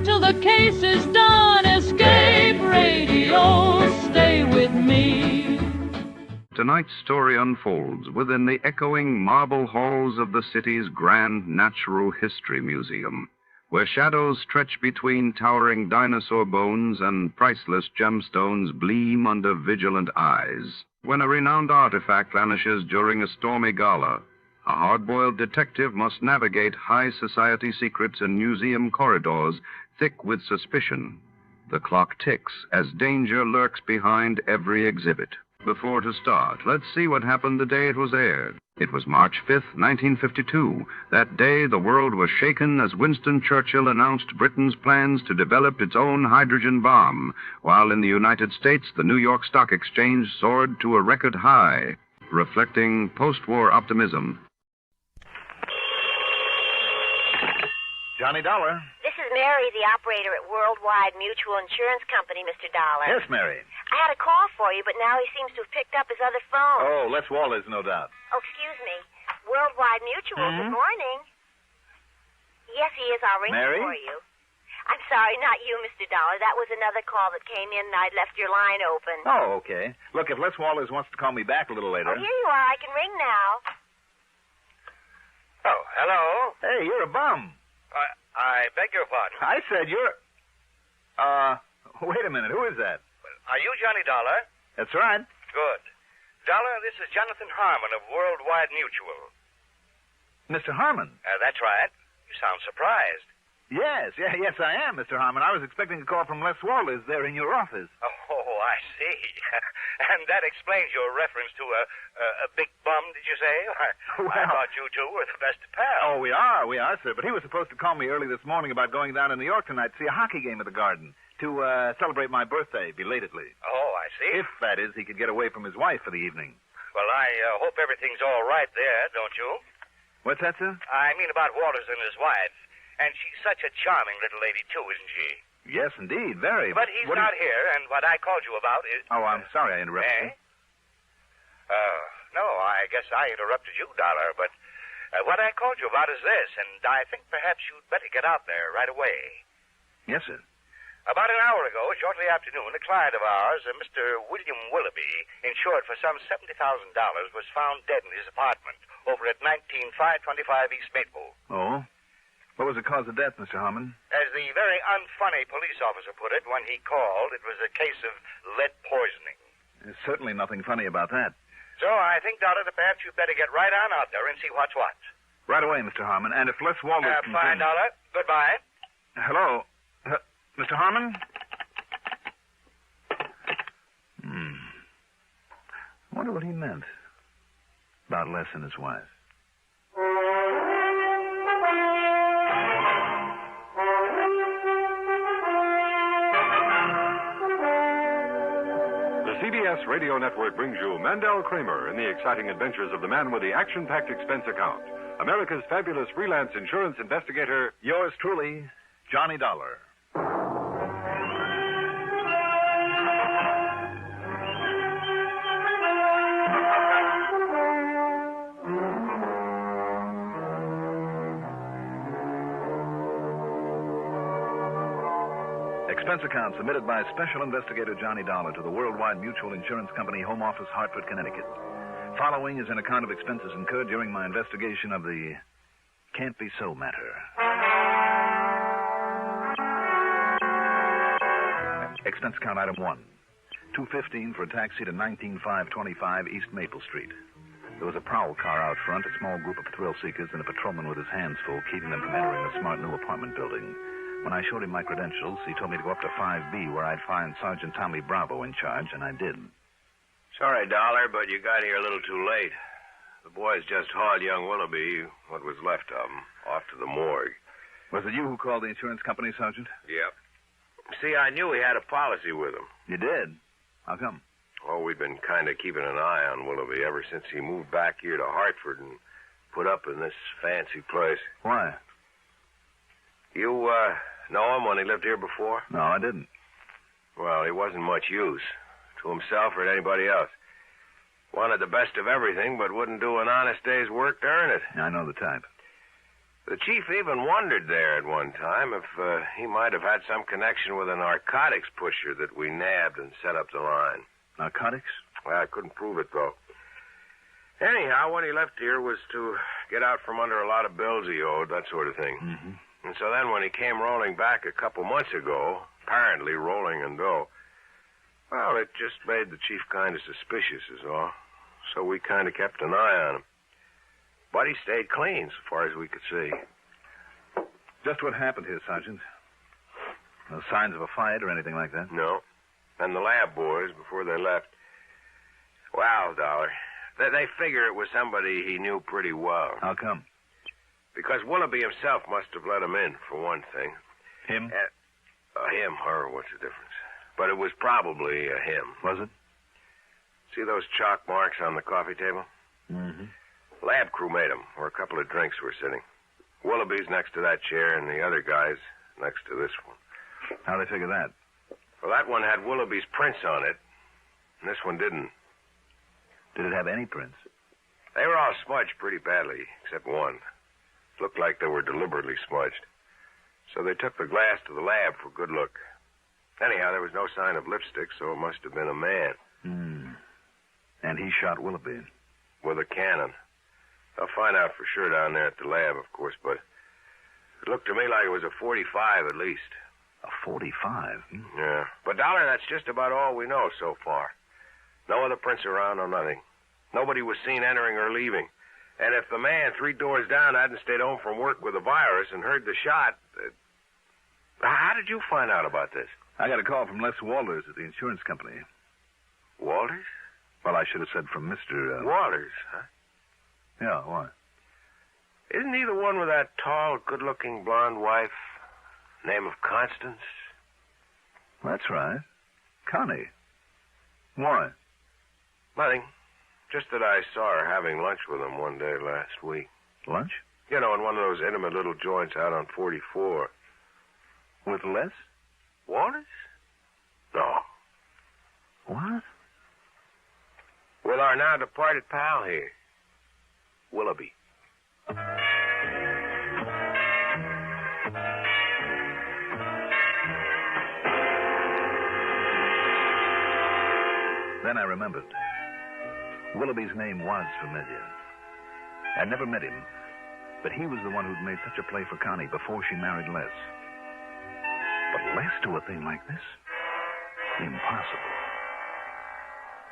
till the case is done. Escape Radio, stay with me. Tonight's story unfolds within the echoing marble halls of the city's grand natural history museum, where shadows stretch between towering dinosaur bones and priceless gemstones gleam under vigilant eyes. When a renowned artifact vanishes during a stormy gala, a hard-boiled detective must navigate high society secrets and museum corridors thick with suspicion. The clock ticks as danger lurks behind every exhibit. Before to start, let's see what happened the day it was aired. It was March 5th, 1952. That day, the world was shaken as Winston Churchill announced Britain's plans to develop its own hydrogen bomb, while in the United States, the New York Stock Exchange soared to a record high, reflecting post-war optimism. Johnny Dollar. This is Mary, the operator at Worldwide Mutual Insurance Company, Mr. Dollar. Yes, Mary. I had a call for you, but now he seems to have picked up his other phone. Oh, Les Wallace, no doubt. Oh, excuse me. Worldwide Mutual, Good morning. Yes, he is. I'll ring Mary? for you. I'm sorry, not you, Mr. Dollar. That was another call that came in, and I'd left your line open. Oh, okay. Look, if Les Wallace wants to call me back a little later... Oh, here you are. I can ring now. Oh, hello. Hey, you're a bum. I beg your pardon. I said you're... Wait a minute. Who is that? Are you Johnny Dollar? That's right. Good. Dollar, this is Jonathan Harmon of Worldwide Mutual. Mr. Harmon? That's right. You sound surprised. Yes, I am, Mr. Harmon. I was expecting a call from Les Wallace there in your office. Oh, I see. And that explains your reference to a big bum, did you say? Well, I thought you two were the best of pals. Oh, we are, sir. But he was supposed to call me early this morning about going down to New York tonight to see a hockey game at the Garden to celebrate my birthday belatedly. Oh, I see. If, that is, he could get away from his wife for the evening. Well, I hope everything's all right there, don't you? What's that, sir? I mean about Walters and his wife. And she's such a charming little lady, too, isn't she? Yes, indeed, very. But he's not here, and what I called you about is... Oh, I'm sorry I interrupted you. No, I guess I interrupted you, Dollar, but what I called you about is this, and I think perhaps you'd better get out there right away. Yes, sir. About an hour ago, shortly after noon, a client of ours, Mr. William Willoughby, insured for some $70,000, was found dead in his apartment over at 19525 East Maple. Oh? What was the cause of death, Mr. Harmon? As the very unfunny police officer put it when he called, it was a case of lead poisoning. There's certainly nothing funny about that. So I think, Dollar, that perhaps you'd better get right on out there and see what's what. Right away, Mr. Harmon. And if Les Wallace can... Fine, Dollar. Goodbye. Hello? Mr. Harmon? I wonder what he meant about Les and his wife. CBS Radio Network brings you Mandel Kramer in the exciting adventures of the man with the action-packed expense account. America's fabulous freelance insurance investigator. Yours truly, Johnny Dollar. Expense account submitted by Special Investigator Johnny Dollar to the Worldwide Mutual Insurance Company, Home Office, Hartford, Connecticut. Following is an account of expenses incurred during my investigation of the Can't Be So matter. Expense account item 1. $2.15 for a taxi to 19525 East Maple Street. There was a prowl car out front, a small group of thrill seekers, and a patrolman with his hands full, keeping them from entering the smart new apartment building. When I showed him my credentials, he told me to go up to 5B, where I'd find Sergeant Tommy Bravo in charge, and I did. Sorry, Dollar, but you got here a little too late. The boys just hauled young Willoughby, what was left of him, off to the morgue. Was it you who called the insurance company, Sergeant? Yep. See, I knew he had a policy with him. You did? How come? Oh, we'd been kind of keeping an eye on Willoughby ever since he moved back here to Hartford and put up in this fancy place. Why? You, know him when he lived here before? No, I didn't. Well, he wasn't much use to himself or to anybody else. Wanted the best of everything, but wouldn't do an honest day's work to earn it. I know the type. The chief even wondered there at one time if he might have had some connection with a narcotics pusher that we nabbed and set up the line. Narcotics? Well, I couldn't prove it, though. Anyhow, what he left here was to get out from under a lot of bills he owed, that sort of thing. Mm-hmm. And so then when he came rolling back a couple months ago, apparently rolling in dough, well, it just made the chief kind of suspicious is all. So we kind of kept an eye on him. But he stayed clean so far as we could see. Just what happened here, Sergeant? No signs of a fight or anything like that? No. And the lab boys, before they left, well, Dollar, they figure it was somebody he knew pretty well. How come? Because Willoughby himself must have let him in, for one thing. Him? Him, her, what's the difference? But it was probably a him. Was it? See those chalk marks on the coffee table? Mm-hmm. Lab crew made them, where a couple of drinks were sitting. Willoughby's next to that chair, and the other guy's next to this one. How'd they figure that? Well, that one had Willoughby's prints on it, and this one didn't. Did it have any prints? They were all smudged pretty badly, except one. Looked like they were deliberately smudged. So they took the glass to the lab for good look. Anyhow, there was no sign of lipstick, so it must have been a man. And he shot Willoughby? With a cannon. They'll find out for sure down there at the lab, of course, but it looked to me like it was a .45 at least. A .45? Yeah. But, Dollar, that's just about all we know so far. No other prints around or nothing. Nobody was seen entering or leaving. And if the man 3 doors down hadn't stayed home from work with a virus and heard the shot... how did you find out about this? I got a call from Les Walters at the insurance company. Walters? Well, I should have said from Mr. Walters, huh? Yeah, why? Isn't he the one with that tall, good-looking blonde wife? Name of Constance? That's right. Connie. Why? Nothing. Just that I saw her having lunch with him one day last week. Lunch? You know, in one of those intimate little joints out on 44. With Les? Walters? No. What? With our now departed pal here, Willoughby. Then I remembered. Willoughby's name was familiar. I'd never met him, but he was the one who'd made such a play for Connie before she married Les. But Les do a thing like this? Impossible.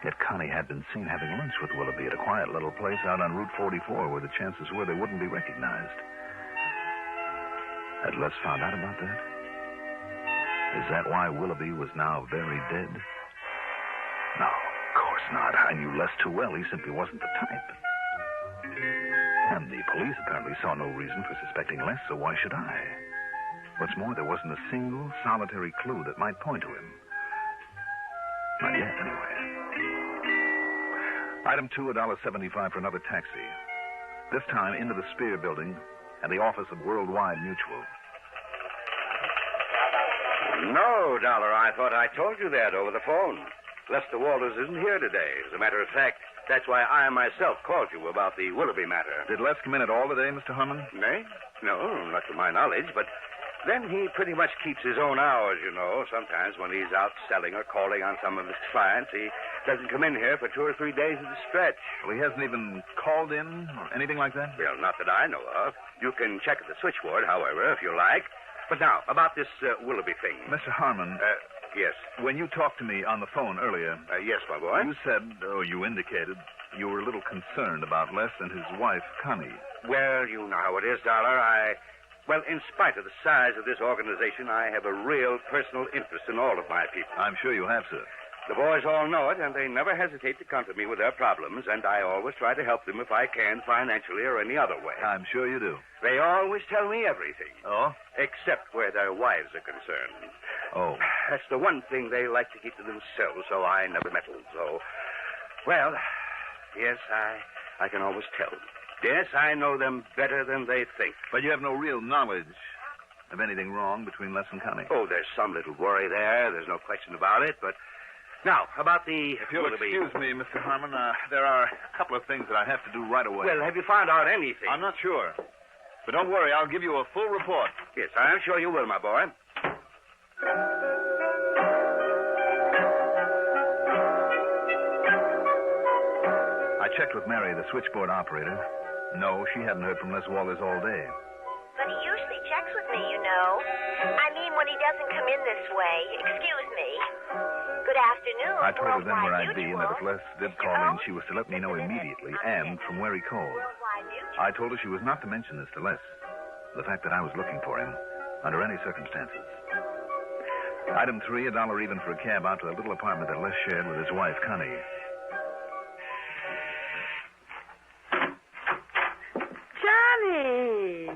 Yet Connie had been seen having lunch with Willoughby at a quiet little place out on Route 44 where the chances were they wouldn't be recognized. Had Les found out about that? Is that why Willoughby was now very dead? No, of course not. I knew Les too well. He simply wasn't the type. And the police apparently saw no reason for suspecting Les, so why should I? What's more, there wasn't a single solitary clue that might point to him. Not yet, anyway. Item 2, $1.75 for another taxi. This time into the Spear Building and the office of Worldwide Mutual. No, Dollar, I thought I told you that over the phone. Lester Walters isn't here today. As a matter of fact, that's why I myself called you about the Willoughby matter. Did Les come in at all today, Mr. Harmon? Nay? No, not to my knowledge, but then he pretty much keeps his own hours, you know. Sometimes when he's out selling or calling on some of his clients, he doesn't come in here for 2 or 3 days at a stretch. Well, he hasn't even called in or anything like that? Well, not that I know of. You can check at the switchboard, however, if you like. But now, about this Willoughby thing. Mr. Harmon. Yes. When you talked to me on the phone earlier... yes, my boy. You said, you indicated, you were a little concerned about Les and his wife, Connie. Well, you know how it is, Dollar. Well, in spite of the size of this organization, I have a real personal interest in all of my people. I'm sure you have, sir. The boys all know it, and they never hesitate to come to me with their problems, and I always try to help them if I can, financially or any other way. I'm sure you do. They always tell me everything. Oh? Except where their wives are concerned. Oh. That's the one thing they like to keep to themselves, so I never meddle. So, well, yes, I can always tell. Yes, I know them better than they think. But you have no real knowledge of anything wrong between Les and Connie? Oh, there's some little worry there. There's no question about it, but... Now, about the... If you'll excuse me, Mr. Harmon, there are a couple of things that I have to do right away. Well, have you found out anything? I'm not sure. But don't worry, I'll give you a full report. Yes, I'm sure you will, my boy. I checked with Mary, the switchboard operator. No, she hadn't heard from Les Walters all day. But he usually checks with me, you know. I mean, when he doesn't come in this way. Excuse me. Good afternoon. I told her then where Worldwide I'd be and Mutual. that if Les did call in, she was to let me know immediately and from where he called. Worldwide Mutual. I told her she was not to mention this to Les. The fact that I was looking for him under any circumstances. Item 3, $1 even for a cab out to the little apartment that Les shared with his wife, Connie. Johnny!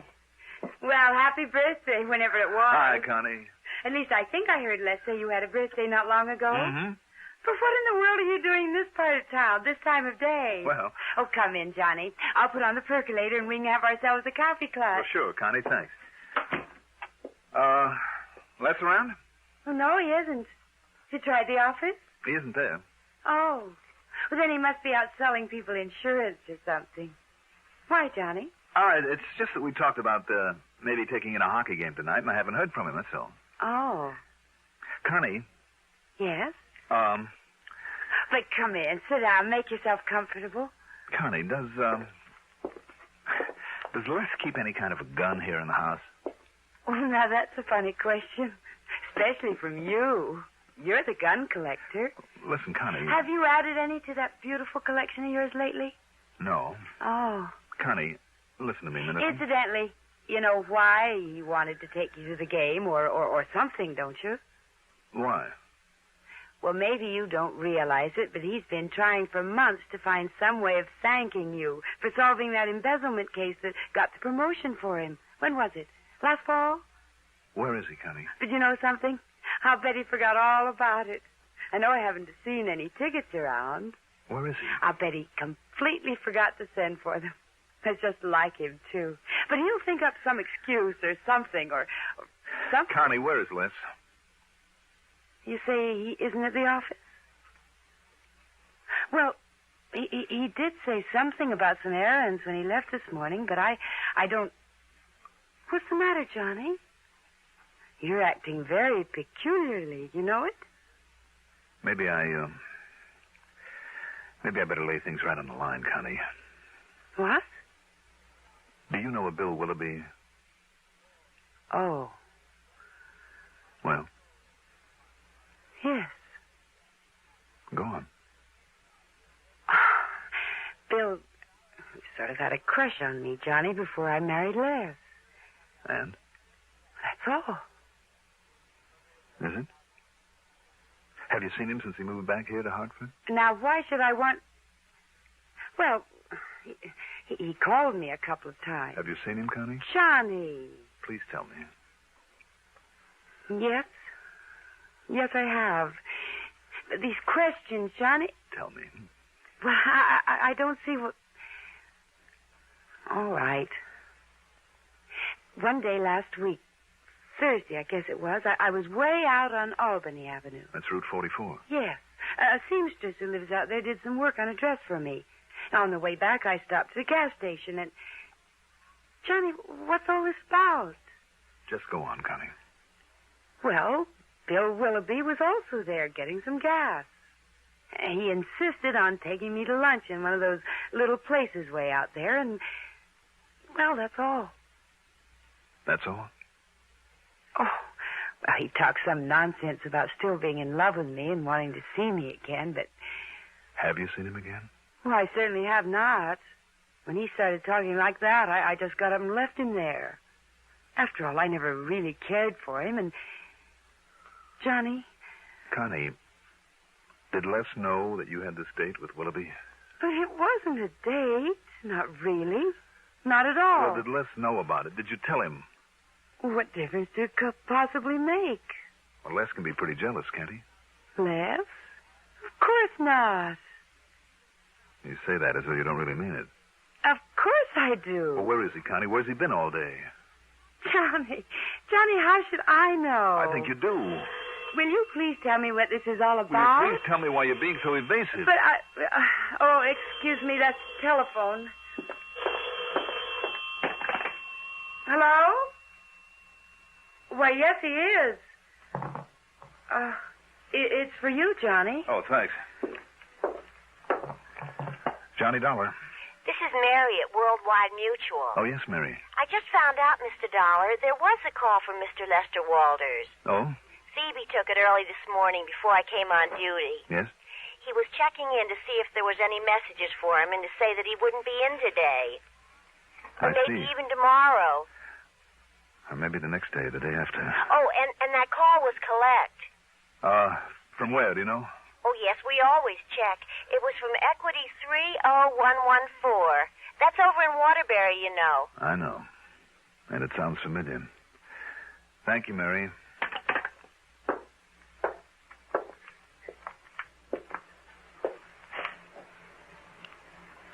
Well, happy birthday, whenever it was. Hi, Connie. At least I think I heard Les say you had a birthday not long ago. Mm-hmm. But what in the world are you doing in this part of town, this time of day? Well. Oh, come in, Johnny. I'll put on the percolator and we can have ourselves a coffee clutch. Well, sure, Connie, thanks. Les around? Oh, no, he isn't. You tried the office? He isn't there. Oh. Well, then he must be out selling people insurance or something. Why, Johnny? All right, it's just that we talked about maybe taking in a hockey game tonight, and I haven't heard from him, that's all. Oh. Connie. Yes? But come in, sit down, make yourself comfortable. Connie, does Les keep any kind of a gun here in the house? Oh, now that's a funny question, especially from you. You're the gun collector. Listen, Connie. Have you added any to that beautiful collection of yours lately? No. Oh. Connie, listen to me a minute. Incidentally, you know why he wanted to take you to the game or something, don't you? Why? Well, maybe you don't realize it, but he's been trying for months to find some way of thanking you for solving that embezzlement case that got the promotion for him. When was it? Last fall? Where is he, Connie? But you know something? I'll bet he forgot all about it. I know I haven't seen any tickets around. Where is he? I'll bet he completely forgot to send for them. That's just like him, too. But he'll think up some excuse or something or something. Connie, where is Les? You say he isn't at the office? Well, he did say something about some errands when he left this morning, but I don't... What's the matter, Johnny? You're acting very peculiarly. You know it? Maybe I better lay things right on the line, Connie. What? Do you know a Bill Willoughby? Oh. Well? Yes. Go on. Bill sort of had a crush on me, Johnny, before I married Les. And? That's all. Is it? Have you seen him since he moved back here to Hartford? Now, why should I want... Well, he called me a couple of times. Have you seen him, Connie? Johnny. Please tell me. Yes. Yes, I have. These questions, Johnny... Tell me. Well, I don't see what... All right. One day last week, Thursday, I guess it was, I was way out on Albany Avenue. That's Route 44. Yes. A seamstress who lives out there did some work on a dress for me. Now, on the way back, I stopped at a gas station and... Johnny, what's all this about? Just go on, Connie. Well, Bill Willoughby was also there getting some gas. He insisted on taking me to lunch in one of those little places way out there, and... Well, that's all. That's all? Oh, well, he talked some nonsense about still being in love with me and wanting to see me again, but... Have you seen him again? Well, I certainly have not. When he started talking like that, I just got up and left him there. After all, I never really cared for him, and... Johnny? Connie, did Les know that you had this date with Willoughby? But it wasn't a date. Not really. Not at all. Well, did Les know about it? Did you tell him? What difference did it could possibly make? Well, Les can be pretty jealous, can't he? Les? Of course not. You say that as though you don't really mean it. Of course I do. Well, where is he, Connie? Where's he been all day? Johnny, how should I know? I think you do. Will you please tell me what this is all about? Will you please tell me why you're being so evasive? But oh, excuse me, that's the telephone. Hello? Why, yes, he is. It's for you, Johnny. Oh, thanks. Johnny Dollar. This is Mary at Worldwide Mutual. Oh, yes, Mary. I just found out, Mr. Dollar, there was a call from Mr. Lester Walters. Oh? Phoebe took it early this morning before I came on duty. Yes? He was checking in to see if there was any messages for him and to say that he wouldn't be in today. Or maybe even tomorrow. Or maybe the next day, the day after. Oh, and that call was collect. From where, do you know? Oh, yes, we always check. It was from Equity 30114. That's over in Waterbury, you know. I know. And it sounds familiar. Thank you, Mary.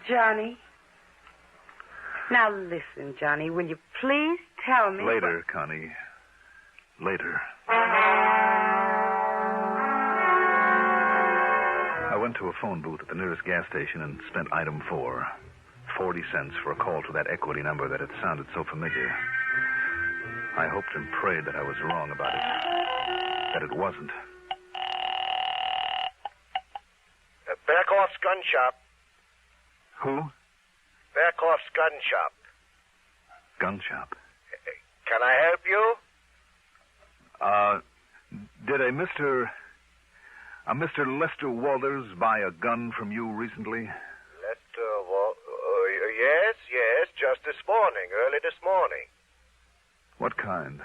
Johnny. Now listen, Johnny, will you please tell me... Later, Connie. Later. I went to a phone booth at the nearest gas station and spent item 4. 40 cents for a call to that Equity number that had sounded so familiar. I hoped and prayed that I was wrong about it. That it wasn't. Bearcloth's gun shop. Who? Bearcloth's gun shop. Gun shop. Can I help you? Did a Mr. Lester Walters buy a gun from you recently? Yes, just this morning, early this morning. What kind?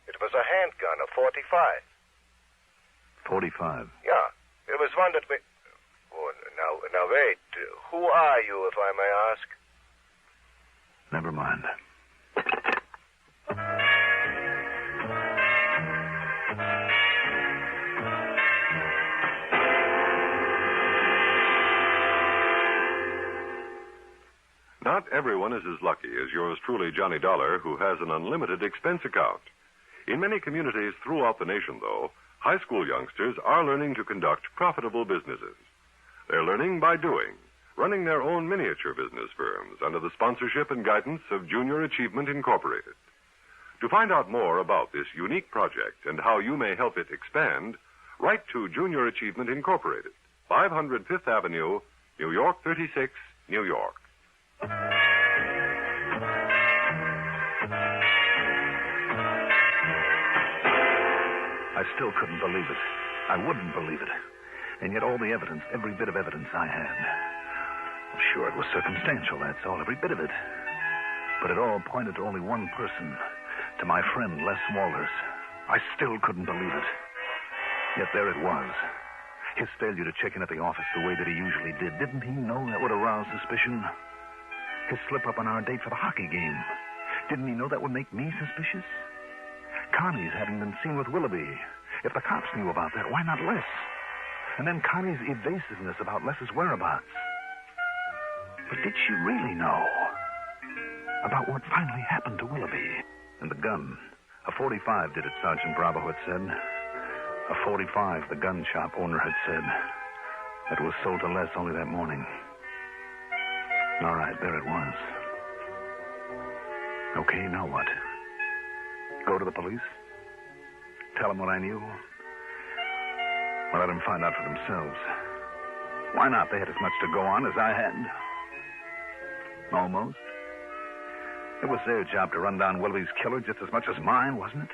It was a handgun, a 45. 45? Yeah, it was one that we... Oh, now wait. Who are you, if I may ask? Never mind. Not everyone is as lucky as yours truly, Johnny Dollar, who has an unlimited expense account. In many communities throughout the nation, though, high school youngsters are learning to conduct profitable businesses. They're learning by doing, running their own miniature business firms under the sponsorship and guidance of Junior Achievement Incorporated. To find out more about this unique project and how you may help it expand, write to Junior Achievement Incorporated, 500 Fifth Avenue, New York 36, New York. I still couldn't believe it. I wouldn't believe it. And yet all the evidence, every bit of evidence I had. Sure, it was circumstantial, that's all, every bit of it. But it all pointed to only one person, to my friend Les Walters. I still couldn't believe it. Yet there it was. His failure to check in at the office the way that he usually did. Didn't he know that would arouse suspicion? His slip-up on our date for the hockey game. Didn't he know that would make me suspicious? Connie's having been seen with Willoughby. If the cops knew about that, why not Les? And then Connie's evasiveness about Les's whereabouts. But did she really know about what finally happened to Willoughby? And the gun. A 45 did it, Sergeant Bravo had said. A 45, the gun shop owner had said. That was sold to Les only that morning. All right, there it was. Okay, now what? Go to the police? Tell them what I knew? Or let them find out for themselves? Why not? They had as much to go on as I had. Almost. It was their job to run down Willoughby's killer just as much as mine, wasn't it?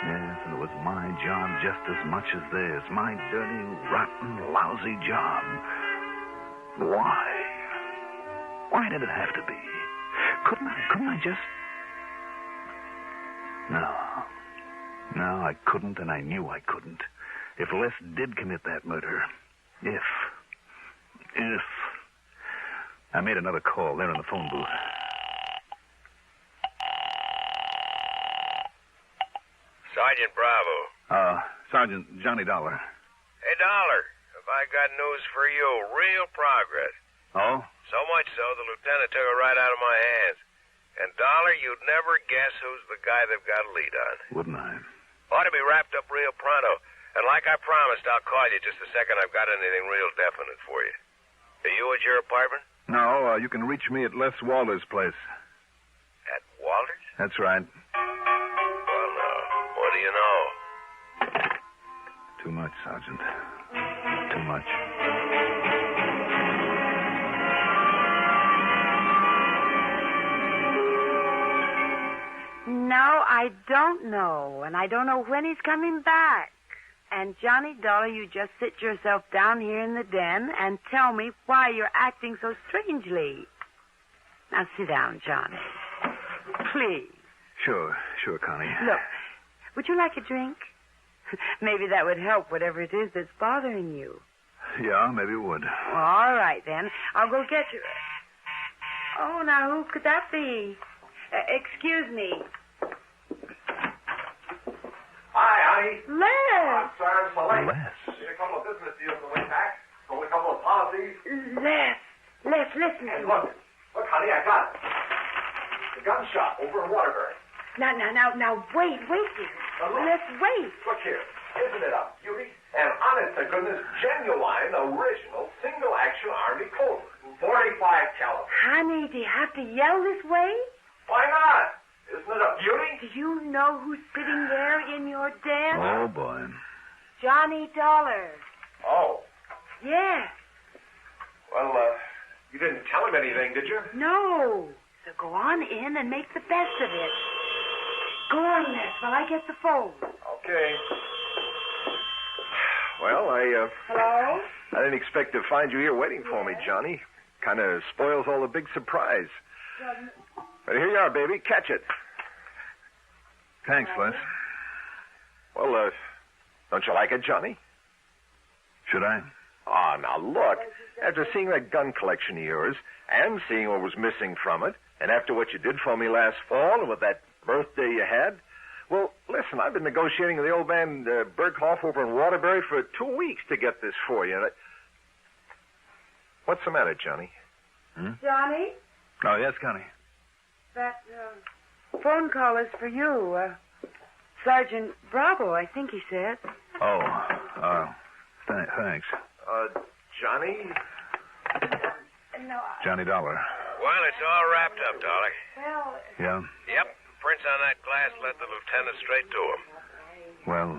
Yes, and it was my job just as much as theirs. My dirty, rotten, lousy job. Why? Why did it have to be? Couldn't I just... No, I couldn't, and I knew I couldn't. If Les did commit that murder, if... I made another call there in the phone booth. Sergeant Bravo. Sergeant Johnny Dollar. Hey, Dollar, have I got news for you? Real progress. Oh? So much so, the lieutenant took it right out of my hands. And, Dollar, you'd never guess who's the guy they've got a lead on. Wouldn't I? Ought to be wrapped up real pronto. And like I promised, I'll call you just the second I've got anything real definite for you. Are you at your apartment? No, you can reach me at Les Walters' place. At Walters? That's right. Well, what do you know? Too much, Sergeant. Too much. No, I don't know. And I don't know when he's coming back. And Johnny Dollar, you just sit yourself down here in the den and tell me why you're acting so strangely. Now sit down, Johnny. Please. Sure, Connie. Look, would you like a drink? Maybe that would help whatever it is that's bothering you. Yeah, maybe it would. Well, all right, then. I'll go get you. Oh, now, who could that be? Excuse me. Hi, honey. Les! Sorry I'm so late. Les? Need a couple of business deals on the way back. Sold a couple of policies. Les, listen to And me. look, honey, I got it. The gun shop over in Waterbury. Now, wait here. Let's wait. Look here. Isn't it a beauty? And honest to goodness, genuine, original, single-action Army Colt. 45 caliber. Honey, do you have to yell this way? Why not? Isn't it a beauty? Do you know who's sitting there in your den? Oh, boy. Johnny Dollar. Oh. Yes. Well, you didn't tell him anything, did you? No. So go on in and make the best of it. Go on, Les, while I get the phone. Okay. Well, Hello? I didn't expect to find you here waiting for me, Johnny. Kind of spoils all the big surprise. But here you are, baby. Catch it. Thanks, Les. Well, don't you like it, Johnny? Should I? Ah, now look. After seeing that gun collection of yours, and seeing what was missing from it, and after what you did for me last fall, and with that birthday you had, well, listen, I've been negotiating with the old man Berghoff over in Waterbury for 2 weeks to get this for you. What's the matter, Johnny? Johnny? Oh, yes, Connie. That phone call is for you. Sergeant Bravo, I think he said. Oh, thanks. Johnny? No. Johnny Dollar. Well, it's all wrapped up, Dollar. Well, Yeah? Yep. Prints on that glass led the lieutenant straight to him. Well,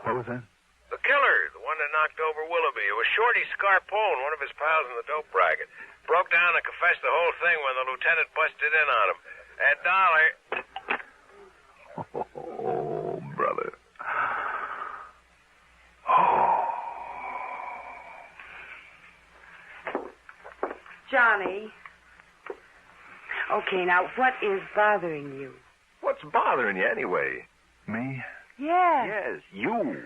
what was that? The killer, the one that knocked over Willoughby. It was Shorty Scarpone, one of his pals in the dope racket. Broke down and confessed the whole thing when the lieutenant busted in on him. And Dollar... Oh, brother. Oh. Johnny. Okay, now, what is bothering you? What's bothering you anyway? Me? Yes. Yes, you.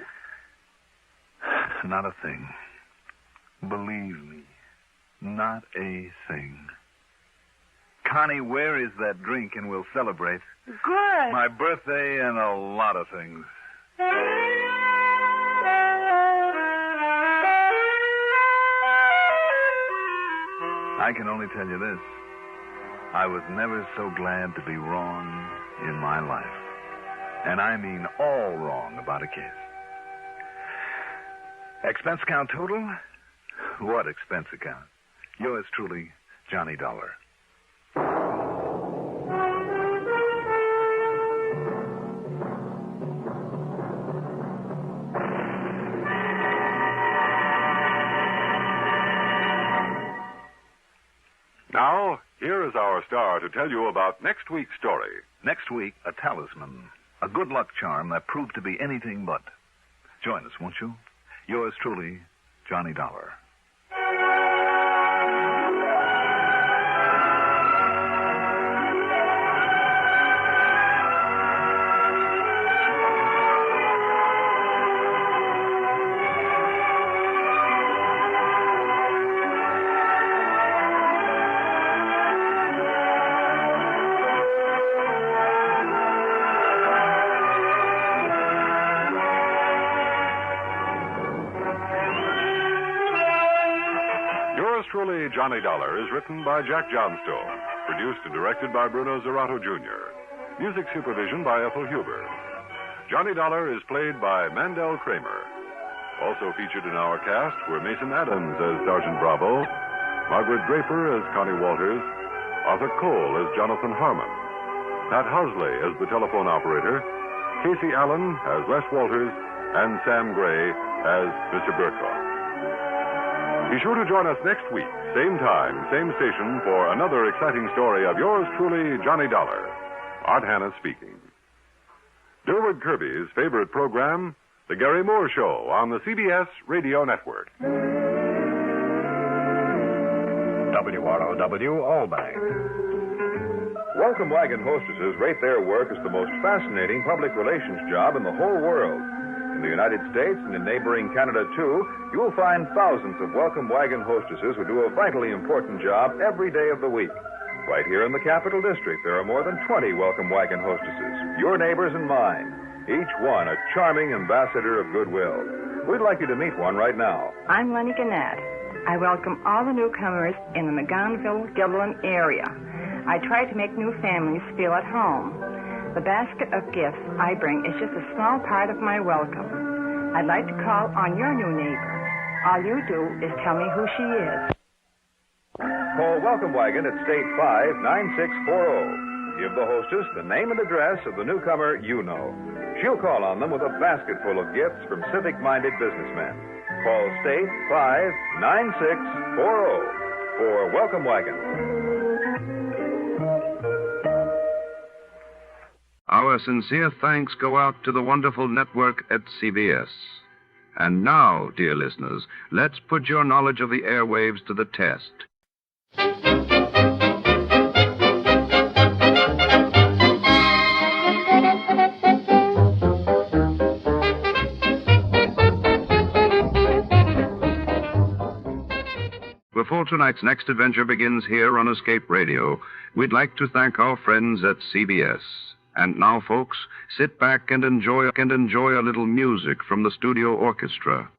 Not a thing. Believe me, not a thing. Connie, where is that drink and we'll celebrate? Good. My birthday and a lot of things. I can only tell you this. I was never so glad to be wrong in my life. And I mean all wrong about a case. Expense account total? What expense account? Yours truly, Johnny Dollar. Now, here is our star to tell you about next week's story. Next week, a talisman. A good luck charm that proved to be anything but. Join us, won't you? Yours truly, Johnny Dollar. Truly, Johnny Dollar is written by Jack Johnstone, produced and directed by Bruno Zerato Jr., music supervision by Ethel Huber. Johnny Dollar is played by Mandel Kramer. Also featured in our cast were Mason Adams as Sergeant Bravo, Margaret Draper as Connie Walters, Arthur Cole as Jonathan Harmon, Pat Housley as the telephone operator, Casey Allen as Les Walters, and Sam Gray as Mr. Burkhardt. Be sure to join us next week, same time, same station, for another exciting story of yours truly, Johnny Dollar. Art Hanna speaking. Durward Kirby's favorite program, The Gary Moore Show, on the CBS Radio Network. WROW Albany. Welcome wagon hostesses rate their work as the most fascinating public relations job in the whole world. In the United States and in neighboring Canada, too, you will find thousands of welcome wagon hostesses who do a vitally important job every day of the week. Right here in the Capital District, there are more than 20 welcome wagon hostesses, your neighbors and mine, each one a charming ambassador of goodwill. We'd like you to meet one right now. I'm Lenny Gannett. I welcome all the newcomers in the McGowanville-Gilliland area. I try to make new families feel at home. The basket of gifts I bring is just a small part of my welcome. I'd like to call on your new neighbor. All you do is tell me who she is. Call Welcome Wagon at State 59640. Give the hostess the name and address of the newcomer you know. She'll call on them with a basket full of gifts from civic-minded businessmen. Call State 59640 for Welcome Wagon. Our sincere thanks go out to the wonderful network at CBS. And now, dear listeners, let's put your knowledge of the airwaves to the test. Before tonight's next adventure begins here on Escape Radio, we'd like to thank our friends at CBS. And now, folks, sit back and enjoy a little music from the studio orchestra.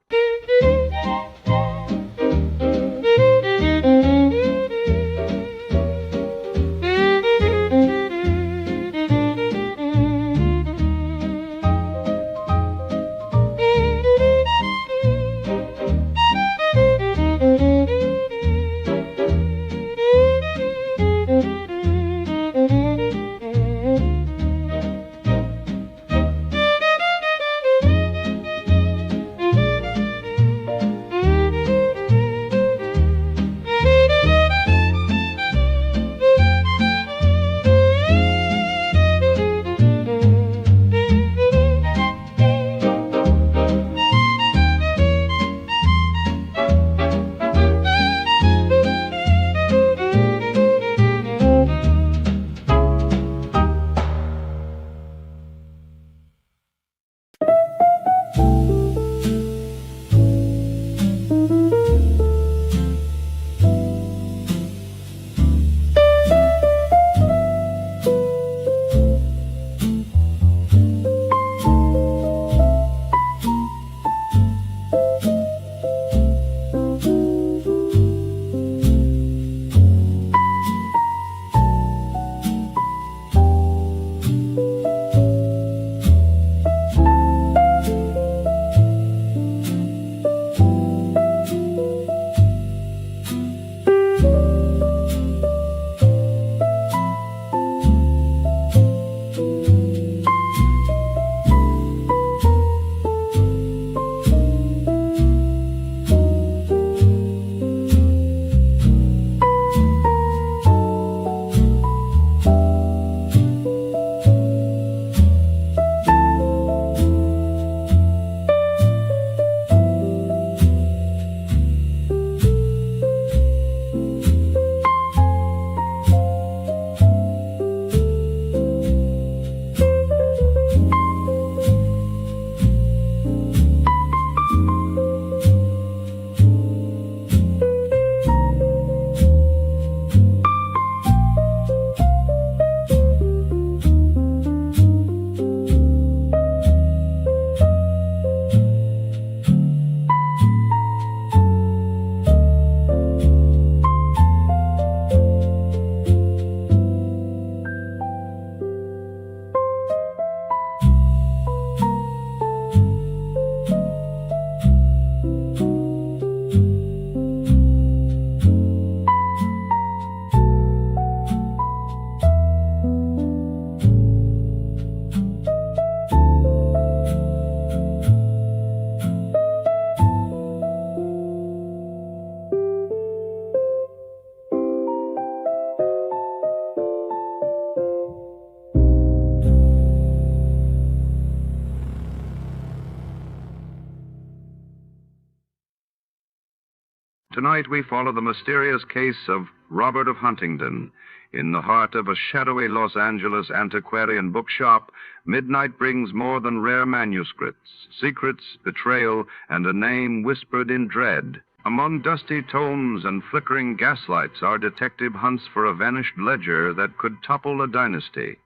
Tonight we follow the mysterious case of Robert of Huntingdon. In the heart of a shadowy Los Angeles antiquarian bookshop, midnight brings more than rare manuscripts, secrets, betrayal, and a name whispered in dread. Among dusty tomes and flickering gaslights, our detective hunts for a vanished ledger that could topple a dynasty.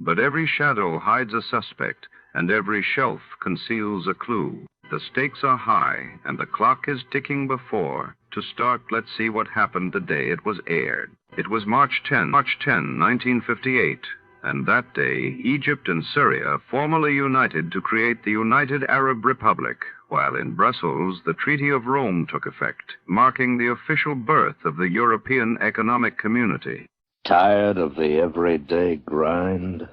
But every shadow hides a suspect, and every shelf conceals a clue. The stakes are high, and the clock is ticking before. To start, let's see what happened the day it was aired. It was March 10, 1958, and that day, Egypt and Syria formally united to create the United Arab Republic, while in Brussels, the Treaty of Rome took effect, marking the official birth of the European Economic Community. Tired of the everyday grind?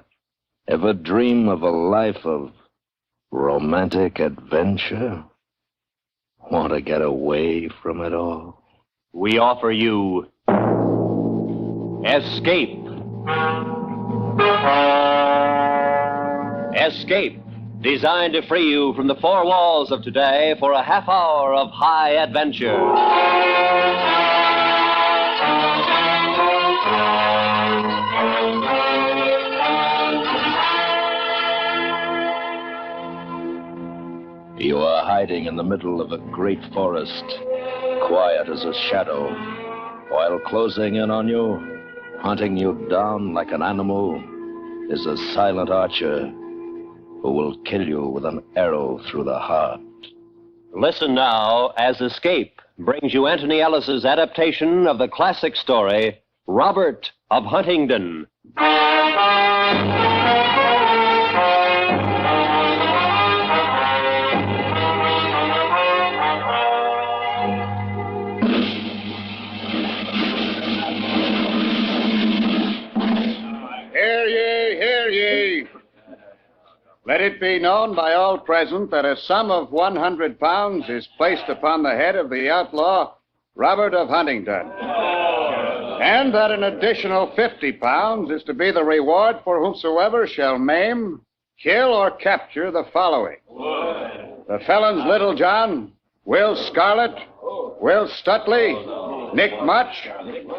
Ever dream of a life of romantic adventure? Want to get away from it all? We offer you Escape. Escape, designed to free you from the four walls of today for a half hour of high adventure. You are hiding in the middle of a great forest, quiet as a shadow, while closing in on you, hunting you down like an animal, is a silent archer who will kill you with an arrow through the heart. Listen now as Escape brings you Anthony Ellis's adaptation of the classic story, Robert of Huntingdon. Let it be known by all present that a sum of 100 pounds is placed upon the head of the outlaw, Robert of Huntingdon. And that an additional 50 pounds is to be the reward for whomsoever shall maim, kill, or capture the following: the felons Little John, Will Scarlett, Will Stutley, Nick Much,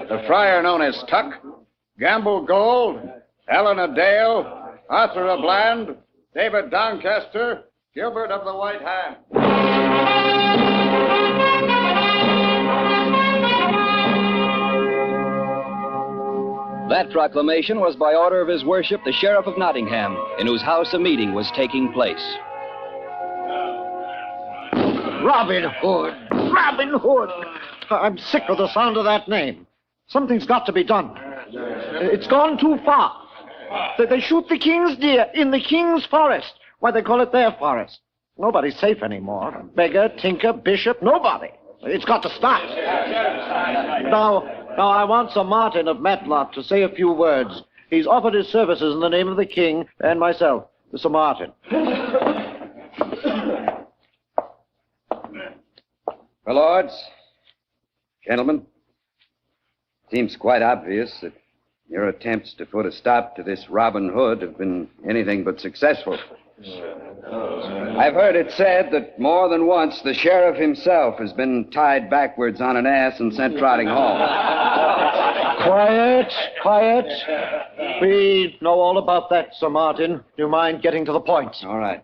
the friar known as Tuck, Gamble Gold, Helena Dale, Arthur of Bland, David Doncaster, Gilbert of the White Hand. That proclamation was by order of His Worship, the Sheriff of Nottingham, in whose house a meeting was taking place. Robin Hood! Robin Hood! I'm sick of the sound of that name. Something's got to be done. It's gone too far. They shoot the king's deer in the king's forest. Why, they call it their forest. Nobody's safe anymore. Beggar, tinker, bishop, nobody. It's got to stop. Now, I want Sir Martin of Matlock to say a few words. He's offered his services in the name of the king and myself, Sir Martin. My lords, gentlemen, it seems quite obvious that your attempts to put a stop to this Robin Hood have been anything but successful. I've heard it said that more than once the sheriff himself has been tied backwards on an ass and sent trotting home. Quiet, quiet. We know all about that, Sir Martin. Do you mind getting to the point? All right.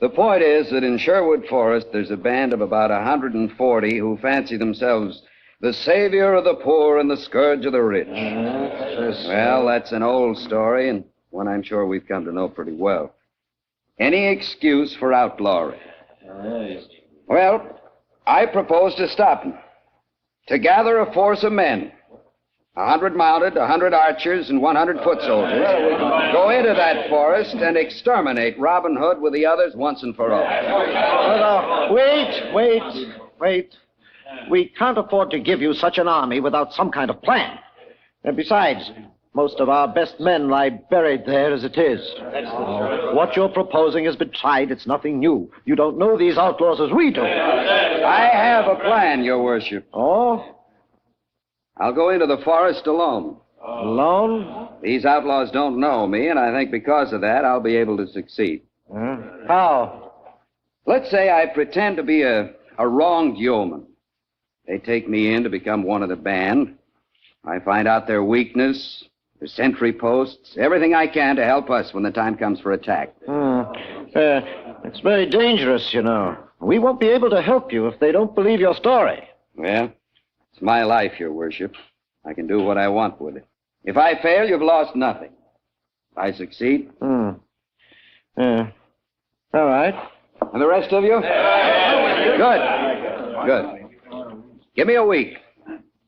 The point is that in Sherwood Forest there's a band of about 140 who fancy themselves the savior of the poor and the scourge of the rich. Well, that's an old story, and one I'm sure we've come to know pretty well. Any excuse for outlawry. Well, I propose to stop them. To gather a force of men, 100 mounted, 100 archers, and 100 foot soldiers, go into that forest and exterminate Robin Hood with the others once and for all. Wait. We can't afford to give you such an army without some kind of plan. And besides, most of our best men lie buried there as it is. What you're proposing has been tried. It's nothing new. You don't know these outlaws as we do. I have a plan, Your Worship. Oh? I'll go into the forest alone. Alone? These outlaws don't know me, and I think because of that, I'll be able to succeed. How? Let's say I pretend to be a a wronged yeoman. They take me in to become one of the band. I find out their weakness, their sentry posts, everything I can to help us when the time comes for attack. It's very dangerous, you know. We won't be able to help you if they don't believe your story. Well, it's my life, Your Worship. I can do what I want with it. If I fail, you've lost nothing. If I succeed... All right. And the rest of you? Good. Give me a week.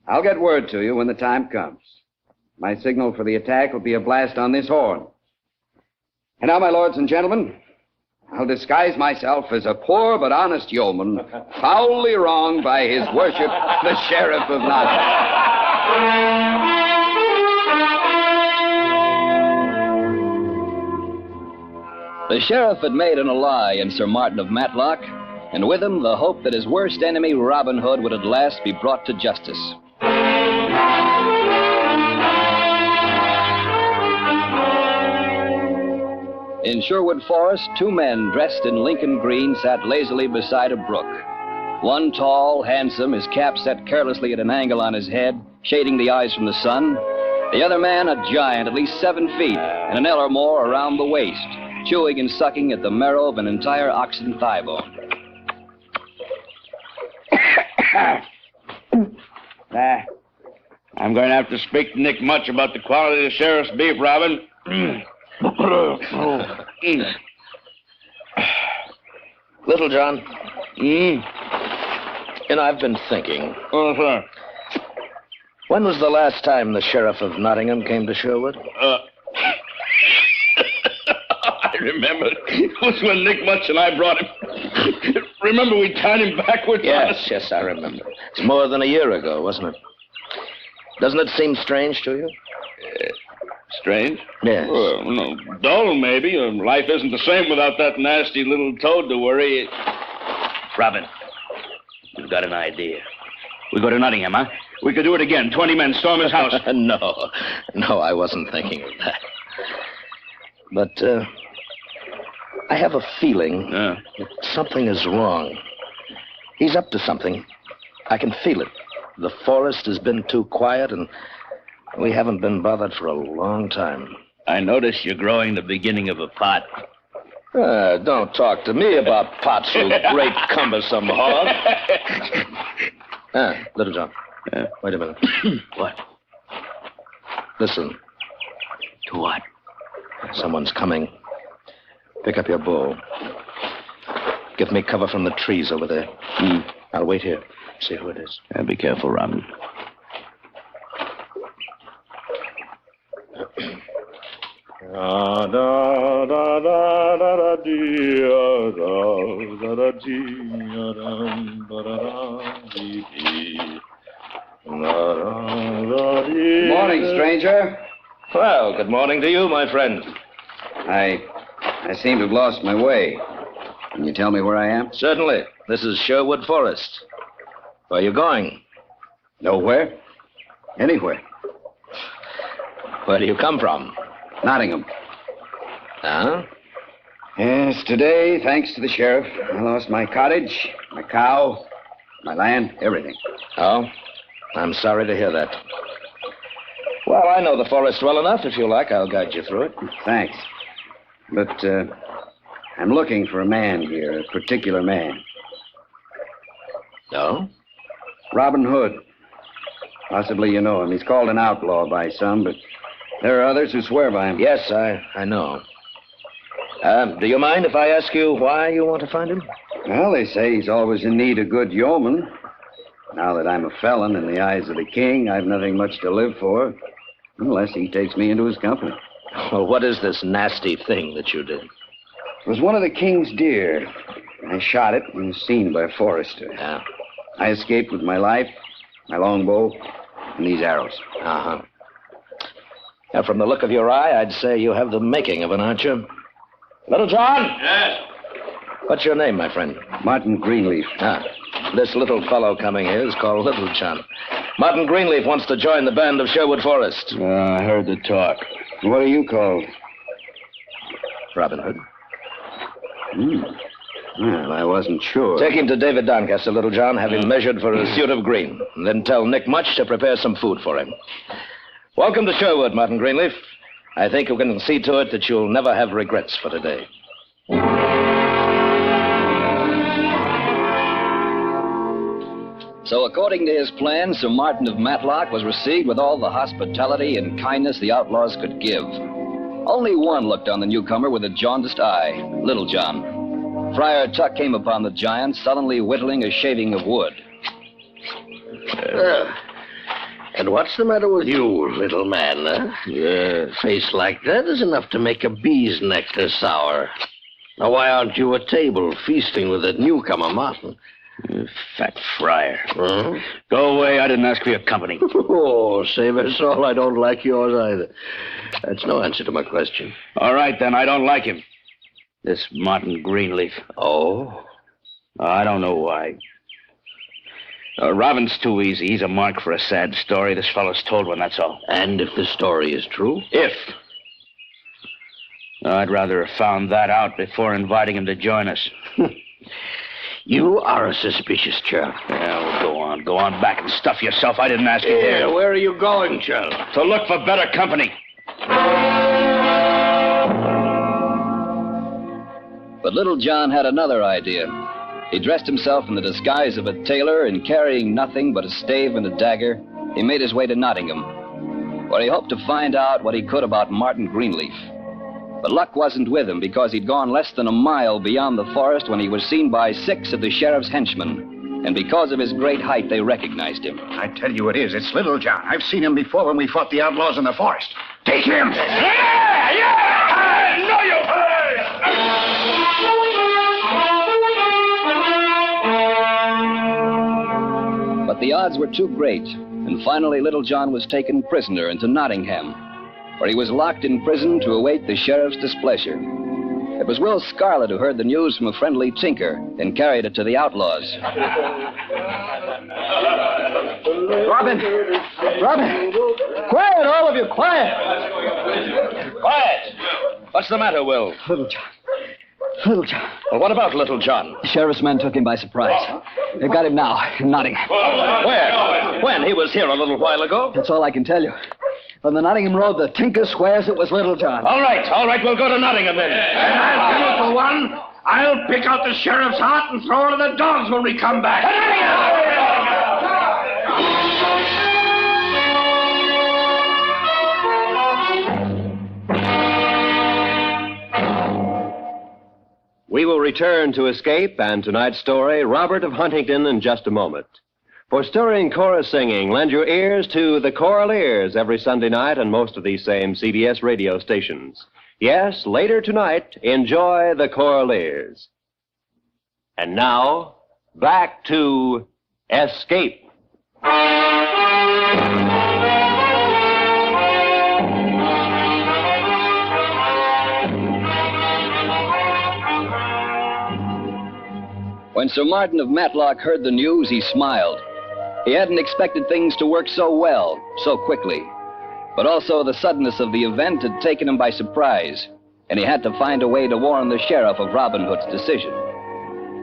I'll get word to you when the time comes. My signal for the attack will be a blast on this horn. And now, my lords and gentlemen, I'll disguise myself as a poor but honest yeoman, foully wronged by his worship, the Sheriff of Nottingham. The sheriff had made an ally in Sir Martin of Matlock, and with him the hope that his worst enemy, Robin Hood, would at last be brought to justice. In Sherwood Forest, two men dressed in Lincoln green sat lazily beside a brook. One tall, handsome, his cap set carelessly at an angle on his head, shading the eyes from the sun. The other man, a giant, at least 7 feet, and an ell or more around the waist, chewing and sucking at the marrow of an entire oxen thigh bone. I'm going to have to speak to Nick Much about the quality of the sheriff's beef, Robin. Little John. You know, I've been thinking. Oh, sir. When was the last time the Sheriff of Nottingham came to Sherwood? I remember. It was when Nick Much and I brought him. Remember we tied him backwards? Yes, I remember. It's more than a year ago, wasn't it? Doesn't it seem strange to you? Strange? Yes. Well, no, dull, maybe. Life isn't the same without that nasty little toad to worry. Robin, you've got an idea. We go to Nottingham, huh? We could do it again. 20 men storm his house. No, I wasn't thinking of that. But, I have a feeling that something is wrong. He's up to something. I can feel it. The forest has been too quiet, and we haven't been bothered for a long time. I notice you're growing the beginning of a pot. Don't talk to me about pots, you great cumbersome hog. Little John. Wait a minute. What? Listen. To what? Someone's coming. Pick up your bow. Give me cover from the trees over there. I'll wait here. See who it is. Be careful, Robin. Morning, stranger. Well, good morning to you, my friend. I seem to have lost my way. Can you tell me where I am? Certainly. This is Sherwood Forest. Where are you going? Nowhere. Anywhere. Where do you come from? Nottingham. Huh? Yes, today, thanks to the sheriff, I lost my cottage, my cow, my land, everything. Oh? I'm sorry to hear that. Well, I know the forest well enough. If you like, I'll guide you through it. Thanks. But, I'm looking for a man here, a particular man. No? Robin Hood. Possibly you know him. He's called an outlaw by some, but there are others who swear by him. Yes, I know. Do you mind if I ask you why you want to find him? Well, they say he's always in need of good yeomen. Now that I'm a felon in the eyes of the king, I've nothing much to live for, unless he takes me into his company. Well, what is this nasty thing that you did? It was one of the king's deer. I shot it and was seen by a forester. Yeah. I escaped with my life, my longbow, and these arrows. Uh-huh. Now, from the look of your eye, I'd say you have the making of an archer. Little John? Yes? What's your name, my friend? Martin Greenleaf. This little fellow coming here is called Little John. Martin Greenleaf wants to join the band of Sherwood Forest. I heard the talk. What are you called? Robin Hood. Well, I wasn't sure. Take him to David Doncaster, Little John. Have him measured for a suit of green. And then tell Nick Much to prepare some food for him. Welcome to Sherwood, Martin Greenleaf. I think you can see to it that you'll never have regrets for today. So, according to his plan, Sir Martin of Matlock was received with all the hospitality and kindness the outlaws could give. Only one looked on the newcomer with a jaundiced eye, Little John. Friar Tuck came upon the giant, sullenly whittling a shaving of wood. And what's the matter with you, little man? A face like that is enough to make a bee's nectar sour. Now, why aren't you at table feasting with that newcomer, Martin? Fat friar. Huh? Go away. I didn't ask for your company. Oh, save us all. I don't like yours either. That's no answer to my question. All right, then. I don't like him. This Martin Greenleaf. Oh? I don't know why. Robin's too easy. He's a mark for a sad story. This fellow's told one, that's all. And if the story is true? If. I'd rather have found that out before inviting him to join us. You are a suspicious chap. Yeah, well, go on. Go on back and stuff yourself. I didn't ask you here. Where are you going, Charles? To look for better company. But Little John had another idea. He dressed himself in the disguise of a tailor, and carrying nothing but a stave and a dagger, he made his way to Nottingham, where he hoped to find out what he could about Martin Greenleaf. But luck wasn't with him, because he'd gone less than a mile beyond the forest when he was seen by 6 of the sheriff's henchmen. And because of his great height, they recognized him. I tell you it is. It's Little John. I've seen him before when we fought the outlaws in the forest. Take him! Yeah! No, you! But the odds were too great, and finally Little John was taken prisoner into Nottingham, where he was locked in prison to await the sheriff's displeasure. It was Will Scarlet who heard the news from a friendly tinker and carried it to the outlaws. Robin! Quiet, all of you, quiet! Quiet! What's the matter, Will? Little John. Well, what about Little John? The sheriff's men took him by surprise. They've got him now, in Nottingham. Where? When? He was here a little while ago. That's all I can tell you. On the Nottingham Road, the tinker swears it was Little John. All right, we'll go to Nottingham then. And I'll tell you for one, I'll pick out the sheriff's hat and throw it to the dogs when we come back. We will return to Escape and tonight's story, Robert of Huntingdon, in just a moment. For stirring chorus singing, lend your ears to the Choral Ears every Sunday night on most of these same CBS radio stations. Yes, later tonight, enjoy the Choral Ears. And now, back to Escape. When Sir Martin of Matlock heard the news, he smiled. He hadn't expected things to work so well, so quickly. But also the suddenness of the event had taken him by surprise, and he had to find a way to warn the sheriff of Robin Hood's decision.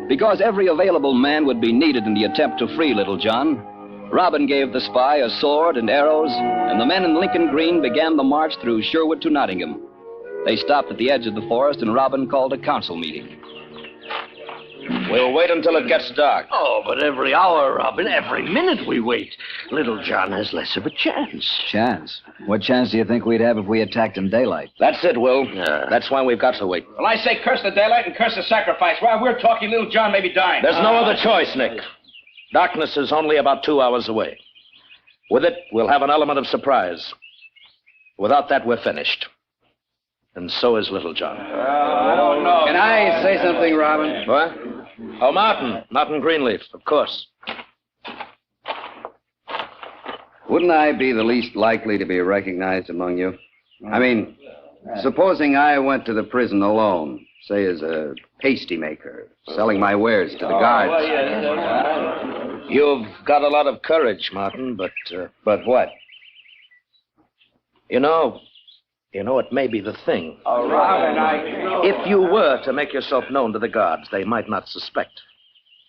Because every available man would be needed in the attempt to free Little John, Robin gave the spy a sword and arrows, and the men in Lincoln Green began the march through Sherwood to Nottingham. They stopped at the edge of the forest, and Robin called a council meeting. We'll wait until it gets dark. Oh, but every hour, Robin, every minute we wait, Little John has less of a chance. Chance? What chance do you think we'd have if we attacked in daylight? That's it, Will. That's why we've got to wait. Well, I say curse the daylight and curse the sacrifice. While we're talking, Little John may be dying. There's no other choice, Nick. Darkness is only about 2 hours away. With it, we'll have an element of surprise. Without that, we're finished. And so is Little John. Can I say something, Robin? What? Oh, Martin Greenleaf, of course. Wouldn't I be the least likely to be recognized among you? I mean, supposing I went to the prison alone, say as a pasty maker, selling my wares to the guards. You've got a lot of courage, Martin, but... But what? You know, You know, it may be the thing. Oh, Robin, If you were to make yourself known to the guards, they might not suspect.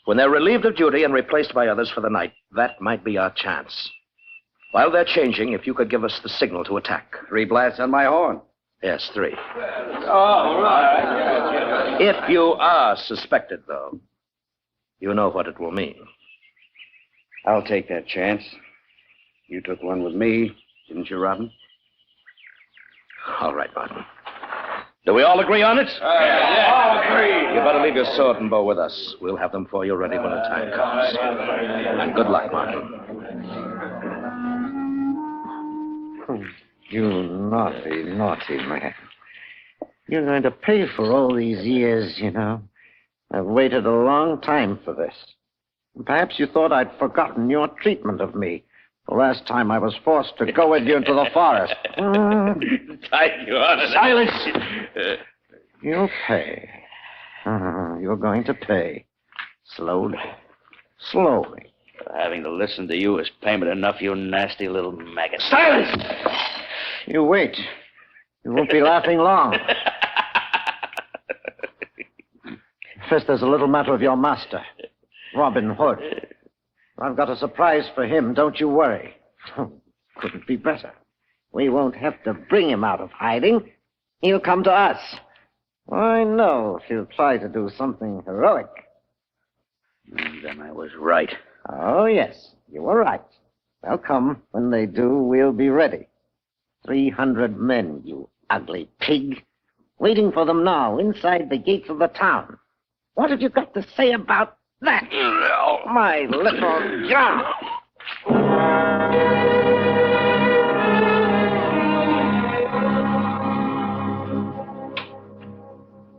When they're relieved of duty and replaced by others for the night, that might be our chance. While they're changing, if you could give us the signal to attack. 3 blasts on my horn. Yes, 3. Oh, right. If you are suspected, though, you know what it will mean. I'll take that chance. You took one with me, didn't you, Robin? All right, Martin. Do we all agree on it? All agree. You better leave your sword and bow with us. We'll have them for you ready when the time comes. And good luck, Martin. You naughty, naughty man. You're going to pay for all these years, you know. I've waited a long time for this. Perhaps you thought I'd forgotten your treatment of me the last time I was forced to go with you into the forest. Thank you, honest. Silence! You'll pay. You're going to pay. Slowly. Slowly. Having to listen to you is payment enough, you nasty little maggot. Silence! You wait. You won't be laughing long. First, there's a little matter of your master, Robin Hood. I've got a surprise for him, don't you worry. Couldn't be better. We won't have to bring him out of hiding. He'll come to us. I know if he'll try to do something heroic. Then I was right. Oh, yes, you were right. They'll come. When they do, we'll be ready. 300 men, you ugly pig. Waiting for them now, inside the gates of the town. What have you got to say about that? My little John.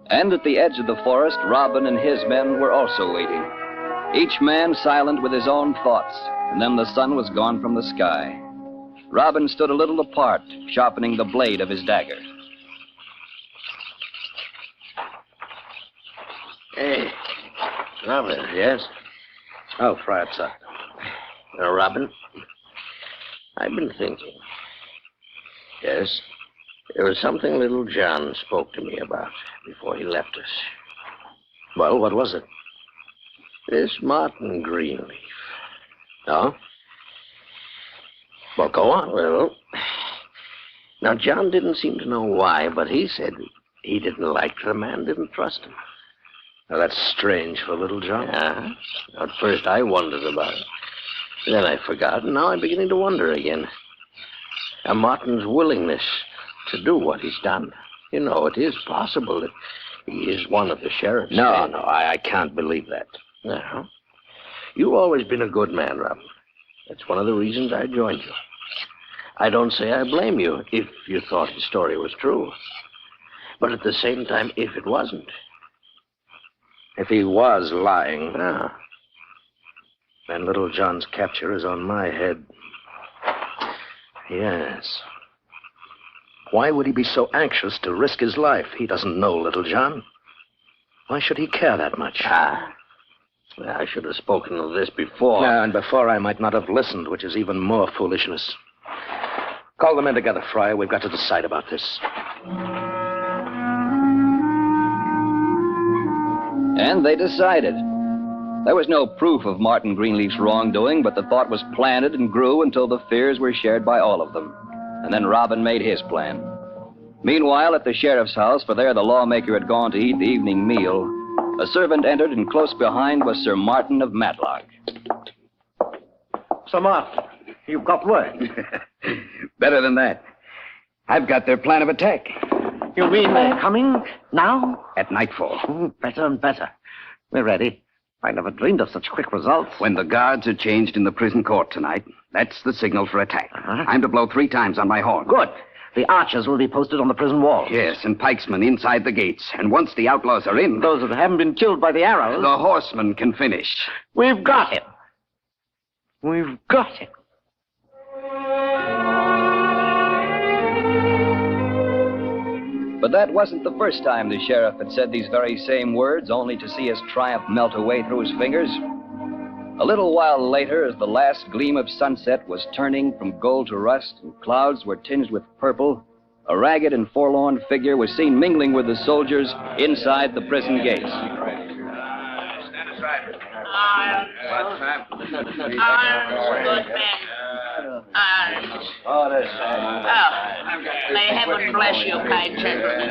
And at the edge of the forest, Robin and his men were also waiting. Each man silent with his own thoughts, and then the sun was gone from the sky. Robin stood a little apart, sharpening the blade of his dagger. Hey, Robin, yes? Oh, Friar Tuck. Robin, I've been thinking. Yes, there was something little John spoke to me about before he left us. Well, what was it? This Martin Greenleaf. Oh? Well, go on. Well, now, John didn't seem to know why, but he said he didn't like the man didn't trust him. Now, that's strange for little John. Yeah. At first, I wondered about it. Then I forgot, and now I'm beginning to wonder again. Now, Martin's willingness to do what he's done. You know, it is possible that he is one of the sheriffs. No, I can't believe that. No. You've always been a good man, Robin. That's one of the reasons I joined you. I don't say I blame you if you thought his story was true. But at the same time, if it wasn't. If he was lying, Ah. then little John's capture is on my head. Yes. Why would he be so anxious to risk his life? He doesn't know little John. Why should he care that much? Well, I should have spoken of this before. No, and before I might not have listened, which is even more foolishness. Call the men together, Friar. We've got to decide about this. And they decided. There was no proof of Martin Greenleaf's wrongdoing, but the thought was planted and grew until the fears were shared by all of them. And then Robin made his plan. Meanwhile, at the sheriff's house, for there the lawmaker had gone to eat the evening meal, a servant entered, and close behind was Sir Martin of Matlock. Sir Martin, you've got word. Better than that. I've got their plan of attack. You mean they're coming now? At nightfall. Better and better. We're ready. I never dreamed of such quick results. When the guards are changed in the prison court tonight, that's the signal for attack. I'm to blow 3 times on my horn. Good. The archers will be posted on the prison walls. Yes, and pikesmen inside the gates. And once the outlaws are in... Those that haven't been killed by the arrows... The horsemen can finish. We've got him. We've got him. But that wasn't the first time the sheriff had said these very same words, only to see his triumph melt away through his fingers. A little while later, as the last gleam of sunset was turning from gold to rust and clouds were tinged with purple, a ragged and forlorn figure was seen mingling with the soldiers inside the prison gates. Stand aside. Good men. Oh, may heaven bless you, kind gentlemen.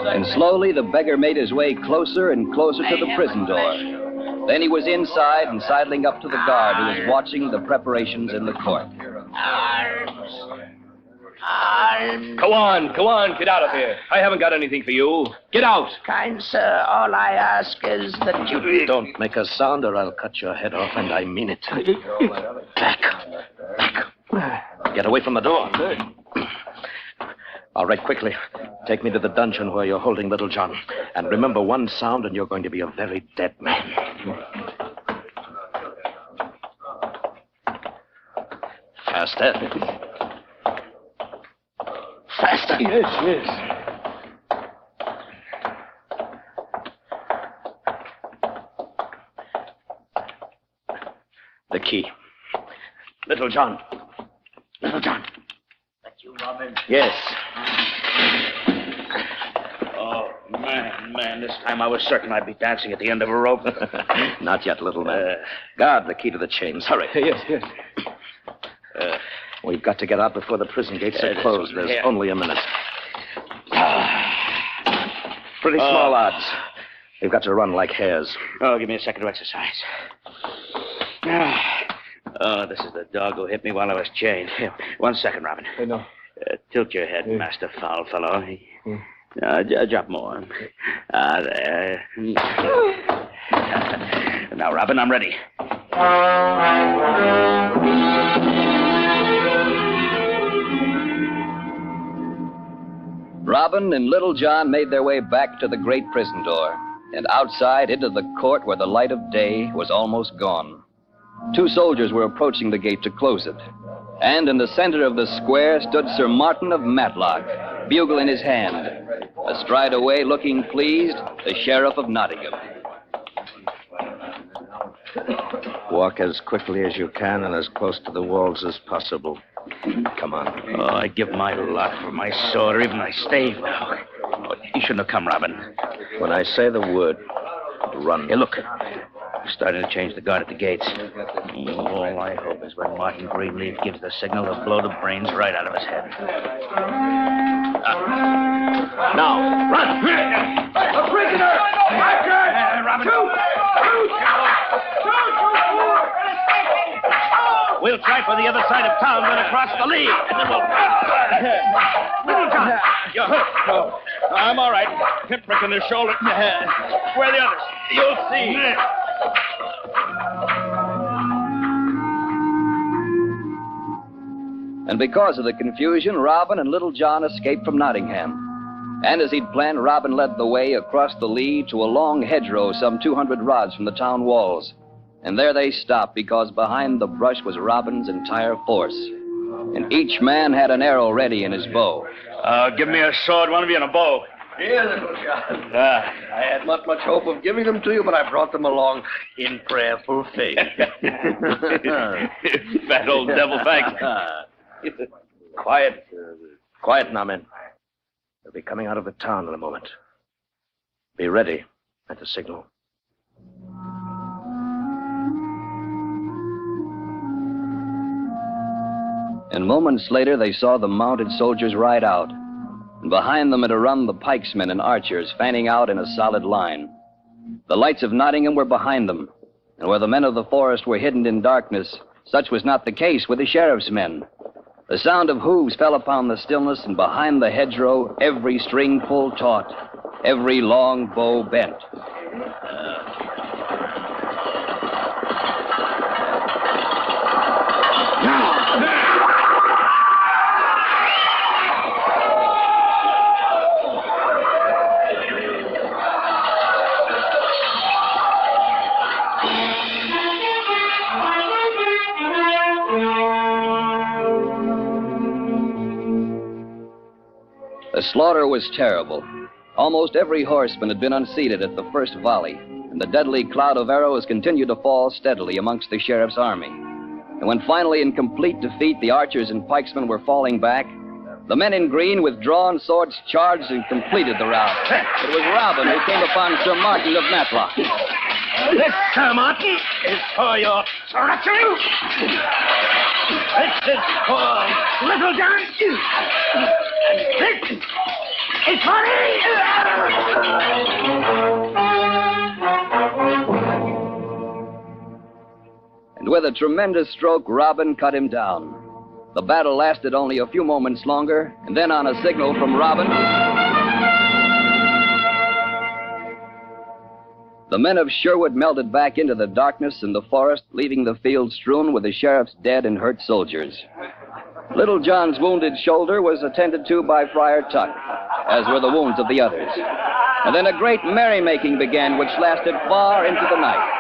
And slowly the beggar made his way closer and closer to the prison door. Then he was inside and sidling up to the guard who was watching the preparations in the court. Go on, get out of here. I haven't got anything for you. Get out. Kind sir, all I ask is that you don't make a sound or I'll cut your head off, and I mean it. Back. Get away from the door. All right, quickly. Take me to the dungeon where you're holding Little John. And remember one sound and you're going to be a very dead man. Faster. Faster. Yes. The key. Little John. Little John. That's you, Robin. Yes. Oh, man, this time I was certain I'd be dancing at the end of a rope. Not yet, little man. Guard the key to the chains. Hurry. Yes. We've got to get out before the prison gates are closed. There's only a minute. Pretty small odds. We've got to run like hares. Oh, give me a second to exercise. Oh, this is the dog who hit me while I was chained. Here, 1 second, Robin. No. Tilt your head, Master Foul Fellow. Drop more. There. Now, Robin, I'm ready. Robin and Little John made their way back to the great prison door, and outside into the court where the light of day was almost gone. 2 soldiers were approaching the gate to close it, and in the center of the square stood Sir Martin of Matlock, bugle in his hand. Astride away, looking pleased, the Sheriff of Nottingham. Walk as quickly as you can and as close to the walls as possible. Come on. Oh, I give my lot for my sword or even my stave now. Oh, you shouldn't have come, Robin. When I say the word, run. Here, look. We're starting to change the guard at the gates. All I hope is when Martin Greenleaf gives the signal to blow the brains right out of his head. Now, run! A prisoner! Robin! We'll try for the other side of town, then across the lea, and then we'll... Little John, you're hurt. No, I'm all right. Hip prick in the shoulder. Where are the others? You'll see. And because of the confusion, Robin and Little John escaped from Nottingham. And as he'd planned, Robin led the way across the lea to a long hedgerow some 200 rods from the town walls. And there they stopped because behind the brush was Robin's entire force. And each man had an arrow ready in his bow. Give me a sword, one of you, and a bow. Here, Little John. I had not much hope of giving them to you, but I brought them along in prayerful faith. Fat old devil, thanks. Quiet. Quiet now, men. They'll be coming out of the town in a moment. Be ready at the signal. And moments later, they saw the mounted soldiers ride out. And behind them had run the pikesmen and archers, fanning out in a solid line. The lights of Nottingham were behind them. And where the men of the forest were hidden in darkness, such was not the case with the sheriff's men. The sound of hooves fell upon the stillness, and behind the hedgerow, every string pulled taut, every long bow bent. The slaughter was terrible. Almost every horseman had been unseated at the first volley, and and the deadly cloud of arrows continued to fall steadily amongst the sheriff's army. And when finally in complete defeat the archers and pikesmen were falling back, the men in green with drawn swords charged and completed the rout. It was Robin who came upon Sir Martin of Matlock. This, Sir Martin, is for your treachery. This is for Little John. This is for me. And with a tremendous stroke, Robin cut him down. The battle lasted only a few moments longer, and then on a signal from Robin, the men of Sherwood melted back into the darkness and the forest, leaving the field strewn with the sheriff's dead and hurt soldiers. Little John's wounded shoulder was attended to by Friar Tuck, as were the wounds of the others. And then a great merrymaking began, which lasted far into the night.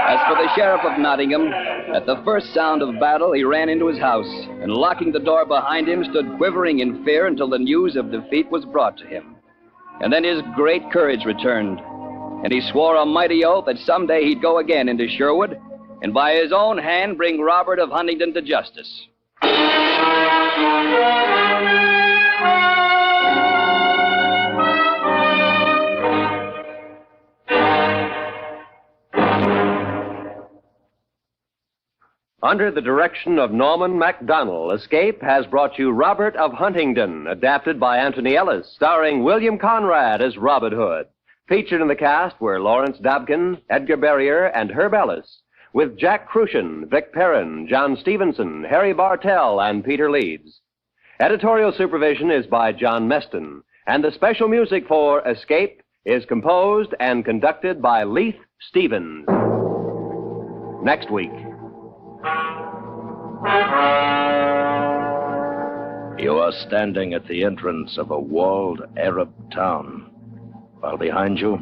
As for the Sheriff of Nottingham, at the first sound of battle, he ran into his house, and locking the door behind him, stood quivering in fear until the news of defeat was brought to him. And then his great courage returned, and he swore a mighty oath that someday he'd go again into Sherwood, and by his own hand bring Robert of Huntingdon to justice. Under the direction of Norman MacDonald, Escape has brought you Robert of Huntingdon, adapted by Anthony Ellis, starring William Conrad as Robin Hood. Featured in the cast were Lawrence Dobkin, Edgar Barrier, and Herb Ellis, with Jack Crucian, Vic Perrin, John Stevenson, Harry Bartell, and Peter Leeds. Editorial supervision is by John Meston, and the special music for Escape is composed and conducted by Leith Stevens. Next week. You are standing at the entrance of a walled Arab town, while behind you,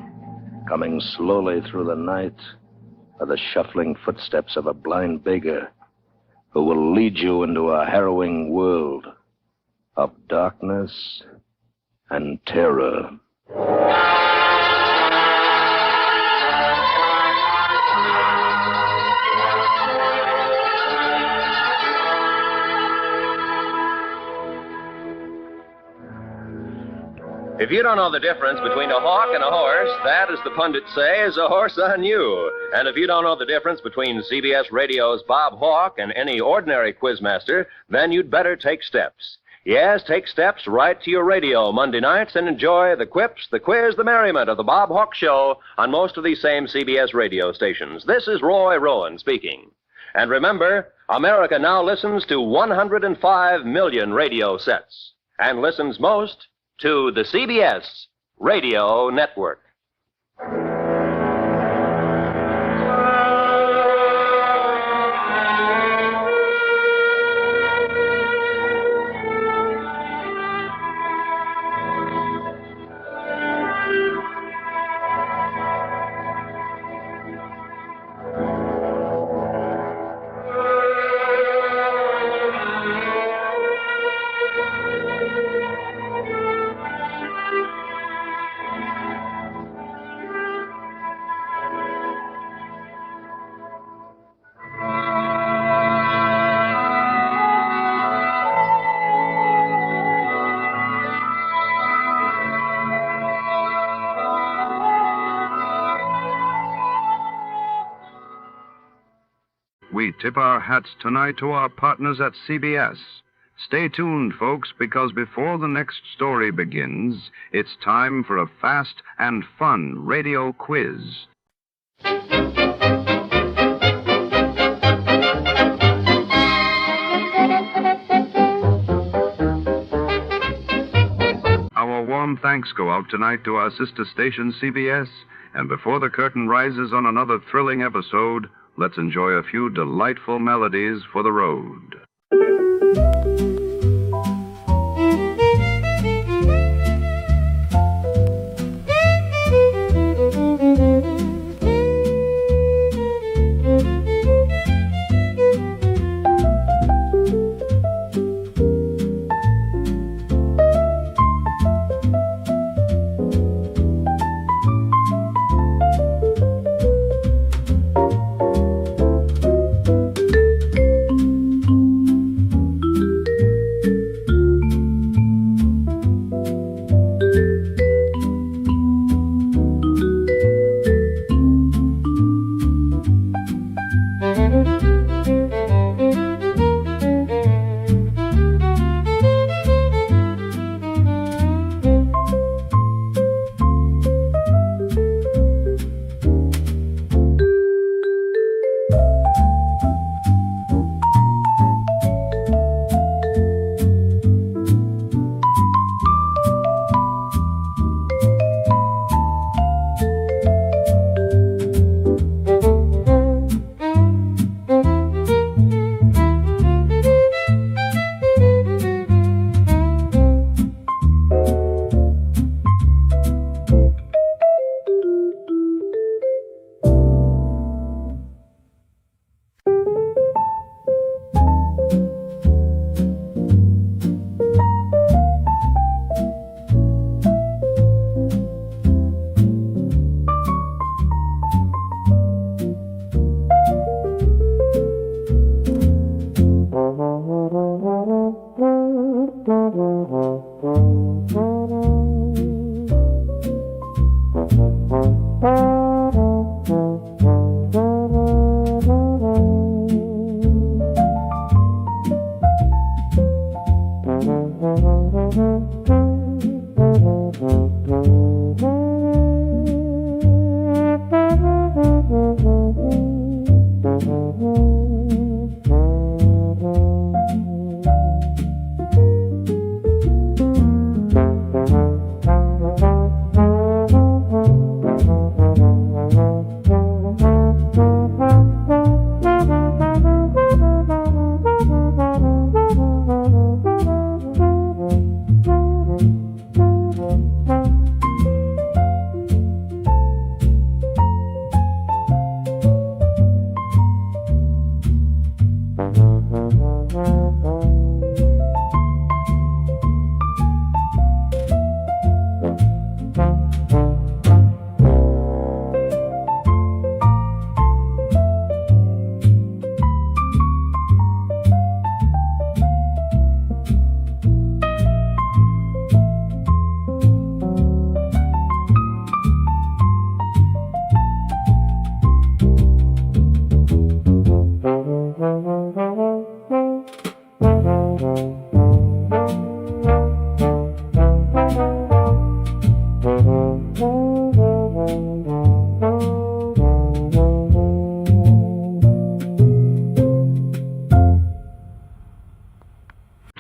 coming slowly through the night, are the shuffling footsteps of a blind beggar who will lead you into a harrowing world of darkness and terror. If you don't know the difference between a hawk and a horse, that, as the pundits say, is a horse on you. And if you don't know the difference between CBS Radio's Bob Hawke and any ordinary quizmaster, then you'd better take steps. Yes, take steps right to your radio Monday nights and enjoy the quips, the quiz, the merriment of the Bob Hawke Show on most of these same CBS radio stations. This is Roy Rowan speaking. And remember, America now listens to 105 million radio sets and listens most to the CBS Radio Network. We tip our hats tonight to our partners at CBS. Stay tuned, folks, because before the next story begins, it's time for a fast and fun radio quiz. Our warm thanks go out tonight to our sister station, CBS, and before the curtain rises on another thrilling episode, let's enjoy a few delightful melodies for the road.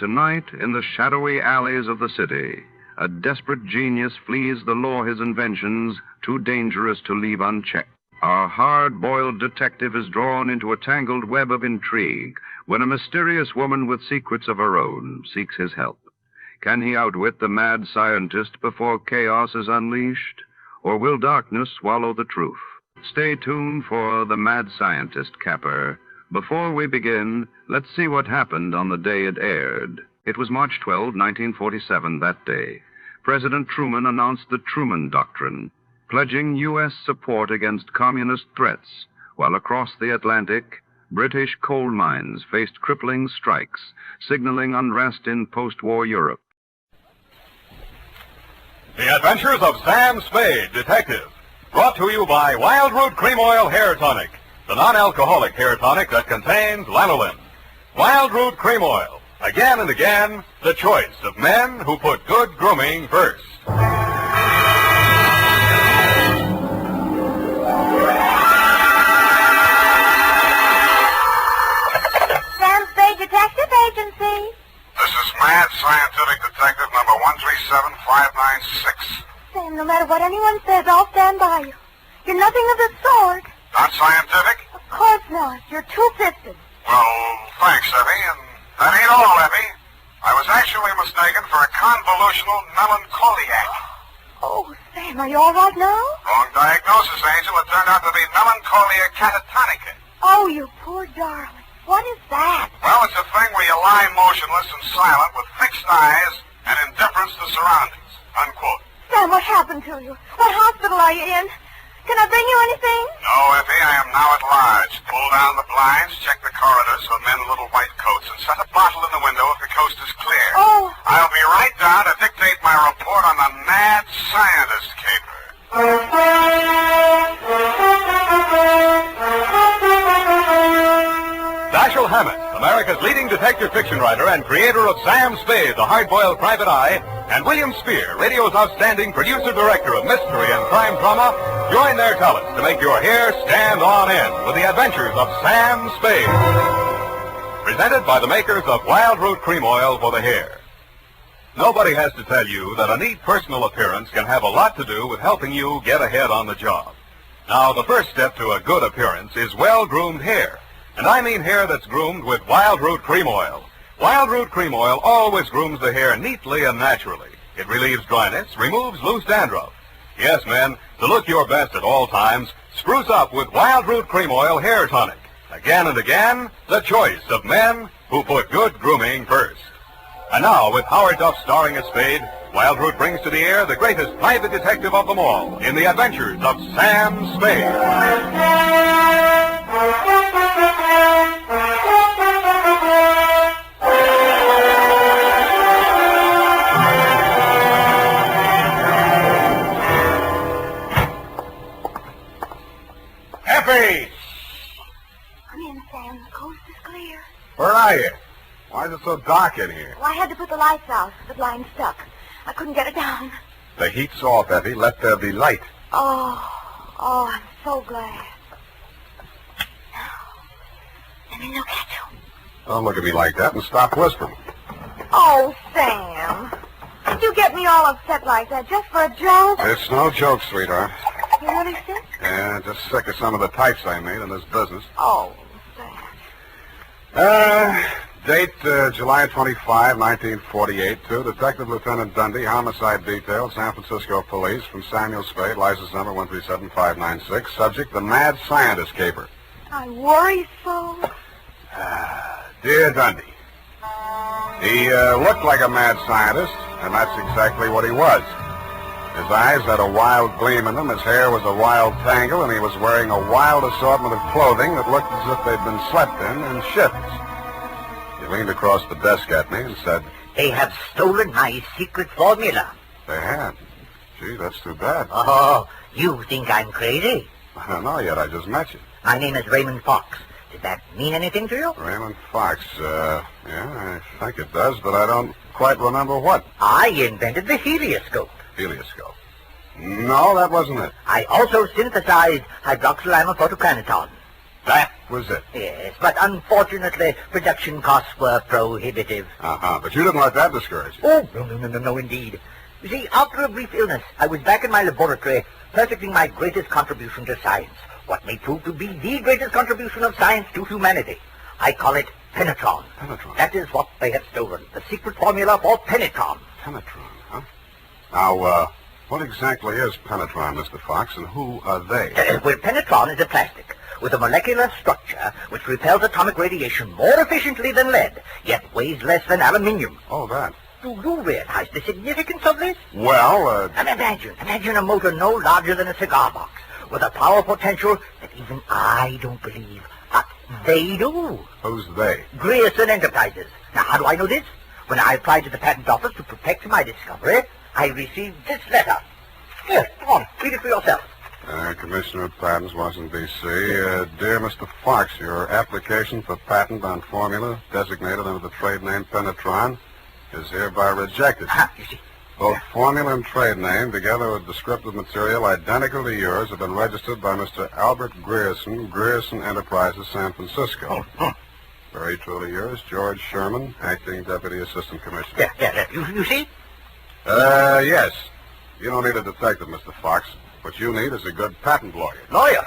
tonight, in the shadowy alleys of the city, a desperate genius flees the law his inventions, too dangerous to leave unchecked. Our hard-boiled detective is drawn into a tangled web of intrigue when a mysterious woman with secrets of her own seeks his help. Can he outwit the mad scientist before chaos is unleashed? Or will darkness swallow the truth? Stay tuned for The Mad Scientist Capper. Before we begin, let's see what happened on the day it aired. It was March 12, 1947, that day. President Truman announced the Truman Doctrine, pledging U.S. support against communist threats, while across the Atlantic, British coal mines faced crippling strikes, signaling unrest in post-war Europe. The Adventures of Sam Spade, Detective. Brought to you by Wild Root Cream Oil Hair Tonic, the non-alcoholic hair tonic that contains lanolin. Wild Root Cream Oil. Again and again, the choice of men who put good grooming first. Sam Spade Detective Agency. This is Mad Scientific Detective number 137596. Sam, no matter what anyone says, I'll stand by you. You're nothing of the sort. Not scientific? Of course not. You're two-fisted. Well, thanks, Effie, and that ain't all, Effie. I was actually mistaken for a convolutional melancholiac. Oh, Sam, are you all right now? Wrong diagnosis, Angel. It turned out to be melancholia catatonica. Oh, you poor darling. What is that? Well, it's a thing where you lie motionless and silent with fixed eyes and indifference to surroundings. Unquote. Sam, what happened to you? What hospital are you in? Can I bring you anything? No, Effie, I am now at large. Pull down the blinds, check the corridors for men in little white coats, and set a bottle in the window if the coast is clear. Oh. I'll be right down to dictate my report on the Mad Scientist caper. Dashiell Hammett, America's leading detective fiction writer and creator of Sam Spade, the hard-boiled private eye, and William Spear, radio's outstanding producer-director of mystery and crime drama, join their talents to make your hair stand on end with the adventures of Sam Spade. Presented by the makers of Wild Root Cream Oil for the hair. Nobody has to tell you that a neat personal appearance can have a lot to do with helping you get ahead on the job. Now, the first step to a good appearance is well-groomed hair. And I mean hair that's groomed with Wild Root Cream Oil. Wild Root Cream Oil always grooms the hair neatly and naturally. It relieves dryness, removes loose dandruff. Yes, men, to look your best at all times, spruce up with Wild Root Cream Oil Hair Tonic. Again and again, the choice of men who put good grooming first. And now, with Howard Duff starring as Spade, Wild Root brings to the air the greatest private detective of them all in the adventures of Sam Spade. Effie! Come in, Sam. The coast is clear. Where are you? Why is it so dark in here? Well, I had to put the lights out. The blind stuck. I couldn't get it down. The heat's off, Effie. Let there be light. Oh, I'm so glad. Let me look at you. Don't look at me like that and stop whispering. Oh, Sam. Did you get me all upset like that just for a joke? It's no joke, sweetheart. You really sick? Yeah, just sick of some of the types I made in this business. Oh, Sam. Date July 25, 1948, to Detective Lieutenant Dundee, Homicide Detail, San Francisco Police, from Samuel Spade, license number 137596. Subject, the Mad Scientist caper. I worry so. Dear Dundee, he looked like a mad scientist, and that's exactly what he was. His eyes had a wild gleam in them, his hair was a wild tangle, and he was wearing a wild assortment of clothing that looked as if they'd been slept in shifts. He leaned across the desk at me and said, "They have stolen my secret formula." "They had? Gee, that's too bad." "Oh, you think I'm crazy?" "I don't know yet. I just met you." "My name is Raymond Fox. Does that mean anything to you?" "Raymond Fox, yeah, I think it does, but I don't quite remember what." "I invented the helioscope." "Helioscope? No, that wasn't it." "I also synthesized hydroxylamophotocanatone." That was it. Yes, but unfortunately, production costs were prohibitive. But you didn't let that discourage you. Oh, no, indeed. You see, after a brief illness, I was back in my laboratory, perfecting my greatest contribution to science. What may prove to be the greatest contribution of science to humanity. I call it penetron. Penetron? That is what they have stolen. The secret formula for penetron. Penetron, huh? Now, what exactly is penetron, Mr. Fox, and who are they? Well, penetron is a plastic with a molecular structure which repels atomic radiation more efficiently than lead, yet weighs less than aluminium. Oh, that. Do you realize the significance of this? Well, And imagine a motor no larger than a cigar box, with a power potential that even I don't believe, but they do. Who's they? Grierson Enterprises. Now, how do I know this? When I applied to the patent office to protect my discovery, I received this letter. Here, come on, read it for yourself. Commissioner of Patents, Washington, D.C. Dear Mr. Fox, your application for patent on formula designated under the trade name penetron is hereby rejected. You see. Both formula and trade name, together with descriptive material identical to yours, have been registered by Mr. Albert Grierson, Grierson Enterprises, San Francisco. Very truly yours, George Sherman, Acting Deputy Assistant Commissioner. Yeah. You see? Yes. You don't need a detective, Mr. Fox. What you need is a good patent lawyer. Lawyer?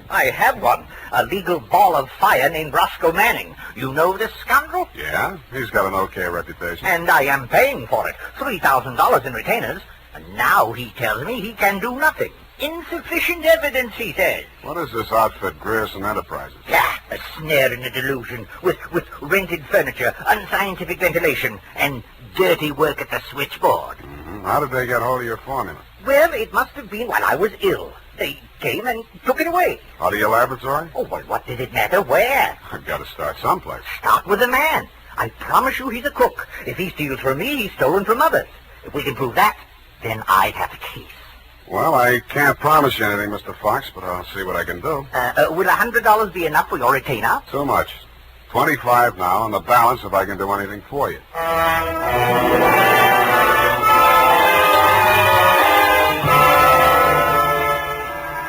I have one. A legal ball of fire named Roscoe Manning. You know this scoundrel? Yeah? He's got an okay reputation. And I am paying for it. $3,000 in retainers. And now he tells me he can do nothing. Insufficient evidence, he says. What is this outfit, Grierson Enterprises? Yeah, a snare in a delusion, with rented furniture, unscientific ventilation, and dirty work at the switchboard. How did they get hold of your formula? Well, it must have been while I was ill. They came and took it away. Out of your laboratory? Oh, well, what did it matter where? I've got to start someplace. Start with the man. I promise you he's a crook. If he steals from me, he's stolen from others. If we can prove that, then I have a case. Well, I can't promise you anything, Mr. Fox, but I'll see what I can do. Will $100 be enough for your retainer? Too much. 25 now, and the balance if I can do anything for you.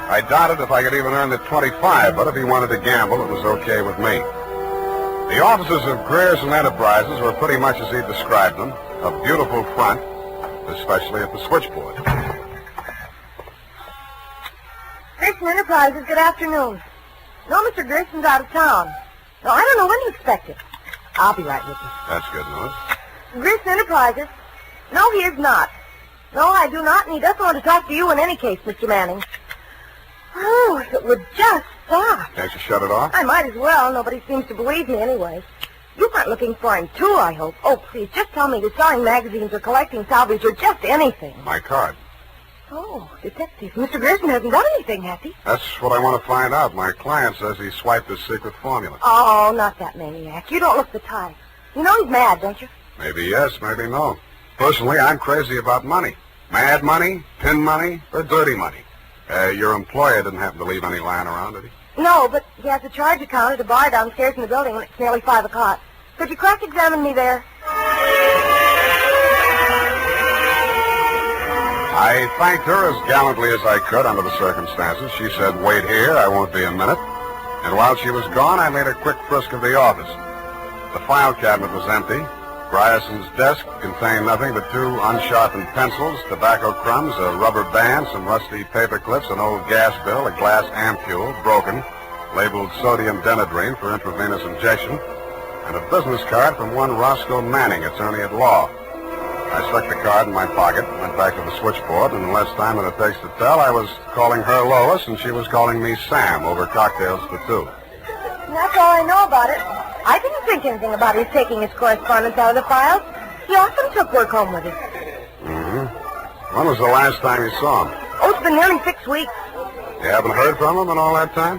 I doubted if I could even earn the 25, but if he wanted to gamble, it was okay with me. The offices of Grierson Enterprises were pretty much as he described them, a beautiful front, especially at the switchboard. Grierson Enterprises, good afternoon. No, Mr. Grierson's out of town. No, I don't know when to expect it. I'll be right with you. That's good news. Grierson Enterprises? No, he is not. No, I do not, and he doesn't want to talk to you in any case, Mr. Manning. Oh, if it would just stop. Can't you shut it off? I might as well. Nobody seems to believe me anyway. You aren't looking for him, too, I hope. Oh, please, just tell me you're selling magazines or collecting salvage or just anything. My card. Oh, detective. Mr. Grierson hasn't done anything, has he? That's what I want to find out. My client says he swiped his secret formula. Oh, not that maniac. You don't look the type. You know he's mad, don't you? Maybe yes, maybe no. Personally, I'm crazy about money. Mad money, pin money, or dirty money. Your employer didn't happen to leave any lying around, did he? No, but he has a charge account at a bar downstairs in the building, and it's nearly 5 o'clock. Could you cross-examine me there? I thanked her as gallantly as I could under the circumstances. She said, "Wait here, I won't be a minute." And while she was gone, I made a quick frisk of the office. The file cabinet was empty. Grierson's desk contained nothing but 2 unsharpened pencils, tobacco crumbs, a rubber band, some rusty paper clips, an old gas bill, a glass ampule, broken, labeled sodium denadrine for intravenous injection, and a business card from one Roscoe Manning, attorney at law. I stuck the card in my pocket, went back to the switchboard, and in less time than it takes to tell, I was calling her Lois, and she was calling me Sam over cocktails for 2. That's all I know about it. I didn't think anything about his taking his correspondence out of the files. He often took work home with him. Mm-hmm. When was the last time you saw him? Oh, it's been nearly 6 weeks. You haven't heard from him in all that time?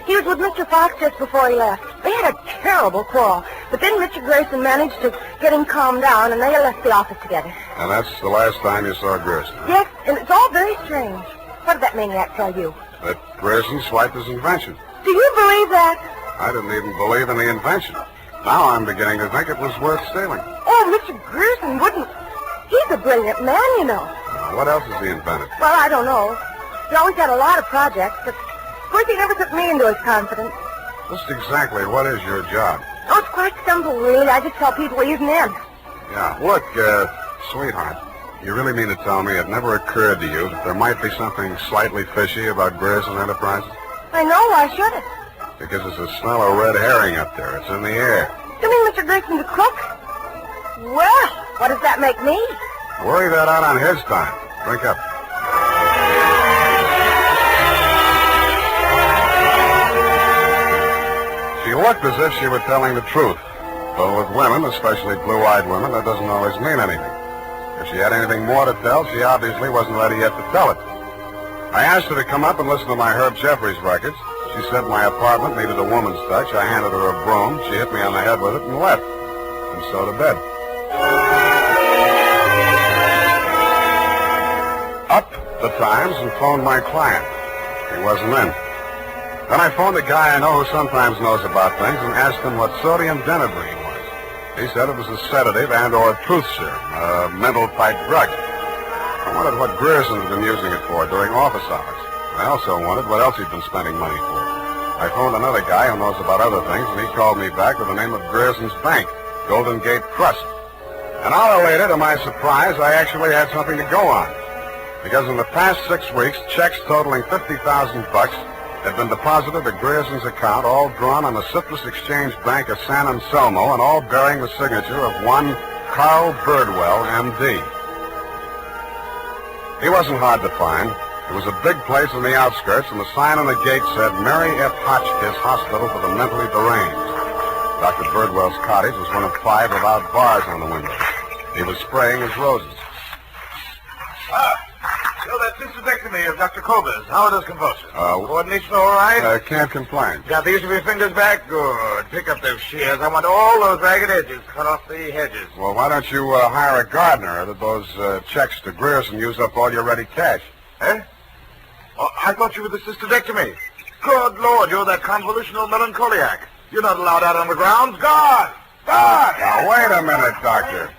He was with Mr. Fox just before he left. They had a terrible quarrel, but then Mr. Grierson managed to get him calmed down, and they left the office together. And that's the last time you saw Grierson? Yes, and it's all very strange. What did that maniac tell you? That Grierson swiped his invention. Do you believe that? I didn't even believe in the invention. Now I'm beginning to think it was worth stealing. Oh, Mr. Grierson wouldn't. He's a brilliant man, you know. What else has he invented? Well, I don't know. He always had a lot of projects, but Of course, he never took me into his confidence. Just exactly what is your job? Oh, it's quite simple, really. I just tell people he isn't in. Yeah. Look, sweetheart, you really mean to tell me it never occurred to you that there might be something slightly fishy about Grierson Enterprises? I know. Why should it? Because there's a smell of red herring up there. It's in the air. You mean Mr. Grierson's a crook? Well, what does that make me? Worry that out on his time. Drink up. She looked as if she were telling the truth. But with women, especially blue-eyed women, that doesn't always mean anything. If she had anything more to tell, she obviously wasn't ready yet to tell it. I asked her to come up and listen to my Herb Jeffries records. She said my apartment needed a woman's touch. I handed her a broom. She hit me on the head with it and left. And so to bed. Up the Times and phoned my client. He wasn't in. Then I phoned a guy I know who sometimes knows about things and asked him what sodium denadrine was. He said it was a sedative and or a truth serum, a mental-type drug. I wondered what Grierson had been using it for during office hours. I also wondered what else he'd been spending money for. I phoned another guy who knows about other things, and he called me back with the name of Grierson's Bank, Golden Gate Trust. An hour later, to my surprise, I actually had something to go on. Because in the past 6 weeks, checks totaling $50,000 had been deposited at Grierson's account, all drawn on the Citrus Exchange Bank of San Anselmo, and all bearing the signature of one Carl Birdwell, M.D. He wasn't hard to find. It was a big place in the outskirts, and the sign on the gate said, Mary F. Hotchkiss Hospital for the Mentally Deranged. Dr. Birdwell's cottage was one of 5 without bars on the windows. He was spraying his roses. So that cystectomy of Dr. Koba's, how are those convulsions? Coordination all right? Can't complain. Got the use of your fingers back? Good. Pick up those shears. I want all those ragged edges cut off the hedges. Well, why don't you hire a gardener, or did those checks to Grierson use up all your ready cash? Eh? Oh, I thought you were the cystectomy. Good Lord, you're that convolutional melancholiac. You're not allowed out on the grounds. Guard! Guard! Now, wait a minute, Doctor.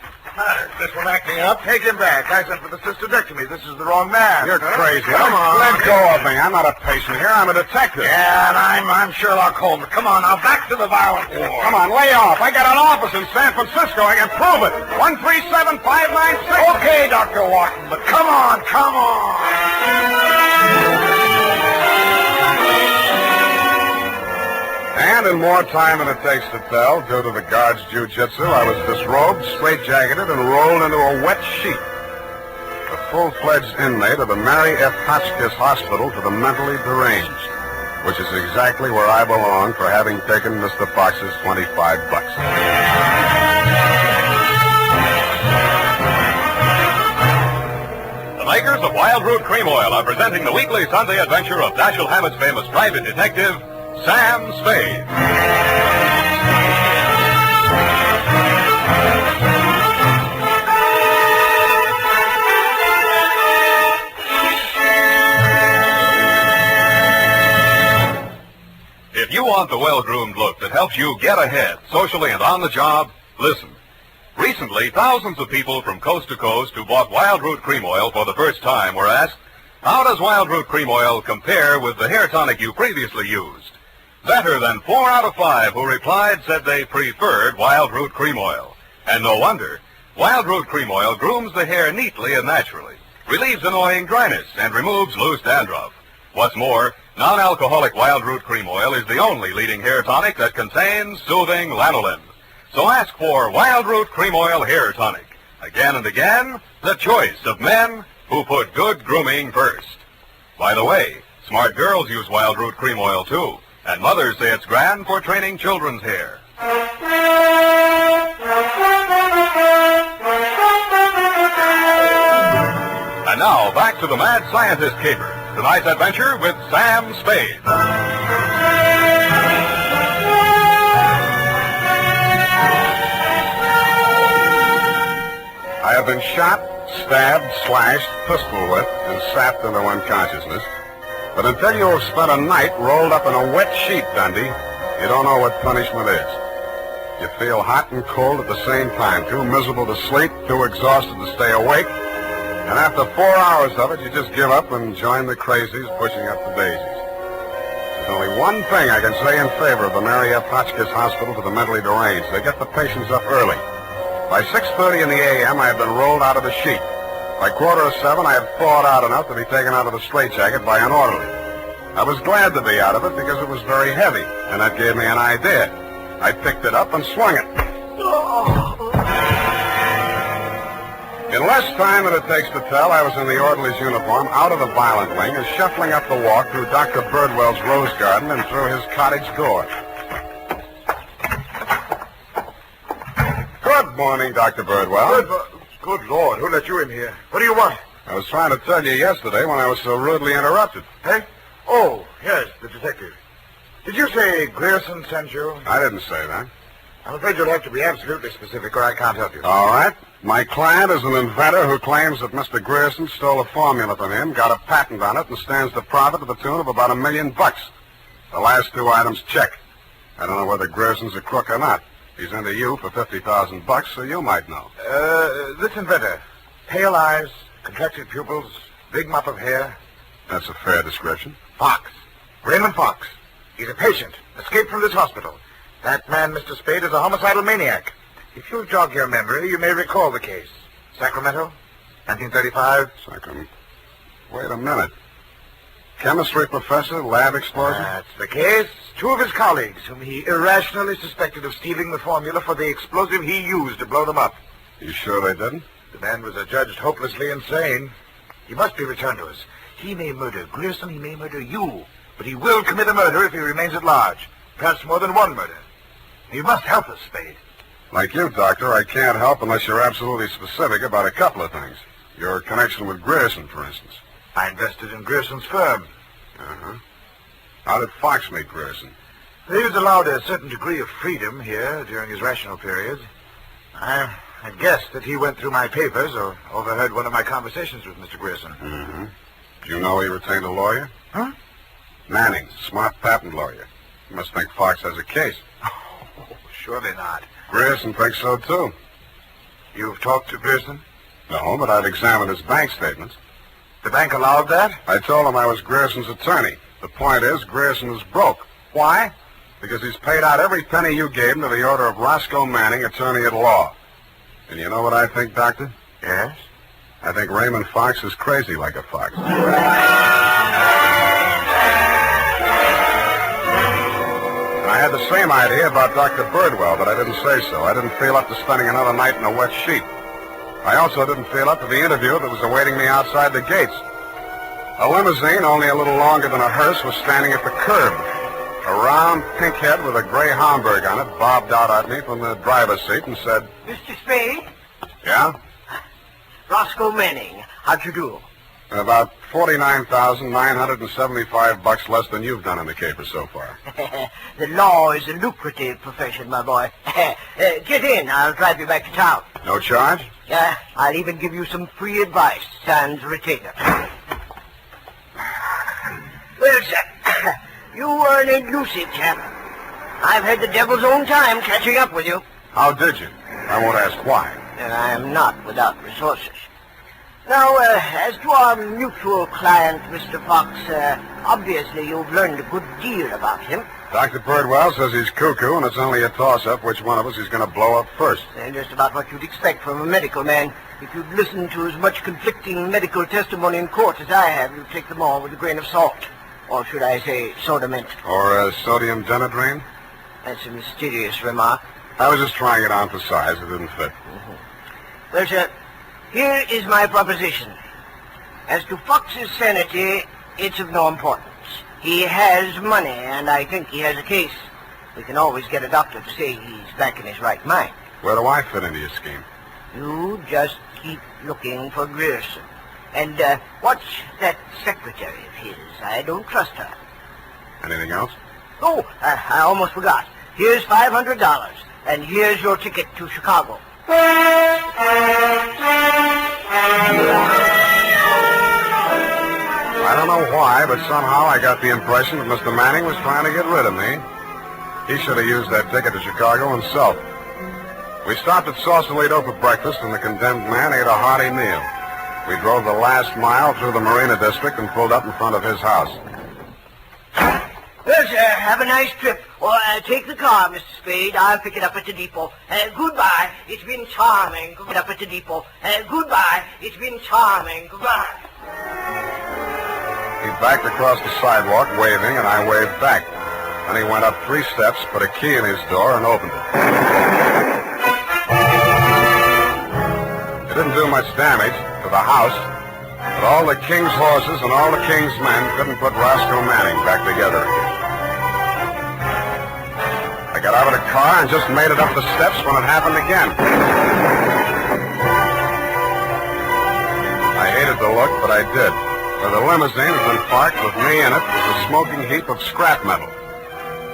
This one acting up. Take him back. I sent for the cystectomy. This is the wrong man. You're crazy. Come on. Let go of me. I'm not a patient here. I'm a detective. Yeah, and I'm Sherlock Holmes. Come on, now, back to the violent war. Come on, lay off. I got an office in San Francisco. I can prove it. 137596. Okay, Dr. Wharton, but come on, come on. And in more time than it takes to tell, due to the guard's jiu-jitsu, I was disrobed, straitjacketed, and rolled into a wet sheet. A full-fledged inmate of the Mary F. Hotchkiss Hospital for the Mentally Deranged, which is exactly where I belong for having taken Mr. Fox's $25. The makers of Wild Root Cream Oil are presenting the weekly Sunday adventure of Dashiell Hammett's famous private detective, Sam Spade. If you want the well-groomed look that helps you get ahead, socially and on the job, listen. Recently, thousands of people from coast to coast who bought Wild Root Cream Oil for the first time were asked, how does Wild Root Cream Oil compare with the hair tonic you previously used? Better than 4 out of 5 who replied said they preferred Wild Root Cream Oil. And no wonder. Wild Root Cream Oil grooms the hair neatly and naturally, relieves annoying dryness, and removes loose dandruff. What's more, non-alcoholic Wild Root Cream Oil is the only leading hair tonic that contains soothing lanolin. So ask for Wild Root Cream Oil Hair Tonic. Again and again, the choice of men who put good grooming first. By the way, smart girls use Wild Root Cream Oil too. And mothers say it's grand for training children's hair. And now, back to the Mad Scientist Caper. Tonight's adventure with Sam Spade. I have been shot, stabbed, slashed, pistol whipped, and sapped into unconsciousness. But until you have spent a night rolled up in a wet sheet, Dundee, you don't know what punishment is. You feel hot and cold at the same time, too miserable to sleep, too exhausted to stay awake. And after 4 hours of it, you just give up and join the crazies pushing up the daisies. only one thing I can say in favor of the Mary F. Hotchkiss Hospital for the mentally deranged. They get the patients up early. By 6:30 in the a.m., I had been rolled out of the sheet. By 6:45, I had thawed out enough to be taken out of the straitjacket by an orderly. I was glad to be out of it because it was very heavy, and that gave me an idea. I picked it up and swung it. In less time than it takes to tell, I was in the orderly's uniform, out of the violent wing, and shuffling up the walk through Dr. Birdwell's rose garden and through his cottage door. Good morning, Dr. Birdwell. Good Lord, who let you in here? What do you want? I was trying to tell you yesterday when I was so rudely interrupted. Hey? Oh, yes, the detective. Did you say Grierson sent you? I didn't say that. I'm afraid you'll have to be absolutely specific or I can't help you. All right. My client is an inventor who claims that Mr. Grierson stole a formula from him, got a patent on it, and stands to profit to the tune of about $1 million. The last two items check. I don't know whether Grierson's a crook or not. He's into you for $50,000, so you might know. This inventor, pale eyes, contracted pupils, big mop of hair. That's a fair description. Fox. Raymond Fox. He's a patient, escaped from this hospital. That man, Mr. Spade, is a homicidal maniac. If you'll jog your memory, you may recall the case. Sacramento, 1935. Sacramento. Wait a minute. Chemistry professor, lab explosion? That's the case. Two of his colleagues, whom he irrationally suspected of stealing the formula for the explosive he used to blow them up. You sure they didn't? The man was adjudged hopelessly insane. He must be returned to us. He may murder Grierson, he may murder you, but he will commit a murder if he remains at large. Perhaps more than one murder. You must help us, Spade. Like you, Doctor, I can't help unless you're absolutely specific about a couple of things. Your connection with Grierson, for instance. I invested in Grierson's firm. Uh-huh. How did Fox meet Grierson? He was allowed a certain degree of freedom here during his rational periods. I guessed that he went through my papers or overheard one of my conversations with Mr. Grierson. Mm-hmm. Do you know he retained a lawyer? Huh? Manning, smart patent lawyer. You must think Fox has a case. Oh, surely not. Grierson thinks so, too. You've talked to Grierson? No, but I've examined his bank statements. The bank allowed that? I told him I was Grierson's attorney. The point is, Grierson is broke. Why? Because he's paid out every penny you gave him to the order of Roscoe Manning, attorney at law. And you know what I think, Doctor? Yes? I think Raymond Fox is crazy like a fox. I had the same idea about Dr. Birdwell, but I didn't say so. I didn't feel up to spending another night in a wet sheet. I also didn't feel up to the interview that was awaiting me outside the gates. A limousine, only a little longer than a hearse, was standing at the curb. A round pink head with a gray Homburg on it bobbed out at me from the driver's seat and said, Mr. Spade? Yeah? Roscoe Manning. How'd you do? About $49,975 less than you've done in the caper so far. The law is a lucrative profession, my boy. Get in. I'll drive you back to town. No charge? I'll even give you some free advice. Sans retainer. Well, sir, you were an elusive chap. I've had the devil's own time catching up with you. How did you? I won't ask why. And I am not without resources. Now, as to our mutual client, Mr. Fox, obviously you've learned a good deal about him. Dr. Birdwell says he's cuckoo, and it's only a toss-up which one of us is going to blow up first. Just about what you'd expect from a medical man. If you'd listened to as much conflicting medical testimony in court as I have, you'd take them all with a grain of salt. Or should I say soda mint? Or sodium denadrine? That's a mysterious remark. I was just trying it on for size. It didn't fit. Mm-hmm. Well, sir, here is my proposition. As to Fox's sanity, it's of no importance. He has money, and I think he has a case. We can always get a doctor to say he's back in his right mind. Where do I fit into your scheme? You just keep looking for Grierson. And watch that secretary of his. I don't trust her. Anything else? Oh, I almost forgot. Here's $500, and here's your ticket to Chicago. I don't know why, but somehow I got the impression that Mr. Manning was trying to get rid of me. He should have used that ticket to Chicago himself. We stopped at Sausalito for breakfast, and the condemned man ate a hearty meal. We drove the last mile through the Marina District and pulled up in front of his house. Well, sir, have a nice trip. Or take the car, Mr. Spade. I'll pick it up at the depot. Goodbye. It's been charming. Pick it up at the depot. Goodbye. It's been charming. Goodbye. He backed across the sidewalk, waving, and I waved back. Then he went up 3 steps, put a key in his door, and opened it. It didn't do much damage to the house, but all the king's horses and all the king's men couldn't put Roscoe Manning back together again. I got out of the car and just made it up the steps when it happened again. I hated the look, but I did. For the limousine had been parked with me in it was a smoking heap of scrap metal.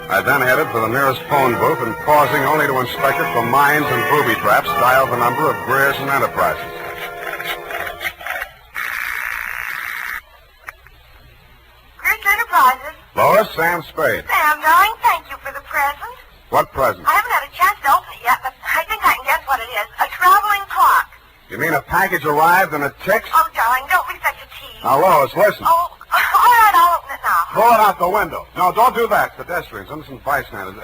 I then headed for the nearest phone booth and, pausing only to inspect it for mines and booby traps, dialed the number of Grierson Enterprises. Grierson Enterprises? Lois, Sam Spade. Sam, darling, thank you for the present. What present? I haven't had a chance to open it yet, but I think I can guess what it is. A traveling clock. You mean a package arrived and it ticks? Oh, darling, don't be such a tease. Now, Lois, listen. Oh, all right, I'll open it now. Throw it out the window. No, don't do that. Pedestrians, innocent bystanders.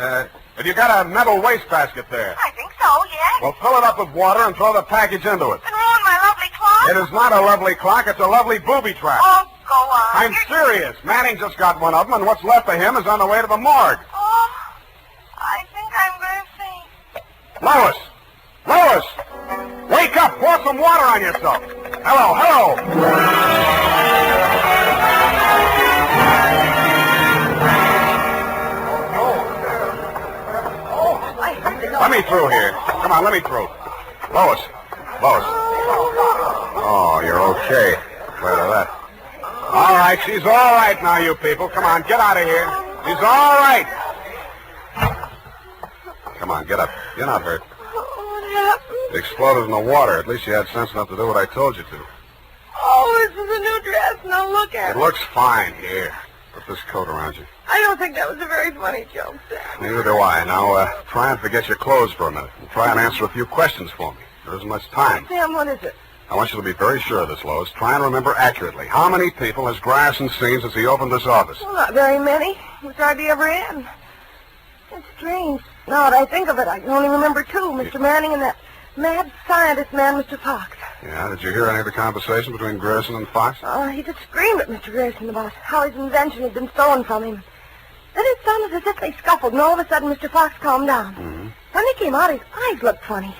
Have you got a metal wastebasket there? I think so, yes. Well, fill it up with water and throw the package into it. And ruin my lovely clock? It is not a lovely clock. It's a lovely booby trap. Oh, go on. I'm serious. Manning just got one of them, and what's left of him is on the way to the morgue. Oh, I think I'm going to faint. Lois! Lois! Wake up! Pour some water on yourself. Hello, hello! Let me through here. Come on, let me through. Lois. Lois. Oh, you're okay. Glad of that. All right, she's all right now, you people. Come on, get out of here. She's all right. Come on, get up. You're not hurt. What happened? It exploded in the water. At least you had sense enough to do what I told you to. Oh, this is a new dress. Now look at It looks fine. Here. Put this coat around you. I don't think that was a very funny joke, Sam. Neither do I. Now, try and forget your clothes for a minute. And try and answer a few questions for me. There isn't much time. Sam, what is it? I want you to be very sure of this, Lois. Try and remember accurately. How many people has Grierson seen since he opened this office? Well, not very many. It's hardly ever in. It's strange. Now that I think of it, I can only remember 2. Mr. Manning and that mad scientist man, Mr. Fox. Yeah, did you hear any of the conversation between Grierson and Fox? He just screamed at Mr. Grierson about how his invention had been stolen from him. Then it sounded as if they scuffled, and all of a sudden Mr. Fox calmed down. Mm-hmm. When they came out, his eyes looked funny,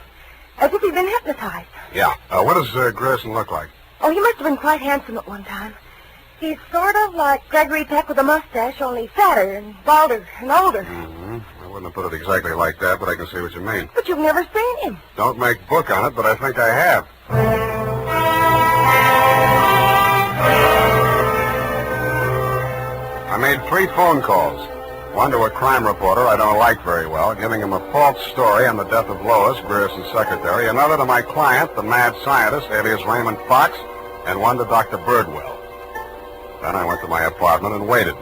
as if he'd been hypnotized. Yeah. What does Grierson look like? Oh, he must have been quite handsome at one time. He's sort of like Gregory Peck with a mustache, only fatter and balder and older. Mm-hmm. I wouldn't have put it exactly like that, but I can see what you mean. But you've never seen him. Don't make book on it, but I think I have. I made 3 phone calls. One to a crime reporter I don't like very well, giving him a false story on the death of Lois, Grierson's secretary. Another to my client, the mad scientist, alias Raymond Fox, and one to Dr. Birdwell. Then I went to my apartment and waited.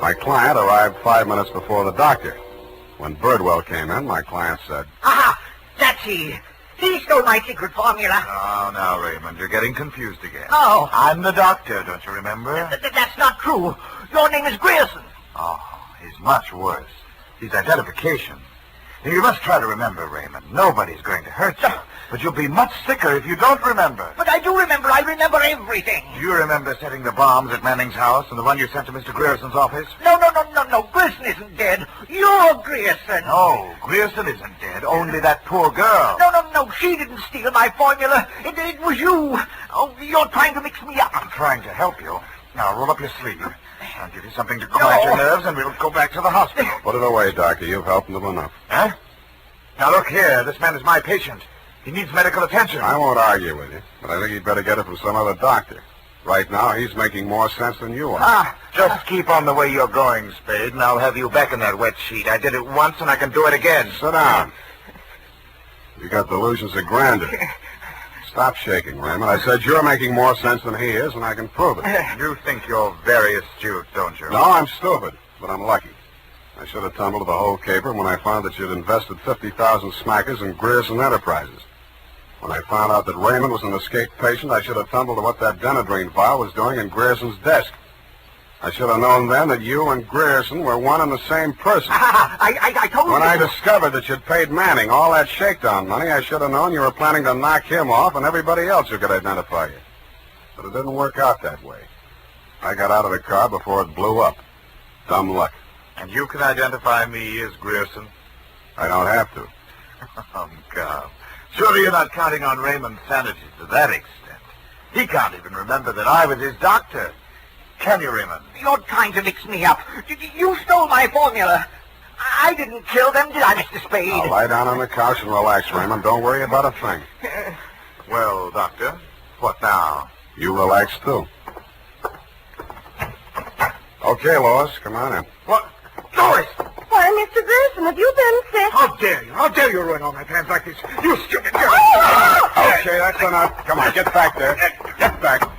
My client arrived 5 minutes before the doctor. When Birdwell came in, my client said, Aha! That's he. He stole my secret formula. Oh, now, Raymond, you're getting confused again. Oh. I'm the doctor, don't you remember? That's not true. Your name is Grierson. Oh, he's much worse. He's identification. Now, you must try to remember, Raymond. Nobody's going to hurt you. But you'll be much sicker if you don't remember. But I do remember. I remember everything. Do you remember setting the bombs at Manning's house and the one you sent to Mr. Grierson's office? No. Grierson isn't dead. You're Grierson. No, Grierson isn't dead. Only that poor girl. No. She didn't steal my formula. It was you. Oh, you're trying to mix me up. I'm trying to help you. Now, roll up your sleeve. I'll give you something to quiet your nerves, and we'll go back to the hospital. Put it away, Doctor. You've helped him enough. Huh? Now, look here. This man is my patient. He needs medical attention. I won't argue with you, but I think you'd better get it from some other doctor. Right now, he's making more sense than you are. Just keep on the way you're going, Spade, and I'll have you back in that wet sheet. I did it once, and I can do it again. Sit down. You got delusions of grandeur. Stop shaking, Raymond. I said you're making more sense than he is, and I can prove it. You think you're very astute, don't you? No, I'm stupid, but I'm lucky. I should have tumbled to the whole caper when I found that you'd invested 50,000 smackers in Grierson Enterprises. When I found out that Raymond was an escaped patient, I should have tumbled to what that Denadrine file was doing in Grierson's desk. I should have known then that you and Grierson were one and the same person. I told you. When I discovered that you'd paid Manning all that shakedown money, I should have known you were planning to knock him off and everybody else who could identify you. But it didn't work out that way. I got out of the car before it blew up. Dumb luck. And you can identify me as Grierson? I don't have to. Come. Surely you're not counting on Raymond's sanity to that extent. He can't even remember that I was his doctor. Can you, Raymond? You're trying to mix me up. You stole my formula. I didn't kill them, did I, Mr. Spade? Now lie down on the couch and relax, Raymond. Don't worry about a thing. Well, Doctor, what now? You relax, too. Okay, Lois, come on in. What? Lois! Why, Mr. Grierson, have you been sick? How dare you? How dare you ruin all my plans like this? You stupid girl! Okay, that's enough. Come on, get back there. Get back.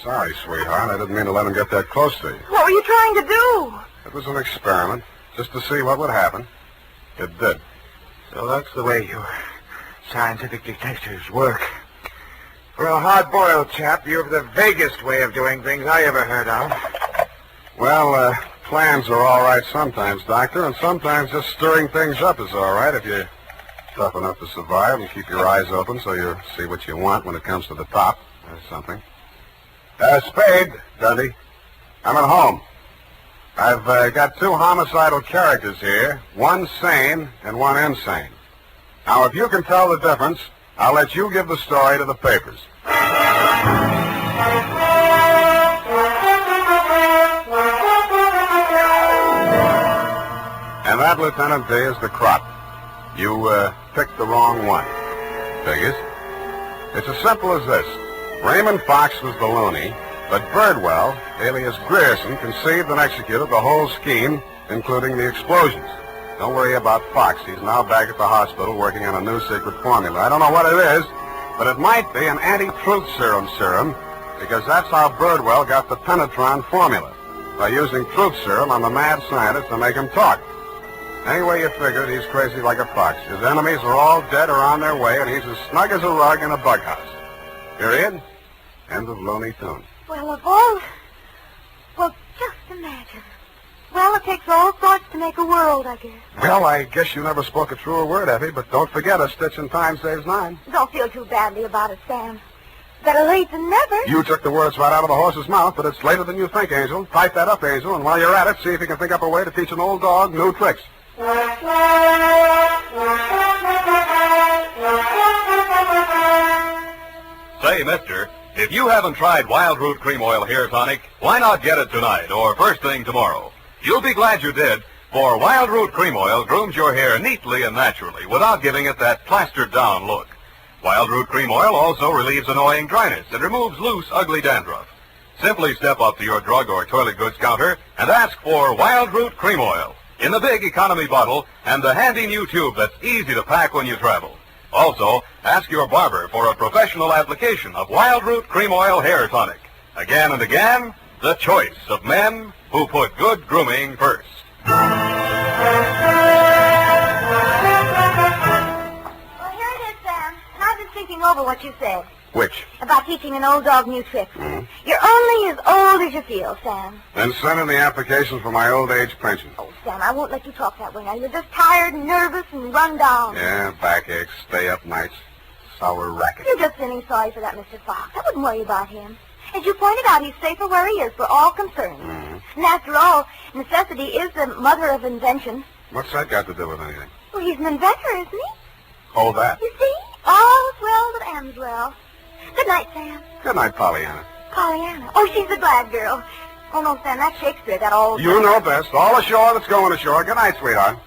Sorry, sweetheart. I didn't mean to let him get that close to you. What were you trying to do? It was an experiment, just to see what would happen. It did. So that's the way you scientific detectives work. For a hard-boiled chap, you have the vaguest way of doing things I ever heard of. Well, plans are all right sometimes, Doctor, and sometimes just stirring things up is all right if you're tough enough to survive and keep your eyes open so you see what you want when it comes to the top or something. Spade, Dundee. I'm at home. I've got two homicidal characters here, one sane and one insane. Now, if you can tell the difference, I'll let you give the story to the papers. And that, Lieutenant D, is the crop. You picked the wrong one. Figures. It's as simple as this. Raymond Fox was the loony, but Birdwell, alias Grierson, conceived and executed the whole scheme, including the explosions. Don't worry about Fox. He's now back at the hospital working on a new secret formula. I don't know what it is, but it might be an anti-truth serum, because that's how Birdwell got the Penetron formula, by using truth serum on the mad scientist to make him talk. Anyway you figure it, he's crazy like a fox. His enemies are all dead or on their way, and he's as snug as a rug in a bug house. Period. End of Looney Tunes. Well, of all... Well, just imagine. Well, it takes all sorts to make a world, I guess. Well, I guess you never spoke a truer word, Effie, but don't forget a stitch in time saves 9. Don't feel too badly about it, Sam. Better late than never. You took the words right out of the horse's mouth, but it's later than you think, Angel. Type that up, Angel, and while you're at it, see if you can think up a way to teach an old dog new tricks. Say, mister, if you haven't tried Wild Root Cream Oil Hair Tonic, why not get it tonight or first thing tomorrow? You'll be glad you did, for Wild Root Cream Oil grooms your hair neatly and naturally without giving it that plastered-down look. Wild Root Cream Oil also relieves annoying dryness and removes loose, ugly dandruff. Simply step up to your drug or toilet goods counter and ask for Wild Root Cream Oil in the big economy bottle and the handy new tube that's easy to pack when you travel. Also, ask your barber for a professional application of Wild Root Cream Oil Hair Tonic. Again and again, the choice of men who put good grooming first. Well, here it is, Sam. And I've been thinking over what you said. Which? About teaching an old dog new tricks. You're only as old as you feel, Sam. Then send in the application for my old age pension. Oh, Sam, I won't let you talk that way now. You're just tired and nervous and run down. Yeah, backaches, stay up nights, sour racket. You're just feeling sorry for that Mr. Fox. I wouldn't worry about him. As you pointed out, he's safer where he is for all concerned. And after all, necessity is the mother of invention. What's that got to do with anything? Well, he's an inventor, isn't he? Oh, that. You see? All's well that ends well. Good night, Sam. Good night, Pollyanna. Pollyanna. Oh, she's a glad girl. Oh, no, Sam, that's Shakespeare, that old... You know best. All ashore that's going ashore. Good night, sweetheart.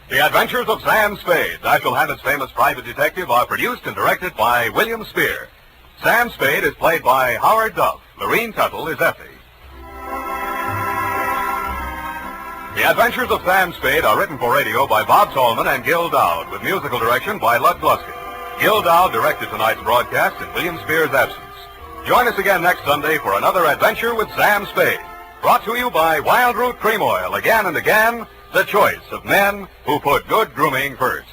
The Adventures of Sam Spade, Dashiell Hammett's famous private detective, are produced and directed by William Spear. Sam Spade is played by Howard Duff. Lorene Tuttle is Effie. The Adventures of Sam Spade are written for radio by Bob Tallman and Gil Dowd, with musical direction by Lud Gluskin. Gil Dowd directed tonight's broadcast in William Spear's absence. Join us again next Sunday for another adventure with Sam Spade. Brought to you by Wild Root Cream Oil, again and again, the choice of men who put good grooming first.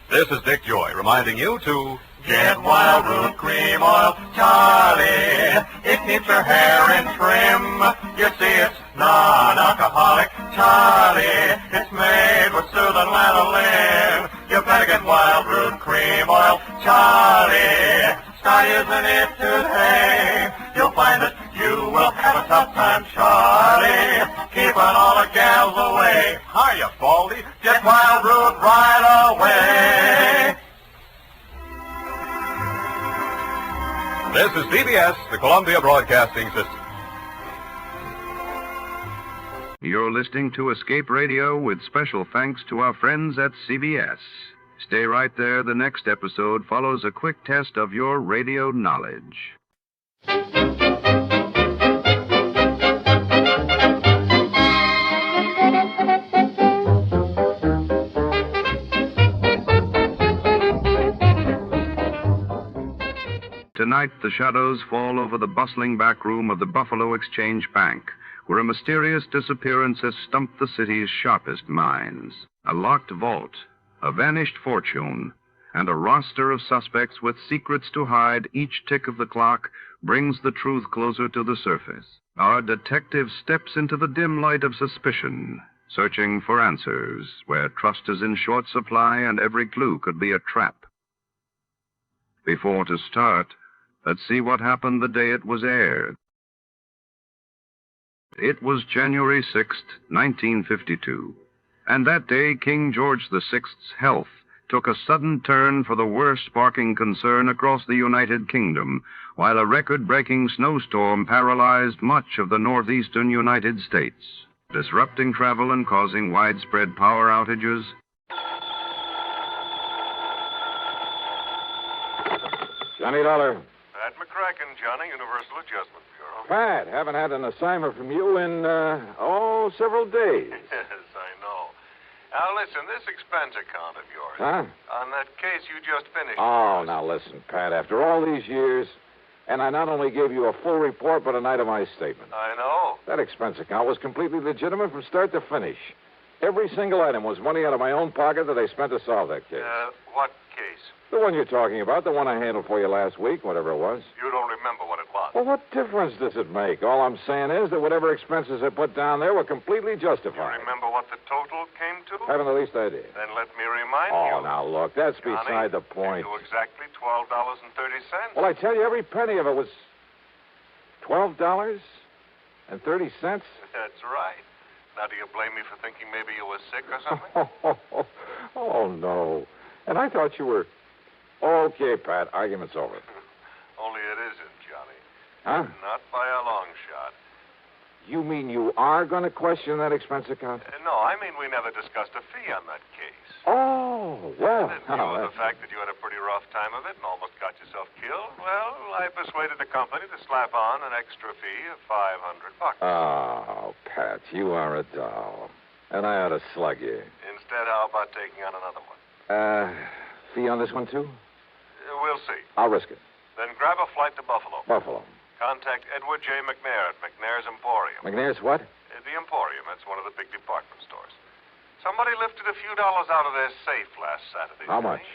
This is Dick Joy reminding you to get Wild Root Cream Oil, Charlie. It keeps your hair in trim. You see, it's non-alcoholic, Charlie. It's made with soothing lanolin. You better get Wild Root Cream Oil, Charlie. Start using it today. You'll find that you will have a tough time, Charlie. Keeping all the gals away. Hiya, Baldy. Get Wild Root right away. This is CBS, the Columbia Broadcasting System. You're listening to Escape Radio with special thanks to our friends at CBS. Stay right there. The next episode follows a quick test of your radio knowledge. Tonight, the shadows fall over the bustling back room of the Buffalo Exchange Bank, where a mysterious disappearance has stumped the city's sharpest minds. A locked vault, a vanished fortune, and a roster of suspects with secrets to hide each tick of the clock brings the truth closer to the surface. Our detective steps into the dim light of suspicion, searching for answers where trust is in short supply and every clue could be a trap. Before to start, let's see what happened the day it was aired. It was January 6th, 1952, and that day King George VI's health took a sudden turn for the worst sparking concern across the United Kingdom, while a record-breaking snowstorm paralyzed much of the northeastern United States, disrupting travel and causing widespread power outages. Johnny Dollar. Pat McCracken, Johnny, Universal Adjustment Bureau. Pat, haven't had an assignment from you in, several days. Yes, I know. Now, listen, this expense account of yours. Huh? On that case you just finished. Oh, now listen, Pat, after all these years, and I not only gave you a full report, but an itemized statement. I know. That expense account was completely legitimate from start to finish. Every single item was money out of my own pocket that I spent to solve that case. What case? The one you're talking about, the one I handled for you last week, whatever it was. You don't remember what it was. Well, what difference does it make? All I'm saying is that whatever expenses I put down there were completely justified. You remember what the total came to? Haven't the least idea. Then let me remind you. Oh, now look, that's Johnny, beside the point. To exactly $12.30. Well, I tell you, every penny of it was $12.30. That's right. Now, do you blame me for thinking maybe you were sick or something? Oh, no. And I thought you were... Okay, Pat, argument's over. Only it isn't, Johnny. Huh? Not by a long shot. You mean you are going to question that expense account? No, I mean we never discussed a fee on that case. Oh, well... And in view of the fact that you had a pretty rough time of it and almost got yourself killed, well, I persuaded the company to slap on an extra fee of $500. Oh, Pat, you are a doll. And I ought to slug you. Instead, how about taking on another one? Fee on this one, too? We'll see. I'll risk it. Then grab a flight to Buffalo. Buffalo. Contact Edward J. McNair at McNair's Emporium. McNair's what? The Emporium. That's one of the big department stores. Somebody lifted a few dollars out of their safe last Saturday. How much?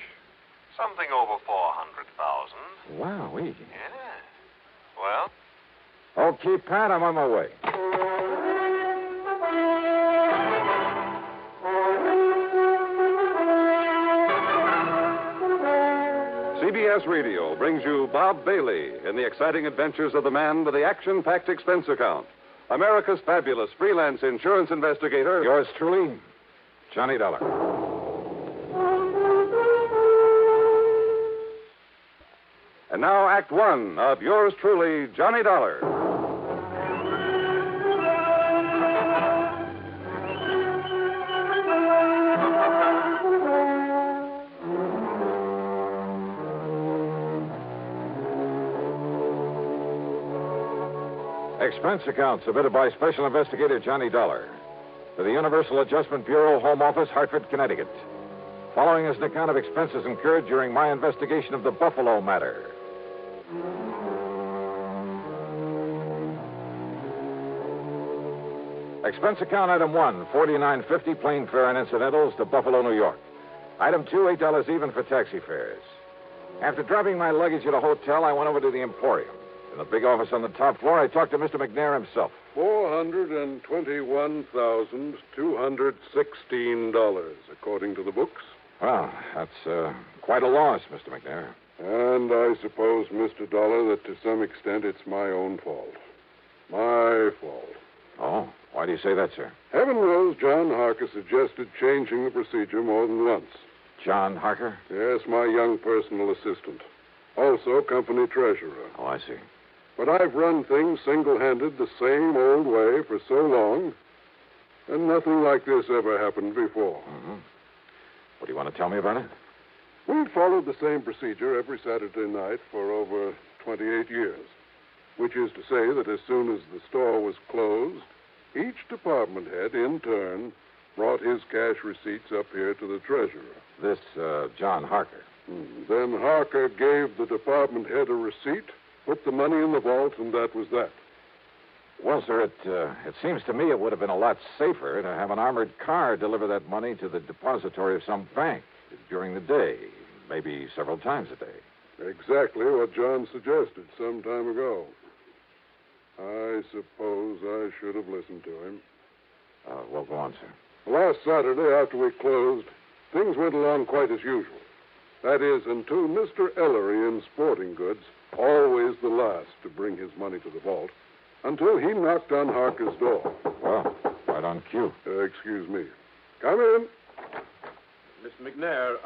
Something over $400,000. Wowee. Yeah. Well? Okay, Pat, I'm on my way. CBS Radio brings you Bob Bailey in the exciting adventures of the man with the action-packed expense account. America's fabulous freelance insurance investigator. Yours truly, Johnny Dollar. And now, Act One of yours truly, Johnny Dollar. Expense account submitted by Special Investigator Johnny Dollar to the Universal Adjustment Bureau, Home Office, Hartford, Connecticut. Following is an account of expenses incurred during my investigation of the Buffalo matter. Expense account item 1, $49.50 plane fare and incidentals to Buffalo, New York. Item 2, $8 even for taxi fares. After dropping my luggage at a hotel, I went over to the Emporium. In the big office on the top floor, I talked to Mr. McNair himself. $421,216, according to the books. Well, that's quite a loss, Mr. McNair. And I suppose, Mr. Dollar, that to some extent it's my own fault. My fault. Oh, why do you say that, sir? Heaven knows John Harker suggested changing the procedure more than once. John Harker? Yes, my young personal assistant. Also company treasurer. Oh, I see. But I've run things single-handed the same old way for so long, and nothing like this ever happened before. Mm-hmm. What do you want to tell me about it? We've followed the same procedure every Saturday night for over 28 years, which is to say that as soon as the store was closed, each department head, in turn, brought his cash receipts up here to the treasurer. This, John Harker. Then Harker gave the department head a receipt, put the money in the vault, and that was that. Well, sir, it seems to me it would have been a lot safer to have an armored car deliver that money to the depository of some bank during the day, maybe several times a day. Exactly what John suggested some time ago. I suppose I should have listened to him. Well, go on, sir. Last Saturday, after we closed, things went along quite as usual. That is, until Mr. Ellery in sporting goods, always the last to bring his money to the vault, until he knocked on Harker's door. Well, right on cue. Excuse me. Come in. Mr. McNair,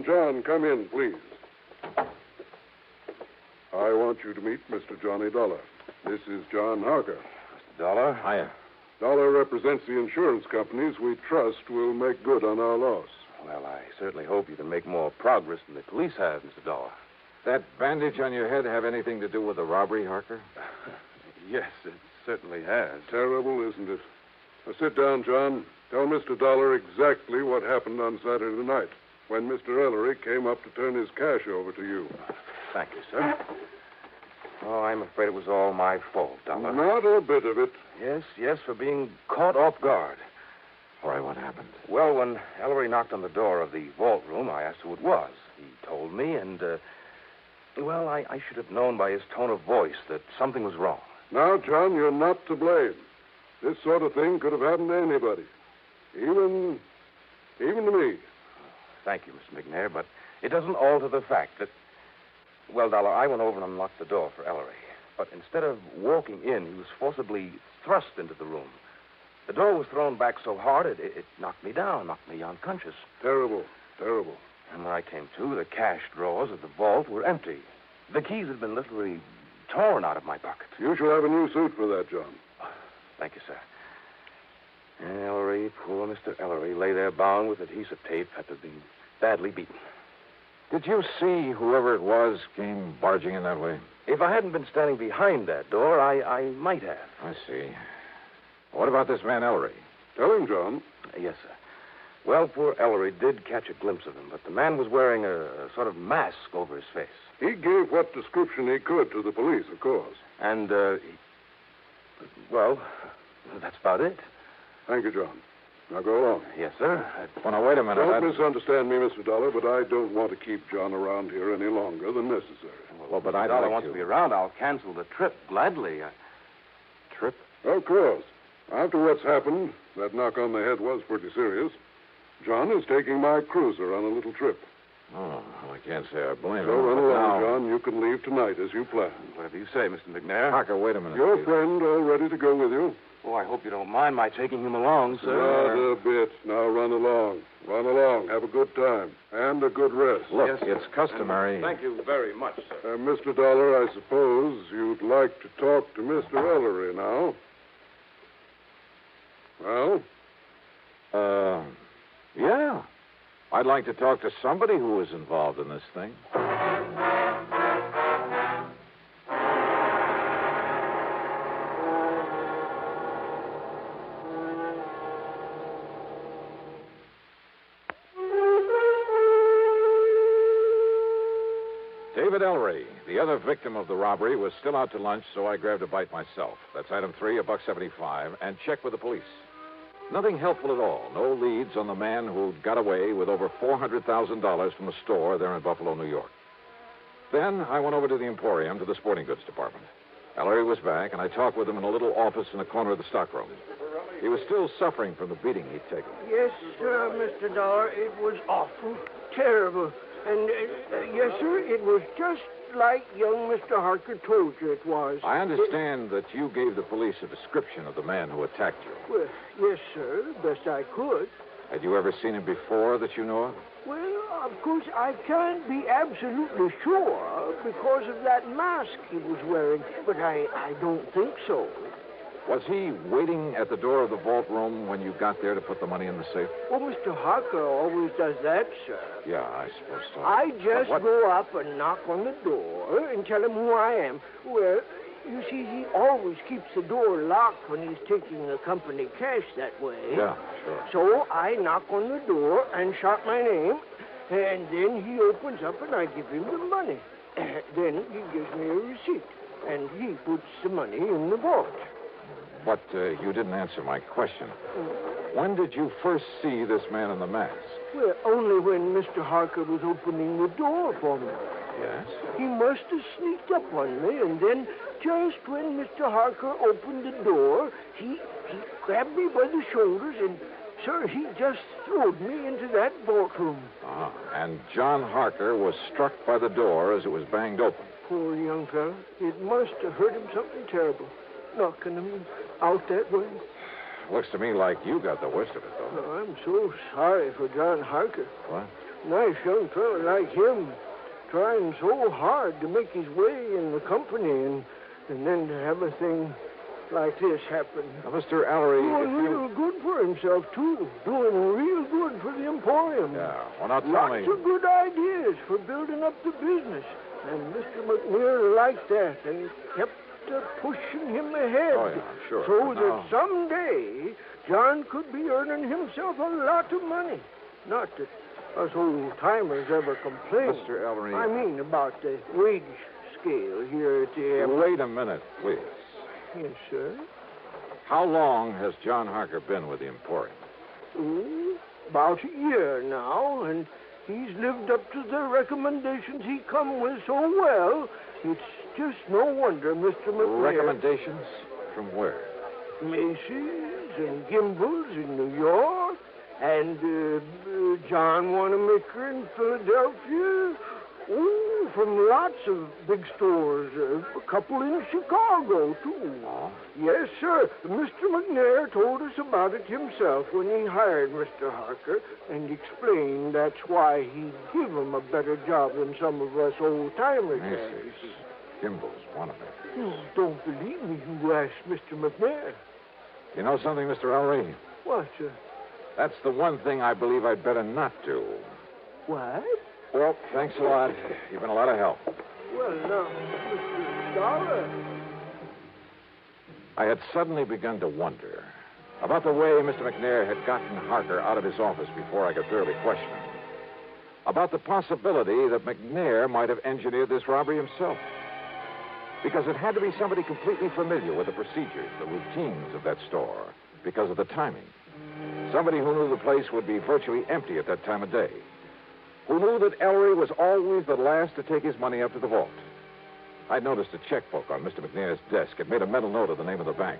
John, come in, please. I want you to meet Mr. Johnny Dollar. This is John Harker. Mr. Dollar? Hiya. Dollar represents the insurance companies we trust will make good on our loss. Well, I certainly hope you can make more progress than the police have, Mr. Dollar. That bandage on your head have anything to do with the robbery, Harker? Yes, it certainly has. Terrible, isn't it? Now, sit down, John. Tell Mr. Dollar exactly what happened on Saturday night when Mr. Ellery came up to turn his cash over to you. Thank you, sir. Oh, I'm afraid it was all my fault, Dollar. Not a bit of it. Yes, for being caught off guard. All right, what happened? Well, when Ellery knocked on the door of the vault room, I asked who it was. He told me, and, I should have known by his tone of voice that something was wrong. Now, John, you're not to blame. This sort of thing could have happened to anybody. Even to me. Thank you, Mr. McNair, but it doesn't alter the fact that... Well, Dollar, I went over and unlocked the door for Ellery. But instead of walking in, he was forcibly thrust into the room. The door was thrown back so hard, it knocked me down, knocked me unconscious. Terrible. And when I came to, the cash drawers of the vault were empty. The keys had been literally torn out of my pocket. You shall have a new suit for that, John. Thank you, sir. Ellery, poor Mr. Ellery, lay there bound with adhesive tape after being badly beaten. Did you see whoever it was came barging in that way? If I hadn't been standing behind that door, I might have. I see. What about this man Ellery? Tell him, John. Yes, sir. Well, poor Ellery did catch a glimpse of him, but the man was wearing a sort of mask over his face. He gave what description he could to the police, of course. And, that's about it. Thank you, John. Now go along. Yes, sir. Well, now, wait a minute. Don't misunderstand me, Mr. Dollar, but I don't want to keep John around here any longer than necessary. Well, but If Dollar wants to be around, I'll cancel the trip gladly. Trip? Of course. After what's happened, that knock on the head was pretty serious. John is taking my cruiser on a little trip. Oh, I can't say I blame him. So run along, now... John. You can leave tonight as you planned. Whatever you say, Mr. McNair. Harker, wait a minute. Your please. friend all ready to go with you? Oh, I hope you don't mind my taking him along, sir. Not a bit. Now run along. Run along. Have a good time. And a good rest. Look, Yes, it's customary. Thank you very much, sir. Mr. Dollar, I suppose you'd like to talk to Mr. Ellery now. Well? Yeah. I'd like to talk to somebody who was involved in this thing. David Ellery, The other victim of the robbery was still out to lunch, so I grabbed a bite myself. That's item 3, $1.75, and checked with the police. Nothing helpful at all. No leads on the man who got away with over $400,000 from a store there in Buffalo, New York. Then I went over to the Emporium to the sporting goods department. Ellery was back, and I talked with him in a little office in the corner of the stockroom. He was still suffering from the beating he'd taken. Yes, sir, Mr. Dollar. It was awful, terrible. And, yes, sir, it was just like young Mr. Harker told you it was. I understand that you gave the police a description of the man who attacked you. Well, yes, sir, best I could. Had you ever seen him before that you know of? Well, of course, I can't be absolutely sure because of that mask he was wearing, but I don't think so. Was he waiting at the door of the vault room when you got there to put the money in the safe? Well, Mr. Harker always does that, sir. Yeah, I suppose so. I just go up and knock on the door and tell him who I am. Well, you see, he always keeps the door locked when he's taking the company cash that way. Yeah, sure. So I knock on the door and shout my name, and then he opens up and I give him the money. Then he gives me a receipt, and he puts the money in the vault. But you didn't answer my question. When did you first see this man in the mask? Well, only when Mr. Harker was opening the door for me. Yes? He must have sneaked up on me, and then just when Mr. Harker opened the door, he grabbed me by the shoulders, and, sir, he just throwed me into that vault room. Ah, and John Harker was struck by the door as it was banged open. Poor young fellow. It must have hurt him something terrible, knocking him out that way. Looks to me like you got the worst of it, though. Oh, I'm so sorry for John Harker. What? Nice young fellow like him, trying so hard to make his way in the company, and then to have a thing like this happen. Now, Mr. Ellery, Doing real good for himself, too. Doing real good for the Emporium. Yeah, well, now tell me. Lots of good ideas for building up the business. And Mr. McNair liked that and kept pushing him ahead. Oh, yeah, sure. So that someday John could be earning himself a lot of money. Not that us old-timers ever complain. Mr. Ellery. I mean about the wage scale here at the... Wait a minute, please. Yes, sir? How long has John Harker been with the Emporium? About a year now, and he's lived up to the recommendations he come with so well. It's just no wonder, Mr. McNair. Recommendations? From where? Macy's and Gimbel's in New York, and John Wanamaker in Philadelphia. Oh, from lots of big stores. A couple in Chicago, too. Oh? Yes, sir. Mr. McNair told us about it himself when he hired Mr. Harker and explained that's why he'd give him a better job than some of us old-timers have. Macy's, Gimbel's, Wanamaker. You don't believe me, you ask Mr. McNair. You know something, Mr. Ellery? What, sir? That's the one thing I believe I'd better not do. What? Well, thanks a lot. You've been a lot of help. Well, now, Mr. Dollar. I had suddenly begun to wonder about the way Mr. McNair had gotten Harker out of his office before I could thoroughly question him. About the possibility that McNair might have engineered this robbery himself. Because it had to be somebody completely familiar with the procedures, the routines of that store, because of the timing. Somebody who knew the place would be virtually empty at that time of day. Who knew that Ellery was always the last to take his money up to the vault. I'd noticed a checkbook on Mr. McNair's desk. It made a mental note of the name of the bank.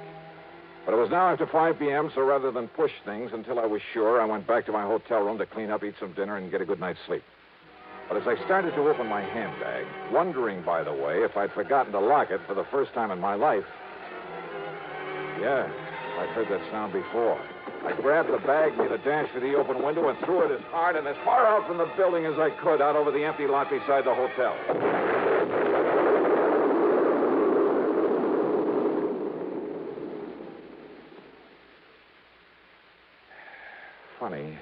But it was now after 5 p.m., so rather than push things until I was sure, I went back to my hotel room to clean up, eat some dinner, and get a good night's sleep. But as I started to open my handbag, wondering, by the way, if I'd forgotten to lock it for the first time in my life. Yeah, I'd heard that sound before. I grabbed the bag, made a dash for the open window, and threw it as hard and as far out from the building as I could, out over the empty lot beside the hotel. Funny.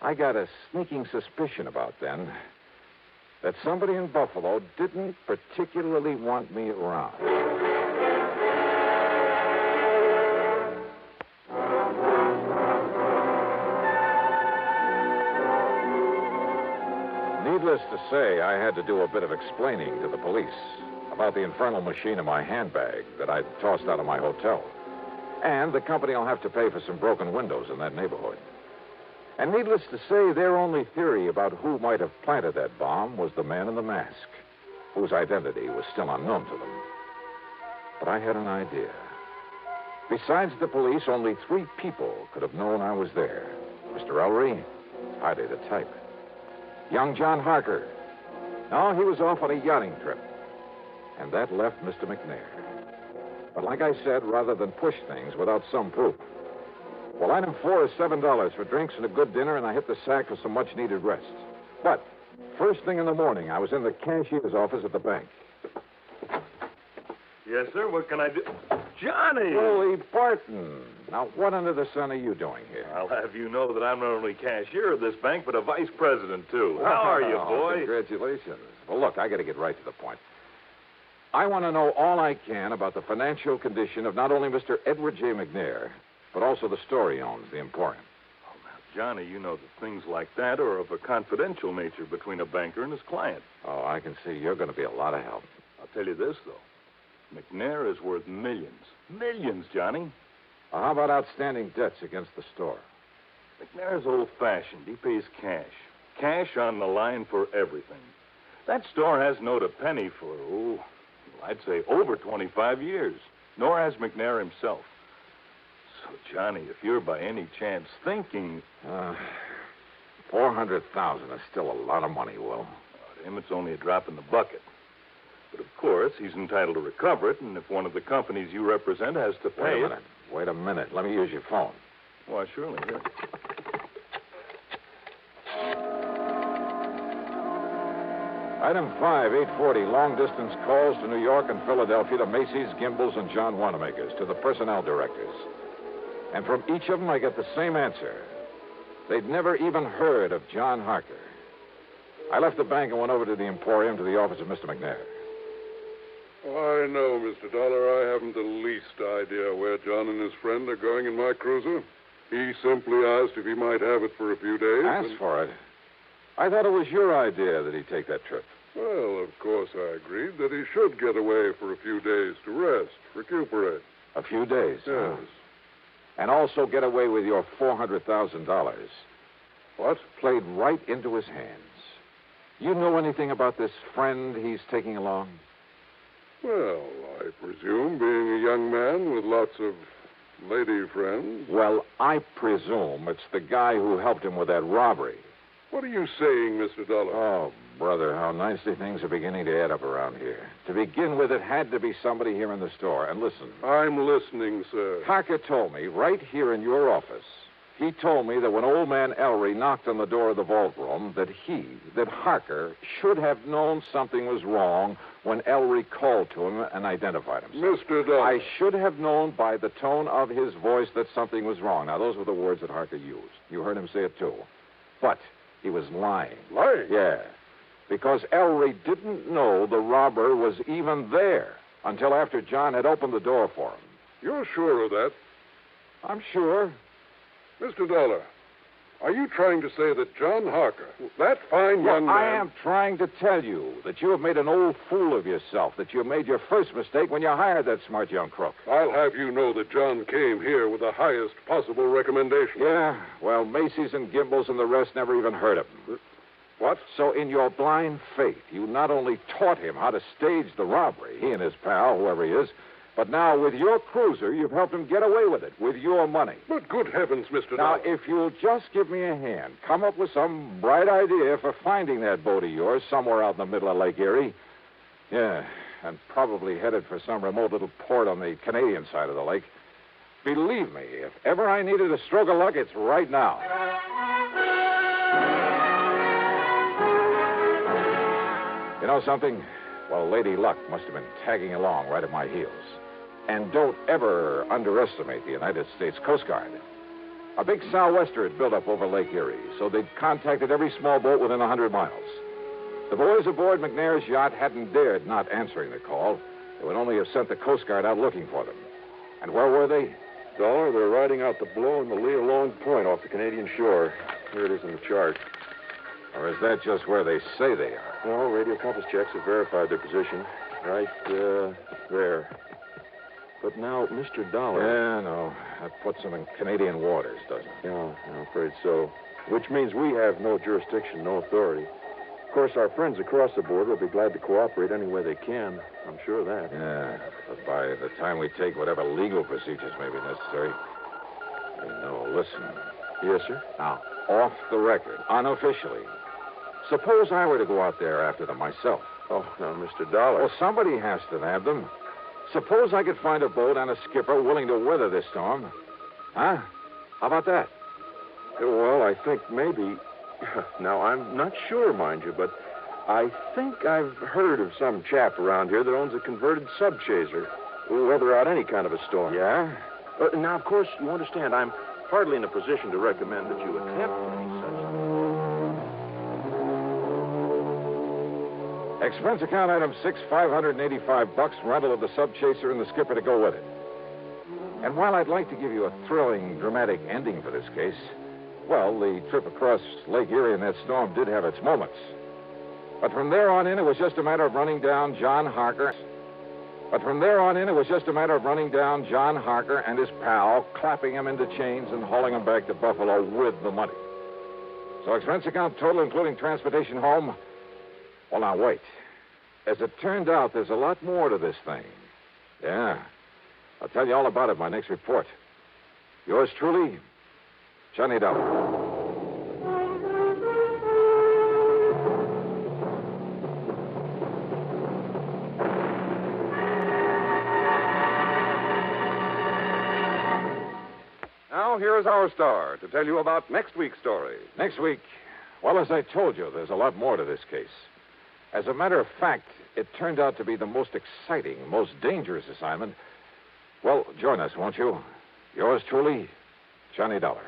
I got a sneaking suspicion about then that somebody in Buffalo didn't particularly want me around. Needless Needless to say, I had to do a bit of explaining to the police about the infernal machine in my handbag that I'd tossed out of my hotel. And the company will have to pay for some broken windows in that neighborhood. And needless to say, their only theory about who might have planted that bomb was the man in the mask, whose identity was still unknown to them. But I had an idea. Besides the police, only 3 people could have known I was there. Mr. Ellery, hardly the type. Young John Harker. No, he was off on a yachting trip. And that left Mr. McNair. But like I said, rather than push things without some proof. Well, item 4 is $7 for drinks and a good dinner, and I hit the sack for some much-needed rest. But first thing in the morning, I was in the cashier's office at the bank. Yes, sir. What can I do? Johnny! Holy Barton. Now, what under the sun are you doing here? I'll have you know that I'm not only cashier of this bank, but a vice president, too. How are you, boy? Congratulations. Well, look, I got to get right to the point. I want to know all I can about the financial condition of not only Mr. Edward J. McNair, but also the store he owns, the Emporium. Oh, now, Johnny, you know that things like that are of a confidential nature between a banker and his client. Oh, I can see you're going to be a lot of help. I'll tell you this, though. McNair is worth millions. Millions, Johnny. Well, how about outstanding debts against the store? McNair's old-fashioned. He pays cash. Cash on the line for everything. That store hasn't owed a penny for, I'd say over 25 years. Nor has McNair himself. So, Johnny, if you're by any chance thinking... $400,000 is still a lot of money, Will. To him, it's only a drop in the bucket. But, of course, he's entitled to recover it, and if one of the companies you represent has to pay it... Wait a minute. Let me use your phone. Why, surely, yeah. Item 5, 840, long-distance calls to New York and Philadelphia to Macy's, Gimbel's, and John Wanamaker's, to the personnel directors. And from each of them, I get the same answer. They'd never even heard of John Harker. I left the bank and went over to the Emporium to the office of Mr. McNair. I know, Mr. Dollar. I haven't the least idea where John and his friend are going in my cruiser. He simply asked if he might have it for a few days. Asked for it? I thought it was your idea that he take that trip. Well, of course I agreed that he should get away for a few days to rest, recuperate. A few days? Yes. Huh? And also get away with your $400,000. What? Played right into his hands. You know anything about this friend he's taking along? Well, I presume, being a young man with lots of lady friends. Well, I presume it's the guy who helped him with that robbery. What are you saying, Mr. Dollar? Oh, brother, how nicely things are beginning to add up around here. To begin with, it had to be somebody here in the store. And listen. I'm listening, sir. Harker told me, right here in your office, he told me that when old man Ellery knocked on the door of the vault room, that Harker should have known something was wrong when Ellery called to him and identified himself. Mr. Dollar. I should have known by the tone of his voice that something was wrong. Now, those were the words that Harker used. You heard him say it, too. But he was lying. Lying? Yeah. Because Ellery didn't know the robber was even there until after John had opened the door for him. You're sure of that? I'm sure. Mr. Dollar, are you trying to say that John Harker, that fine young man... I am trying to tell you that you have made an old fool of yourself, that you made your first mistake when you hired that smart young crook. I'll have you know that John came here with the highest possible recommendation. Yeah? Well, Macy's and Gimbel's and the rest never even heard of him. What? So in your blind faith, you not only taught him how to stage the robbery, he and his pal, whoever he is, but now with your cruiser, you've helped him get away with it, with your money. But good heavens, Mr. Now, Dollar. if you'll just give me a hand, come up with some bright idea for finding that boat of yours somewhere out in the middle of Lake Erie. Yeah, and probably headed for some remote little port on the Canadian side of the lake. Believe me, if ever I needed a stroke of luck, it's right now. You know something? Well, Lady Luck must have been tagging along right at my heels. And don't ever underestimate the United States Coast Guard. A big sou'wester had built up over Lake Erie, so they'd contacted every small boat within 100 miles. The boys aboard McNair's yacht hadn't dared not answering the call. They would only have sent the Coast Guard out looking for them. And where were they? Dollar, they're riding out the blow in the lee of Long Point off the Canadian shore. Here it is in the chart. Or is that just where they say they are? No, radio compass checks have verified their position. Right there. But now, Mr. Dollar... Yeah, no. That puts them in Canadian waters, doesn't it? Yeah, I'm afraid so. Which means we have no jurisdiction, no authority. Of course, our friends across the border will be glad to cooperate any way they can. I'm sure of that. Yeah, but by the time we take whatever legal procedures may be necessary... No, listen. Yes, sir? Now, off the record, unofficially. Suppose I were to go out there after them myself. Oh, now, Mr. Dollar... Well, somebody has to nab them. Suppose I could find a boat and a skipper willing to weather this storm. Huh? How about that? Well, I think maybe... Now, I'm not sure, mind you, but I think I've heard of some chap around here that owns a converted subchaser. Will weather out any kind of a storm. Yeah? Now, of course, you understand, I'm hardly in a position to recommend that you attempt any such thing. Expense account item 6, $585, rental of the subchaser and the skipper to go with it. And while I'd like to give you a thrilling, dramatic ending for this case, well, the trip across Lake Erie in that storm did have its moments. But from there on in, it was just a matter of running down John Harker and his pal, clapping him into chains and hauling him back to Buffalo with the money. So expense account total, including transportation home. Well, now, wait. As it turned out, there's a lot more to this thing. Yeah. I'll tell you all about it in my next report. Yours truly, Johnny Dollar. Now, here is our star to tell you about next week's story. Next week, well, as I told you, there's a lot more to this case. As a matter of fact, it turned out to be the most exciting, most dangerous assignment. Well, join us, won't you? Yours truly, Johnny Dollar.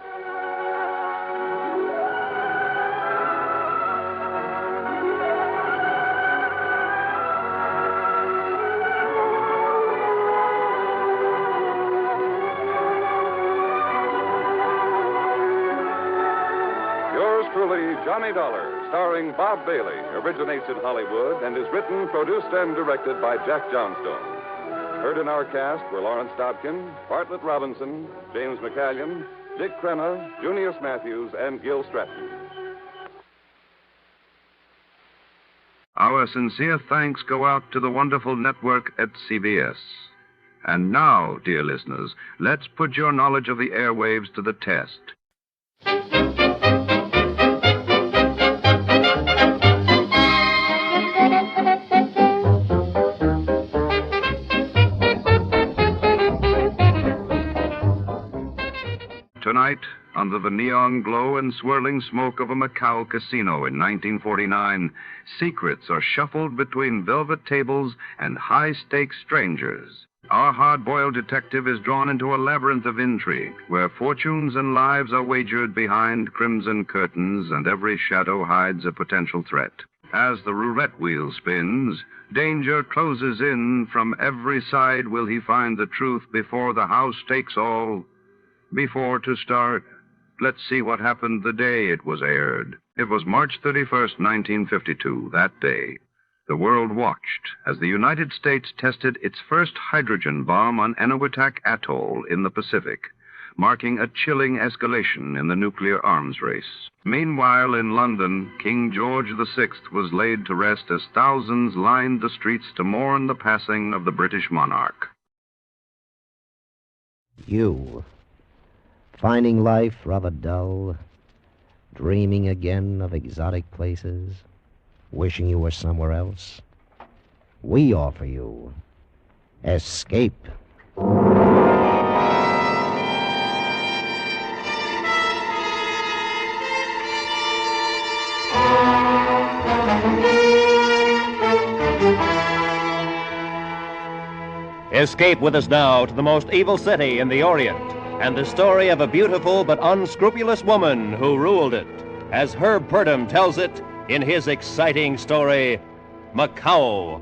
Yours truly, Johnny Dollar, starring Bob Bailey, originates in Hollywood and is written, produced, and directed by Jack Johnstone. Heard in our cast were Lawrence Dobkin, Bartlett Robinson, James McCallion, Dick Crenna, Junius Matthews, and Gil Stratton. Our sincere thanks go out to the wonderful network at CBS. And now, dear listeners, let's put your knowledge of the airwaves to the test. Tonight, under the neon glow and swirling smoke of a Macao casino in 1949, secrets are shuffled between velvet tables and high-stakes strangers. Our hard-boiled detective is drawn into a labyrinth of intrigue, where fortunes and lives are wagered behind crimson curtains and every shadow hides a potential threat. As the roulette wheel spins, danger closes in. From every side will he find the truth before the house takes all. Before to start, let's see what happened the day it was aired. It was March 31st, 1952, that day. The world watched as the United States tested its first hydrogen bomb on Eniwetok Atoll in the Pacific, marking a chilling escalation in the nuclear arms race. Meanwhile, in London, King George VI was laid to rest as thousands lined the streets to mourn the passing of the British monarch. You, finding life rather dull, dreaming again of exotic places, wishing you were somewhere else? We offer you Escape. Escape with us now to the most evil city in the Orient, and the story of a beautiful but unscrupulous woman who ruled it, as Herb Purdom tells it in his exciting story, Macao.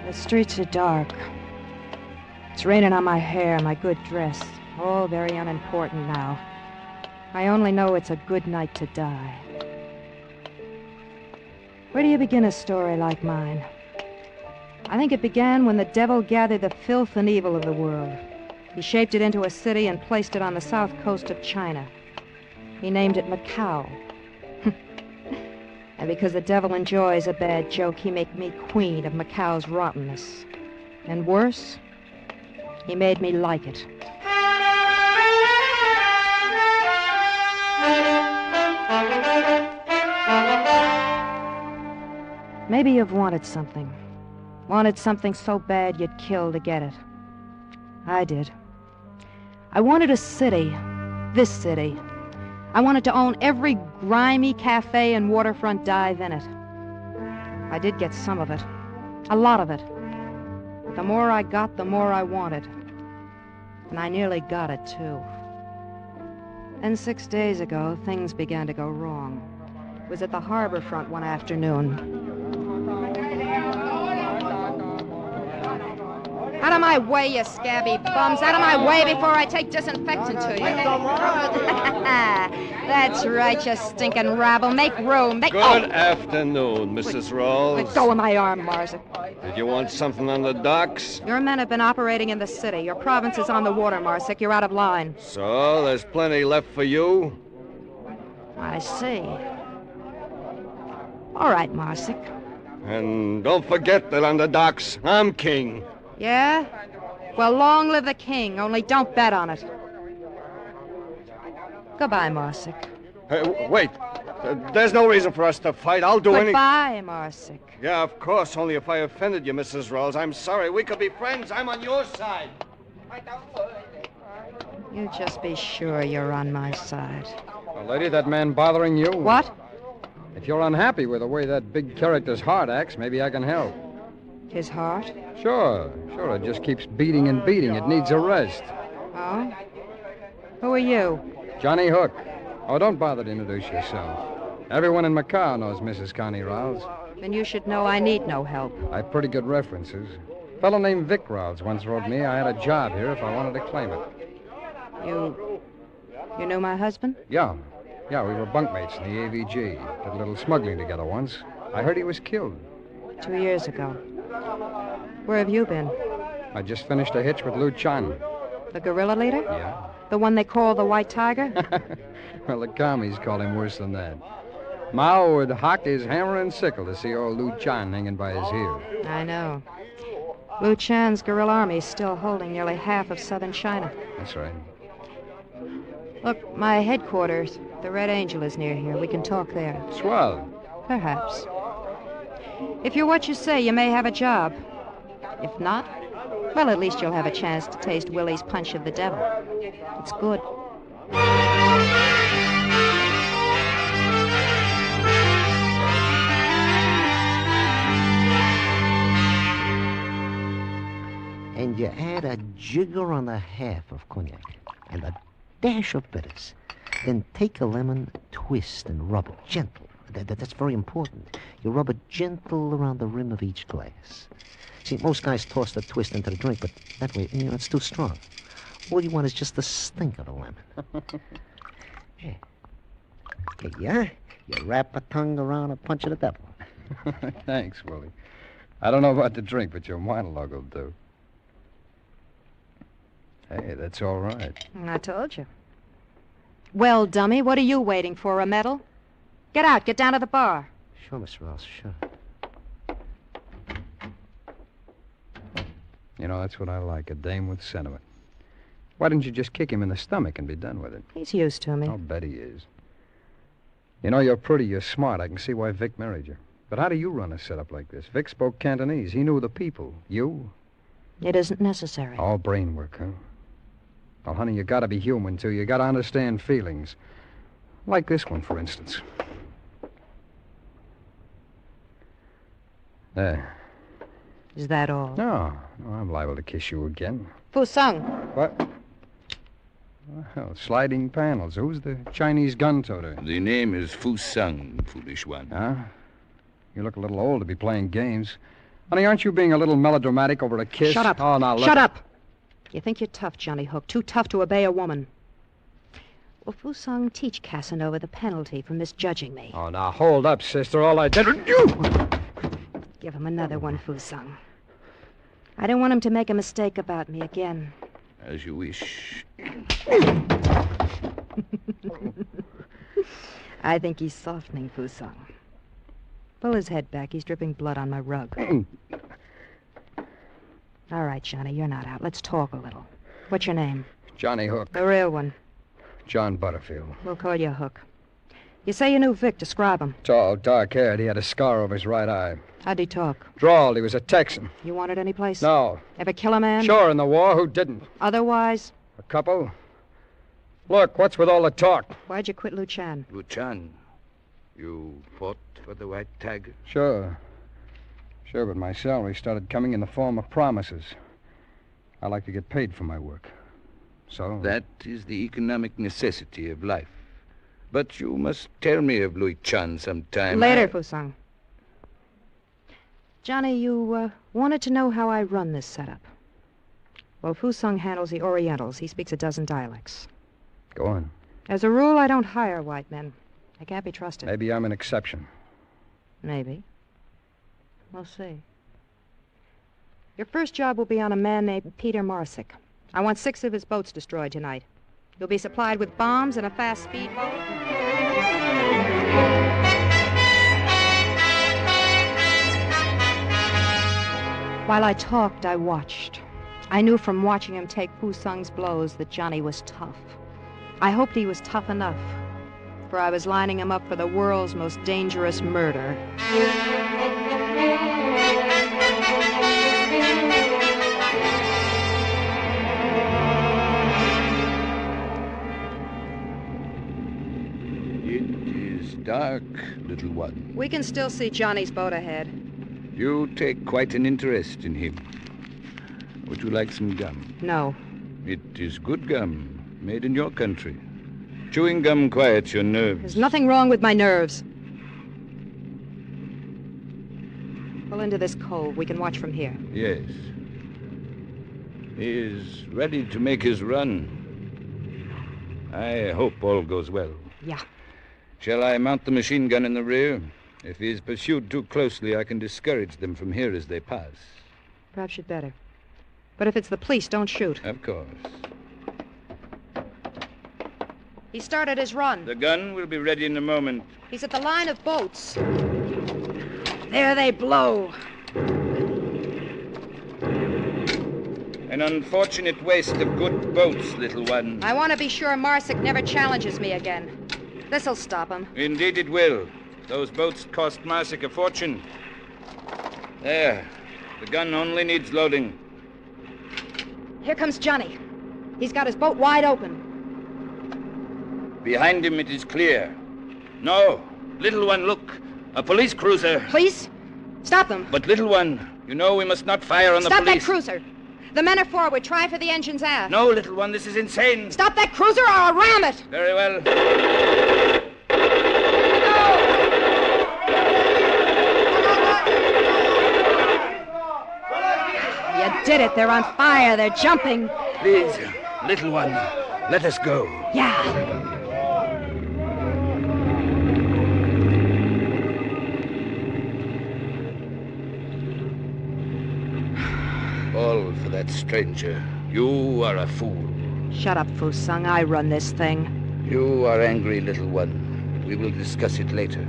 The streets are dark. It's raining on my hair, my good dress. All very unimportant now. I only know it's a good night to die. Where do you begin a story like mine? I think it began when the devil gathered the filth and evil of the world. He shaped it into a city and placed it on the south coast of China. He named it Macao. And because the devil enjoys a bad joke, he made me queen of Macao's rottenness. And worse, he made me like it. Maybe you've wanted something. Wanted something so bad you'd kill to get it. I did. I wanted a city. This city. I wanted to own every grimy cafe and waterfront dive in it. I did get some of it. A lot of it. But the more I got, the more I wanted. And I nearly got it, too. Then 6 days ago, things began to go wrong. It was at the harbor front one afternoon. Out of my way, you scabby bums. Out of my way before I take disinfectant to you. That's right, you stinking rabble. Make room. Good afternoon, Mrs. Rawls. Let go of my arm, Marzik. Did you want something on the docks? Your men have been operating in the city. Your province is on the water, Marzik. You're out of line. So, there's plenty left for you? I see. All right, Marzik. And don't forget that on the docks, I'm king. Yeah? Well, long live the king, only don't bet on it. Goodbye, Marzik. Wait. There's no reason for us to fight. I'll do anything. Goodbye, Marzik. Yeah, of course, only if I offended you, Mrs. Rawls. I'm sorry. We could be friends. I'm on your side. You just be sure you're on my side. Well, lady, that man bothering you? What? If you're unhappy with the way that big character's heart acts, maybe I can help. His heart? Sure. It just keeps beating and beating. It needs a rest. Oh? Who are you? Johnny Hook. Oh, don't bother to introduce yourself. Everyone in Macao knows Mrs. Connie Rawls. Then you should know I need no help. I've pretty good references. A fellow named Vic Rawls once wrote me I had a job here if I wanted to claim it. You knew my husband? Yeah, we were bunkmates in the AVG. Did a little smuggling together once. I heard he was killed. 2 years ago. Where have you been? I just finished a hitch with Lou Chan. The guerrilla leader? Yeah. The one they call the White Tiger? Well, the commies call him worse than that. Mao would hock his hammer and sickle to see old Lou Chan hanging by his heel. I know. Lou Chan's guerrilla army is still holding nearly half of southern China. That's right. Look, my headquarters, the Red Angel, is near here. We can talk there. Swell. Perhaps. If you're what you say, you may have a job. If not, well, at least you'll have a chance to taste Willie's punch of the devil. It's good. And you add a jigger and a half of cognac and a dash of bitters. Then take a lemon, twist, and rub it gentle. That's very important. You rub it gentle around the rim of each glass. See, most guys toss the twist into the drink, but that way, it's too strong. All you want is just the stink of the lemon. Yeah. Here you are. You wrap a tongue around a punch of the devil. Thanks, Willie. I don't know about the drink, but your monologue will do. Hey, that's all right. I told you. Well, dummy, what are you waiting for, a medal? Get out. Get down to the bar. Sure, Miss Ross, sure. That's what I like, a dame with sentiment. Why didn't you just kick him in the stomach and be done with it? He's used to me. I'll bet he is. You're pretty, you're smart. I can see why Vic married you. But how do you run a setup like this? Vic spoke Cantonese. He knew the people. You? It isn't necessary. All brain work, huh? Well, honey, you gotta be human, too. You gotta understand feelings. Like this one, for instance. There. Is that all? No, I'm liable to kiss you again. Fu Sung. What? Well, sliding panels. Who's the Chinese gun-toter? The name is Fu Sung, foolish one. Huh? You look a little old to be playing games. Honey, aren't you being a little melodramatic over a kiss? Shut up. Oh, now look. Shut up. You think you're tough, Johnny Hook. Too tough to obey a woman. Well, Fusung, teach Casanova the penalty for misjudging me. Oh, now hold up, sister. All I did was... You! Give him another one, Fusung. I don't want him to make a mistake about me again. As you wish. I think he's softening, Fusung. Pull his head back. He's dripping blood on my rug. All right, Johnny, you're not out. Let's talk a little. What's your name? Johnny Hook. The real one. John Butterfield. We'll call you Hook. You say you knew Vic. Describe him. Tall, dark-haired. He had a scar over his right eye. How'd he talk? Drawled. He was a Texan. You wanted any place? No. Ever kill a man? Sure, in the war. Who didn't? Otherwise? A couple. Look, what's with all the talk? Why'd you quit Luchan? Luchan, you fought for the white tag? Sure, but my salary started coming in the form of promises. I like to get paid for my work. So? That is the economic necessity of life. But you must tell me of Luchan sometime. Later, Fusung. Johnny, you wanted to know how I run this setup. Well, Fusung handles the Orientals. He speaks a dozen dialects. Go on. As a rule, I don't hire white men. They can't be trusted. Maybe I'm an exception. Maybe. We'll see. Your first job will be on a man named Peter Marsick. I want 6 of his boats destroyed tonight. You'll be supplied with bombs and a fast speedboat. While I talked, I watched. I knew from watching him take Fusung's blows that Johnny was tough. I hoped he was tough enough, for I was lining him up for the world's most dangerous murder. It is dark, little one. We can still see Johnny's boat ahead. You take quite an interest in him. Would you like some gum? No. It is good gum. Made in your country. Chewing gum quiets your nerves. There's nothing wrong with my nerves. Pull into this cove. We can watch from here. Yes. He is ready to make his run. I hope all goes well. Yeah. Shall I mount the machine gun in the rear? If he is pursued too closely, I can discourage them from here as they pass. Perhaps you'd better. But if it's the police, don't shoot. Of course. He started his run. The gun will be ready in a moment. He's at the line of boats. There they blow. An unfortunate waste of good boats, little one. I want to be sure Marsick never challenges me again. This'll stop him. Indeed it will. Those boats cost Marsick a fortune. There. The gun only needs loading. Here comes Johnny. He's got his boat wide open. Behind him it is clear. No. Little one, look. A police cruiser. Police? Stop them. But little one, you know we must not fire on the police. Stop that cruiser. The men are forward. Try for the engines aft. No, little one, this is insane. Stop that cruiser or I'll ram it. Very well. You did it. They're on fire. They're jumping. Please, little one, let us go. Yeah. All for that stranger. You are a fool. Shut up, Fusung. I run this thing. You are angry, little one. We will discuss it later.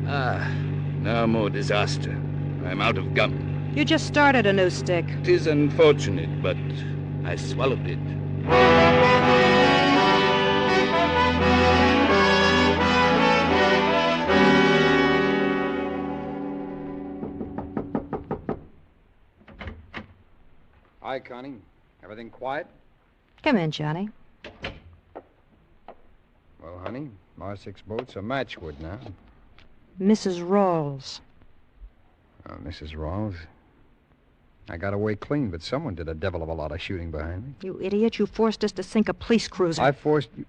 Now more disaster. I'm out of gum. You just started a new stick. It is unfortunate, but I swallowed it. Hi, Connie. Everything quiet? Come in, Johnny. Well, honey, Marsick's boat's a matchwood now. Mrs. Rawls. Oh, Mrs. Rawls. I got away clean, but someone did a devil of a lot of shooting behind me. You idiot. You forced us to sink a police cruiser. I forced you...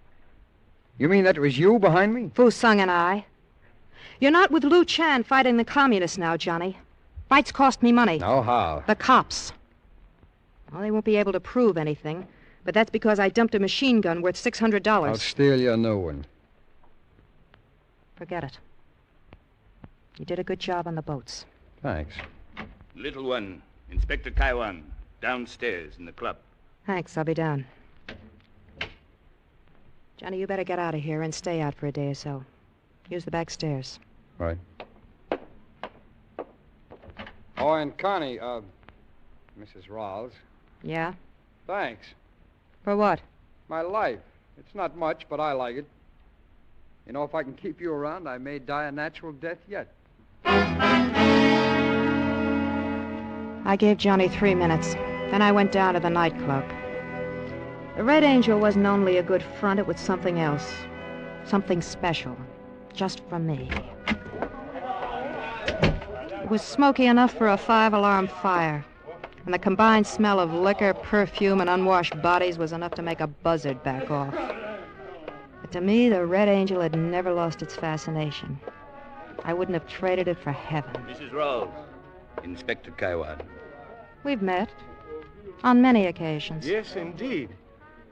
You mean that was you behind me? Fusung and I. You're not with Lu Chan fighting the communists now, Johnny. Fights cost me money. Now how? The cops. Well, they won't be able to prove anything, but that's because I dumped a machine gun worth $600. I'll steal your new one. Forget it. You did a good job on the boats. Thanks. Little one, Inspector Kaiwan, downstairs in the club. Thanks, I'll be down. Johnny, you better get out of here and stay out for a day or so. Use the back stairs. Right. Oh, and Connie, Mrs. Rawls. Yeah? Thanks. For what? My life. It's not much, but I like it. You know, if I can keep you around, I may die a natural death yet. I gave Johnny 3 minutes. Then I went down to the nightclub. The Red Angel wasn't only a good front, it was something else. Something special. Just for me. It was smoky enough for a 5-alarm fire. And the combined smell of liquor, perfume, and unwashed bodies was enough to make a buzzard back off. But to me, the Red Angel had never lost its fascination. I wouldn't have traded it for heaven. Mrs. Rawls, Inspector Kaiwan. We've met. On many occasions. Yes, indeed.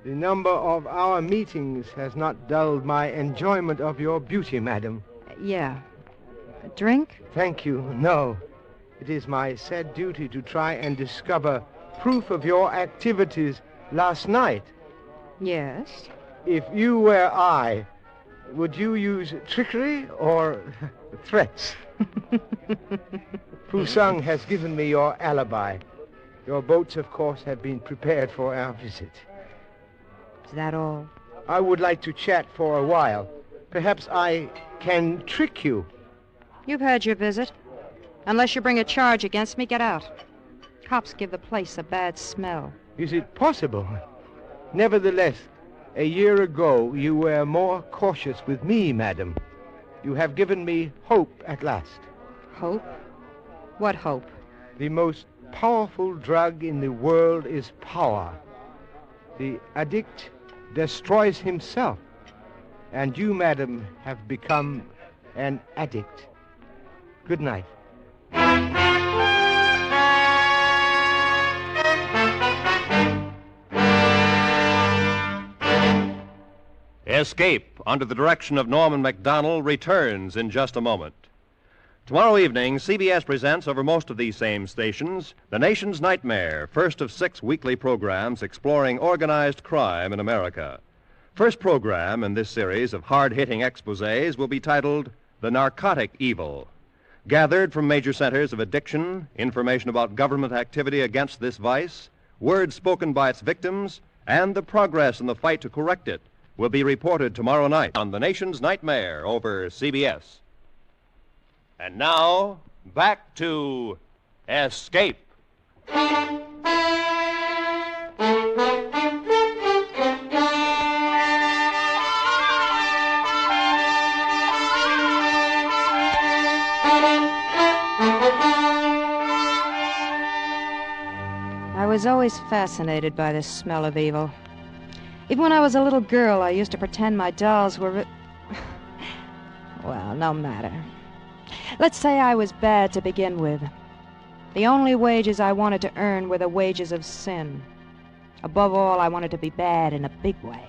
The number of our meetings has not dulled my enjoyment of your beauty, madam. Yeah. A drink? Thank you, no. It is my sad duty to try and discover proof of your activities last night. Yes. If you were I, would you use trickery or threats? Fusang has given me your alibi. Your boats, of course, have been prepared for our visit. Is that all? I would like to chat for a while. Perhaps I can trick you. You've had your visit. Unless you bring a charge against me, get out. Cops give the place a bad smell. Is it possible? Nevertheless, a year ago, you were more cautious with me, madam. You have given me hope at last. Hope? What hope? The most powerful drug in the world is power. The addict destroys himself. And you, madam, have become an addict. Good night. Escape, under the direction of Norman MacDonald, returns in just a moment. Tomorrow evening, CBS presents over most of these same stations The Nation's Nightmare, first of 6 weekly programs exploring organized crime in America. First program in this series of hard-hitting exposés will be titled The Narcotic Evil. Gathered from major centers of addiction, information about government activity against this vice, words spoken by its victims, and the progress in the fight to correct it will be reported tomorrow night on The Nation's Nightmare over CBS. And now, back to Escape. I was always fascinated by the smell of evil. Even when I was a little girl, I used to pretend my dolls were... Well, no matter. Let's say I was bad to begin with. The only wages I wanted to earn were the wages of sin. Above all, I wanted to be bad in a big way.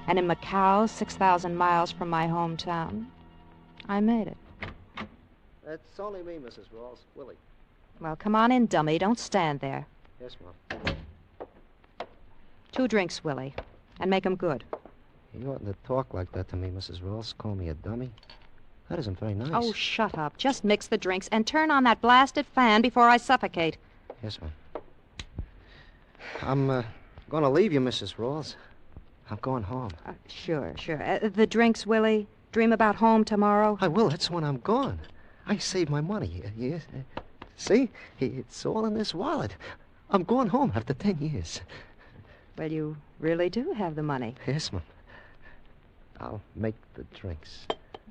And in Macao, 6,000 miles from my hometown, I made it. It's only me, Mrs. Rawls. Willie. Well, come on in, dummy. Don't stand there. Yes, Mom. 2 drinks, Willie. And make 'em good. You oughtn't to talk like that to me, Mrs. Rawls. Call me a dummy. That isn't very nice. Oh, shut up. Just mix the drinks and turn on that blasted fan before I suffocate. Yes, ma'am. I'm going to leave you, Mrs. Rawls. I'm going home. Sure. The drinks, Willie. Dream about home tomorrow. I will. That's when I'm gone. I saved my money. Yes. See? It's all in this wallet. I'm going home after 10 years. Well, you really do have the money. Yes, ma'am. I'll make the drinks.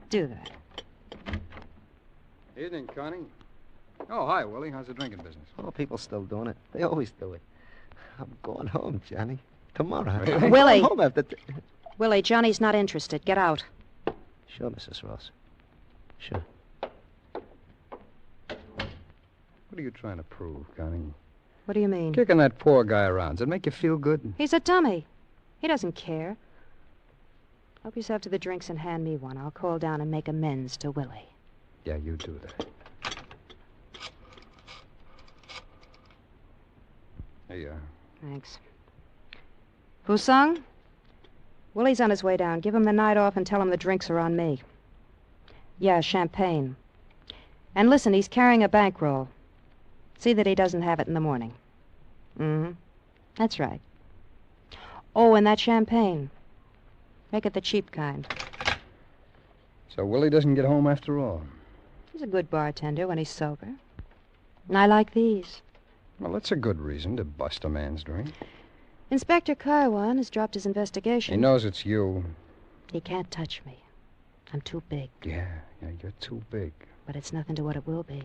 Do that. Evening, Connie. Oh, hi, Willie. How's the drinking business? Oh, people still doing it. They always do it. I'm going home, Johnny. Tomorrow. Really? I'm Willie! going home after... Willie, Johnny's not interested. Get out. Sure, Mrs. Ross. Sure. What are you trying to prove, Connie? What do you mean? Kicking that poor guy around. Does it make you feel good? He's a dummy. He doesn't care. Help yourself to the drinks and hand me one. I'll call down and make amends to Willie. Yeah, you do that. Here you are. Thanks. Fusang? Willie's on his way down. Give him the night off and tell him the drinks are on me. Yeah, champagne. And listen, he's carrying a bankroll. See that he doesn't have it in the morning. Mm-hmm. That's right. Oh, and that champagne. Make it the cheap kind. So Willie doesn't get home after all. He's a good bartender when he's sober. And I like these. Well, that's a good reason to bust a man's drink. Inspector Kaiwan has dropped his investigation. He knows it's you. He can't touch me. I'm too big. Yeah, you're too big. But it's nothing to what it will be.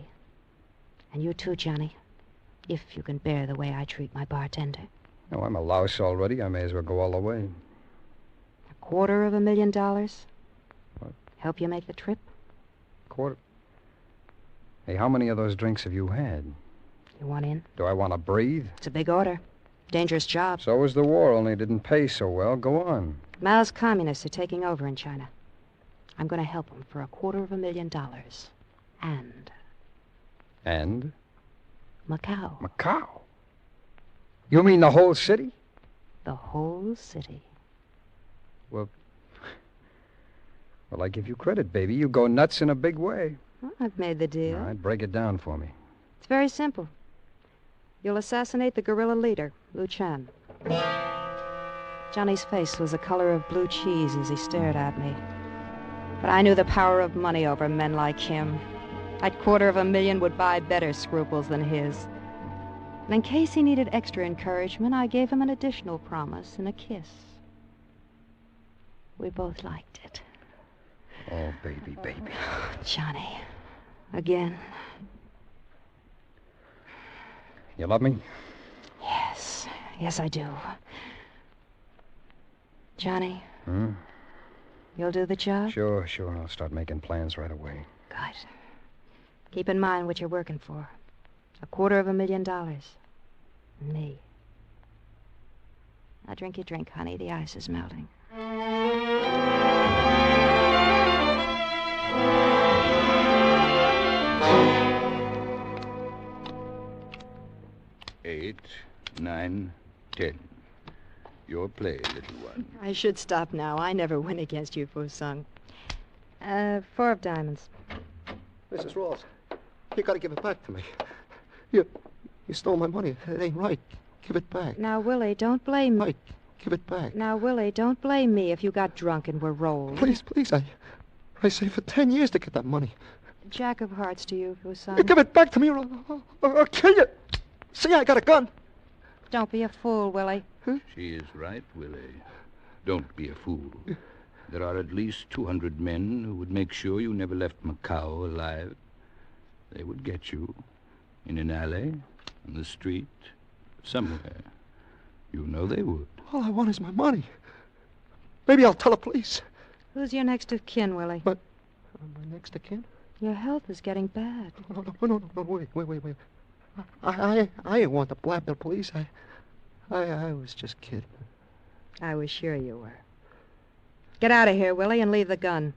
And you too, Johnny. If you can bear the way I treat my bartender. No, I'm a louse already. I may as well go all the way. $250,000? What? Help you make the trip? Quarter? Hey, how many of those drinks have you had? You want in? Do I want to breathe? It's a big order. Dangerous job. So was the war, only it didn't pay so well. Go on. Mao's communists are taking over in China. I'm going to help them for $250,000. And? Macao. Macao? You mean the whole city? The whole city. Well, I give you credit, baby. You go nuts in a big way. Well, I've made the deal. All right, break it down for me. It's very simple. You'll assassinate the guerrilla leader, Lu Chan. Johnny's face was the color of blue cheese as he stared at me. But I knew the power of money over men like him. That $250,000 would buy better scruples than his. And in case he needed extra encouragement, I gave him an additional promise and a kiss. We both liked it. Oh, baby, baby. Johnny. Again. You love me? Yes. Yes, I do. Johnny. Hmm? You'll do the job? Sure. I'll start making plans right away. Good. Keep in mind what you're working for. $250,000. Me. Now drink your drink, honey. The ice is melting. 8, 9, 10. Your play, little one. I should stop now. I never win against you, Fusang. 4 of diamonds. Mrs. Rawls, you gotta give it back to me. You stole my money. It ain't right. Give it back. Now, Willie, don't blame me. Right. Give it back. Now, Willie, don't blame me if you got drunk and were rolled. Please, I saved for 10 years to get that money. Jack of hearts to you, Fusang. Give it back to me or I'll kill you. See, I got a gun. Don't be a fool, Willie. She is right, Willie. Don't be a fool. There are at least 200 men who would make sure you never left Macao alive. They would get you in an alley, on the street, somewhere. You know they would. All I want is my money. Maybe I'll tell the police. Who's your next of kin, Willie? But my next of kin? Your health is getting bad. No, wait. I didn't want to blackmail the police. I was just kidding. I was sure you were. Get out of here, Willie, and leave the gun.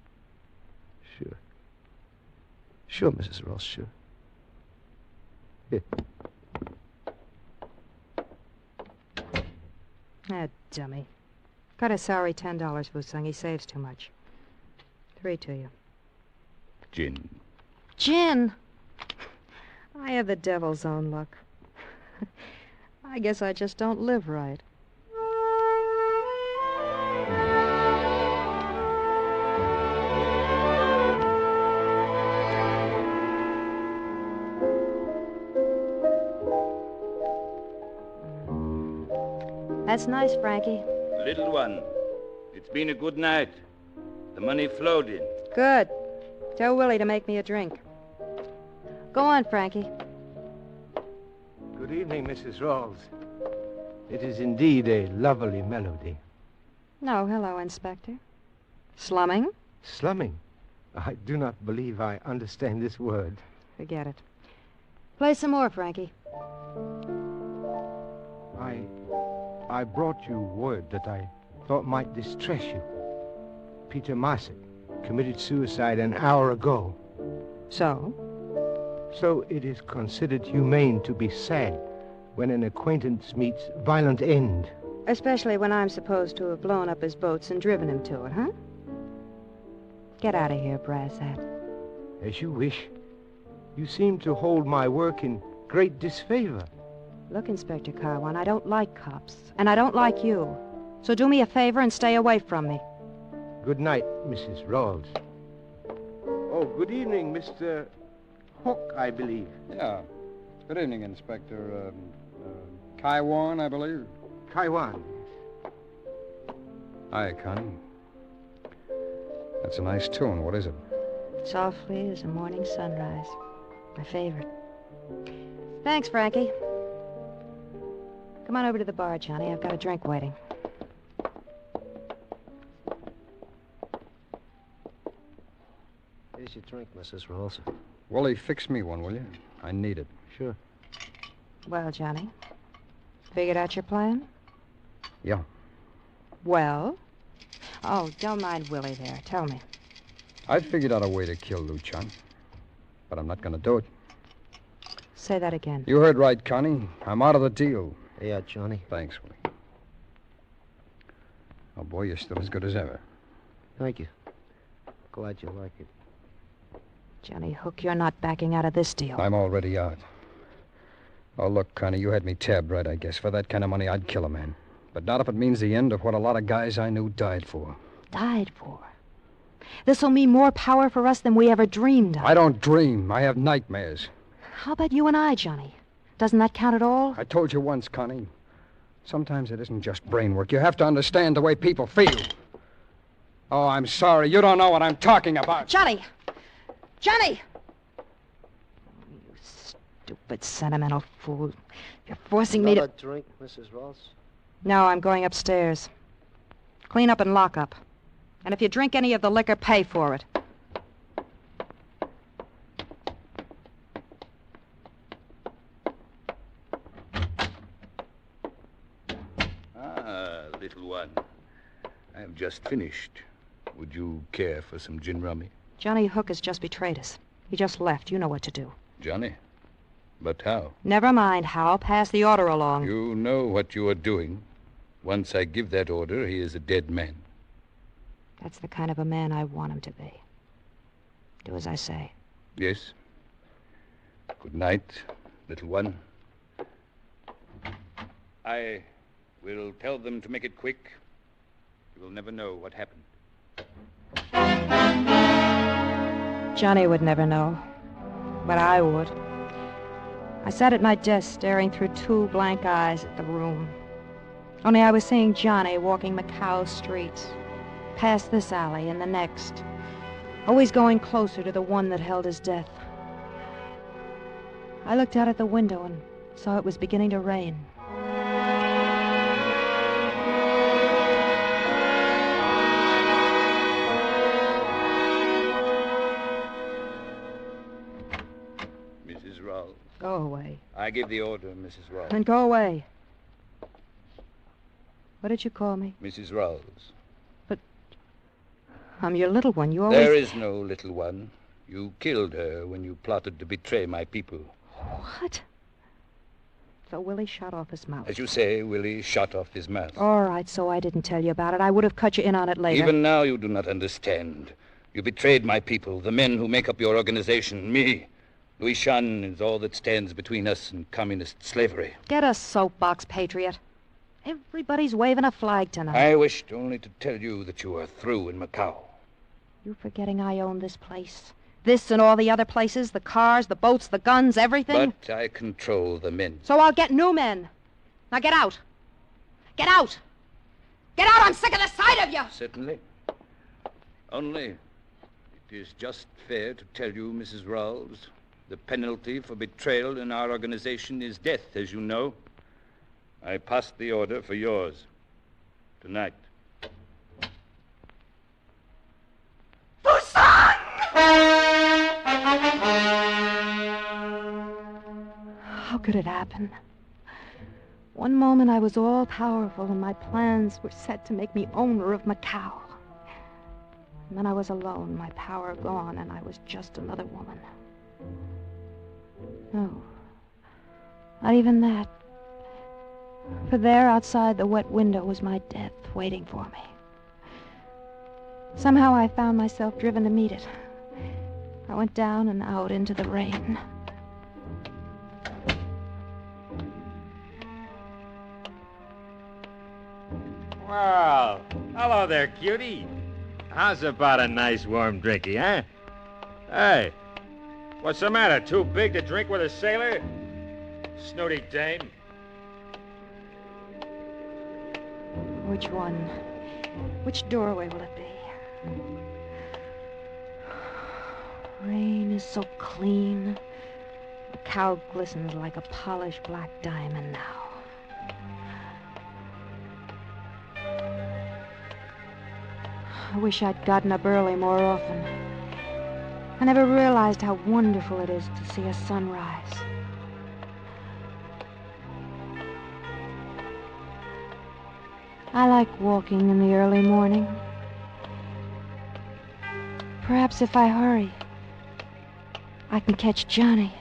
Sure, Mrs. Ross, sure. Here. That dummy. Cut a salary $10, Fusang. He saves too much. 3 to you. Gin. Gin? I have the devil's own luck. I guess I just don't live right. That's nice, Frankie. Little one, it's been a good night. The money flowed in. Good. Tell Willie to make me a drink. Go on, Frankie. Good evening, Mrs. Rawls. It is indeed a lovely melody. No, hello, Inspector. Slumming? Slumming? I do not believe I understand this word. Forget it. Play some more, Frankie. I brought you word that I thought might distress you. Peter Massett committed suicide an hour ago. So? So it is considered humane to be sad when an acquaintance meets violent end. Especially when I'm supposed to have blown up his boats and driven him to it, huh? Get out of here, brass hat. As you wish. You seem to hold my work in great disfavor. Look, Inspector Carwan, I don't like cops, and I don't like you. So do me a favor and stay away from me. Good night, Mrs. Rawls. Oh, good evening, Mr. Hook, I believe. Yeah. Good evening, Inspector. Kaiwan, I believe. Kaiwan. Hi, Connie. That's a nice tune. What is it? Softly as a morning sunrise. My favorite. Thanks, Frankie. Come on over to the bar, Johnny. I've got a drink waiting. Here's your drink, Mrs. Rawls. Willie, fix me one, will you? I need it. Sure. Well, Johnny, figured out your plan? Yeah. Well? Oh, don't mind Willie there. Tell me. I figured out a way to kill Luchan, but I'm not going to do it. Say that again. You heard right, Connie. I'm out of the deal. Yeah, Johnny. Thanks, Willie. Oh, boy, you're still as good as ever. Thank you. Glad you like it. Johnny Hook, you're not backing out of this deal. I'm already out. Oh, look, Connie, you had me tabbed right, I guess. For that kind of money, I'd kill a man. But not if it means the end of what a lot of guys I knew died for. Died for? This'll mean more power for us than we ever dreamed of. I don't dream. I have nightmares. How about you and I, Johnny? Doesn't that count at all? I told you once, Connie. Sometimes it isn't just brain work. You have to understand the way people feel. Oh, I'm sorry. You don't know what I'm talking about. Johnny! Johnny! You stupid, sentimental fool. You're forcing me to... Another drink, Mrs. Rawls? No, I'm going upstairs. Clean up and lock up. And if you drink any of the liquor, pay for it. Ah, little one. I have just finished. Would you care for some gin rummy? Johnny Hook has just betrayed us. He just left. You know what to do. Johnny? But how? Never mind how. Pass the order along. You know what you are doing. Once I give that order, he is a dead man. That's the kind of a man I want him to be. Do as I say. Yes. Good night, little one. I will tell them to make it quick. You will never know what happened. Johnny would never know. But I would. I sat at my desk staring through two blank eyes at the room. Only I was seeing Johnny walking Macao streets, past this alley and the next, always going closer to the one that held his death. I looked out at the window and saw it was beginning to rain. Mrs. Rawls. Go away. I give the order, Mrs. Rawls. Then go away. What did you call me? Mrs. Rawls. I'm your little one. You always... There is no little one. You killed her when you plotted to betray my people. What? So Willie shot off his mouth. As you say, Willie shot off his mouth. All right, so I didn't tell you about it. I would have cut you in on it later. Even now you do not understand. You betrayed my people, the men who make up your organization, me. Louis Shan is all that stands between us and communist slavery. Get a soapbox, patriot. Everybody's waving a flag tonight. I wished only to tell you that you are through in Macao. You forgetting I own this place? This and all the other places, the cars, the boats, the guns, everything? But I control the men. So I'll get new men. Now get out. Get out. Get out! I'm sick of the sight of you! Certainly. Only, it is just fair to tell you, Mrs. Rawls, the penalty for betrayal in our organization is death, as you know. I passed the order for yours. Tonight. How could it happen? One moment I was all-powerful and my plans were set to make me owner of Macao. And then I was alone, my power gone, and I was just another woman. No, not even that. For there, outside the wet window, was my death waiting for me. Somehow I found myself driven to meet it. I went down and out into the rain. Well, hello there, cutie. How's about a nice warm drinky, huh? Hey, what's the matter? Too big to drink with a sailor? Snooty dame. Which one? Which doorway will it be? Rain is so clean. The cow glistens like a polished black diamond now. I wish I'd gotten up early more often. I never realized how wonderful it is to see a sunrise. I like walking in the early morning. Perhaps if I hurry, I can catch Johnny.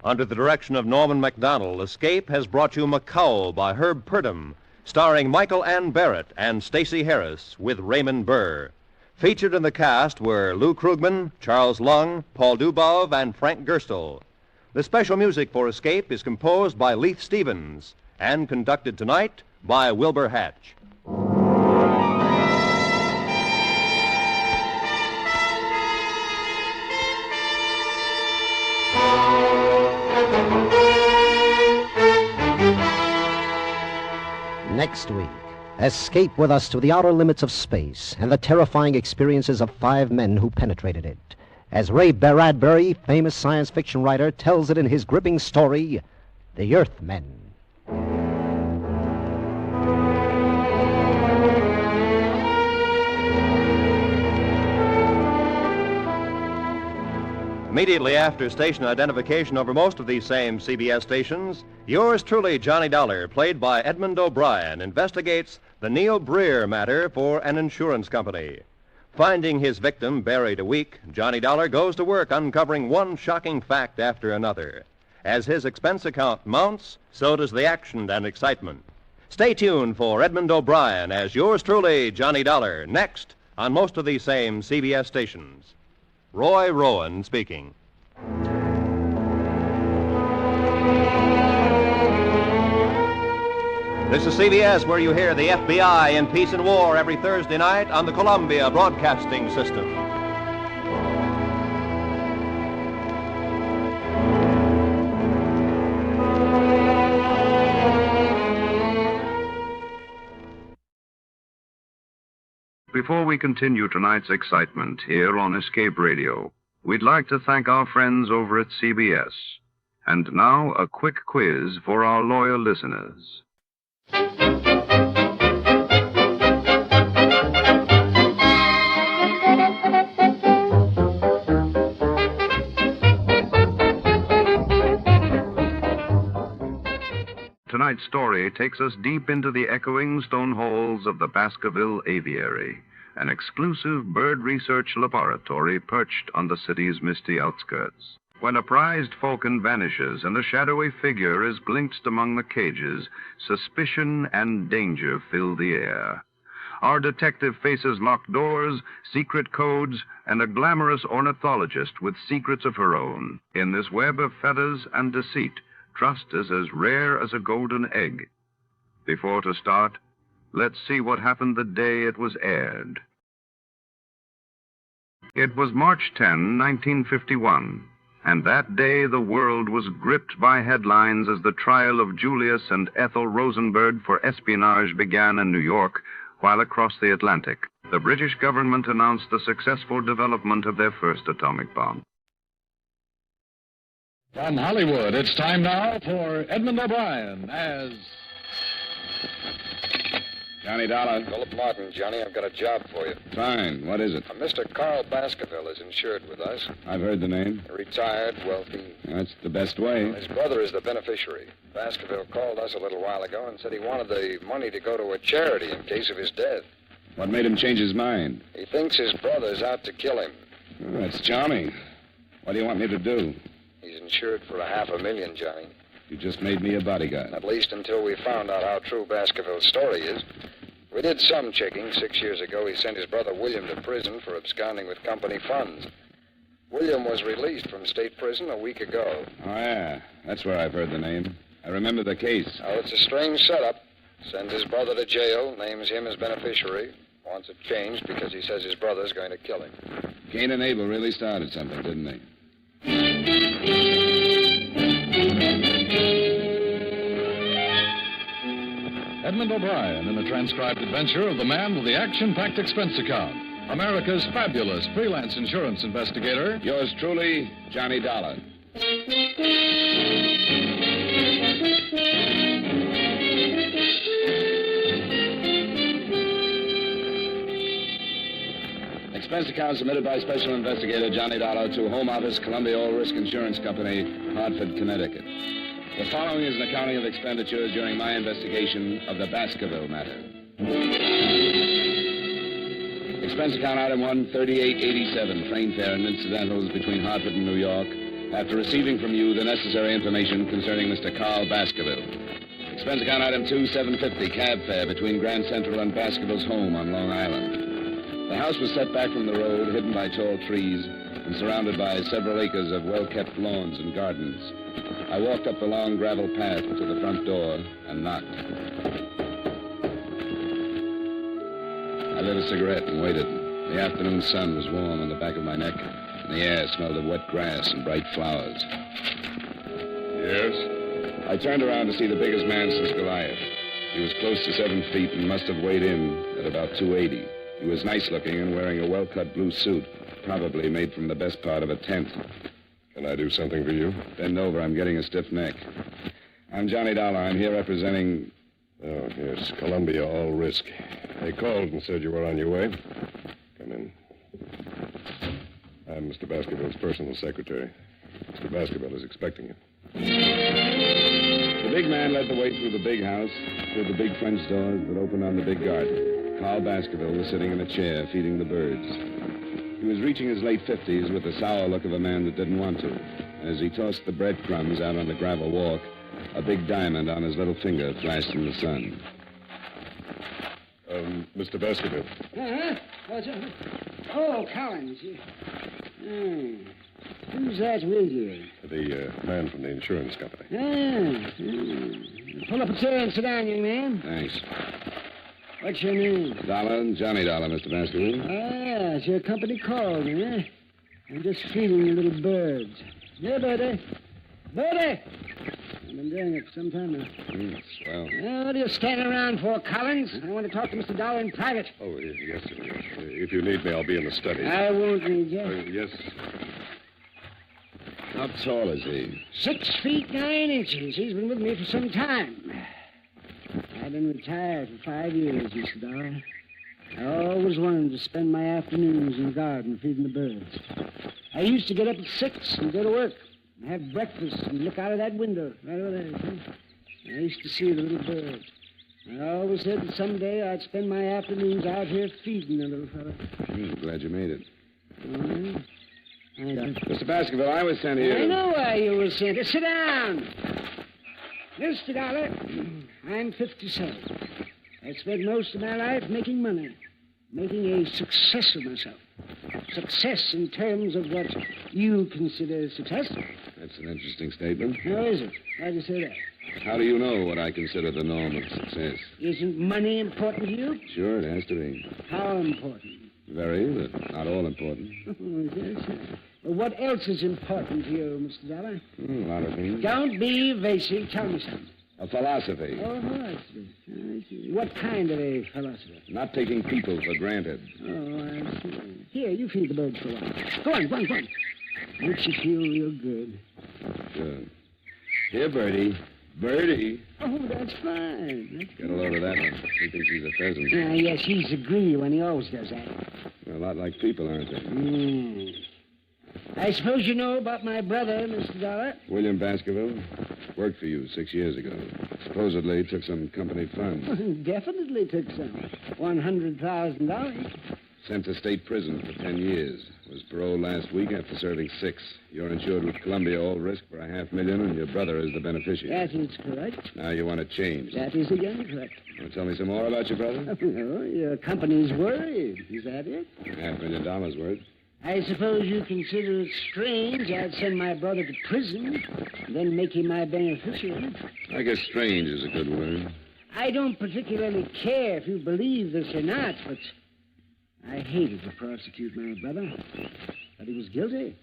Under the direction of Norman MacDonald, Escape has brought you Macao by Herb Purdom, starring Michael Ann Barrett and Stacey Harris with Raymond Burr. Featured in the cast were Lou Krugman, Charles Lung, Paul Dubov, and Frank Gerstle. The special music for Escape is composed by Leith Stevens and conducted tonight by Wilbur Hatch. Next week, escape with us to the outer limits of space and the terrifying experiences of 5 men who penetrated it, as Ray Bradbury, famous science fiction writer, tells it in his gripping story, The Earthmen. Immediately after station identification over most of these same CBS stations, yours truly, Johnny Dollar, played by Edmund O'Brien, investigates the Neil Breer matter for an insurance company. Finding his victim buried a week, Johnny Dollar goes to work uncovering one shocking fact after another. As his expense account mounts, so does the action and excitement. Stay tuned for Edmund O'Brien as yours truly, Johnny Dollar, next on most of these same CBS stations. Roy Rowan speaking. This is CBS, where you hear the FBI in Peace and War every Thursday night on the Columbia Broadcasting System. Before we continue tonight's excitement here on Escape Radio, we'd like to thank our friends over at CBS. And now, a quick quiz for our loyal listeners. Tonight's story takes us deep into the echoing stone halls of the Baskerville Aviary, an exclusive bird research laboratory perched on the city's misty outskirts. When a prized falcon vanishes and a shadowy figure is glimpsed among the cages, suspicion and danger fill the air. Our detective faces locked doors, secret codes, and a glamorous ornithologist with secrets of her own. In this web of feathers and deceit, trust is as rare as a golden egg. Before to start, let's see what happened the day it was aired. It was March 10, 1951, and that day the world was gripped by headlines as the trial of Julius and Ethel Rosenberg for espionage began in New York, while across the Atlantic, the British government announced the successful development of their first atomic bomb. From Hollywood, it's time now for Edmund O'Brien as Johnny Dollar. Philip Martin, Johnny. I've got a job for you. Fine. What is it? Mr. Carl Baskerville is insured with us. I've heard the name. Retired, wealthy. That's the best way. His brother is the beneficiary. Baskerville called us a little while ago and said he wanted the money to go to a charity in case of his death. What made him change his mind? He thinks his brother's out to kill him. Oh, that's charming. What do you want me to do? He's insured for $500,000, Johnny. You just made me a bodyguard. At least until we found out how true Baskerville's story is. We did some checking. 6 years ago, he sent his brother William to prison for absconding with company funds. William was released from state prison a week ago. Oh, yeah. That's where I've heard the name. I remember the case. Oh, it's a strange setup. Sends his brother to jail, names him as beneficiary. Wants it changed because he says his brother's going to kill him. Cain and Abel really started something, didn't they? Edmund O'Brien in a transcribed adventure of the man with the action-packed expense account. America's fabulous freelance insurance investigator. Yours truly, Johnny Dollar. Expense account submitted by Special Investigator Johnny Dollar to Home Office, Columbia All Risk Insurance Company, Hartford, Connecticut. The following is an accounting of expenditures during my investigation of the Baskerville matter. Expense account item 1, 3887, train fare and incidentals between Hartford and New York, after receiving from you the necessary information concerning Mr. Carl Baskerville. Expense account item 2, 750, cab fare between Grand Central and Baskerville's home on Long Island. The house was set back from the road, hidden by tall trees, and surrounded by several acres of well-kept lawns and gardens. I walked up the long gravel path to the front door and knocked. I lit a cigarette and waited. The afternoon sun was warm on the back of my neck, and the air smelled of wet grass and bright flowers. Yes? I turned around to see the biggest man since Goliath. He was close to 7 feet and must have weighed in at about 280. He was nice-looking and wearing a well-cut blue suit, probably made from the best part of a tent. Can I do something for you? Bend over. I'm getting a stiff neck. I'm Johnny Dollar. I'm here representing... Oh, yes, Columbia All Risk. They called and said you were on your way. Come in. I'm Mr. Baskerville's personal secretary. Mr. Baskerville is expecting you. The big man led the way through the big house, through the big French doors that opened on the big garden. Carl Baskerville was sitting in a chair, feeding the birds. He was reaching his late 50s with the sour look of a man that didn't want to. As he tossed the breadcrumbs out on the gravel walk, a big diamond on his little finger flashed in the sun. Mr. Baskerville. Oh, Collins. Who's that with you? The man from the insurance company. Pull up a chair and sit down, young man. Thanks. What's your name? Dollar, Johnny Dollar, Mr. Baskerville. Ah, it's your company called me, huh? I'm just feeding the little birds. Here, Birdy. Birdy! I've been doing it for some time now. Swell. What are you standing around for, Collins? I want to talk to Mr. Dollar in private. Oh, yes, sir. If you need me, I'll be in the study. I won't need you. Yes. How tall is he? 6 feet 9 inches. He's been with me for some time. I've been retired for 5 years, Mr. Dollar. I always wanted to spend my afternoons in the garden feeding the birds. I used to get up at 6 and go to work and have breakfast and look out of that window right over there. I used to see the little birds. I always said that someday I'd spend my afternoons out here feeding the little fella. I'm glad you made it. Mm-hmm. Mr. Baskerville, I was sent here. I know why you were sent here. Sit down. Mr. Dollar, I'm 57. I spent most of my life making money, making a success of myself. Success in terms of what you consider success. That's an interesting statement. How is it? How'd you say that? How do you know what I consider the norm of success? Isn't money important to you? Sure, it has to be. How important? Very, but not all important. Yes. Well, what else is important to you, Mr. Dollar? A lot of things. Don't be evasive. Tell me something. A philosophy. Oh, philosophy. I see. What kind of a philosophy? Not taking people for granted. Oh, I see. Here, you feed the birds for a while. Go on. Makes you feel real good. Good. Here, Birdy. Birdy. Oh, that's fine. Get a load of that one. He thinks he's a pheasant. Yes, he's a greedy one. He always does that. They're a lot like people, aren't they? I suppose you know about my brother, Mr. Dollar? William Baskerville worked for you 6 years ago. Supposedly took some company funds. Definitely took some. $100,000. Sent to state prison for 10 years. Was paroled last week after serving 6. You're insured with Columbia all risk for $500,000, and your brother is the beneficiary. That is correct. Now you want to change. That is again correct. Want to tell me some more about your brother? Oh, your company's worried. Is that it? $500,000 worth. I suppose you consider it strange I'd send my brother to prison, then make him my beneficiary. I guess strange is a good word. I don't particularly care if you believe this or not, but I hated to prosecute my brother. But he was guilty,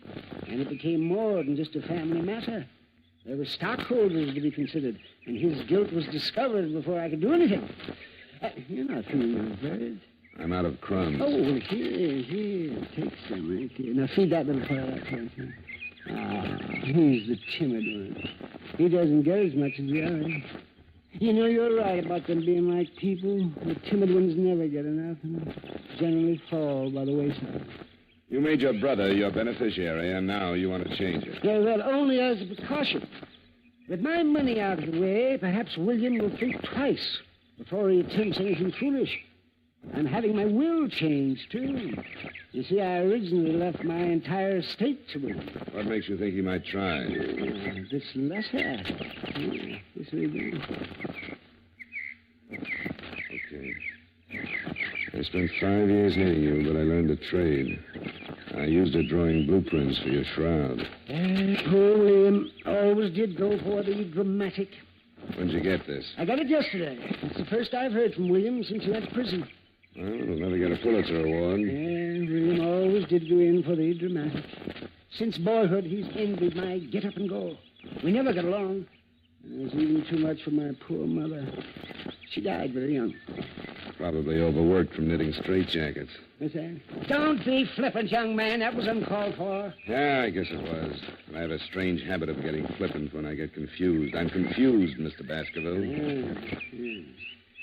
and it became more than just a family matter. There were stockholders to be considered, and his guilt was discovered before I could do anything. You're not feeling those birds. I'm out of crumbs. Oh, here. Take some right here. Now feed that little fellow out there. He's the timid one. He doesn't get as much as the others. You know, you're right about them being like people. The timid ones never get enough and generally fall by the wayside. You made your brother your beneficiary, and now you want to change it. Yeah, well, only as a precaution. With my money out of the way, perhaps William will think twice before he attempts anything foolish. I'm having my will changed, too. You see, I originally left my entire estate to him. What makes you think he might try? This letter. This will do. Okay. I spent 5 years hating you, but I learned a trade. I used it drawing blueprints for your shroud. Poor William always did go for the dramatic. When'd you get this? I got it yesterday. It's the first I've heard from William since he went to prison. Well, we'll never get a Pulitzer Award. Yeah, William always did go in for the dramatic. Since boyhood, he's envied my get up and go. We never got along. It was even too much for my poor mother. She died very young. Probably overworked from knitting straitjackets. What's that? Don't be flippant, young man. That was uncalled for. Yeah, I guess it was. And I have a strange habit of getting flippant when I get confused. I'm confused, Mr. Baskerville. Yeah.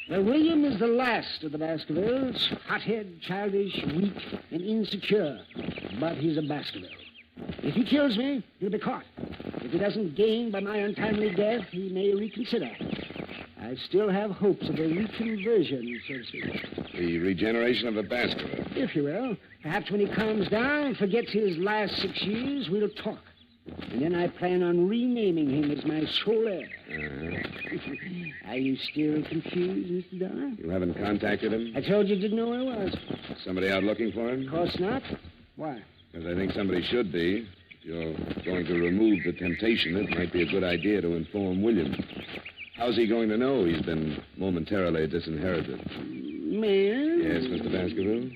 Well, William is the last of the Baskervilles. Hothead, childish, weak, and insecure. But he's a Baskerville. If he kills me, he'll be caught. If he doesn't gain by my untimely death, he may reconsider. I still have hopes of a reconversion, so to speak. The regeneration of the Baskerville. If you will. Perhaps when he calms down and forgets his last 6 years, we'll talk. And then I plan on renaming him as my sole heir. Are you still confused, Mr. Dollar? You haven't contacted him? I told you didn't know where he was. Somebody out looking for him? Of course not. Why? Because I think somebody should be. If you're going to remove the temptation, it might be a good idea to inform William. How's he going to know he's been momentarily disinherited? Man? Yes, Mr. Baskerville?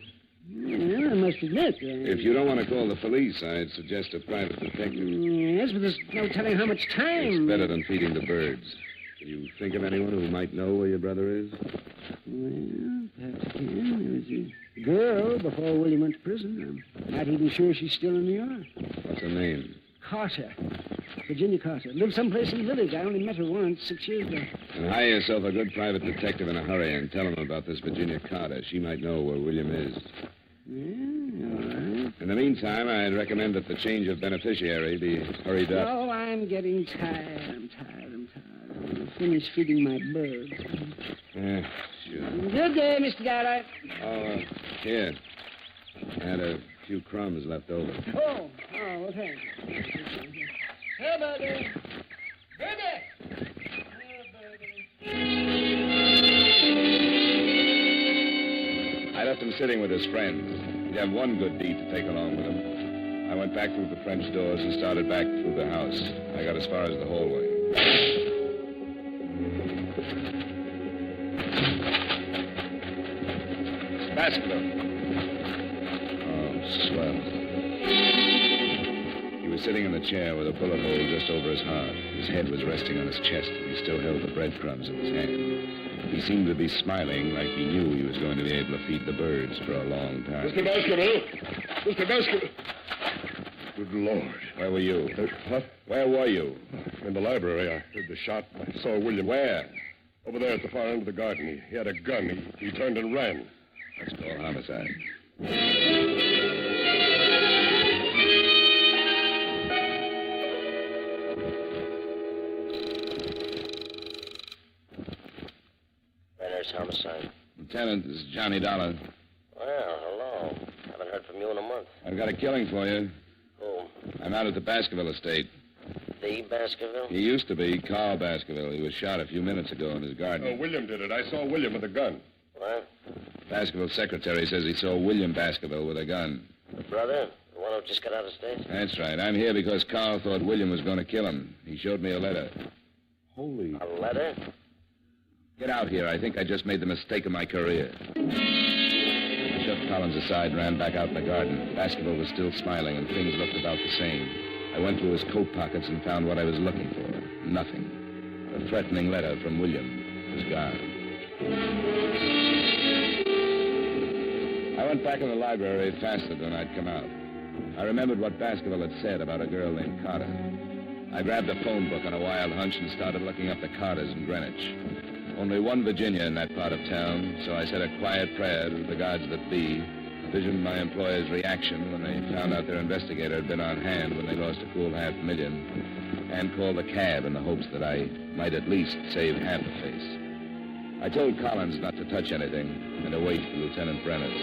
Well, I must admit... If you don't want to call the police, I'd suggest a private detective. Yes, but there's no telling how much time... It's better than feeding the birds. Can you think of anyone who might know where your brother is? Well, perhaps I can. There was a girl before William went to prison. I'm not even sure she's still in New York. What's her name? Carter. Virginia Carter. Lived someplace in the village. I only met her once, 6 years ago. And hire yourself a good private detective in a hurry and tell him about this Virginia Carter. She might know where William is. Yeah, all right. In the meantime, I'd recommend that the change of beneficiary be hurried up. Oh, I'm getting tired. I'm going to finish feeding my birds. Yeah, sure. Good day, Mr. Dollar. Oh, here. I had a few crumbs left over. Oh, well, thanks. Hey, Birdy. Birdy! I left him sitting with his friends. He'd have one good deed to take along with him. I went back through the French doors and started back through the house. I got as far as the hallway. It's Baskerville. Oh, swell. He was sitting in the chair with a bullet hole just over his heart. His head was resting on his chest, and he still held the breadcrumbs in his hand. He seemed to be smiling like he knew he was going to be able to feed the birds for a long time. Mr. Baskerville! Mr. Baskerville! Good Lord. Where were you? What? Where were you? In the library. I heard the shot. I saw William. Where? Over there at the far end of the garden. He had a gun. He turned and ran. Let's call homicide. Renner's homicide. Lieutenant, this is Johnny Dollar. Well, hello. Haven't heard from you in a month. I've got a killing for you. Who? I'm out at the Baskerville estate. The Baskerville? He used to be Carl Baskerville. He was shot a few minutes ago in his garden. Oh, William did it. I saw William with a gun. What? Baskerville's secretary says he saw William Baskerville with a gun. The brother? The one who just got out of state? That's right. I'm here because Carl thought William was going to kill him. He showed me a letter. A letter? Get out here. I think I just made the mistake of my career. I shoved Collins aside and ran back out in the garden. Baskerville was still smiling, and things looked about the same. I went through his coat pockets and found what I was looking for. Nothing. A threatening letter from William was gone. I went back in the library faster than I'd come out. I remembered what Baskerville had said about a girl named Carter. I grabbed a phone book on a wild hunch and started looking up the Carters in Greenwich. Only one Virginia in that part of town, so I said a quiet prayer to the gods that be, visioned my employers' reaction when they found out their investigator had been on hand when they lost a cool $500,000, and called a cab in the hopes that I might at least save half a face. I told Collins not to touch anything and to wait for Lieutenant Brenner's.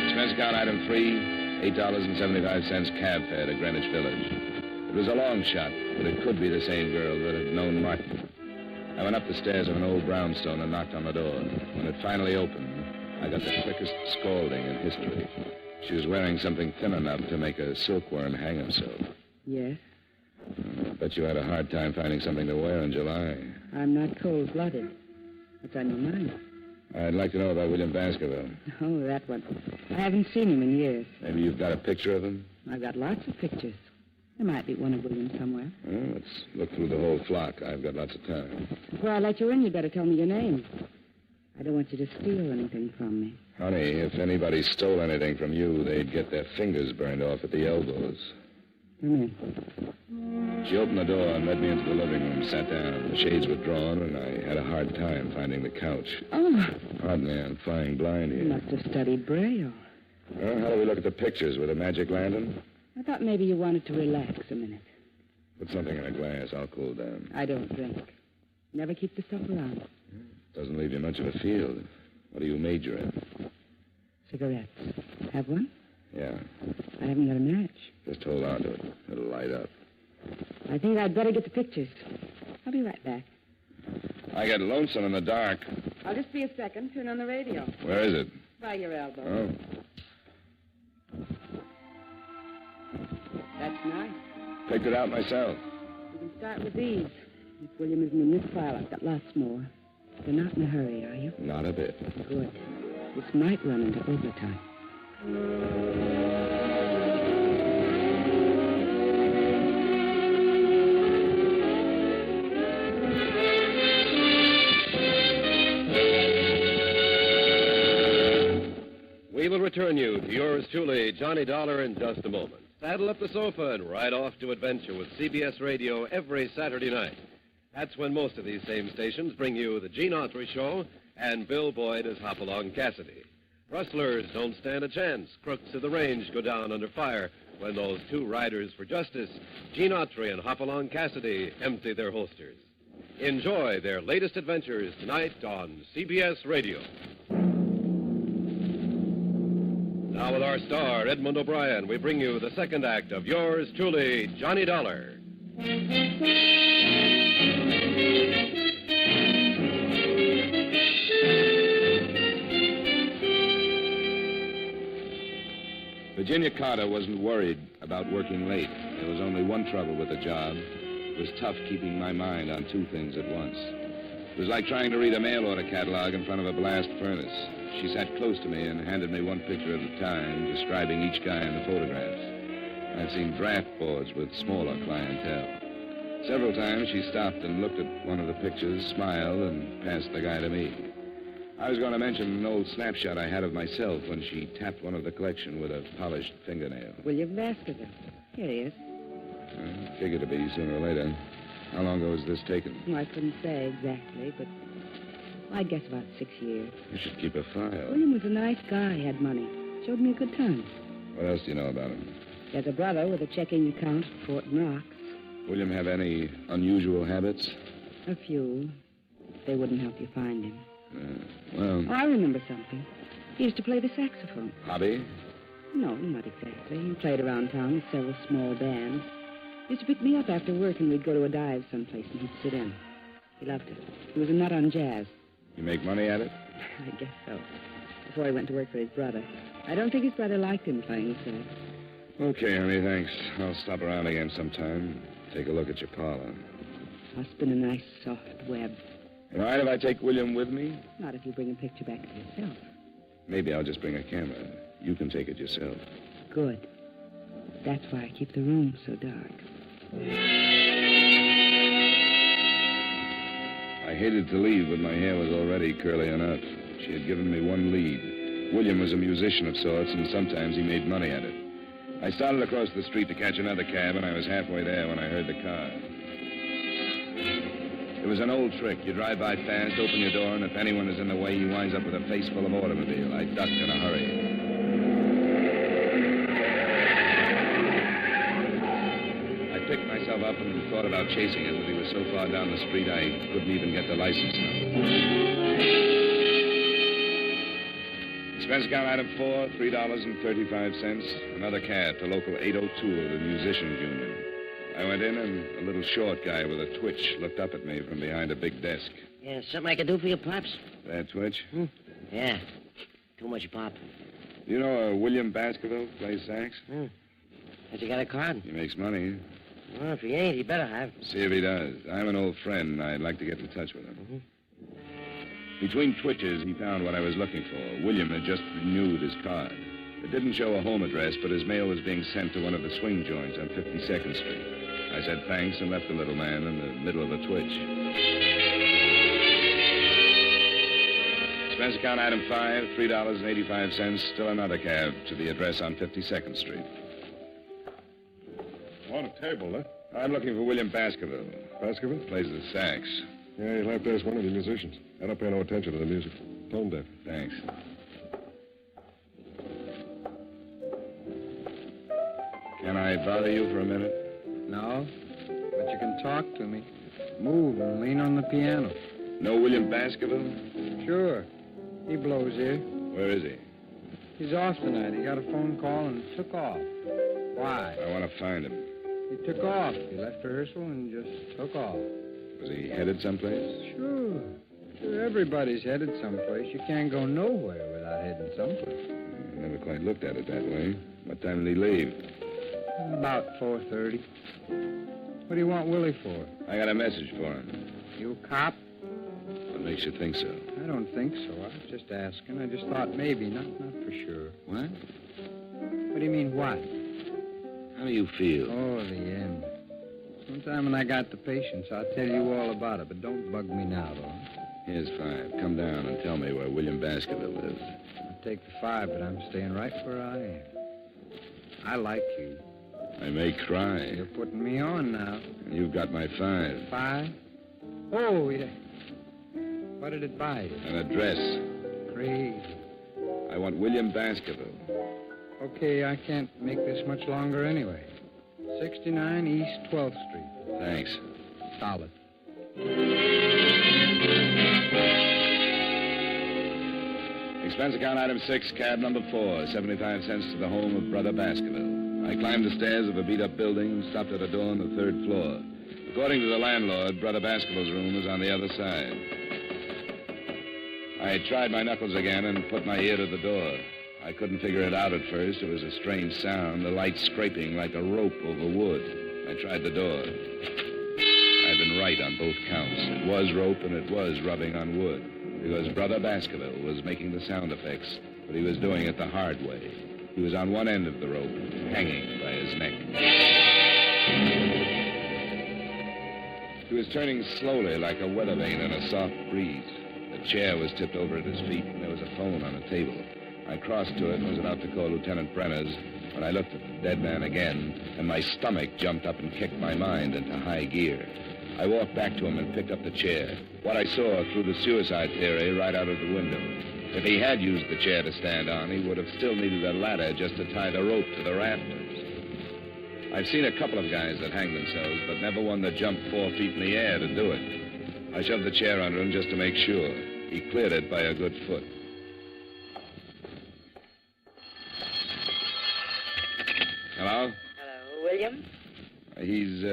Expense account item 3, $8.75 cab fare to Greenwich Village. It was a long shot, but it could be the same girl that had known Martin. I went up the stairs of an old brownstone and knocked on the door. When it finally opened, I got the quickest scalding in history. She was wearing something thin enough to make a silkworm hang herself. Yes? I bet you had a hard time finding something to wear in July. I'm not cold-blooded. What's on your mind? I'd like to know about William Baskerville. Oh, that one. I haven't seen him in years. Maybe you've got a picture of him? I've got lots of pictures. There might be one of William somewhere. Well, let's look through the whole flock. I've got lots of time. Before I let you in, you better tell me your name. I don't want you to steal anything from me. Honey, if anybody stole anything from you, they'd get their fingers burned off at the elbows. Come in. She opened the door and led me into the living room, sat down. The shades were drawn, and I had a hard time finding the couch. Oh. Pardon me, I'm flying blind here. You must have studied Braille. Well, how do we look at the pictures? With a magic lantern? I thought maybe you wanted to relax a minute. Put something in a glass. I'll cool down. I don't drink. Never keep the stuff around. Doesn't leave you much of a field. What do you major in? Cigarettes. Have one? Yeah. I haven't got a match. Just hold on to it. It'll light up. I think I'd better get the pictures. I'll be right back. I get lonesome in the dark. I'll just be a second. Turn on the radio. Where is it? By your elbow. Oh. That's nice. Picked it out myself. You can start with these. If William isn't in this file, I've got lots more. You're not in a hurry, are you? Not a bit. Good. This might run into overtime. We will return you to yours truly, Johnny Dollar, in just a moment. Saddle up the sofa and ride off to adventure with CBS Radio every Saturday night. That's when most of these same stations bring you the Gene Autry Show and Bill Boyd as Hopalong Cassidy. Rustlers don't stand a chance. Crooks of the range go down under fire when those two riders for justice, Gene Autry and Hopalong Cassidy, empty their holsters. Enjoy their latest adventures tonight on CBS Radio. Now with our star, Edmund O'Brien, we bring you the second act of yours truly, Johnny Dollar. Virginia Carter wasn't worried about working late. There was only one trouble with the job. It was tough keeping my mind on two things at once. It was like trying to read a mail order catalog in front of a blast furnace. She sat close to me and handed me one picture at a time, describing each guy in the photographs. I've seen draft boards with smaller clientele. Several times she stopped and looked at one of the pictures, smiled, and passed the guy to me. I was going to mention an old snapshot I had of myself when she tapped one of the collection with a polished fingernail. William Baskerville. Here he is. Figured to be sooner or later. How long ago was this taken? Well, I couldn't say exactly, but I guess about 6 years. You should keep a file. William was a nice guy, had money. Showed me a good time. What else do you know about him? He has a brother with a checking account at Fort Knox. William have any unusual habits? A few. They wouldn't help you find him. Well... Oh, I remember something. He used to play the saxophone. Hobby? No, not exactly. He played around town with several small bands. He used to pick me up after work, and we'd go to a dive someplace, and he'd sit in. He loved it. He was a nut on jazz. You make money at it? I guess so. Before he went to work for his brother. I don't think his brother liked him playing sax. Okay, honey, thanks. I'll stop around again sometime. Take a look at your parlor. I'll spin a nice, soft web. All right if I take William with me? Not if you bring a picture back to yourself. Maybe I'll just bring a camera. You can take it yourself. Good. That's why I keep the room so dark. I hated to leave, but my hair was already curly enough. She had given me one lead. William was a musician of sorts, and sometimes he made money at it. I started across the street to catch another cab, and I was halfway there when I heard the car. It was an old trick. You drive by fast, open your door, and if anyone is in the way, he winds up with a face full of automobile. I ducked in a hurry. I picked myself up and thought about chasing him, but he was so far down the street I couldn't even get the license number. Expense account item 4, $3.35. Another cab to local 802 of the Musicians Union. I went in, and a little short guy with a twitch looked up at me from behind a big desk. Yeah, something I can do for you, Pops? That twitch? Yeah. Too much pop. You know William Baskerville plays sax? Has he got a card? He makes money. Well, if he ain't, he better have. See if he does. I'm an old friend, and I'd like to get in touch with him. Between twitches, he found what I was looking for. William had just renewed his card. It didn't show a home address, but his mail was being sent to one of the swing joints on 52nd Street. I said thanks and left the little man in the middle of a twitch. Expense account item 5, $3.85. Still another cab to the address on 52nd Street. On a table, huh? I'm looking for William Baskerville. Baskerville? Plays the sax. Yeah, you'll have to ask one of the musicians. I don't pay no attention to the music. Tone deaf. Thanks. Can I bother you for a minute? No, but you can talk to me. Move and lean on the piano. Know William Baskerville? Sure. He blows here. Where is he? He's off tonight. He got a phone call and took off. Why? I want to find him. He took off. He left rehearsal and just took off. Was he headed someplace? Sure. Sure, everybody's headed someplace. You can't go nowhere without heading someplace. I never quite looked at it that way. What time did he leave? About 4:30. What do you want Willie for? I got a message for him. You a cop? What makes you think so? I don't think so. I was just asking. I just thought maybe, not for sure. What? What do you mean, what? How do you feel? Oh, the end. Sometime when I got the patience, I'll tell you all about it, but don't bug me now, though. Here's 5. Come down and tell me where William Baskerville lives. I'll take the 5, but I'm staying right where I am. I like you. I may cry. You're putting me on now. And you've got my 5. 5? Oh, yeah. What did it buy you? An address. Crazy. I want William Baskerville. Okay, I can't make this much longer anyway. 69 East 12th Street. Thanks. Solid. Expense account item 6, cab number 4, 75 cents to the home of Brother Baskerville. I climbed the stairs of a beat-up building and stopped at a door on the 3rd floor. According to the landlord, Brother Baskerville's room was on the other side. I tried my knuckles again and put my ear to the door. I couldn't figure it out at first. It was a strange sound, the light scraping like a rope over wood. I tried the door. I'd been right on both counts. It was rope and it was rubbing on wood. Because Brother Baskerville was making the sound effects, but he was doing it the hard way. He was on one end of the rope, hanging by his neck. He was turning slowly like a weather vane in a soft breeze. The A chair was tipped over at his feet, and there was a phone on the table. I crossed to it and was about to call Lieutenant Brenner's when I looked at the dead man again, and my stomach jumped up and kicked my mind into high gear. I walked back to him and picked up the chair. What I saw threw the suicide theory right out of the window. If he had used the chair to stand on, he would have still needed a ladder just to tie the rope to the rafters. I've seen a couple of guys that hang themselves, but never one that jumped 4 feet in the air to do it. I shoved the chair under him just to make sure. He cleared it by a good foot. Hello? Hello, William? He's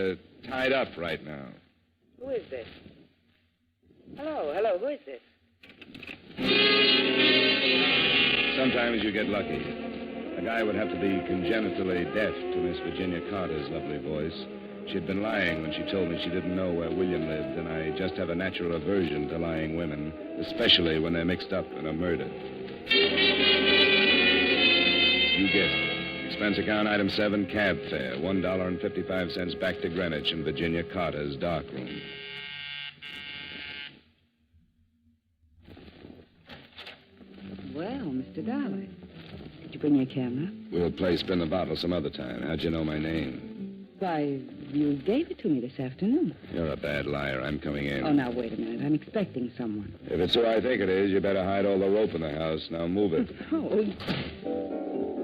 tied up right now. Who is this? Hello, who is this? Sometimes you get lucky. A guy would have to be congenitally deaf to Miss Virginia Carter's lovely voice. She'd been lying when she told me she didn't know where William lived, and I just have a natural aversion to lying women, especially when they're mixed up in a murder. You guessed it. Expense account item 7, cab fare, $1.55 back to Greenwich in Virginia Carter's darkroom. Well, Mr. Dollar, did you bring your camera? We'll play spin the bottle some other time. How'd you know my name? Why, you gave it to me this afternoon. You're a bad liar. I'm coming in. Oh, now, wait a minute. I'm expecting someone. If it's who I think it is, you better hide all the rope in the house. Now move it. Oh,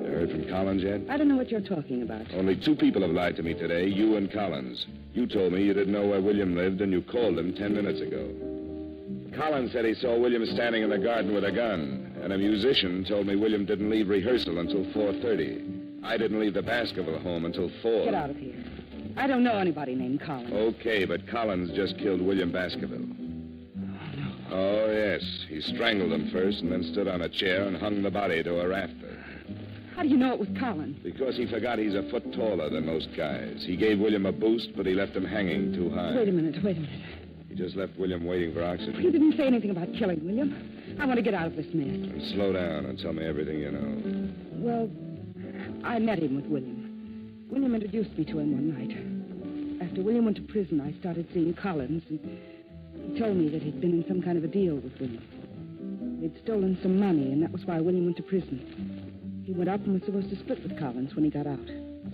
You heard from Collins yet? I don't know what you're talking about. Only 2 people have lied to me today, you and Collins. You told me you didn't know where William lived, and you called him 10 minutes ago. Collins said he saw William standing in the garden with a gun, and a musician told me William didn't leave rehearsal until 4:30. I didn't leave the Baskerville home until 4. Get out of here. I don't know anybody named Collins. Okay, but Collins just killed William Baskerville. Oh, yes. He strangled him first and then stood on a chair and hung the body to a rafter. How do you know it was Collins? Because he forgot he's a foot taller than most guys. He gave William a boost, but he left him hanging too high. Wait a minute. He just left William waiting for oxygen. You didn't say anything about killing William. I want to get out of this mess. And slow down and tell me everything you know. Well, I met him with William. William introduced me to him one night. After William went to prison, I started seeing Collins, and he told me that he'd been in some kind of a deal with William. They'd stolen some money, and that was why William went to prison. He went up and was supposed to split with Collins when he got out.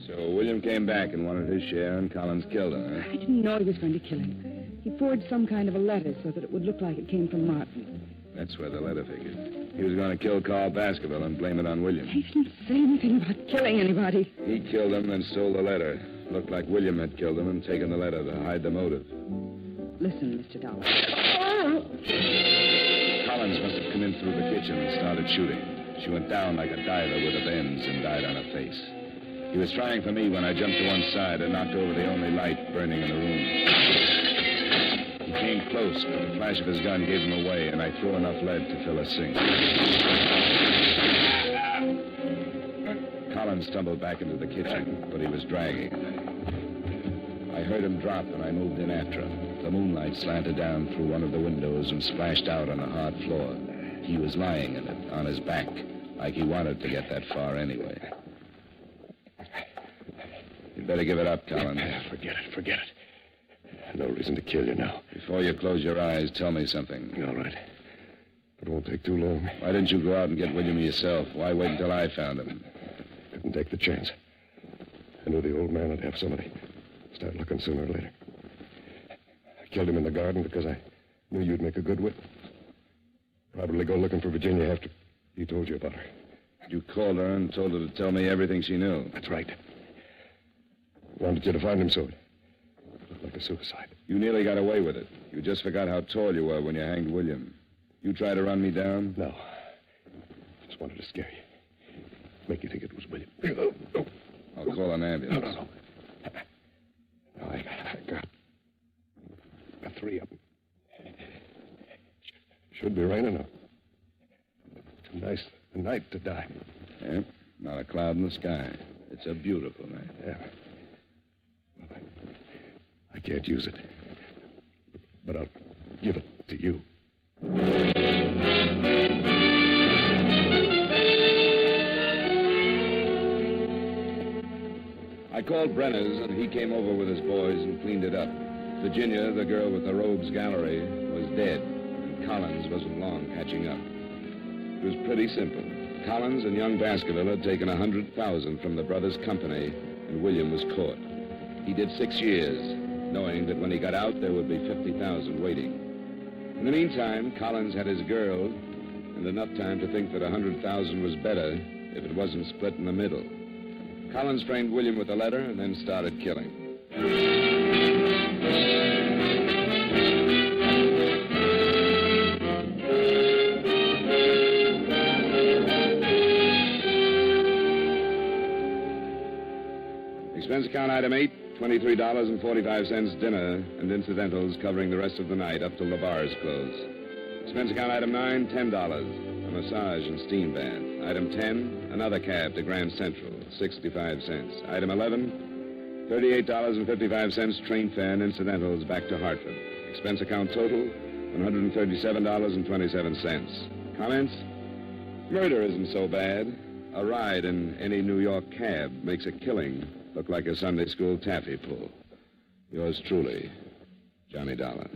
So William came back and wanted his share, and Collins killed him, huh? I didn't know he was going to kill him. He forged some kind of a letter so that it would look like it came from Martin. That's where the letter figured. He was going to kill Carl Baskerville and blame it on William. He didn't say anything about killing anybody. He killed him and stole the letter. Looked like William had killed him and taken the letter to hide the motive. Listen, Mr. Dollar. Collins must have come in through the kitchen and started shooting. She went down like a diver with a bends and died on her face. He was trying for me when I jumped to one side and knocked over the only light burning in the room. He came close, but the flash of his gun gave him away, and I threw enough lead to fill a sink. Collins stumbled back into the kitchen, but he was dragging. I heard him drop, and I moved in after him. The moonlight slanted down through one of the windows and splashed out on the hard floor. He was lying in it, on his back, like he wanted to get that far anyway. You'd better give it up, Collins. Forget it. No reason to kill you now. Before you close your eyes, tell me something. All right. It won't take too long. Why didn't you go out and get William yourself? Why wait until I found him? Didn't take the chance. I knew the old man would have somebody. Start looking sooner or later. I killed him in the garden because I knew you'd make a good witness. Probably go looking for Virginia after he told you about her. You called her and told her to tell me everything she knew. That's right. Wanted you to find him so it looked like a suicide. You nearly got away with it. You just forgot how tall you were when you hanged William. You tried to run me down? No. Just wanted to scare you. Make you think it was William. I'll call an ambulance. No, I got 3 of them. Should be raining enough. Too nice a night to die. Yeah, not a cloud in the sky. It's a beautiful night. Yeah. Well, I can't use it. But I'll give it to you. I called Brenner's, and he came over with his boys and cleaned it up. Virginia, the girl with the rogues gallery, was dead. And Collins wasn't long catching up. It was pretty simple. Collins and young Baskerville had taken 100,000 from the brothers' company, and William was caught. He did 6 years, knowing that when he got out, there would be 50,000 waiting. In the meantime, Collins had his girl, and enough time to think that 100,000 was better if it wasn't split in the middle. Collins framed William with a letter and then started killing. Expense account item 8, $23.45 dinner and incidentals covering the rest of the night up till the bars close. Expense account item 9, $10, a massage and steam bath. Item 10, another cab to Grand Central, 65 cents. Item 11, $38.55 train fare and incidentals back to Hartford. Expense account total, $137.27. Comments? Murder isn't so bad. A ride in any New York cab makes a killing look like a Sunday school taffy pull. Yours truly, Johnny Dollar.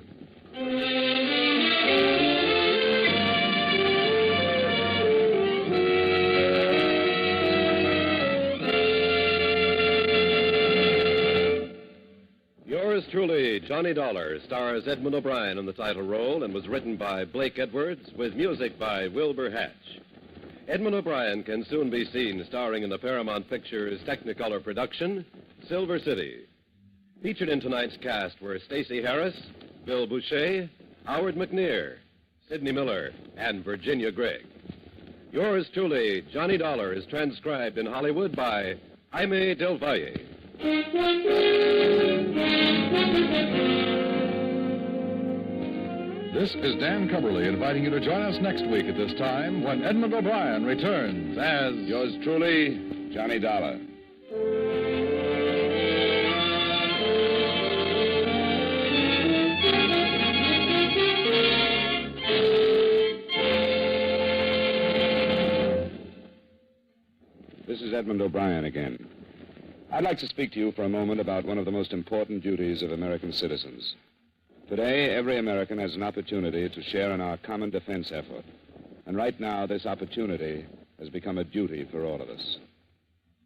Yours truly, Johnny Dollar, stars Edmund O'Brien in the title role and was written by Blake Edwards with music by Wilbur Hatch. Edmund O'Brien can soon be seen starring in the Paramount Pictures Technicolor production, Silver City. Featured in tonight's cast were Stacey Harris, Bill Boucher, Howard McNear, Sidney Miller, and Virginia Gregg. Yours truly, Johnny Dollar, is transcribed in Hollywood by Jaime Del Valle. This is Dan Cubberly inviting you to join us next week at this time when Edmund O'Brien returns as... Yours truly, Johnny Dollar. This is Edmund O'Brien again. I'd like to speak to you for a moment about one of the most important duties of American citizens. Today, every American has an opportunity to share in our common defense effort. And right now, this opportunity has become a duty for all of us.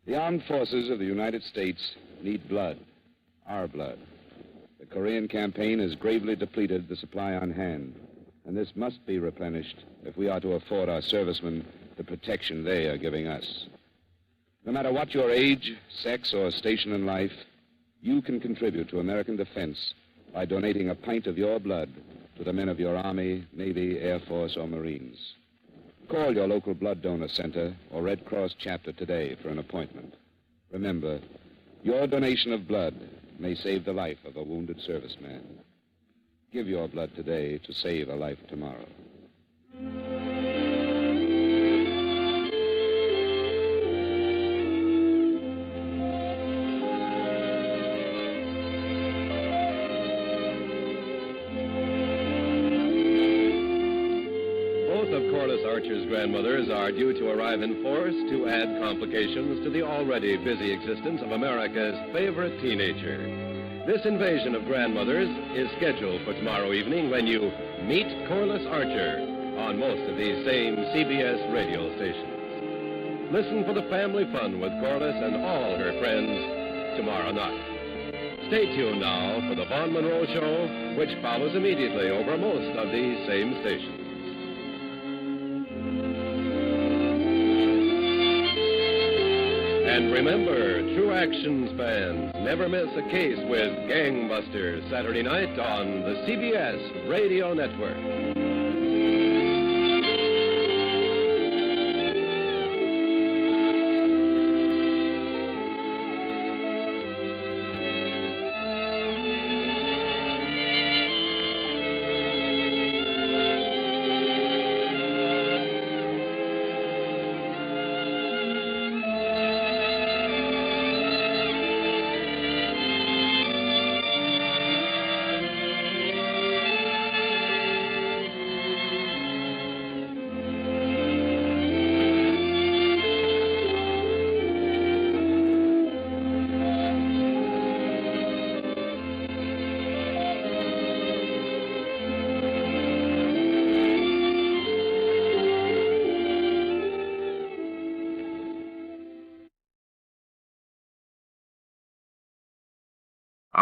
The armed forces of the United States need blood, our blood. The Korean campaign has gravely depleted the supply on hand, and this must be replenished if we are to afford our servicemen the protection they are giving us. No matter what your age, sex, or station in life, you can contribute to American defense by donating a pint of your blood to the men of your Army, Navy, Air Force, or Marines. Call your local blood donor center or Red Cross chapter today for an appointment. Remember, your donation of blood may save the life of a wounded serviceman. Give your blood today to save a life tomorrow. Archer's grandmothers are due to arrive in force to add complications to the already busy existence of America's favorite teenager. This invasion of grandmothers is scheduled for tomorrow evening when you meet Corliss Archer on most of these same CBS radio stations. Listen for the family fun with Corliss and all her friends tomorrow night. Stay tuned now for the Vaughn Monroe Show, which follows immediately over most of these same stations. And remember, True Actions fans, never miss a case with Gangbusters Saturday night on the CBS Radio Network.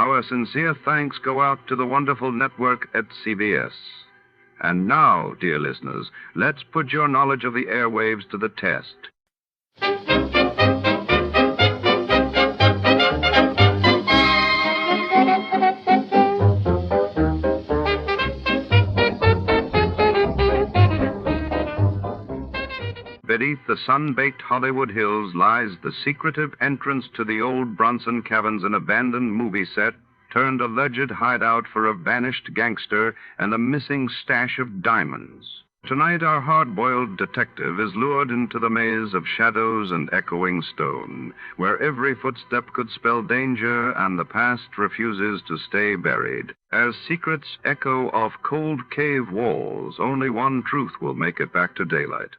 Our sincere thanks go out to the wonderful network at CBS. And now, dear listeners, let's put your knowledge of the airwaves to the test. Beneath the sun-baked Hollywood hills lies the secretive entrance to the old Bronson Cabin's an abandoned movie set turned alleged hideout for a vanished gangster and a missing stash of diamonds. Tonight, our hard-boiled detective is lured into the maze of shadows and echoing stone, where every footstep could spell danger and the past refuses to stay buried. As secrets echo off cold cave walls, only one truth will make it back to daylight.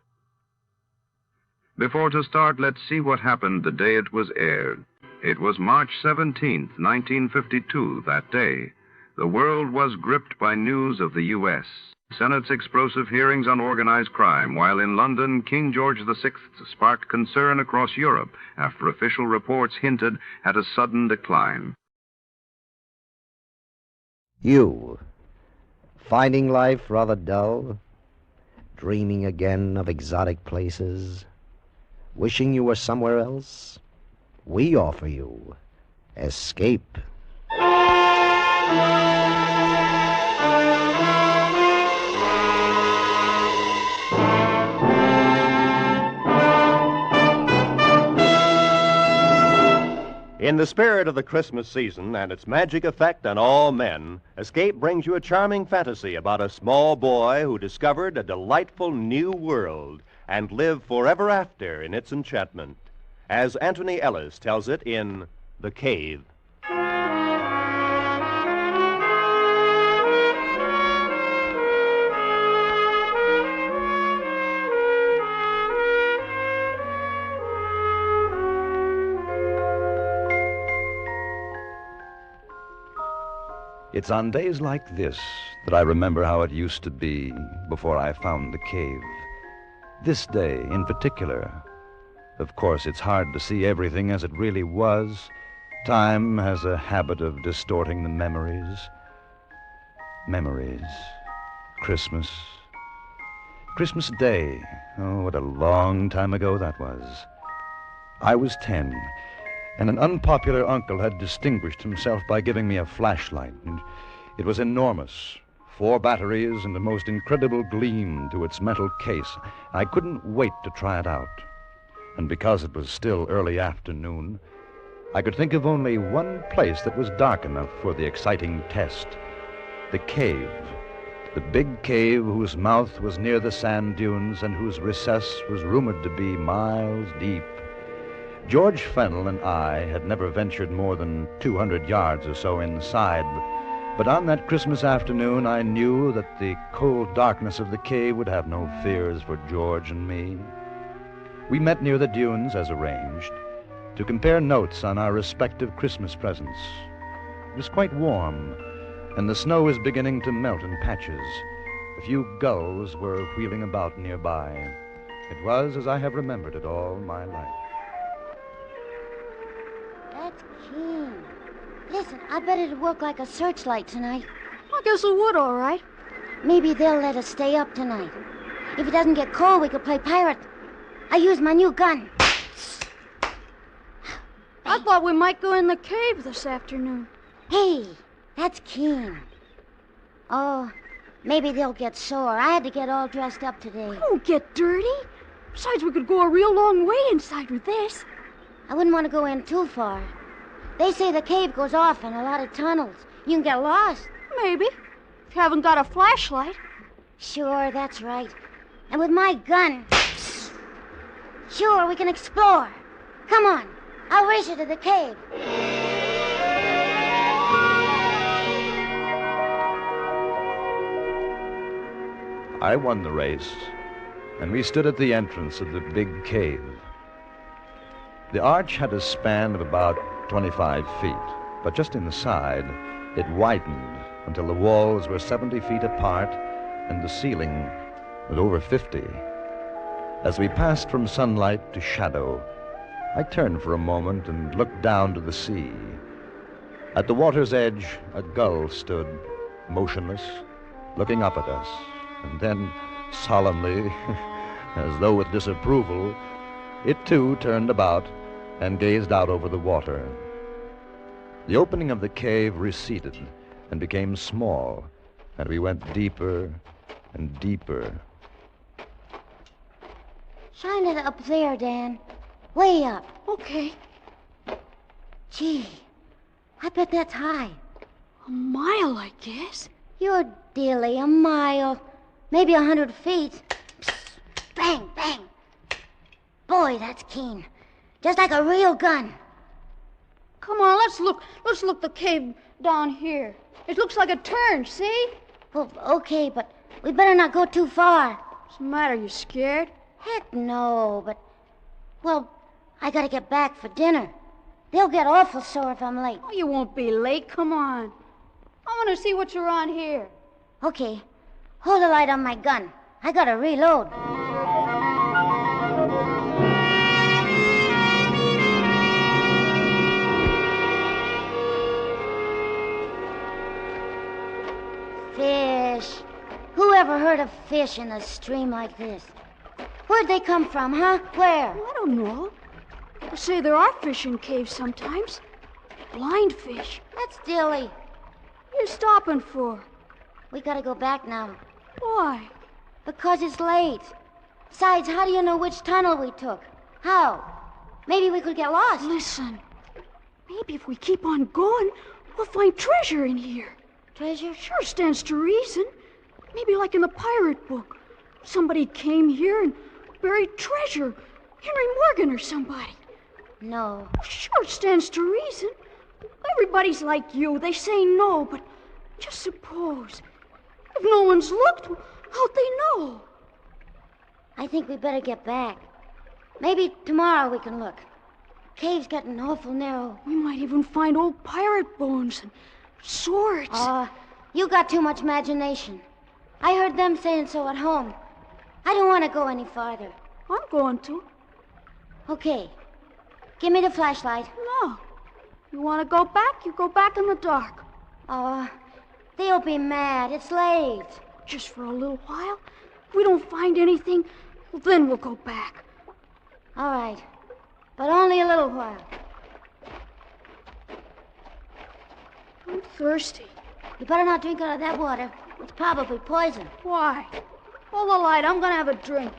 Before to start, let's see what happened the day it was aired. It was March 17th, 1952, that day. The world was gripped by news of the U.S. Senate's explosive hearings on organized crime, while in London, King George VI sparked concern across Europe after official reports hinted at a sudden decline. You, finding life rather dull, dreaming again of exotic places, wishing you were somewhere else? We offer you escape. In the spirit of the Christmas season and its magic effect on all men, Escape brings you a charming fantasy about a small boy who discovered a delightful new world and lived forever after in its enchantment, as Anthony Ellis tells it in The Cave. It's on days like this that I remember how it used to be before I found the cave. This day in particular. Of course, it's hard to see everything as it really was. Time has a habit of distorting the memories. Memories. Christmas. Christmas Day. Oh, what a long time ago that was. I was 10. And an unpopular uncle had distinguished himself by giving me a flashlight. And it was enormous. 4 batteries and a most incredible gleam to its metal case. I couldn't wait to try it out. And because it was still early afternoon, I could think of only one place that was dark enough for the exciting test. The cave. The big cave whose mouth was near the sand dunes and whose recess was rumored to be miles deep. George Fennell and I had never ventured more than 200 yards or so inside, but on that Christmas afternoon I knew that the cold darkness of the cave would have no fears for George and me. We met near the dunes as arranged to compare notes on our respective Christmas presents. It was quite warm, and the snow was beginning to melt in patches. A few gulls were wheeling about nearby. It was as I have remembered it all my life. That's keen. Listen, I bet it'd work like a searchlight tonight. I guess it would, all right. Maybe they'll let us stay up tonight. If it doesn't get cold, we could play pirate. I use my new gun. I thought we might go in the cave this afternoon. Hey, that's keen. Oh, maybe they'll get sore. I had to get all dressed up today. Won't get dirty. Besides, we could go a real long way inside with this. I wouldn't want to go in too far. They say the cave goes off in a lot of tunnels. You can get lost. Maybe. If you haven't got a flashlight. Sure, that's right. And with my gun, sure, we can explore. Come on, I'll race you to the cave. I won the race, and we stood at the entrance of the big cave. The arch had a span of about 25 feet, but just inside, it widened until the walls were 70 feet apart and the ceiling was over 50. As we passed from sunlight to shadow, I turned for a moment and looked down to the sea. At the water's edge, a gull stood, motionless, looking up at us, and then, solemnly, as though with disapproval, it too turned about and gazed out over the water. The opening of the cave receded and became small, and we went deeper and deeper. Shine it up there, Dan. Way up. Okay. Gee, I bet that's high. A mile, I guess. You're dilly, a mile. Maybe 100 feet. Psst. Bang, bang. Boy, that's keen. Just like a real gun. Come on, let's look. Let's look the cave down here. It looks like a turn, see? Well, okay, but we better not go too far. What's the matter? You scared? Heck no, but... Well, I gotta get back for dinner. They'll get awful sore if I'm late. Oh, you won't be late. Come on. I want to see what's around here. Okay. Hold the light on my gun. I gotta reload. Fish. Who ever heard of fish in a stream like this? Where'd they come from, huh? Where? I don't know. They say there are fish in caves sometimes. Blind fish. That's dilly. What are you stopping for? We gotta go back now. Why? Because it's late. Besides, how do you know which tunnel we took? How? Maybe we could get lost. Listen. Maybe if we keep on going, we'll find treasure in here. Treasure? Sure stands to reason. Maybe like in the pirate book. Somebody came here and buried treasure. Henry Morgan or somebody. No. Sure stands to reason. Everybody's like you. They say no, but just suppose. If no one's looked, how'd they know? I think we better get back. Maybe tomorrow we can look. Cave's getting awful narrow. We might even find old pirate bones and swords. You got too much imagination. I heard them saying so at home. I don't want to go any farther. I'm going to. Okay. Give me the flashlight. No. You want to go back? You go back in the dark. They'll be mad. It's late. Just for a little while? If we don't find anything, well, then we'll go back. All right. But only a little while. I'm thirsty. You better not drink out of that water. It's probably poison. Why? Hold the light. I'm going to have a drink.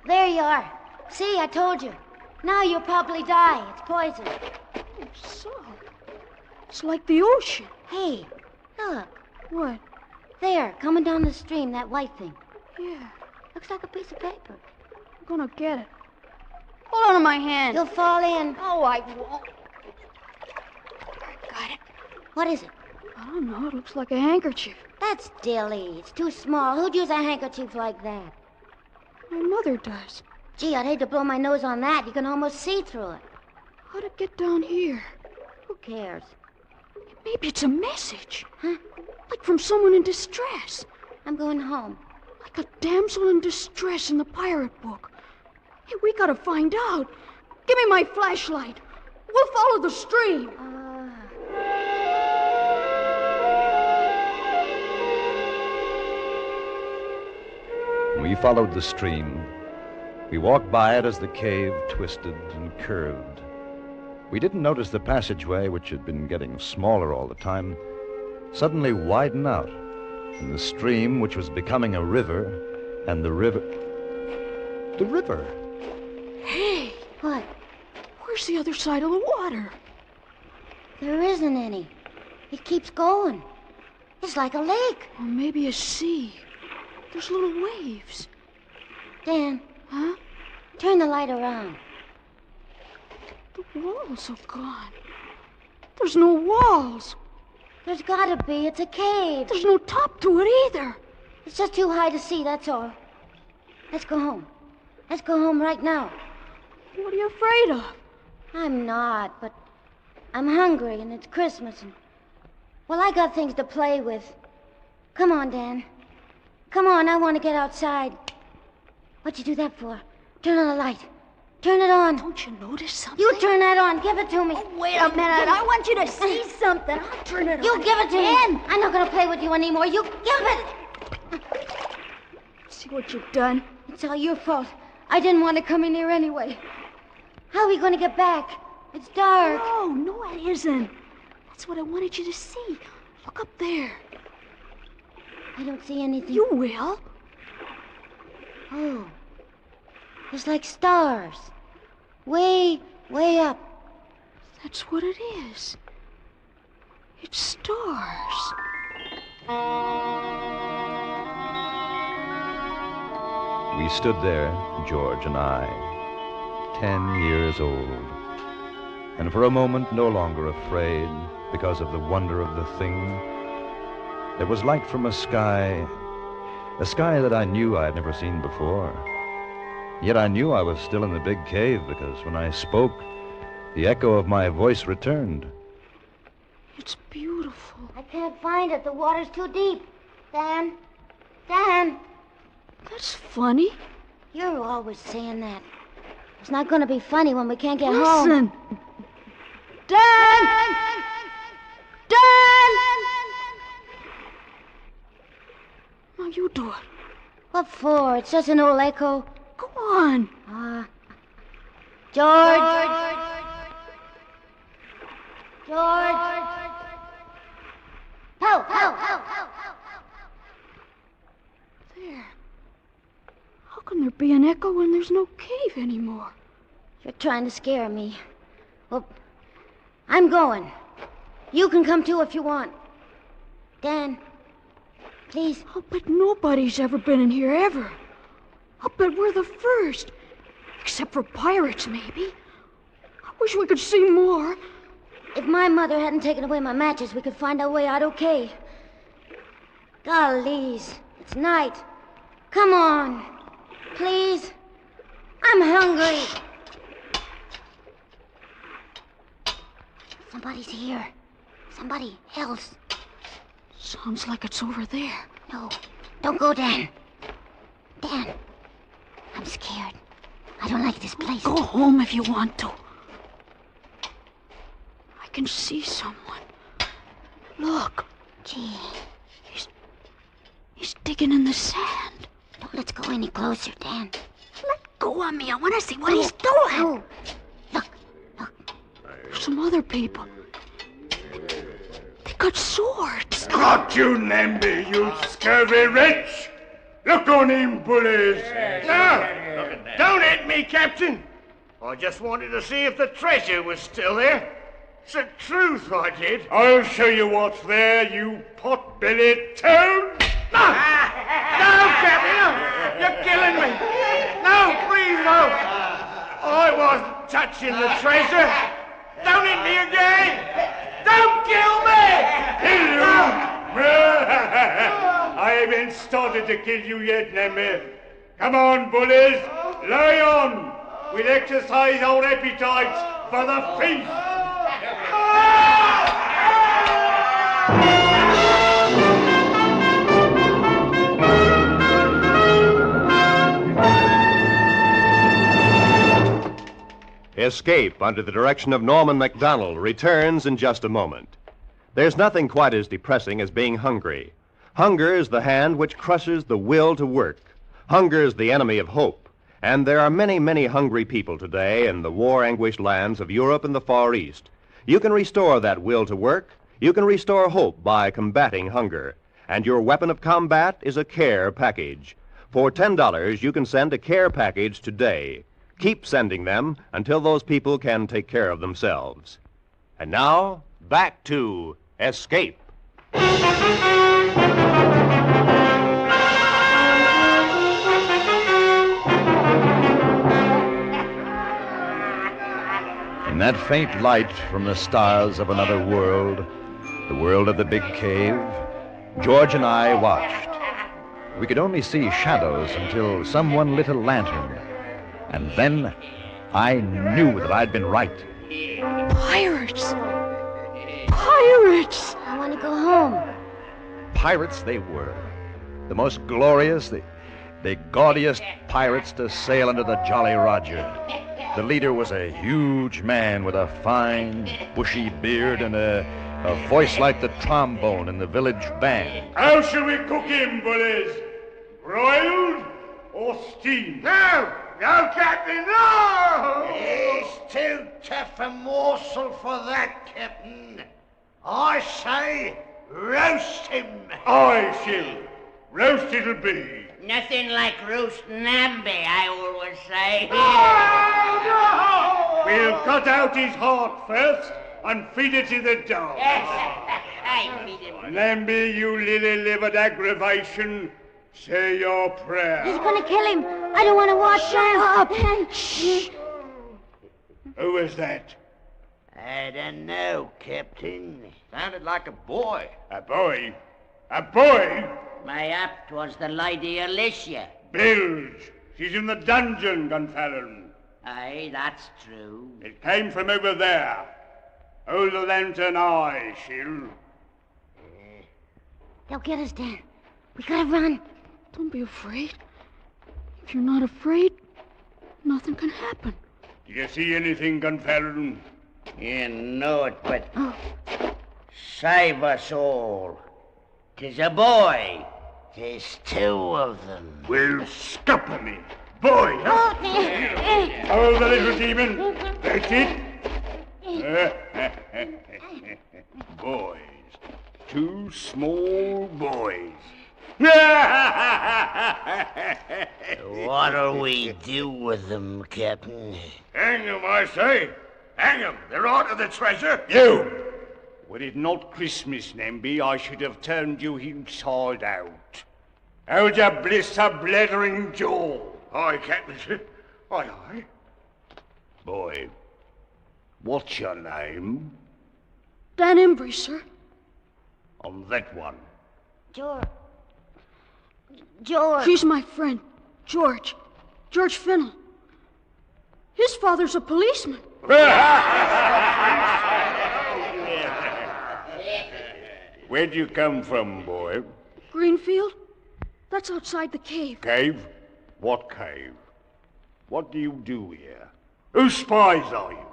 There you are. See, I told you. Now you'll probably die. It's poison. Oh, so. It's like the ocean. Hey, look. What? There, coming down the stream, that white thing. Yeah. Looks like a piece of paper. I'm going to get it. Hold on to my hand. You'll fall in. Oh, I won't. Got it. What is it? I don't know. It looks like a handkerchief. That's dilly. It's too small. Who'd use a handkerchief like that? My mother does. Gee, I'd hate to blow my nose on that. You can almost see through it. How'd it get down here? Who cares? Maybe it's a message. Huh? Like from someone in distress. I'm going home. Like a damsel in distress in the pirate book. Hey, we gotta find out. Give me my flashlight. We'll follow the stream. We followed the stream. We walked by it as the cave twisted and curved. We didn't notice the passageway, which had been getting smaller all the time, suddenly widen out, and the stream, which was becoming a river, and the river... The river! Hey! What? Where's the other side of the water? There isn't any. It keeps going. It's like a lake. Or maybe a sea. There's little waves. Dan. Huh? Turn the light around. The walls are gone. There's no walls. There's gotta be. It's a cave. There's no top to it either. It's just too high to see, that's all. Let's go home. Let's go home right now. What are you afraid of? I'm not, but I'm hungry and it's Christmas and... Well, I got things to play with. Come on, Dan. Come on, I want to get outside. What'd you do that for? Turn on the light. Turn it on. Don't you notice something? You turn that on. Give it to me. Oh, wait a minute. I want you to see something. I'll turn it on. You give it to me. I'm not going to play with you anymore. You give it. See what you've done? It's all your fault. I didn't want to come in here anyway. How are we going to get back? It's dark. No, it isn't. That's what I wanted you to see. Look up there. I don't see anything. You will. Oh. It's like stars. Way up. That's what it is. It's stars. We stood there, George and I, 10 years old, and for a moment no longer afraid because of the wonder of the thing. There was light from a sky that I knew I had never seen before. Yet I knew I was still in the big cave because when I spoke, the echo of my voice returned. It's beautiful. I can't find it. The water's too deep. Dan. That's funny. You're always saying that. It's not going to be funny when we can't get home. Listen. Dan! Now you do it. What for? It's just an old echo. Go on. George. Ho. There. How can there be an echo when there's no cave anymore? You're trying to scare me. Well, I'm going. You can come too if you want. Dan, please. I'll bet nobody's ever been in here ever. I'll bet we're the first. Except for pirates, maybe. I wish we could see more. If my mother hadn't taken away my matches, we could find our way out okay. Gollies, it's night. Come on, please. I'm hungry. Somebody's here. Somebody else. Sounds like it's over there. No, don't go, Dan. Dan, I'm scared. I don't like this place. Go home if you want to. I can see someone. Look. Gee. He's digging in the sand. Don't let's go any closer, Dan. Let go of me. I want to see what he's doing. No. Look. Some other people. They got swords. Got you, Namby, you scurvy wretch! Look on him, bullies! No! Don't hit me, Captain! I just wanted to see if the treasure was still there. It's the truth, I did. I'll show you what's there, you pot-bellied toad! No! No, Captain, no! You're killing me! No, please, no! I wasn't touching the treasure! Don't hit me again! Don't kill me! Kill you? I haven't started to kill you yet, Namby. Come on, bullies, lie on! We'll exercise our appetites for the feast! Escape under the direction of Norman MacDonald returns in just a moment. There's nothing quite as depressing as being hungry. Hunger is the hand which crushes the will to work. Hunger is the enemy of hope. And there are many, many hungry people today in the war-anguished lands of Europe and the Far East. You can restore that will to work. You can restore hope by combating hunger. And your weapon of combat is a care package. For $10, you can send a care package today. Keep sending them until those people can take care of themselves. And now, back to Escape. In that faint light from the stars of another world, the world of the big cave, George and I watched. We could only see shadows until someone lit a lantern. And then I knew that I'd been right. Pirates! Pirates! I want to go home. Pirates they were. The most glorious, the gaudiest pirates to sail under the Jolly Roger. The leader was a huge man with a fine, bushy beard and a voice like the trombone in the village band. How shall we cook him, bullies? Broiled or steamed? No, Captain, no! He's too tough a morsel for that, Captain. I say, roast him. I shall. Roast it'll be. Nothing like roast Namby, I always say. We'll cut out his heart first and feed it to the dogs. I feed him. Namby, you lily-livered aggravation, say your prayer. He's gonna kill him. I don't want to watch him. Shh. Who was that? I don't know, Captain. Sounded like a boy. A boy? A boy? Mayhap 'twas the Lady Alicia. Bilge. She's in the dungeon, Gunfallon. Aye, that's true. It came from over there. Hold the lantern high, Shill. They'll get us, Dan. We gotta run. Don't be afraid. If you're not afraid, nothing can happen. Do you see anything, Gunfallon? You know it, but... Save us all. 'Tis a boy. 'Tis two of them. Well, scupper me. Boy, huh? Hold the little demon. That's it. Boys. Two small boys. What'll we do with them, Captain? Hang them, I say. Hang them. They're out of the treasure. You! Were it not Christmas, Namby, I should have turned you inside out. Hold your blister blathering jaw. Aye, Captain. Aye, aye. Boy, what's your name? Dan Embry, sir. On that one. George. He's my friend, George. George Fennell. His father's a policeman. Where'd you come from, boy? Greenfield? That's outside the cave. Cave? What cave? What do you do here? Whose spies are you?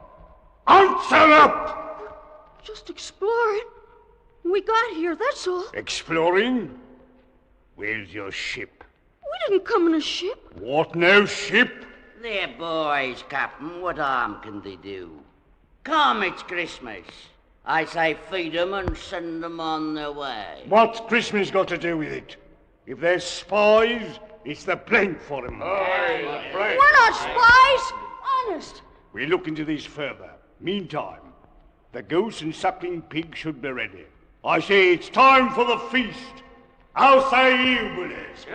Answer up! Just exploring. We got here, that's all. Exploring? Where's your ship? We didn't come in a ship. What, no ship? They're boys, Captain. What harm can they do? Come, it's Christmas. I say feed them and send them on their way. What's Christmas got to do with it? If they're spies, it's the plank for them. We're not spies. Honest. We'll look into this further. Meantime, the goose and suckling pig should be ready. I say it's time for the feast. How say you, bullies?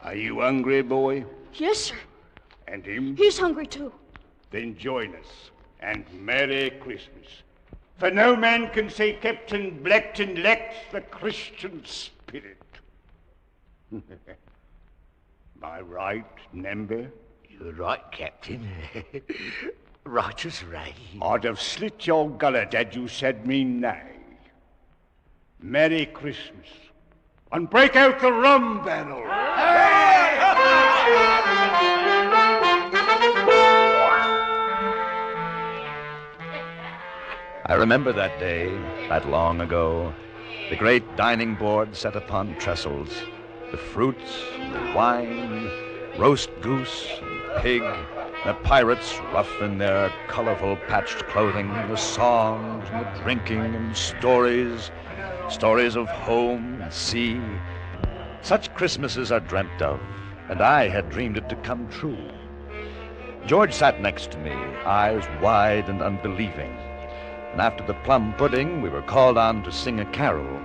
Are you hungry, boy? Yes, sir. And him? He's hungry, too. Then join us, and Merry Christmas. For no man can say Captain Blackton lacks the Christian spirit. Am I right, Namby? You're right, Captain. Right as rain. I'd have slit your gullet had you said me nay. Merry Christmas. And break out the rum barrel. I remember that day, that long ago, the great dining board set upon trestles, the fruits, the wine, roast goose, and pig, the pirates rough in their colorful patched clothing, the songs, and the drinking, and stories of home and sea. Such Christmases are dreamt of, and I had dreamed it to come true. George sat next to me, eyes wide and unbelieving. And after the plum pudding, we were called on to sing a carol.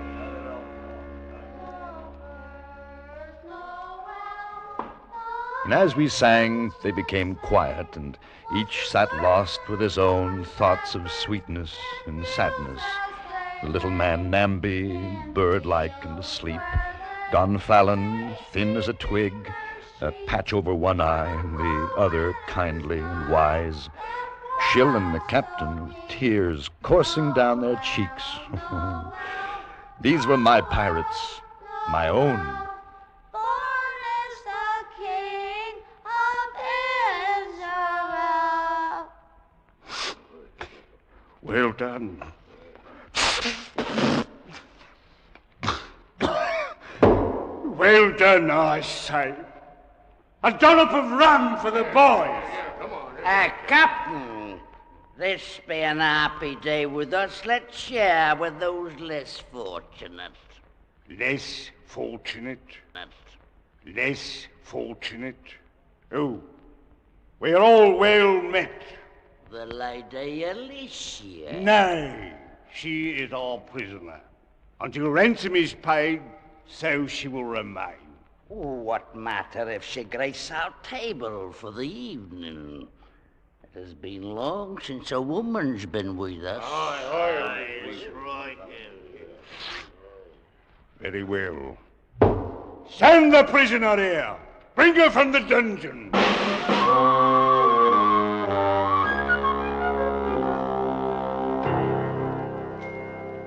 And as we sang, they became quiet, and each sat lost with his own thoughts of sweetness and sadness. The little man Namby, bird-like and asleep. Gunfallon, thin as a twig, a patch over one eye, and the other kindly and wise. Shill and the captain, with tears coursing down their cheeks. These were my pirates, my own. Born is the King of Well done. Well done, I say. A dollop of rum for the boys. Captain, this be an happy day with us. Let's share with those less fortunate. Less fortunate? Less fortunate? Oh, we're all well met. The Lady Alicia. Nay, she is our prisoner. Until ransom is paid, so she will remain. What matter if she grace our table for the evening? It has been long since a woman's been with us. Aye, that's right. Very well. Send the prisoner here. Bring her from the dungeon.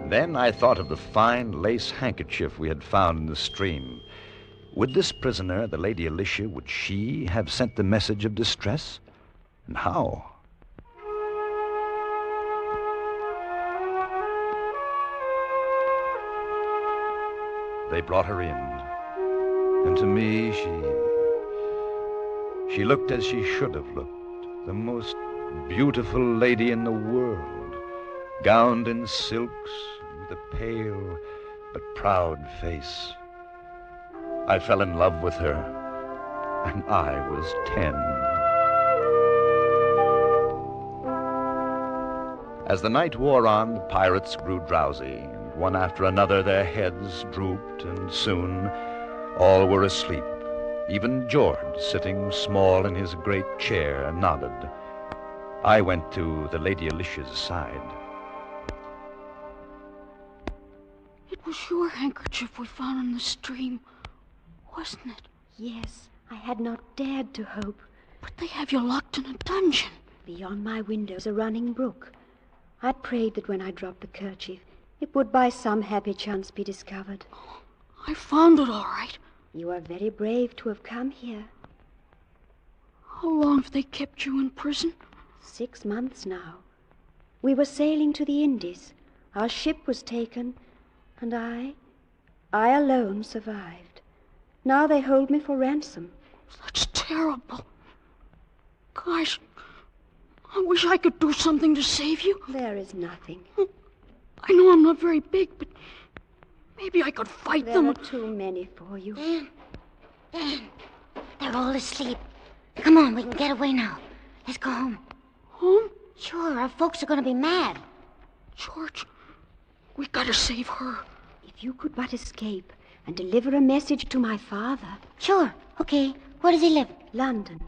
Then I thought of the fine lace handkerchief we had found in the stream. Would this prisoner, the Lady Alicia, would she have sent the message of distress? And how? They brought her in, and to me she looked as she should have looked, the most beautiful lady in the world, gowned in silks, with a pale but proud face. I fell in love with her, and I was 10. As the night wore on, the pirates grew drowsy, and one after another their heads drooped, and soon all were asleep. Even George, sitting small in his great chair, nodded. I went to the Lady Alicia's side. It was your handkerchief we found in the stream, wasn't it? Yes, I had not dared to hope. But they have you locked in a dungeon. Beyond my window is a running brook. I prayed that when I dropped the kerchief, it would by some happy chance be discovered. I found it all right. You are very brave to have come here. How long have they kept you in prison? 6 months now. We were sailing to the Indies. Our ship was taken, and I alone survived. Now they hold me for ransom. That's terrible. Gosh, I wish I could do something to save you. There is nothing. I know I'm not very big, but maybe I could fight them. There are too many for you. Dan, they're all asleep. Come on, we can get away now. Let's go home. Home? Sure, our folks are going to be mad. George, we gotta save her. If you could but escape and deliver a message to my father. Sure, okay. Where does he live? London.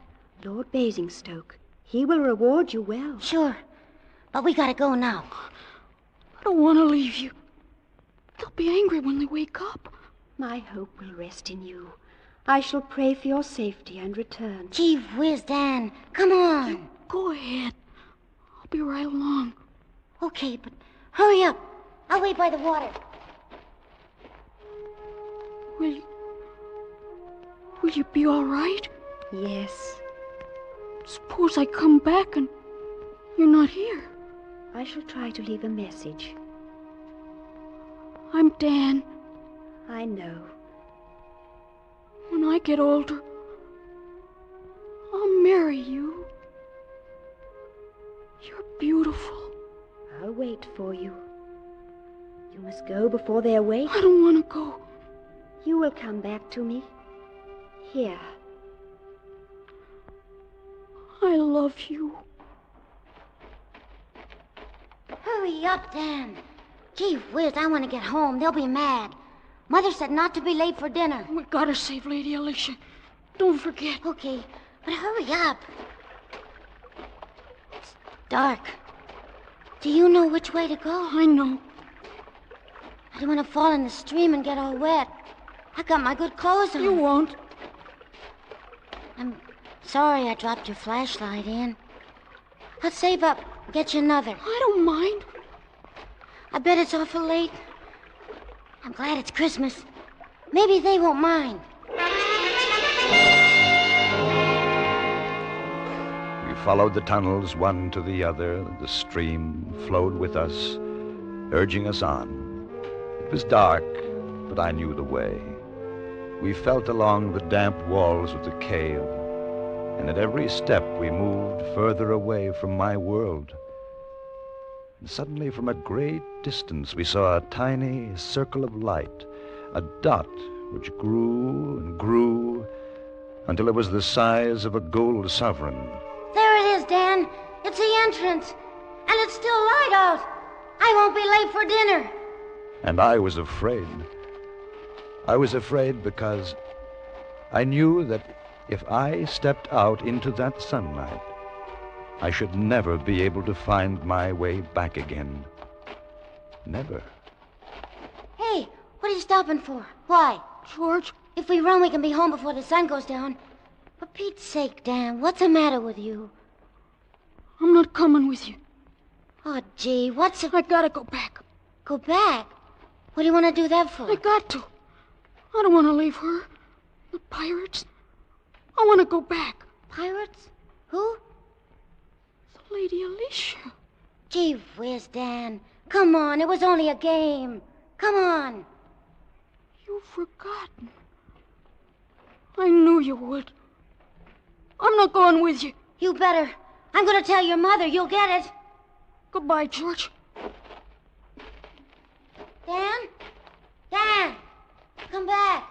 Lord Basingstoke. He will reward you well. Sure, but we gotta go now. I don't want to leave you. They'll be angry when they wake up. My hope will rest in you. I shall pray for your safety and return. Gee whiz, Dan. Come on. You go ahead. I'll be right along. Okay, but hurry up. I'll wait by the water. Will you be all right? Yes. Suppose I come back and you're not here. I shall try to leave a message. I'm Dan. I know. When I get older, I'll marry you. You're beautiful. I'll wait for you. You must go before they're awake. I don't want to go. You will come back to me. Here. I love you. Hurry up, Dan. Gee whiz, I want to get home. They'll be mad. Mother said not to be late for dinner. We gotta save Lady Alicia. Don't forget. Okay, but hurry up. It's dark. Do you know which way to go? I know. I don't want to fall in the stream and get all wet. I got my good clothes on. You won't. I'm sorry I dropped your flashlight in. I'll save up, get you another. I don't mind. I bet it's awful late. I'm glad it's Christmas. Maybe they won't mind. We followed the tunnels one to the other. The stream flowed with us, urging us on. It was dark, but I knew the way. We felt along the damp walls of the cave, and at every step we moved further away from my world. And suddenly, from a great distance, we saw a tiny circle of light, a dot which grew and grew until it was the size of a gold sovereign. There it is, Dan. It's the entrance. And it's still light out. I won't be late for dinner. And I was afraid. I was afraid because I knew that if I stepped out into that sunlight, I should never be able to find my way back again. Never. Hey, what are you stopping for? Why? George? If we run, we can be home before the sun goes down. For Pete's sake, Dan, what's the matter with you? I'm not coming with you. Oh, gee, what's it? I gotta go back. Go back? What do you want to do that for? I got to. I don't want to leave her. The pirates. I want to go back. Pirates? Who? The Lady Alicia. Gee whiz, Dan. Come on, it was only a game. Come on. You've forgotten. I knew you would. I'm not going with you. You better. I'm going to tell your mother. You'll get it. Goodbye, George. Dan? Dan! Come back.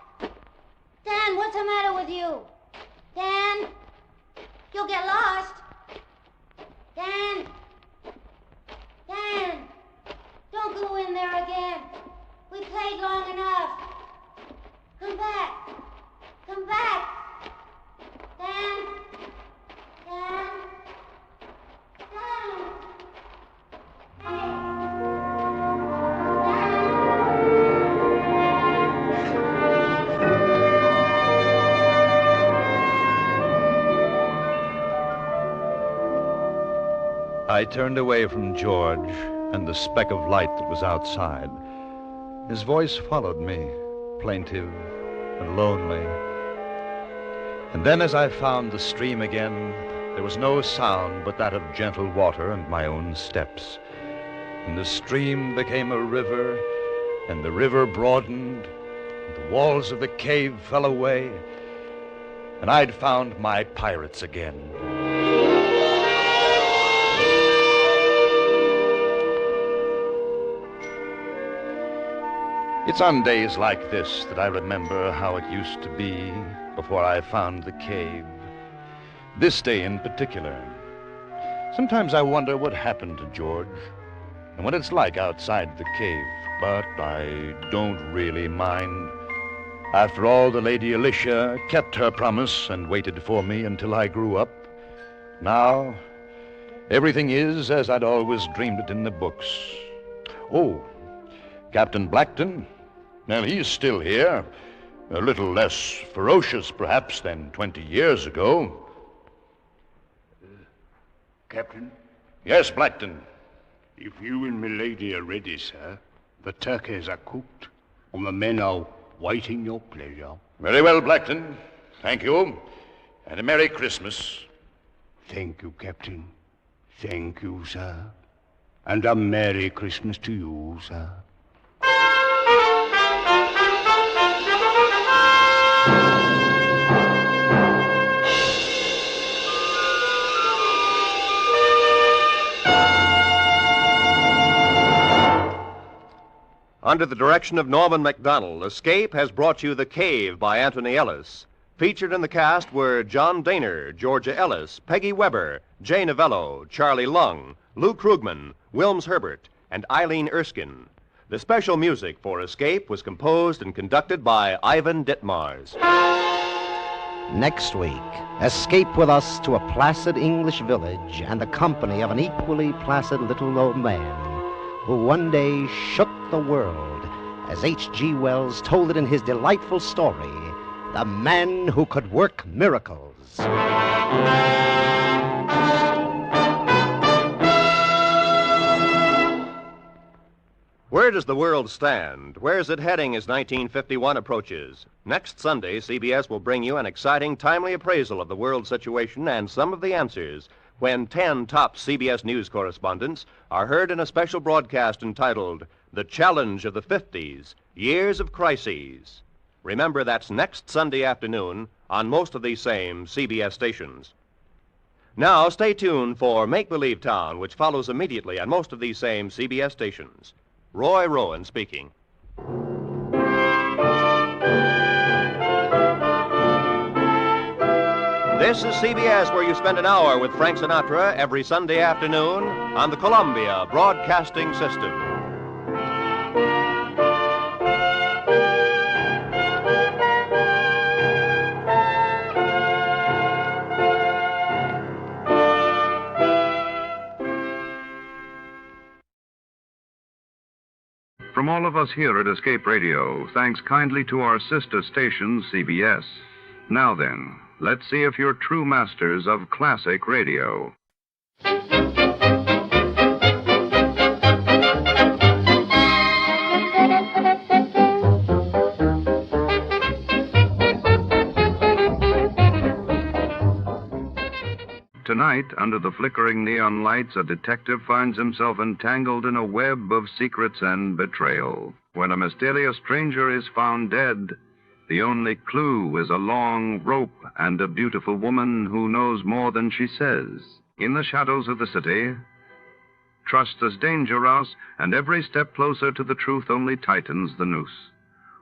Dan, what's the matter with you? Dan? You'll get lost. Dan? Dan! Don't go in there again. We played long enough. Come back. Come back. Dan? Dan? Dan? I turned away from George and the speck of light that was outside. His voice followed me, plaintive and lonely. And then as I found the stream again, there was no sound but that of gentle water and my own steps. And the stream became a river, and the river broadened, and the walls of the cave fell away, and I'd found my pirates again. It's on days like this that I remember how it used to be before I found the cave. This day in particular. Sometimes I wonder what happened to George and what it's like outside the cave, but I don't really mind. After all, the Lady Alicia kept her promise and waited for me until I grew up. Now, everything is as I'd always dreamed it in the books. Oh, Captain Blackton, well, he's still here. A little less ferocious, perhaps, than 20 years ago. Captain? Yes, Blackton. If you and milady are ready, sir, the turkeys are cooked, and the men are waiting your pleasure. Very well, Blackton. Thank you. And a Merry Christmas. Thank you, Captain. Thank you, sir. And a Merry Christmas to you, sir. Under the direction of Norman MacDonald, Escape has brought you The Cave by Anthony Ellis. Featured in the cast were John Daner, Georgia Ellis, Peggy Weber, Jay Novello, Charlie Lung, Lou Krugman, Wilms Herbert, and Eileen Erskine. The special music for Escape was composed and conducted by Ivan Ditmars. Next week, escape with us to a placid English village and the company of an equally placid little old man who one day shook the world, as H.G. Wells told it in his delightful story, The Man Who Could Work Miracles. Where does the world stand? Where's it heading as 1951 approaches? Next Sunday, CBS will bring you an exciting, timely appraisal of the world situation and some of the answers when 10 top CBS News correspondents are heard in a special broadcast entitled The Challenge of the 50s, Years of Crises. Remember, that's next Sunday afternoon on most of these same CBS stations. Now, stay tuned for Make Believe Town, which follows immediately on most of these same CBS stations. Roy Rowan speaking. This is CBS, where you spend an hour with Frank Sinatra every Sunday afternoon on the Columbia Broadcasting System. From all of us here at Escape Radio, thanks kindly to our sister station, CBS. Now then, let's see if you're true masters of classic radio. Tonight, under the flickering neon lights, a detective finds himself entangled in a web of secrets and betrayal. When a mysterious stranger is found dead, the only clue is a long rope and a beautiful woman who knows more than she says. In the shadows of the city, trust is dangerous, and every step closer to the truth only tightens the noose.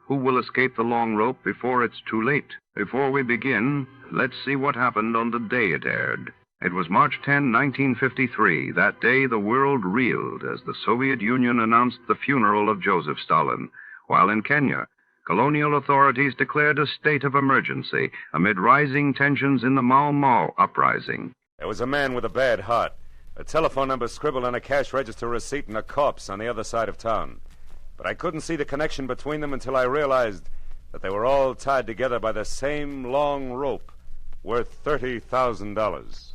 Who will escape the long rope before it's too late? Before we begin, let's see what happened on the day it aired. It was March 10, 1953. That day, the world reeled as the Soviet Union announced the funeral of Joseph Stalin, while in Kenya, colonial authorities declared a state of emergency amid rising tensions in the Mau Mau uprising. There was a man with a bad heart, a telephone number scribbled on a cash register receipt, and a corpse on the other side of town. But I couldn't see the connection between them until I realized that they were all tied together by the same long rope worth $30,000.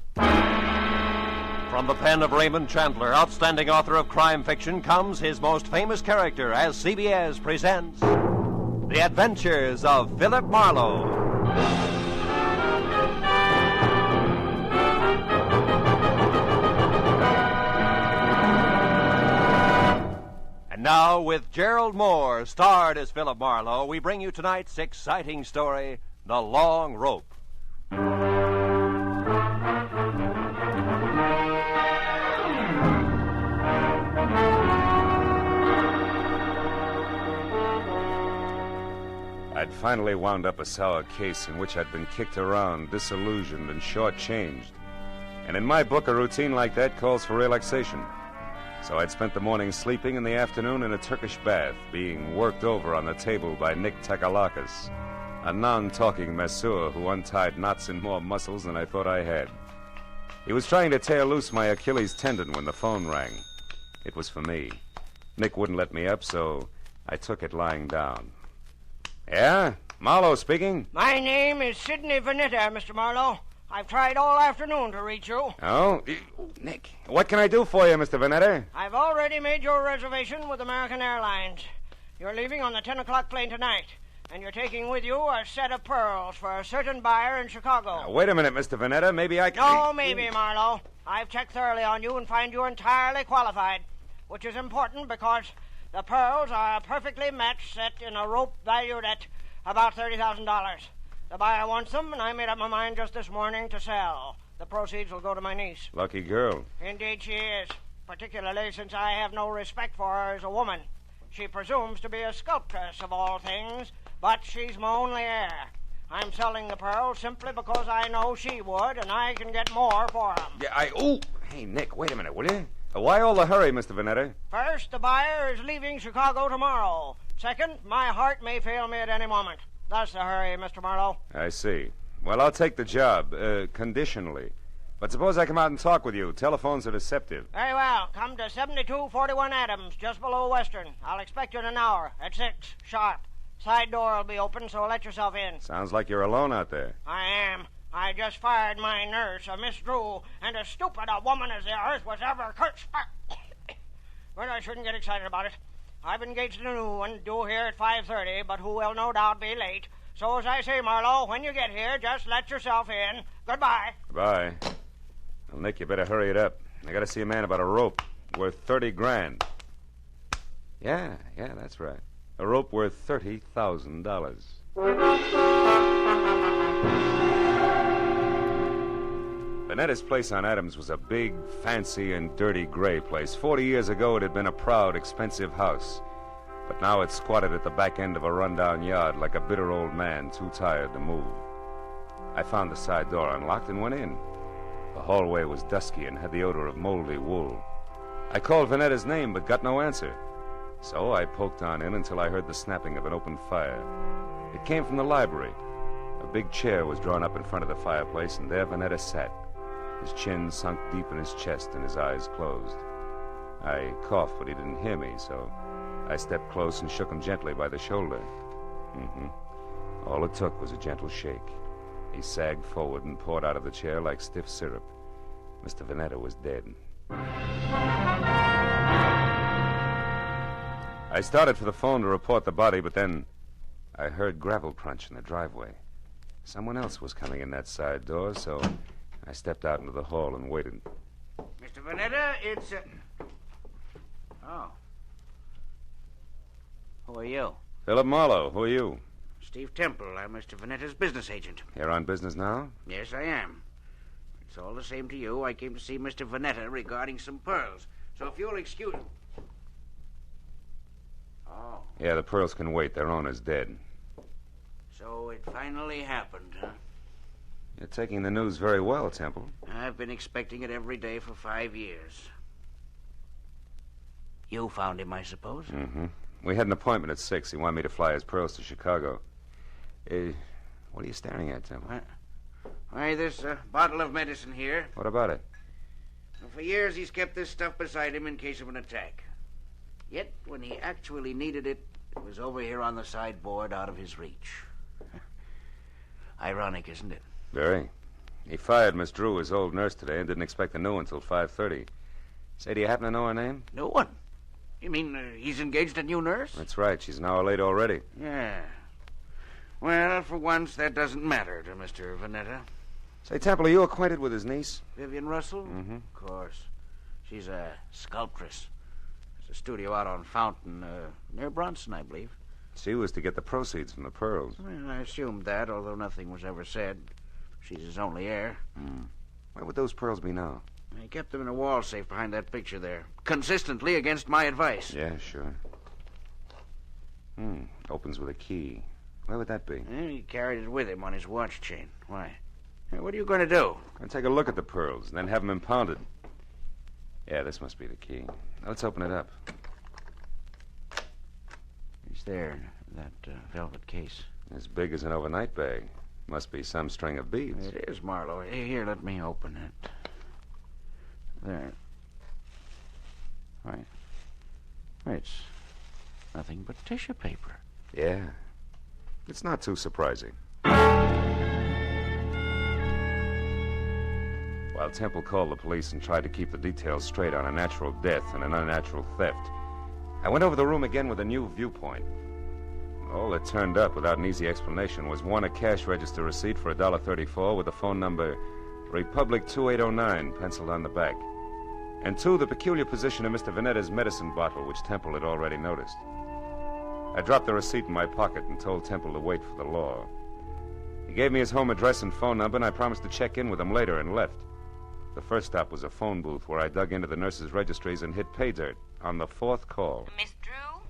From the pen of Raymond Chandler, outstanding author of crime fiction, comes his most famous character as CBS presents The Adventures of Philip Marlowe. And now, with Gerald Moore, starred as Philip Marlowe, we bring you tonight's exciting story, The Long Rope. I'd finally wound up a sour case in which I'd been kicked around, disillusioned, and shortchanged. And in my book, a routine like that calls for relaxation. So I'd spent the morning sleeping and the afternoon in a Turkish bath, being worked over on the table by Nick Takalakis, a non-talking masseur who untied knots in more muscles than I thought I had. He was trying to tear loose my Achilles tendon when the phone rang. It was for me. Nick wouldn't let me up, so I took it lying down. Yeah? Marlowe speaking? My name is Sidney Veneta, Mr. Marlowe. I've tried all afternoon to reach you. Oh? Nick, what can I do for you, Mr. Veneta? I've already made your reservation with American Airlines. You're leaving on the 10 o'clock plane tonight, and you're taking with you a set of pearls for a certain buyer in Chicago. Now, wait a minute, Mr. Veneta. Maybe I can... No, maybe, Marlowe. I've checked thoroughly on you and find you entirely qualified, which is important because the pearls are a perfectly matched set in a rope valued at about $30,000. The buyer wants them, and I made up my mind just this morning to sell. The proceeds will go to my niece. Lucky girl. Indeed she is, particularly since I have no respect for her as a woman. She presumes to be a sculptress of all things, but she's my only heir. I'm selling the pearls simply because I know she would, and I can get more for them. Yeah, Hey, Nick, wait a minute, will you? Why all the hurry, Mr. Veneta? First, the buyer is leaving Chicago tomorrow. Second, my heart may fail me at any moment. That's the hurry, Mr. Marlowe. I see. Well, I'll take the job, conditionally. But suppose I come out and talk with you. Telephones are deceptive. Very well. Come to 7241 Adams, just below Western. I'll expect you in an hour, at 6, sharp. Side door will be open, so let yourself in. Sounds like you're alone out there. I am. I just fired my nurse, a Miss Drew, and as stupid a woman as the earth was ever cursed. But I shouldn't get excited about it. I've engaged a new one, due here at 5:30, but who will no doubt be late. So as I say, Marlowe, when you get here, just let yourself in. Goodbye. Goodbye. Well, Nick, you better hurry it up. I gotta see a man about a rope worth 30 grand. Yeah, that's right. A rope worth $30,000. Vanetta's place on Adams was a big, fancy, and dirty gray place. 40 years ago, it had been a proud, expensive house. But now it squatted at the back end of a rundown yard like a bitter old man too tired to move. I found the side door unlocked and went in. The hallway was dusky and had the odor of moldy wool. I called Vanetta's name but got no answer. So I poked on in until I heard the snapping of an open fire. It came from the library. A big chair was drawn up in front of the fireplace, and there Vanetta sat, his chin sunk deep in his chest and his eyes closed. I coughed, but he didn't hear me, so I stepped close and shook him gently by the shoulder. All it took was a gentle shake. He sagged forward and poured out of the chair like stiff syrup. Mr. Vanetta was dead. I started for the phone to report the body, but then I heard gravel crunch in the driveway. Someone else was coming in that side door, so I stepped out into the hall and waited. Mr. Vanetta, it's... Oh. Who are you? Philip Marlowe. Who are you? Steve Temple. I'm Mr. Vanetta's business agent. You're on business now? Yes, I am. It's all the same to you. I came to see Mr. Vanetta regarding some pearls. So if you'll excuse... Oh. Yeah, the pearls can wait. Their owner's dead. So it finally happened, huh? You're taking the news very well, Temple. I've been expecting it every day for 5 years. You found him, I suppose? We had an appointment at 6. He wanted me to fly his pearls to Chicago. What are you staring at, Temple? Why, this bottle of medicine here. What about it? Well, for years he's kept this stuff beside him in case of an attack. Yet, when he actually needed it, it was over here on the sideboard out of his reach. Ironic, isn't it? Very. He fired Miss Drew, his old nurse, today, and didn't expect the new one until 5:30. Say, do you happen to know her name? No one. You mean he's engaged a new nurse? That's right. She's an hour late already. Yeah. Well, for once, that doesn't matter to Mr. Vanetta. Say, Temple, are you acquainted with his niece? Vivian Russell? Of course. She's a sculptress. There's a studio out on Fountain, near Bronson, I believe. She was to get the proceeds from the pearls. Well, I assumed that, although nothing was ever said. She's his only heir. Where would those pearls be now? I kept them in a wall safe behind that picture there. Consistently against my advice. Yeah, sure. Opens with a key. Where would that be? He carried it with him on his watch chain. Why? Hey, what are you going to do? I'll take a look at the pearls, and then have them impounded. Yeah, this must be the key. Now, let's open it up. It's there, that velvet case. As big as an overnight bag. Must be some string of beads. It is, Marlowe. Here, let me open it. There. Right. It's nothing but tissue paper. Yeah. It's not too surprising. While Temple called the police and tried to keep the details straight on a natural death and an unnatural theft, I went over the room again with a new viewpoint. All that turned up without an easy explanation was, 1, a cash register receipt for $1.34 with the phone number Republic 2809 penciled on the back, and 2, the peculiar position of Mr. Vanetta's medicine bottle, which Temple had already noticed. I dropped the receipt in my pocket and told Temple to wait for the law. He gave me his home address and phone number, and I promised to check in with him later and left. The first stop was a phone booth where I dug into the nurses' registries and hit pay dirt on the 4th call. Miss Drew?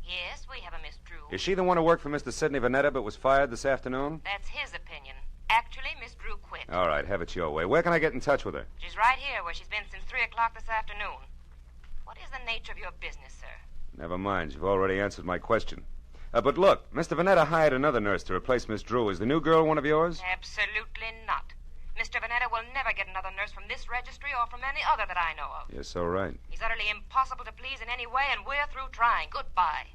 Yes, we have a Miss Drew. Is she the one who worked for Mr. Sidney Vanetta but was fired this afternoon? That's his opinion. Actually, Miss Drew quit. All right, have it your way. Where can I get in touch with her? She's right here where she's been since 3 o'clock this afternoon. What is the nature of your business, sir? Never mind. You've already answered my question. But look, Mr. Vanetta hired another nurse to replace Miss Drew. Is the new girl one of yours? Absolutely not. Mr. Vanetta will never get another nurse from this registry or from any other that I know of. You're so right. He's utterly impossible to please in any way, and we're through trying. Goodbye.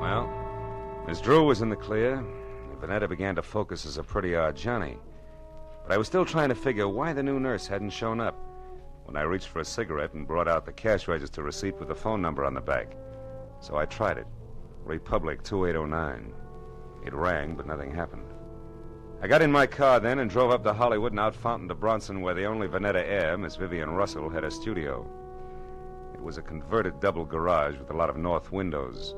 Well, Miss Drew was in the clear, and Vanetta began to focus as a pretty odd Johnny. But I was still trying to figure why the new nurse hadn't shown up when I reached for a cigarette and brought out the cash register receipt with the phone number on the back. So I tried it. Republic 2809. It rang, but nothing happened. I got in my car then and drove up to Hollywood and out Fountain to Bronson, where the only Vanetta heir, Miss Vivian Russell, had a studio. It was a converted double garage with a lot of north windows,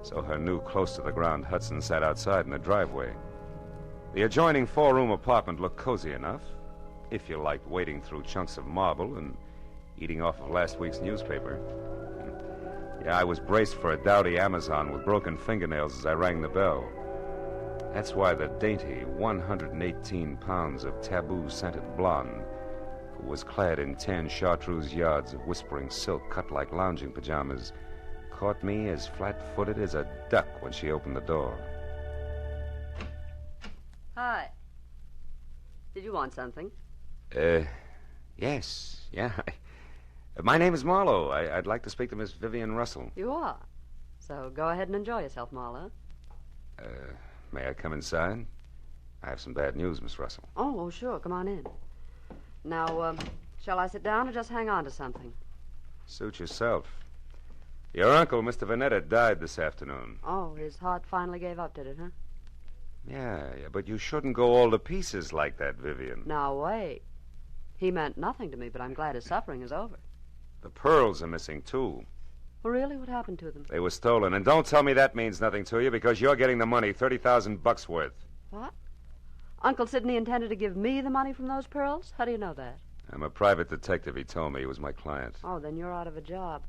so her new close-to-the-ground Hudson sat outside in the driveway. The adjoining four-room apartment looked cozy enough, if you liked wading through chunks of marble and eating off of last week's newspaper. Yeah, I was braced for a dowdy Amazon with broken fingernails as I rang the bell. That's why the dainty 118 pounds of taboo-scented blonde, who was clad in tan chartreuse yards of whispering silk cut like lounging pajamas, caught me as flat-footed as a duck when she opened the door. Hi. Did you want something? Yes. Yeah. My name is Marlowe. I'd like to speak to Miss Vivian Russell. You are. So go ahead and enjoy yourself, Marlowe. May I come inside? I have some bad news, Miss Russell. Oh, sure. Come on in. Now, shall I sit down or just hang on to something? Suit yourself. Your uncle, Mr. Vanetta, died this afternoon. Oh, his heart finally gave up, did it, huh? Yeah, but you shouldn't go all to pieces like that, Vivian. Now, wait. He meant nothing to me, but I'm glad his suffering is over. The pearls are missing, too. Well, really? What happened to them? They were stolen. And don't tell me that means nothing to you, because you're getting the money, $30,000 worth. What? Uncle Sidney intended to give me the money from those pearls? How do you know that? I'm a private detective. He told me he was my client. Oh, then you're out of a job.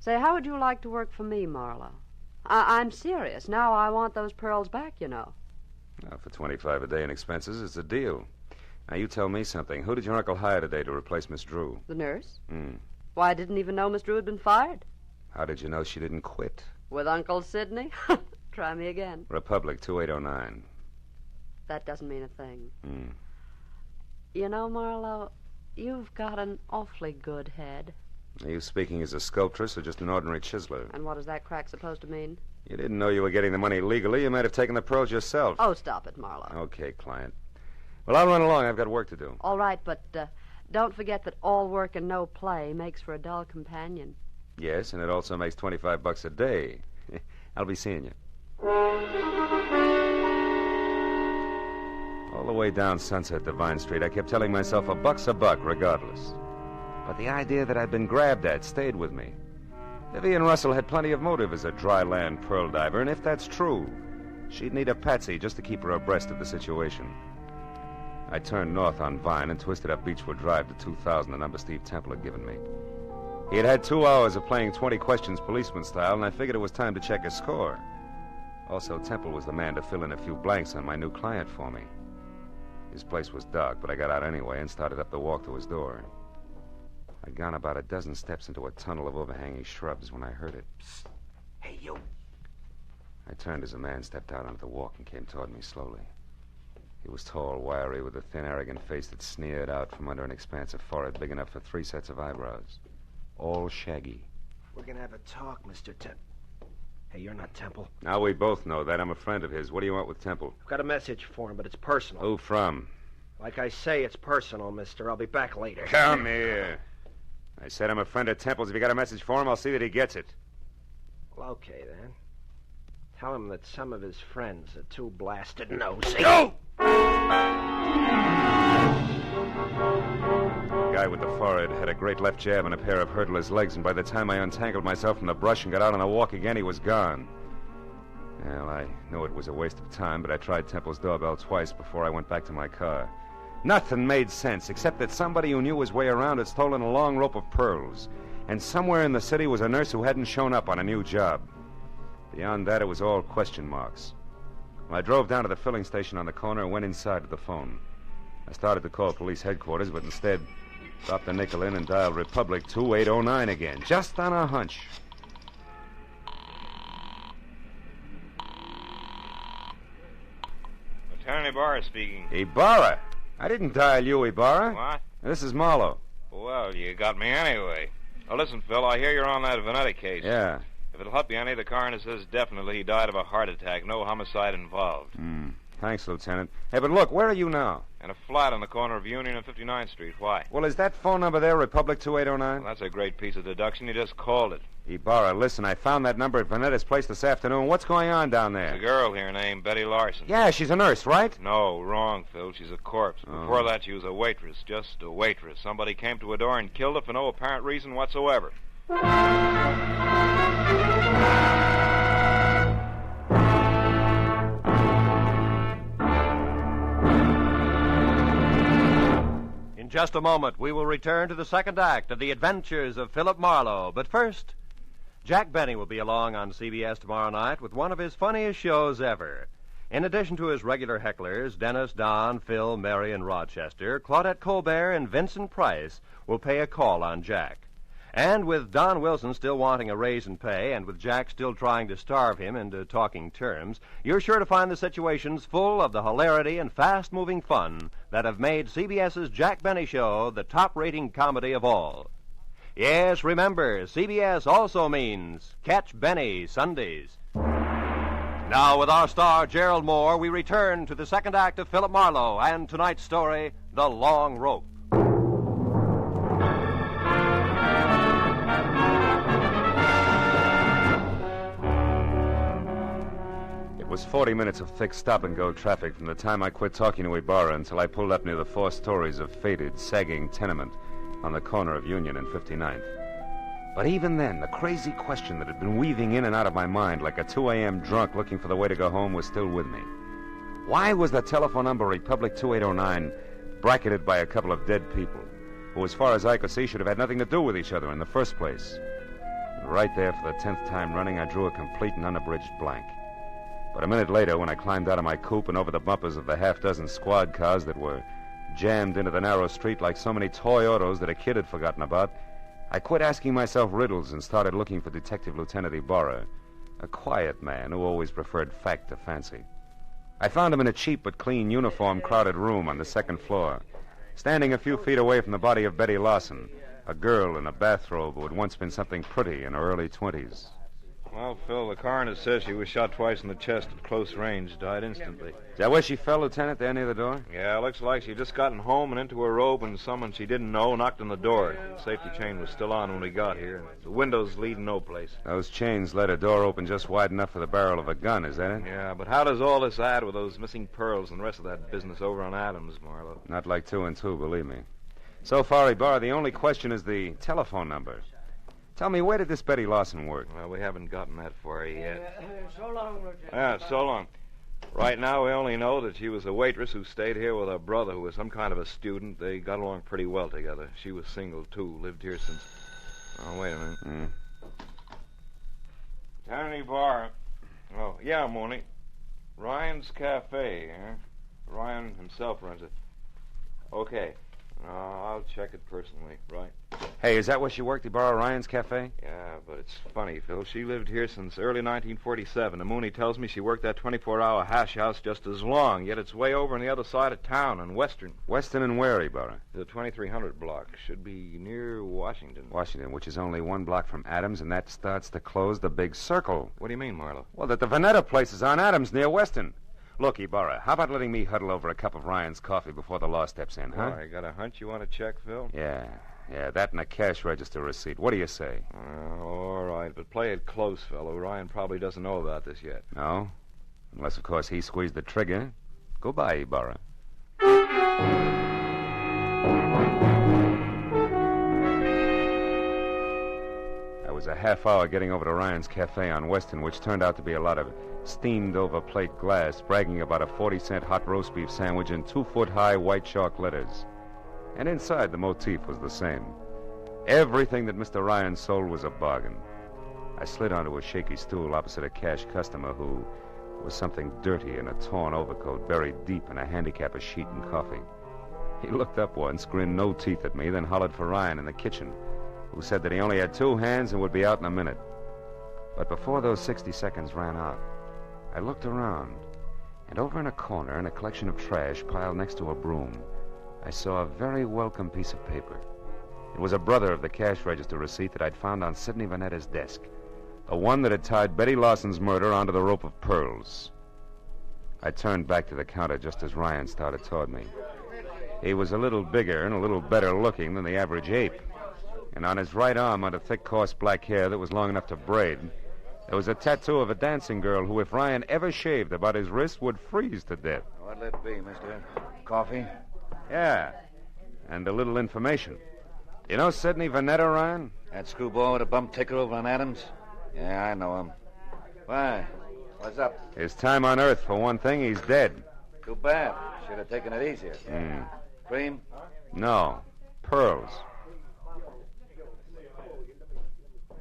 Say, how would you like to work for me, Marlowe? I'm serious. Now I want those pearls back, you know. Now, for $25 a day in expenses, it's a deal. Now, you tell me something. Who did your uncle hire today to replace Miss Drew? The nurse? Hmm. Why, I didn't even know Miss Drew had been fired. How did you know she didn't quit? With Uncle Sidney? Try me again. Republic, 2809. That doesn't mean a thing. Hmm. You know, Marlowe, you've got an awfully good head. Are you speaking as a sculptress or just an ordinary chiseler? And what is that crack supposed to mean? You didn't know you were getting the money legally. You might have taken the pearls yourself. Oh, stop it, Marlowe. Okay, client. Well, I'll run along. I've got work to do. All right, but don't forget that all work and no play makes for a dull companion. Yes, and it also makes $25 a day. I'll be seeing you. All the way down Sunset to Vine Street, I kept telling myself $1's a buck, regardless. But the idea that I'd been grabbed at stayed with me. Vivian Russell had plenty of motive as a dry land pearl diver, and if that's true, she'd need a patsy just to keep her abreast of the situation. I turned north on Vine and twisted up Beechwood Drive to 2000, the number Steve Temple had given me. He had had 2 hours of playing 20 questions policeman style, and I figured it was time to check his score. Also, Temple was the man to fill in a few blanks on my new client for me. His place was dark, but I got out anyway and started up the walk to his door. I'd gone about a dozen steps into a tunnel of overhanging shrubs when I heard it. Psst. Hey, you. I turned as a man stepped out onto the walk and came toward me slowly. He was tall, wiry, with a thin, arrogant face that sneered out from under an expansive forehead big enough for 3 sets of eyebrows. All shaggy. We're gonna have a talk, Mr. Temple. Hey, you're not Temple. Now we both know that. I'm a friend of his. What do you want with Temple? I've got a message for him, but it's personal. Who from? Like I say, it's personal, mister. I'll be back later. Come here. I said I'm a friend of Temple's. If you got a message for him, I'll see that he gets it. Well, okay, then. Tell him that some of his friends are too blasted nosy. Go! The guy with the forehead had a great left jab and a pair of hurdler's legs, and by the time I untangled myself from the brush and got out on the walk again, he was gone. Well, I knew it was a waste of time, but I tried Temple's doorbell twice before I went back to my car. Nothing made sense, except that somebody who knew his way around had stolen a long rope of pearls, and somewhere in the city was a nurse who hadn't shown up on a new job. Beyond that, it was all question marks. I drove down to the filling station on the corner and went inside to the phone. I started to call police headquarters, but instead dropped the nickel in and dialed Republic 2809 again, just on a hunch. Attorney Ibarra speaking. Ibarra? I didn't dial you, Ibarra. What? This is Marlowe. Well, you got me anyway. Now, listen, Phil, I hear you're on that Vanetta case. Yeah. If it'll help you any, the coroner says definitely he died of a heart attack. No homicide involved. Thanks, Lieutenant. Hey, but look, where are you now? And a flat on the corner of Union and 59th Street. Why? Well, is that phone number there, Republic 2809? Well, that's a great piece of deduction. You just called it. Ibarra, listen, I found that number at Vanetta's place this afternoon. What's going on down there? There's a girl here named Betty Larson. Yeah, she's a nurse, right? No, wrong, Phil. She's a corpse. Oh. Before that, she was a waitress. Just a waitress. Somebody came to her door and killed her for no apparent reason whatsoever. In just a moment, we will return to the second act of The Adventures of Philip Marlowe. But first, Jack Benny will be along on CBS tomorrow night with one of his funniest shows ever. In addition to his regular hecklers, Dennis, Don, Phil, Mary, and Rochester, Claudette Colbert and Vincent Price will pay a call on Jack. And with Don Wilson still wanting a raise in pay, and with Jack still trying to starve him into talking terms, you're sure to find the situations full of the hilarity and fast-moving fun that have made CBS's Jack Benny Show the top-rating comedy of all. Yes, remember, CBS also means Catch Benny Sundays. Now, with our star, Gerald Moore, we return to the second act of Philip Marlowe and tonight's story, The Long Rope. It was 40 minutes of thick stop-and-go traffic from the time I quit talking to Ibarra until I pulled up near the 4 stories of faded, sagging tenement on the corner of Union and 59th. But even then, the crazy question that had been weaving in and out of my mind like a 2 a.m. drunk looking for the way to go home was still with me. Why was the telephone number Republic 2809 bracketed by a couple of dead people who, as far as I could see, should have had nothing to do with each other in the first place? And right there, for the 10th time running, I drew a complete and unabridged blank. But a minute later, when I climbed out of my coupe and over the bumpers of the half-dozen squad cars that were jammed into the narrow street like so many toy autos that a kid had forgotten about, I quit asking myself riddles and started looking for Detective Lieutenant Ibarra, a quiet man who always preferred fact to fancy. I found him in a cheap but clean uniform-crowded room on the second floor, standing a few feet away from the body of Betty Larson, a girl in a bathrobe who had once been something pretty in her early 20s. Well, Phil, the coroner says she was shot twice in the chest at close range, died instantly. Is that where she fell, Lieutenant, there near the door? Yeah, looks like she'd just gotten home and into her robe when someone she didn't know knocked on the door. The safety chain was still on when we got here. The windows lead no place. Those chains let her door open just wide enough for the barrel of a gun, is that it? Yeah, but how does all this add with those missing pearls and the rest of that business over on Adams, Marlowe? Not like 2 and 2, believe me. So far, Ibarra, the only question is the telephone number. Tell me, where did this Betty Larson work? Well, we haven't gotten that far yet. So long, Lieutenant. Yeah, so long. Right now, we only know that she was a waitress who stayed here with her brother, who was some kind of a student. They got along pretty well together. She was single, too. Lived here since... Oh, wait a minute. Canary Bar. Oh, yeah, Mooney. Ryan's Cafe, huh? Ryan himself runs it. Okay. I'll check it personally, right? Hey, is that where she worked, Ibarra, Ryan's Cafe? Yeah, but it's funny, Phil. She lived here since early 1947. And Mooney tells me she worked that 24-hour hash house just as long, yet it's way over on the other side of town on Western. Western and where, Ibarra? The 2300 block. Should be near Washington. Washington, which is only 1 block from Adams, and that starts to close the big circle. What do you mean, Marlowe? Well, that the Vanetta place is on Adams near Western. Look, Ibarra, how about letting me huddle over a cup of Ryan's coffee before the law steps in, huh? Oh, I got a hunch you want to check, Phil? Yeah, that and a cash register receipt. What do you say? All right, but play it close, fellow. Ryan probably doesn't know about this yet. No? Unless, of course, he squeezed the trigger. Goodbye, Ibarra. I was a half hour getting over to Ryan's Cafe on Western, which turned out to be a lot of steamed-over plate glass, bragging about a 40-cent hot roast beef sandwich in 2-foot-high white chalk letters. And inside, the motif was the same. Everything that Mr. Ryan sold was a bargain. I slid onto a shaky stool opposite a cash customer who was something dirty in a torn overcoat buried deep in a handicap of sheet and coffee. He looked up once, grinned no teeth at me, then hollered for Ryan in the kitchen, who said that he only had 2 hands and would be out in a minute. But before those 60 seconds ran out, I looked around, and over in a corner, in a collection of trash piled next to a broom, I saw a very welcome piece of paper. It was a brother of the cash register receipt that I'd found on Sidney Vanetta's desk, the one that had tied Betty Larson's murder onto the rope of pearls. I turned back to the counter just as Ryan started toward me. He was a little bigger and a little better looking than the average ape. And on his right arm, under thick, coarse black hair that was long enough to braid, there was a tattoo of a dancing girl who, if Ryan ever shaved about his wrist, would freeze to death. What'll it be, mister? Coffee? Yeah, and a little information. You know Sidney Vanetta, Ryan? That screwball with a bum ticker over on Adams? Yeah, I know him. Why? What's up? His time on Earth, for one thing, he's dead. Too bad. Should have taken it easier. Cream? No, pearls.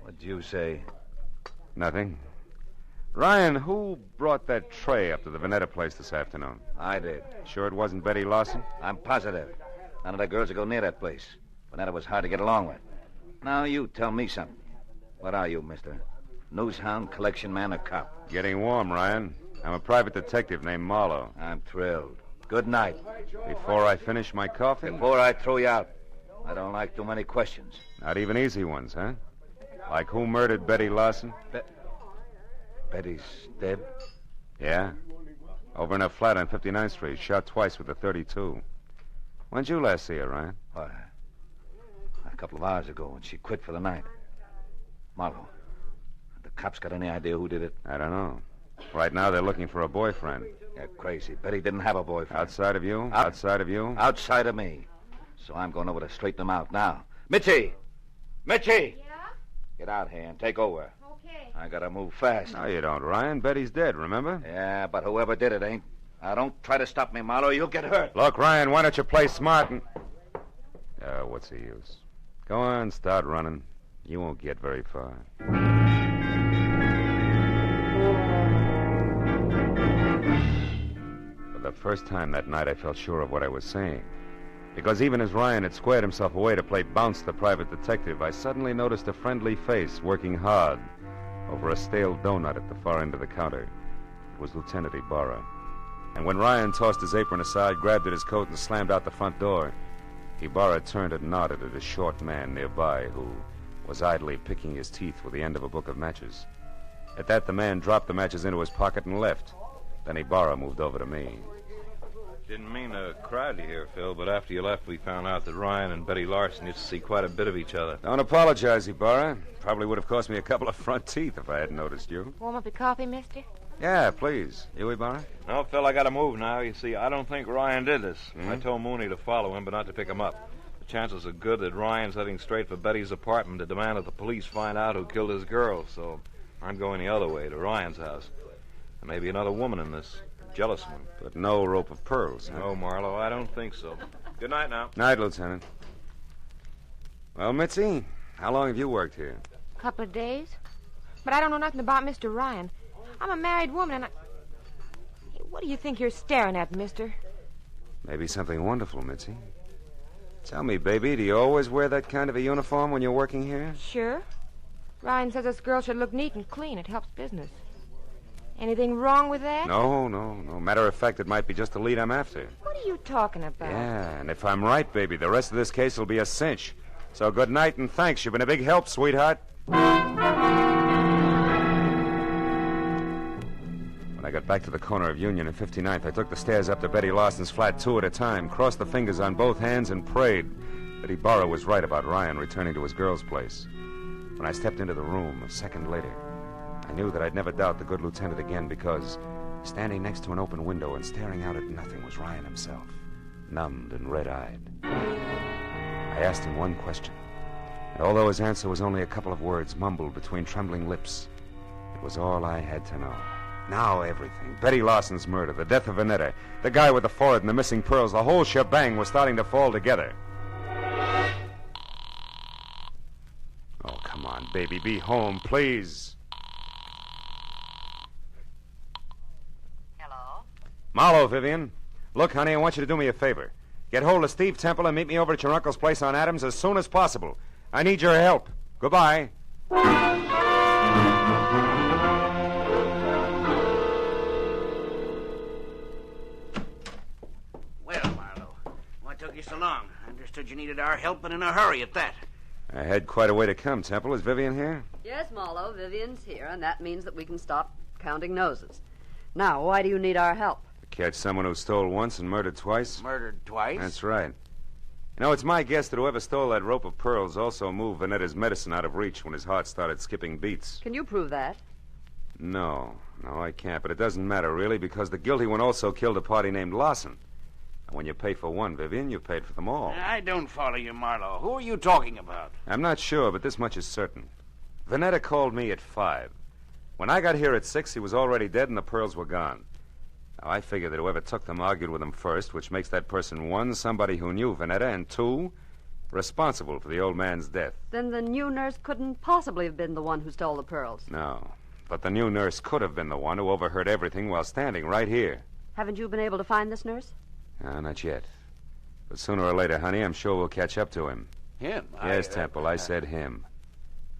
What'd you say? Nothing. Ryan, who brought that tray up to the Vanetta place this afternoon? I did. Sure it wasn't Betty Lawson? I'm positive. None of the girls would go near that place. Vanetta was hard to get along with. Now you tell me something. What are you, mister? Newshound, collection man, or cop? Getting warm, Ryan. I'm a private detective named Marlowe. I'm thrilled. Good night. Before I finish my coffee? Before I throw you out. I don't like too many questions. Not even easy ones, huh? Like who murdered Betty Lawson? Betty's dead? Yeah. Over in her flat on 59th Street, shot twice with a .32. When'd you last see her, Ryan? Why, a couple of hours ago when she quit for the night. Marlowe, the cops got any idea who did it? I don't know. Right now they're looking for a boyfriend. You're crazy. Betty didn't have a boyfriend. Outside of you? Outside of you? Outside of me. So I'm going over to straighten them out now. Mitchie! Mitchie! Yeah? Get out here and take over. Okay. I gotta move fast. No, you don't, Ryan. Betty's dead, remember? Yeah, but whoever did it ain't. Now, don't try to stop me, Marlowe. You'll get hurt. Look, Ryan, why don't you play smart and... what's the use? Go on, start running. You won't get very far. For the first time that night, I felt sure of what I was saying. Because even as Ryan had squared himself away to play bounce the private detective, I suddenly noticed a friendly face working hard over a stale donut at the far end of the counter. It was Lieutenant Ibarra. And when Ryan tossed his apron aside, grabbed at his coat, and slammed out the front door, Ibarra turned and nodded at a short man nearby who was idly picking his teeth with the end of a book of matches. At that, the man dropped the matches into his pocket and left. Then Ibarra moved over to me. Didn't mean to crowd you here, Phil, but after you left, we found out that Ryan and Betty Larson used to see quite a bit of each other. Don't apologize, Ibarra. Probably would have cost me a couple of front teeth if I hadn't noticed you. Warm up your coffee, mister? Yeah, please. You, Ibarra? No, Phil, I gotta move now. You see, I don't think Ryan did this. I told Mooney to follow him, but not to pick him up. The chances are good that Ryan's heading straight for Betty's apartment to demand that the police find out who killed his girl, so I'm going the other way, to Ryan's house. There may be another woman in this. Jealous one. But no rope of pearls, huh? No, Marlowe, I don't think so. Good night now. Night, Lieutenant. Well, Mitzi, how long have you worked here? A couple of days. But I don't know nothing about Mr. Ryan. I'm a married woman, and Hey, what do you think you're staring at, mister? Maybe something wonderful, Mitzi. Tell me, baby, do you always wear that kind of a uniform when you're working here? Sure. Ryan says this girl should look neat and clean. It helps business. Anything wrong with that? No. Matter of fact, it might be just the lead I'm after. What are you talking about? Yeah, and if I'm right, baby, the rest of this case will be a cinch. So good night and thanks. You've been a big help, sweetheart. When I got back to the corner of Union and 59th, I took the stairs up to Betty Lawson's flat 2 at a time, crossed the fingers on both hands, and prayed that Ibarra was right about Ryan returning to his girl's place. When I stepped into the room a second later, I knew that I'd never doubt the good lieutenant again because standing next to an open window and staring out at nothing was Ryan himself, numbed and red-eyed. I asked him one question, and although his answer was only a couple of words mumbled between trembling lips, it was all I had to know. Now everything, Betty Lawson's murder, the death of Vanetta, the guy with the forehead and the missing pearls, the whole shebang was starting to fall together. Oh, come on, baby, be home, please. Marlowe, Vivian. Look, honey, I want you to do me a favor. Get hold of Steve Temple and meet me over at your uncle's place on Adams as soon as possible. I need your help. Goodbye. Well, Marlowe, what took you so long? I understood you needed our help and in a hurry at that. I had quite a way to come, Temple. Is Vivian here? Yes, Marlowe, Vivian's here, and that means that we can stop counting noses. Now, why do you need our help? Catch someone who stole once and murdered twice? Murdered twice? That's right. You know, it's my guess that whoever stole that rope of pearls also moved Vanetta's medicine out of reach when his heart started skipping beats. Can you prove that? No, I can't. But it doesn't matter, really, because the guilty one also killed a party named Larson. And when you pay for one, Vivian, you paid for them all. I don't follow you, Marlowe. Who are you talking about? I'm not sure, but this much is certain. Vanetta called me at 5. When I got here at 6, he was already dead and the pearls were gone. Now, I figured that whoever took them argued with him first, which makes that person, 1, somebody who knew Vanetta, and 2, responsible for the old man's death. Then the new nurse couldn't possibly have been the one who stole the pearls. No, but the new nurse could have been the one who overheard everything while standing right here. Haven't you been able to find this nurse? Not yet. But sooner or later, honey, I'm sure we'll catch up to him. Him? Yes, Temple, I said him.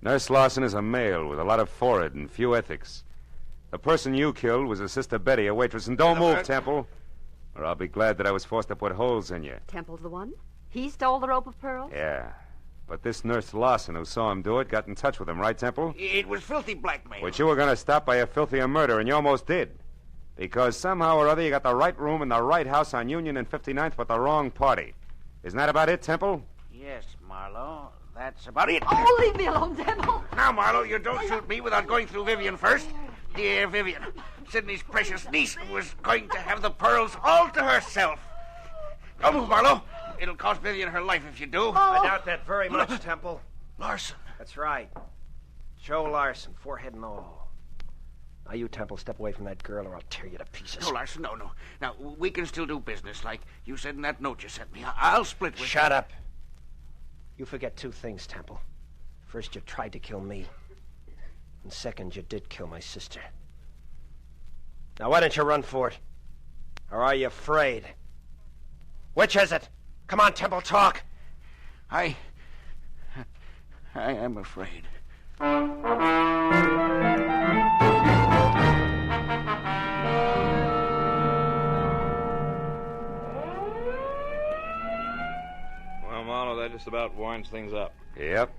Nurse Larson is a male with a lot of forehead and few ethics. The person you killed was his sister Betty, a waitress. And don't move, Temple, or I'll be glad that I was forced to put holes in you. Temple's the one? He stole the rope of pearls? Yeah. But this Nurse Larson who saw him do it got in touch with him, right, Temple? It was filthy blackmail. Which you were going to stop by a filthier murder, and you almost did. Because somehow or other you got the right room in the right house on Union and 59th with the wrong party. Isn't that about it, Temple? Yes, Marlowe. That's about it. Oh, leave me alone, Temple. Now, Marlowe, you don't shoot me without going through Vivian first. Dear Vivian, Sidney's precious niece was going to have the pearls all to herself. Don't move, Marlowe. It'll cost Vivian her life if you do. I doubt that very much, Temple. Larson. That's right. Joe Larson, forehead and all. Now, you, Temple, step away from that girl or I'll tear you to pieces. No, Larson, no. Now, we can still do business, like you said in that note you sent me. I'll split with Shut up. You forget 2 things, Temple. First, you tried to kill me. And second, you did kill my sister. Now, why don't you run for it? Or are you afraid? Which is it? Come on, Temple, talk. I am afraid. Well, Marlowe, that just about winds things up. Yep.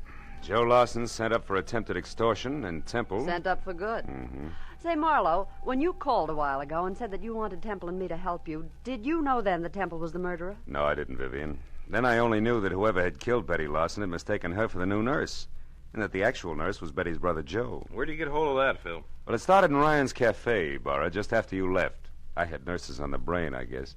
Joe Larson sent up for attempted extortion, and Temple... Sent up for good. Mm-hmm. Say, Marlowe, when you called a while ago and said that you wanted Temple and me to help you, did you know then that Temple was the murderer? No, I didn't, Vivian. Then I only knew that whoever had killed Betty Larson had mistaken her for the new nurse, and that the actual nurse was Betty's brother, Joe. Where'd you get hold of that, Phil? Well, it started in Ryan's Cafe, Barra, just after you left. I had nurses on the brain, I guess.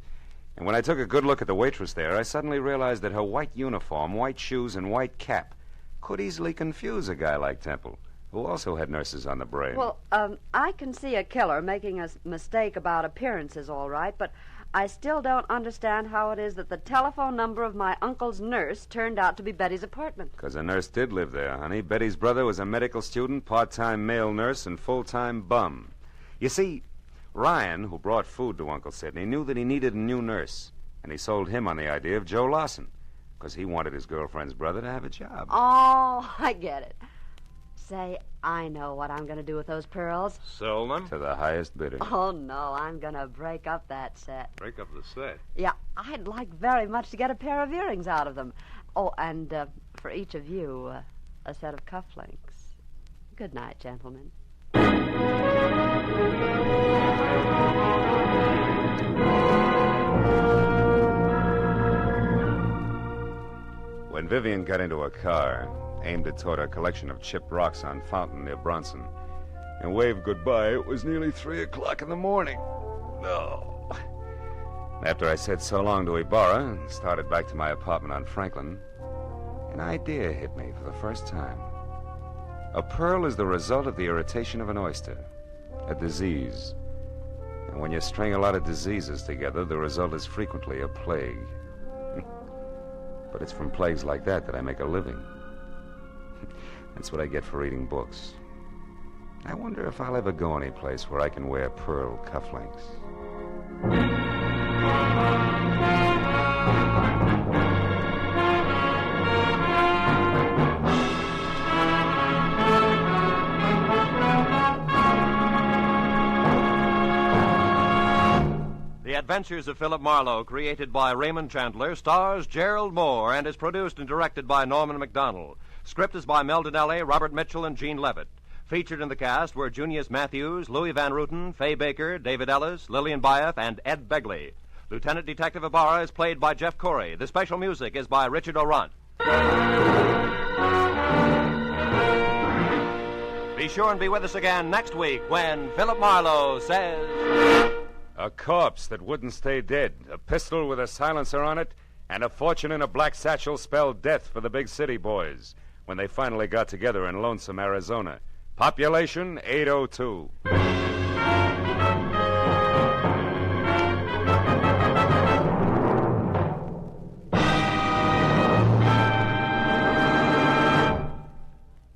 And when I took a good look at the waitress there, I suddenly realized that her white uniform, white shoes, and white cap could easily confuse a guy like Temple, who also had nurses on the brain. Well, I can see a killer making a mistake about appearances, all right, but I still don't understand how it is that the telephone number of my uncle's nurse turned out to be Betty's apartment. Because a nurse did live there, honey. Betty's brother was a medical student, part-time male nurse, and full-time bum. You see, Ryan, who brought food to Uncle Sidney, knew that he needed a new nurse, and he sold him on the idea of Joe Larson, because he wanted his girlfriend's brother to have a job. Oh, I get it. Say, I know what I'm going to do with those pearls. Sell them? To the highest bidder. Oh, no, I'm going to break up that set. Break up the set? Yeah, I'd like very much to get a pair of earrings out of them. Oh, and for each of you, a set of cufflinks. Good night, gentlemen. When Vivian got into a car, aimed it toward a collection of chipped rocks on Fountain near Bronson, and waved goodbye, it was nearly 3 o'clock in the morning. No. After I said so long to Ibarra and started back to my apartment on Franklin, an idea hit me for the first time. A pearl is the result of the irritation of an oyster, a disease. And when you string a lot of diseases together, the result is frequently a plague. But it's from plagues like that I make a living. That's what I get for reading books. I wonder if I'll ever go any place where I can wear pearl cufflinks. The Adventures of Philip Marlowe, created by Raymond Chandler, stars Gerald Moore and is produced and directed by Norman MacDonald. Script is by Mel Donnelly, Robert Mitchell, and Gene Levitt. Featured in the cast were Junius Matthews, Louis Van Ruten, Fay Baker, David Ellis, Lillian Byatt, and Ed Begley. Lieutenant Detective Ibarra is played by Jeff Corey. The special music is by Richard Orant. Be sure and be with us again next week when Philip Marlowe says... A corpse that wouldn't stay dead, a pistol with a silencer on it, and a fortune in a black satchel spelled death for the big city boys when they finally got together in Lonesome, Arizona. Population 802.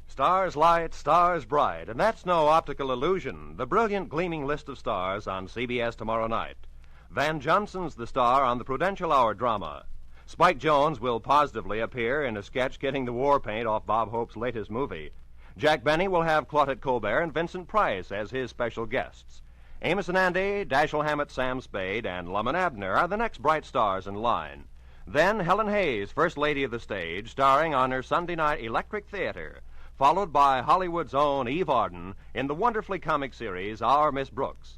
Stars light, stars bright, and that's no optical illusion. The brilliant gleaming list of stars on CBS tomorrow night. Van Johnson's the star on the Prudential Hour drama. Spike Jones will positively appear in a sketch getting the war paint off Bob Hope's latest movie. Jack Benny will have Claudette Colbert and Vincent Price as his special guests. Amos and Andy, Dashiell Hammett, Sam Spade, and Lum and Abner are the next bright stars in line. Then Helen Hayes, First Lady of the Stage, starring on her Sunday night Electric Theater, followed by Hollywood's own Eve Arden in the wonderfully comic series Our Miss Brooks.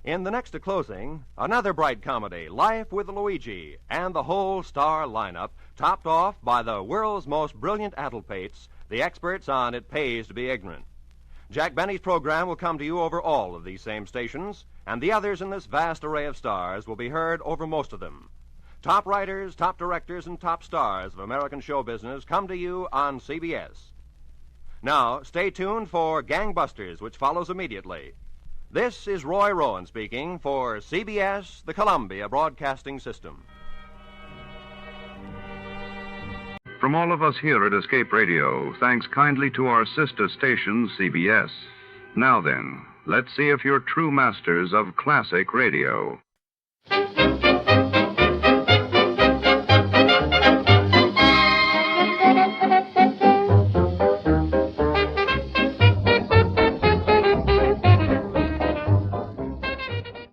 In the next to closing, another bright comedy, Life with Luigi, and the whole star lineup, topped off by the world's most brilliant addlepates, the experts on It Pays to Be Ignorant. Jack Benny's program will come to you over all of these same stations, and the others in this vast array of stars will be heard over most of them. Top writers, top directors, and top stars of American show business come to you on CBS. Now, stay tuned for Gangbusters, which follows immediately. This is Roy Rowan speaking for CBS, the Columbia Broadcasting System. From all of us here at Escape Radio, thanks kindly to our sister station, CBS. Now then, let's see if you're true masters of classic radio.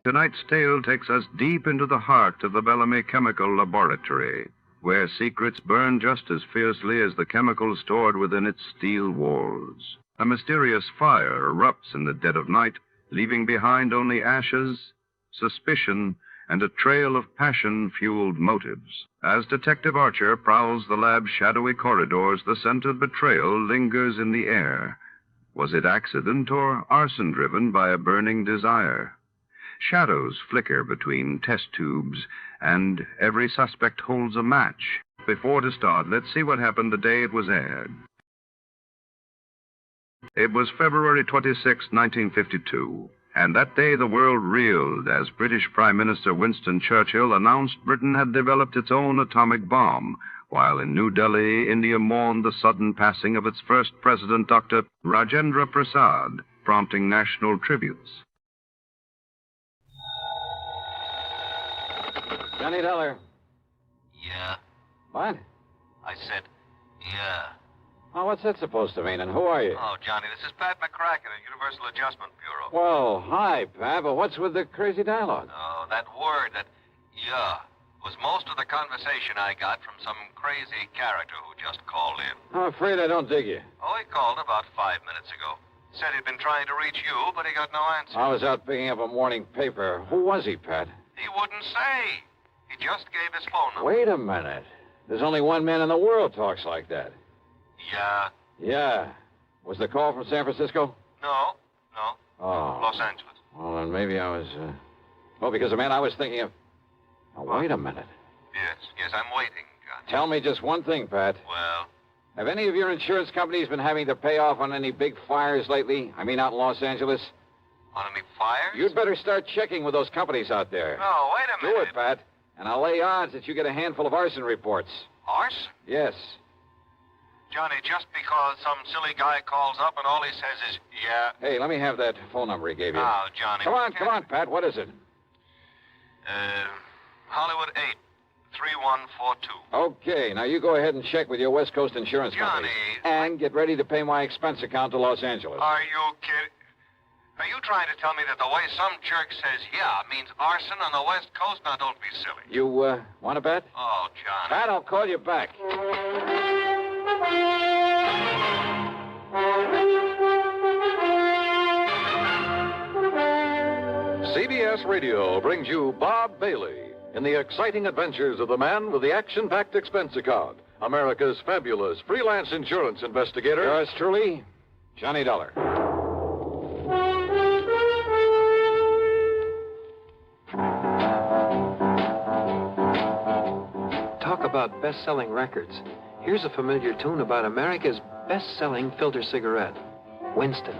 Tonight's tale takes us deep into the heart of the Bellamy Chemical Laboratory, where secrets burn just as fiercely as the chemicals stored within its steel walls. A mysterious fire erupts in the dead of night, leaving behind only ashes, suspicion, and a trail of passion-fueled motives. As Detective Archer prowls the lab's shadowy corridors, the scent of betrayal lingers in the air. Was it accident or arson driven by a burning desire? Shadows flicker between test tubes, and every suspect holds a match. Before to start, let's see what happened the day it was aired. It was February 26, 1952, and that day the world reeled as British Prime Minister Winston Churchill announced Britain had developed its own atomic bomb, while in New Delhi, India mourned the sudden passing of its first president, Dr. Rajendra Prasad, prompting national tributes. Johnny Dollar. Yeah. What? I said, yeah. Oh, what's that supposed to mean, and who are you? Oh, Johnny, this is Pat McCracken at Universal Adjustment Bureau. Well, hi, Pat, but what's with the crazy dialogue? Oh, that word, that yeah, was most of the conversation I got from some crazy character who just called in. I'm afraid I don't dig you. Oh, he called about 5 minutes ago. Said he'd been trying to reach you, but he got no answer. I was out picking up a morning paper. Who was he, Pat? He wouldn't say. He just gave his phone number. Wait a minute. There's only one man in the world talks like that. Yeah. Yeah. Was the call from San Francisco? No. Oh. Los Angeles. Well, then maybe I was, Well, because the man I was thinking of... Now, wait a minute. Yes, I'm waiting, John. Tell me just one thing, Pat. Well? Have any of your insurance companies been having to pay off on any big fires lately? I mean, out in Los Angeles? On any fires? You'd better start checking with those companies out there. No, wait a minute. Do it, Pat. And I'll lay odds that you get a handful of arson reports. Arson? Yes. Johnny, just because some silly guy calls up and all he says is, yeah. Hey, let me have that phone number he gave you. Oh, Johnny. Come on, Pat. What is it? Hollywood 8, 3142. Okay, now you go ahead and check with your West Coast insurance company. And get ready to pay my expense account to Los Angeles. Are you kidding? Are you trying to tell me that the way some jerk says yeah means arson on the West Coast? Now, don't be silly. You, want to bet? Oh, Johnny. Pat, I'll call you back. CBS Radio brings you Bob Bailey in the exciting adventures of the man with the action-packed expense account, America's fabulous freelance insurance investigator. Yours truly, Johnny Dollar. Talk about best-selling records. Here's a familiar tune about America's best-selling filter cigarette, Winston.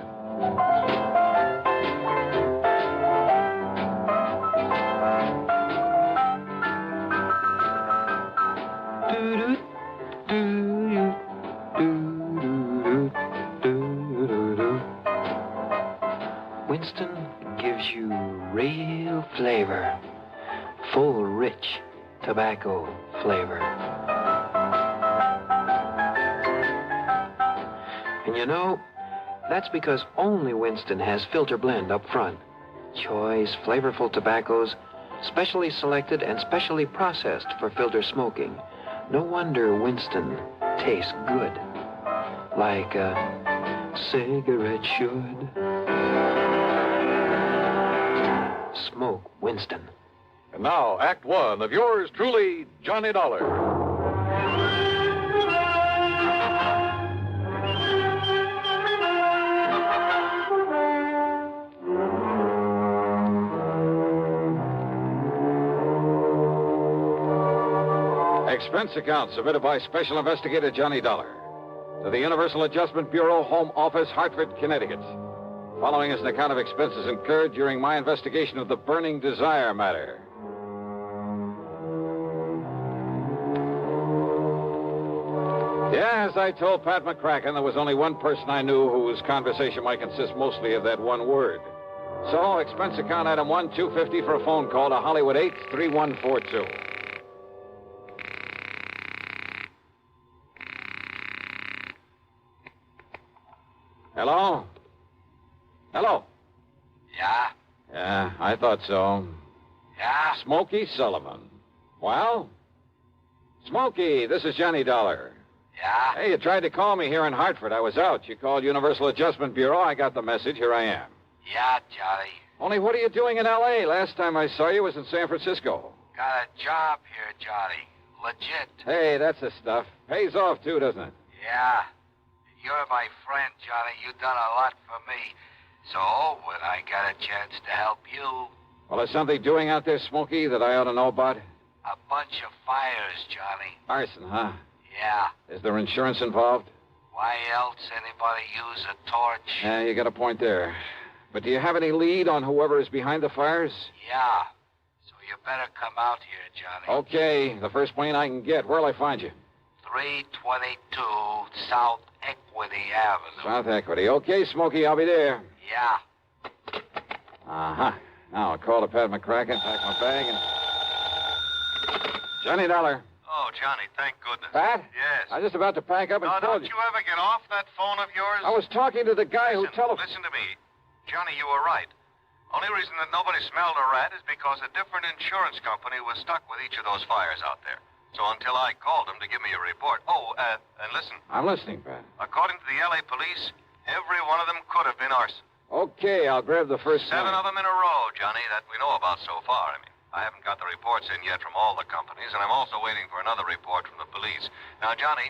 Winston gives you real flavor, full, rich tobacco flavor. And you know, that's because only Winston has filter blend up front. Choice, flavorful tobaccos, specially selected and specially processed for filter smoking. No wonder Winston tastes good, like a cigarette should. Smoke Winston. And now, Act One of yours truly, Johnny Dollar. Expense account submitted by Special Investigator Johnny Dollar to the Universal Adjustment Bureau, Home Office, Hartford, Connecticut. Following is an account of expenses incurred during my investigation of the Burning Desire matter. Yeah, as I told Pat McCracken, there was only one person I knew whose conversation might consist mostly of that one word. So, expense account item 1, $250 for a phone call to Hollywood 8, 3142. Hello? Hello? Yeah? Yeah, I thought so. Yeah? Smokey Sullivan. Well? Smokey, this is Johnny Dollar. Yeah? Hey, you tried to call me here in Hartford. I was out. You called Universal Adjustment Bureau. I got the message. Here I am. Yeah, Johnny. Only what are you doing in L.A.? Last time I saw you was in San Francisco. Got a job here, Johnny. Legit. Hey, that's the stuff. Pays off, too, doesn't it? Yeah. You're my friend, Johnny. You've done a lot for me. So, when I got a chance to help you... Well, is something doing out there, Smokey, that I ought to know about? A bunch of fires, Johnny. Arson, huh? Yeah. Is there insurance involved? Why else anybody use a torch? Yeah, you got a point there. But do you have any lead on whoever is behind the fires? Yeah. So you better come out here, Johnny. Okay. The first plane I can get. Where'll I find you? 322 South Equity Avenue. South Equity. Okay, Smokey, I'll be there. Yeah. Uh-huh. Now I'll call to Pat McCracken, pack my bag, and... Johnny Dollar. Oh, Johnny, thank goodness. Pat? Yes. I was just about to pack up and Now, call don't you ever get off that phone of yours? I was talking to the guy who Listen to me. Johnny, you were right. Only reason that nobody smelled a rat is because a different insurance company was stuck with each of those fires out there. So until I called them to give me a report... Oh, and listen. I'm listening, Pat. According to the L.A. police, every one of them could have been arson. Okay, I'll grab the first 7 of them in a row, Johnny, that we know about so far. I haven't got the reports in yet from all the companies, and I'm also waiting for another report from the police. Now, Johnny,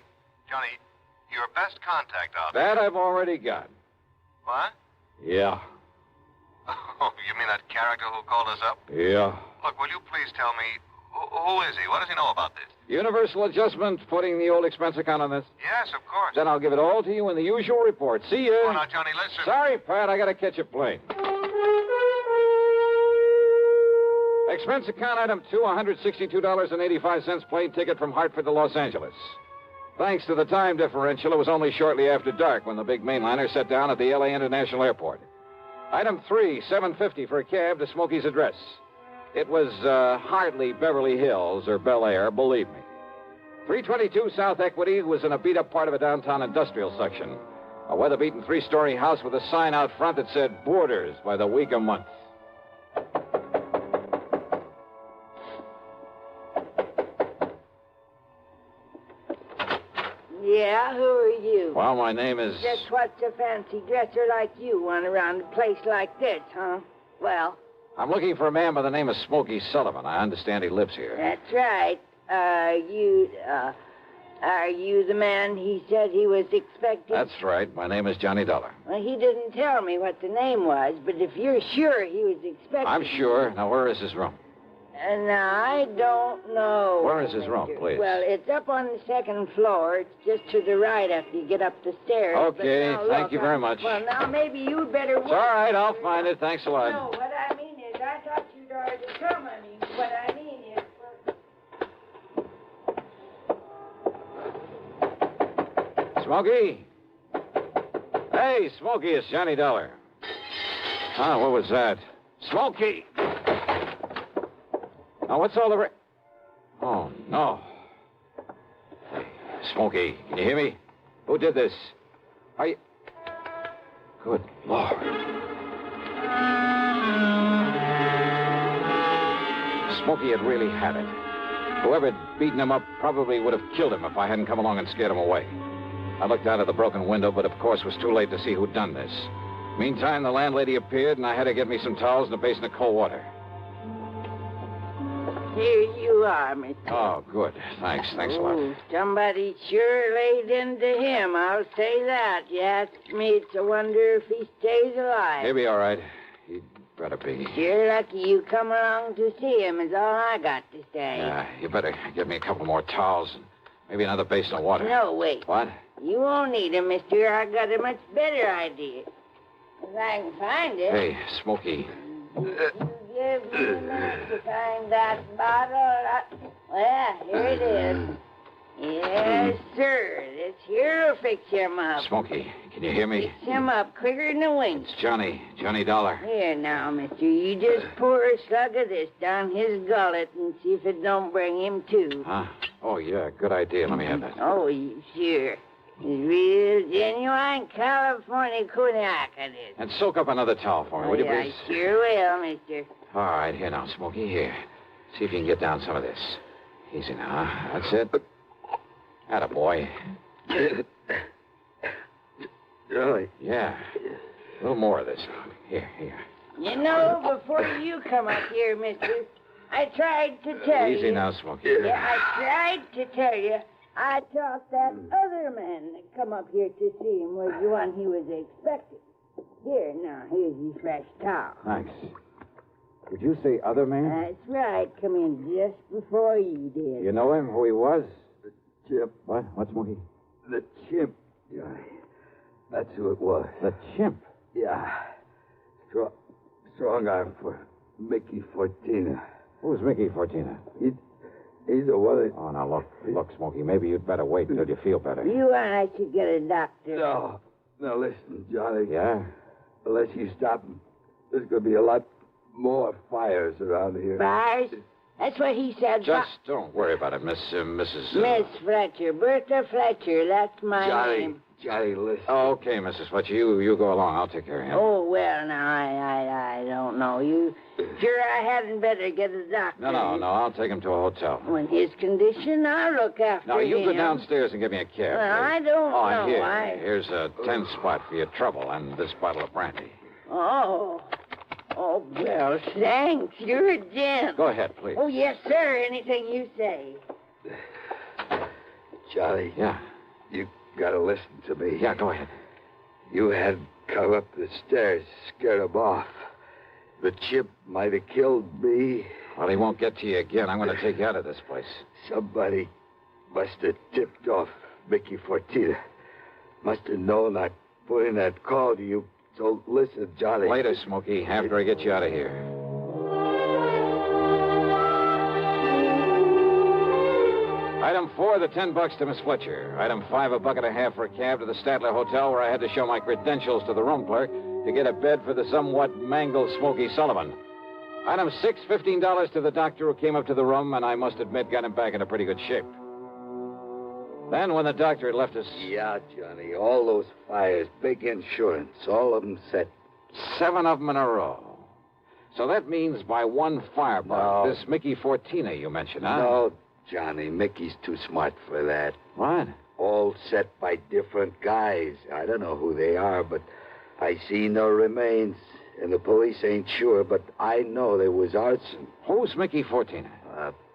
your best contact out there... That I've already got. What? Yeah. Oh, you mean that character who called us up? Yeah. Look, will you please tell me, who is he? What does he know about this? Universal Adjustment putting the old expense account on this? Yes, of course. Then I'll give it all to you in the usual report. See ya. Oh, now, Johnny, listen. Sorry, Pat, I gotta catch a plane. Expense account item 2, $162.85 plane ticket from Hartford to Los Angeles. Thanks to the time differential, it was only shortly after dark when the big mainliner set down at the L.A. International Airport. Item 3, $750 for a cab to Smokey's address. It was hardly Beverly Hills or Bel Air, believe me. 322 South Equity was in a beat-up part of a downtown industrial section. A weather-beaten 3-story house with a sign out front that said Boarders by the week a month. Yeah, who are you? Well, my name is... Just what's a fancy dresser like you want around a place like this, huh? Well, I'm looking for a man by the name of Smokey Sullivan. I understand he lives here. That's right. Are you the man he said he was expecting? That's right. My name is Johnny Dollar. Well, he didn't tell me what the name was, but if you're sure he was expecting... I'm sure. Now, where is his room? Now, I don't know. Where is his room, please? Well, it's up on the second floor. It's just to the right after you get up the stairs. Okay, But now, thank look, you very much. Well, now, maybe you'd better... It's all right. I'll find it. Thanks a lot. No, what I mean is, I thought you'd already come. What I mean is... Smokey? Hey, Smokey, it's Johnny Dollar. Ah, what was that? Smokey! Now, what's all the... Oh, no. Hey, Smokey, can you hear me? Who did this? Are you... Good Lord. Smokey had really had it. Whoever had beaten him up probably would have killed him if I hadn't come along and scared him away. I looked out of the broken window, but of course was too late to see who'd done this. Meantime, the landlady appeared, and I had to get me some towels and a basin of cold water. Here you are, Mr. Oh, good. Thanks a lot. Somebody sure laid into him, I'll say that. You ask me, it's a wonder if he stays alive. He'll be all right. He'd better be. You're lucky you come along to see him, is all I got to say. You better get me a couple more towels and maybe another basin of water. No, wait. What? You won't need him, mister. I got a much better idea. If I can find it. Hey, Smokey. Give me a minute to find that bottle. Well, here it is. Yes, sir. This here'll fix him up. Smokey, can you hear me? Fix him up quicker than a wink. It's Johnny Dollar. Here now, mister. You just pour a slug of this down his gullet and see if it don't bring him to. Huh? Oh, yeah, good idea. Let me have that. Oh, sure. It's real genuine California cognac, it is. And soak up another towel for me, will you, please? I sure will, mister. All right, here now, Smokey, here. See if you can get down some of this. Easy now, huh? That's it. Attaboy. Really? Yeah. A little more of this. Here. You know, before you come up here, mister, I tried to tell you. Easy now, Smokey. Yeah, I tried to tell you. I thought that other man that come up here to see him was the one he was expecting. Here, now, here's your fresh towel. Thanks. Did you say other man? That's right. Come in just before you did. You know him, who he was? The chimp. What? What, Smokey? The chimp, Johnny. That's who it was. The chimp? Yeah. Strong arm for Mickey Fortina. Who's Mickey Fortina? He's the one that... Oh, now, look, Smokey, maybe you'd better wait until you feel better. You and I should get a doctor. No. Now, listen, Johnny. Yeah? Unless you stop him, there's going to be a lot more fires around here. Fires? That's what he said. Just don't worry about it, Mrs. Miss Fletcher. Bertha Fletcher. That's my name. Johnny, listen. Oh, okay, Mrs. Fletcher. You go along. I'll take care of him. Oh, well, now, I don't know. You sure I hadn't better get a doctor? No. I'll take him to a hotel. In his condition, I'll look after him. Now, you go downstairs and give me a cab. Well, I don't know. Here's a 10 spot for your trouble and this bottle of brandy. Oh, well, thanks. You're a gent. Go ahead, please. Oh, yes, sir. Anything you say. Johnny. Yeah? You gotta listen to me. Yeah, go ahead. You had come up the stairs, scared him off. The chimp might have killed me. Well, he won't get to you again. I'm going to take you out of this place. Somebody must have tipped off Mickey Fortina. Must have known I'd put in that call to you. So listen, Johnny. Later, Smokey, after I get you out of here. Item 4, the $10 to Miss Fletcher. Item 5, $1.50 for a cab to the Statler Hotel, where I had to show my credentials to the room clerk to get a bed for the somewhat mangled Smokey Sullivan. Item 6, $15 to the doctor who came up to the room, and I must admit got him back in a pretty good shape. Then, when the doctor had left us... Yeah, Johnny, all those fires, big insurance, all of them set. 7 of them in a row. So that means by one firebug, this Mickey Fortina you mentioned, huh? No, Johnny, Mickey's too smart for that. What? All set by different guys. I don't know who they are, but I see no remains. and the police ain't sure, but I know there was arson. Who's Mickey Fortina?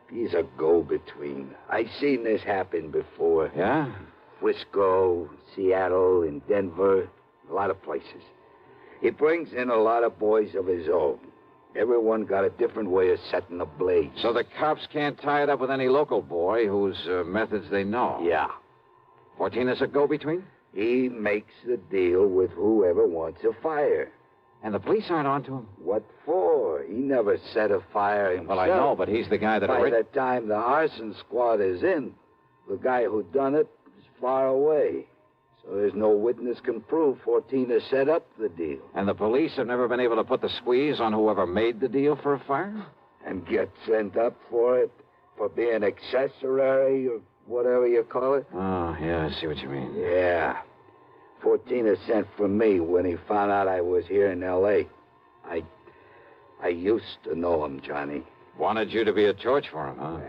He's a go-between. I seen this happen before. Yeah? Frisco, Seattle, and Denver, a lot of places. He brings in a lot of boys of his own. Everyone got a different way of setting the blades. So the cops can't tie it up with any local boy whose methods they know? Yeah. Fortina's a go-between? He makes the deal with whoever wants a fire. And the police aren't onto him? What for? He never set a fire himself. Well, I know, but he's the guy that... By the time the arson squad is in, the guy who done it is far away. So there's no witness can prove Fortina set up the deal. And the police have never been able to put the squeeze on whoever made the deal for a fire? And get sent up for it? For being accessory or whatever you call it? Oh, yeah, I see what you mean. Yeah. Fortina sent for me when he found out I was here in L.A. I used to know him, Johnny. Wanted you to be a torch for him, huh?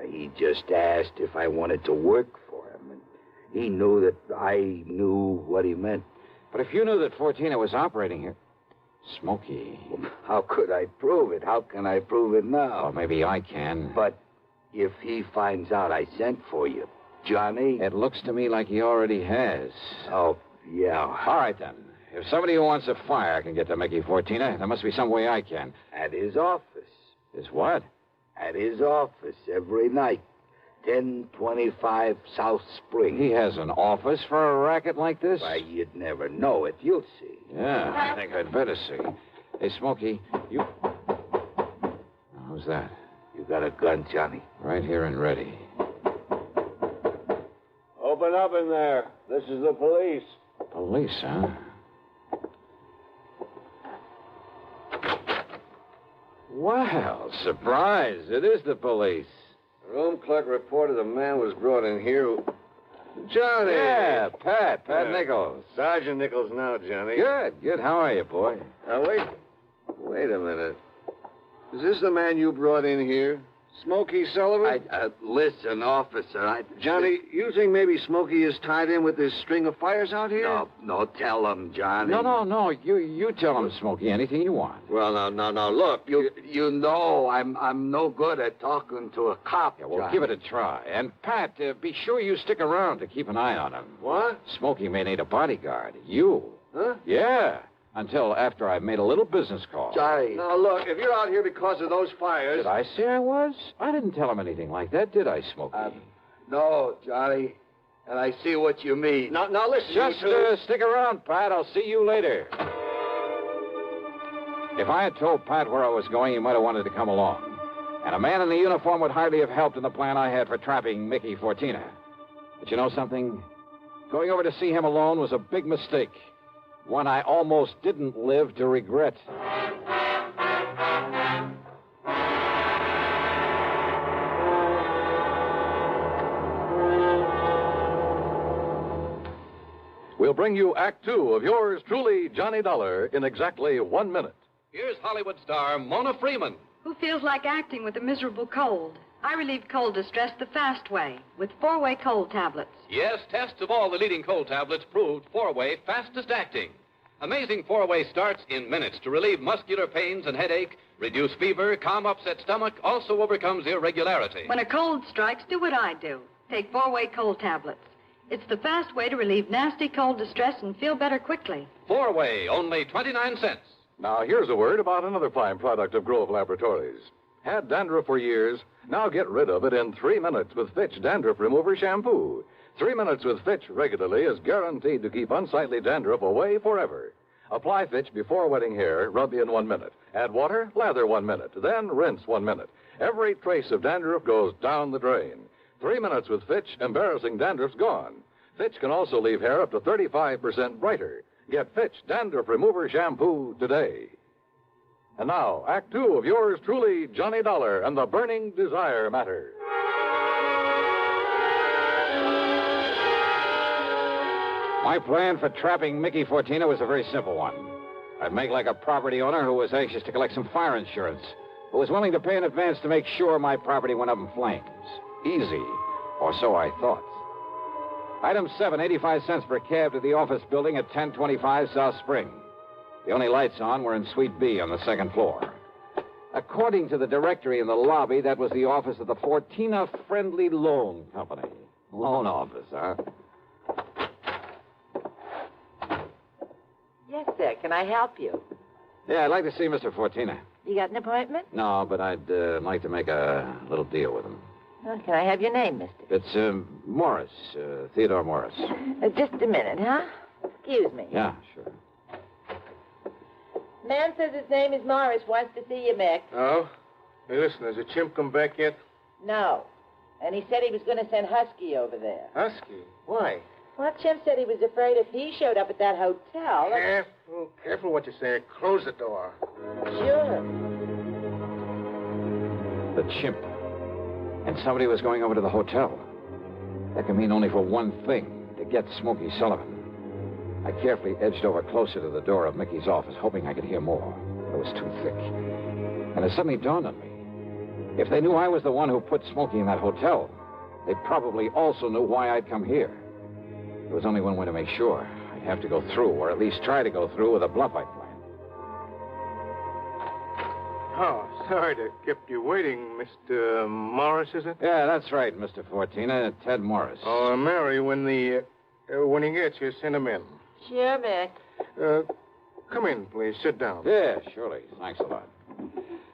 He just asked if I wanted to work for him, and he knew that I knew what he meant. But if you knew that Fortina was operating here... Smokey... How could I prove it? How can I prove it now? Well, maybe I can. But if he finds out I sent for you, Johnny... It looks to me like he already has. Oh, yeah. All right, then. If somebody who wants a fire can get to Mickey Fortina, there must be some way I can. At his office. His what? At his office every night. 1025 South Spring. He has an office for a racket like this? Why, you'd never know it. You'll see. Yeah, I think I'd better see. Hey, Smokey, you... Who's that? You got a gun, Johnny? Right here and ready. Open up in there. This is the police. Police, huh? Well, surprise. It is the police. The room clerk reported a man was brought in here who... Johnny! Yeah, Pat Nichols. Sergeant Nichols now, Johnny. Good. How are you, boy? Now, wait a minute. Is this the man you brought in here? Smokey Sullivan? Listen, officer, Johnny, you think maybe Smokey is tied in with this string of fires out here? No, tell him, Johnny. No. You tell him, Smokey, anything you want. Well, now, look. You know I'm no good at talking to a cop, Yeah, well, Johnny. give it a try. And, Pat, be sure you stick around to keep an eye on him. What? Smokey may need a bodyguard. You. Huh? Yeah. Until after I've made a little business call. Johnny. Now, look, if you're out here because of those fires... Did I say I was? I didn't tell him anything like that, did I, Smokey? No, Johnny. And I see what you mean. Now listen, Just stick around, Pat. I'll see you later. If I had told Pat where I was going, he might have wanted to come along. And a man in the uniform would hardly have helped in the plan I had for trapping Mickey Fortina. But you know something? Going over to see him alone was a big mistake. One I almost didn't live to regret. We'll bring you Act Two of yours truly, Johnny Dollar, in exactly 1 minute. Here's Hollywood star Mona Freeman. Who feels like acting with a miserable cold? I relieve cold distress the fast way with 4-way cold tablets. Yes, tests of all the leading cold tablets proved 4-way fastest acting. Amazing 4-way starts in minutes to relieve muscular pains and headache, reduce fever, calm upset stomach, also overcomes irregularity. When a cold strikes, do what I do. Take 4-way cold tablets. It's the fast way to relieve nasty cold distress and feel better quickly. 4-way, only 29 cents. Now, here's a word about another fine product of Grove Laboratories. Had dandruff for years, now get rid of it in 3 minutes with Fitch Dandruff Remover Shampoo. 3 minutes with Fitch regularly is guaranteed to keep unsightly dandruff away forever. Apply Fitch before wetting hair, rub in 1 minute. Add water, lather 1 minute, then rinse 1 minute. Every trace of dandruff goes down the drain. 3 minutes with Fitch, embarrassing dandruff's gone. Fitch can also leave hair up to 35% brighter. Get Fitch Dandruff Remover Shampoo today. And now, Act Two of yours truly, Johnny Dollar and the Burning Desire Matter. My plan for trapping Mickey Fortina was a very simple one. I'd make like a property owner who was anxious to collect some fire insurance, who was willing to pay in advance to make sure my property went up in flames. Easy, or so I thought. Item 7, 85 cents per cab to the office building at 1025 South Spring. The only lights on were in Suite B on the second floor. According to the directory in the lobby, that was the office of the Fortina Friendly Loan Company. Loan office, huh? Yes, sir. Can I help you? Yeah, I'd like to see Mr. Fortina. You got an appointment? No, but I'd like to make a little deal with him. Well, can I have your name, mister? It's Morris, Theodore Morris. Just a minute, huh? Excuse me. Yeah, sure. Man says his name is Morris. Wants to see you, Mick. Oh? Hey, listen, has the chimp come back yet? No. And he said he was going to send Husky over there. Husky? Why? Well, Chimp said he was afraid if he showed up at that hotel... Careful what you say. Close the door. Sure. The chimp. And somebody was going over to the hotel. That can mean only for one thing, to get Smokey Sullivan. I carefully edged over closer to the door of Mickey's office, hoping I could hear more. But it was too thick. And it suddenly dawned on me. If they knew I was the one who put Smokey in that hotel, they probably also knew why I'd come here. There was only one way to make sure. I'd have to go through, or at least try to go through with a bluff I'd planned. Oh, sorry to keep you waiting, Mr. Morris, is it? Yeah, that's right, Mr. Fortina. Ted Morris. Oh, Mary, when he gets you, send him in. Sure, Mick. Come in, please. Sit down. Yeah, surely. Thanks a lot.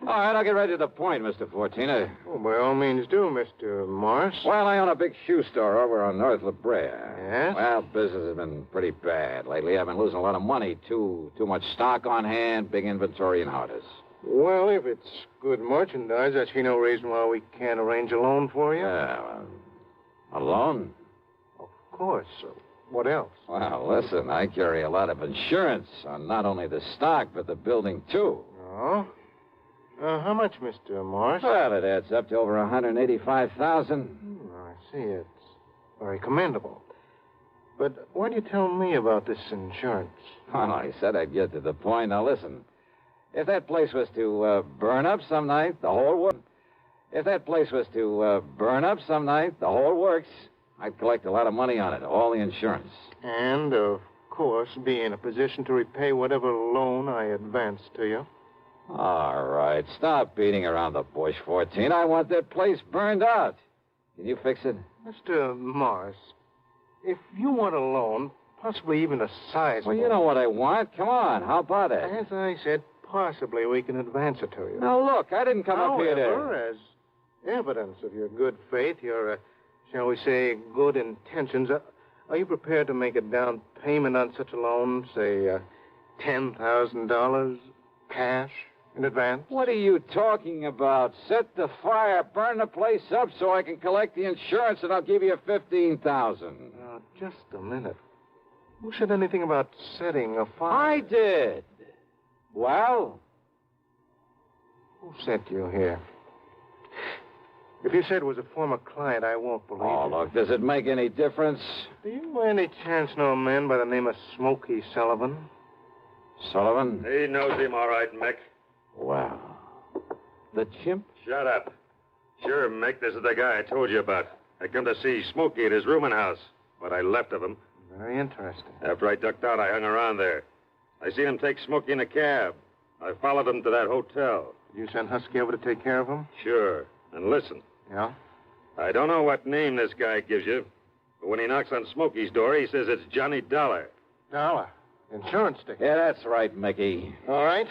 All right, I'll get right to the point, Mr. Fortina. Oh, by all means do, Mr. Morris. Well, I own a big shoe store over on North La Brea. Yes? Well, business has been pretty bad lately. I've been losing a lot of money. Too much stock on hand, big inventory and hardest. Well, if it's good merchandise, I see no reason why we can't arrange a loan for you. Yeah, a loan? Of course. What else? Well, listen, I carry a lot of insurance on not only the stock, but the building, too. Oh? How much, Mr. Morris? Well, it adds up to over $185,000. I see. It's very commendable. But why do you tell me about this insurance? Well, I said I'd get to the point. Now, listen. If that place was to burn up some night, the whole works. If that place was to burn up some night, the whole works. I'd collect a lot of money on it, all the insurance. And, of course, be in a position to repay whatever loan I advance to you. All right, stop beating around the bush, 14. I want that place burned out. Can you fix it? Mr. Morris, if you want a loan, possibly even a sizable... Well, you know what I want. Come on, how about it? As I said, possibly we can advance it to you. Now, look, I didn't come up here to... However, as evidence of your good faith, your, shall we say, good intentions, are you prepared to make a down payment on such a loan, say, $10,000 cash in advance? What are you talking about? Set the fire, burn the place up so I can collect the insurance, and I'll give you $15,000. Now, just a minute. Who said anything about setting a fire? I did. Well? Who sent you here? If you said it was a former client, I won't believe it. Oh, look, does it make any difference? Do you by any chance know a man by the name of Smokey Sullivan? Sullivan? He knows him all right, Mick. Wow. The chimp? Shut up. Sure, Mick, this is the guy I told you about. I come to see Smokey at his rooming house. What I left of him. Very interesting. After I ducked out, I hung around there. I seen him take Smokey in a cab. I followed him to that hotel. You sent Husky over to take care of him? Sure. And listen. Yeah? I don't know what name this guy gives you, but when he knocks on Smokey's door, he says it's Johnny Dollar. Dollar? Insurance ticket? Yeah, that's right, Mickey. All right.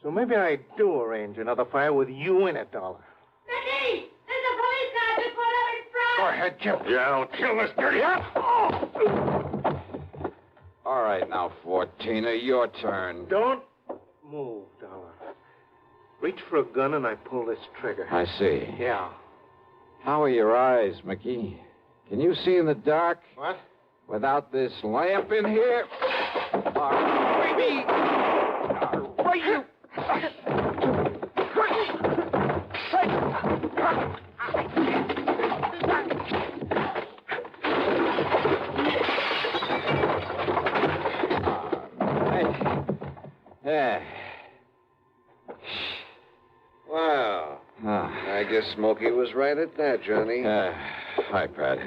So maybe I do arrange another fire with you in it, Dollar. Mickey! There's a police car just pulled up in front! Go ahead, Chip. Yeah, don't kill this dirty... All right, now, Fortina, your turn. Don't move, Dollar. Reach for a gun and I pull this trigger. I see. Yeah. How are your eyes, Mickey? Can you see in the dark? What? Without this lamp in here? All right, baby! All right, you... Yeah. Well, I guess Smokey was right at that, Johnny. Hi, Pat.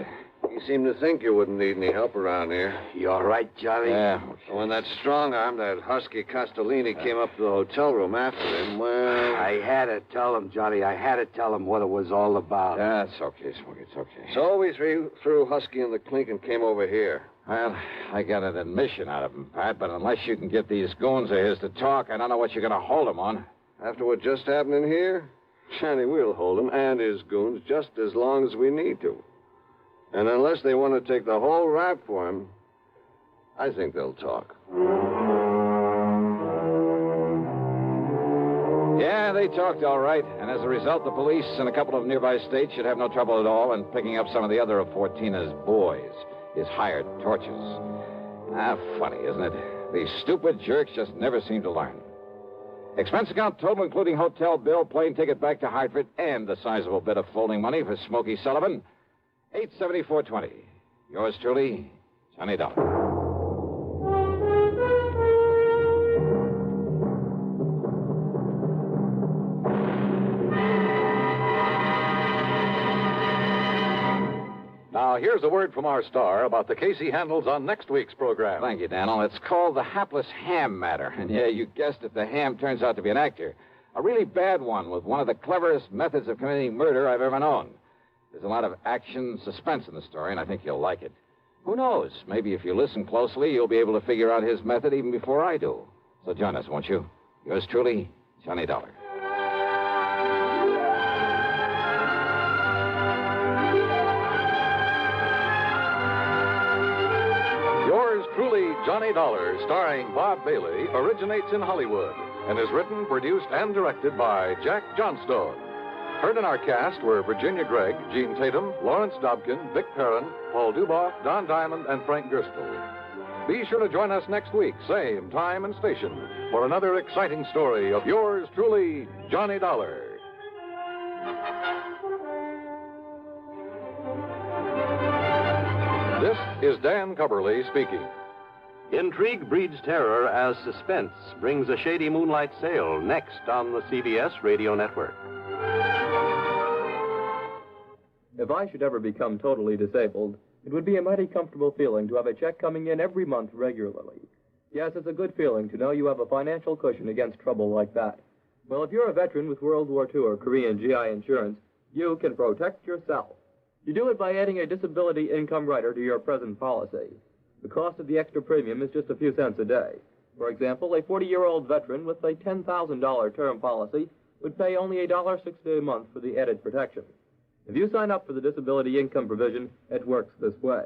He You seem to think you wouldn't need any help around here. You all right, Johnny? Yeah. When that strong arm, that husky Castellini, came up to the hotel room after him, well... I had to tell him, Johnny. I had to tell him what it was all about. Yeah, it's okay, Smokey. It's okay. So we threw Husky in the clink and came over here. Well, I got an admission out of him, Pat, but unless you can get these goons of his to talk, I don't know what you're going to hold him on. After what just happened in here? Johnny, we'll hold him and his goons just as long as we need to. And unless they want to take the whole rap for him, I think they'll talk. Yeah, they talked all right. And as a result, the police in a couple of nearby states should have no trouble at all in picking up some of the other of Fortina's boys, his hired torches. Funny, isn't it? These stupid jerks just never seem to learn. Expense account total, including hotel bill, plane ticket back to Hartford, and the sizable bit of folding money for Smokey Sullivan, $874.20. Yours truly, Johnny Dollar. Now, here's a word from our star about the case he handles on next week's program. Thank you, Daniel. It's called the Hapless Ham Matter. And yeah, you guessed it, the ham turns out to be an actor. A really bad one with one of the cleverest methods of committing murder I've ever known. There's a lot of action, suspense in the story, and I think you'll like it. Who knows? Maybe if you listen closely, you'll be able to figure out his method even before I do. So join us, won't you? Yours truly, Johnny Dollar. Yours truly, Johnny Dollar, starring Bob Bailey, originates in Hollywood and is written, produced, and directed by Jack Johnstone. Heard in our cast were Virginia Gregg, Gene Tatum, Lawrence Dobkin, Vic Perrin, Paul Duboff, Don Diamond, and Frank Gerstle. Be sure to join us next week, same time and station, for another exciting story of yours truly, Johnny Dollar. This is Dan Cubberly speaking. Intrigue breeds terror as Suspense brings a shady moonlight sail next on the CBS radio network. If I should ever become totally disabled, it would be a mighty comfortable feeling to have a check coming in every month regularly. Yes, it's a good feeling to know you have a financial cushion against trouble like that. Well, if you're a veteran with World War II or Korean GI insurance, you can protect yourself. You do it by adding a disability income rider to your present policy. The cost of the extra premium is just a few cents a day. For example, a 40-year-old veteran with a $10,000 term policy would pay only $1.60 a month for the added protection. If you sign up for the disability income provision, it works this way.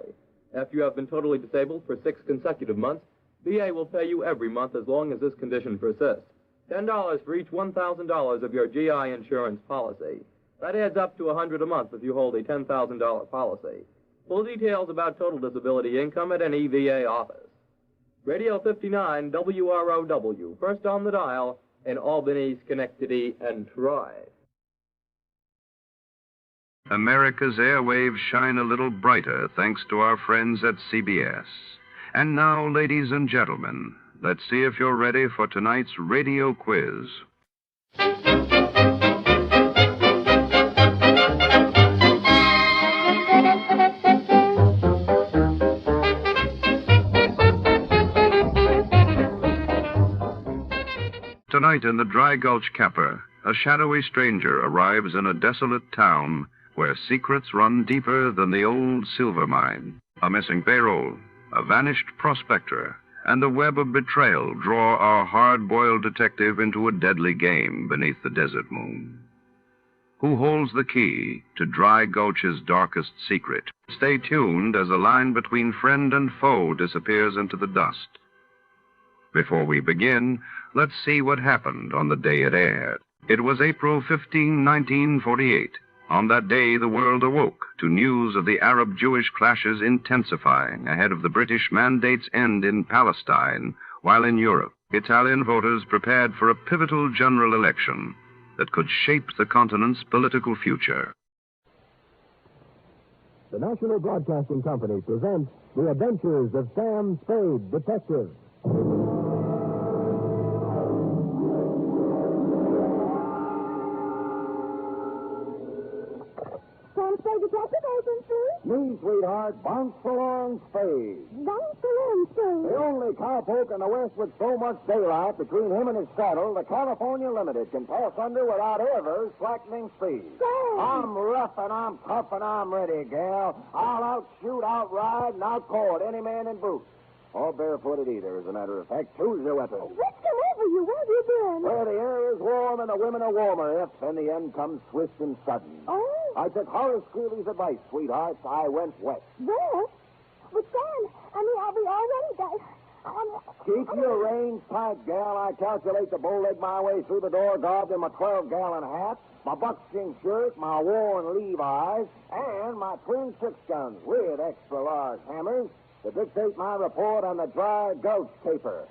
After you have been totally disabled for 6 consecutive months, VA will pay you every month as long as this condition persists. $10 for each $1,000 of your GI insurance policy. That adds up to $100 a month if you hold a $10,000 policy. Full details about total disability income at any VA office. Radio 59 WROW, first on the dial in Albany, Schenectady, and Troy. America's airwaves shine a little brighter thanks to our friends at CBS. And now, ladies and gentlemen, let's see if you're ready for tonight's radio quiz. Tonight in the Dry Gulch Capper, a shadowy stranger arrives in a desolate town where secrets run deeper than the old silver mine. A missing payroll, a vanished prospector, and a web of betrayal draw our hard-boiled detective into a deadly game beneath the desert moon. Who holds the key to Dry Gulch's darkest secret? Stay tuned as a line between friend and foe disappears into the dust. Before we begin, let's see what happened on the day it aired. It was April 15, 1948. On that day, the world awoke to news of the Arab-Jewish clashes intensifying ahead of the British mandate's end in Palestine, while in Europe, Italian voters prepared for a pivotal general election that could shape the continent's political future. The National Broadcasting Company presents The Adventures of Sam Spade, Detective. Sam Spade Detective Agency? me, sweetheart, Bounce Along Spade. Bounce along, Spade. The only cowpoke in the West with so much daylight between him and his saddle, the California Limited can pass under without ever slackening speed. Spade. I'm rough and I'm tough and I'm ready, gal. I'll outshoot, outride, and outcourt any man in boots. Or barefooted either, as a matter of fact. Choose your weapon. What's come over you? Where have you been? Where the air is warm and the women are warmer, if then the end comes swift and sudden. Oh? I took Horace Greeley's advice, sweetheart. I went west. West? But, Sam, are we all ready? Keep your reins tight, gal. I calculate to bow-leg my way through the door, garbed in my 12-gallon hat, my buckskin shirt, my worn Levi's, and my twin six-guns with extra-large hammers to dictate my report on the dry Gulch caper.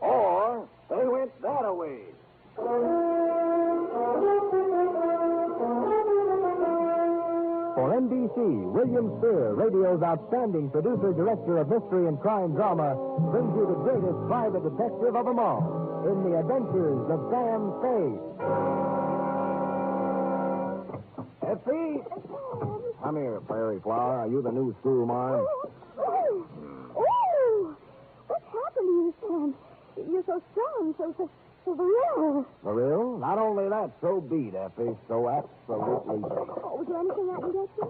Or they went that away. For NBC, William Spear, radio's outstanding producer-director of mystery and crime drama, brings you the greatest private detective of them all in The Adventures of Sam Spade. Effie? Come here, Fairy Flower. Are you the new schoolmarm? Oh! What's happened to you, Sam? You're so strong, so real. For real? Not only that, so beat, Effie. So absolutely beat. Oh, was there anything I can get you?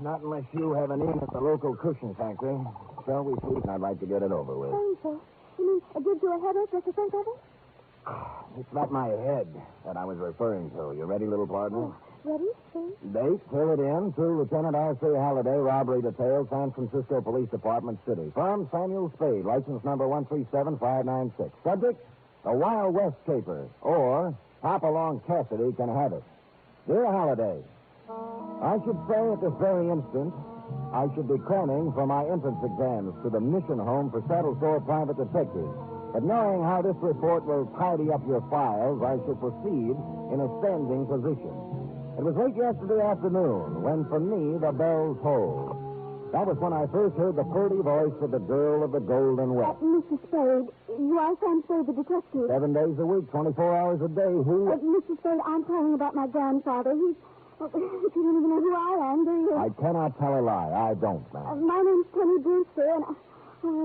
Not unless you have an in at the local cushion factory. Shall we sleep? I'd like to get it over with. Oh, so. You mean it gives you a headache just to think of it? It's not my head that I was referring to. You ready, little partner? Ready? See? Date, fill it in, to Lieutenant R.C. Halliday, robbery detail, San Francisco Police Department City. Firm Samuel Spade, license number 137596. Subject, the Wild West Caper, or Hopalong Cassidy can have it. Dear Halliday, I should say at this very instant, I should be cramming for my entrance exams to the mission home for saddle sore private detectives. But knowing how this report will tidy up your files, I shall proceed in a standing position. It was late yesterday afternoon when, for me, the bells tolled. That was when I first heard the purty voice of the girl of the Golden West. Mr. Spade, you are Sam Spade, the detective. 7 days a week, 24 hours a day. Who? Mr. Spade, I'm calling about my grandfather. He's... you don't even know who I am, do you? I cannot tell a lie. I don't, ma'am. My name's Penny Brewster, and I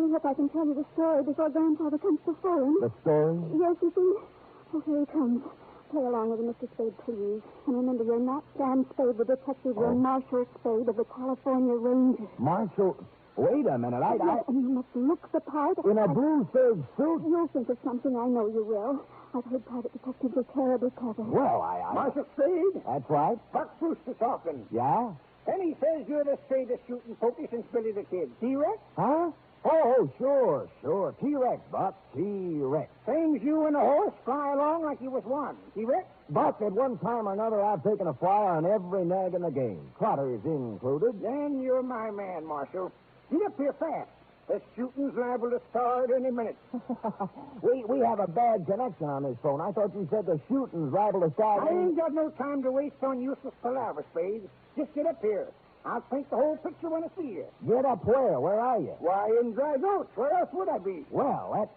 hope I can tell you the story before Grandfather comes before him. The story? Yes, you see. Oh, here he comes. Play along with him, Mr. Spade, please. And remember, you're not Sam Spade, the detective. You're Marshal Spade of the California Rangers. Marshal? Wait a minute. Yes, and you must look the part. In a blue serge suit? You'll think of something. I know you will. I've heard private detectives are terribly clever. Well, Marshal Spade? That's right. Buck Brewster talking. Yeah? Penny says you're the straightest shooting pokey since Billy the Kid. T-Rex? Huh? Oh, sure. T-Rex, Buck. T-Rex. Things you and the horse fly along like you was one. T-Rex? Buck, at one time or another, I've taken a flyer on every nag in the game. Trotters included. Then you're my man, Marshal. Get up here fast. The shooting's liable to start any minute. We have a bad connection on this phone. I thought you said the shooting's liable to start. I ain't got no time to waste on useless palaver, Spade. Just get up here. I'll paint the whole picture when I see you. Get up where? Where are you? Why, in Dry Gulch. Where else would I be? Well,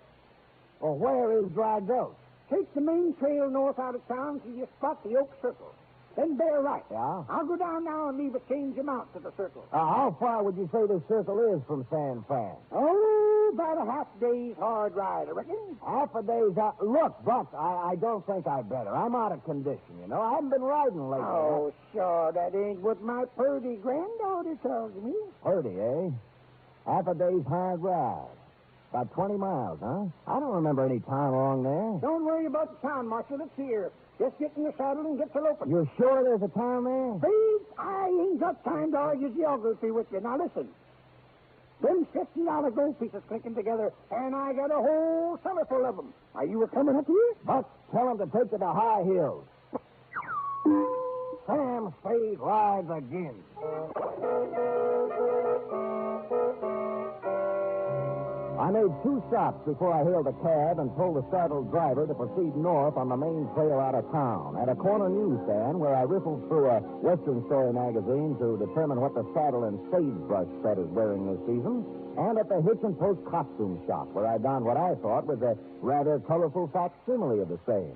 where is Dry Gulch? Take the main trail north out of town till you spot the Oak Circle. Then bear right. Yeah? I'll go down now and leave a change amount to the circle. How far would you say this circle is from San Fran? Oh, about a half day's hard ride, I reckon. Half a day's out. Look, Buck, I don't think I'd better. I'm out of condition, you know. I haven't been riding lately. Oh, sure, that ain't what my purdy granddaughter tells me. Purdy, eh? Half a day's hard ride. About 20 miles, huh? I don't remember any time along there. Don't worry about the town, Marshal. It's here. Just get in the saddle and get to loping. You're sure there's a town there? Please, I ain't got time to argue geography with you. Now, listen. Them $50 gold pieces clinking together, and I got a whole cellar full of them. Are you coming up here? Buck, tell him to take to the high hills. Sam Spade rides again. I made 2 stops before I hailed a cab and told the saddled driver to proceed north on the main trail out of town. At a corner newsstand where I riffled through a Western Story magazine to determine what the saddle and sagebrush set is wearing this season, and at the Hitch and Post costume shop where I donned what I thought was a rather colorful facsimile of the same.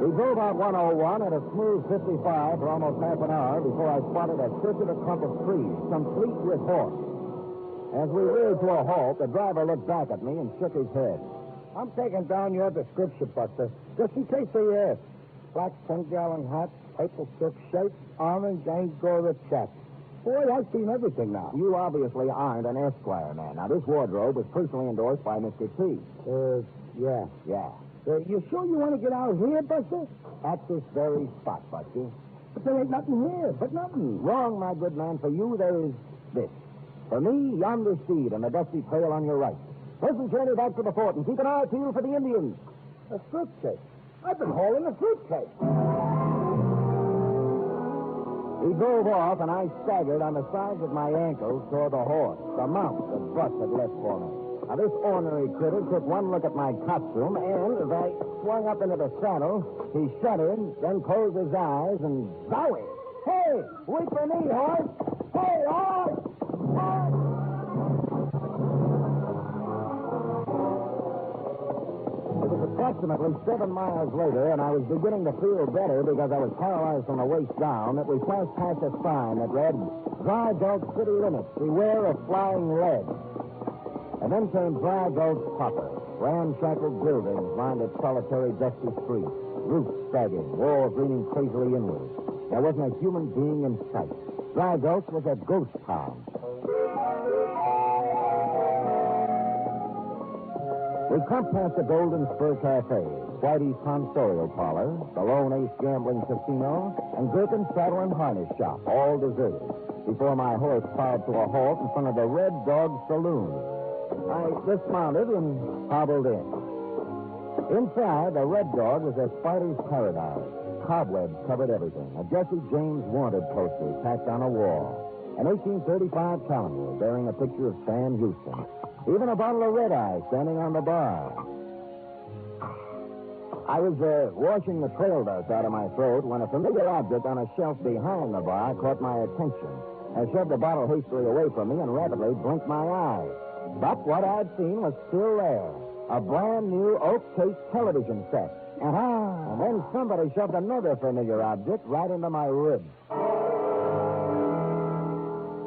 We drove out 101 at a smooth 55 for almost half an hour before I spotted a circular clump of trees, complete with horse. As we reared to a halt, the driver looked back at me and shook his head. I'm taking down your description, Buster, just in case they ask. Black 10-gallon hat, purple silk shirt, orange Angora check. Boy, I've seen everything now. You obviously aren't an Esquire man. Now, this wardrobe was personally endorsed by Mr. T. Yeah. Yeah. You sure you want to get out here, Buster? At this very spot, Buster. But there ain't nothing here, but nothing. Wrong, my good man. For you, there is this. For me, yonder steed and the dusty trail on your right. Listen, journey back to the fort and keep an eye peeled for the Indians. A fruitcake. I've been hauling a fruitcake. He drove off, and I staggered on the sides of my ankles toward the horse, the mount that Bus had left for me. Now, this ornery critter took one look at my costume, and as I swung up into the saddle, he shuddered, then closed his eyes, and zowie! Hey, wait for me, horse! Hey, horse! It was approximately 7 miles later, and I was beginning to feel better because I was paralyzed from the waist down, that we flashed past a sign that read, Dry Gulch City Limits, Beware of Flying Lead. And then came Dry Gulch proper, ramshackle buildings lined its solitary, dusty streets, roofs sagging, walls leaning crazily inward. There wasn't a human being in sight. Dry Gulch was a ghost town. We clumped past the Golden Spur Cafe, Whitey's Tonsorial Parlor, the Lone Ace Gambling Casino, and Gherkin's Saddle and Harness Shop, all deserted, before my horse plowed to a halt in front of the Red Dog Saloon. I dismounted and hobbled in. Inside, the Red Dog was a spider's paradise. Cobwebs covered everything. A Jesse James wanted poster tacked on a wall. An 1835 calendar bearing a picture of Sam Houston. Even a bottle of red-eye standing on the bar. I was washing the trail dust out of my throat when a familiar object on a shelf behind the bar caught my attention. I shoved the bottle hastily away from me and rapidly blinked my eyes. But what I'd seen was still there. A brand new oak case television set. And then somebody shoved another familiar object right into my ribs.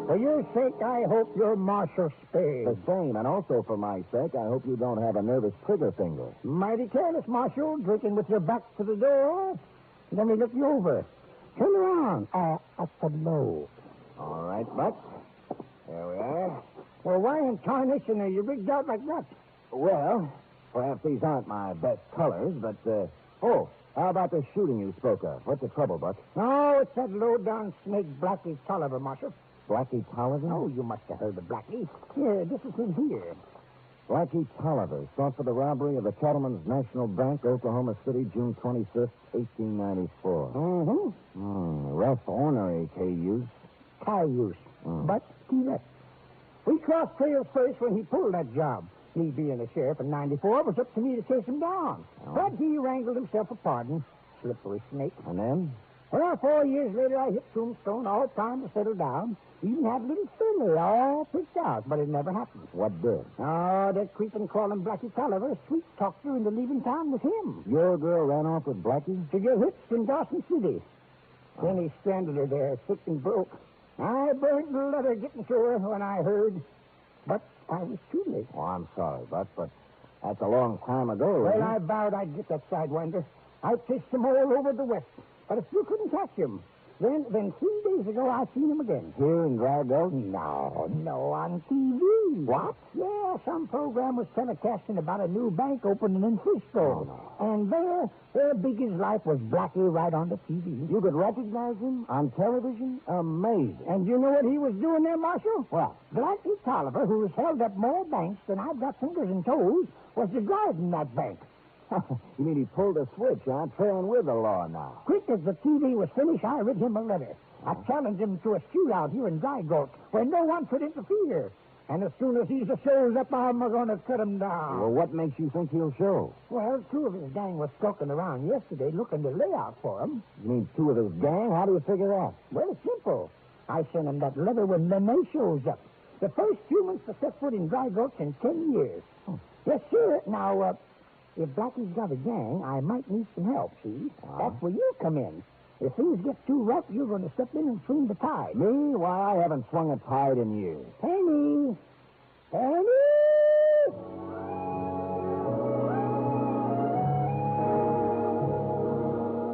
For your sake, I hope you're Marshal Spade. The same, and also for my sake, I hope you don't have a nervous trigger finger. Mighty careless, Marshal, drinking with your back to the door. Let me look you over. Turn around. At the low. All right, Buck. There we are. Well, why in tarnation are you rigged out like that? Well, perhaps these aren't my best colors, but, how about the shooting you spoke of? What's the trouble, Buck? Oh, it's that low-down snake Blackie Tolliver, Marshal. Blackie Tolliver? Oh, you must have heard of Blackie. Here, this is him here. Blackie Tolliver, sought for the robbery of the Cattlemen's National Bank, Oklahoma City, June 25th, 1894. Rough, ornery cayuse. But he left. We crossed trails first when he pulled that job. Me being a sheriff in 94, it was up to me to chase him down. But he wrangled himself a pardon. Slippery snake. And then? Well, 4 years later, I hit Tombstone, all time to settle down. Even had a little family all picked out, but it never happened. What did? Oh, that creeping, crawling Blackie Tolliver sweet talked her into leaving town with him. Your girl ran off with Blackie? To get hitched in Dawson City. Then he stranded her there, sick and broke. I burned the letter getting to her when I heard, but I was too late. Oh, I'm sorry, Buck, but that's a long time ago. Well, I vowed I'd get that sidewinder. I chased him all over the West, but if you couldn't catch him, then 3 days ago I seen him again. Here in Dry Gulch? No, on TV. What? Yeah, some program was telecasting about a new bank opening in Frisco. And there, big as life, was Blackie right on the TV. You could recognize him on television? Amazing. And you know what he was doing there, Marshal? What? Blackie Tolliver, who has held up more banks than I've got fingers and toes, was the guard in that bank. You mean he pulled a switch, huh? Trailing with the law now. Quick as the TV was finished, I read him a letter. I challenged him to a shootout here in Dry Gulch, where no one could interfere. And as soon as he shows up, I'm going to cut him down. Well, what makes you think he'll show? Well, 2 of his gang was skulking around yesterday looking to lay out for him. You mean 2 of his gang? How do you figure that? Well, it's simple. I sent him that letter when Lene shows up. The first humans to set foot in Dry Gulch in 10 years. Yes, sir. Now, if Blackie's got a gang, I might need some help, see? That's where you come in. If things get too rough, you're going to step in and swing the tide. Me? Why, I haven't swung a tide in years. Penny! Penny!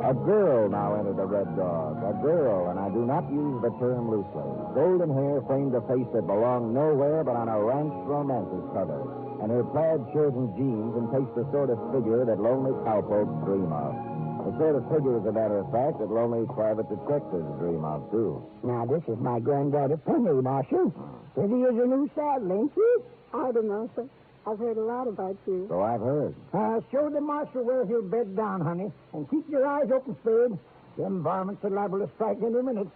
A girl now entered the Red Dog. A girl, and I do not use the term loosely. Golden hair framed a face that belonged nowhere but on a ranch romances cover. And her plaid shirt and jeans encased the sort of figure that lonely cowpokes dream of. The sort of figure, as a matter of fact, that lonely private detectives dream of, too. Now, this is my granddaughter, Penny, Marshal. Pretty as a new saddle, ain't she? I don't know, sir. I've heard a lot about you. So I've heard. Show the marshal where he'll bed down, honey. And keep your eyes open, Spade. Them varmints are liable to strike any minute.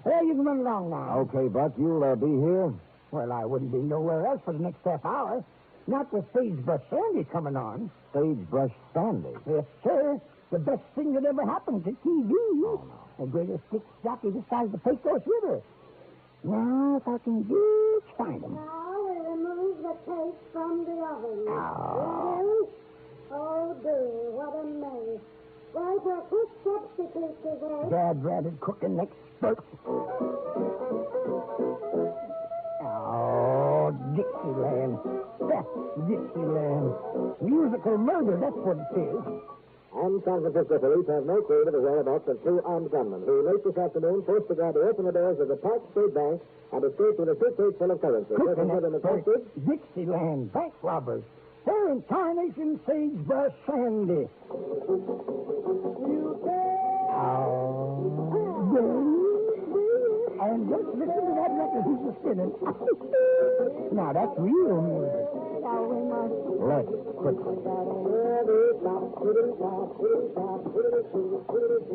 Well, you can run along now. Okay, Buck, you'll be here? Well, I wouldn't be nowhere else for the next half hour. Not with Sagebrush Sandy coming on. Sagebrush Sandy? Yes, sir. The best thing that ever happened to TV. Oh, no. The greatest stick jockey this side of the Pecos River. Now, if I can just find him. Now we remove the tape from the oven. Oh. Oh, dear, what a mess. Why, for quick substitute today. Dad-ratted cooking expert. Oh, Dixieland. That's Dixieland. Musical murder, that's what it is. And San Francisco police have no clue to the whereabouts of two armed gunmen who late this afternoon forced the guard to open the doors of the Park State Bank and escaped with a suitcase full of currency. Dixieland bank robbers. They're in Tarnation Sagebrush Sandy. And just listen to that record he's spinning. Now, that's real music. Let's quickly.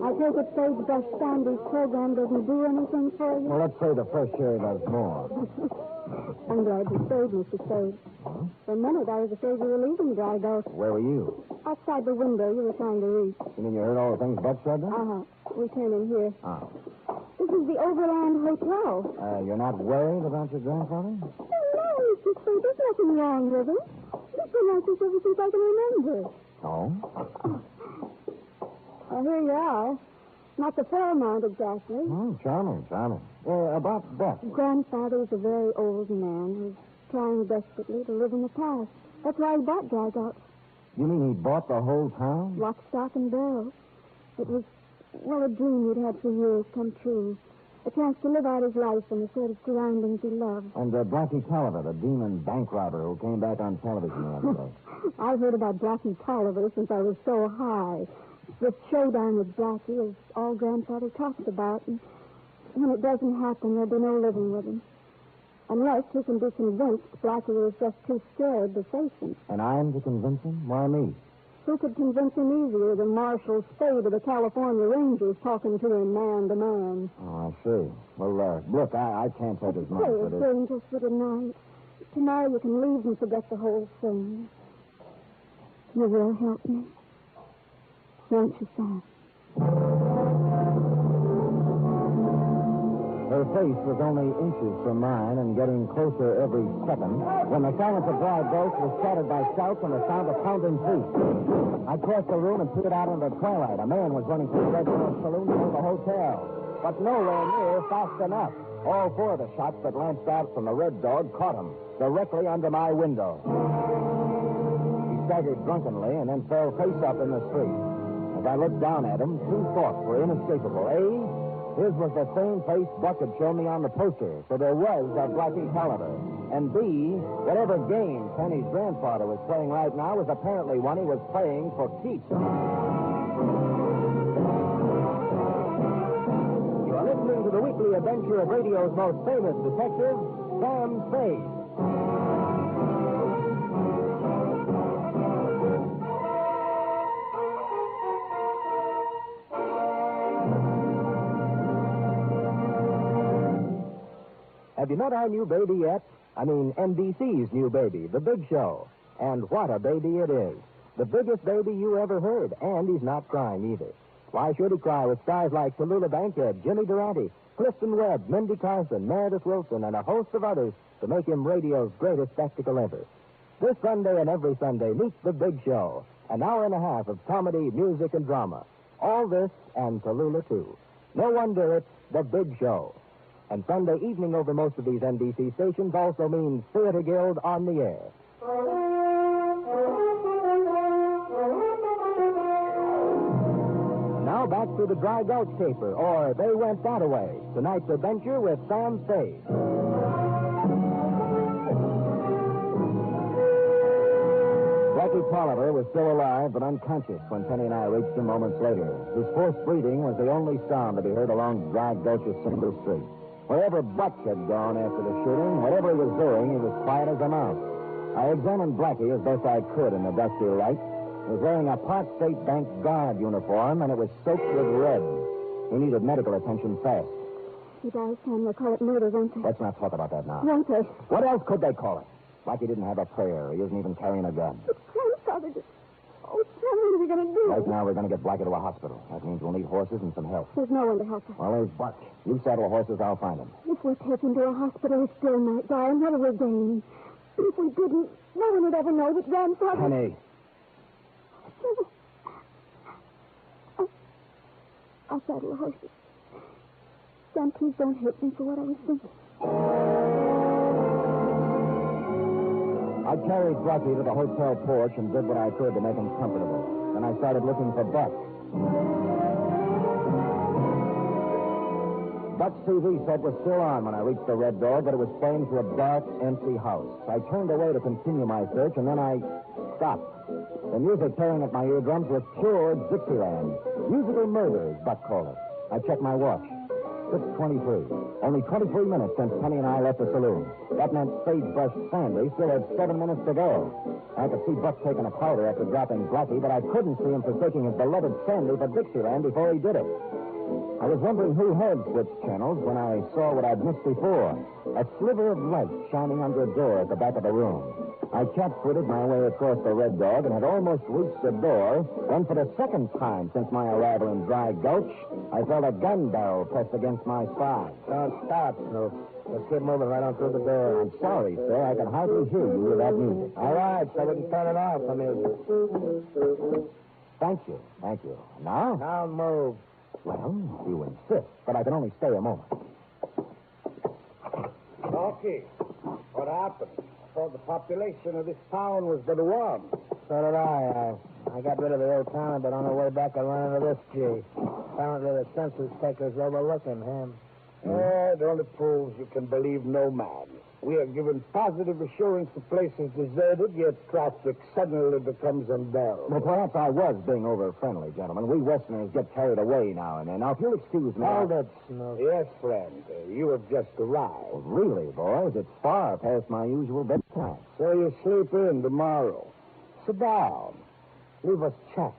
I take it Sagebrush Sandy's program doesn't do anything for you? Well, let's say the fresh air does more. I'm glad you stayed, Mr. Spade. Huh? For a minute, I was afraid you were leaving Dry Gulch. Where were you? Outside the window you were trying to reach. You mean you heard all the things Buck said then? Uh-huh. We came in here. Oh. This is the Overland Hotel. You're not worried about your grandfather? Oh, no, Mr. Spade. There's nothing wrong with him. He's been like this ever since I can remember. Oh? Well, here you are. Not the Fairmount, exactly. Oh, charming, charming. About Beth. Grandfather's a very old man who's trying desperately to live in the past. That's why he bought Dry Gulch. You mean he bought the whole town? Lock, stock, and barrel. It was, well, a dream he'd had for years come true. A chance to live out his life in the sort of surroundings he loved. And Blackie Tolliver, the demon bank robber who came back on television the other day. I've heard about Blackie Tolliver since I was so high. This showdown with Blackie is all Grandfather talks about. And when it doesn't happen, there'll be no living with him. Unless he can be convinced Blackie was just too scared to face him. And I'm to convince him? Why me? Who could convince him easier than Marshal Spade of the California Rangers talking to him man to man? Oh, I see. Well, look, I can't take his money for this. Stay just for tonight. Tomorrow you can leave and forget the whole thing. You will help me. Won't you, Sam? Her face was only inches from mine and getting closer every second when the silence of Dry Gulch was shattered by shouts and the sound of pounding feet. I crossed the room and peered out into the twilight. A man was running through the Red Door saloon toward the hotel, but nowhere near fast enough. All four of the shots that lanced out from the Red Dog caught him directly under my window. He staggered drunkenly and then fell face up in the street. As I looked down at him, two thoughts were inescapable. A, his was the same face Buck had shown me on the poster, so there was that Blackie Tolliver. And B, whatever game Penny's grandfather was playing right now was apparently one he was playing for keeps. You are listening to the weekly adventure of radio's most famous detective, Sam Spade. Have you met our new baby yet? I mean, NBC's new baby, The Big Show. And what a baby it is. The biggest baby you ever heard, and he's not crying either. Why should he cry with stars like Tallulah Bankhead, Jimmy Durante, Clifton Webb, Mindy Carson, Meredith Wilson, and a host of others to make him radio's greatest spectacle ever? This Sunday and every Sunday, meet The Big Show. An hour and a half of comedy, music, and drama. All this and Tallulah, too. No wonder it's The Big Show. And Sunday evening over most of these NBC stations also means Theater Guild on the air. Now back to the Dry Gulch caper, or They Went That Away. Tonight's adventure with Sam Spade. Blackie Tolliver was still alive but unconscious when Penny and I reached him moments later. His forced breathing was the only sound to be heard along Dry Gulch's single street. Wherever Butch had gone after the shooting, whatever he was doing, he was quiet as a mouse. I examined Blackie as best I could in the dusty light. He was wearing a Park State Bank guard uniform, and it was soaked with red. He needed medical attention fast. He died, Sam. They'll call it murder, won't they? Let's not talk about that now. Won't they? What else could they call it? Blackie didn't have a prayer. He isn't even carrying a gun. But grandfather just... Oh, Sam, what are we going to do? Right now, we're going to get Blackie to a hospital. That means we'll need horses and some help. There's no one to help us. Well, there's Butch. You saddle horses, I'll find him. If we take him to a hospital, he still might die, and what do we gain? If we didn't, no one would ever know that grandfather... Penny. I'll saddle the horses. Sam, please don't hurt me for what I was thinking. I carried Blackie to the hotel porch and did what I could to make him comfortable. Then I started looking for Butch. Butch's TV set was still on when I reached the Red Door, but it was playing to a dark, empty house. I turned away to continue my search, and then I stopped. The music tearing at my eardrums was pure Dixieland. Musical murder, as Butch called it. I checked my watch. 6:23. Only 23 minutes since Penny and I left the saloon. That meant Spade brushed Sandy still had 7 minutes to go. I could see Butch taking a powder after dropping Blackie, but I couldn't see him forsaking his beloved Sandy for Dixieland before he did it. I was wondering who had switched channels when I saw what I'd missed before. A sliver of light shining under a door at the back of the room. I cat-footed my way across the Red Dog and had almost reached the door when, for the second time since my arrival in Dry Gulch, I felt a gun barrel pressed against my spine. Don't stop, Snoop. Let's keep moving right on through the door. I'm sorry, sir. I can hardly hear you with that music. All right, so we can turn it off, the music. Thank you. Thank you. Now? Now move. Well, you insist, but I can only stay a moment. Okay. What happened? I thought the population of this town was but one. So did I. I got rid of the old town, but on the way back I ran into this G. Apparently the census taker's overlooking him. It only proves you can believe no man. We are given positive assurance the place is deserted, yet traffic suddenly becomes unbearable. Well, perhaps I was being over-friendly, gentlemen. We Westerners get carried away now and then. Now, if you'll excuse me... Hold it, Snoop. Yes, friend. You have just arrived. Well, really, boys, it's far past my usual bedtime. So you sleep in tomorrow. Sit down. Leave us chat.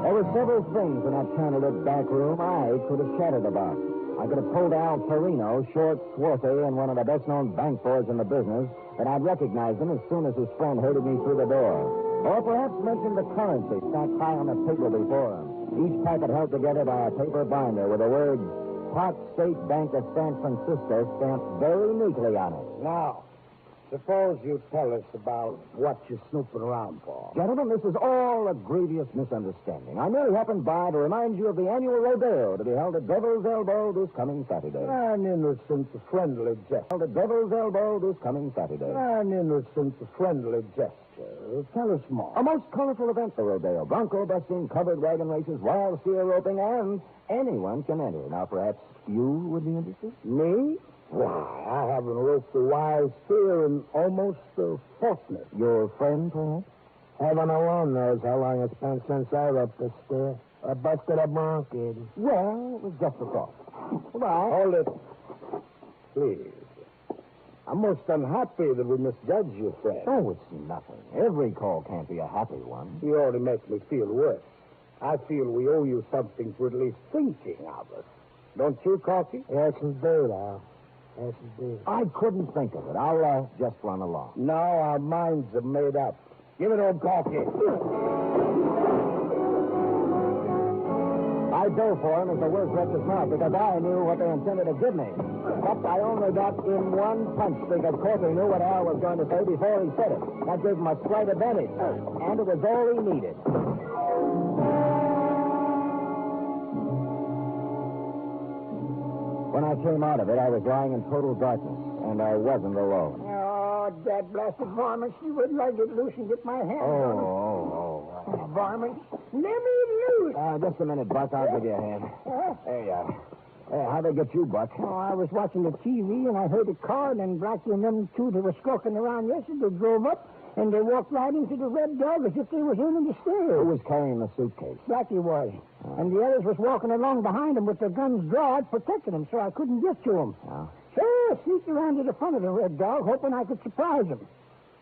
There were several things in that candlelit back room I could have chatted about. I could have told Al Torino, short, swarthy, and one of the best-known bank boys in the business, that I'd recognize him as soon as his friend herded me through the door. Or perhaps mention the currency stacked high on the table before him, each packet held together by a paper binder with the words, Park State Bank of San Francisco stamped very neatly on it. Now, suppose you tell us about what you're snooping around for. Gentlemen, this is all a grievous misunderstanding. I merely happened by to remind you of the annual rodeo to be held at Devil's Elbow this coming Saturday. An innocent, friendly gesture. Held at Devil's Elbow this coming Saturday. An innocent, friendly gesture. Tell us more. A most colorful event, the rodeo. Bronco busting, covered wagon races, wild steer roping, and anyone can enter. Now, perhaps you would be interested? Me? Why, I haven't roped a wild steer in almost a fortnight. Your friend, perhaps? Heaven alone knows how long it's been since I roped a steer. I busted a bronco. Well, it was just a thought. Goodbye. Hold it. Please. I'm most unhappy that we misjudged you, friend. Oh, it's nothing. Every call can't be a happy one. You already make me feel worse. I feel we owe you something for at least thinking of us. Don't you, Corky? Yes, indeed, Al. Yes, indeed. I couldn't think of it. I'll just run along. No, our minds are made up. Give it old Corky. I dove for him as the words left his mouth because I knew what they intended to give me. But I only got in one punch because Corky knew what Al was going to say before he said it. That gave him a slight advantage, and it was all he needed. When I came out of it, I was lying in total darkness, and I wasn't alone. Oh, that blasted varmints. You wouldn't let it loose and get my hands on them. Varmints. Let me loose. Just a minute, Buck. I'll give you a hand. Hey, how'd they get you, Buck? Oh, I was watching the TV, and I heard a car, and then Blackie and them two that were skulking around yesterday drove up, and they walked right into the Red Dog as if they was aiming to steal. Who was carrying the suitcase? Blackie was. And the others was walking along behind him with their guns drawn, protecting him, so I couldn't get to him. Oh. So I sneaked around to the front of the Red Dog, hoping I could surprise him.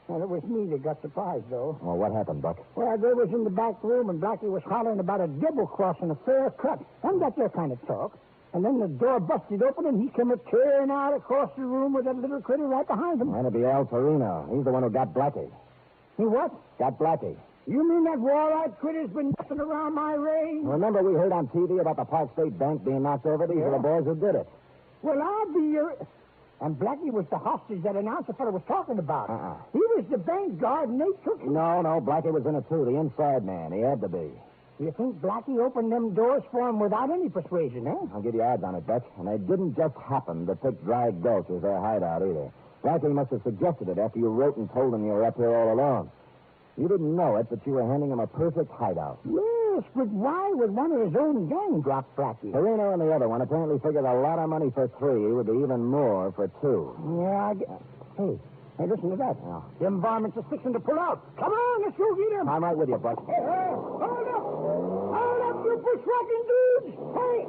Well, it was me that got surprised, though. Well, what happened, Buck? Well, they was in the back room, and Blackie was hollering about a double cross and a fair cut. I'm got their kind of talk. And then the door busted open, and he came tearing out across the room with that little critter right behind him. That'd be Al Torino. He's the one who got Blackie. He what? Got Blackie. You mean that wall-eyed critter's been messing around my range? Remember we heard on TV about the Park State Bank being knocked over? These are the boys who did it. Well, I'll be your... And Blackie was the hostage that announcer fellow was talking about. He was the bank guard, and they took him. No, Blackie was in it, too. The inside man. He had to be. You think Blackie opened them doors for him without any persuasion, eh? I'll give you odds on it, Buck. And they didn't just happen to pick Dry Gulch as their hideout, either. Blackie must have suggested it after you wrote and told him you were up here all alone. You didn't know it, but you were handing him a perfect hideout. Yes, but why would one of his own gang drop Blackie? Torino and the other one apparently figured a lot of money for 3 would be even more for 2. Yeah, Hey, listen to that. Yeah. Them varmints are fixing to pull out. Come on, let's go get them. I'm right with you, Buck. Hey, hold up, you bushwhacking dudes. Hey.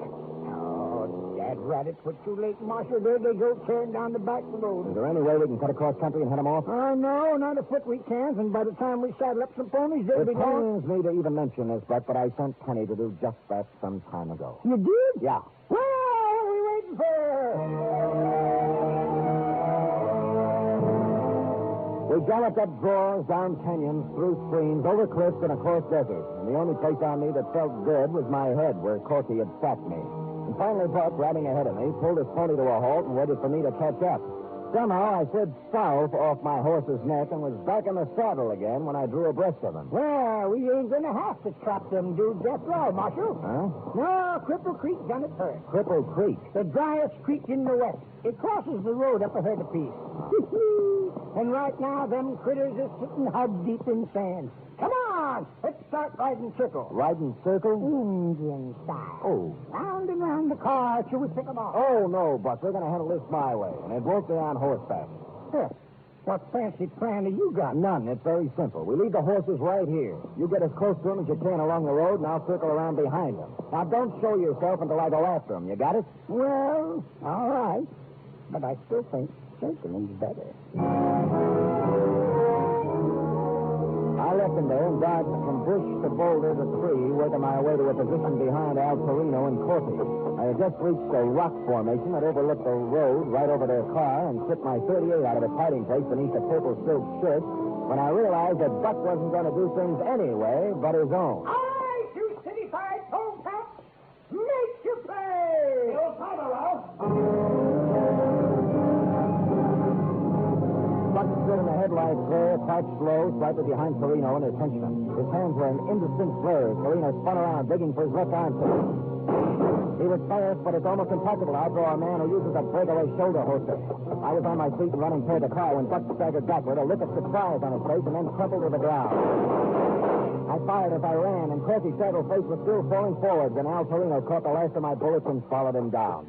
Oh, Dad rat, it put too late, Marshal. There they go, tearing down the back road. Is there any way we can cut across country and head them off? No, not afoot we can't, and by the time we saddle up some ponies, they'll be gone. It pains me to even mention this, Buck, but I sent Penny to do just that some time ago. You did? Yeah. Well, what are we waiting for? We galloped up draws, down canyons, through streams, over cliffs, and across deserts. And the only place on me that felt good was my head, where Corky had sacked me. And finally, Buck, riding ahead of me, pulled his pony to a halt and waited for me to catch up. Somehow, I slid south off my horse's neck and was back in the saddle again when I drew abreast of him. Well, we ain't going to have to trap them dudes after all, Marshal. Huh? No, Cripple Creek done it first. Cripple Creek? The driest creek in the west. It crosses the road up ahead a piece. And right now, them critters are sitting hub deep in sand. Come on, let's start riding circle. Riding circle? Indian style. Oh. Round and round the car till we pick them off. Oh, no, Buck. We're going to handle this my way, and it won't be on horseback. Huh. What fancy plan have you got? None. It's very simple. We leave the horses right here. You get as close to them as you can along the road, and I'll circle around behind them. Now, don't show yourself until I go after them. You got it? Well, all right. But I still think circling's better. I left him there and dodged from bush to boulder to tree, working my way to a position behind Al Torino and Corky. I had just reached a rock formation that overlooked the road right over their car and slipped my .38 out of its hiding place beneath the purple silk shirt when I realized that Buck wasn't going to do things anyway but his own. All right, you city-fied polecats, make your play! You'll follow us. Buck stood in the headlights there, crouched low, slightly behind Torino and his henchman. His hands were in indistinct blurs. Torino spun around, digging for his left arm. He was fast, but it's almost impossible to outdraw a man who uses a breakaway shoulder holster. I was on my feet and running toward the car when Buck staggered backward, a look of surprise on his face, and then crumpled to the ground. I fired as I ran, and Corky's saddle face was still falling forwards, and Al Torino caught the last of my bullets and followed him down.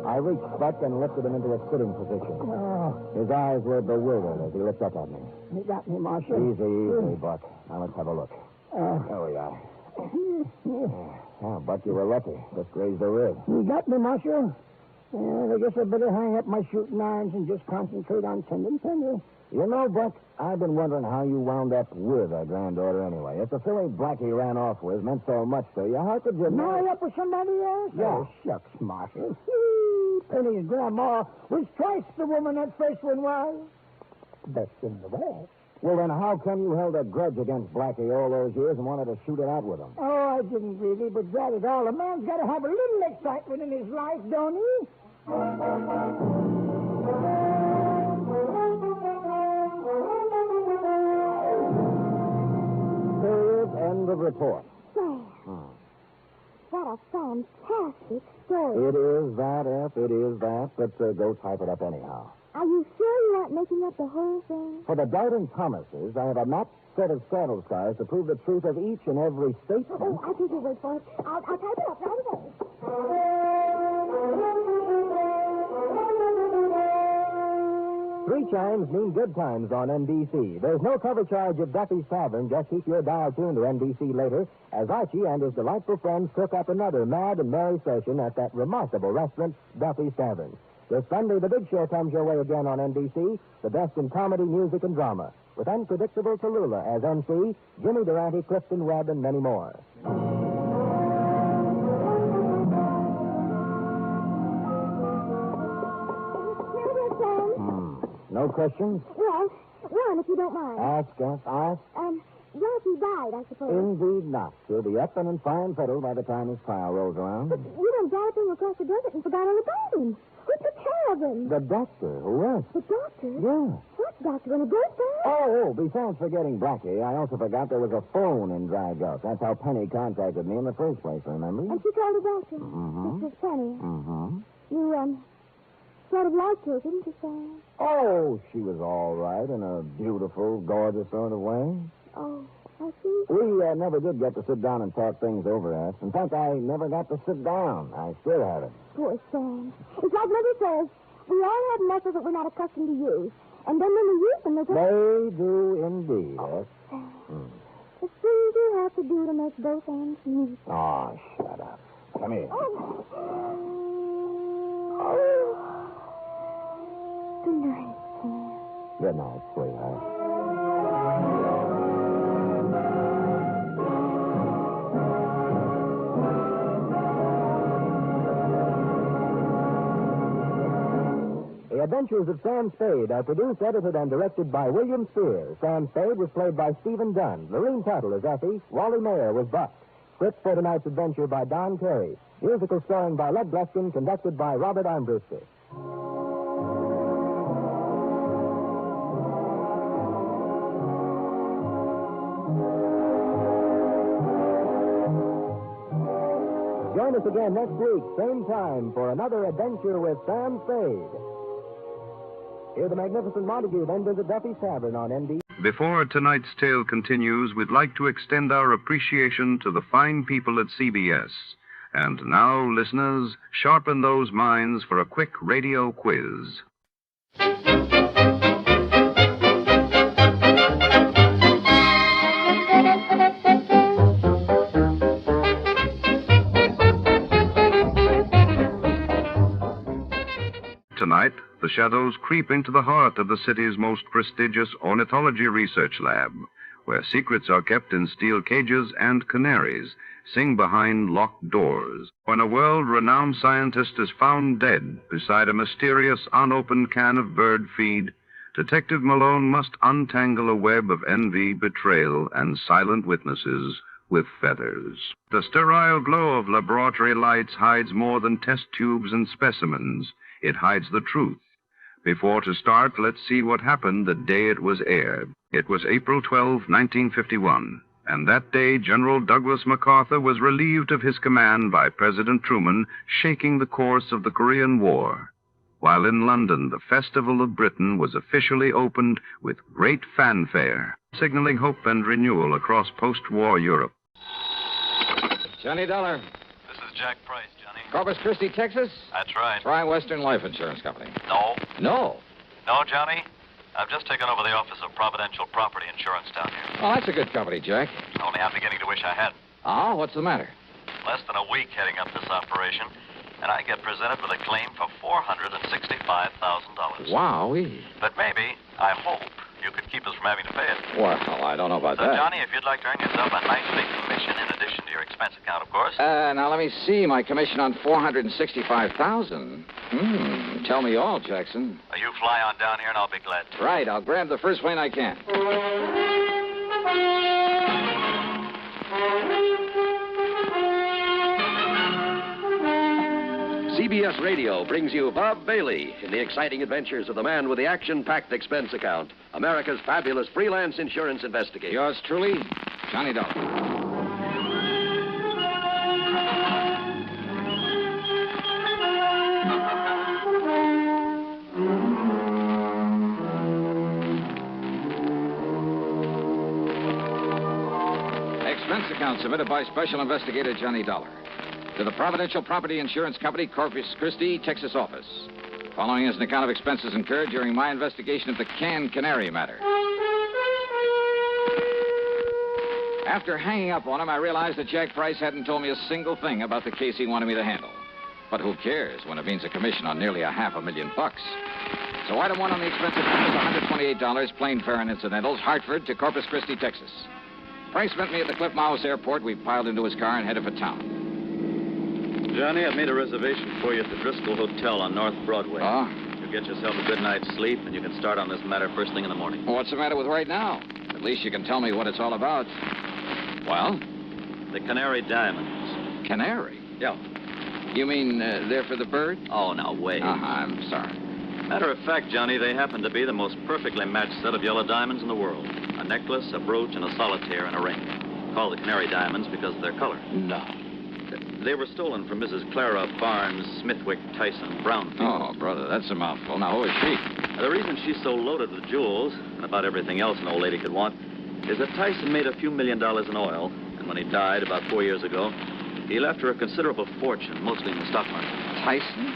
I reached Buck and lifted him into a sitting position. Oh. His eyes were bewildered as he looked up at me. You got me, Marshal. Easy, Buck. Now let's have a look. There we are. Buck, you were lucky. Just grazed the rib. You got me, Marshal. I guess I better hang up my shooting irons and just concentrate on tending Penny. You know, Buck, I've been wondering how you wound up with a granddaughter anyway. If the filly Blackie ran off with meant so much to you, how could you... Marry up with somebody else? Yeah. Oh, shucks, Marshal. Penny's grandma was twice the woman that first one was. Best in the West. Well, then how come you held a grudge against Blackie all those years and wanted to shoot it out with him? Oh, I didn't really, but that is all. A man's got to have a little excitement in his life, don't he? Period. End of report. Sam, what a fantastic story. It is that, F. It is that. But go type it up anyhow. Are you sure you aren't making up the whole thing? For the doubting Thomases, I have a matched set of saddle scars to prove the truth of each and every statement. Oh, I think you'll wait for it. I'll type it up right away. 3 chimes mean good times on NBC. There's no cover charge at Duffy's Tavern. Just keep your dial tuned to NBC later as Archie and his delightful friends cook up another mad and merry session at that remarkable restaurant, Duffy's Tavern. This Sunday, the big show comes your way again on NBC, the best in comedy, music, and drama, with unpredictable Tallulah as MC, Jimmy Durante, Clifton Webb, and many more. Here it is, Sam. No questions? Well, one, if you don't mind. Ask us, ask. Blackie died, I suppose. Indeed not. He'll be up and in fine fettle by the time his trial rolls around. But you done galloped him across the desert and forgot all about him. Who took care of him? The doctor. Who else? The doctor? Yeah. What doctor? In a ghost town? Oh, besides forgetting Blackie, I also forgot there was a phone in Dry Gulch. That's how Penny contacted me in the first place, remember? And she told the doctor. Mm-hmm. This was Penny. Mm-hmm. You, sort of liked her, didn't you, Sam? Oh, she was all right in a beautiful, gorgeous sort of way. Oh, I see. We never did get to sit down and talk things over, Ash. In fact, I never got to sit down. I still haven't. Poor Sam. It's like Libby says. We all have muscles that we're not accustomed to use. And then when we use them, They do indeed, Ash. Sam. The things you have to do to make both ends meet. Oh, shut up. Come here. Good night, Sam. Good night, sweetheart. The Adventures of Sam Spade are produced, edited, and directed by William Spear. Sam Spade was played by Stephen Dunn. Lorene Tuttle as Effie. Wally Mayer was Buck. Script for tonight's adventure by Don Carey. Musical scoring by Led Bleskin, conducted by Robert Armbruster. Join us again next week, same time, for another adventure with Sam Spade. Hear the magnificent Montague, then visit Duffy's Tavern on NBC. Before tonight's tale continues, we'd like to extend our appreciation to the fine people at CBS. And now, listeners, sharpen those minds for a quick radio quiz. Tonight, the shadows creep into the heart of the city's most prestigious ornithology research lab, where secrets are kept in steel cages and canaries sing behind locked doors. When a world-renowned scientist is found dead beside a mysterious unopened can of bird feed, Detective Malone must untangle a web of envy, betrayal, and silent witnesses with feathers. The sterile glow of laboratory lights hides more than test tubes and specimens. It hides the truth. Before to start, let's see what happened the day it was aired. It was April 12, 1951, and that day General Douglas MacArthur was relieved of his command by President Truman, shaking the course of the Korean War. While in London, the Festival of Britain was officially opened with great fanfare, signaling hope and renewal across post-war Europe. Johnny Dollar. This is Jack Price, Johnny. Corpus Christi, Texas? That's right. Try Western Life Insurance Company. No. No? No, Johnny. I've just taken over the office of Providential Property Insurance down here. Oh, that's a good company, Jack. Only I'm beginning to wish I had. Oh, what's the matter? Less than a week heading up this operation, and I get presented with a claim for $465,000. Wowee. But maybe, I hope, you could keep us from having to pay it. Well, I don't know about So, that. Johnny, if you'd like to earn yourself a nice big commission in addition to your expense account, of course. Now let me see. My commission on $465,000. Tell me all, Jackson. You fly on down here and I'll be glad to. Right. I'll grab the first plane I can. CBS Radio brings you Bob Bailey in the exciting adventures of the man with the action-packed expense account, America's fabulous freelance insurance investigator. Yours truly, Johnny Dollar. Expense account submitted by Special Investigator Johnny Dollar to the Providential Property Insurance Company, Corpus Christi, Texas office. Following is an account of expenses incurred during my investigation of the Canary matter. After hanging up on him, I realized that Jack Price hadn't told me a single thing about the case he wanted me to handle. But who cares when it means a commission on nearly $500,000? So item one on the expense account is $128, plain fare and incidentals, Hartford to Corpus Christi, Texas. Price met me at the Cliff Mouse Airport. We piled into his car and headed for town. Johnny, I've made a reservation for you at the Driscoll Hotel on North Broadway. Oh? You get yourself a good night's sleep, and you can start on this matter first thing in the morning. Well, what's the matter with right now? At least you can tell me what it's all about. Well? The Canary diamonds. Canary? Yeah. You mean they're for the bird? Oh, now, wait. I'm sorry. Matter of fact, Johnny, they happen to be the most perfectly matched set of yellow diamonds in the world. A necklace, a brooch, and a solitaire and a ring. Called the Canary diamonds because of their color. No. They were stolen from Mrs. Clara Barnes Smithwick Tyson Brownfield. Oh, brother, that's a mouthful. Now, who is she? The reason she's so loaded with jewels, and about everything else an old lady could want, is that Tyson made a few $1 million in oil, and when he died about 4 years ago, he left her a considerable fortune, mostly in the stock market. Tyson?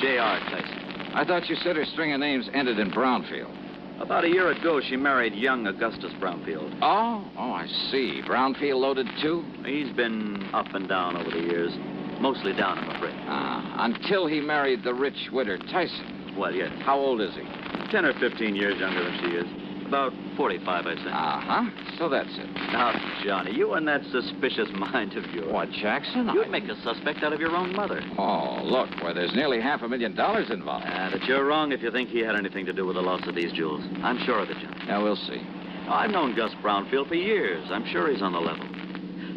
J.R. Tyson. I thought you said her string of names ended in Brownfield. About a year ago, she married young Augustus Brownfield. Oh, I see. Brownfield loaded, too? He's been up and down over the years. Mostly down, I'm afraid. Until he married the rich widow Tyson. Well, yes. How old is he? 10 or 15 years younger than she is. About 45, I'd say. So that's it. Now, Johnny, you and that suspicious mind of yours. What, Jackson? You'd make a suspect out of your own mother. Oh, look, where there's nearly $500,000 involved. But you're wrong if you think he had anything to do with the loss of these jewels. I'm sure of it, Johnny. Yeah, we'll see. I've known Gus Brownfield for years. I'm sure he's on the level.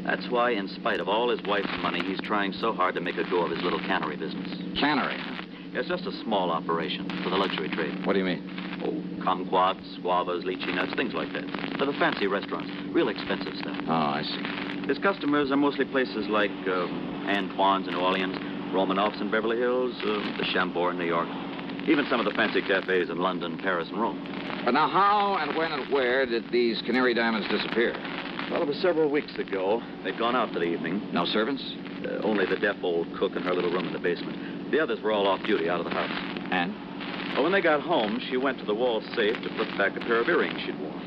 That's why, in spite of all his wife's money, he's trying so hard to make a go of his little cannery business. Cannery? It's just a small operation for the luxury trade. What do you mean? Oh, kumquats, guavas, lychee nuts, things like that. For the fancy restaurants. Real expensive stuff. Oh, I see. His customers are mostly places like Antoine's in New Orleans, Romanoff's in Beverly Hills, the Chambord in New York. Even some of the fancy cafes in London, Paris, and Rome. But now, how and when and where did these Canary diamonds disappear? Well, it was several weeks ago. They'd gone out for the evening. No servants? Only the deaf old cook in her little room in the basement. The others were all off duty out of the house. And? Well, when they got home, she went to the wall safe to put back a pair of earrings she'd worn.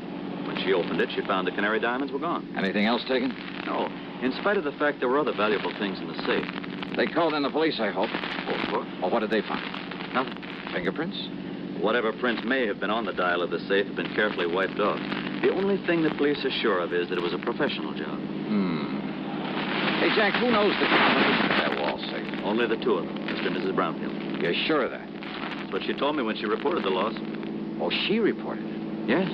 When she opened it, she found the Canary diamonds were gone. Anything else taken? No. In spite of the fact there were other valuable things in the safe. They called in the police, I hope. Oh, of course. Well, what did they find? Nothing. Fingerprints? Whatever prints may have been on the dial of the safe have been carefully wiped off. The only thing the police are sure of is that it was a professional job. Hey, Jack, who knows the combination of that wall safe? Only the two of them, Mr. and Mrs. Brownfield. You're sure of that? That's what she told me when she reported the loss. Oh, she reported it? Yes.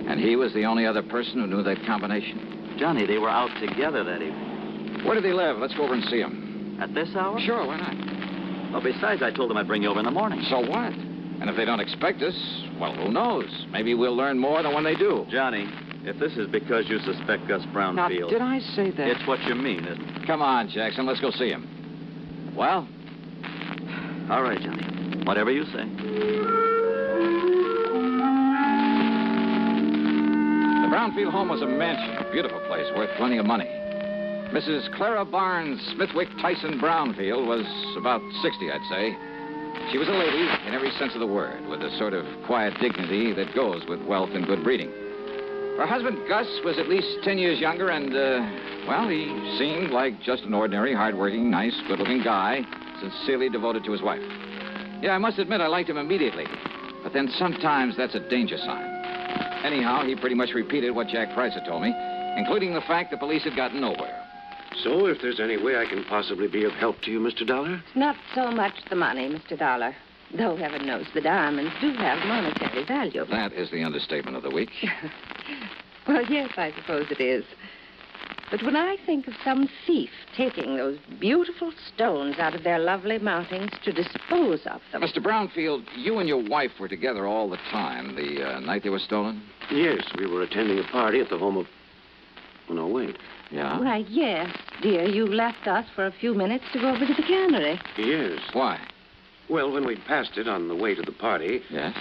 And he was the only other person who knew that combination? Johnny, they were out together that evening. Where did they live? Let's go over and see him. At this hour? Sure, why not? Well, besides, I told them I'd bring you over in the morning. So what? And if they don't expect us, well, who knows? Maybe we'll learn more than when they do. Johnny, if this is because you suspect Gus Brownfield... Now, did I say that? It's what you mean, isn't it? Come on, Jackson, let's go see him. Well? All right, Johnny. Whatever you say. The Brownfield home was a mansion, a beautiful place, worth plenty of money. Mrs. Clara Barnes Smithwick Tyson Brownfield was about 60, I'd say. She was a lady in every sense of the word, with a sort of quiet dignity that goes with wealth and good breeding. Her husband, Gus, was at least 10 years younger, and, well, he seemed like just an ordinary, hard-working, nice, good-looking guy, sincerely devoted to his wife. Yeah, I must admit I liked him immediately, but then sometimes that's a danger sign. Anyhow, he pretty much repeated what Jack Price had told me, including the fact the police had gotten nowhere. So, if there's any way I can possibly be of help to you, Mr. Dollar? It's not so much the money, Mr. Dollar. Though, heaven knows, the diamonds do have monetary value. That is the understatement of the week. Well, yes, I suppose it is. But when I think of some thief taking those beautiful stones out of their lovely mountings to dispose of them... Mr. Brownfield, you and your wife were together all the time the night they were stolen? Yes, we were attending a party at the home of... Oh, no, wait. Yeah? Why, yes, dear. You left us for a few minutes to go over to the Canary. Yes. Why? Well, when we'd passed it on the way to the party... Yes?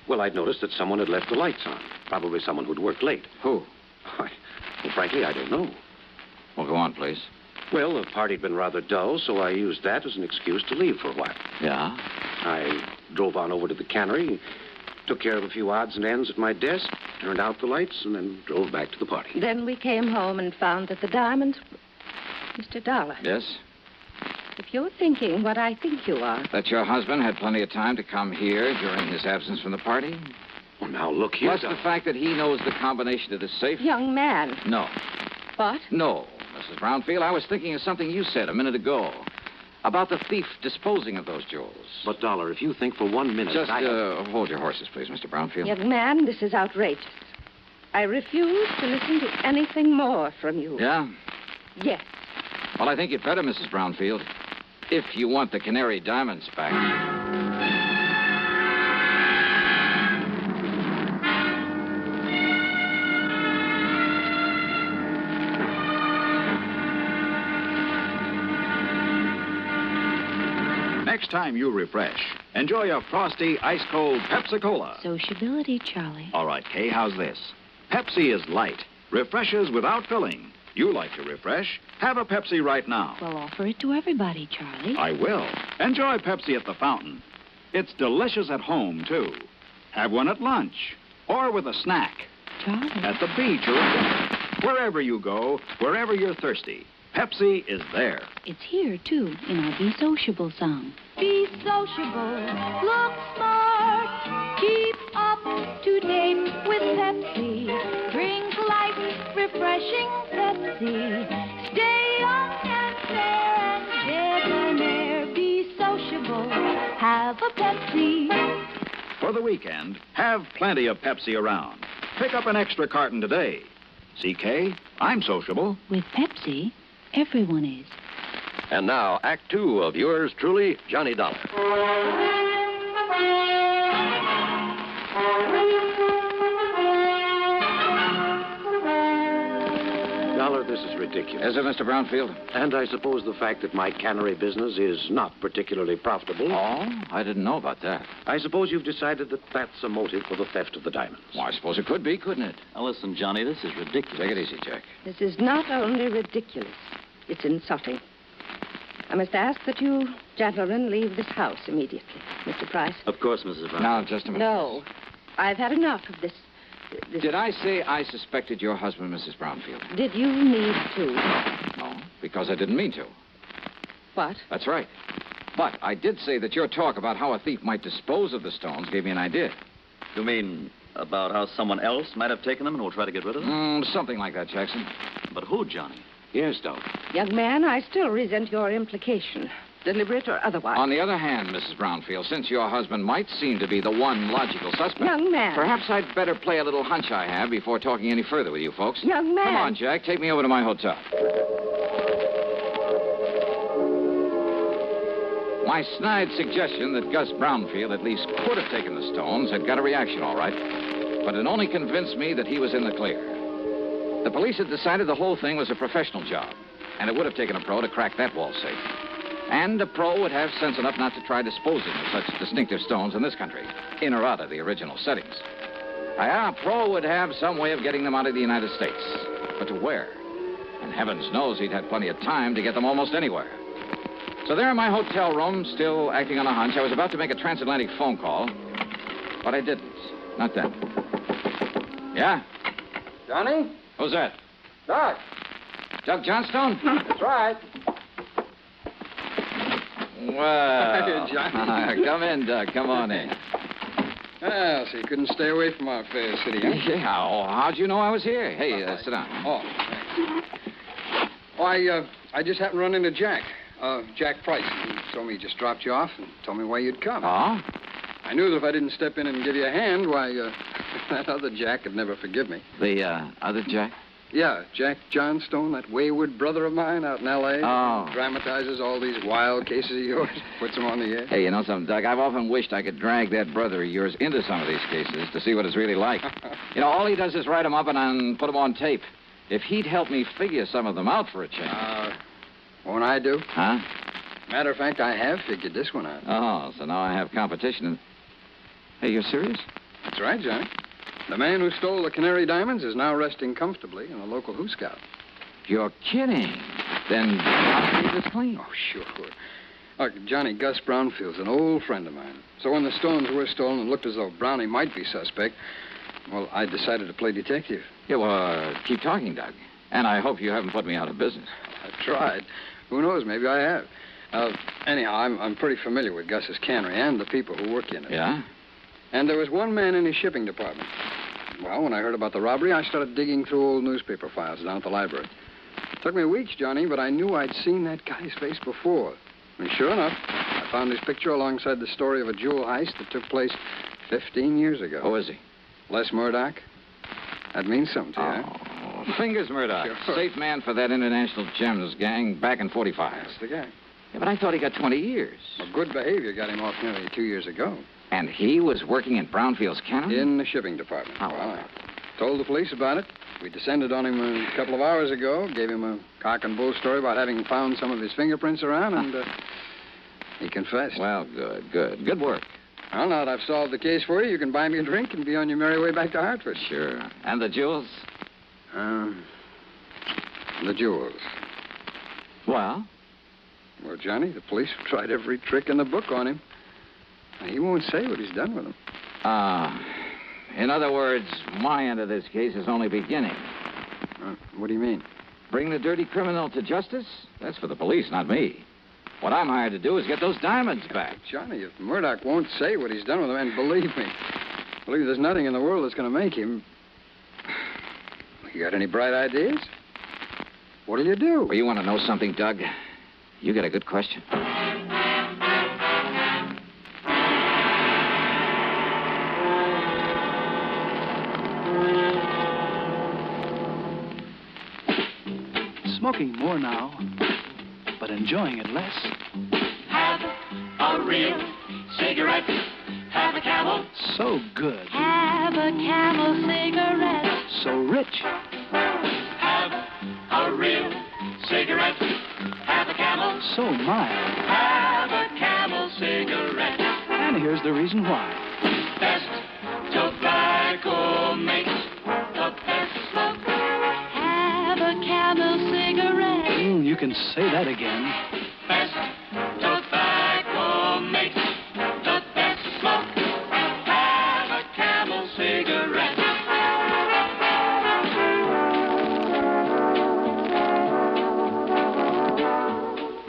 Well, I'd noticed that someone had left the lights on. Probably someone who'd worked late. Who? Well, frankly, I don't know. Well, go on, please. Well, the party'd been rather dull, so I used that as an excuse to leave for a while. Yeah? I drove on over to the Canary, took care of a few odds and ends at my desk, turned out the lights, and then drove back to the party. Then we came home and found that the diamonds... Mr. Dollar. Yes? If you're thinking what I think you are... That your husband had plenty of time to come here during his absence from the party? Well, now, look here... Plus the fact that he knows the combination to the safe? Young man. No. What? No, Mrs. Brownfield. I was thinking of something you said a minute ago. About the thief disposing of those jewels. But, Dollar, if you think for 1 minute... Just hold your horses, please, Mr. Brownfield. Young man, this is outrageous. I refuse to listen to anything more from you. Yeah? Yes. Well, I think you'd better, Mrs. Brownfield. If you want the Canary diamonds back. Next time you refresh, enjoy a frosty, ice-cold Pepsi-Cola. Sociability, Charlie. All right, Kay, how's this? Pepsi is light, refreshes without filling. You like to refresh? Have a Pepsi right now. Well, offer it to everybody, Charlie. I will. Enjoy Pepsi at the fountain. It's delicious at home, too. Have one at lunch or with a snack. Charlie. At the beach or at dinner. Wherever you go, wherever you're thirsty, Pepsi is there. It's here, too, in our Be Sociable song. Be sociable, look smart, keep up to date with Pepsi. Drink light, refreshing Pepsi. Stay young and fair and debonair. Be sociable, have a Pepsi. For the weekend, have plenty of Pepsi around. Pick up an extra carton today. CK, I'm sociable. With Pepsi, everyone is. And now, Act Two of yours truly, Johnny Dollar. Dollar, this is ridiculous. Is it, Mr. Brownfield? And I suppose the fact that my cannery business is not particularly profitable. Oh, I didn't know about that. I suppose you've decided that that's a motive for the theft of the diamonds. Well, I suppose it could be, couldn't it? Now, listen, Johnny, this is ridiculous. Take it easy, Jack. This is not only ridiculous, it's insulting. I must ask that you gentlemen leave this house immediately. Mr. Price? Of course, Mrs. Brown. Now, just a minute. No. I've had enough of this. Did I say I suspected your husband, Mrs. Brownfield? Did you need to? No, because I didn't mean to. What? That's right. But I did say that your talk about how a thief might dispose of the stones gave me an idea. You mean about how someone else might have taken them and will try to get rid of them? Something like that, Jackson. But who, Johnny? Yes, Dollar. Young man, I still resent your implication, deliberate or otherwise. On the other hand, Mrs. Brownfield, since your husband might seem to be the one logical suspect... Young man. Perhaps I'd better play a little hunch I have before talking any further with you folks. Young man. Come on, Jack. Take me over to my hotel. My snide suggestion that Gus Brownfield at least could have taken the stones had got a reaction, all right. But it only convinced me that he was in the clear. The police had decided the whole thing was a professional job, and it would have taken a pro to crack that wall safe. And a pro would have sense enough not to try disposing of such distinctive stones in this country, in or out of the original settings. A pro would have some way of getting them out of the United States. But to where? And heavens knows he'd had plenty of time to get them almost anywhere. So there in my hotel room, still acting on a hunch, I was about to make a transatlantic phone call, but I didn't. Not then. Yeah? Johnny? Who's that? Doc. Doug Johnstone? That's right. Well, Hi, Johnny. Come in, Doug. Come on in. Well, so you couldn't stay away from our fair city, huh? Yeah, how'd you know I was here? Hey, sit down. Oh, thanks. Oh, I just happened to run into Jack. Jack Price. He told me he just dropped you off and told me why you'd come. Oh? I knew that if I didn't step in and give you a hand, why, that other Jack could never forgive me. The, other Jack? Yeah, Jack Johnstone, that wayward brother of mine out in L.A. Oh. Dramatizes all these wild cases of yours, puts them on the air. Hey, you know something, Doug? I've often wished I could drag that brother of yours into some of these cases to see what it's really like. You know, all he does is write them up and put them on tape. If he'd help me figure some of them out for a change. Won't I do? Huh? Matter of fact, I have figured this one out. Oh, so now I have competition. Hey, you're serious? That's right, Johnny. The man who stole the Canary diamonds is now resting comfortably in a local Who Scout. You're kidding. Then I'll keep this clean. Oh, sure. Look, Johnny, Gus Brownfield's an old friend of mine. So when the stones were stolen and looked as though Brownie might be suspect, well, I decided to play detective. Yeah, well, keep talking, Doug. And I hope you haven't put me out of business. I've tried. Who knows? Maybe I have. Anyhow, I'm pretty familiar with Gus's cannery and the people who work in it. Yeah? And there was one man in his shipping department. Well, when I heard about the robbery, I started digging through old newspaper files down at the library. It took me weeks, Johnny, but I knew I'd seen that guy's face before. And sure enough, I found his picture alongside the story of a jewel heist that took place 15 years ago. Who is he? Les Murdoch. That means something to you, huh? Fingers Murdoch. Sure. Safe man for that International Gems gang back in 45. That's the guy. Yeah, but I thought he got 20 years. Well, good behavior got him off nearly 2 years ago. And he was working in Brownfield's cannery? In the shipping department. Oh. Well, I told the police about it. We descended on him a couple of hours ago, gave him a cock and bull story about having found some of his fingerprints around, and he confessed. Well, good. Good work. Well, now that I've solved the case for you, you can buy me a drink and be on your merry way back to Hartford. Sure. And the jewels? The jewels. Well? Well, Johnny, the police have tried every trick in the book on him. He won't say what he's done with them. In other words, my end of this case is only beginning. What do you mean? Bring the dirty criminal to justice? That's for the police, not me. What I'm hired to do is get those diamonds back. Johnny, if Murdoch won't say what he's done with them, and believe me, there's nothing in the world that's going to make him. You got any bright ideas? What'll you do? Well, you want to know something, Doug? You got a good question. Smoking more now, but enjoying it less. Have a real cigarette. Have a Camel. So good. Have a Camel cigarette. So rich. Have a real cigarette. Have a Camel. So mild. Have a Camel cigarette. And here's the reason why. Best tobacco makes the best smoke. Have a Camel cigarette. You can say that again. Best tobacco makes the best smoke. Have a Camel cigarette.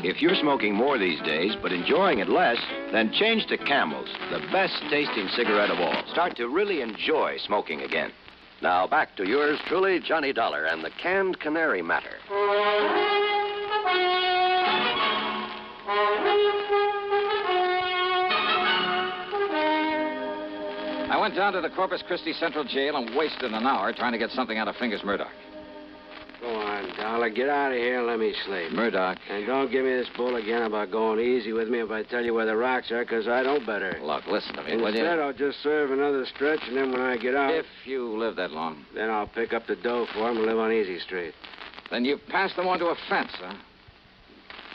If you're smoking more these days, but enjoying it less, then change to Camels, the best tasting cigarette of all. Start to really enjoy smoking again. Now back to yours truly, Johnny Dollar and the canned Canary matter. I went down to the Corpus Christi Central Jail and wasted an hour trying to get something out of Fingers Murdoch. Go on, Dollar. Get out of here and let me sleep. Murdoch. And don't give me this bull again about going easy with me if I tell you where the rocks are, because I know better. Look, listen to me, will you? Instead, I'll just serve another stretch, and then when I get out... If you live that long. Then I'll pick up the dough for him and live on Easy Street. Then you passed them on to a fence, huh?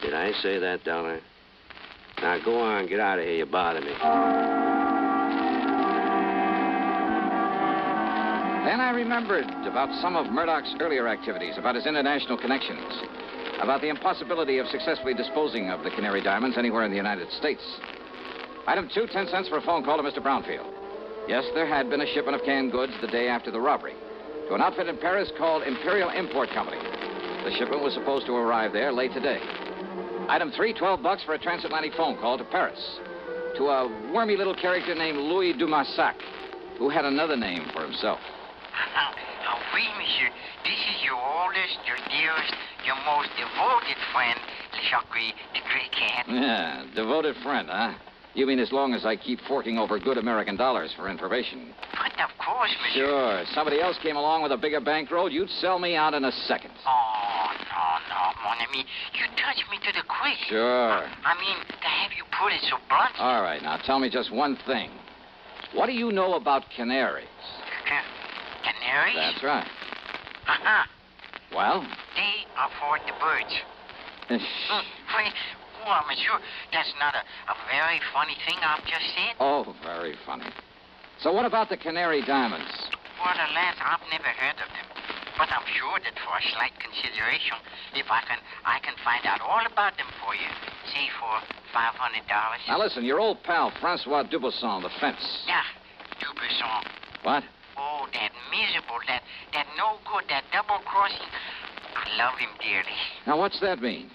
Did I say that, Dollar? Now, go on. Get out of here. You bother me. Then I remembered about some of Murdoch's earlier activities, about his international connections, about the impossibility of successfully disposing of the Canary diamonds anywhere in the United States. Item 2, 10 cents for a phone call to Mr. Brownfield. Yes, there had been a shipment of canned goods the day after the robbery to an outfit in Paris called Imperial Import Company. The shipment was supposed to arrive there late today. Item 3, $12 for a transatlantic phone call to Paris to a wormy little character named Louis Dumassac, who had another name for himself. Oui, monsieur. This is your oldest, your dearest, your most devoted friend, Jacques the Great Cat. Yeah, devoted friend, huh? You mean as long as I keep forking over good American dollars for information? But of course, monsieur. Sure. Somebody else came along with a bigger bankroll, you'd sell me out in a second. Oh, no, mon ami. You touch me to the quick. Sure. I mean, to have you put it so blunt. All right, now tell me just one thing. What do you know about canaries? Canaries? That's right. Uh-huh. Well? They are for the birds. Wait, well, monsieur, that's not a very funny thing I've just said. Oh, very funny. So what about the Canary diamonds? Well, alas, I've never heard of them. But I'm sure that for a slight consideration, if I can find out all about them for you, say for $500. Now listen, your old pal, Francois Dubuisson, the fence. Yeah, Dubuisson. What? Oh, that miserable, that no good, that double-crossing. I love him dearly. Now what's that mean?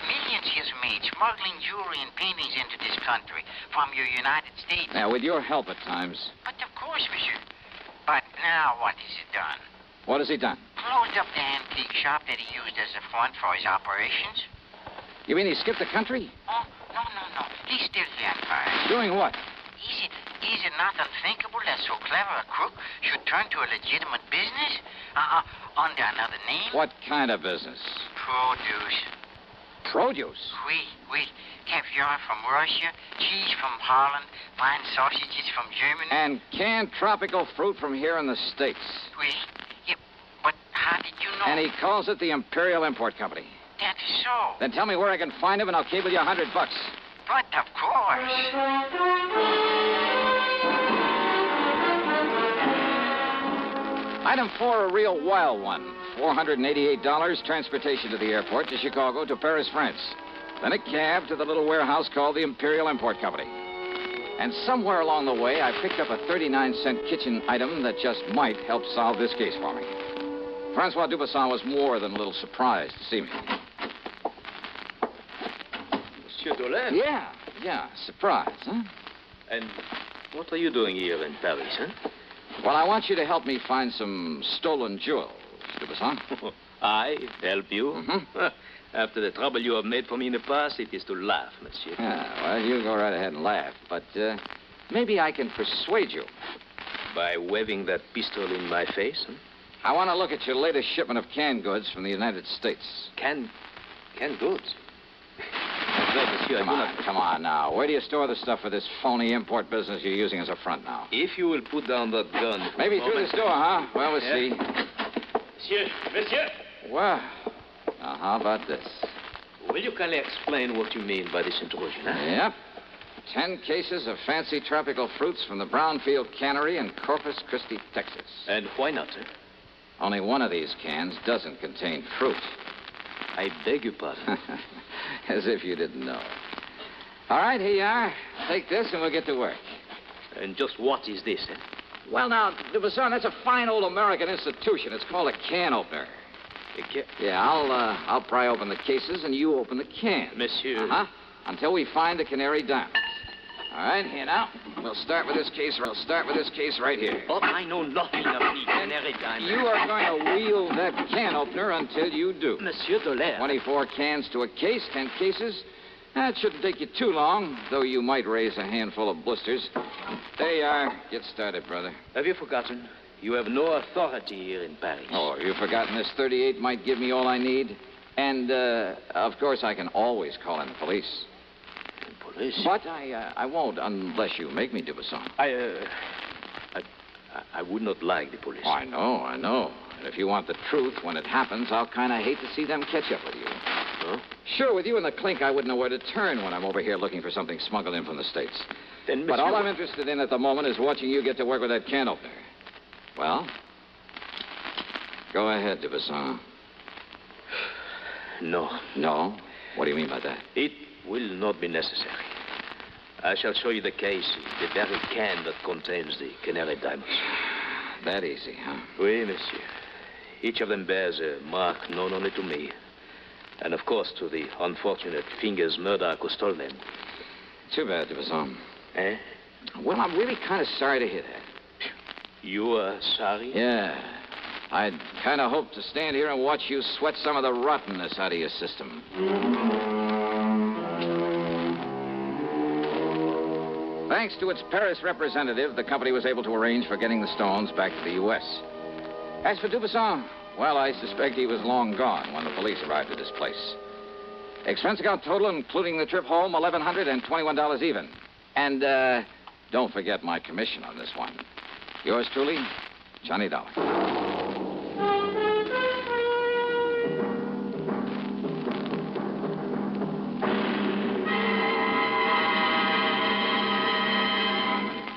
Millions he's made smuggling jewelry and paintings into this country from your United States. Now, with your help at times. But of course, monsieur. But now what has he done? What has he done? Closed up the antique shop that he used as a front for his operations. You mean he skipped the country? Oh, no. He's still here in Paris. Doing what? Is it not unthinkable that so clever a crook should turn to a legitimate business? Under another name? What kind of business? Produce. Produce? Oui. Caviar from Russia, cheese from Holland, fine sausages from Germany. And canned tropical fruit from here in the States. Oui. Yeah, but how did you know? And he calls it the Imperial Import Company. That is so. Then tell me where I can find him and I'll cable you $100. But of course. Item 4, a real wild one. $488, transportation to the airport, to Chicago, to Paris, France. Then a cab to the little warehouse called the Imperial Import Company. And somewhere along the way, I picked up a 39-cent kitchen item that just might help solve this case for me. Francois Dubuisson was more than a little surprised to see me. Monsieur Dolar? Yeah, surprise, huh? And what are you doing here in Paris, huh? Well, I want you to help me find some stolen jewels, Dubuisson. I help you? Mm-hmm. After the trouble you have made for me in the past, it is to laugh, monsieur. Yeah, well, you go right ahead and laugh, but maybe I can persuade you. By waving that pistol in my face, huh? I want to look at your latest shipment of canned goods from the United States. Canned goods? Monsieur, Come on now. Where do you store the stuff for this phony import business you're using as a front now? If you will put down that gun... Maybe through this door, huh? Well, we'll see. Monsieur! Well, now, how about this? Will you kindly explain what you mean by this intrusion, huh? Yep. 10 cases of fancy tropical fruits from the Brownfield Canary in Corpus Christi, Texas. And why not, sir? Only one of these cans doesn't contain fruit. I beg your pardon. As if you didn't know. All right, here you are. Take this and we'll get to work. And just what is this, eh? Well, now, Dubuisson, that's a fine old American institution. It's called a can opener. Yeah, I'll pry open the cases and you open the cans. Monsieur. Uh-huh. Until we find the Canary diamonds. All right, here now. We'll start with this case right here. Oh, I know nothing of the Canary diamonds. You are going to wield that can opener until you do. Monsieur Dolar. 24 cans to a case, 10 cases. That shouldn't take you too long, though you might raise a handful of blisters. There you are. Get started, brother. Have you forgotten? You have no authority here in Paris. Oh, have you forgotten this 38 might give me all I need? And, of course, I can always call in the police. Police? But I won't unless you make me, Dubuisson. I would not like the police. Oh, I know. And if you want the truth, when it happens, I'll kind of hate to see them catch up with you. Huh? Sure, with you in the clink, I wouldn't know where to turn when I'm over here looking for something smuggled in from the States. Then, but all I'm interested in at the moment is watching you get to work with that can opener. Well, go ahead, Dubuisson. No. No? What do you mean by that? It will not be necessary. I shall show you the case, the very can that contains the Canary diamonds. That easy, huh? Oui, monsieur. Each of them bears a mark known only to me. And, of course, to the unfortunate fingers murderer who stole them. Too bad, Dubuisson. Eh? Well, I'm really kind of sorry to hear that. You are sorry? Yeah. I'd kind of hoped to stand here and watch you sweat some of the rottenness out of your system. Thanks to its Paris representative, the company was able to arrange for getting the stones back to the U.S. As for Dubuisson, well, I suspect he was long gone when the police arrived at his place. Expense account total, including the trip home, $1,121 even. And, don't forget my commission on this one. Yours truly, Johnny Dollar.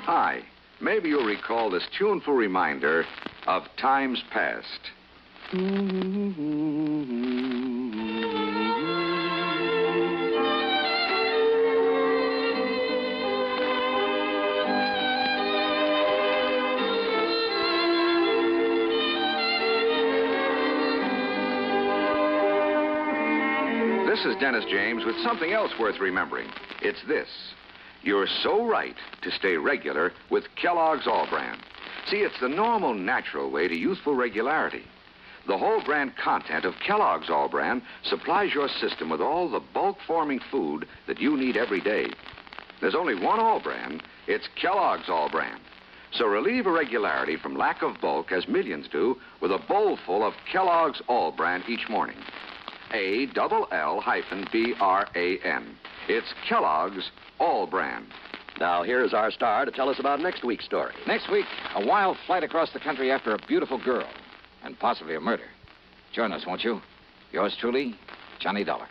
Hi. Maybe you'll recall this tuneful reminder of times past. This is Dennis James with something else worth remembering. It's this. You're so right to stay regular with Kellogg's All Bran. See, it's the normal, natural way to youthful regularity. The whole brand content of Kellogg's All Bran supplies your system with all the bulk-forming food that you need every day. There's only one All Bran. It's Kellogg's All Bran. So relieve irregularity from lack of bulk, as millions do, with a bowl full of Kellogg's All Bran each morning. ALL-BRAN. It's Kellogg's All Bran. Now, here's our star to tell us about next week's story. Next week, a wild flight across the country after a beautiful girl, and possibly a murder. Join us, won't you? Yours truly, Johnny Dollar.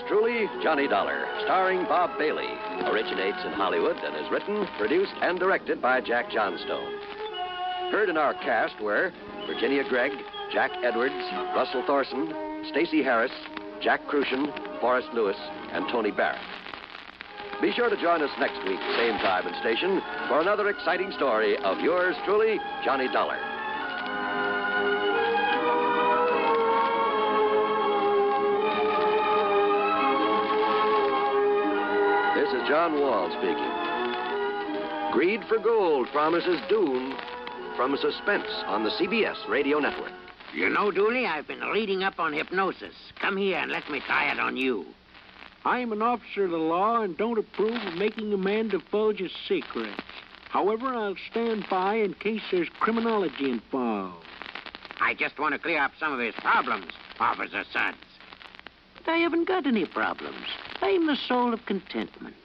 Truly, Johnny Dollar, starring Bob Bailey, originates in Hollywood and is written, produced, and directed by Jack Johnstone. Heard in our cast were Virginia Gregg, Jack Edwards, Russell Thorson, Stacey Harris, Jack Crucian, Forrest Lewis, and Tony Barrett. Be sure to join us next week, same time and station, for another exciting story of yours truly, Johnny Dollar. This is John Wall speaking. Greed for Gold promises doom from Suspense on the CBS radio network. You know, Dooley, I've been reading up on hypnosis. Come here and let me try it on you. I'm an officer of the law and don't approve of making a man divulge his secrets. However, I'll stand by in case there's criminology involved. I just want to clear up some of his problems, Officer Suggs. But I haven't got any problems. I'm the soul of contentment.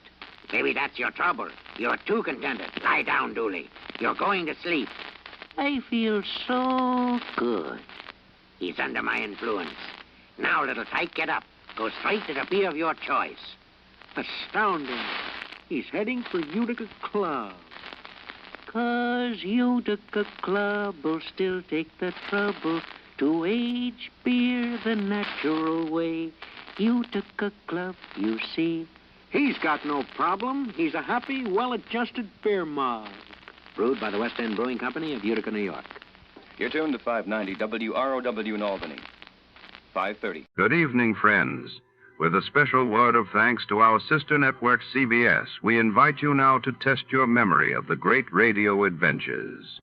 Maybe that's your trouble. You're too contented. Lie down, Dooley. You're going to sleep. I feel so good. He's under my influence. Now, little tyke, get up. Go straight to the beer of your choice. Astounding. He's heading for Utica Club. 'Cause Utica Club will still take the trouble to age beer the natural way. Utica Club, you see. He's got no problem. He's a happy, well-adjusted beer mug. Brewed by the West End Brewing Company of Utica, New York. You're tuned to 590 WROW in Albany. 5:30. Good evening, friends. With a special word of thanks to our sister network, CBS, we invite you now to test your memory of the great radio adventures.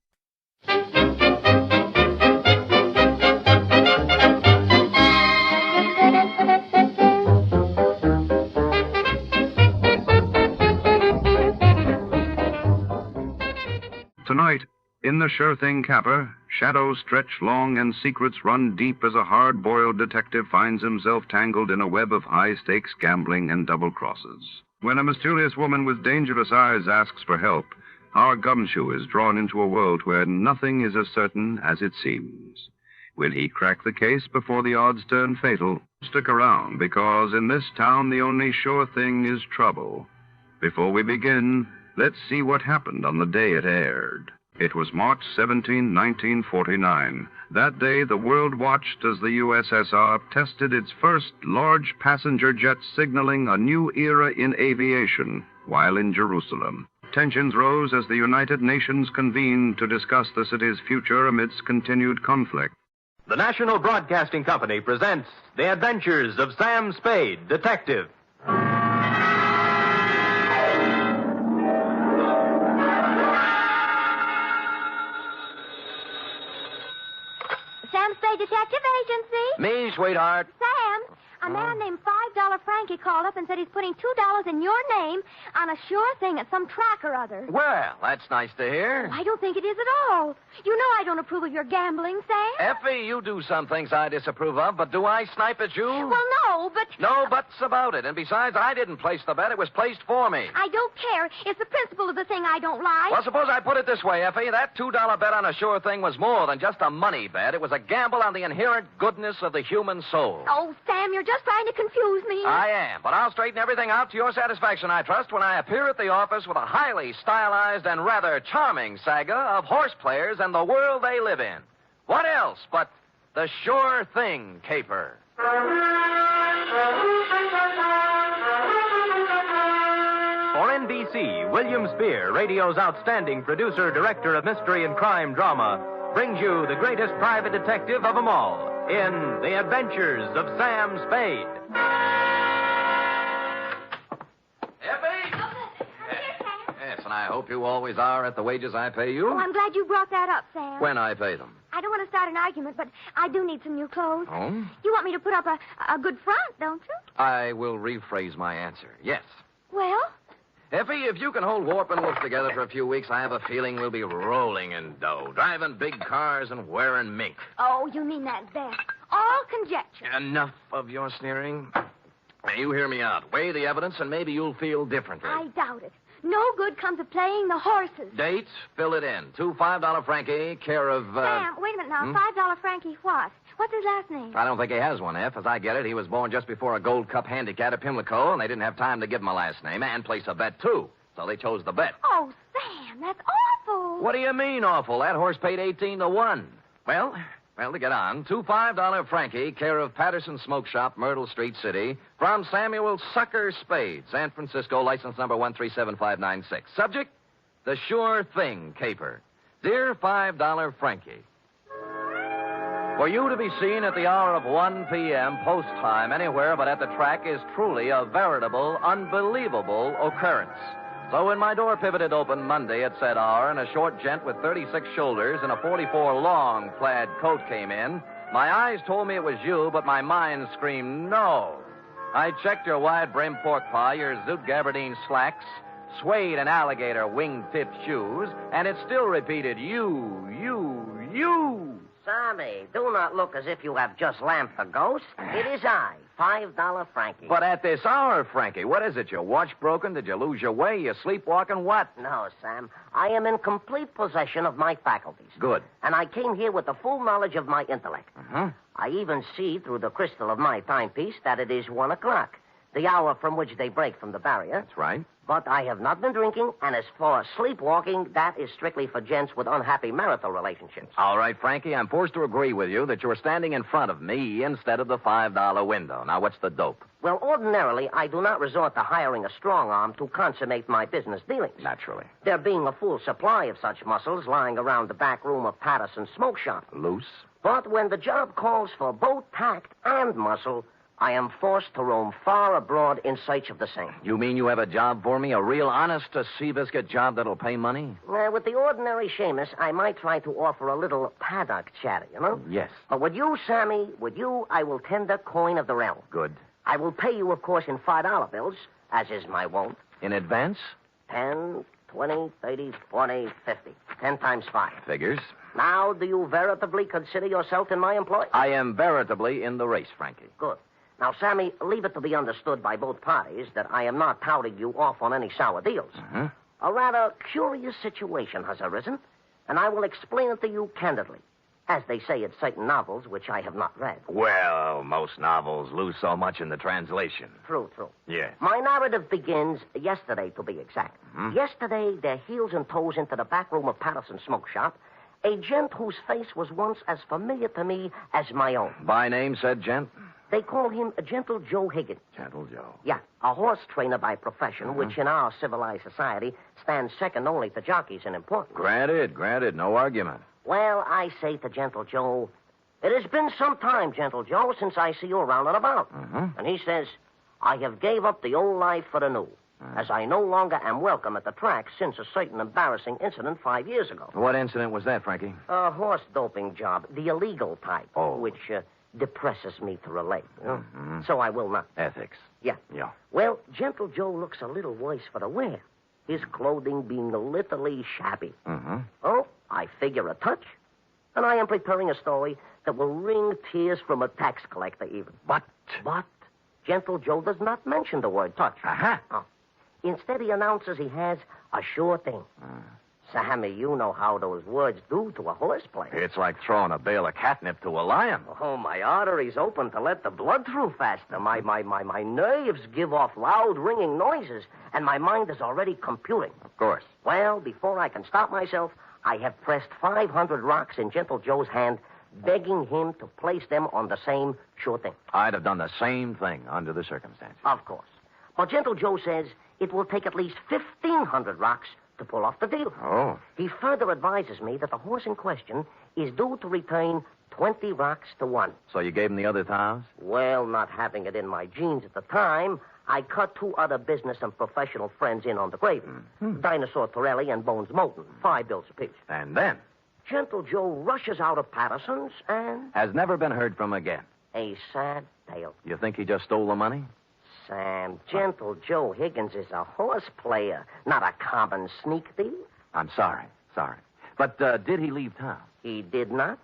Tonight, in the Sure Thing capper, shadows stretch long and secrets run deep as a hard-boiled detective finds himself tangled in a web of high-stakes gambling and double crosses. When a mysterious woman with dangerous eyes asks for help, our gumshoe is drawn into a world where nothing is as certain as it seems. Will he crack the case before the odds turn fatal? Stick around, because in this town the only sure thing is trouble. Before we begin, let's see what happened on the day it aired. It was March 17, 1949. That day, the world watched as the USSR tested its first large passenger jet, signaling a new era in aviation while in Jerusalem. Tensions rose as the United Nations convened to discuss the city's future amidst continued conflict. The National Broadcasting Company presents The Adventures of Sam Spade, Detective. Sam Spade Detective Agency? Me, sweetheart. Sam, a man named $5 Frankie called up and said he's putting $2 in your name on a sure thing at some track or other. Well, that's nice to hear. I don't think it is at all. You know I don't approve of your gambling, Sam. Effie, you do some things I disapprove of, but do I snipe at you? Well, no, but... No buts about it. And besides, I didn't place the bet. It was placed for me. I don't care. It's the principle of the thing I don't like. Well, suppose I put it this way, Effie. That $2 bet on a sure thing was more than just a money bet. It was a gamble on the inherent goodness of the human soul. Oh, Sam, you're just trying to confuse me. I am, but I'll straighten everything out to your satisfaction, I trust, when I appear at the office with a highly stylized and rather charming saga of horse players and the world they live in. What else but the sure thing caper? For NBC, William Spear, radio's outstanding producer, director of mystery and crime drama, brings you the greatest private detective of them all in The Adventures of Sam Spade. Yes, and I hope you always are at the wages I pay you. Oh, I'm glad you brought that up, Sam. When I pay them. I don't want to start an argument, but I do need some new clothes. Oh? You want me to put up a good front, don't you? I will rephrase my answer. Yes. Well? Effie, if you can hold Warp and Wolf together for a few weeks, I have a feeling we'll be rolling in dough, driving big cars and wearing mink. Oh, you mean that best. All conjecture. Enough of your sneering. Now, you hear me out. Weigh the evidence, and maybe you'll feel differently. I doubt it. No good comes of playing the horses. Date, fill it in. $2 $5 Frankie, care of... Sam, wait a minute now. $5 Frankie what? What's his last name? I don't think he has one, F. As I get it, he was born just before a Gold Cup handicap at Pimlico, and they didn't have time to give him a last name and place a bet, too. So they chose the bet. Oh, Sam, that's awful. What do you mean, awful? That horse paid 18-1. Well, to get on, $2 $5 Frankie, care of Patterson Smoke Shop, Myrtle Street, City, from Samuel Sucker Spade, San Francisco, license number 1375596. Subject, the sure thing caper. Dear $5 Frankie, for you to be seen at the hour of 1 p.m. post time anywhere but at the track is truly a veritable, unbelievable occurrence. So when my door pivoted open Monday at said hour and a short gent with 36 shoulders and a 44 long plaid coat came in, my eyes told me it was you, but my mind screamed no. I checked your wide-brimmed pork pie, your zoot gabardine slacks, suede and alligator wing-tipped shoes, and it still repeated you. Sammy, do not look as if you have just lamped the ghost. It is I, $5 Frankie. But at this hour, Frankie, what is it? Your watch broken? Did you lose your way? You sleepwalking? What? No, Sam. I am in complete possession of my faculties. Good. And I came here with the full knowledge of my intellect. I even see through the crystal of my timepiece that it is 1 o'clock, the hour from which they break from the barrier. That's right. But I have not been drinking, and as for sleepwalking, that is strictly for gents with unhappy marital relationships. All right, Frankie, I'm forced to agree with you that you're standing in front of me instead of the $5 window. Now, what's the dope? Well, ordinarily, I do not resort to hiring a strong arm to consummate my business dealings. Naturally. There being a full supply of such muscles lying around the back room of Patterson Smoke Shop. Loose? But when the job calls for both tact and muscle, I am forced to roam far abroad in search of the same. You mean you have a job for me? A real honest-to-sea-biscuit job that'll pay money? With the ordinary Seamus, I might try to offer a little paddock chatter, you know? Yes. But with you, Sammy, I will tender coin of the realm. Good. I will pay you, of course, in $5 bills, as is my wont. In advance? 10, 20, 30, 40, 50. 10 times 5. Figures. Now, do you veritably consider yourself in my employ? I am veritably in the race, Frankie. Good. Now, Sammy, leave it to be understood by both parties that I am not touting you off on any sour deals. A rather curious situation has arisen, and I will explain it to you candidly, as they say in certain novels which I have not read. Well, most novels lose so much in the translation. True. Yes. My narrative begins yesterday, to be exact. Yesterday, their heels and toes into the back room of Patterson Smoke Shop, a gent whose face was once as familiar to me as my own. By name, said gent? They call him Gentle Joe Higgins. Gentle Joe. Yeah, a horse trainer by profession, which in our civilized society stands second only to jockeys in importance. Granted. No argument. Well, I say to Gentle Joe, it has been some time, Gentle Joe, since I see you around and about. And he says, I have gave up the old life for the new, as I no longer am welcome at the track since a certain embarrassing incident 5 years ago. What incident was that, Frankie? A horse doping job, the illegal type, which depresses me to relate. You know? So I will not. Ethics. Yeah. Well, Gentle Joe looks a little worse for the wear, his clothing being literally shabby. Oh, I figure a touch, and I am preparing a story that will wring tears from a tax collector even. But Gentle Joe does not mention the word touch. Oh. Instead, he announces he has a sure thing. Sammy, you know how those words do to a horse player. It's like throwing a bale of catnip to a lion. Oh, my arteries open to let the blood through faster. My nerves give off loud, ringing noises, and my mind is already computing. Of course. Well, before I can stop myself, I have pressed 500 rocks in Gentle Joe's hand, begging him to place them on the same sure thing. I'd have done the same thing under the circumstances. Of course. But Gentle Joe says it will take at least 1,500 rocks to pull off the deal. Oh. He further advises me that the horse in question is due to return 20 rocks to 1. So you gave him the other 1,000? Well, not having it in my genes at the time, I cut 2 other business and professional friends in on the gravy. Dinosaur Torelli and Bones Moulton, 5 bills apiece. And then? Gentle Joe rushes out of Patterson's and... Has never been heard from again. A sad tale. You think he just stole the money? Sam, Gentle Joe Higgins is a horse player, not a common sneak thief. I'm sorry. But did he leave town? He did not.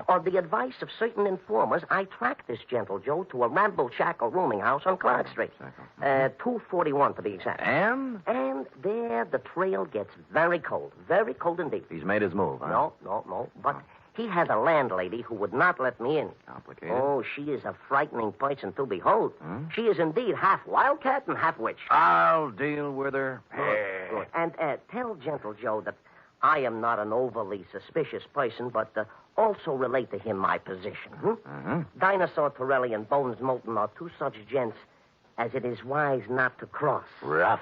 On the advice of certain informers, I tracked this Gentle Joe to a ramble-shackle rooming house on Clark Street. 241 to be exact. And? And there the trail gets very cold indeed. He's made his move, huh? No. But he had a landlady who would not let me in. Complicated. Oh, she is a frightening person to behold. She is indeed half wildcat and half witch. I'll deal with her. Good. And tell Gentle Joe that I am not an overly suspicious person, but also relate to him my position. Dinosaur Torelli and Bones Moulton are 2 such gents as it is wise not to cross. Rough.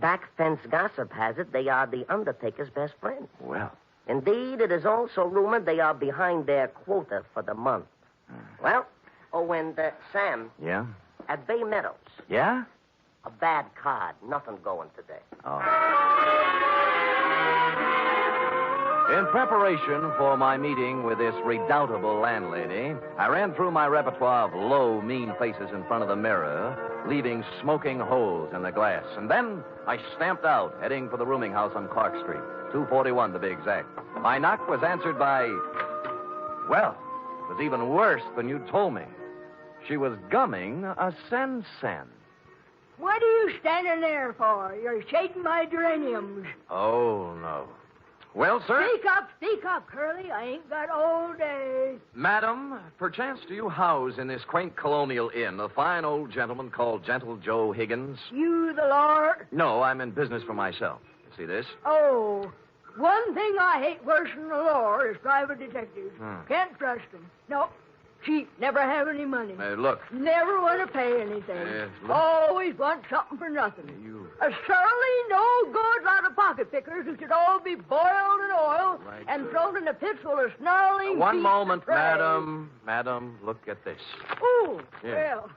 Back fence gossip has it they are the Undertaker's best friends. Well. Indeed, it is also rumored they are behind their quota for the month. Well, and Sam. Yeah? At Bay Meadows. Yeah? A bad card. Nothing going today. Oh. In preparation for my meeting with this redoubtable landlady, I ran through my repertoire of low, mean faces in front of the mirror, leaving smoking holes in the glass. And then I stamped out, heading for the rooming house on Clark Street, 241 to be exact. My knock was answered by, well, it was even worse than you told me. She was gumming a sen-sen. What are you standing there for? You're shading my geraniums. Oh, no. Well, sir? Speak up, Curly. I ain't got all day. Madam, perchance do you house in this quaint colonial inn a fine old gentleman called Gentle Joe Higgins? You the Lord? No, I'm in business for myself. See this? Oh, one thing I hate worse than the law is private detectives. Can't trust them. No, cheap, never have any money. Look. Never want to pay anything. Always want something for nothing. A surly, no good lot of pocket pickers who should all be boiled in oil and thrown in a pit full of snarling One beasts moment, of prey. madam. Madam, look at this. Oh, Yeah. well.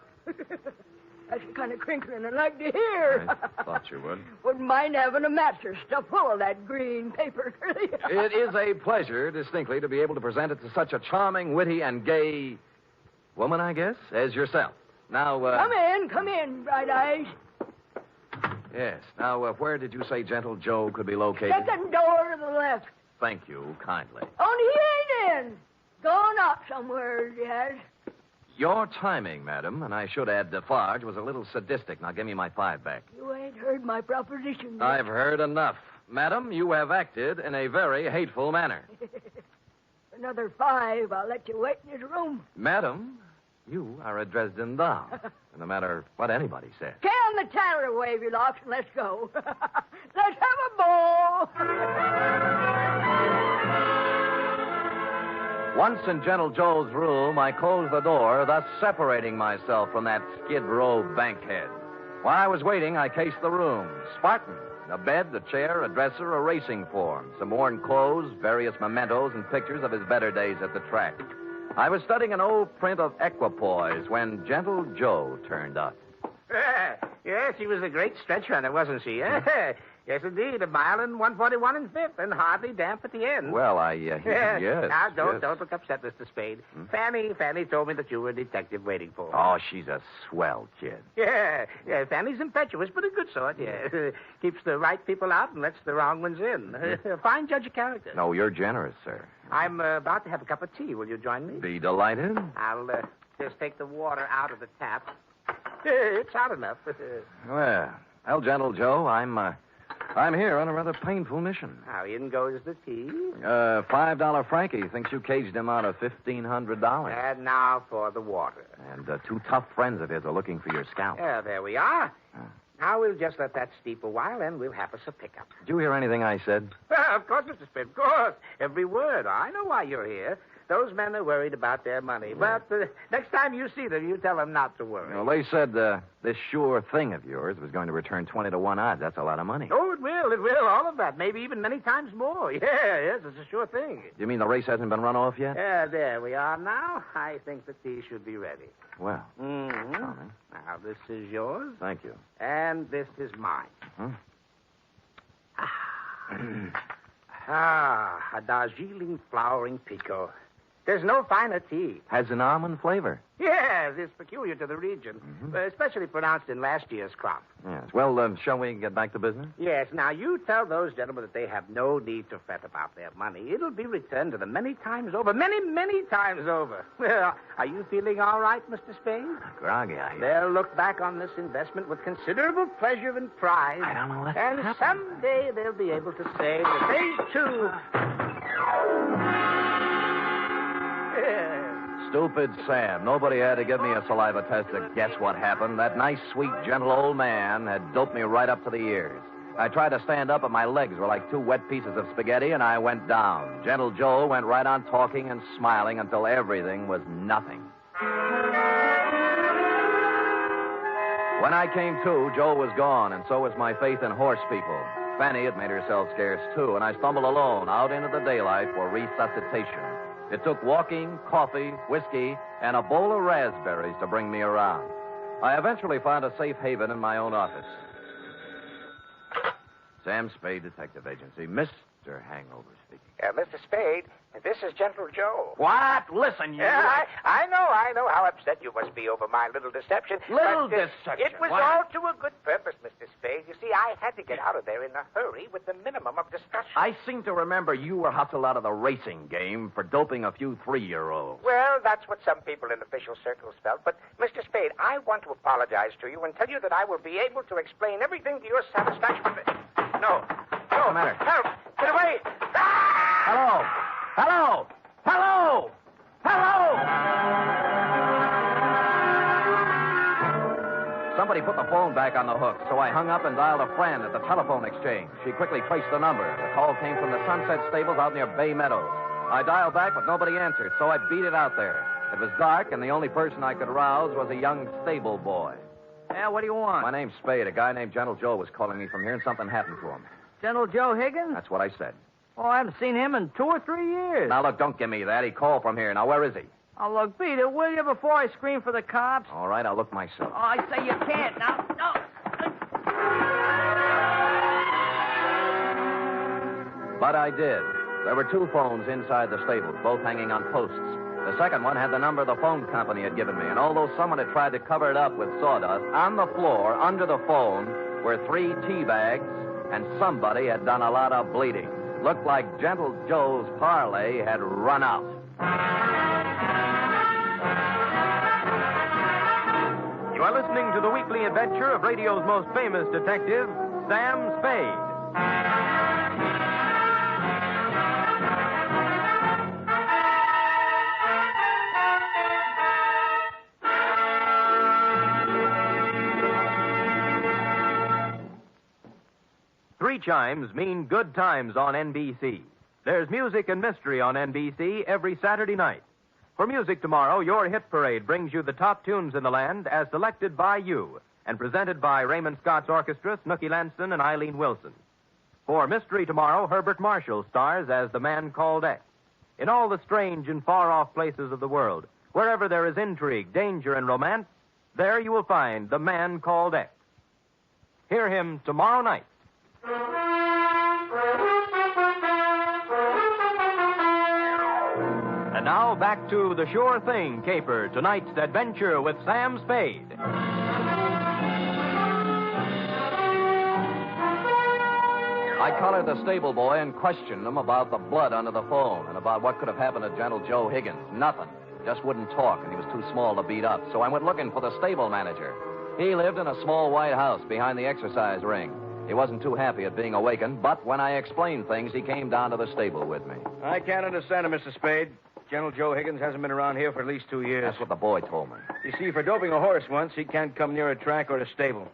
That's the kind of crinkling I like to hear. I thought you would. Wouldn't mind having a mattress stuffed full of that green paper. It is a pleasure, distinctly, to be able to present it to such a charming, witty, and gay woman, I guess, as yourself. Now, Come in, Bright Eyes. Yes. Now, where did you say Gentle Joe could be located? Second door to the left. Thank you, kindly. Only he ain't in. Gone out somewhere, he has. Your timing, madam, and I should add Defarge, was a little sadistic. Now, give me my 5 back. You ain't heard my proposition yet. I've heard enough. Madam, you have acted in a very hateful manner. Another 5, I'll let you wait in his room. Madam, you are a Dresden doll. No matter what anybody says. Can the tanner wave your locks and let's go. Let's have a ball. Once in Gentle Joe's room, I closed the door, thus separating myself from that Skid Row bankhead. While I was waiting, I cased the room. Spartan. A bed, a chair, a dresser, a racing form, some worn clothes, various mementos, and pictures of his better days at the track. I was studying an old print of Equipoise when Gentle Joe turned up. Yes, she was a great stretch runner, wasn't she? Yes, indeed. A mile and 141 and fifth, and hardly damp at the end. Well, yes. Now, don't yes. look upset, Mr. Spade. Fanny told me that you were a detective waiting for her. Oh, she's a swell kid. Yeah, Fanny's impetuous, but a good sort, yeah. Keeps the right people out and lets the wrong ones in. Fine judge of character. No, you're generous, sir. I'm about to have a cup of tea. Will you join me? Be delighted. I'll just take the water out of the tap. It's hot enough. Well, Gentle Joe, I'm here on a rather painful mission. How in goes the tea? $5 Frankie thinks you caged him out of $1,500. And now for the water. And two tough friends of his are looking for your scalp. Yeah, there we are. Now we'll just let that steep a while, and we'll have us a pickup. Did you hear anything I said? Of course, Mr. Spade, of course. Every word. I know why you're here. Those men are worried about their money. Yeah. But next time you see them, you tell them not to worry. Well, they said this sure thing of yours was going to return 20 to 1 odds. That's a lot of money. Oh, it will. All of that. Maybe even many times more. Yes, it's a sure thing. You mean the race hasn't been run off yet? Yeah, there we are now. I think the tea should be ready. Well. Mm-hmm. Charming. Now, this is yours. Thank you. And this is mine. A Darjeeling flowering pekoe. There's no finer tea. Has an almond flavor. Yes, it's peculiar to the region, especially pronounced in last year's crop. Yes. Well, shall we get back to business? Yes. Now, you tell those gentlemen that they have no need to fret about their money. It'll be returned to them many times over. Many, many times over. Well, are you feeling all right, Mr. Spade? Groggy, They'll look back on this investment with considerable pleasure and pride. I don't know what And happened. someday they'll be able to say that they, too... Stupid Sam. Nobody had to give me a saliva test to guess what happened. That nice, sweet, gentle old man had doped me right up to the ears. I tried to stand up, but my legs were like two wet pieces of spaghetti, and I went down. Gentle Joe went right on talking and smiling until everything was nothing. When I came to, Joe was gone, and so was my faith in horse people. Fanny had made herself scarce, too, and I stumbled alone out into the daylight for resuscitation. It took walking, coffee, whiskey, and a bowl of raspberries to bring me around. I eventually found a safe haven in my own office. Sam Spade, Detective Agency. Mr. Hangover speaking. Mr. Spade, this is Gentle Joe. What? Listen, you... I know how upset you must be over my little deception. Deception? It was all to a good purpose, Mr. Spade. You see, I had to get out of there in a hurry with the minimum of discussion. I seem to remember you were hustled out of the racing game for doping a few 3-year-olds. Well, that's what some people in official circles felt. But, Mr. Spade, I want to apologize to you and tell you that I will be able to explain everything to your satisfaction. No. What's the matter? Help! Get away! Hello! Hello! Hello! Hello! Somebody put the phone back on the hook, so I hung up and dialed a friend at the telephone exchange. She quickly traced the number. The call came from the Sunset Stables out near Bay Meadows. I dialed back, but nobody answered, so I beat it out there. It was dark, and the only person I could rouse was a young stable boy. Yeah, what do you want? My name's Spade. A guy named Gentle Joe was calling me from here, and something happened to him. Gentle Joe Higgins? That's what I said. Oh, I haven't seen him in 2 or 3 years. Now, look, don't give me that. He called from here. Now, where is he? Oh, look, beat it, will you, before I scream for the cops? All right, I'll look myself. Oh, I say you can't. Now, no. But I did. There were 2 phones inside the stables, both hanging on posts. The second one had the number the phone company had given me, and although someone had tried to cover it up with sawdust, on the floor, under the phone, were 3 tea bags, and somebody had done a lot of bleeding. Looked like Gentle Joe's parlay had run out. You are listening to the weekly adventure of radio's most famous detective, Sam Spade. Three chimes mean good times on NBC. There's music and mystery on NBC every Saturday night. For music tomorrow, your hit parade brings you the top tunes in the land as selected by you and presented by Raymond Scott's Orchestra, Snooky Lanston, and Eileen Wilson. For mystery tomorrow, Herbert Marshall stars as the man called X. In all the strange and far-off places of the world, wherever there is intrigue, danger, and romance, there you will find the man called X. Hear him tomorrow night. And now back to The Sure Thing caper, tonight's adventure with Sam Spade. I collared the stable boy and questioned him about the blood under the phone and about what could have happened to Gentle Joe Higgins. Nothing. Just wouldn't talk, and he was too small to beat up. So I went looking for the stable manager. He lived in a small white house behind the exercise ring. He wasn't too happy at being awakened, but when I explained things, he came down to the stable with me. I can't understand it, Mr. Spade. Gentle Joe Higgins hasn't been around here for at least 2 years. That's what the boy told me. You see, for doping a horse once, he can't come near a track or a stable.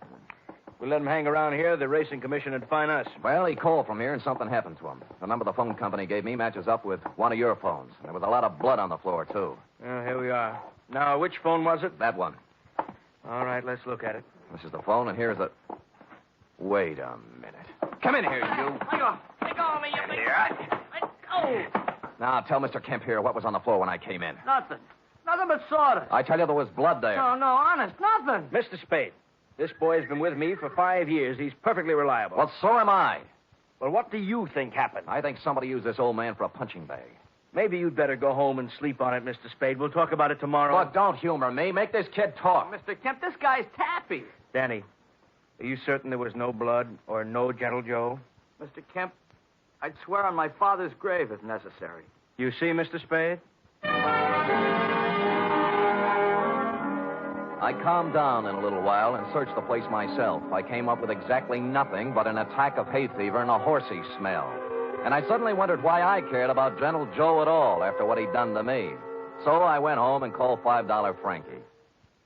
If we let him hang around here, the racing commission would fine us. Well, he called from here and something happened to him. The number the phone company gave me matches up with one of your phones. And there was a lot of blood on the floor, too. Well, here we are. Now, which phone was it? That one. All right, let's look at it. This is the phone, and here's the... Wait a minute. Come in here, you. Let go of me, you big... Let go. Now, tell Mr. Kemp here what was on the floor when I came in. Nothing. Nothing but sawdust. I tell you, there was blood there. No, honest, nothing. Mr. Spade, this boy's been with me for 5 years. He's perfectly reliable. Well, so am I. Well, what do you think happened? I think somebody used this old man for a punching bag. Maybe you'd better go home and sleep on it, Mr. Spade. We'll talk about it tomorrow. Look, don't humor me. Make this kid talk. Mr. Kemp, this guy's tappy. Danny, are you certain there was no blood or no Gentle Joe? Mr. Kemp, I'd swear on my father's grave if necessary. You see, Mr. Spade? I calmed down in a little while and searched the place myself. I came up with exactly nothing but an attack of hay fever and a horsey smell. And I suddenly wondered why I cared about Gentle Joe at all after what he'd done to me. So I went home and called $5 Frankie.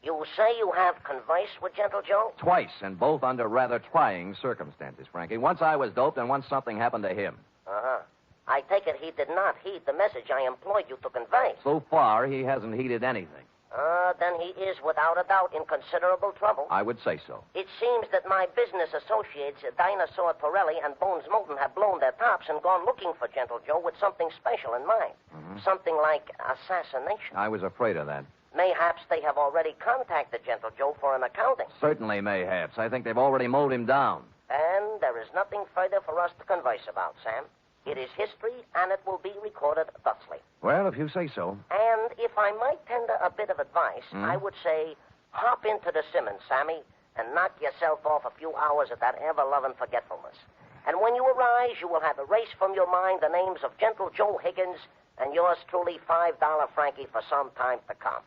You say you have conversed with Gentle Joe? Twice, and both under rather trying circumstances, Frankie. Once I was doped, and once something happened to him. Uh-huh. I take it he did not heed the message I employed you to convey. So far, he hasn't heeded anything. Then he is, without a doubt, in considerable trouble. I would say so. It seems that my business associates, Dinosaur Torelli and Bones Moulton, have blown their tops and gone looking for Gentle Joe with something special in mind. Mm-hmm. Something like assassination. I was afraid of that. Mayhaps they have already contacted Gentle Joe for an accounting. Certainly mayhaps. I think they've already mowed him down. And there is nothing further for us to converse about, Sam. It is history, and it will be recorded thusly. Well, if you say so. And if I might tender a bit of advice, I would say hop into the Simmons, Sammy, and knock yourself off a few hours of that ever-loving forgetfulness. And when you arise, you will have erased from your mind the names of Gentle Joe Higgins and yours truly, $5 Frankie, for some time to come.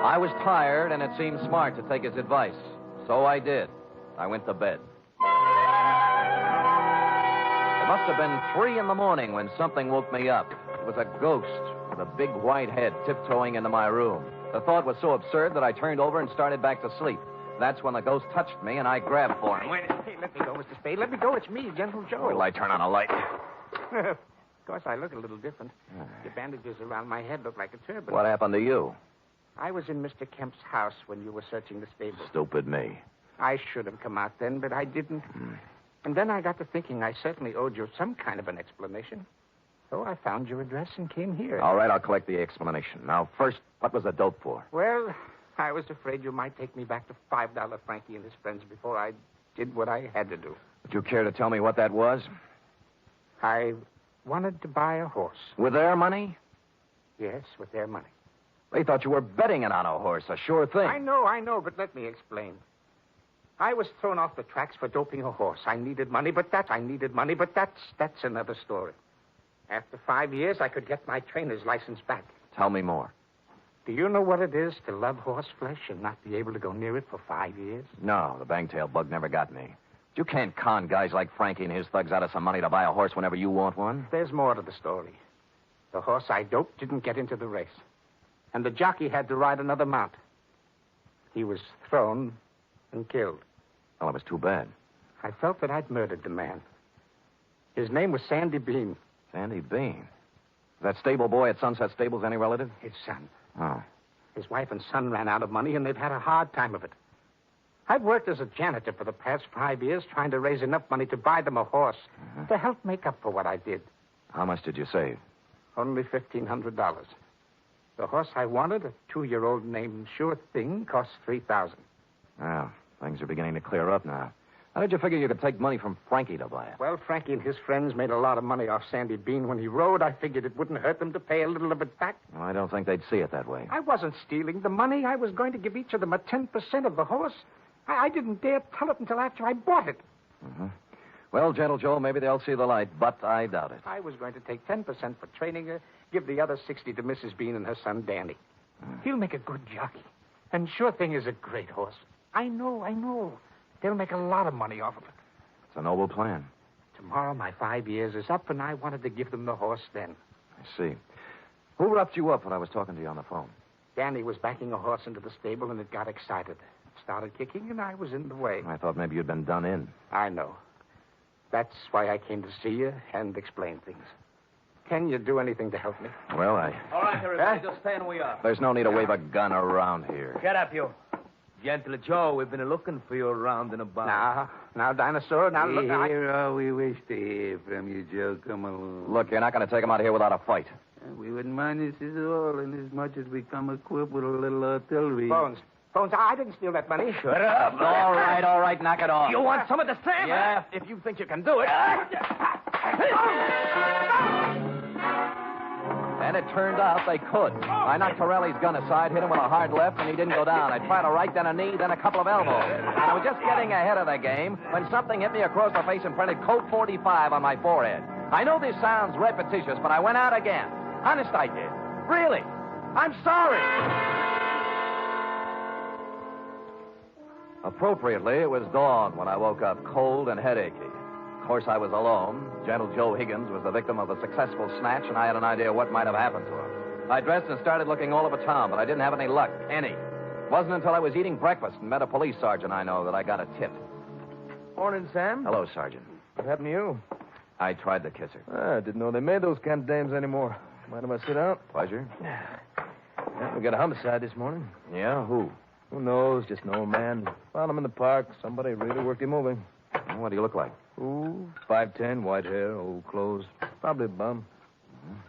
I was tired, and it seemed smart to take his advice. So I did. I went to bed. It must have been 3 a.m. when something woke me up. It was a ghost with a big white head tiptoeing into my room. The thought was so absurd that I turned over and started back to sleep. That's when the ghost touched me, and I grabbed for him. Wait, hey, let me go, Mr. Spade. Let me go. It's me, Gentle Joe. Will I turn on a light? Of course, I look a little different. The bandages around my head look like a turban. What happened to you? I was in Mr. Kemp's house when you were searching the stable. Stupid me. I should have come out then, but I didn't. And then I got to thinking I certainly owed you some kind of an explanation. So I found your address and came here. All right, I'll collect the explanation. Now, first, what was the dope for? Well, I was afraid you might take me back to $5 Frankie and his friends before I did what I had to do. Would you care to tell me what that was? I wanted to buy a horse. With their money? Yes, with their money. They thought you were betting it on a horse, a sure thing. I know, but let me explain. I was thrown off the tracks for doping a horse. I needed money, but that's another story. After 5 years, I could get my trainer's license back. Tell me more. Do you know what it is to love horse flesh and not be able to go near it for 5 years? No, the bangtail bug never got me. You can't con guys like Frankie and his thugs out of some money to buy a horse whenever you want one. There's more to the story. The horse I doped didn't get into the race. And the jockey had to ride another mount. He was thrown and killed. Well, it was too bad. I felt that I'd murdered the man. His name was Sandy Bean. Sandy Bean? That stable boy at Sunset Stables any relative? His son. Oh. His wife and son ran out of money, and they've had a hard time of it. I've worked as a janitor for the past 5 years, trying to raise enough money to buy them a horse to help make up for what I did. How much did you save? Only $1,500. The horse I wanted, a 2-year-old named Sure Thing, cost $3,000. Well, things are beginning to clear up now. How did you figure you could take money from Frankie to buy it? Well, Frankie and his friends made a lot of money off Sandy Bean when he rode. I figured it wouldn't hurt them to pay a little of it back. Well, I don't think they'd see it that way. I wasn't stealing the money. I was going to give each of them a 10% of the horse. I didn't dare tell it until after I bought it. Mm-hmm. Well, Gentle Joe, maybe they'll see the light, but I doubt it. I was going to take 10% for training her, give the other 60 to Mrs. Bean and her son, Danny. He'll make a good jockey. And Sure Thing is a great horse. I know. They'll make a lot of money off of it. It's a noble plan. Tomorrow my 5 years is up, and I wanted to give them the horse then. I see. Who roughed you up when I was talking to you on the phone? Danny was backing a horse into the stable, and it got excited. Started kicking, and I was in the way. I thought maybe you'd been done in. I know. That's why I came to see you and explain things. Can you do anything to help me? Well, All right, everybody, just stay where we are. There's no need to wave a gun around here. Get up, you. Gentle Joe, we've been looking for you around and about. Now, Dinosaur, now look. Here all we wish to hear from you, Joe. Come along. Look, you're not going to take him out of here without a fight. We wouldn't mind this at all, inasmuch as we come equipped with a little artillery. Bones, I didn't steal that money. Shut up. All right, knock it off. You want some of the same? Yeah, if you think you can do it. And it turned out they could. I knocked Torelli's gun aside, hit him with a hard left, and he didn't go down. I tried a right, then a knee, then a couple of elbows. And I was just getting ahead of the game when something hit me across the face and printed Code 45 on my forehead. I know this sounds repetitious, but I went out again. Honest, I did. Really. I'm sorry. Appropriately, it was dawn when I woke up cold and headachy. Of course, I was alone. Gentle Joe Higgins was the victim of a successful snatch, and I had an idea what might have happened to him. I dressed and started looking all over town, but I didn't have any luck, any. It wasn't until I was eating breakfast and met a police sergeant I know that I got a tip. Morning, Sam. Hello, Sergeant. What happened to you? I tried to kiss her. I didn't know they made those kind of dames anymore. Mind if I sit down? Pleasure. Yeah, we got a homicide this morning. Yeah, who? Who knows? Just an old man. Found him in the park. Somebody really worked him over. What do you look like? Ooh, 5'10", white hair, old clothes. Probably a bum.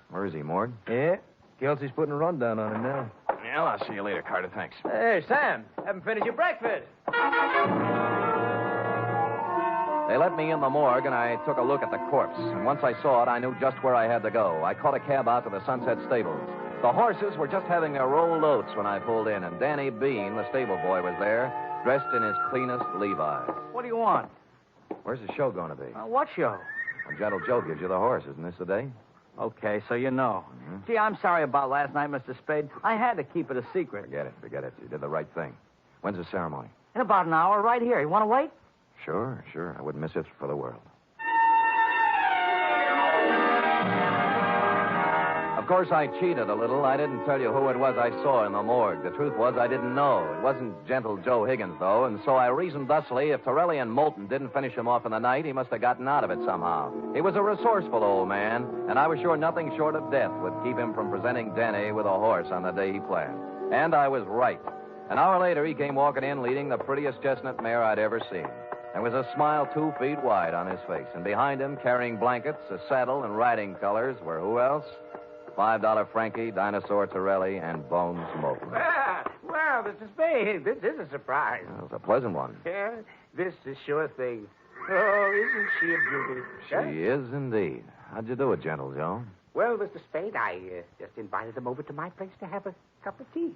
Where is he, Mord? Yeah. Kelsey's putting a rundown on him now. Well, I'll see you later, Carter. Thanks. Hey, Sam. Haven't finished your breakfast. They let me in the morgue, and I took a look at the corpse. And once I saw it, I knew just where I had to go. I caught a cab out to the Sunset Stables. The horses were just having their rolled oats when I pulled in, and Danny Bean, the stable boy, was there, dressed in his cleanest Levi's. What do you want? Where's the show going to be? What show? When Gentle Joe gives you the horse. Isn't this the day? Okay, so you know. Mm-hmm. Gee, I'm sorry about last night, Mr. Spade. I had to keep it a secret. Forget it. You did the right thing. When's the ceremony? In about an hour, right here. You want to wait? Sure. I wouldn't miss it for the world. Of course, I cheated a little. I didn't tell you who it was I saw in the morgue. The truth was I didn't know. It wasn't Gentle Joe Higgins, though, and so I reasoned thusly if Torelli and Moulton didn't finish him off in the night, he must have gotten out of it somehow. He was a resourceful old man, and I was sure nothing short of death would keep him from presenting Danny with a horse on the day he planned. And I was right. An hour later, he came walking in leading the prettiest chestnut mare I'd ever seen. There was a smile 2 feet wide on his face, and behind him, carrying blankets, a saddle, and riding colors, were who else? $5 Frankie, Dinosaur Torelli, and Bones Moulton. Well, Mr. Spade, this is a surprise. Well, it's a pleasant one. Yeah, this is Sure Thing. Oh, isn't she a beauty? She is indeed. How'd you do it, Gentle Joe? Well, Mr. Spade, I just invited them over to my place to have a cup of tea.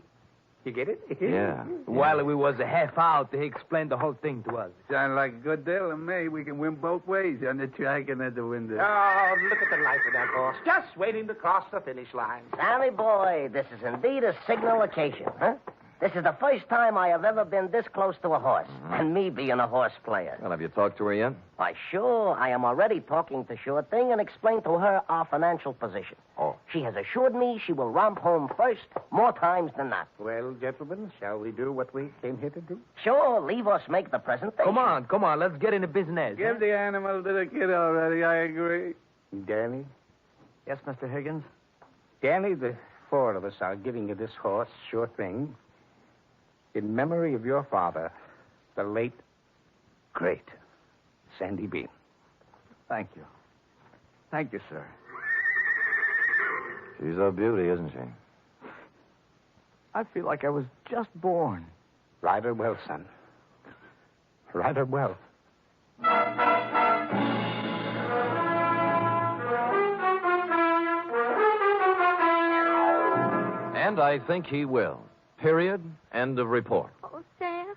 You get it? Yeah. While we was a half out, he explained the whole thing to us. Sounds like a good deal to me. We can win both ways on the track and at the window. Oh, look at the life of that horse. Just waiting to cross the finish line. Sammy boy, this is indeed a signal occasion, huh? This is the first time I have ever been this close to a horse, and me being a horse player. Well, have you talked to her yet? Why, sure. I am already talking to Sure Thing and explained to her our financial position. Oh. She has assured me she will romp home first more times than not. Well, gentlemen, shall we do what we came here to do? Sure, leave us make the presentation. Come on, let's get into business. Give the animal to the kid already, I agree. Danny? Yes, Mr. Higgins? Danny, the four of us are giving you this horse, sure thing, in memory of your father, the late, great Sandy Bean. Thank you. Thank you, sir. She's a beauty, isn't she? I feel like I was just born. Ride her well, son. Ride her well. And I think he will. Period. End of report. Oh, Sam.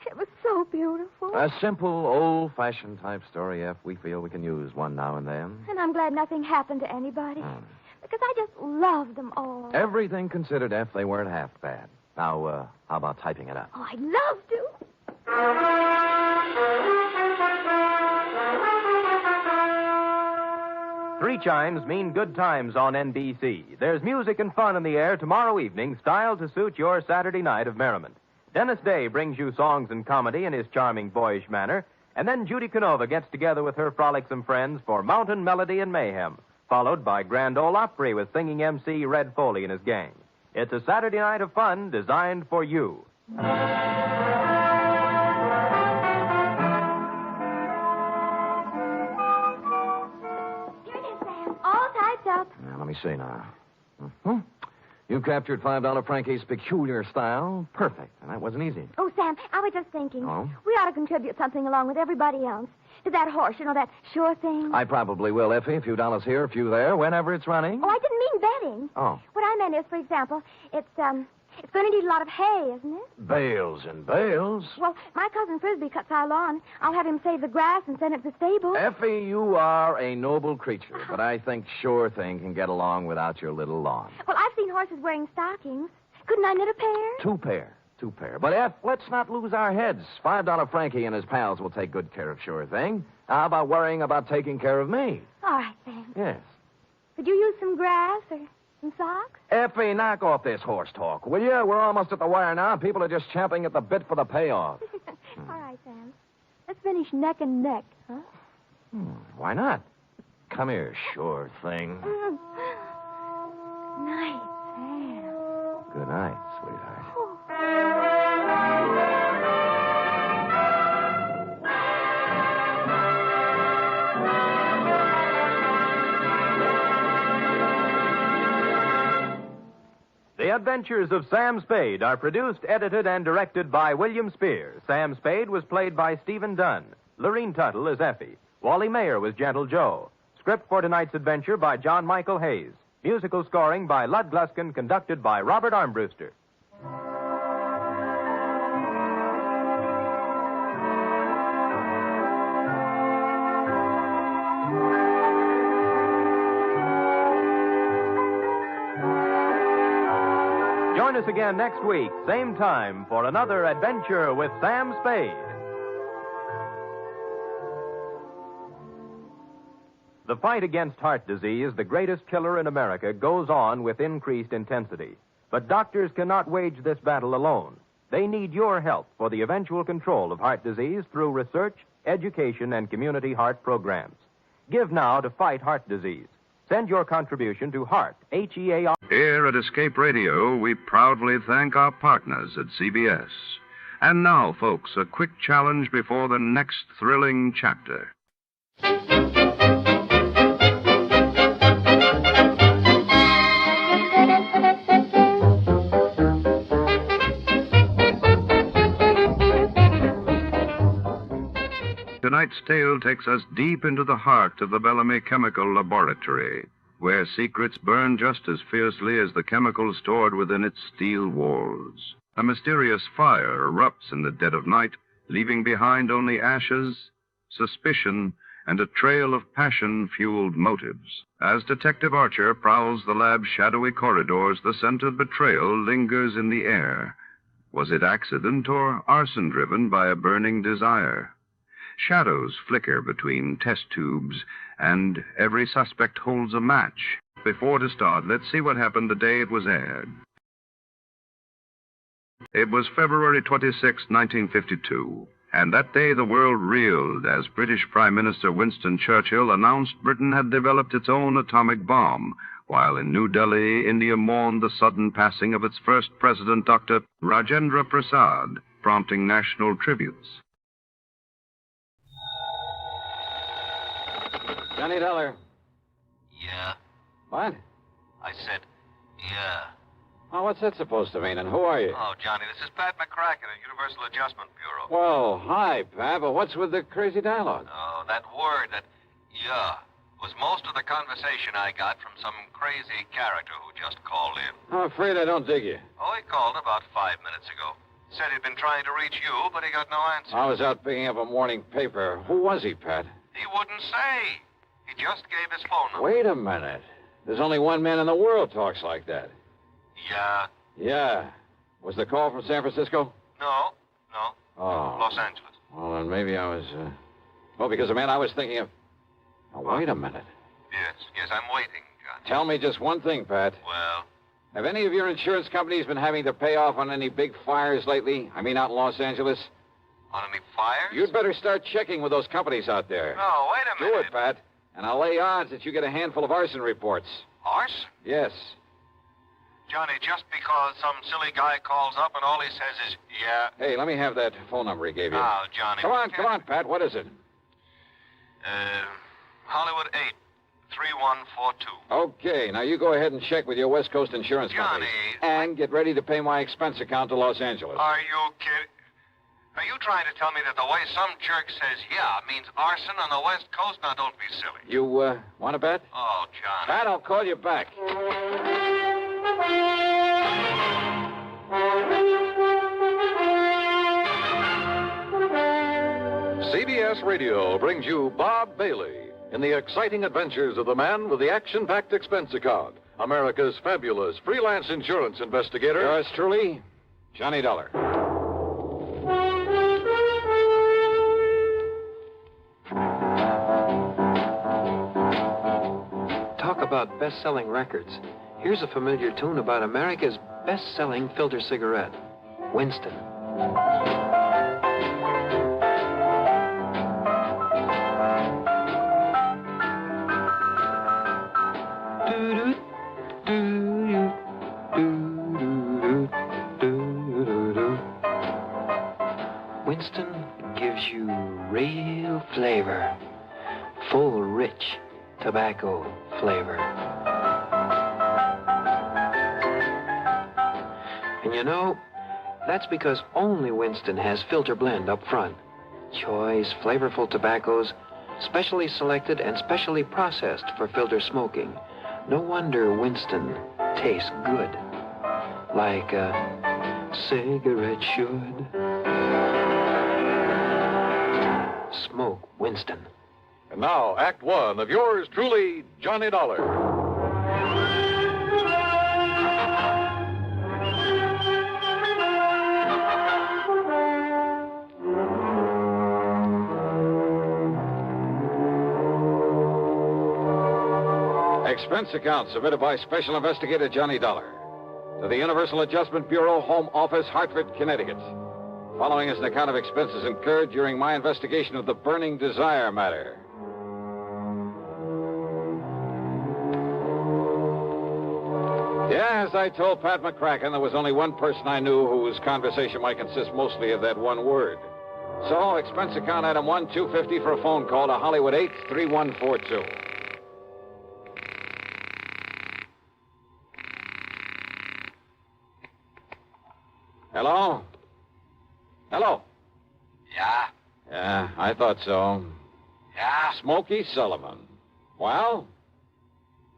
It was so beautiful. A simple, old-fashioned type story, F. We feel we can use one now and then. And I'm glad nothing happened to anybody. Because I just love them all. Everything considered, F, they weren't half bad. Now, how about typing it up? Oh, I'd love to. Three chimes mean good times on NBC. There's music and fun in the air tomorrow evening, styled to suit your Saturday night of merriment. Dennis Day brings you songs and comedy in his charming, boyish manner, and then Judy Canova gets together with her frolicsome friends for Mountain Melody and Mayhem, followed by Grand Ole Opry with singing MC Red Foley and his gang. It's a Saturday night of fun designed for you. All typed up. Now, let me see now. You captured $5 Frankie's peculiar style. Perfect. And that wasn't easy. Oh, Sam, I was just thinking. Oh? We ought to contribute something along with everybody else. To that horse, that sure thing. I probably will, Effie. A few dollars here, a few there, whenever it's running. Oh, I didn't mean betting. Oh. What I meant is, for example, it's going to need a lot of hay, isn't it? Bales and bales. Well, my cousin Frisbee cuts our lawn. I'll have him save the grass and send it to the stable. Effie, you are a noble creature, but I think sure thing can get along without your little lawn. Well, I've seen horses wearing stockings. Couldn't I knit a pair? Two pair. But, F, let's not lose our heads. $5 Frankie and his pals will take good care of sure thing. How about worrying about taking care of me? All right, Sam. Yes. Could you use some grass or some socks? Effie, knock off this horse talk, will you? We're almost at the wire now. People are just champing at the bit for the payoff. All right, Sam. Let's finish neck and neck, huh? Why not? Come here, sure thing. Night, Sam. Good night, sweetheart. The Adventures of Sam Spade are produced, edited, and directed by William Spear. Sam Spade was played by Stephen Dunn. Lorene Tuttle is Effie. Wally Mayer was Gentle Joe. Script for tonight's adventure by John Michael Hayes. Musical scoring by Lud Gluskin, conducted by Robert Armbruster. Join us again next week, same time, for another adventure with Sam Spade. The fight against heart disease, the greatest killer in America, goes on with increased intensity. But doctors cannot wage this battle alone. They need your help for the eventual control of heart disease through research, education, and community heart programs. Give now to fight heart disease. Send your contribution to HEART, H-E-A-R. Here at Escape Radio, we proudly thank our partners at CBS. And now, folks, a quick challenge before the next thrilling chapter. Tonight's tale takes us deep into the heart of the Bellamy Chemical Laboratory, where secrets burn just as fiercely as the chemicals stored within its steel walls. A mysterious fire erupts in the dead of night, leaving behind only ashes, suspicion, and a trail of passion-fueled motives. As Detective Archer prowls the lab's shadowy corridors, the scent of betrayal lingers in the air. Was it accident or arson driven by a burning desire? Shadows flicker between test tubes, and every suspect holds a match. Before to start, let's see what happened the day it was aired. It was February 26, 1952, and that day the world reeled as British Prime Minister Winston Churchill announced Britain had developed its own atomic bomb, while in New Delhi, India mourned the sudden passing of its first president, Dr. Rajendra Prasad, prompting national tributes. Johnny Dollar. Yeah. What? I said, yeah. Oh, what's that supposed to mean, and who are you? Oh, Johnny, this is Pat McCracken at Universal Adjustment Bureau. Well, hi, Pat, but what's with the crazy dialogue? Oh, that word, that yeah, was most of the conversation I got from some crazy character who just called in. I'm afraid I don't dig you. Oh, he called about 5 minutes ago. Said he'd been trying to reach you, but he got no answer. I was out picking up a morning paper. Who was he, Pat? He wouldn't say. He just gave his phone number. Wait a minute. There's only one man in the world talks like that. Yeah. Yeah. Was the call from San Francisco? No. Oh. Los Angeles. Well, then maybe I was, Well, because the man I was thinking of... Now, wait a minute. Yes, I'm waiting, John. Tell me just one thing, Pat. Well? Have any of your insurance companies been having to pay off on any big fires lately? I mean, out in Los Angeles? On any fires? You'd better start checking with those companies out there. No, wait a minute. Do it, Pat. And I'll lay odds that you get a handful of arson reports. Arson? Yes. Johnny, just because some silly guy calls up and all he says is, yeah. Hey, let me have that phone number he gave you. Now, Johnny. Come on, Pat. What is it? Hollywood 8, 3142. Okay, now you go ahead and check with your West Coast insurance company. And get ready to pay my expense account to Los Angeles. Are you kidding? Are you trying to tell me that the way some jerk says yeah means arson on the West Coast? Now, don't be silly. You, want to bet? Oh, Johnny. Pat, I'll call you back. CBS Radio brings you Bob Bailey in the exciting adventures of the man with the action-packed expense account, America's fabulous freelance insurance investigator. Yours truly, Johnny Dollar. Talk about best-selling records. Here's a familiar tune about America's best-selling filter cigarette, Winston. Winston gives you real flavor, full, rich tobacco flavor. And you know, that's because only Winston has filter blend up front. Choice, flavorful tobaccos, specially selected and specially processed for filter smoking. No wonder Winston tastes good, like a cigarette should. Smoke Winston. And now, Act One of yours truly, Johnny Dollar. Expense account submitted by Special Investigator Johnny Dollar to the Universal Adjustment Bureau, Home Office, Hartford, Connecticut. Following is an account of expenses incurred during my investigation of the Burning Desire matter. Yeah, as I told Pat McCracken, there was only one person I knew whose conversation might consist mostly of that one word. So, expense account item 1, $250 for a phone call to Hollywood 8, 3142. Hello? Hello? Yeah? Yeah, I thought so. Yeah? Smokey Sullivan. Well?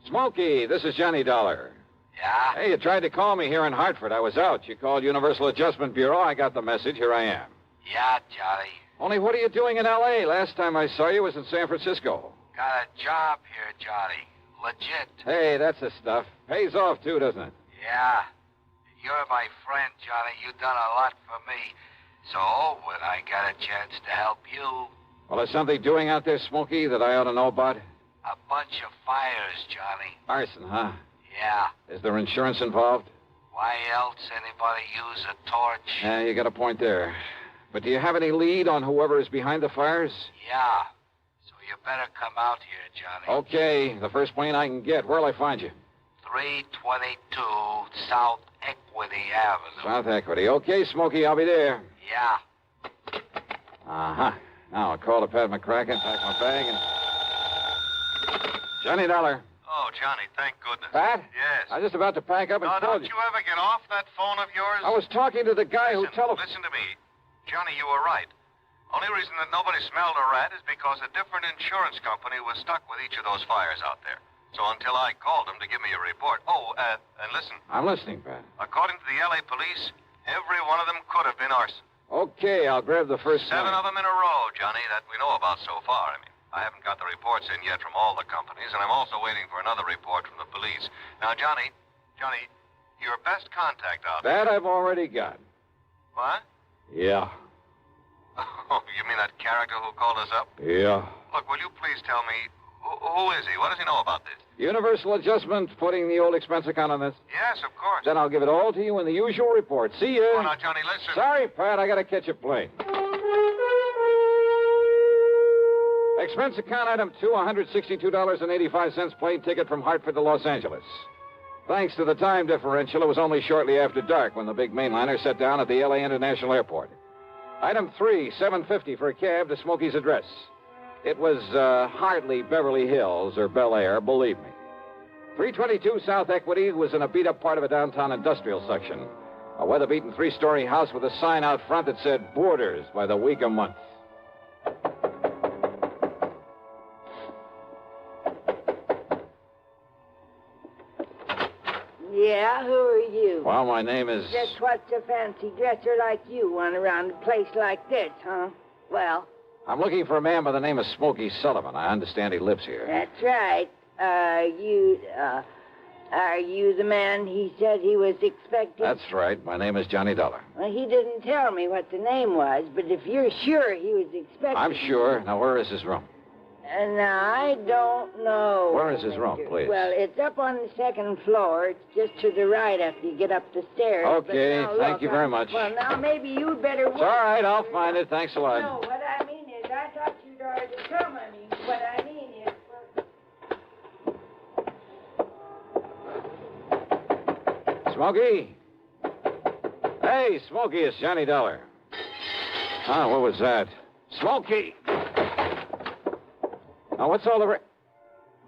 Smokey, this is Johnny Dollar. Yeah? Hey, you tried to call me here in Hartford. I was out. You called Universal Adjustment Bureau. I got the message. Here I am. Yeah, Johnny. Only what are you doing in L.A.? Last time I saw you was in San Francisco. Got a job here, Johnny. Legit. Hey, that's the stuff. Pays off, too, doesn't it? Yeah. You're my friend, Johnny. You've done a lot for me. So, when I got a chance to help you, Well, is something doing out there, Smokey, that I ought to know about? A bunch of fires, Johnny. Arson, huh? Yeah. Is there insurance involved? Why else anybody use a torch? Yeah, you got a point there. But do you have any lead on whoever is behind the fires? Yeah. So you better come out here, Johnny. Okay, the first plane I can get. Where'll I find you? 322 South Equity Avenue. South Equity. Okay, Smokey, I'll be there. Yeah. Uh-huh. Now I'll call to Pat McCracken, pack my bag, and... Johnny Dollar. Oh, Johnny, thank goodness. Pat? Yes. I was just about to pack up and call don't you ever get off that phone of yours? I was talking to the guy who Listen to me. Johnny, you were right. Only reason that nobody smelled a rat is because a different insurance company was stuck with each of those fires out there. So until I called them to give me a report. Oh, and listen. I'm listening, Pat. According to the L.A. police, every one of them could have been arson. Okay, I'll grab the first 7 plane. of them in a row, Johnny, that we know about so far. I mean, I haven't got the reports in yet from all the companies, and I'm also waiting for another report from the police. Now, Johnny, your best contact out there. That I've already got. What? Yeah. Oh, you mean that character who called us up? Yeah. Look, will you please tell me, who is he? What does he know about this? Universal Adjustment putting the old expense account on this. Yes, of course. Then I'll give it all to you in the usual report. See ya. Oh, now, Johnny, listen. Sorry, Pat, I gotta catch a plane. Expense account item 2, $162.85 plane ticket from Hartford to Los Angeles. Thanks to the time differential, it was only shortly after dark when the big mainliner set down at the L.A. International Airport. Item 3, $7.50 for a cab to Smokey's address. It was hardly Beverly Hills or Bel Air, believe me. 322 South Equity was in a beat-up part of a downtown industrial section. A weather-beaten 3-story house with a sign out front that said Boarders by the week a month. Yeah, who are you? Well, my name is... Just what's a fancy dresser like you want around a place like this, huh? Well? I'm looking for a man by the name of Smokey Sullivan. I understand he lives here. That's right. Are you the man he said he was expecting? That's right. My name is Johnny Dollar. Well, he didn't tell me what the name was, but if you're sure he was expecting... I'm sure. Now, where is his room? I don't know. Where is his room, please? Well, it's up on the 2nd floor. It's just to the right after you get up the stairs. Okay, now, thank you very much. Well, now maybe you'd better... It's all right, I'll find it. Thanks a lot. No, what I mean is, I thought you'd already come. What I mean is... Smokey? Hey, Smokey, it's Johnny Dollar. Ah, what was that? Smokey! Now, what's all the...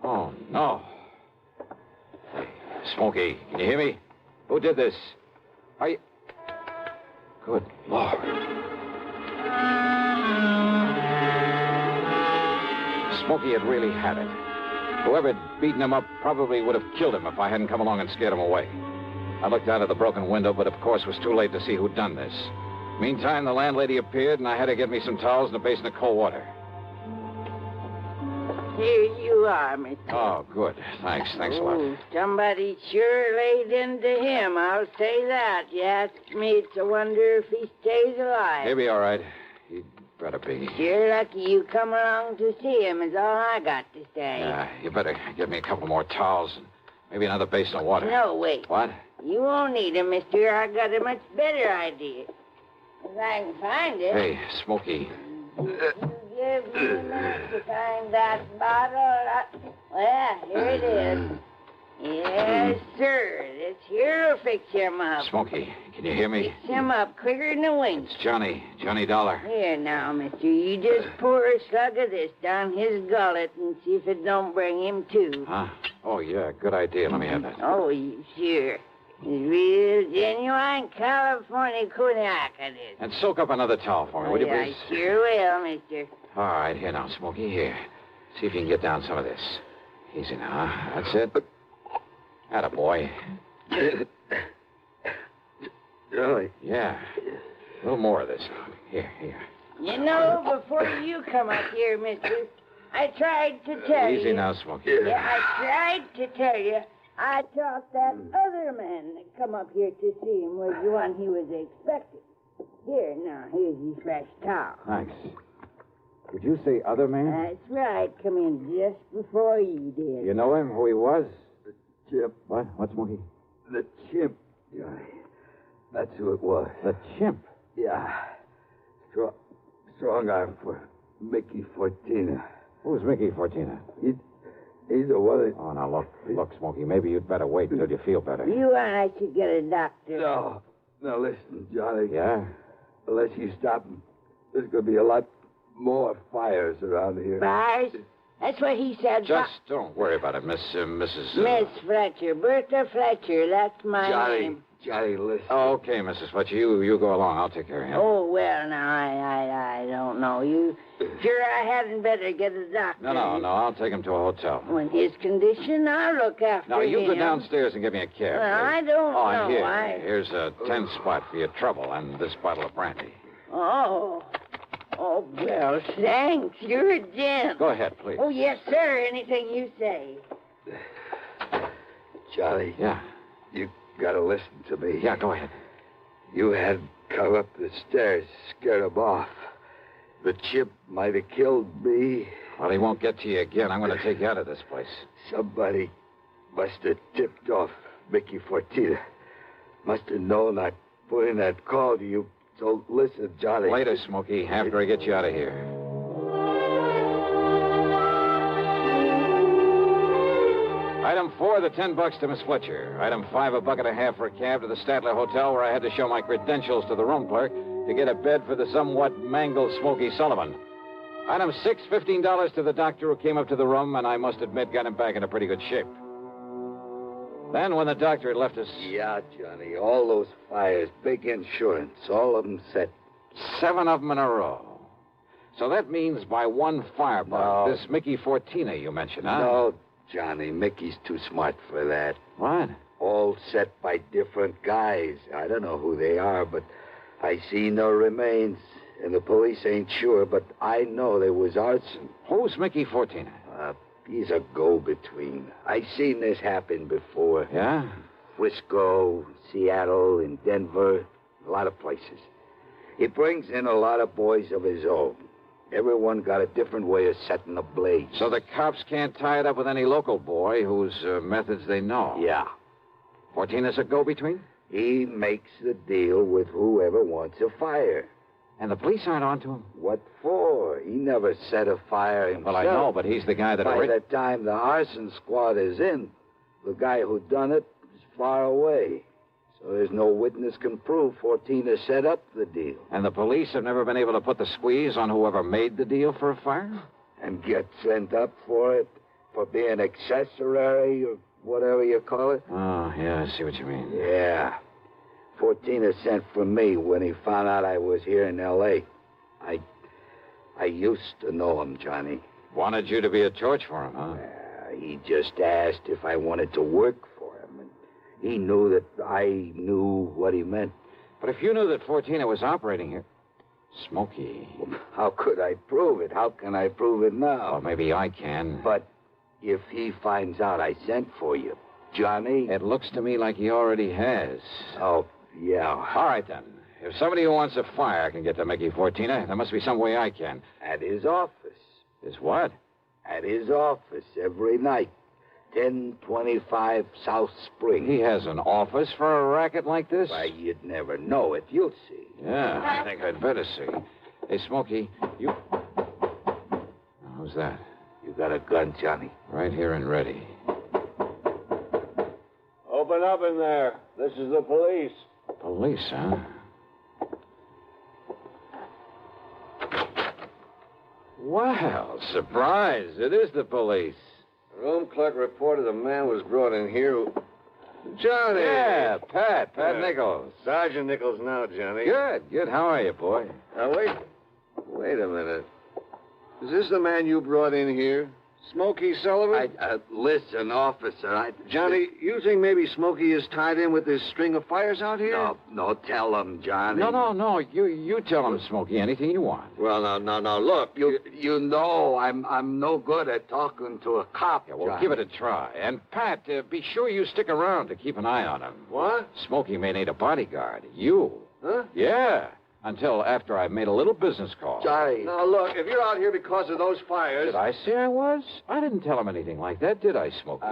Oh, no. Hey, Smokey, can you hear me? Who did this? Are you... Good Lord. Smokey had really had it. Whoever had beaten him up probably would have killed him if I hadn't come along and scared him away. I looked out of the broken window, but of course it was too late to see who'd done this. Meantime, the landlady appeared, and I had to get me some towels and a basin of cold water. Here you are, Mr. Oh, good. Thanks a lot. Somebody sure laid into him, I'll say that. You ask me, it's a wonder if he stays alive. He'll be all right. He'd better be. Sure lucky you come along to see him is all I got to say. Yeah, you better get me a couple more towels and maybe another basin of water. No, wait. What? You won't need them, mister. I got a much better idea. If I can find it. Hey, Smokey. Give me a minute to find that bottle. Well, here it is. Yes, sir. This here'll fix him up. Smokey, can you hear me? Fix him up quicker than a wink. It's Johnny Dollar. Here now, mister. You just pour a slug of this down his gullet and see if it don't bring him to. Huh? Oh, yeah, good idea. Let me have that. Oh, sure. It's real genuine California cognac, it is. And soak up another towel for me, will you, please? I sure will, mister. All right, here now, Smokey, here. See if you can get down some of this. Easy now, huh? That's it. Attaboy. Really? Yeah. A little more of this. Here. You know, before you come up here, mister, I tried to tell you. Easy now, Smokey. Yeah, I tried to tell you. I thought that other man that come up here to see him was the one he was expecting. Here, now, here's your fresh towel. Thanks. Did you say other man? That's right. Come in just before you did. You know him, who he was? The chimp. What? What's Smokey? The chimp, Johnny. That's who it was. The chimp? Yeah. Strong arm for Mickey Fortina. Who's Mickey Fortina? He's the one that... Oh, now, look, Smokey, maybe you'd better wait until you feel better. You and I should get a doctor. No. Now, listen, Johnny. Yeah? Unless you stop him, there's going to be a lot more fires around here. Fires? That's what he said. Just don't worry about it, Mrs. Miss Fletcher. Bertha Fletcher. That's my name. Johnny, listen. Oh, okay, Mrs. Fletcher. You go along. I'll take care of him. Oh, well, now, I don't know. You sure I hadn't better get a doctor? No. I'll take him to a hotel. In his condition, I'll look after him. Now, you go downstairs and give me a cab. Well, I don't know. Here's a 10 spot for your trouble and this bottle of brandy. Oh, well, thanks. You're a gent. Go ahead, please. Oh, yes, sir. Anything you say. Johnny. Yeah? You gotta listen to me. Yeah, go ahead. You had come up the stairs, scared him off. The chimp might have killed me. Well, he won't get to you again. I'm going to take you out of this place. Somebody must have tipped off Mickey Fortina. Must have known I'd put in that call to you. So listen, Johnny. Later, Smokey, after I get you out of here. Item 4, the $10 to Miss Fletcher. Item 5, $1.50 for a cab to the Statler Hotel, where I had to show my credentials to the room clerk to get a bed for the somewhat mangled Smokey Sullivan. Item 6, $15 to the doctor who came up to the room, and I must admit got him back in a pretty good shape. Then, when the doctor had left us... Yeah, Johnny, all those fires, big insurance, all of them set. 7 of them in a row. So that means by one firebug, this Mickey Fortina you mentioned, huh? No, Johnny, Mickey's too smart for that. What? All set by different guys. I don't know who they are, but I see no remains, and the police ain't sure, but I know there was arson. Who's Mickey Fortina? He's a go-between. I seen this happen before. Yeah? Frisco, Seattle, and Denver, a lot of places. He brings in a lot of boys of his own. Everyone got a different way of setting a blaze. So the cops can't tie it up with any local boy whose methods they know? Yeah. Fortina's a go-between? He makes the deal with whoever wants a fire. And the police aren't on to him? What for? He never set a fire himself. Well, I know, but he's the guy that... By the time the arson squad is in, the guy who done it is far away. So there's no witness can prove Fortina set up the deal. And the police have never been able to put the squeeze on whoever made the deal for a fire? And get sent up for it? For being accessory or whatever you call it? Oh, yeah, I see what you mean. Yeah. Fortina sent for me when he found out I was here in L.A. I used to know him, Johnny. Wanted you to be a torch for him, huh? He just asked if I wanted to work for him. And he knew that I knew what he meant. But if you knew that Fortina was operating here... Smokey... How could I prove it? How can I prove it now? Well, maybe I can. But if he finds out I sent for you, Johnny... It looks to me like he already has. Oh, yeah. All right, then. If somebody who wants a fire can get to Mickey Fortina, there must be some way I can. At his office. His what? At his office every night. 1025 South Spring. He has an office for a racket like this? Why, you'd never know it. You'll see. Yeah, I think I'd better see. Hey, Smokey, you... Who's that? You got a gun, Johnny? Right here and ready. Open up in there. This is the police. Police, huh? Well, surprise. It is the police. The room clerk reported a man was brought in here who... Johnny! Yeah, Pat Nichols. Sergeant Nichols now, Johnny. Good. How are you, boy? Now, wait a minute. Is this the man you brought in here? Smokey Sullivan? Listen, officer, Johnny, you think maybe Smokey is tied in with this string of fires out here? No, tell him, Johnny. No. You tell him, Smokey, anything you want. Well, now, look. You know I'm no good at talking to a cop, Yeah, well, Johnny. give it a try. And, Pat, be sure you stick around to keep an eye on him. What? Smokey may need a bodyguard. You. Huh? Yeah. Until after I made a little business call. Johnny. Now, look, if you're out here because of those fires... Did I say I was? I didn't tell him anything like that, did I, Smokey?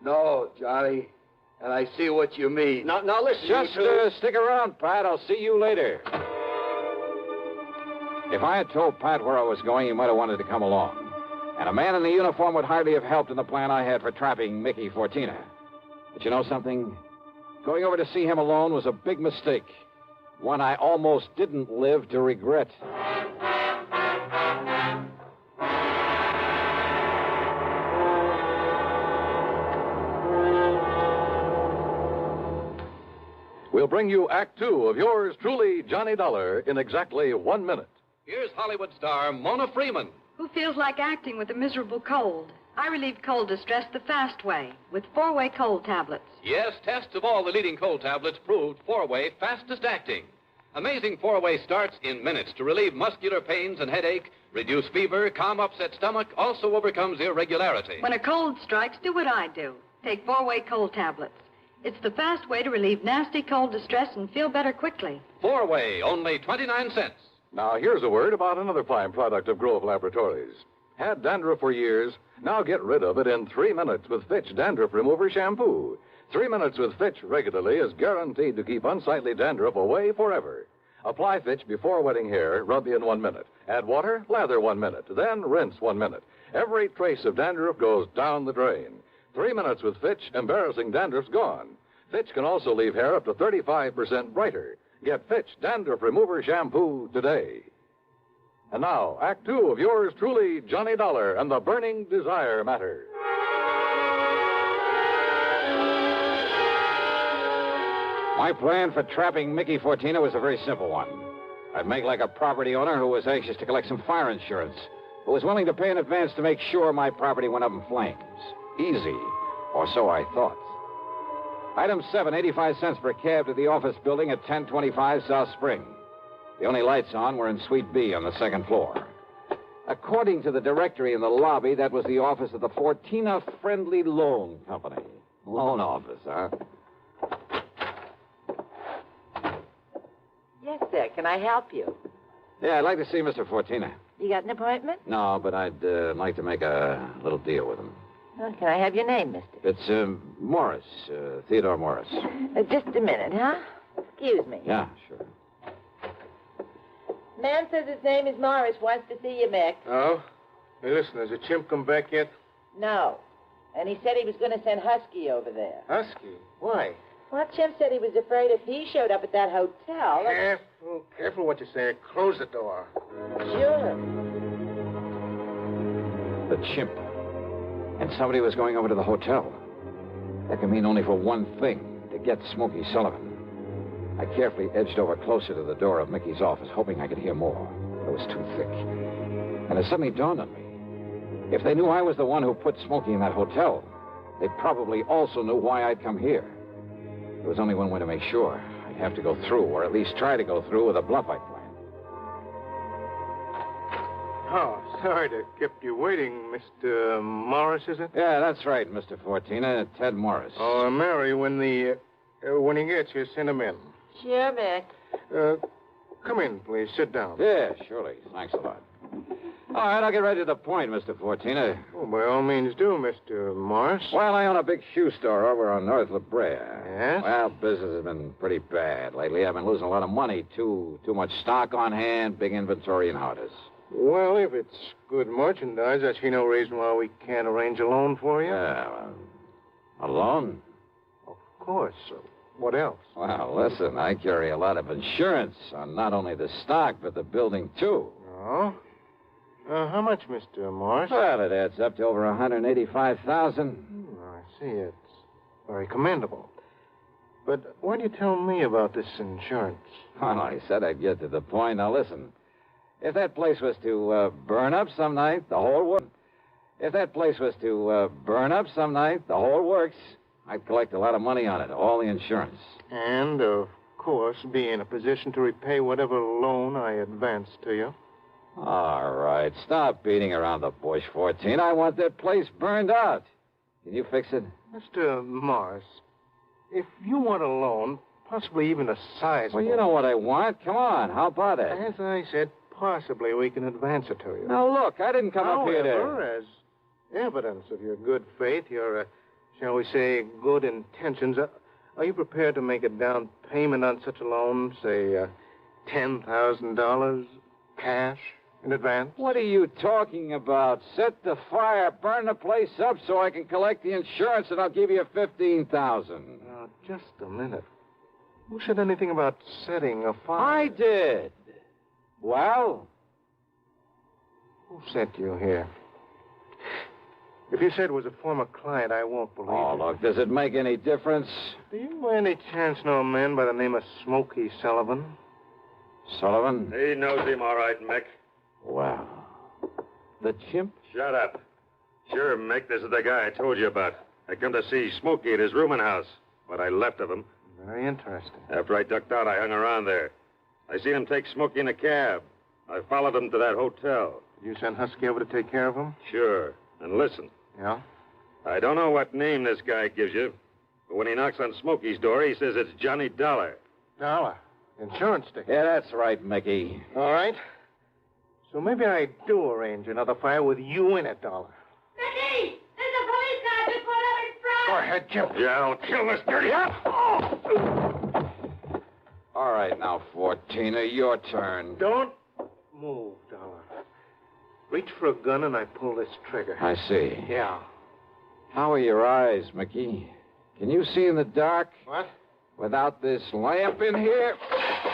No, Johnny. And I see what you mean. Now listen, Just you two. stick around, Pat. I'll see you later. If I had told Pat where I was going, he might have wanted to come along. And a man in the uniform would hardly have helped in the plan I had for trapping Mickey Fortina. But you know something? Going over to see him alone was a big mistake. One I almost didn't live to regret. We'll bring you Act Two of yours truly, Johnny Dollar, in exactly 1 minute. Here's Hollywood star Mona Freeman. Who feels like acting with a miserable cold? I relieve cold distress the fast way with 4-way cold tablets. Yes, tests of all the leading cold tablets proved 4-way fastest acting. Amazing 4-way starts in minutes to relieve muscular pains and headache, reduce fever, calm upset stomach, also overcomes irregularity. When a cold strikes, do what I do. Take 4-way cold tablets. It's the fast way to relieve nasty cold distress and feel better quickly. 4-way, only 29 cents. Now, here's a word about another fine product of Grove Laboratories. Had dandruff for years? Now get rid of it in 3 minutes with Fitch Dandruff Remover Shampoo. 3 minutes with Fitch regularly is guaranteed to keep unsightly dandruff away forever. Apply Fitch before wetting hair, rub in 1 minute. Add water, lather 1 minute, then rinse 1 minute. Every trace of dandruff goes down the drain. 3 minutes with Fitch, embarrassing dandruff's gone. Fitch can also leave hair up to 35% brighter. Get Fitch Dandruff Remover Shampoo today. And now, Act Two of yours truly, Johnny Dollar and the Burning Desire Matter. My plan for trapping Mickey Fortina was a very simple one. I'd make like a property owner who was anxious to collect some fire insurance, who was willing to pay in advance to make sure my property went up in flames. Easy, or so I thought. Item 7, 85 cents per cab to the office building at 1025 South Spring. The only lights on were in Suite B on the second floor. According to the directory in the lobby, that was the office of the Fortina Friendly Loan Company. Loan office, huh? Yes, sir. Can I help you? Yeah, I'd like to see Mr. Fortina. You got an appointment? No, but I'd like to make a little deal with him. Well, can I have your name, mister? It's Morris, Theodore Morris. Just a minute, huh? Excuse me. Yeah, sure. Man says his name is Morris, wants to see you, Mick. Oh? Hey, listen, has the chimp come back yet? No. And he said he was going to send Husky over there. Husky? Why? Well, Chimp said he was afraid if he showed up at that hotel... Careful what you say. Close the door. Sure. The chimp. And somebody was going over to the hotel. That can mean only for one thing, to get Smokey Sullivan. I carefully edged over closer to the door of Mickey's office, hoping I could hear more. But it was too thick. And it suddenly dawned on me. If they knew I was the one who put Smokey in that hotel, they probably also knew why I'd come here. There was only one way to make sure. I'd have to go through, or at least try to go through, with a bluff I'd planned. Oh, sorry to keep you waiting, Mr. Morris, is it? Yeah, that's right, Mr. Fortina. Ted Morris. Oh, Mary, when he gets here, send him in. Sure, Mick. Come in, please. Sit down. Yeah, surely. Thanks a lot. All right, I'll get right to the point, Mr. Fortina. Oh, by all means do, Mr. Morris. Well, I own a big shoe store over on North La Brea. Yes? Well, business has been pretty bad lately. I've been losing a lot of money. Too much stock on hand, big inventory, and how it is. Well, if it's good merchandise, I see no reason why we can't arrange a loan for you. Yeah, a loan? Of course. What else? Well, listen, I carry a lot of insurance on not only the stock, but the building, too. Oh? How much, Mr. Morris? Well, it adds up to over $185,000. I see. It's very commendable. But why do you tell me about this insurance? Well, I said I'd get to the point. Now, listen. If that place was to burn up some night, the whole works. If that place was to burn up some night, the whole works. I'd collect a lot of money on it, all the insurance. And, of course, be in a position to repay whatever loan I advance to you. All right, stop beating around the bush, 14. I want that place burned out. Can you fix it? Mr. Morris, if you want a loan, Possibly even a size. Well, you know what I want. Come on, how about it? As I said, possibly we can advance it to you. Now, look, I didn't come up here to... However, as evidence of your good faith, your, shall we say, good intentions, are you prepared to make a down payment on such a loan, say, $10,000 cash in advance? What are you talking about? Set the fire, burn the place up so I can collect the insurance, and I'll give you $15,000. Now, just a minute. Who said anything about setting a fire? I did. Well? Who sent you here? If you said it was a former client, I won't believe Oh, it. look, does it make any difference? Do you by any chance know a man by the name of Smoky Sullivan? Sullivan? He knows him all right, Mick. Well, the chimp? Shut up. Sure, Mick, this is the guy I told you about. I come to see Smokey at his rooming house. What I left of him. Very interesting. After I ducked out, I hung around there. I seen him take Smokey in a cab. I followed him to that hotel. Did you send Husky over to take care of him? Sure. And listen. Yeah? I don't know what name this guy gives you, but when he knocks on Smokey's door, he says it's Johnny Dollar. Dollar? Insurance ticket? Yeah, that's right, Mickey. All right. So maybe I do arrange another fire with you in it, Dollar. Mickey! There's a police car just pulled up in front! Go ahead, Jim. Yeah, I'll kill this dirty... All right, now, Fortina, your turn. Don't move, Dollar. Reach for a gun and I pull this trigger. I see. Yeah. How are your eyes, Mickey? Can you see in the dark? What? Without this lamp in here?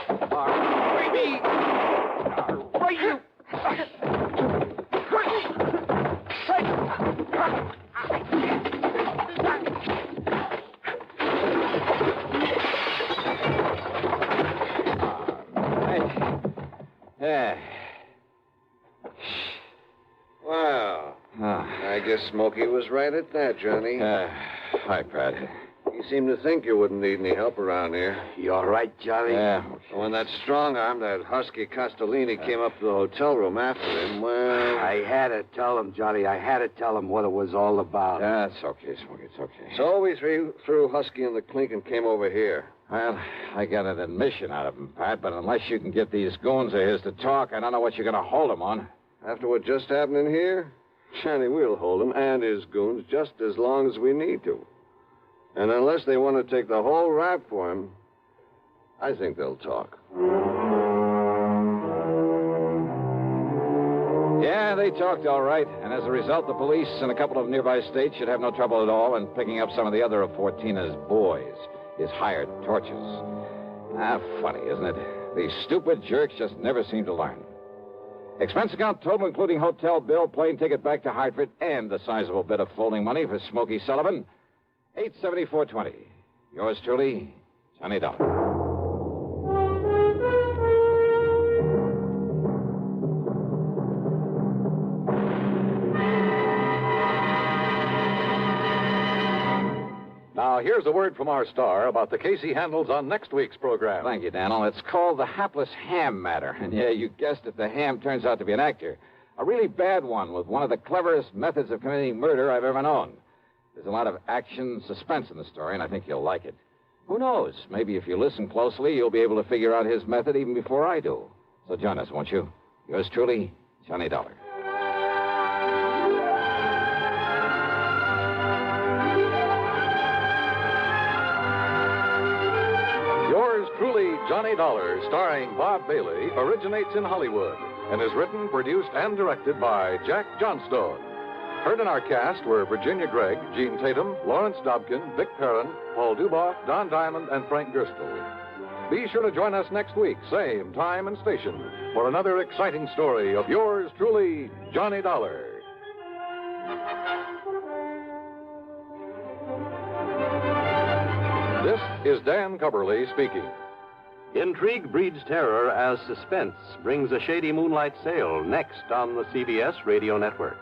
Baby! Right, you... Yeah. Wow. I guess Smokey was right at that, Johnny. Hi, Pat. You seem to think you wouldn't need any help around here. You all right, Johnny? Yeah. When that strong arm, that husky Castellini, came up to the hotel room after him, well... I had to tell him, Johnny. I had to tell him what it was all about. That's okay, Smokey. It's okay. So we threw Husky in the clink and came over here. Well, I got an admission out of him, Pat, but unless you can get these goons of his to talk, I don't know what you're going to hold him on. After what just happened in here, Johnny, we'll hold him and his goons just as long as we need to. And unless they want to take the whole rap for him, I think they'll talk. Yeah, they talked all right. And as a result, the police in a couple of nearby states should have no trouble at all in picking up some of the other of Fortina's boys, his hired torches. Funny, isn't it? These stupid jerks just never seem to learn. Expense account total, including hotel bill, plane ticket back to Hartford, and a sizable bit of folding money for Smokey Sullivan. $874.20. Yours truly, Johnny Dollar. Now, here's a word from our star about the case he handles on next week's program. Thank you, Daniel. It's called the Hapless Ham Matter. And yeah, you guessed it, the ham turns out to be an actor. A really bad one with one of the cleverest methods of committing murder I've ever known. There's a lot of action, suspense in the story, and I think you'll like it. Who knows? Maybe if you listen closely, you'll be able to figure out his method even before I do. So join us, won't you? Yours truly, Johnny Dollar. Yours truly, Johnny Dollar, starring Bob Bailey, originates in Hollywood and is written, produced, and directed by Jack Johnstone. Heard in our cast were Virginia Gregg, Gene Tatum, Lawrence Dobkin, Vic Perrin, Paul Duboff, Don Diamond, and Frank Gerstle. Be sure to join us next week, same time and station, for another exciting story of yours truly, Johnny Dollar. This is Dan Cubberly speaking. Intrigue breeds terror as Suspense brings a shady moonlight sail next on the CBS radio network.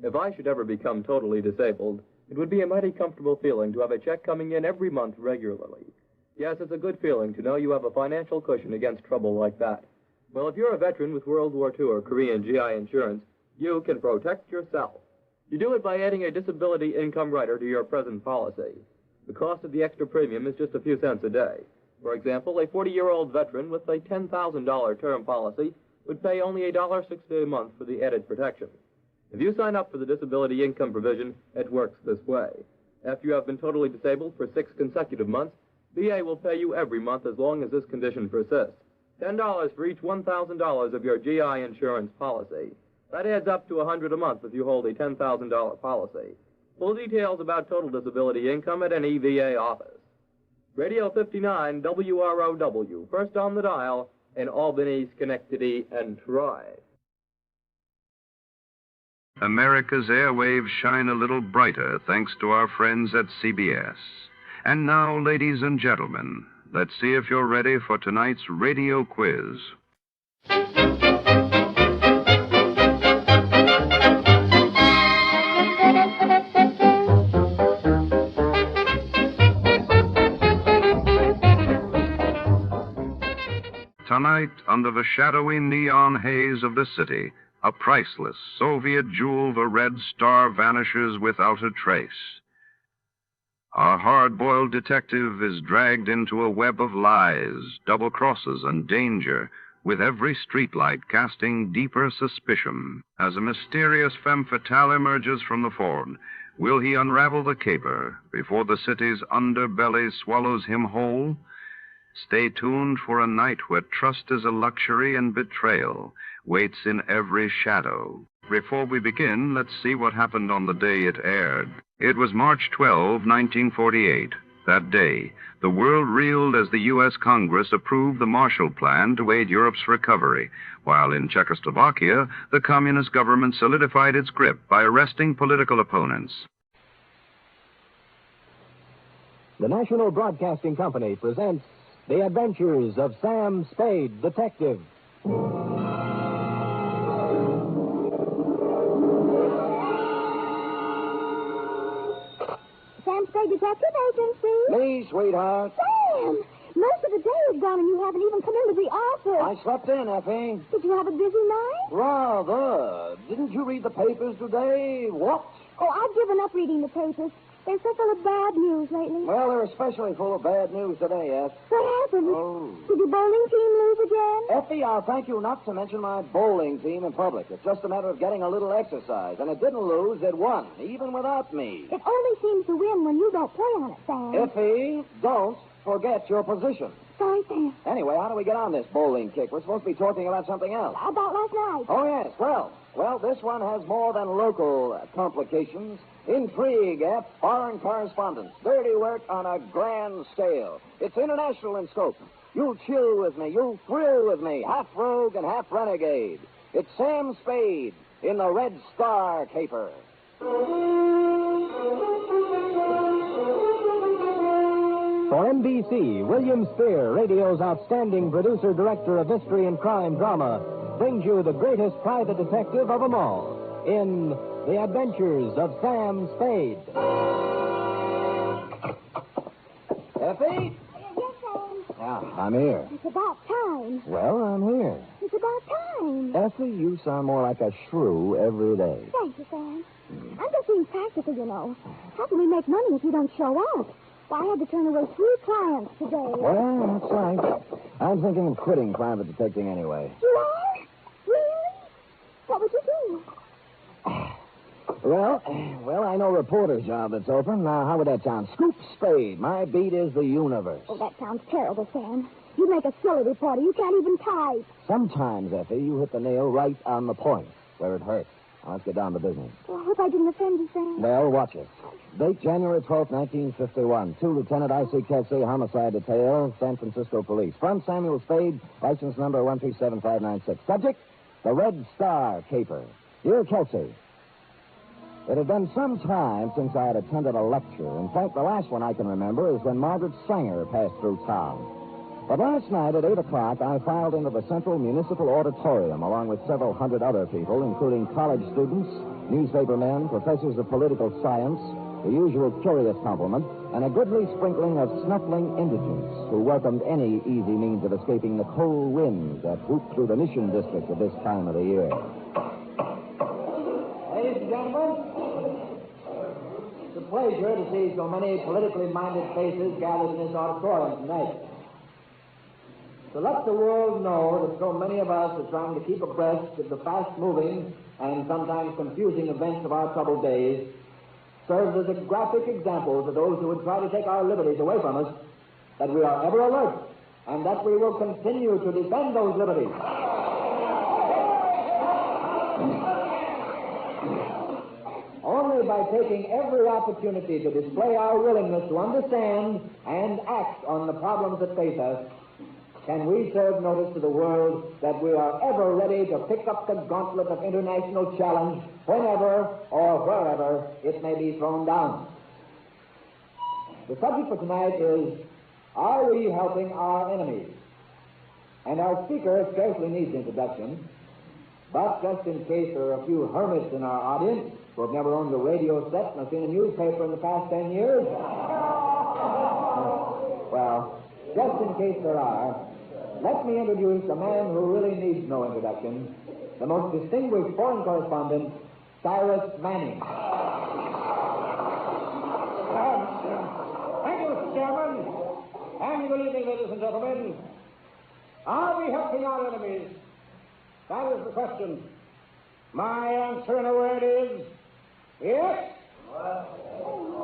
If I should ever become totally disabled, it would be a mighty comfortable feeling to have a check coming in every month regularly. Yes, it's a good feeling to know you have a financial cushion against trouble like that. Well, if you're a veteran with World War II or Korean GI insurance, you can protect yourself. You do it by adding a disability income rider to your present policy. The cost of the extra premium is just a few cents a day. For example, a 40-year-old veteran with a $10,000 term policy would pay only $1.60 a month for the added protection. If you sign up for the disability income provision, it works this way. After you have been totally disabled for 6 consecutive months, VA will pay you every month as long as this condition persists. $10 for each $1,000 of your GI insurance policy. That adds up to $100 a month if you hold a $10,000 policy. Full details about total disability income at any VA office. Radio 59 WROW, first on the dial in Albany, Schenectady, and Troy. America's airwaves shine a little brighter thanks to our friends at CBS. And now, ladies and gentlemen, let's see if you're ready for tonight's radio quiz. Tonight, under the shadowy neon haze of the city, a priceless Soviet jewel, the Red Star, vanishes without a trace. Our hard-boiled detective is dragged into a web of lies, double crosses, and danger, with every streetlight casting deeper suspicion. As a mysterious femme fatale emerges from the Ford, will he unravel the caper before the city's underbelly swallows him whole? Stay tuned for a night where trust is a luxury and betrayal waits in every shadow. Before we begin, let's see what happened on the day it aired. It was March 12, 1948. That day, the world reeled as the U.S. Congress approved the Marshall Plan to aid Europe's recovery, while in Czechoslovakia, the communist government solidified its grip by arresting political opponents. The National Broadcasting Company presents The Adventures of Sam Spade, Detective. Sam Spade Detective Agency. Me, sweetheart. Sam! Most of the day is gone and you haven't even come into the office. I slept in, Effie. Did you have a busy night? Rather. Didn't you read the papers today? What? Oh, I've given up reading the papers. They're so full of bad news lately. Well, they're especially full of bad news today, Effie. What happened? Oh. Did your bowling team lose again? Effie, I'll thank you not to mention my bowling team in public. It's just a matter of getting a little exercise. And it didn't lose, it won, even without me. It only seems to win when you don't play on it, Sam. Effie, don't forget your position. Sorry, Sam. Anyway, how do we get on this bowling kick? We're supposed to be talking about something else. About last night. Oh, yes. Well, this one has more than local complications. Intrigue, foreign correspondence, dirty work on a grand scale. It's international in scope. You'll chill with me. You'll thrill with me. Half rogue and half renegade. It's Sam Spade in the Red Star caper. For NBC, William Spear, radio's outstanding producer-director of mystery and crime drama, brings you the greatest private detective of them all in The Adventures of Sam Spade. Effie? Yes, Sam. Yeah, I'm here. It's about time. Well, I'm here. It's about time. Effie, you sound more like a shrew every day. Thank you, Sam. I'm just being practical, you know. How can we make money if you don't show up? Well, I had to turn away 3 clients today. Well, that's right. I'm thinking of quitting private detecting anyway. You are? Really? What would you do? Well, I know a reporter's job that's open. Now, how would that sound? Scoop Spade. My beat is the universe. Oh, that sounds terrible, Sam. You make a silly reporter. You can't even type. Sometimes, Effie, you hit the nail right on the point, where it hurts. Now, let's get down to business. Well, I hope I didn't offend you, Sam. Well, watch it. Date January 12th, 1951. To Lieutenant I.C. Kelsey, Homicide Detail, San Francisco Police. From Samuel Spade, license number 137596. Subject, the Red Star caper. Dear Kelsey, it had been some time since I had attended a lecture. In fact, the last one I can remember is when Margaret Sanger passed through town. But last night at 8 o'clock, I filed into the Central Municipal Auditorium along with several hundred other people, including college students, newspaper men, professors of political science, the usual curious complement, and a goodly sprinkling of snuffling indigents who welcomed any easy means of escaping the cold winds that whoop through the Mission District at this time of the year. Ladies and gentlemen, a pleasure to see so many politically minded faces gathered in this auditorium tonight. To let the world know that so many of us are trying to keep abreast of the fast-moving and sometimes confusing events of our troubled days serves as a graphic example to those who would try to take our liberties away from us, that we are ever alert and that we will continue to defend those liberties. Only by taking every opportunity to display our willingness to understand and act on the problems that face us can we serve notice to the world that we are ever ready to pick up the gauntlet of international challenge whenever or wherever it may be thrown down. The subject for tonight is, are we helping our enemies? And our speaker scarcely needs introduction, but just in case there are a few hermits in our audience who have never owned a radio set and have seen a newspaper in the past 10 years, well, just in case there are, let me introduce a man who really needs no introduction, the most distinguished foreign correspondent, Cyrus Manning. Thank you, Mr. Chairman. And good evening, ladies and gentlemen. Are we helping our enemies? That is the question. My answer in a word is yes.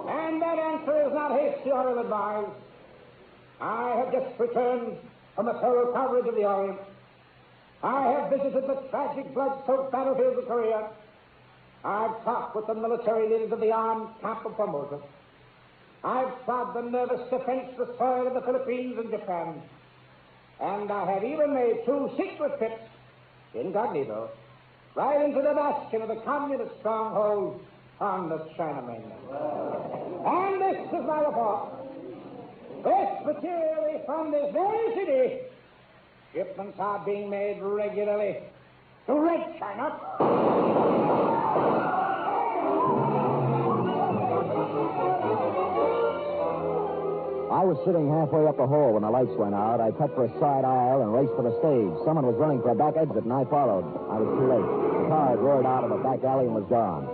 And that answer is not hasty or ill-advised. I have just returned from the thorough coverage of the Orient. I have visited the tragic blood-soaked battlefields of Korea. I've talked with the military leaders of the armed camp of Formosa. I've trod the nervous defenseless soil of the Philippines and Japan. And I have even made 2 secret trips, incognito, right into the bastion of the communist stronghold on the China mainland. And this is my report. This materially from this very city, shipments are being made regularly to Red China. I was sitting halfway up the hall when the lights went out. I cut for a side aisle and raced for the stage. Someone was running for a back exit, and I followed. I was too late. The car had roared out of a back alley and was gone.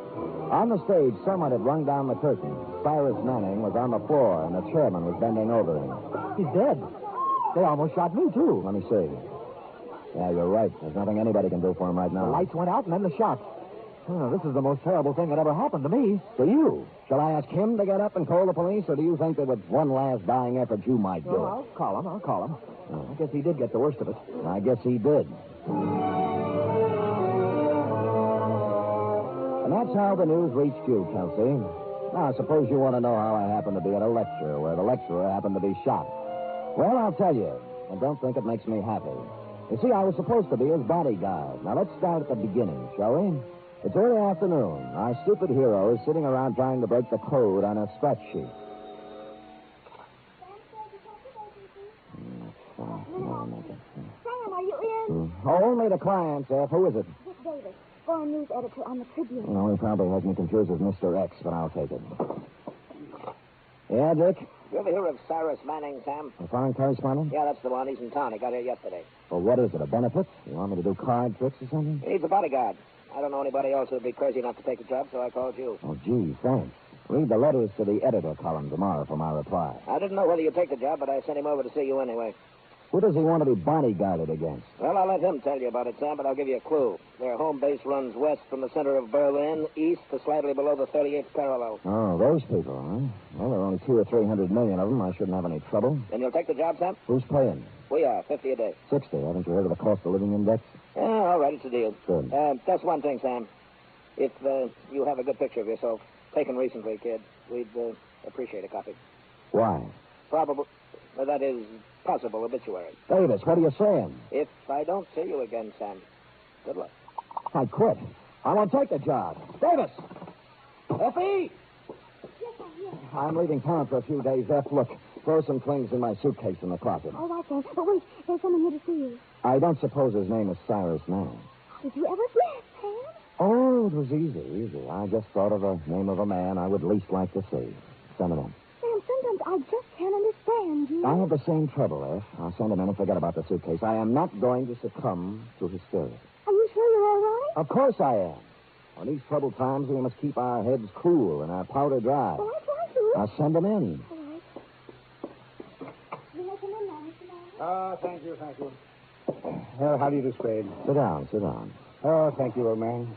On the stage, someone had rung down the curtain. Cyrus Manning was on the floor, and the chairman was bending over him. He's dead. They almost shot me, too. Let me see. Yeah, you're right. There's nothing anybody can do for him right now. The lights went out, and then the shot. Oh, this is the most terrible thing that ever happened to me. To you? Shall I ask him to get up and call the police, or do you think that with one last dying effort you might do it? I'll call him. Oh, I guess he did get the worst of it. I guess he did. And that's how the news reached you, Kelsey. Now, suppose you want to know how I happened to be at a lecture where the lecturer happened to be shot. Well, I'll tell you. And don't think it makes me happy. You see, I was supposed to be his bodyguard. Now, let's start at the beginning, shall we? It's early afternoon. Our stupid hero is sitting around trying to break the code on a scratch sheet. Sam, are you in? Oh, only the clients, F. Who is it? Dick Davis, foreign news editor on the Tribune. No, he probably has me confused with Mr. X, but I'll take it. Yeah, Dick? You ever hear of Cyrus Manning, Sam? The foreign correspondent? Yeah, that's the one. He's in town. He got here yesterday. Well, what is it, a benefit? You want me to do card tricks or something? He needs a bodyguard. I don't know anybody else who'd be crazy enough to take the job, so I called you. Oh, gee, thanks. Read the letters to the editor column tomorrow for my reply. I didn't know whether you'd take the job, but I sent him over to see you anyway. Who does he want to be bodyguarded against? Well, I'll let him tell you about it, Sam, but I'll give you a clue. Their home base runs west from the center of Berlin, east to slightly below the 38th parallel. Oh, those people, huh? Well, there are only 200 or 300 million of them. I shouldn't have any trouble. Then you'll take the job, Sam? Who's paying? We are, 50 a day. 60. Haven't you heard of the cost of living index? Yeah, all right, it's a deal. Good. Just one thing, Sam. If you have a good picture of yourself, taken recently, kid, we'd appreciate a copy. Why? Probable. That is, possible obituary. Davis, what are you saying? If I don't see you again, Sam, good luck. I quit. I won't take the job. Davis! Effie? Yes, I'm here. I'm leaving town for a few days, F. Look, throw some things in my suitcase in the closet. All right, then. But wait, there's someone here to see you. I don't suppose his name is Cyrus Manning. Did you ever guess, Sam? Oh, it was easy. I just thought of the name of a man I would least like to see. Send him in. Sam, sometimes I just can't understand you. I have the same trouble, F. I'll send him in and forget about the suitcase. I am not going to succumb to hysteria. Are you sure you're all right? Of course I am. On these troubled times, we must keep our heads cool and our powder dry. Oh, I try to. Now send them in. Thank you. How do you do, Spade? Sit down. Oh, thank you, old man.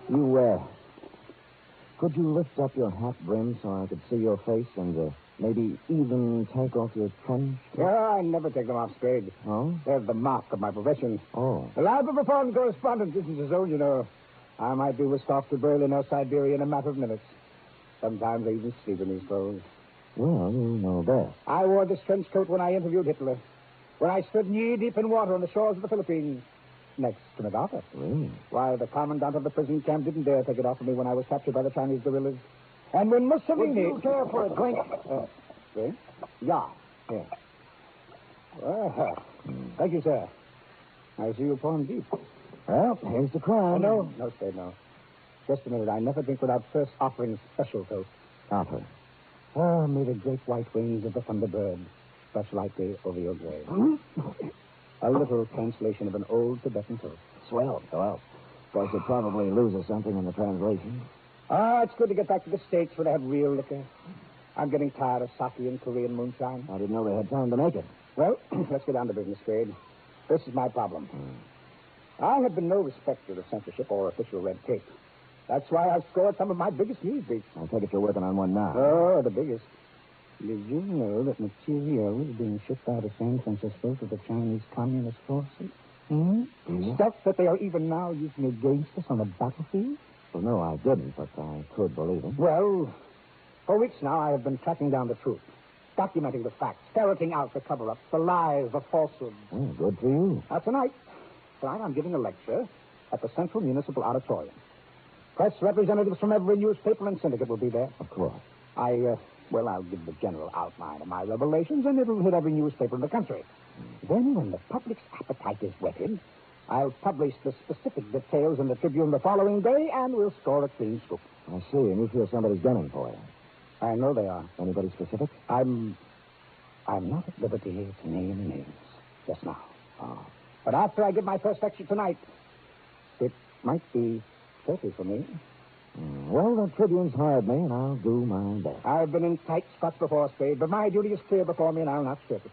Could you lift up your hat brim so I could see your face and maybe even take off your trench? Yeah, I never take them off, Spade. Oh? They're the mark of my profession. Oh. The life of a foreign correspondent isn't his own, you know. I might be whisked off to Berlin or Siberia in a matter of minutes. Sometimes I even sleep in these clothes. Well, you know best. I wore this trench coat when I interviewed Hitler. When I stood knee-deep in water on the shores of the Philippines. Next to MacArthur. Really? Why, the commandant of the prison camp didn't dare take it off of me when I was captured by the Chinese guerrillas. And when Mussolini... Would you care for a drink? See? Yeah. Well, thank you, sir. I see you pouring deep. Well, here's the crime. No, Spade, no. Just a minute. I never drink without first offering special toast. Offer. Oh, may the great white wings of the thunderbird brush lightly over your grave. A little translation of an old Tibetan toast. Swell. Of course, it probably loses something in the translation. It's good to get back to the States where they have real liquor. I'm getting tired of sake and Korean moonshine. I didn't know they had time to make it. Well, let's get down to business, Spade. This is my problem. I have been no respecter of censorship or official red tape. That's why I've scored some of my biggest news beats. I take it you're working on one now. Oh, the biggest. Did you know that material is being shipped out of San Francisco to the Chinese Communist forces? Stuff that they are even now using against us on the battlefield? Well, no, I didn't, but I could believe it. Well, for weeks now, I have been tracking down the truth, documenting the facts, ferreting out the cover-ups, the lies, the falsehoods. Well, good for you. Tonight I'm giving a lecture at the Central Municipal Auditorium. Press representatives from every newspaper and syndicate will be there. Of course. I'll give the general outline of my revelations, and it'll hit every newspaper in the country. Then, when the public's appetite is whetted, I'll publish the specific details in the Tribune the following day, and we'll score a clean scoop. I see, and you feel somebody's gunning for you. I know they are. Anybody specific? I'm not at liberty to name names just now. But after I give my first lecture tonight, it might be 30 for me. Well, the Tribune's hired me, and I'll do my best. I've been in tight spots before, Spade, but my duty is clear before me, and I'll not shirk it.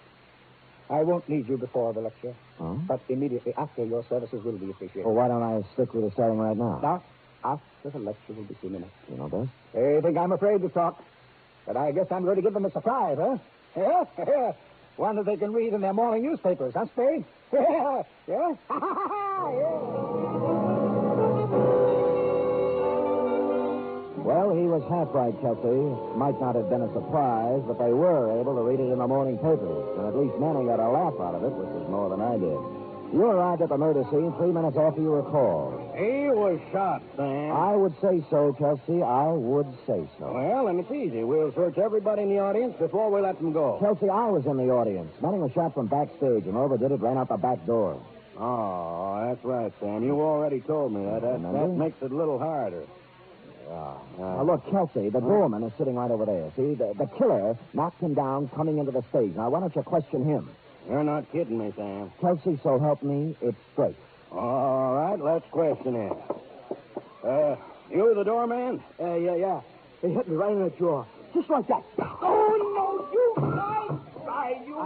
I won't need you before the lecture, but immediately after, your services will be appreciated. Well, why don't I stick with the starting right now? Now, after the lecture will be 2 minutes. You know best? They think I'm afraid to talk, but I guess I'm going to give them a surprise, huh? Yeah? One that they can read in their morning newspapers, huh, Spade? Yeah? Yeah? Well, he was half right, Kelsey. Might not have been a surprise, but they were able to read it in the morning papers. And at least Manning got a laugh out of it, which is more than I did. You arrived at the murder scene 3 minutes after you were called. He was shot, Sam. I would say so, Kelsey. I would say so. Well, then it's easy. We'll search everybody in the audience before we let them go. Kelsey, I was in the audience. Manning was shot from backstage, and whoever did it ran out the back door. Oh, that's right, Sam. You already told me that. That makes it a little harder. Now, look, Kelsey, the doorman is sitting right over there. See, the killer knocked him down coming into the stage. Now, why don't you question him? You're not kidding me, Sam. Kelsey, so help me, it's straight. All right, let's question him. You the doorman? Yeah. He hit me right in the jaw. Just like that. Oh, no, you lied.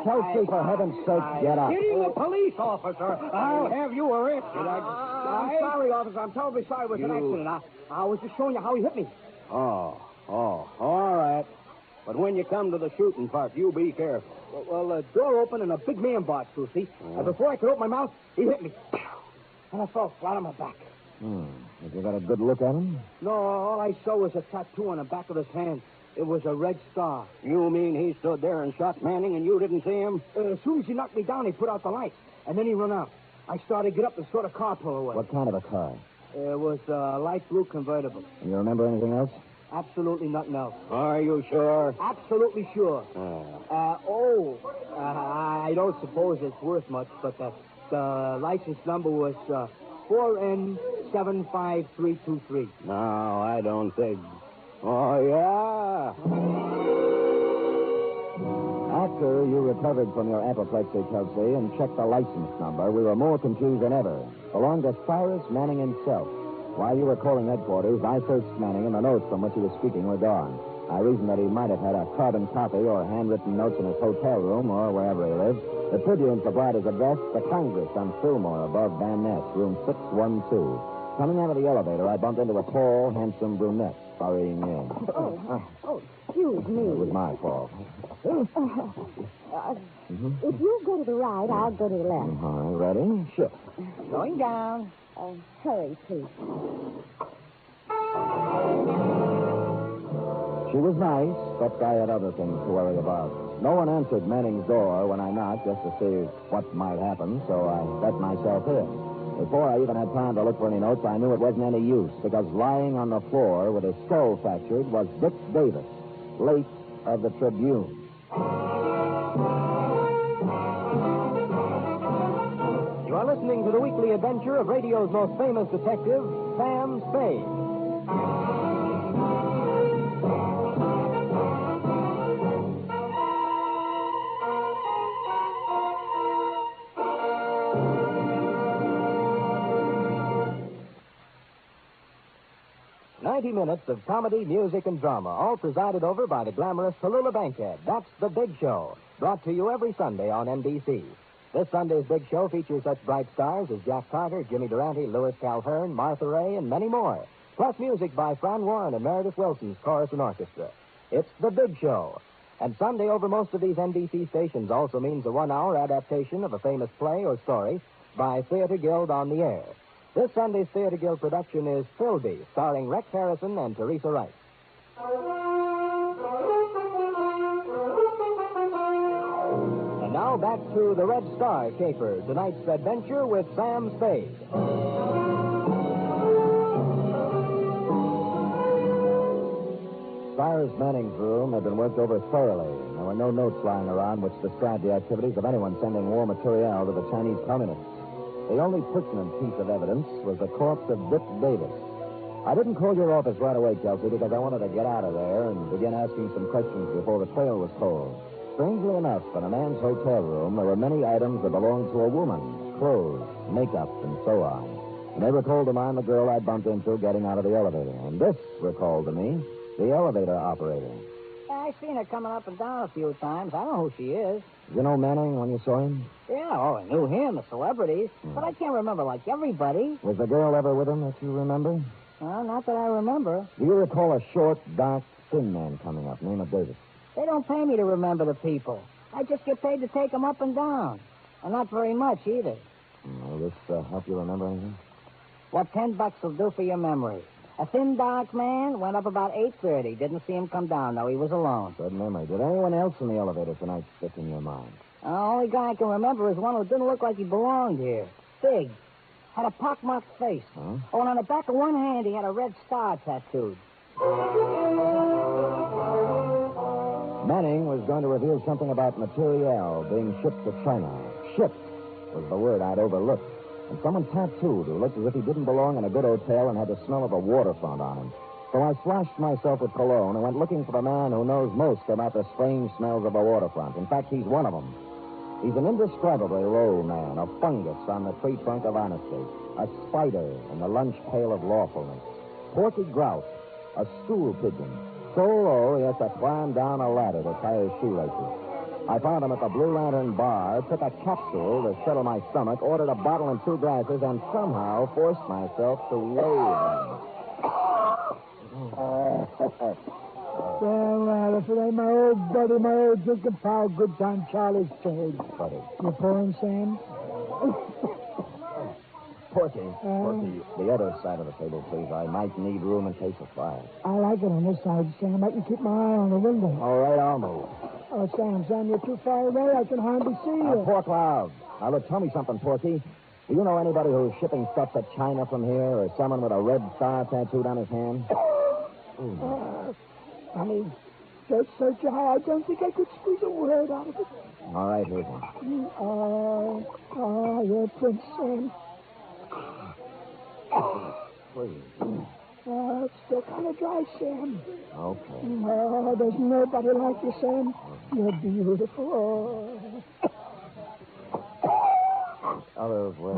Kelsey, for heaven's sake, get up. Hitting a police officer. I'll have you arrested. I'm sorry, officer. I'm terribly sorry. It was an accident. I was just showing you how he hit me. Oh, all right. But when you come to the shooting part, you be careful. Well, the door opened and a big man barged through, see? Before I could open my mouth, he hit me. And I fell flat on my back. Have you got a good look at him? No, all I saw was a tattoo on the back of his hand. It was a red star. You mean he stood there and shot Manning and you didn't see him? As soon as he knocked me down, he put out the lights. And then he run out. I started to get up and saw the car pull away. What kind of a car? It was a light blue convertible. And you remember anything else? Absolutely nothing else. Are you sure? Absolutely sure. I don't suppose it's worth much, but the license number was 4N75323. No, I don't think. Oh, yeah. After you recovered from your apoplexy, Kelsey, and checked the license number, we were more confused than ever. Belonged to Cyrus Manning himself. While you were calling headquarters, I searched Manning, and the notes from which he was speaking were gone. I reasoned that he might have had a carbon copy or handwritten notes in his hotel room or wherever he lived. The Tribune supplied his address, the Congress on Fillmore, above Van Ness, room 612. Coming out of the elevator, I bumped into a tall, handsome brunette hurrying in. Excuse me. It was my fault. If you go to the right, I'll go to the left. All right, ready? Shift. Going down. Hurry, please. She was nice, but I had other things to worry about. No one answered Manning's door when I knocked just to see what might happen, so I let myself in. Before I even had time to look for any notes, I knew it wasn't any use, because lying on the floor with his skull fractured was Dick Davis, late of the Tribune. You are listening to the weekly adventure of radio's most famous detective, Sam Spade. 90 minutes of comedy, music, and drama, all presided over by the glamorous Tallulah Bankhead. That's The Big Show, brought to you every Sunday on NBC. This Sunday's Big Show features such bright stars as Jack Carter, Jimmy Durante, Louis Calhern, Martha Ray, and many more. Plus music by Fran Warren and Meredith Wilson's chorus and orchestra. It's The Big Show. And Sunday over most of these NBC stations also means a 1-hour adaptation of a famous play or story by Theater Guild on the Air. This Sunday's Theater Guild production is Philby, starring Rex Harrison and Teresa Wright. And now back to the Red Star Caper, tonight's adventure with Sam Spade. Cyrus Manning's room had been worked over thoroughly. There were no notes lying around which described the activities of anyone sending war material to the Chinese communists. The only pertinent piece of evidence was the corpse of Dick Davis. I didn't call your office right away, Kelsey, because I wanted to get out of there and begin asking some questions before the trail was cold. Strangely enough, in a man's hotel room, there were many items that belonged to a woman. Clothes, makeup, and so on. And they recalled to mind the girl I'd bumped into getting out of the elevator. And this recalled to me the elevator operator. I've seen her coming up and down a few times. I know who she is. You know Manning when you saw him? Yeah, I knew him, the celebrities. But I can't remember like everybody. Was the girl ever with him that you remember? Not that I remember. Do you recall a short, dark, thin man coming up, name of Davis? They don't pay me to remember the people. I just get paid to take them up and down. And not very much either. Will this help you remember anything? What $10 will do for your memory. A thin, dark man went up about 8:30. Didn't see him come down, though. He was alone. Good memory. Did anyone else in the elevator tonight stick in your mind? The only guy I can remember is one who didn't look like he belonged here. Big. Had a pockmarked face. Huh? Oh, and on the back of one hand, he had a red star tattooed. Manning was going to reveal something about materiel being shipped to China. Shipped was the word I'd overlooked. And someone tattooed who looked as if he didn't belong in a good hotel and had the smell of a waterfront on him. So I splashed myself with cologne and went looking for the man who knows most about the strange smells of a waterfront. In fact, he's one of them. He's an indescribably low man, a fungus on the tree trunk of honesty, a spider in the lunch pail of lawfulness, porky grouse, a stool pigeon, so low he has to climb down a ladder to tie his shoelaces. I found him at the Blue Lantern bar, took a capsule to settle my stomach, ordered a bottle and 2 glasses, and somehow forced myself to wave him. Well, if it ain't my old buddy, my old drinking pal, Good Time Charlie's Spade. Buddy. You pouring, Sam? Porky, the other side of the table, please. I might need room in case of fire. I like it on this side, Sam. I can keep my eye on the window. All right, I'll move. Oh, Sam, you're too far away. I can hardly see you. Pork loud. Now, look, tell me something, Porky. Do you know anybody who's shipping stuff to China from here, or someone with a red star tattooed on his hand? Honey, search your heart. I don't think I could squeeze a word out of it. All right, here's one. You're a prince, Sam. Please. It's still kind of dry, Sam. Okay. Oh, there's nobody like you, Sam. You're beautiful. Other way.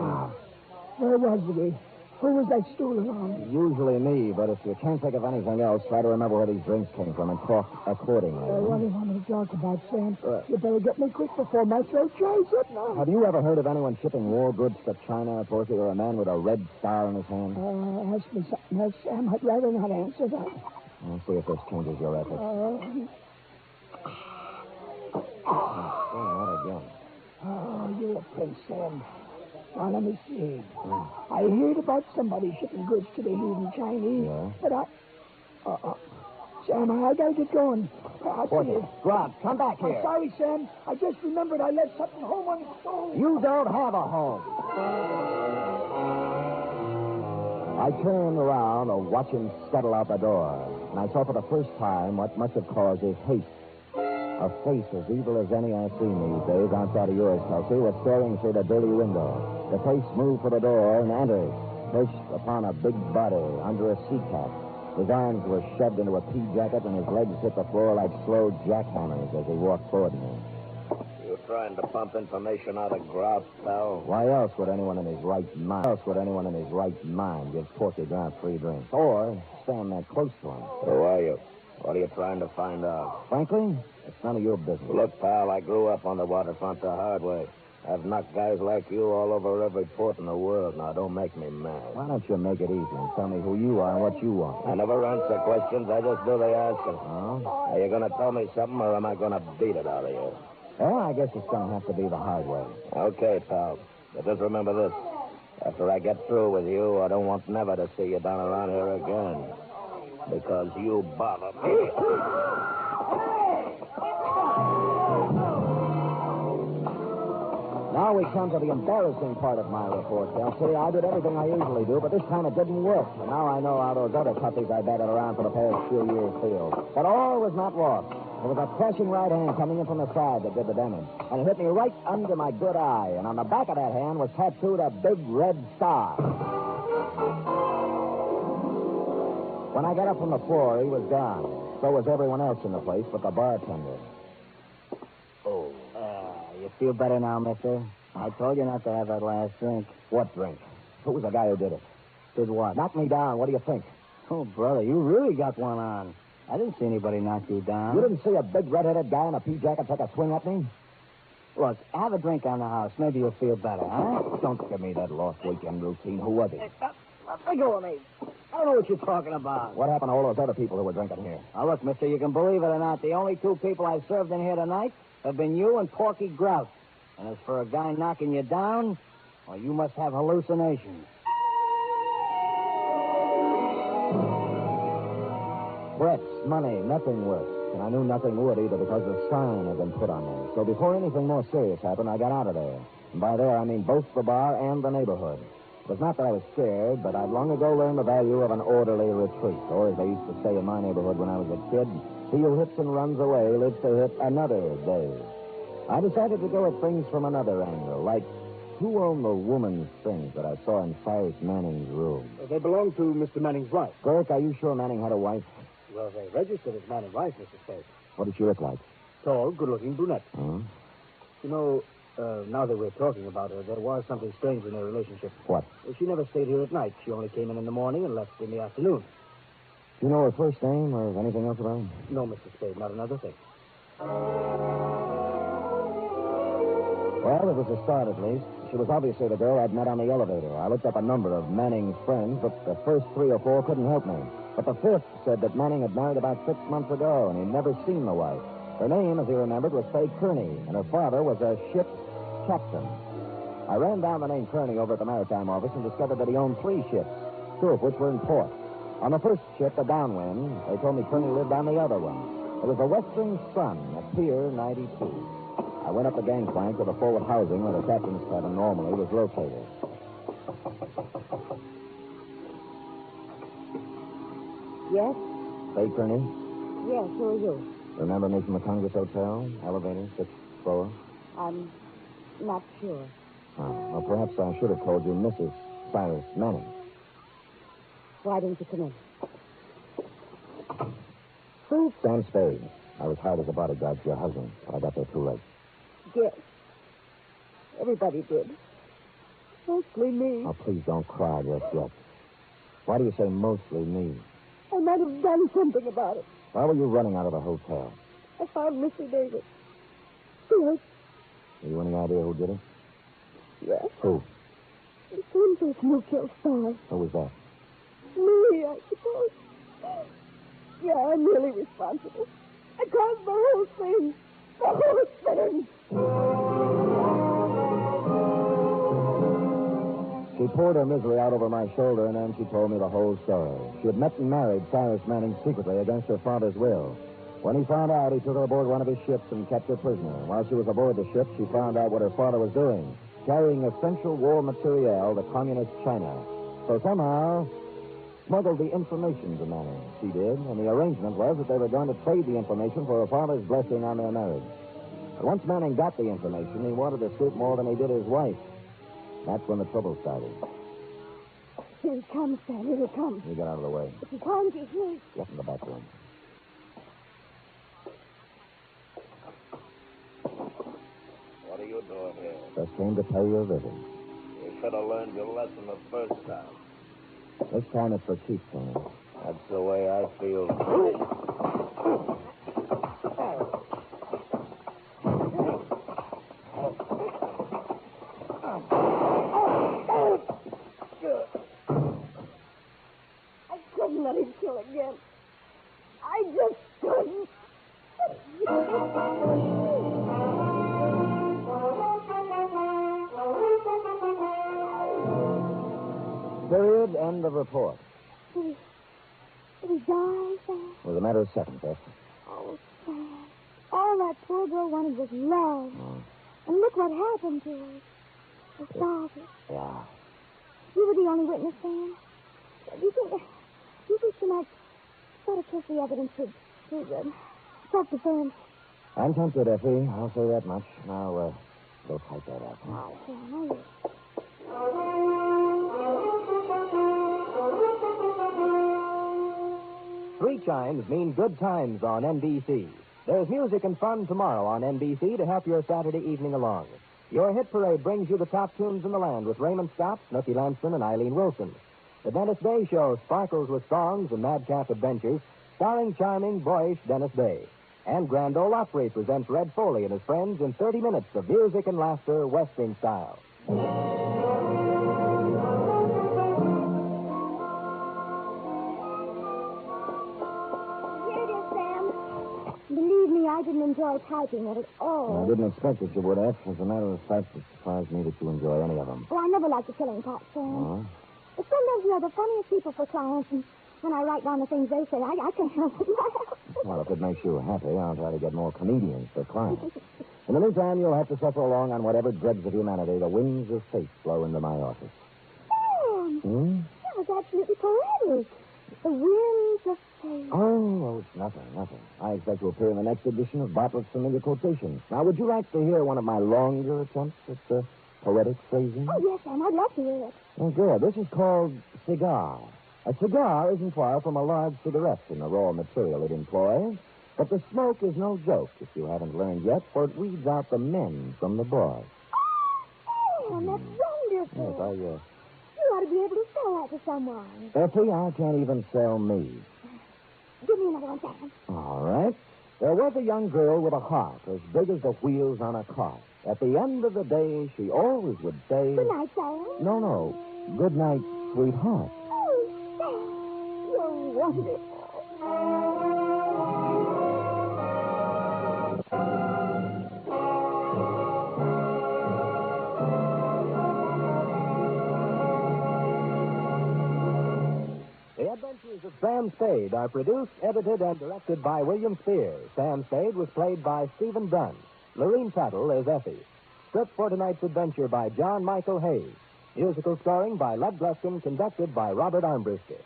Where was we? Who was that stooling on? Usually me, but if you can't think of anything else, try to remember where these drinks came from and talk accordingly. What do you want me to talk about, Sam? You better get me quick before my throat dries up now. Have you ever heard of anyone shipping war goods to China, Porky, or a man with a red star in his hand? Ask me something else, Sam. I'd rather not answer that. I'll see if this changes your efforts. Not again. Oh, you're a prince, Sam. Now, let me see. I heard about somebody shipping goods to the heathen Chinese. Yeah? But Sam, I gotta get going. I'll see you. Grant, come back here. I'm sorry, Sam. I just remembered I left something home on the stove. You don't have a home. I turned around to watch him scuttle out the door, and I saw for the first time what must have caused his hate. A face as evil as any I've seen these days outside of yours, Kelsey, was staring through the dirty window. The face moved for the door and entered, perched upon a big body under a sea cap. His arms were shoved into a pea jacket, and his legs hit the floor like slow jackhammers as he walked toward me. You trying to pump information out of grout, pal? Why else would anyone in his right mind give Porky Grant free drinks? Or stand that close to him? Who are you? What are you trying to find out? Frankly, it's none of your business. Look, pal, I grew up on the waterfront the hard way. I've knocked guys like you all over every port in the world. Now, don't make me mad. Why don't you make it easy and tell me who you are and what you want? I never answer questions. I just do the asking. Oh? Are you going to tell me something, or am I going to beat it out of you? Well, I guess it's going to have to be the hard way. Okay, pal. But just remember this. After I get through with you, I don't want never to see you down around here again. Because you bother me. Now we come to the embarrassing part of my report, Kelsey. I did everything I usually do, but this time it didn't work. And now I know how those other puppies I batted around for the past few years feel. But all was not lost. There was a crashing right hand coming in from the side that did the damage. And it hit me right under my good eye. And on the back of that hand was tattooed a big red star. When I got up from the floor, he was gone. So was everyone else in the place but the bartender. Oh, you feel better now, mister? I told you not to have that last drink. What drink? Who was the guy who did it? Did what? Knock me down. What do you think? Oh, brother, you really got one on. I didn't see anybody knock you down. You didn't see a big red-headed guy in a pea jacket take a swing at me? Look, have a drink on the house. Maybe you'll feel better, huh? Don't give me that lost weekend routine. Who was he? Let go of me. I don't know what you're talking about. What happened to all those other people who were drinking here? Now, look, mister, you can believe it or not, the only two people I've served in here tonight have been you and Porky Grout. And as for a guy knocking you down, well, you must have hallucinations. Threats, money, nothing worked. And I knew nothing would either because the sign had been put on me. So before anything more serious happened, I got out of there. And by there, I mean both the bar and the neighborhood. It was not that I was scared, but I'd long ago learned the value of an orderly retreat. Or, as they used to say in my neighborhood when I was a kid, he who hits and runs away lives to hit another day. I decided to go at things from another angle, like who owned the woman's things that I saw in Cyrus Manning's room. They belong to Mr. Manning's wife. Burke, are you sure Manning had a wife? Well, they registered as Manning's wife, Mr. Spade. What did she look like? Tall, good-looking brunette. Oh? You know, now that we're talking about her, there was something strange in their relationship. What? She never stayed here at night. She only came in the morning and left in the afternoon. Do you know her first name or anything else about her? No, Mr. Spade, not another thing. Well, it was a start, at least. She was obviously the girl I'd met on the elevator. I looked up a number of Manning's friends, but the first 3 or 4 couldn't help me. But the fifth said that Manning had married about 6 months ago, and he'd never seen the wife. Her name, as he remembered, was Faye Kearney, and her father was a ship's captain. I ran down the name Kearney over at the maritime office and discovered that he owned 3 ships, 2 of which were in port. On the first ship, the Downwind, they told me Kearney lived on the other one. It was the Western Sun at Pier 92. I went up the gangplank to the forward housing where the captain's cabin normally was located. Yes? Faye Kearney? Yes, who are you? Remember me from the Congress Hotel? Elevator, 6th floor? I'm not sure. Well, perhaps I should have told you Mrs. Cyrus Manning. Why didn't you come in? Who? Sam Spade. I was hired as a bodyguard for your husband, but I got there too late. Yes. Everybody did. Mostly me. Oh, please don't cry just yet. Why do you say mostly me? I might have done something about it. Why were you running out of the hotel? I found Mr. Davis. Yes. Have you any idea who did it? Yes. Who? The same person who killed Star. Who was that? Me, I suppose. Yeah, I'm really responsible. I caused the whole thing. The whole thing. She poured her misery out over my shoulder, and then she told me the whole story. She had met and married Cyrus Manning secretly against her father's will. When he found out, he took her aboard one of his ships and kept her prisoner. While she was aboard the ship, she found out what her father was doing, carrying essential war materiel to communist China. So somehow, smuggled the information to Manning. She did, and the arrangement was that they were going to trade the information for her father's blessing on their marriage. But once Manning got the information, he wanted to scoop more than he did his wife. That's when the trouble started. Here he comes, Sam. Here he comes. You get out of the way. If he finds you here. Get in the back room. What are you doing here? Just came to pay your visit. You should have learned your lesson the first time. This time it's for keeps, Tony. That's the way I feel. I couldn't let him kill again. I just couldn't. Period. End of report. Did he die, Sam? It was a matter of seconds, Beth. Oh, Sam. All that poor girl wanted was love. Oh. And look what happened to her. The father. Yeah. You were the only witness, Sam. Do you think tonight sort of kiss the evidence to self-defense? I'm tempted, Effie. I'll say that much. Now, go type that up. Oh, Sam, I will. Three chimes mean good times on NBC. There's music and fun tomorrow on NBC to help your Saturday evening along. Your hit parade brings you the top tunes in the land with Raymond Scott, Snooky Lanston, and Eileen Wilson. The Dennis Day Show sparkles with songs and madcap adventures, starring charming, boyish Dennis Day. And Grand Ole Opry presents Red Foley and his friends in 30 minutes of music and laughter, Western style. Believe me, I didn't enjoy typing it at all. I didn't expect that you would, F. As a matter of fact, it surprised me that you enjoy any of them. Oh, I never liked the killing part, Sam. Oh? But sometimes you're the funniest people for clients, and when I write down the things they say, I can't help but laugh. Well, if it makes you happy, I'll try to get more comedians for clients. In the meantime, you'll have to suffer along on whatever dregs of humanity the winds of fate blow into my office. Sam! That was absolutely poetic. The winds of fate. Oh, it's nothing. I expect to appear in the next edition of Bartlett's Familiar Quotations. Now, would you like to hear one of my longer attempts at poetic phrasing? Oh, yes, Sam, I'd love to hear it. Oh, good. This is called cigar. A cigar isn't far from a large cigarette in the raw material it employs, but the smoke is no joke, if you haven't learned yet, for it weeds out the men from the boys. Oh, Sam, that's wonderful. Yes, You ought to be able to sell that to someone. Effie, I can't even sell me. Give me another one, Sam. All right. There was a young girl with a heart as big as the wheels on a cart. At the end of the day, she always would say... Good night, Sam. No. Good night, sweetheart. Oh, Sam, you're wonderful. The Adventures of Sam Spade are produced, edited, and directed by William Spear. Sam Spade was played by Stephen Dunn. Lorene Tuttle is Effie. Script for tonight's adventure by John Michael Hayes. Musical scoring by Lud Gluskin, conducted by Robert Armbruster.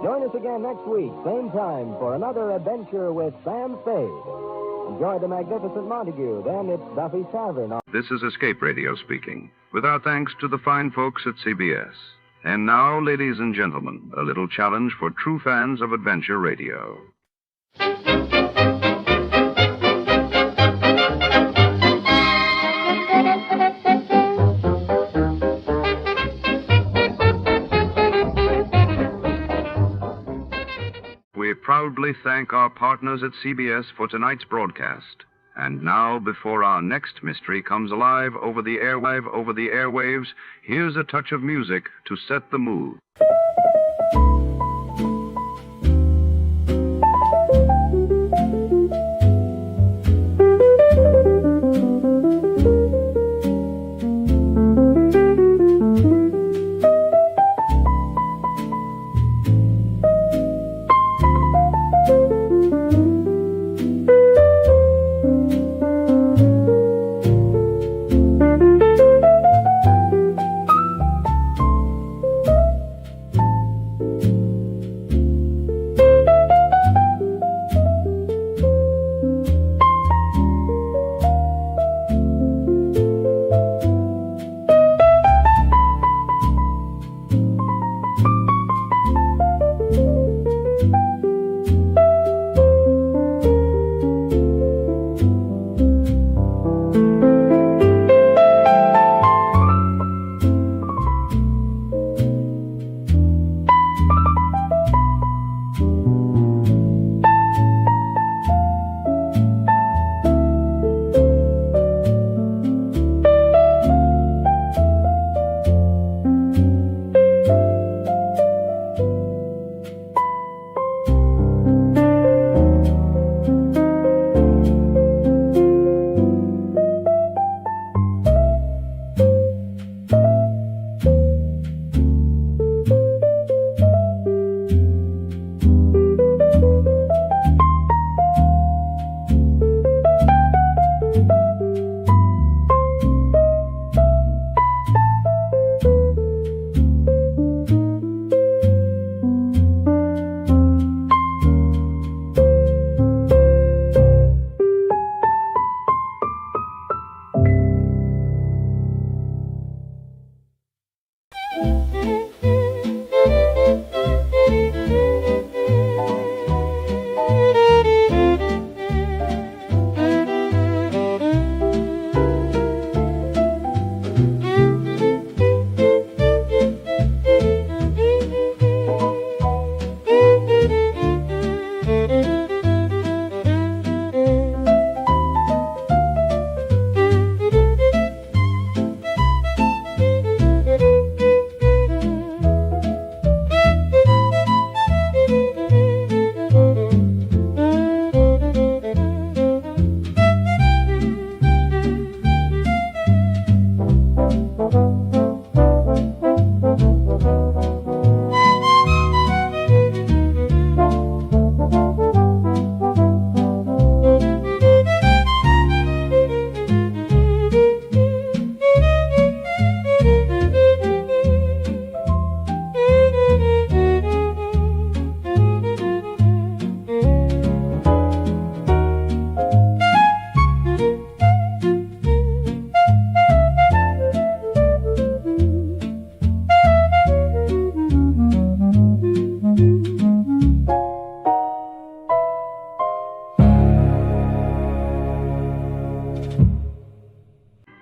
Join us us again next week, same time, for another adventure with Sam Spade. Enjoy the magnificent Montague. Then it's Duffy's Tavern. This is Escape Radio speaking, with our thanks to the fine folks at CBS. And now, ladies and gentlemen, a little challenge for true fans of adventure radio. We proudly thank our partners at CBS for tonight's broadcast. And now, before our next mystery comes alive over the airwaves, here's a touch of music to set the mood.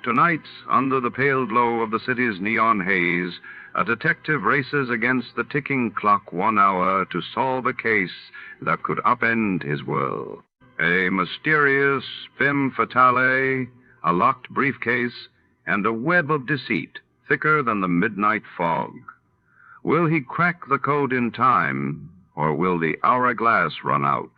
Tonight, under the pale glow of the city's neon haze, a detective races against the ticking clock 1 hour to solve a case that could upend his world. A mysterious femme fatale, a locked briefcase, and a web of deceit thicker than the midnight fog. Will he crack the code in time, or will the hourglass run out?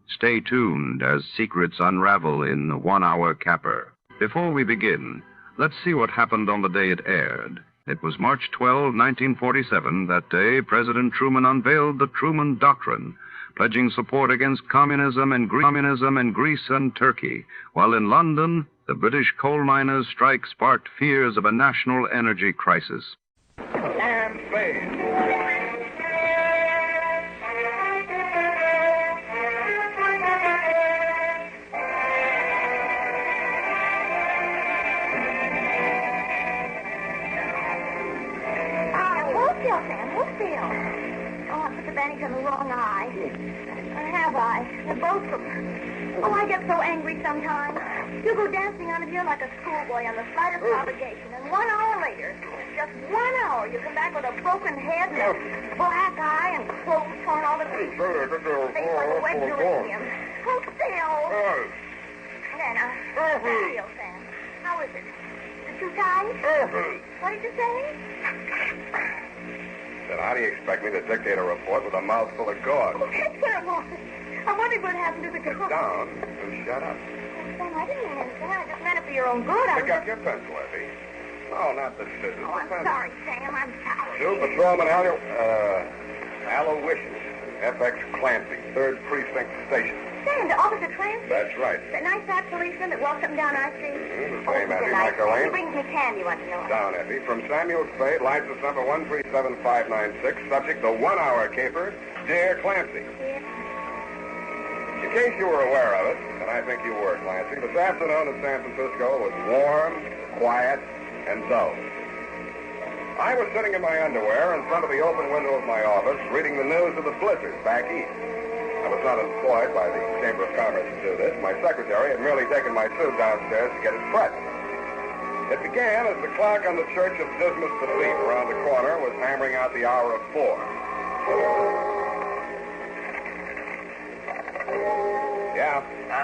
Stay tuned as secrets unravel in the 1 Hour Capper. Before we begin, let's see what happened on the day it aired. It was March 12, 1947. That day, President Truman unveiled the Truman Doctrine, pledging support against communism in Greece and Turkey, while in London, the British coal miners' strike sparked fears of a national energy crisis. Sam Spade. They're both of them. Oh, I get so angry sometimes. You go dancing out of here like a schoolboy on the slightest provocation, and 1 hour later, just 1 hour, you come back with a broken head and a black eye and clothes torn all to pieces. Face like a wet geranium. Hold still. Then, how do you feel, Sam? How is it? Is it too tight? What did you say? Then how do you expect me to dictate a report with a mouthful of gauze? Oh, that's what it was. I wondered what happened to the girl. Sit down and shut up. Sam, I didn't mean anything. I just meant it for your own good. Pick up your pencil, Effie. No, not the scissors. Oh, I'm the pencil. sorry, Sam. I'm sorry. Two Patrolman Aloysius, FX Clancy, 3rd Precinct Station. Sam, the Officer Clancy? That's right. That nice fat policeman that walks up and down our street? The same, Effie, nice. Macao. He brings me candy once in a while. Down, Effie. From Samuel Spade, license number 137596, subject the 1 hour caper, Dear Clancy. In case you were aware of it, and I think you were, Clancy, this afternoon in San Francisco was warm, quiet, and dull. I was sitting in my underwear in front of the open window of my office reading the news of the blizzard back east. I was not employed by the Chamber of Commerce to do this. My secretary had merely taken my suit downstairs to get it pressed. It began as the clock on the Church of Dismas the Thief around the corner was hammering out the hour of 4. Yeah?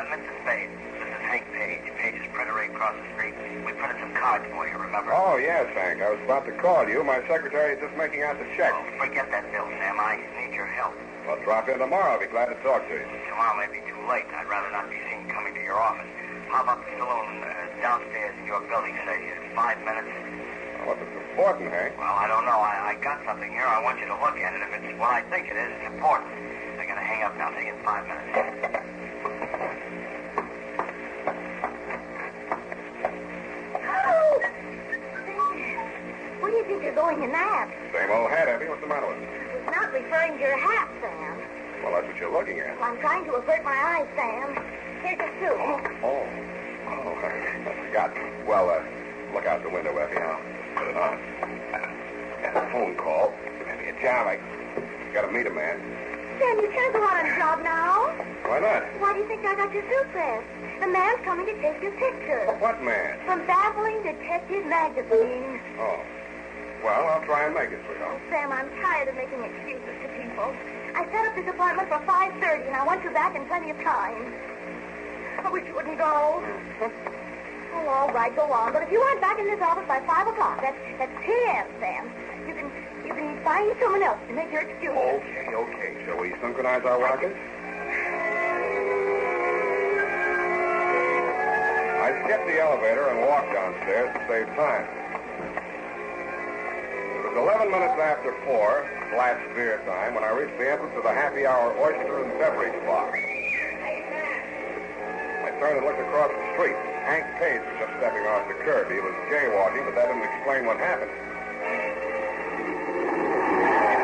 Mr. Spade, this is Hank Page. Page's printer right across the street. We printed some cards for you, remember? Oh, yes, Hank. I was about to call you. My secretary is just making out the check. Oh, forget that bill, Sam. I need your help. Well, drop in tomorrow. I'll be glad to talk to you. Tomorrow may be too late. I'd rather not be seen coming to your office. How about the saloon downstairs in your building, say, 5 minutes? Well, if it's important, Hank. Well, I don't know. I got something here. I want you to look at it. If it's what I think it is, it's important. I gotta hang up now. See you in 5 minutes. Where do you think you're going in that? Same old hat, Effie. What's the matter with it? It's not referring to your hat, Sam. Well, that's what you're looking at. I'm trying to avert my eyes, Sam. Here's your suit. Oh, I forgot. Well, look out the window, Effie. I'll put it on. Got a phone call. Maybe a job. I got to meet a man. Sam, you can't go out on a job now. Why not? Why do you think I got your suit pressed? The man's coming to take your picture. What man? From Baffling Detective Magazine. Oh. Well, I'll try and make it, sweetheart. Sam, I'm tired of making excuses to people. I set up this appointment for 5:30, and I want you back in plenty of time. I wish you wouldn't go. Oh, all right, go on. But if you aren't back in this office by 5 o'clock, that's 10 a.m., Sam. You can find someone else to make your excuse. Okay. Shall we synchronize our rockets? I skipped the elevator and walked downstairs to save time. It was 11 minutes after 4, last beer time, when I reached the entrance of the happy hour oyster and beverage bar. I turned and looked across the street. Hank Page was just stepping off the curb. He was jaywalking, but that didn't explain what happened. He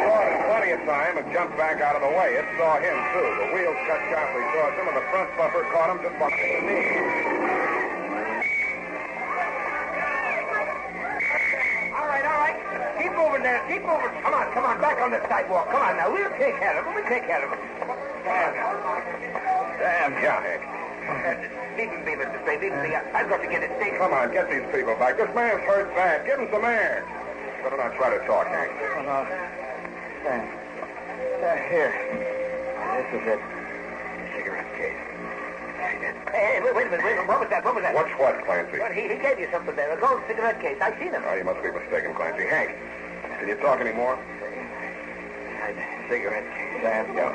saw it in plenty of time and jumped back out of the way. It saw him, too. The wheels cut sharply towards him, and the front bumper caught him just behind the knee. All right. Keep moving there. Keep moving. Come on. Back on the sidewalk. Come on now. We'll take care of him. Damn. Yeah, Hank. Leave him be, Mr. Spade. Leave him be. I've got to get it safe. Come on, get these people back. This man's hurt bad. Give him some air. Better not try to talk, Hank. No. Here. This is it. Cigarette case. Hey, wait a minute. What was that? What's what, Clancy? Well, he gave you something there. A gold cigarette case. I seen him. Oh, you must be mistaken, Clancy. Hank, can you talk anymore? Cigarette case. Sam, yeah.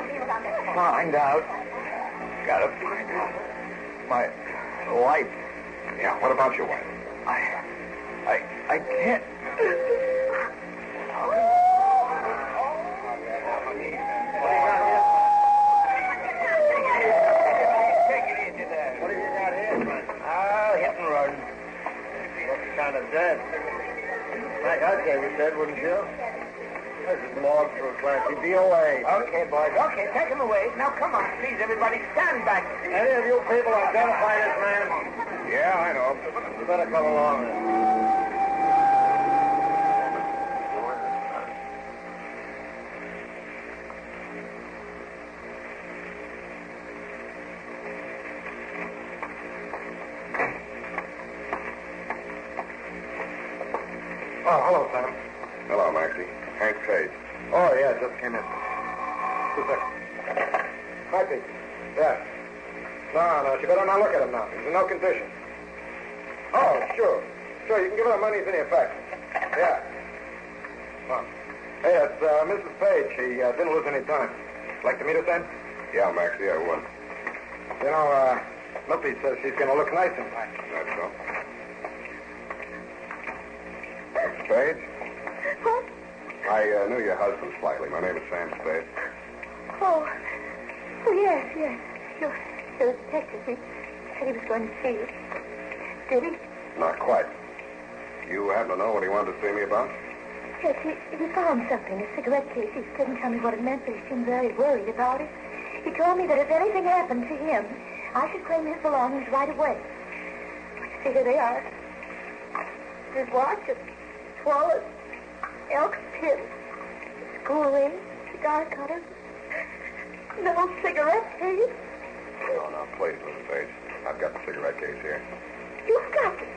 Find out. Gotta find out. My wife. Yeah, what about your wife? I can't. Take it easy there. What have you got here? Hit and run. Looks kind of dead. Like I'd say we're dead, wouldn't you? This is log for a Clancy. DOA. Okay, boys. Okay, take him away. Now, come on. Please, everybody, stand back. Any of you people identify this man? Yeah, I know. You better come along then. Oh, hello, Sam. Hello, Maxie. Hank Page. Oh, yeah, just came in. 2 seconds. Maxie. Yeah. No, you better not look at him now. He's in no condition. Oh, sure. Sure, you can give him the money. He's in effect. Yeah. Well, hey, it's Mrs. Page. She didn't lose any time. Like to meet us then? Yeah, Maxie, I would. You know, Lippy says she's going to look nice in time. That's so. Mrs. Page? What? I knew your husband slightly. My name is Sam Spade. Oh, yes. You're a detective. He said he was going to see you. Did he? Not quite. You happen to know what he wanted to see me about? Yes, he found something, a cigarette case. He didn't tell me what it meant, but he seemed very worried about it. He told me that if anything happened to him, I should claim his belongings right away. See, here they are. His watch, his wallet, elk pin, school ring, cigar cutter, no cigarette case. Oh, now, please, Mrs. Page. I've got the cigarette case here. You've got it.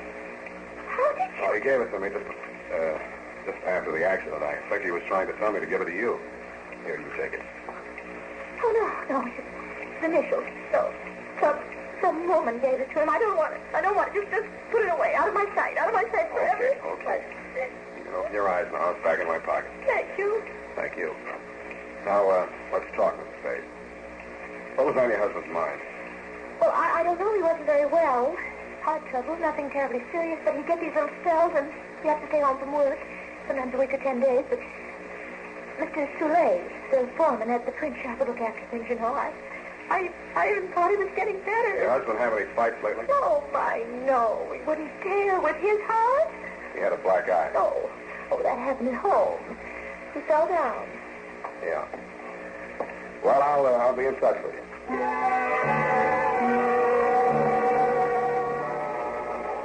How did you? Oh, he gave it to me just after the accident. I expect he was trying to tell me to give it to you. Here, you take it. Oh, no. His initials. No. Some woman gave it to him. I don't want it. Just put it away. Out of my sight. Forever. Okay. You can open your eyes now. It's back in my pocket. Thank you. Thank you. Now, let's talk, Mrs. Spade. What was on your husband's mind? Well, I don't know. He wasn't very well. Heart trouble, nothing terribly serious, but he'd get these little spells and he has to stay home from work. Sometimes a week or 10 days, but Mr. Soule, the foreman at the print shop, would look after things, you know. I even thought he was getting better. Your husband have any fights lately? Oh, no. He wouldn't dare with his heart. He had a black eye. Oh, that happened at home. He fell down. Yeah. Well, I'll be in touch with you.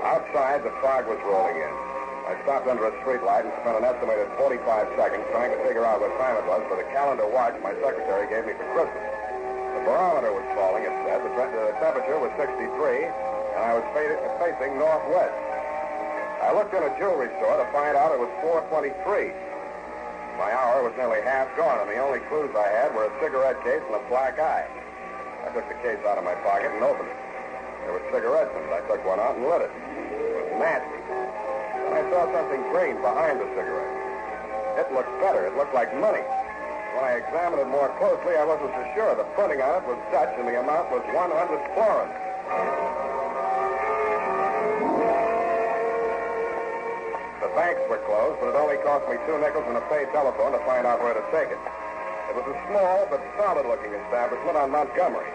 Outside, the fog was rolling in. I stopped under a streetlight and spent an estimated 45 seconds trying to figure out what time it was for the calendar watch my secretary gave me for Christmas. The barometer was falling, it said. The temperature was 63, and I was facing northwest. I looked in a jewelry store to find out it was 4:23. My hour was nearly half gone, and the only clues I had were a cigarette case and a black eye. I took the case out of my pocket and opened it. There were cigarettes in it. I took one out and lit it. It was nasty. Then I saw something green behind the cigarette. It looked better. It looked like money. When I examined it more closely, I wasn't so sure. The printing on it was Dutch, and the amount was 100 florins. The banks were closed, but it only cost me 2 nickels and a paid telephone to find out where to take it. It was a small but solid-looking establishment on Montgomery.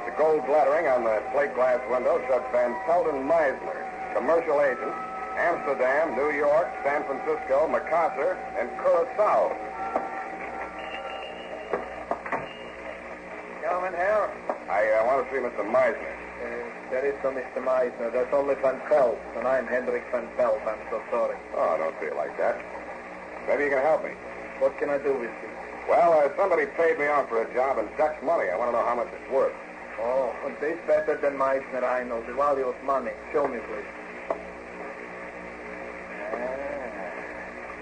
The gold lettering on the plate glass window said Van Pelden Meisner, commercial agent, Amsterdam, New York, San Francisco, Macao, and Curacao. Gentlemen here? I want to see Mr. Meisner. There is no Mr. Meisner. There's only Van Pelt, and I'm Hendrik Van Pelt. I'm so sorry. Oh, don't feel like that. Maybe you can help me. What can I do with you? Well, somebody paid me off for a job in Dutch money. I want to know how much it's worth. Oh, this better than Meisner, I know. The value of money. Show me, please.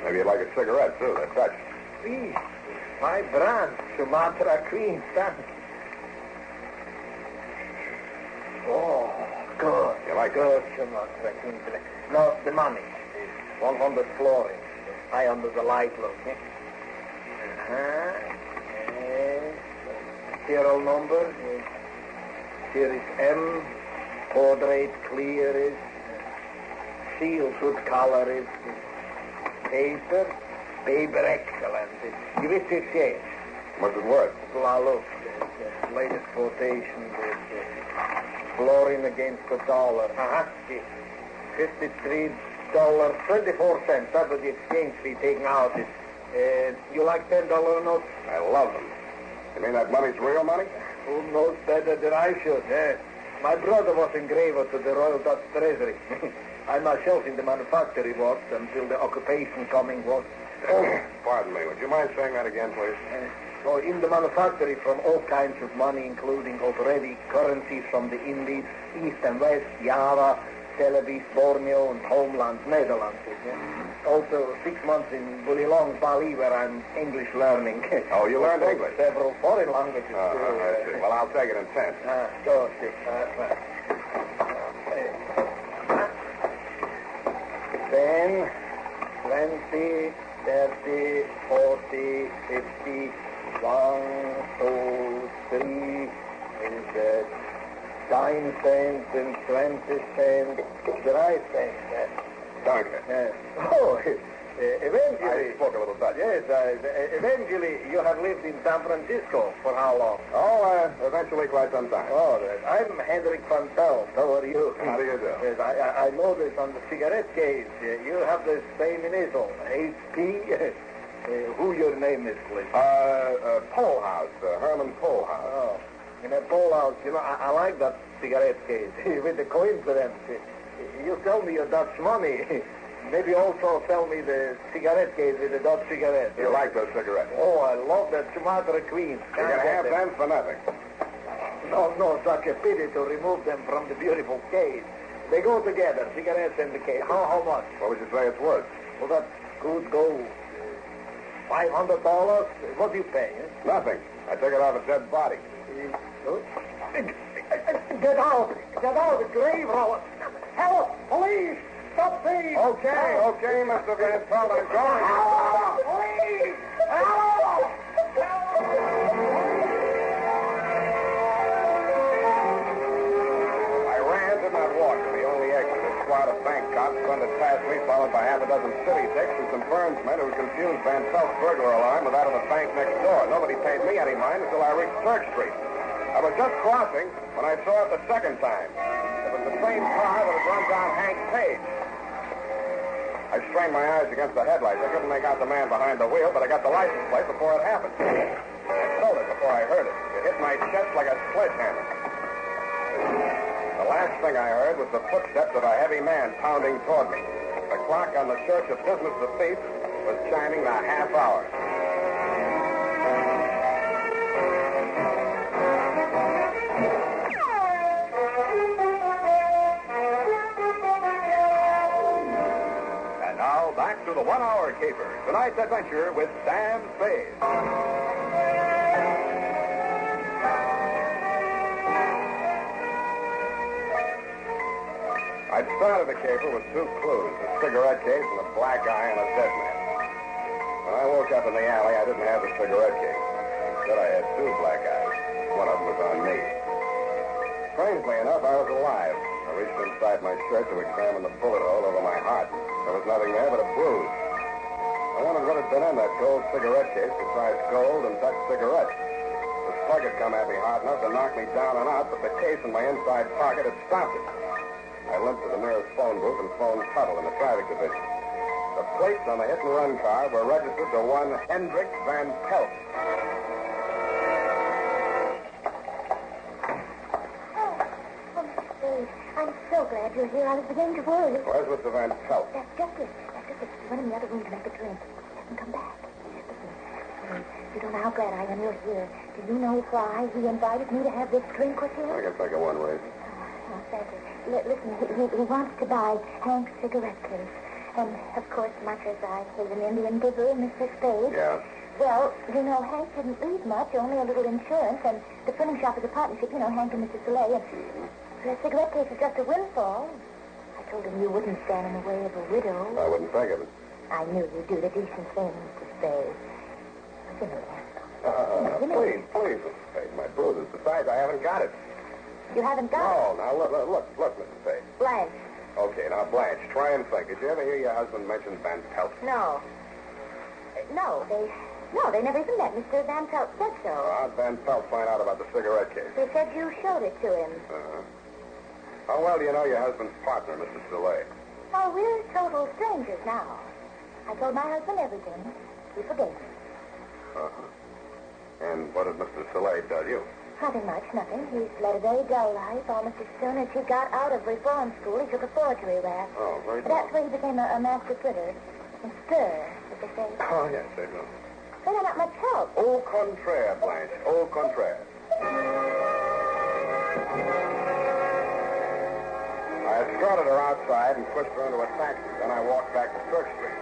Maybe you'd like a cigarette, too. They're Dutch. Please. My brand, Sumatra Cream, thanks. Oh, good. You like good, Sumatra Cream. No, the money. 100 florins. High under the light, look. Serial number. Here is M. Portrait clear is. Seal should color is. Paper excellent. You wish to exchange? What's it worth? Well, look. The latest quotation is florin against the dollar. $53.24. That's what the exchange fee taken out is. You like $10 notes? I love them. You mean that money's real money? Who knows better than I should? My brother was engraver to the Royal Dutch Treasury. I myself in the manufactory worked until the occupation coming was. Pardon me. Would you mind saying that again, please? So in the manufactory from all kinds of money, including already currencies from the Indies, East and West, Java, Celebes, Borneo, and Homeland, Netherlands. Also 6 months in Bulilong, Bali, where I'm English learning. Oh, you learned English? Several foreign languages. I see. Well, I'll take it in 10. So, 10, 20, 30, 40, 50, 1, 2, 3, is that 9 cents and 20 cents, 3 cents. Danke. Oh, eventually... I spoke a little Dutch. Yes, eventually you have lived in San Francisco for how long? Oh, eventually quite some time. Oh, I'm Hendrik van Pelt. How are you? How do you do? Yes, I noticed on the cigarette case, you have the same initial, HP. Who your name is, please? Polehouse, Herman Polehouse. Oh, in a Polehouse, I like that cigarette case. With the coincidence, you sell me your Dutch money. Maybe also sell me the cigarette case with the Dutch cigarette. You like those cigarettes? Oh, I love that Sumatra Queen. You're going to have them for nothing. No, such a pity to remove them from the beautiful case. They go together, cigarettes and the case. How much? What would you say it's worth? Well, that's good gold. $500? What do you pay? Nothing. I took it off a dead body. Get out! Get out! Grave robber! Help! Police! Stop thieves! Okay, Mr. Van Pelt, I'm going. Help! Police! Help! I ran, did not walk to the only exit. A squad of bank cops thundered past me, followed by half a dozen city dicks and some firmsmen who confused Van Pelt's burglar alarm with that of the bank next door. Nobody paid me any mind until I reached Church Street. I was just crossing when I saw it the second time. It was the same car that had run down Hank Page. I strained my eyes against the headlights. I couldn't make out the man behind the wheel, but I got the license plate before it happened. I felt it before I heard it. It hit my chest like a sledgehammer. The last thing I heard was the footsteps of a heavy man pounding toward me. The clock on the Church of Dismas the Thief was chiming the half hour. And now, back to the one-hour caper. Tonight's adventure with Sam Spade. I'd started the caper with 2 clues, a cigarette case and a black eye on a dead man. When I woke up in the alley, I didn't have the cigarette case. Instead, I had 2 black eyes. One of them was on me. Strangely enough, I was alive. I reached inside my shirt to examine the bullet hole over my heart. There was nothing there but a bruise. I wondered what had been in that gold cigarette case besides gold and Dutch cigarettes. The slug had come at me hard enough to knock me down and out, but the case in my inside pocket had stopped it. I limped to the nearest phone booth and phoned Tuttle in the traffic division. The plates on the hit-and-run car were registered to one Hendrik Van Pelt. I'm so glad you're here. I was beginning to worry. Where's Mr. Van Pelt? That's just it. He went in the other room to make a drink. He hasn't come back. Listen, you don't know how glad I am you're here. Do you know why he invited me to have this drink with you? I can think of one reason. Oh, thank you. Listen, he wants to buy Hank's cigarette case. And, of course, much as I hate an Indian giver, Mr. Spade. Yeah? Well, you know, Hank didn't leave much, only a little insurance, and the printing shop is a partnership, you know, Hank and Mr. Soleil, and the cigarette case is just a windfall. I told him you wouldn't stand in the way of a widow. I wouldn't think of it. I knew you'd do the decent thing, Mr. Spade. Give me that. Please, Mr. Spade, my bruises. Besides, I haven't got it. You haven't got it? No, now, look, Mr. Spade. Blanche. Okay, now, Blanche, try and think. Did you ever hear your husband mention Van Pelt? No. No, they never even met. Mr. Van Pelt said so. How'd Van Pelt find out about the cigarette case? They said you showed it to him. How well do you know your husband's partner, Mr. Soleil? Oh, we're total strangers now. I told my husband everything. He forgave me. And what did Mr. Soleil tell you? Nothing much, nothing. He's led a very dull life. Almost as soon as he got out of reform school, he took a forgery rap. Oh, very That's where he became a master critter. And stir, as they say. Oh, yes, they do. They don't have much help. Au contraire, Blanche. Au contraire. I escorted her outside and pushed her into a taxi. Then I walked back to Church Street.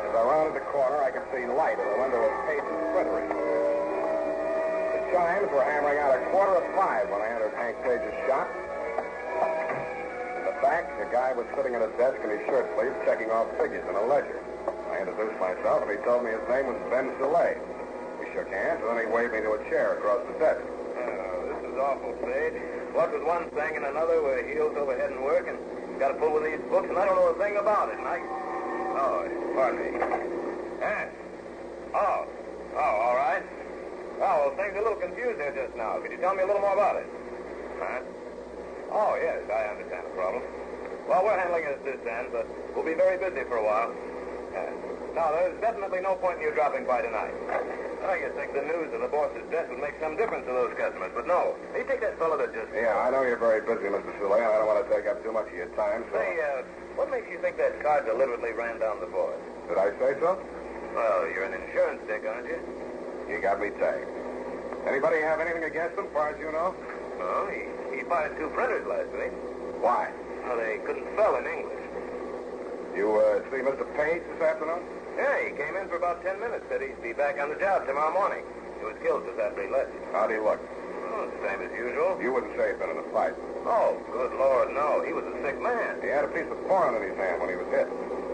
As I rounded the corner, I could see light in the window of Page's printery. The chimes were hammering out 5:15 when I entered Hank Page's shop. In the back, a guy was sitting at a desk in his shirt sleeves checking off figures in a ledger. I introduced myself, and he told me his name was Ben Soleil. We shook hands, and then he waved me to a chair across the desk. This is awful, Spade. What with one thing and another, we're heels over head in work, and got to pull with these books, and I don't know a thing about it, and Oh, pardon me. Yes. Oh, all right. Oh, well, things are a little confused there just now. Could you tell me a little more about it? Huh? Oh, yes, I understand the problem. Well, we're handling it at this end, but we'll be very busy for a while. Now, there's definitely no point in you dropping by tonight. Oh, you'd think the news of the boss's death would make some difference to those customers, but no. You take that fellow that just... Yeah, I know you're very busy, Mr. Soleil, and I don't want to take up too much of your time, so... Say, what makes you think that car deliberately ran down the board? Did I say so? Well, you're an insurance dick, aren't you? You got me tagged. Anybody have anything against him, as far as you know? No, he fired 2 printers last week. Why? Well, they couldn't spell in English. You, see Mr. Page this afternoon? Yeah, he came in for about 10 minutes. Said he'd be back on the job tomorrow morning. He was killed just after he left. How'd he look? Oh, the same as usual. You wouldn't say he'd been in a fight. Oh, good Lord, no. He was a sick man. He had a piece of foreign in his hand when he was hit.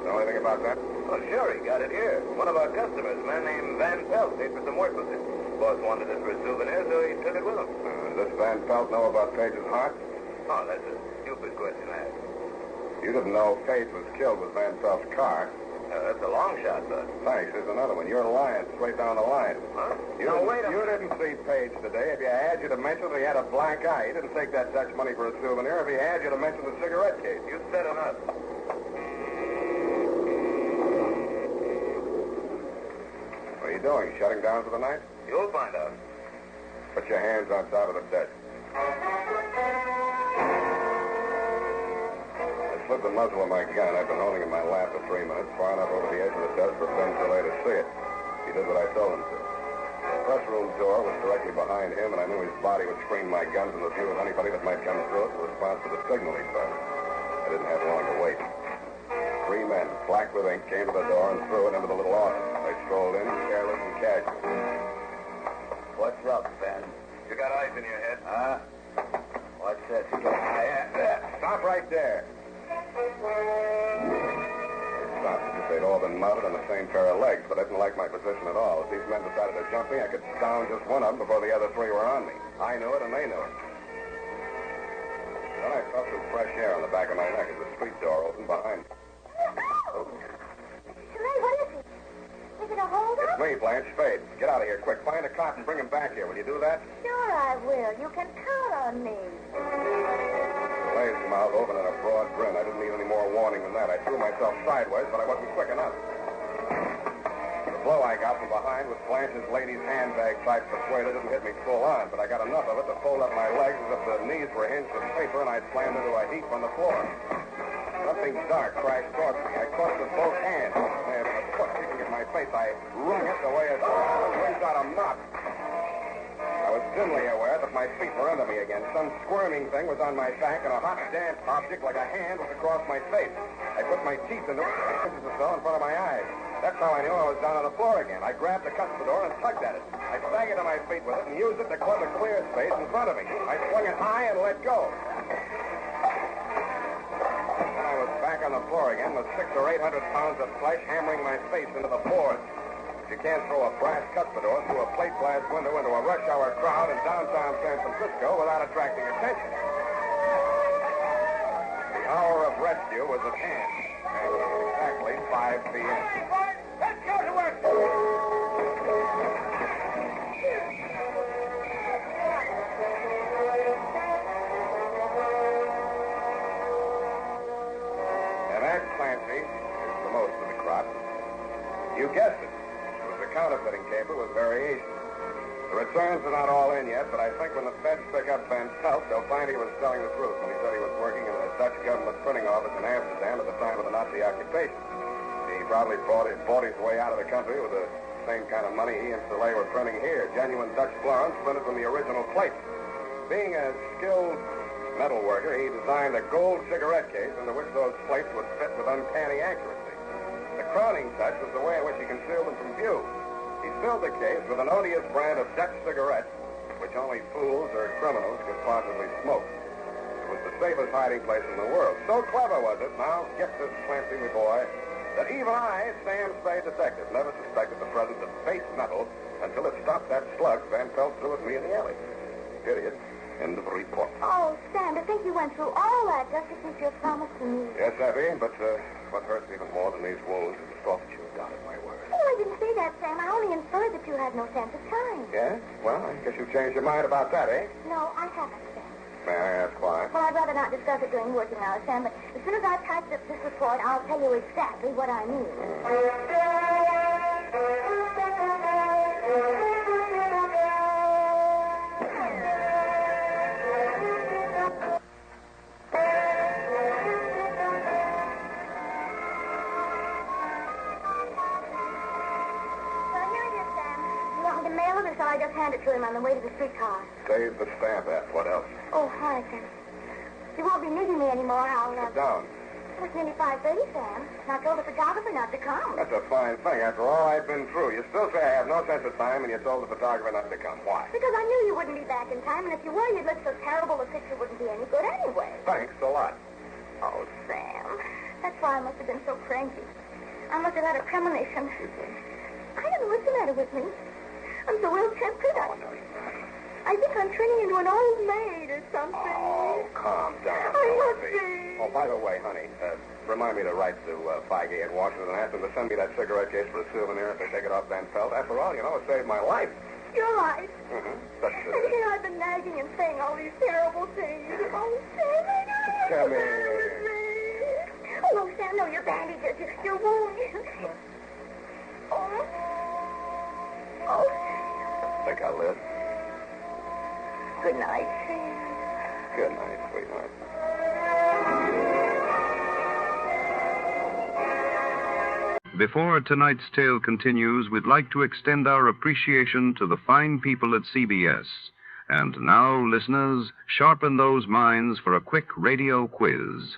Know anything about that? Oh, sure, he got it here. One of our customers, a man named Van Pelt, paid for some work with it. Boss wanted it for a souvenir, so he took it with him. Does Van Pelt know about Page's heart? Oh, that's a stupid question to ask. You didn't know Page was killed with Van Pelt's car. That's a long shot, Bud. Thanks. Here's another one. You're lying straight down the line. Huh? You didn't see Page today. If you had, you'd have mentioned that he had a black eye. He didn't take that Dutch money for a souvenir. If he had, you'd have mentioned the cigarette case. You said enough. What are you doing? Shutting down for the night? You'll find out. Put your hands on top of the desk. I slipped the muzzle of my gun. I've been holding it in my lap for 3 minutes, far enough over the edge of the desk for Ben Soleil to see it. He did what I told him to. The press room door was directly behind him, and I knew his body would screen my gun from the view of anybody that might come through it in response to the signal he started. I didn't have long to wait. 3 men, black with ink, came to the door and threw it into the little office. I strolled in, careless and casual. What's up, Ben? You got ice in your head? Huh? What's this? Stop right there. Stopped as if they'd all been mounted on the same pair of legs, but I didn't like my position at all. If these men decided to jump me, I could down just one of them before the other 3 were on me. I knew it, and they knew it. Then I felt some fresh air on the back of my neck as the street door opened behind me. Soleil, what is it? Is it a holdup? It's me, Blanche Spade. Get out of here, quick. Find a cop and bring him back here. Will you do that? Sure I will. You can count on me. Soleil's mouth opened in a broad grin. I didn't need any more warning than that. I threw myself sideways, but I wasn't quick enough. The blow I got from behind with Blanche's lady's handbag type persuader didn't hit me full on, but I got enough of it to fold up my legs as if the knees were hinged with paper, and I slammed into a heap on the floor. Something dark crashed towards me. I caught it with both hands. And with a foot kicking at my face, I wrung it the way a child wrings out a mop. I was dimly aware that my feet were under me again. Some squirming thing was on my back, and a hot, damp object like a hand was across my face. I put my teeth into it, inches or so in front of my eyes. That's how I knew I was down on the floor again. I grabbed the cuspidor and tugged at it. I staggered to my feet with it and used it to club a clear space in front of me. I swung it high and let go. Then I was back on the floor again with 600 or 800 pounds of flesh hammering my face into the boards. You can't throw a brass cuspidor through a plate glass window into a rush hour crowd in downtown San Francisco without attracting attention. The hour of rescue was at hand, and it was exactly 5 p.m. Let's go to work! And that, Clancy, is the most of the crop. You guessed it. Counterfeiting paper with variations. The returns are not all in yet, but I think when the feds pick up Van Pelt, they'll find he was telling the truth when he said he was working in the Dutch government printing office in Amsterdam at the time of the Nazi occupation. He probably bought his way out of the country with the same kind of money he and Soleil were printing here, genuine Dutch florins printed from the original plate. Being a skilled metal worker, he designed a gold cigarette case into which those plates would fit with uncanny accuracy. The crowning touch was the way in which he concealed them from view. He filled the case with an odious brand of Dutch cigarettes, which only fools or criminals could possibly smoke. It was the safest hiding place in the world. So clever was it, now get this fancy boy, that even I, Sam Spade detective, never suspected the presence of face metal until it stopped that slug Van Pelt threw at me in the alley. Period. End of report. Oh, Sam, to think you went through all that just to keep your promise to me. Yes, Abby, but what hurts even more than these wounds is the thought that you doubted my word. Oh, I didn't say that, Sam. I only inferred that you had no sense of time. Yes? Well, I guess you've changed your mind about that, eh? No, I haven't, Sam. May I ask why? Well, I'd rather not discuss it during working hours, Sam, but as soon as I've typed up this report, I'll tell you exactly what I mean. So I just hand it to him on the way to the streetcar. Save the stamp, F. What else? Oh, hi, Sam. You won't be needing me anymore. I'll... Sit down. It's nearly 5:30, Sam. And I told the photographer not to come. That's a fine thing. After all I've been through, you still say I have no sense of time, and you told the photographer not to come. Why? Because I knew you wouldn't be back in time, and if you were, you'd look so terrible the picture wouldn't be any good anyway. Thanks a lot. Oh, Sam. That's why I must have been so cranky. I must have had a premonition. I don't know what's the matter with me. I'm so ill-tempered. I think I'm turning into an old maid or something. Oh, calm down. I must be. Oh, by the way, honey, remind me to write to Feige at Washington and ask them to send me that cigarette case for a souvenir if they take it off Van Pelt. After all, you know, it saved my life. You're right. Mm-hmm. But, and here I've been nagging and saying all these terrible things. Oh, Sam, I know. Tell me. Oh, no, Sam, no, your bandages, your wound. Oh. Oh. Think I'll live. Good night, Sam. Good night, sweetheart. Before tonight's tale continues, we'd like to extend our appreciation to the fine people at CBS. And now, listeners, sharpen those minds for a quick radio quiz.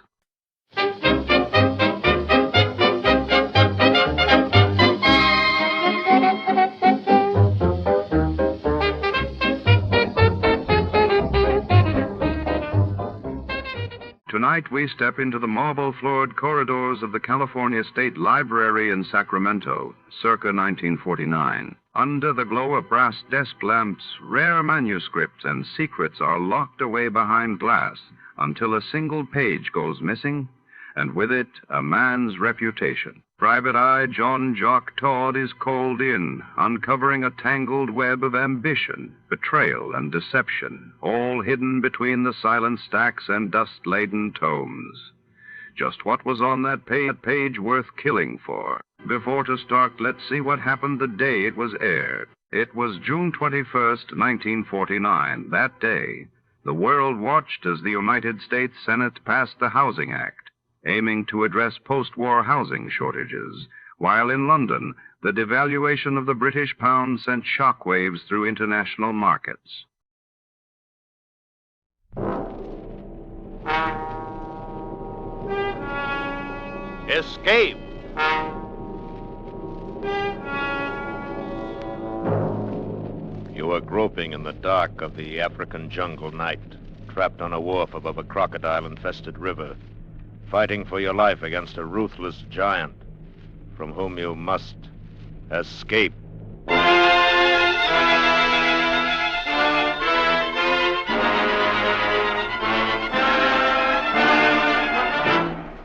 Tonight, we step into the marble-floored corridors of the California State Library in Sacramento, circa 1949. Under the glow of brass desk lamps, rare manuscripts and secrets are locked away behind glass until a single page goes missing, and with it, a man's reputation. Private Eye John Jock Todd is called in, uncovering a tangled web of ambition, betrayal, and deception, all hidden between the silent stacks and dust-laden tomes. Just what was on that page worth killing for? Before to start, let's see what happened the day it was aired. It was June 21st, 1949. That day, the world watched as the United States Senate passed the Housing Act, aiming to address post-war housing shortages, while in London, the devaluation of the British pound sent shockwaves through international markets. Escape! You are groping in the dark of the African jungle night, trapped on a wharf above a crocodile-infested river, fighting for your life against a ruthless giant from whom you must escape.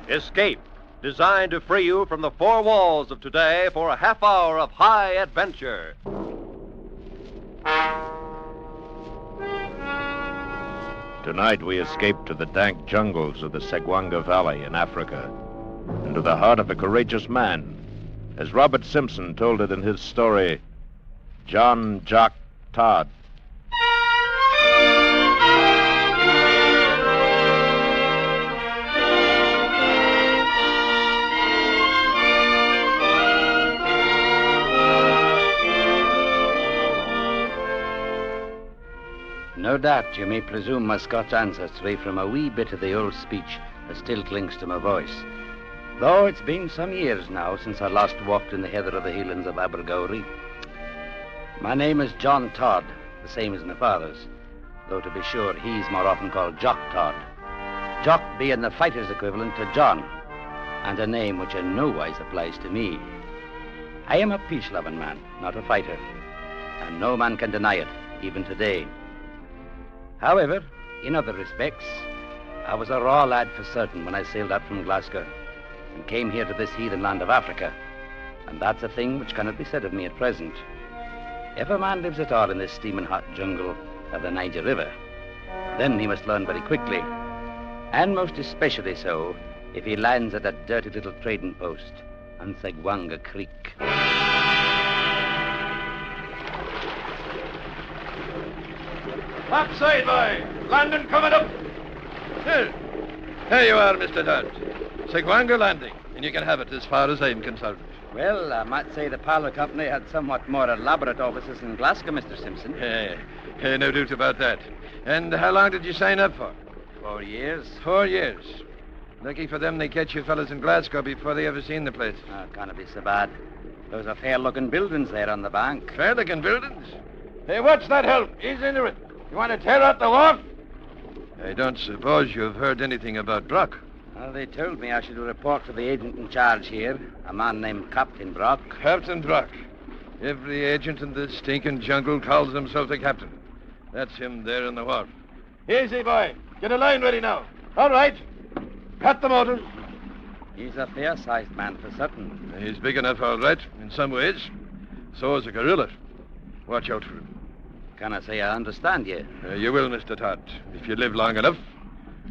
Escape, designed to free you from the four walls of today for a half hour of high adventure. Tonight we escape to the dank jungles of the Segwanga Valley in Africa, and to the heart of a courageous man, as Robert Simpson told it in his story, John Jock Todd. No doubt you may presume my Scotch ancestry from a wee bit of the old speech that still clings to my voice. Though it's been some years now since I last walked in the heather of the Highlands of Abergowrie. My name is John Todd, the same as my father's, though to be sure he's more often called Jock Todd. Jock being the fighter's equivalent to John, and a name which in no wise applies to me. I am a peace-loving man, not a fighter, and no man can deny it, even today. However, in other respects, I was a raw lad for certain when I sailed out from Glasgow and came here to this heathen land of Africa, and that's a thing which cannot be said of me at present. If a man lives at all in this steaming hot jungle of the Niger River, then he must learn very quickly, and most especially so if he lands at that dirty little trading post on Segwanga Creek. Upside, boy! Landing coming up! Here you are, Mr. Todd. Segwanga Landing, and you can have it as far as I'm concerned. Well, I might say the Parlour Company had somewhat more elaborate offices in Glasgow, Mr. Simpson. Hey, no doubt about that. And how long did you sign up for? 4 years. 4 years. Lucky for them they catch you fellas in Glasgow before they ever seen the place. Oh, can't be so bad. Those are fair-looking buildings there on the bank. Fair-looking buildings? Hey, what's that help? Ease into it. You want to tear out the wharf? I don't suppose you've heard anything about Brock. Well, they told me I should report to the agent in charge here, a man named Captain Brock. Captain Brock. Every agent in this stinking jungle calls himself a captain. That's him there in the wharf. Easy, boy. Get a line ready now. All right. Cut the motors. He's a fair-sized man for certain. He's big enough, all right, in some ways. So is a gorilla. Watch out for him. Can I say I understand you? You will, Mr. Todd, if you live long enough.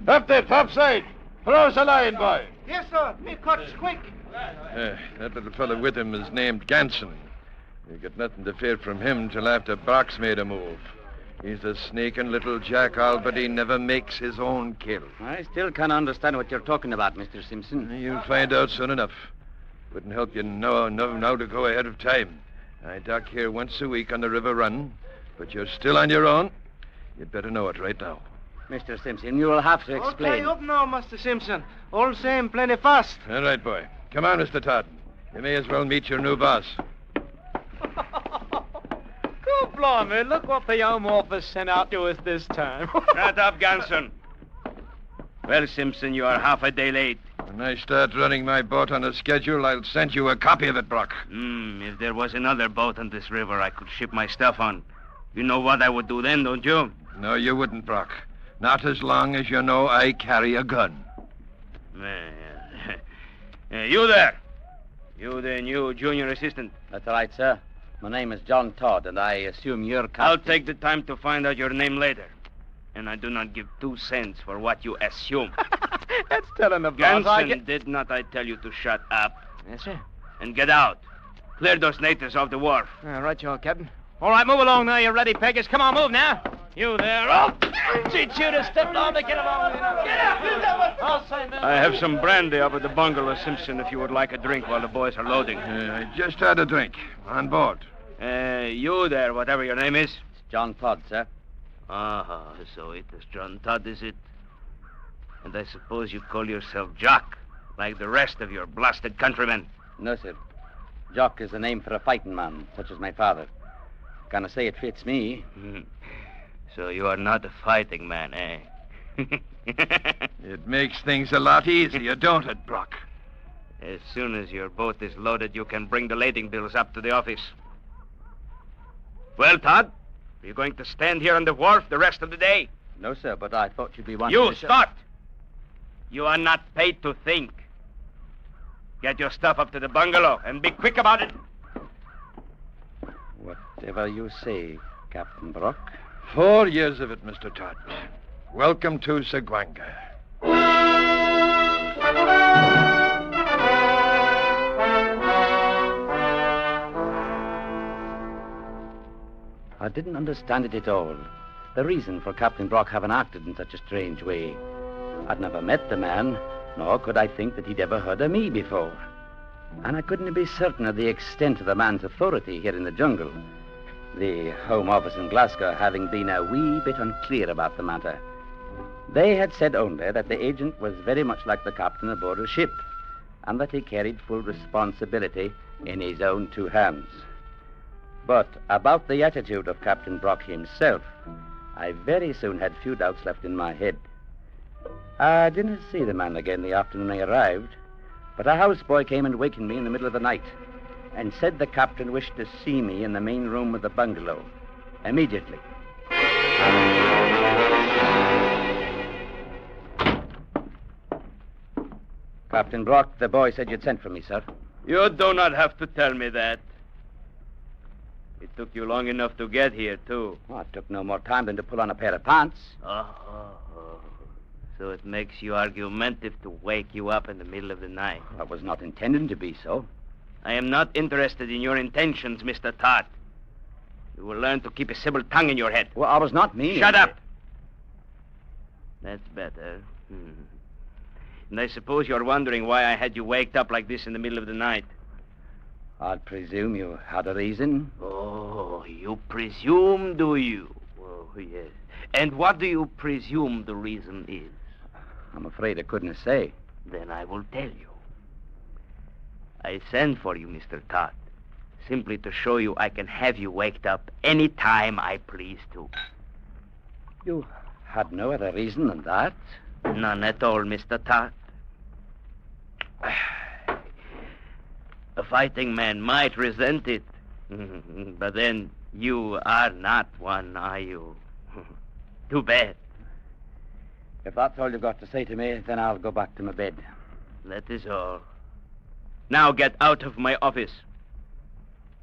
Up there, topside. Throw us a line, boy. Yes, sir. Me cuts quick. That little fellow with him is named Ganson. You get nothing to fear from him till after Brock's made a move. He's a sneaking little jackal, but he never makes his own kill. I still can't understand what you're talking about, Mr. Simpson. You'll find out soon enough. Wouldn't help you now to go ahead of time. I dock here once a week on the river run, but you're still on your own. You'd better know it right now. Mr. Simpson, you will have to explain. Okay, up now, Master Simpson. All same, plenty fast. All right, boy. Come on, Mr. Todd. You may as well meet your new boss. Good blimey, look what the Home Office sent out to us this time. Shut up, Ganson. Well, Simpson, you are half a day late. When I start running my boat on a schedule, I'll send you a copy of it, Brock. If there was another boat on this river I could ship my stuff on, you know what I would do then, don't you? No, you wouldn't, Brock. Not as long as you know I carry a gun. You there. You the new junior assistant. That's right, sir. My name is John Todd, and I assume you're captain. I'll take the time to find out your name later. And I do not give 2 cents for what you assume. That's telling the boss. Ganson, did not I tell you to shut up? Yes, sir. And get out. Clear those natives off the wharf. Right, you all, Captain. All right, move along now, you ready, Peggers. Come on, move now. You there. Oh, teach you to step on to get along. Get up. I'll say no. I have some brandy up at the bungalow, Simpson, if you would like a drink while the boys are loading. I just had a drink. On board. You there, whatever your name is. It's John Todd, sir. So it is John Todd, is it? And I suppose you call yourself Jock, like the rest of your blasted countrymen. No, sir. Jock is the name for a fighting man, such as my father. Can I say it fits me? So you are not a fighting man, eh? It makes things a lot easier, don't it, Brock? As soon as your boat is loaded, you can bring the lading bills up to the office. Well, Todd, are you going to stand here on the wharf the rest of the day? No, sir, but I thought you'd be wanting to... You start! You are not paid to think. Get your stuff up to the bungalow and be quick about it. Whatever you say, Captain Brock. 4 years of it, Mr. Todd. Welcome to Segwanga. I didn't understand it at all. The reason for Captain Brock having acted in such a strange way. I'd never met the man, nor could I think that he'd ever heard of me before. And I couldn't be certain of the extent of the man's authority here in the jungle. the Home Office in Glasgow having been a wee bit unclear about the matter. They had said only that the agent was very much like the captain aboard a ship, and that he carried full responsibility in his own two hands. But about the attitude of Captain Brock himself, I very soon had few doubts left in my head. I didn't see the man again the afternoon I arrived, but a houseboy came and wakened me in the middle of the night and said the captain wished to see me in the main room of the bungalow immediately. Captain Brock, the boy said you'd sent for me, sir. You do not have to tell me that. It took you long enough to get here, too. Oh, it took no more time than to pull on a pair of pants. So it makes you argumentative to wake you up in the middle of the night. I was not intending to be so. I am not interested in your intentions, Mr. Todd. You will learn to keep a civil tongue in your head. Well, I was not meaning... Shut up! That's better. And I suppose you're wondering why I had you waked up like this in the middle of the night. I presume you had a reason. Oh, you presume, do you? Oh, yes. And what do you presume the reason is? I'm afraid I couldn't say. Then I will tell you. I sent for you, Mr. Todd, simply to show you I can have you waked up any time I please to. You had no other reason than that? None at all, Mr. Todd. A fighting man might resent it. But then you are not one, are you? Too bad. If that's all you've got to say to me, then I'll go back to my bed. That is all. Now get out of my office.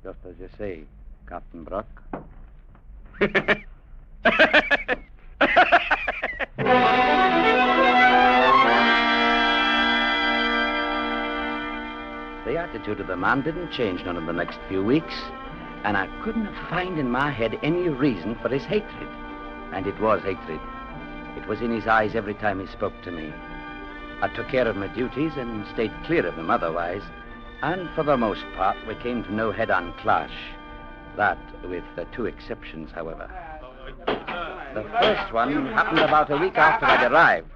Just as you say, Captain Brock. The attitude of the man didn't change none of the next few weeks, and I couldn't find in my head any reason for his hatred. And it was hatred. It was in his eyes every time he spoke to me. I took care of my duties and stayed clear of him otherwise, and for the most part we came to no head-on clash. That with two exceptions, however. The first one happened about a week after I'd arrived.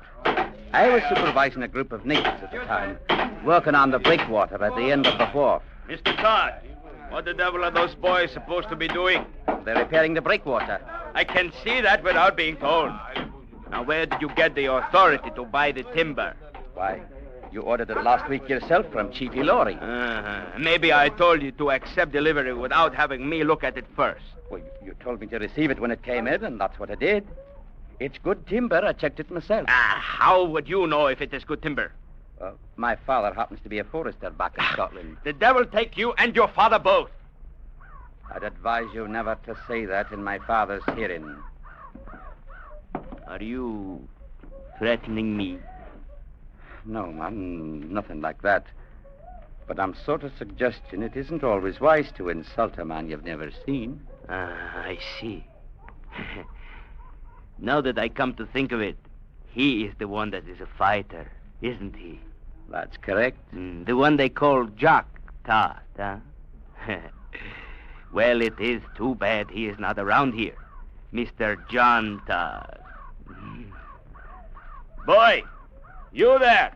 I was supervising a group of natives at the time, working on the breakwater at the end of the wharf. Mr. Todd, what the devil are those boys supposed to be doing? They're repairing the breakwater. I can see that without being told. Now, where did you get the authority to buy the timber? Why, you ordered it last week yourself from Chief Ilori. Maybe I told you to accept delivery without having me look at it first. Well, you told me to receive it when it came in, and that's what I did. It's good timber. I checked it myself. How would you know if it is good timber? My father happens to be a forester back in Scotland. The devil take you and your father both. I'd advise you never to say that in my father's hearing. Are you threatening me? No, man, nothing like that. But I'm sort of suggesting it isn't always wise to insult a man you've never seen. I see. Now that I come to think of it, he is the one that is a fighter, isn't he? That's correct. The one they call Jock Todd, huh? Well, it is too bad he is not around here. Mr. John Todd. Boy, you there.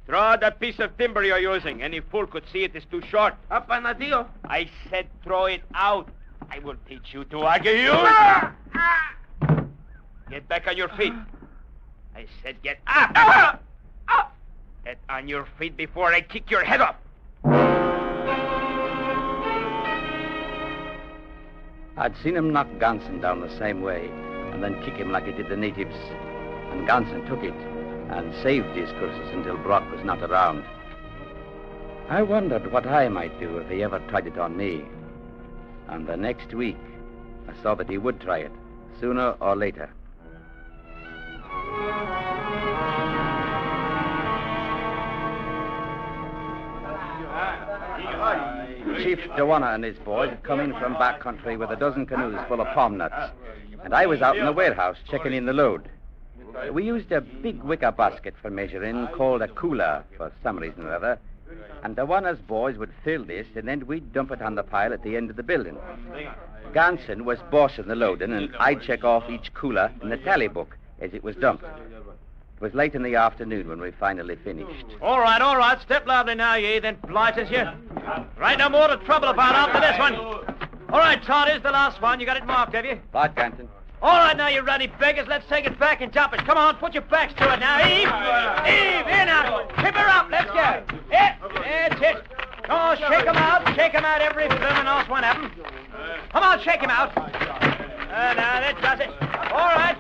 Throw out that piece of timber you're using. Any fool could see it is too short. I said throw it out. I will teach you to argue. Get back on your feet. I said get up. Get on your feet before I kick your head off. I'd seen him knock Ganson down the same way and then kick him like he did the natives. And Ganson took it and saved his curses until Brock was not around. I wondered what I might do if he ever tried it on me. And the next week, I saw that he would try it, sooner or later. Chief Dewana and his boys had come in from back country with a dozen canoes full of palm nuts, and I was out in the warehouse checking in the load. We used a big wicker basket for measuring called a cooler for some reason or other. And the Warner's boys would fill this, and then we'd dump it on the pile at the end of the building. Ganson was bossing the loading, and I'd check off each cooler in the tally book as it was dumped. It was late in the afternoon when we finally finished. All right. Step loudly now, ye, then polite as you. Right, no more to trouble about after this one. All right, Todd, here's the last one. You got it marked, have you? Right, Ganson. All right, now, you ruddy beggars. Let's take it back and jump it. Come on, put your backs to it now. Eve, here now. Tip her up. Let's go. That's it. Oh, shake 'em out, every bloomin' last one of 'em. Come on, shake 'em out. Now, that does it. All right.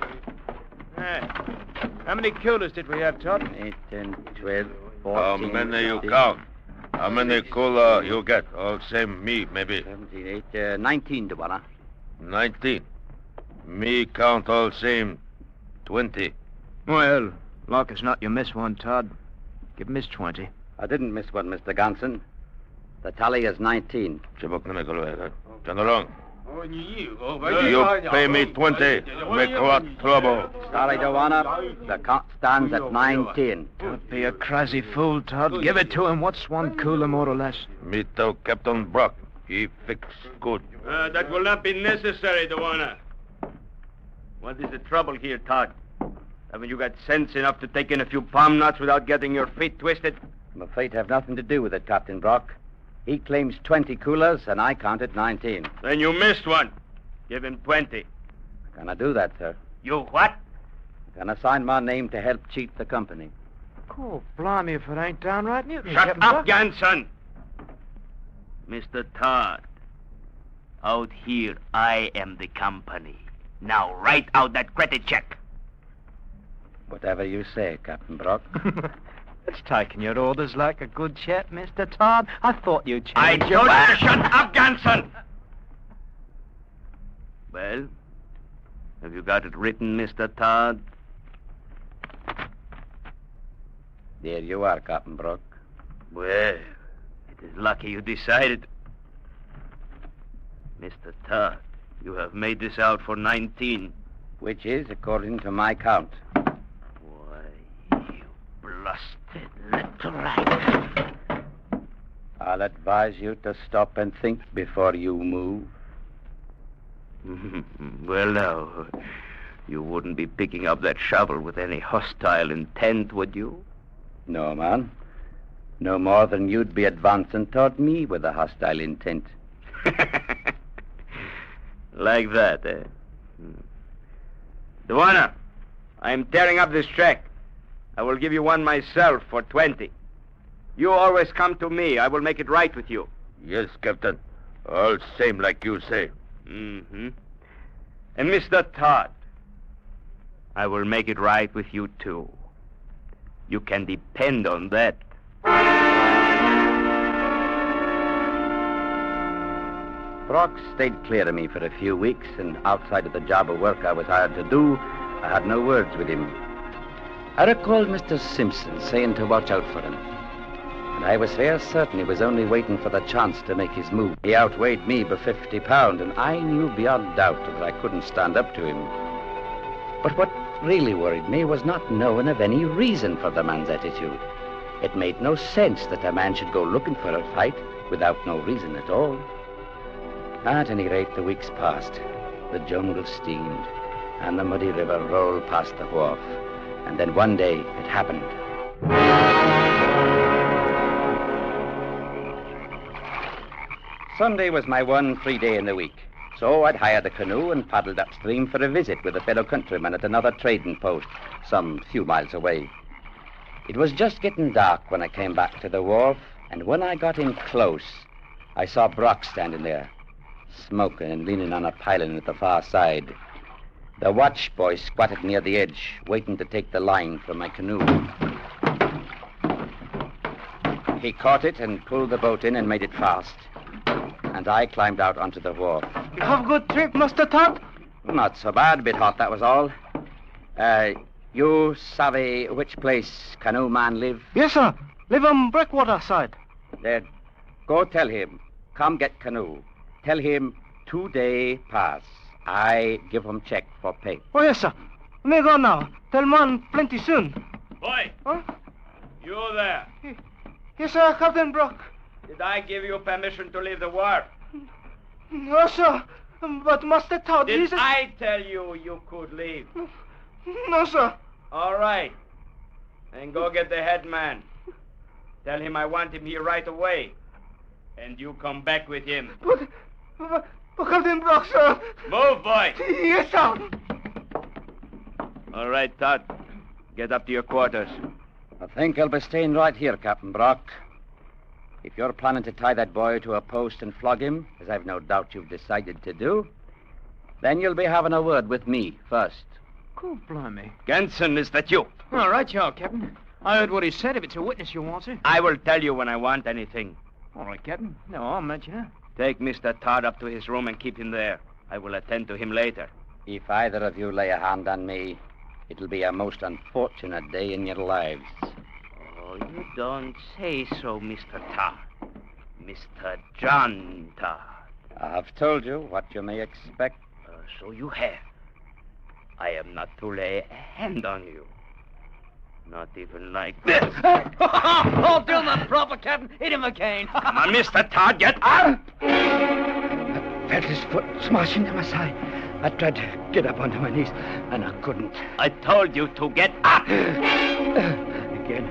How many coolers did we have, Todd? 8, 10, 12, 14... How many you count? How many cooler you get? All same me, maybe. 17, 8, 19, Dolar. 19. Me count all same 20. Well, like as not you miss one, Todd. Give Miss 20. I didn't miss one, Mr. Ganson. The tally is 19. Turn along. You pay me 20. Make what trouble. Sorry, Joanna. The count stands at 19. Don't be a crazy fool, Todd. Give it to him. What's one cooler, more or less? Me tell Captain Brock. He fix good. That will not be necessary, Joanna. What is the trouble here, Todd? Haven't you got sense enough to take in a few palm nuts without getting your feet twisted? My feet have nothing to do with it, Captain Brock. He claims 20 coolers, and I counted 19. Then you missed one. Give him 20. Can I do that, sir? You what? Can I sign my name to help cheat the company? Oh, blimey if it ain't downright new. Shut up, Ganson. Mr. Todd, out here I am the company. Now write out that credit check. Whatever you say, Captain Brock. It's taking your orders like a good chap, Mr. Todd. I thought you'd change I your... told you to shut up, Ganson! Well, have you got it written, Mr. Todd? There you are, Captain Brock. Well, it is lucky you decided. Mr. Todd, you have made this out for 19. Which is, according to my count. Why, you blasted little rat. I'll advise you to stop and think before you move. Well, now, you wouldn't be picking up that shovel with any hostile intent, would you? No, man. No more than you'd be advancing toward me with a hostile intent. Like that, eh? Duana, I'm tearing up this check. I will give you one myself for 20. You always come to me. I will make it right with you. Yes, Captain. All same like you say. Mm-hmm. And Mr. Todd, I will make it right with you, too. You can depend on that. Brock stayed clear of me for a few weeks, and outside of the job of work I was hired to do, I had no words with him. I recalled Mr. Simpson saying to watch out for him. And I was fair certain he was only waiting for the chance to make his move. He outweighed me by 50 pounds, and I knew beyond doubt that I couldn't stand up to him. But what really worried me was not knowing of any reason for the man's attitude. It made no sense that a man should go looking for a fight without no reason at all. At any rate, the weeks passed. The jungle steamed, and the muddy river rolled past the wharf. And then one day, it happened. Sunday was my one free day in the week, so I'd hired a canoe and paddled upstream for a visit with a fellow countryman at another trading post, some few miles away. It was just getting dark when I came back to the wharf, and when I got in close, I saw Brock standing there, smoking and leaning on a piling at the far side. The watch boy squatted near the edge, waiting to take the line from my canoe. He caught it and pulled the boat in and made it fast. And I climbed out onto the wharf. You have a good trip, Mr. Todd? Not so bad, a bit hot, that was all. You savvy which place canoe man live? Yes, sir. Live on Breakwater side. There. Go tell him. Come get canoe. Tell him 2 day pass. I give him check for pay. Oh, yes, sir. Me go now. Tell man plenty soon. Boy. Huh? You there. Yes, sir, Captain Brock. Did I give you permission to leave the wharf? No, sir. But Master Todd, Did I tell you you could leave? No, sir. All right. Then go get the head man. Tell him I want him here right away. And you come back with him. But Captain Brock, sir. Move, boy. Yes, sir. All right, Todd. Get up to your quarters. I think I'll be staying right here, Captain Brock. If you're planning to tie that boy to a post and flog him, as I've no doubt you've decided to do, then you'll be having a word with me first. Cool, blimey. Ganson, is that you? All right, you are, Captain. I heard what he said. If it's a witness you want, sir. I will tell you when I want anything. All right, Captain. No, I'll mention it. Take Mr. Todd up to his room and keep him there. I will attend to him later. If either of you lay a hand on me, it'll be a most unfortunate day in your lives. Oh, you don't say so, Mr. Todd. Mr. John Todd. I've told you what you may expect. So you have. I am not to lay a hand on you. Not even like this. Oh, do him up proper, Captain. Hit him again. Come on, Mr. Todd, get up! I felt his foot smash into my side. I tried to get up onto my knees, and I couldn't. I told you to get up! Again.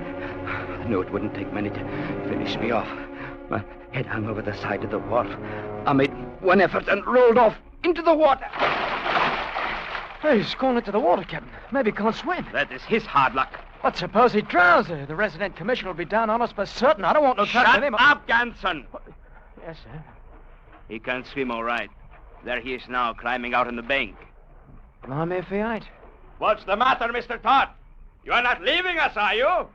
I knew it wouldn't take many to finish me off. My head hung over the side of the wharf. I made one effort and rolled off into the water. Hey, he's gone into the water, Captain. Maybe he can't swim. That is his hard luck. But suppose he drowns. The resident commissioner will be down on us for certain. I don't want no trouble with him. Shut up, Ganson. Yes, sir. He can swim all right. There he is now, climbing out on the bank. Blimey if he ain't. What's the matter, Mr. Todd? You are not leaving us, are you?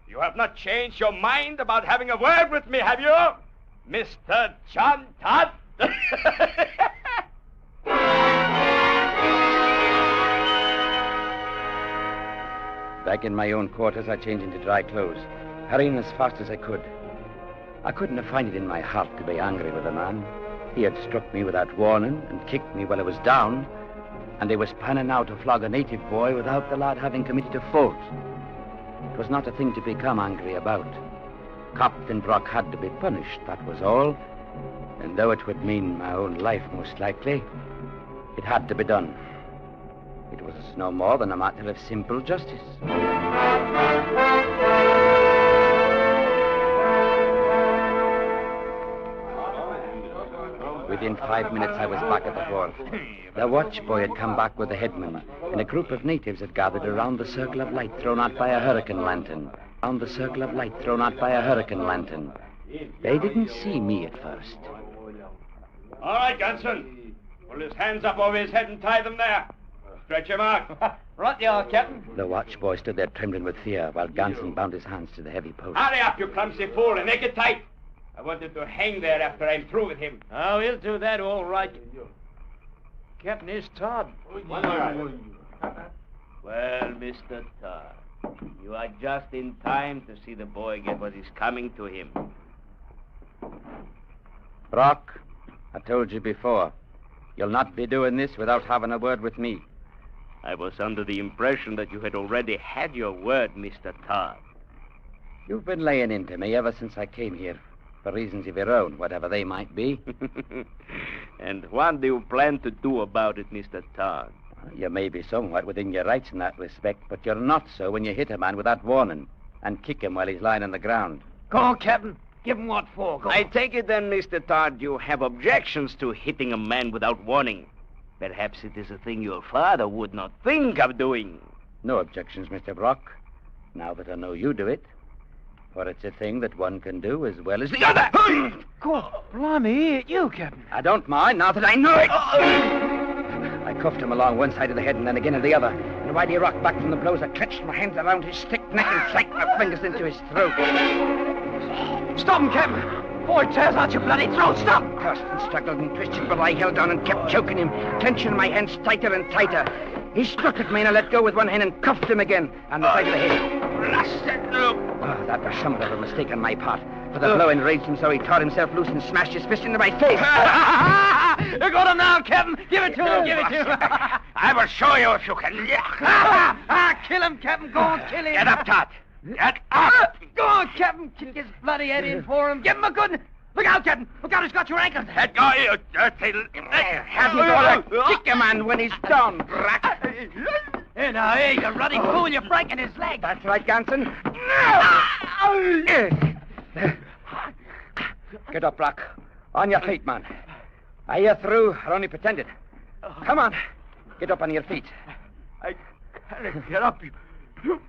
You have not changed your mind about having a word with me, have you? Mr. John Todd? Back in my own quarters, I changed into dry clothes, hurrying as fast as I could. I couldn't have found it in my heart to be angry with the man. He had struck me without warning and kicked me while I was down, and he was planning now to flog a native boy without the lad having committed a fault. It was not a thing to become angry about. Captain Brock had to be punished, that was all. And though it would mean my own life, most likely, it had to be done. It was no more than a matter of simple justice. Within 5 minutes, I was back at the wharf. The watch boy had come back with the headman, and a group of natives had gathered around the circle of light thrown out by a hurricane lantern. Around the circle of light thrown out by a hurricane lantern. They didn't see me at first. All right, Ganson. Pull his hands up over his head and tie them there. Stretch him out. Right you are, Captain. The watch boy stood there trembling with fear while Ganson bound his hands to the heavy post. Hurry up, you clumsy fool, and make it tight. I want him to hang there after I'm through with him. Oh, he'll do that all right. Captain is Todd. Well, Mr. Todd, you are just in time to see the boy get what is coming to him. Brock, I told you before, you'll not be doing this without having a word with me. I was under the impression that you had already had your word, Mr. Todd. You've been laying into me ever since I came here, for reasons of your own, whatever they might be. And what do you plan to do about it, Mr. Todd? You may be somewhat within your rights in that respect, but you're not so when you hit a man without warning and kick him while he's lying on the ground. Go on, Captain. Give him what for. Go I on. take it then, Mr. Todd, you have objections to hitting a man without warning. Perhaps it is a thing your father would not think of doing. No objections, Mr. Brock, now that I know you do it. For it's a thing that one can do as well as the other. God, blimey, he hit you, Captain. I don't mind, now that I know it. I cuffed him along one side of the head and then again at the other. And while he rocked back from the blows, I clutched my hands around his thick neck and sank my fingers into his throat. Stop him, Captain. Boy, tears out your bloody throat. Stop. Cursed and struggled and twisted, but I held on and kept choking him, clenching my hands tighter and tighter. He struck at me and I let go with one hand and cuffed him again on the side of the head. Blasted look. Oh, that was somewhat of a mistake on my part. For the blow enraged him so he tore himself loose and smashed his fist into my face. You got him now, Captain. Give it to him. Give it to him. I will show you if you can. Kill him, Captain. Go on, kill him. Get up, Todd. Get up. Go on. on, Captain. Kick his bloody head in for him. Give him a good... Look out, Captain. Look out, he's got your ankles. Let go, you dirty... Have you got to kick a man when he's down, brat? Here, now, here, you ruddy fool. You're breaking his leg. That's right, Ganson. Get up, Brock. On your feet, man. Are you through or only pretended? Come on. Get up on your feet. I can't get up. You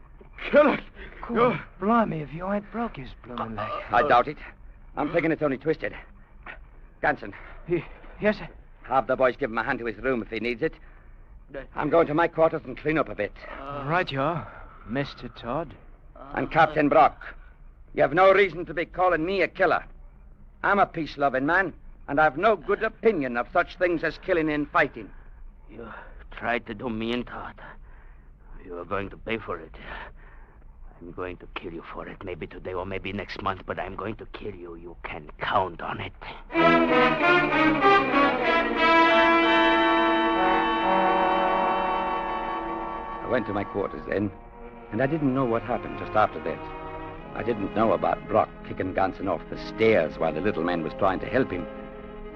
kill it. God, blimey, if you ain't broke his blooming leg. I doubt it. I'm thinking it's only twisted. Ganson. Yes, sir. Have the boys give him a hand to his room if he needs it. I'm going to my quarters and clean up a bit. Right you are, Mr. Todd. And Captain Brock, you have no reason to be calling me a killer. I'm a peace-loving man, and I've no good opinion of such things as killing and fighting. You tried to do me in, Todd. You are going to pay for it. I'm going to kill you for it, maybe today or maybe next month, but I'm going to kill you. You can count on it. I went to my quarters then, and I didn't know what happened just after that. I didn't know about Brock kicking Ganson off the stairs while the little man was trying to help him,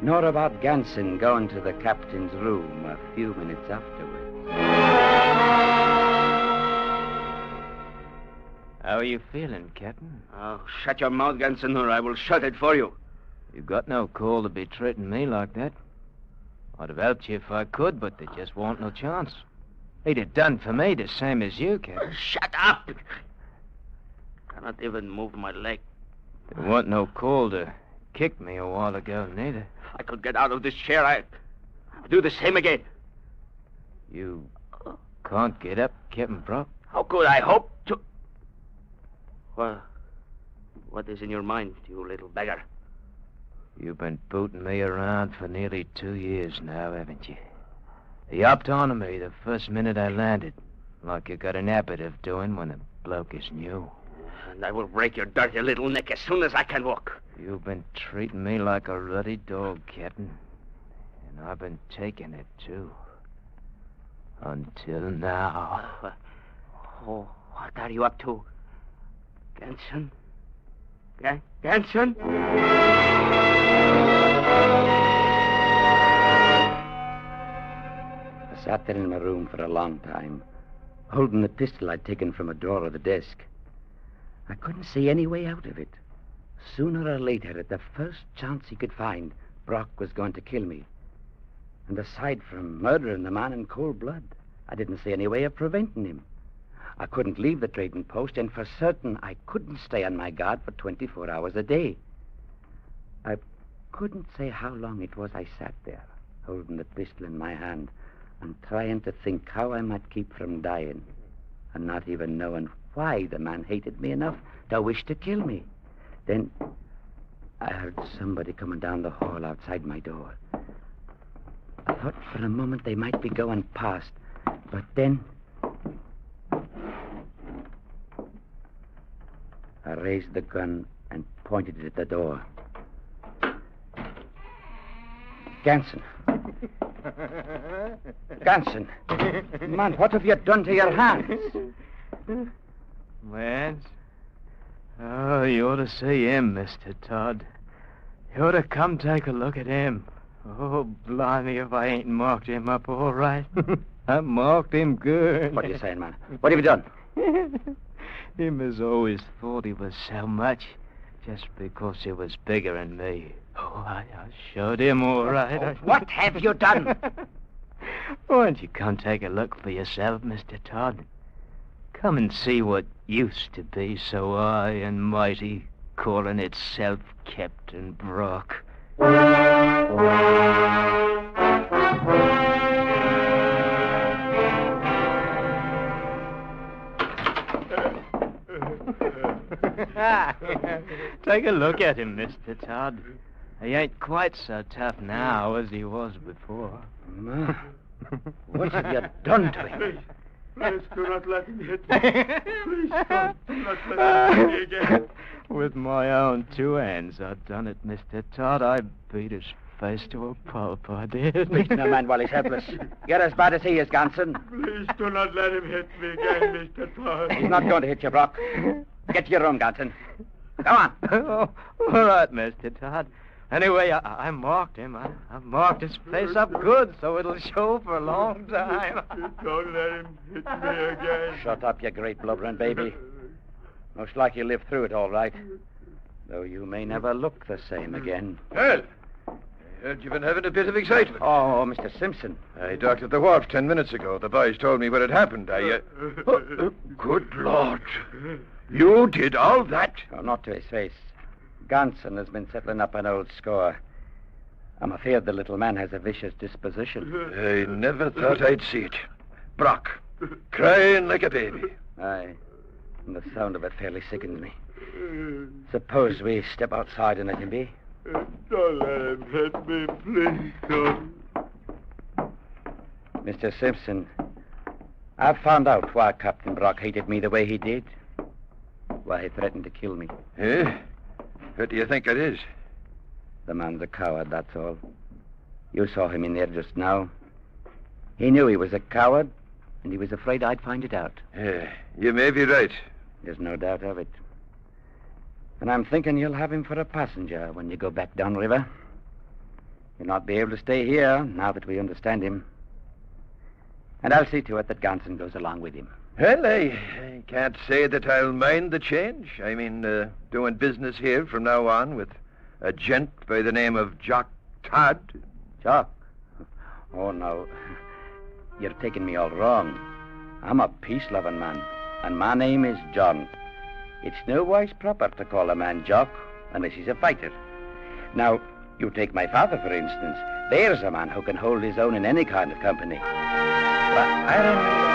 nor about Ganson going to the captain's room a few minutes afterwards. How are you feeling, Captain? Oh, shut your mouth, Ganson, or I will shut it for you. You've got no call to be treating me like that. I'd have helped you if I could, but there just won't no chance. He'd have done for me the same as you, Captain. Shut up! Cannot even move my leg. There wasn't no call to kick me a while ago, neither. If I could get out of this chair, I'd do the same again. You can't get up, Captain Brock? How could I hope to... Well, what is in your mind, you little beggar? You've been booting me around for nearly 2 years now, haven't you? You hopped onto me the first minute I landed, like you got an habit of doing when a bloke is new. And I will break your dirty little neck as soon as I can walk. You've been treating me like a ruddy dog, Captain. And I've been taking it, too. Until now. Oh, what are you up to? Ganson? Ganson? I sat there in my room for a long time, holding the pistol I'd taken from a drawer of the desk. I couldn't see any way out of it. Sooner or later, at the first chance he could find, Brock was going to kill me. And aside from murdering the man in cold blood, I didn't see any way of preventing him. I couldn't leave the trading post, and for certain I couldn't stay on my guard for 24 hours a day. I couldn't say how long it was I sat there, holding the pistol in my hand, and trying to think how I might keep from dying, and not even knowing why the man hated me enough to wish to kill me. Then I heard somebody coming down the hall outside my door. I thought for a moment they might be going past, but then I raised the gun and pointed it at the door. Ganson. Ganson. Man, what have you done to your hands? Lance? Oh, you ought to see him, Mr. Todd. You ought to come take a look at him. Oh, blimey, if I ain't marked him up all right. I marked him good. What are you saying, man? What have you done? Him has always thought he was so much, just because he was bigger than me. Oh, I showed him all right. What have you done? Why don't you come take a look for yourself, Mr. Todd? Come and see what used to be so high and mighty, calling itself Captain Brock. Take a look at him, Mr. Todd. He ain't quite so tough now as he was before. Ma, what have you done to him? Please do not let him hit me. Please do not let him hit me again. With my own 2 hands, I've done it, Mr. Todd. I beat his face to a pulp, I did. Beating a man while he's helpless. You're as bad as he is, Ganson. Please do not let him hit me again, Mr. Todd. He's not going to hit you, Brock. Get to your room, Ganson. Go on. Oh, all right, Mr. Todd. Anyway, I marked him. I've marked his face up good so it'll show for a long time. Don't let him hit me again. Shut up, you great blubbering baby. Most like you live through it all right. Though you may never look the same again. Well, I heard you've been having a bit of excitement. Oh, Mr. Simpson. I docked at the wharf 10 minutes ago. The boys told me what had happened. Good Lord. You did all that? Oh, not to his face. Ganson has been settling up an old score. I'm afraid the little man has a vicious disposition. I never thought I'd see it. Brock, crying like a baby. Aye. And the sound of it fairly sickens me. Suppose we step outside and let him be? Don't let him hit me, please. Don't. Mr. Simpson, I've found out why Captain Brock hated me the way he did. Why he threatened to kill me. Eh? What do you think it is? The man's a coward, that's all. You saw him in there just now. He knew he was a coward, and he was afraid I'd find it out. You may be right. There's no doubt of it. And I'm thinking you'll have him for a passenger when you go back downriver. You'll not be able to stay here now that we understand him. And I'll see to it that Ganson goes along with him. Well, I can't say that I'll mind the change. I mean, doing business here from now on with a gent by the name of Jock Todd. Jock? Oh, no. You're taking me all wrong. I'm a peace-loving man, and my name is John. It's no wise proper to call a man Jock unless he's a fighter. Now, you take my father, for instance. There's a man who can hold his own in any kind of company. But I don't...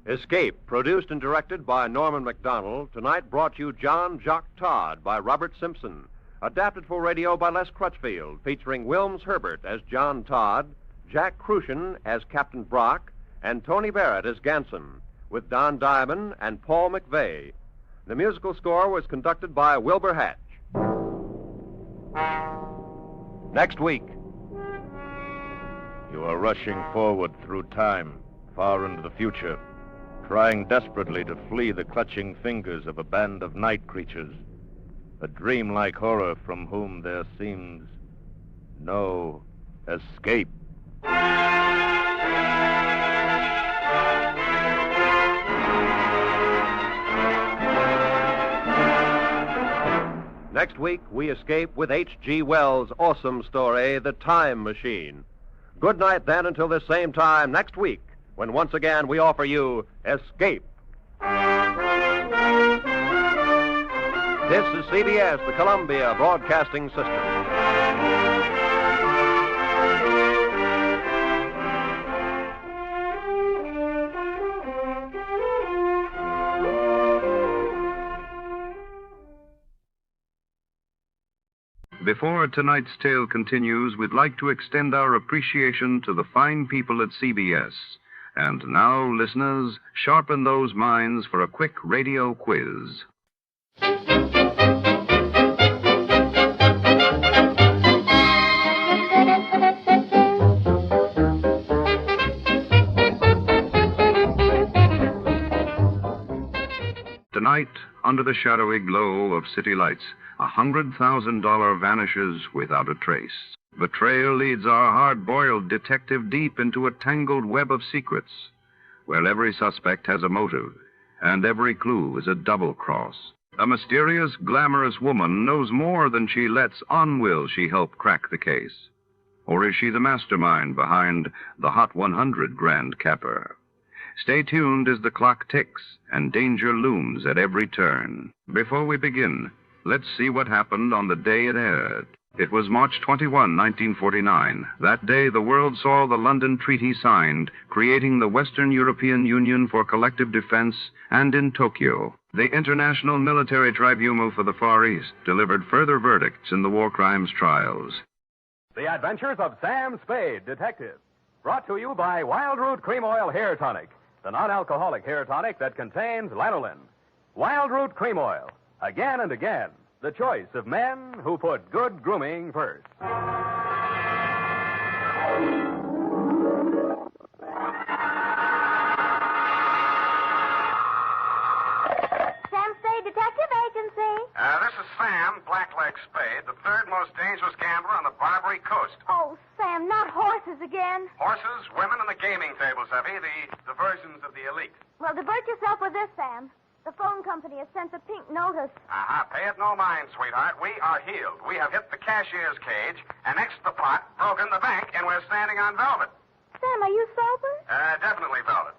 Escape, produced and directed by Norman MacDonald, tonight brought you John Jock Todd by Robert Simpson. Adapted for radio by Les Crutchfield, featuring Wilms Herbert as John Todd, Jack Crucian as Captain Brock, and Tony Barrett as Ganson, with Don Diamond and Paul McVeigh. The musical score was conducted by Wilbur Hatch. Next week. You are rushing forward through time, far into the future, trying desperately to flee the clutching fingers of a band of night creatures, a dreamlike horror from whom there seems no escape. Next week, we escape with H.G. Wells' awesome story, The Time Machine. Good night, then, until this same time next week, when once again we offer you Escape. This is CBS, the Columbia Broadcasting System. Before tonight's tale continues, we'd like to extend our appreciation to the fine people at CBS. And now, listeners, sharpen those minds for a quick radio quiz. Tonight, under the shadowy glow of city lights, $100,000 vanishes without a trace. The trail leads our hard-boiled detective deep into a tangled web of secrets, where every suspect has a motive, and every clue is a double cross. A mysterious, glamorous woman knows more than she lets on. Will she help crack the case? Or is she the mastermind behind the Hot 100 Grand Capper? Stay tuned as the clock ticks and danger looms at every turn. Before we begin, let's see what happened on the day it aired. It was March 21, 1949. That day, the world saw the London Treaty signed, creating the Western European Union for Collective Defense, and in Tokyo, the International Military Tribunal for the Far East delivered further verdicts in the war crimes trials. The Adventures of Sam Spade, Detective. Brought to you by Wild Root Cream Oil Hair Tonic, the non-alcoholic hair tonic that contains lanolin. Wild Root Cream Oil. Again and again. the choice of men who put good grooming first. Sam Spade Detective Agency. This is Sam, Blackleg Spade, the third most dangerous gambler on the Barbary Coast. Oh, Sam, not horses again. Horses, women, and the gaming tables, Effie, the diversions of the elite. Well, divert yourself with this, Sam. The phone company has sent a pink notice. Pay it no mind, sweetheart. We are healed. We have hit the cashier's cage, annexed the plot, broken the bank, and we're standing on velvet. Sam, are you sober? Definitely velvet.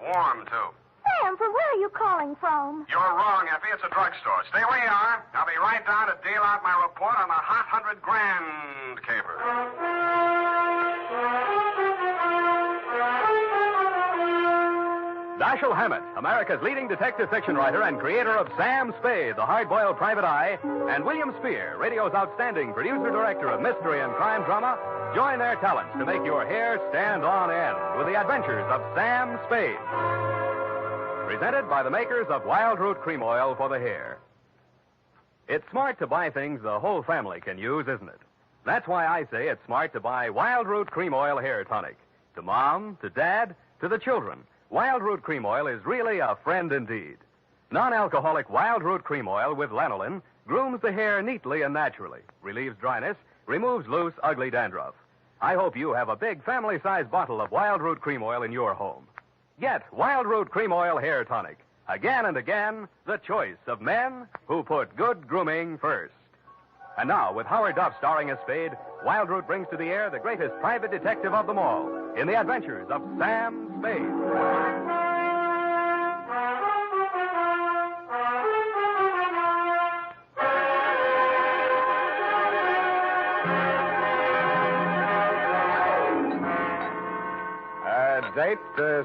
Warm, too. Sam, from where are you calling from? You're wrong, Effie. It's a drugstore. Stay where you are. I'll be right down to deal out my report on the hot 100 grand caper. Dashiell Hammett, America's leading detective fiction writer and creator of Sam Spade, the hard-boiled private eye, and William Spear, radio's outstanding producer-director of mystery and crime drama, join their talents to make your hair stand on end with the adventures of Sam Spade. Presented by the makers of Wild Root Cream Oil for the hair. It's smart to buy things the whole family can use, isn't it? That's why I say it's smart to buy Wild Root Cream Oil Hair Tonic. To Mom, to Dad, to the children, Wild Root Cream Oil is really a friend indeed. Non-alcoholic Wild Root Cream Oil with lanolin grooms the hair neatly and naturally, relieves dryness, removes loose, ugly dandruff. I hope you have a big family-sized bottle of Wild Root Cream Oil in your home. Get Wild Root Cream Oil Hair Tonic. Again and again, the choice of men who put good grooming first. And now, with Howard Duff starring as Spade, Wild Root brings to the air the greatest private detective of them all in the adventures of Sam Spade. Date,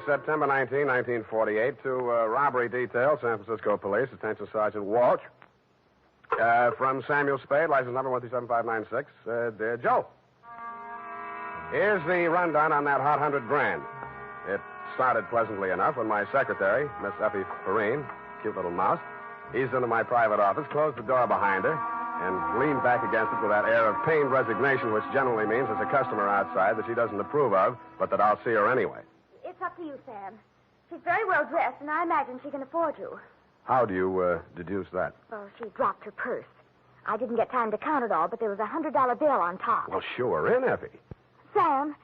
September 19, 1948, to robbery detail, San Francisco Police, Attention Sergeant Walsh. From Samuel Spade, license number 137596. Dear Joe, here's the rundown on that hot 100 grand. It started pleasantly enough when my secretary, Miss Effie Perrine, cute little mouse, eased into my private office, closed the door behind her, and leaned back against it with that air of pained resignation, which generally means there's a customer outside that she doesn't approve of, but that I'll see her anyway. It's up to you, Sam. She's very well dressed, and I imagine she can afford you. How do you deduce that? Well, she dropped her purse. I didn't get time to count it all, but there was a $100 bill on top. Well, sure, in, Effie. Sam.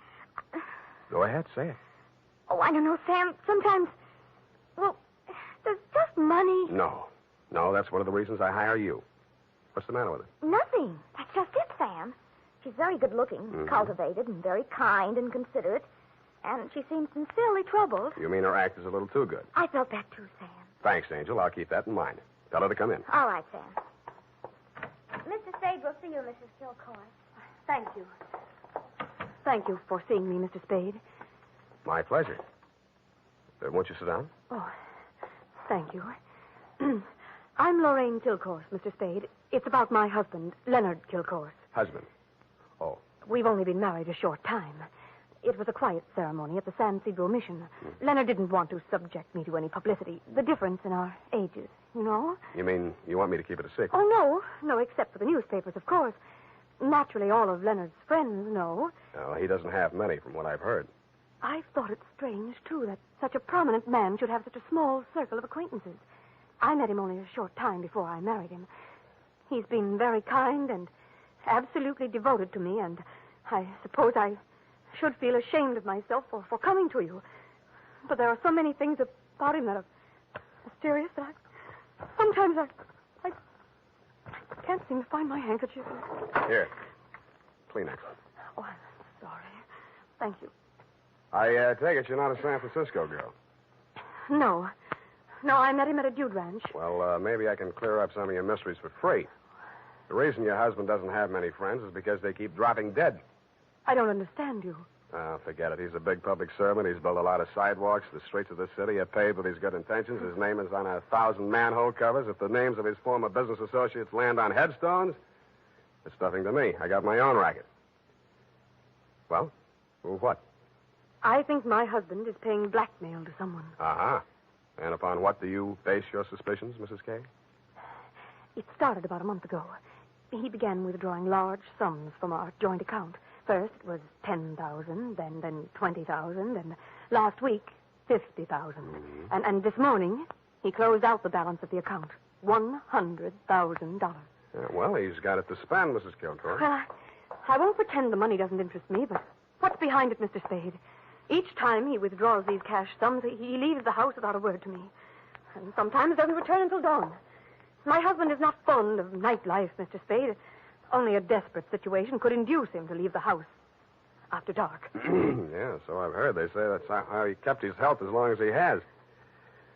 Go ahead, say it. Oh, I don't know, Sam. Sometimes, well, there's just money. No, that's one of the reasons I hire you. What's the matter with her? Nothing. That's just it, Sam. She's very good-looking, cultivated, and very kind and considerate. And she seems sincerely troubled. You mean her act is a little too good? I felt that too, Sam. Thanks, Angel. I'll keep that in mind. Tell her to come in. All right, Sam. Mr. Spade will see you, Mrs. Gilcoy. Thank you. Thank you for seeing me, Mr. Spade. My pleasure. Won't you sit down? Oh, thank you. I'm Lorraine Kilcourse, Mr. Spade. It's about my husband, Leonard Kilcourse. Husband? Oh. We've only been married a short time. It was a quiet ceremony at the San Sidro Mission. Leonard didn't want to subject me to any publicity. The difference in our ages, you know? You mean you want me to keep it a secret? Oh, no, except for the newspapers, of course. Naturally, all of Leonard's friends know. No, he doesn't have many, from what I've heard. I've thought it strange, too, that such a prominent man should have such a small circle of acquaintances. I met him only a short time before I married him. He's been very kind and absolutely devoted to me, and I suppose I should feel ashamed of myself for coming to you. But there are so many things about him that are mysterious that sometimes I can't seem to find my handkerchief. Here. Kleenex. Oh, I'm sorry. Thank you. I take it you're not a San Francisco girl. No, I met him at a dude ranch. Well, maybe I can clear up some of your mysteries for free. The reason your husband doesn't have many friends is because they keep dropping dead. I don't understand you. Oh, forget it. He's a big public servant. He's built a lot of sidewalks. The streets of the city are paved with his good intentions. His name is on 1,000 manhole covers. If the names of his former business associates land on headstones, it's nothing to me. I got my own racket. Well, what? I think my husband is paying blackmail to someone. Uh-huh. And upon what do you base your suspicions, Mrs. Kay? It started about a month ago. He began withdrawing large sums from our joint account. First it was 10,000, then 20,000, and last week 50,000. And this morning he closed out the balance of the account, $100,000. Well, he's got it to spend, Mrs. Kilcourt. Well, I won't pretend the money doesn't interest me, but what's behind it, Mr. Spade? Each time he withdraws these cash sums, he leaves the house without a word to me. And sometimes doesn't return until dawn. My husband is not fond of nightlife, Mr. Spade. Only a desperate situation could induce him to leave the house after dark. Yeah, so I've heard. They say that's how he kept his health as long as he has.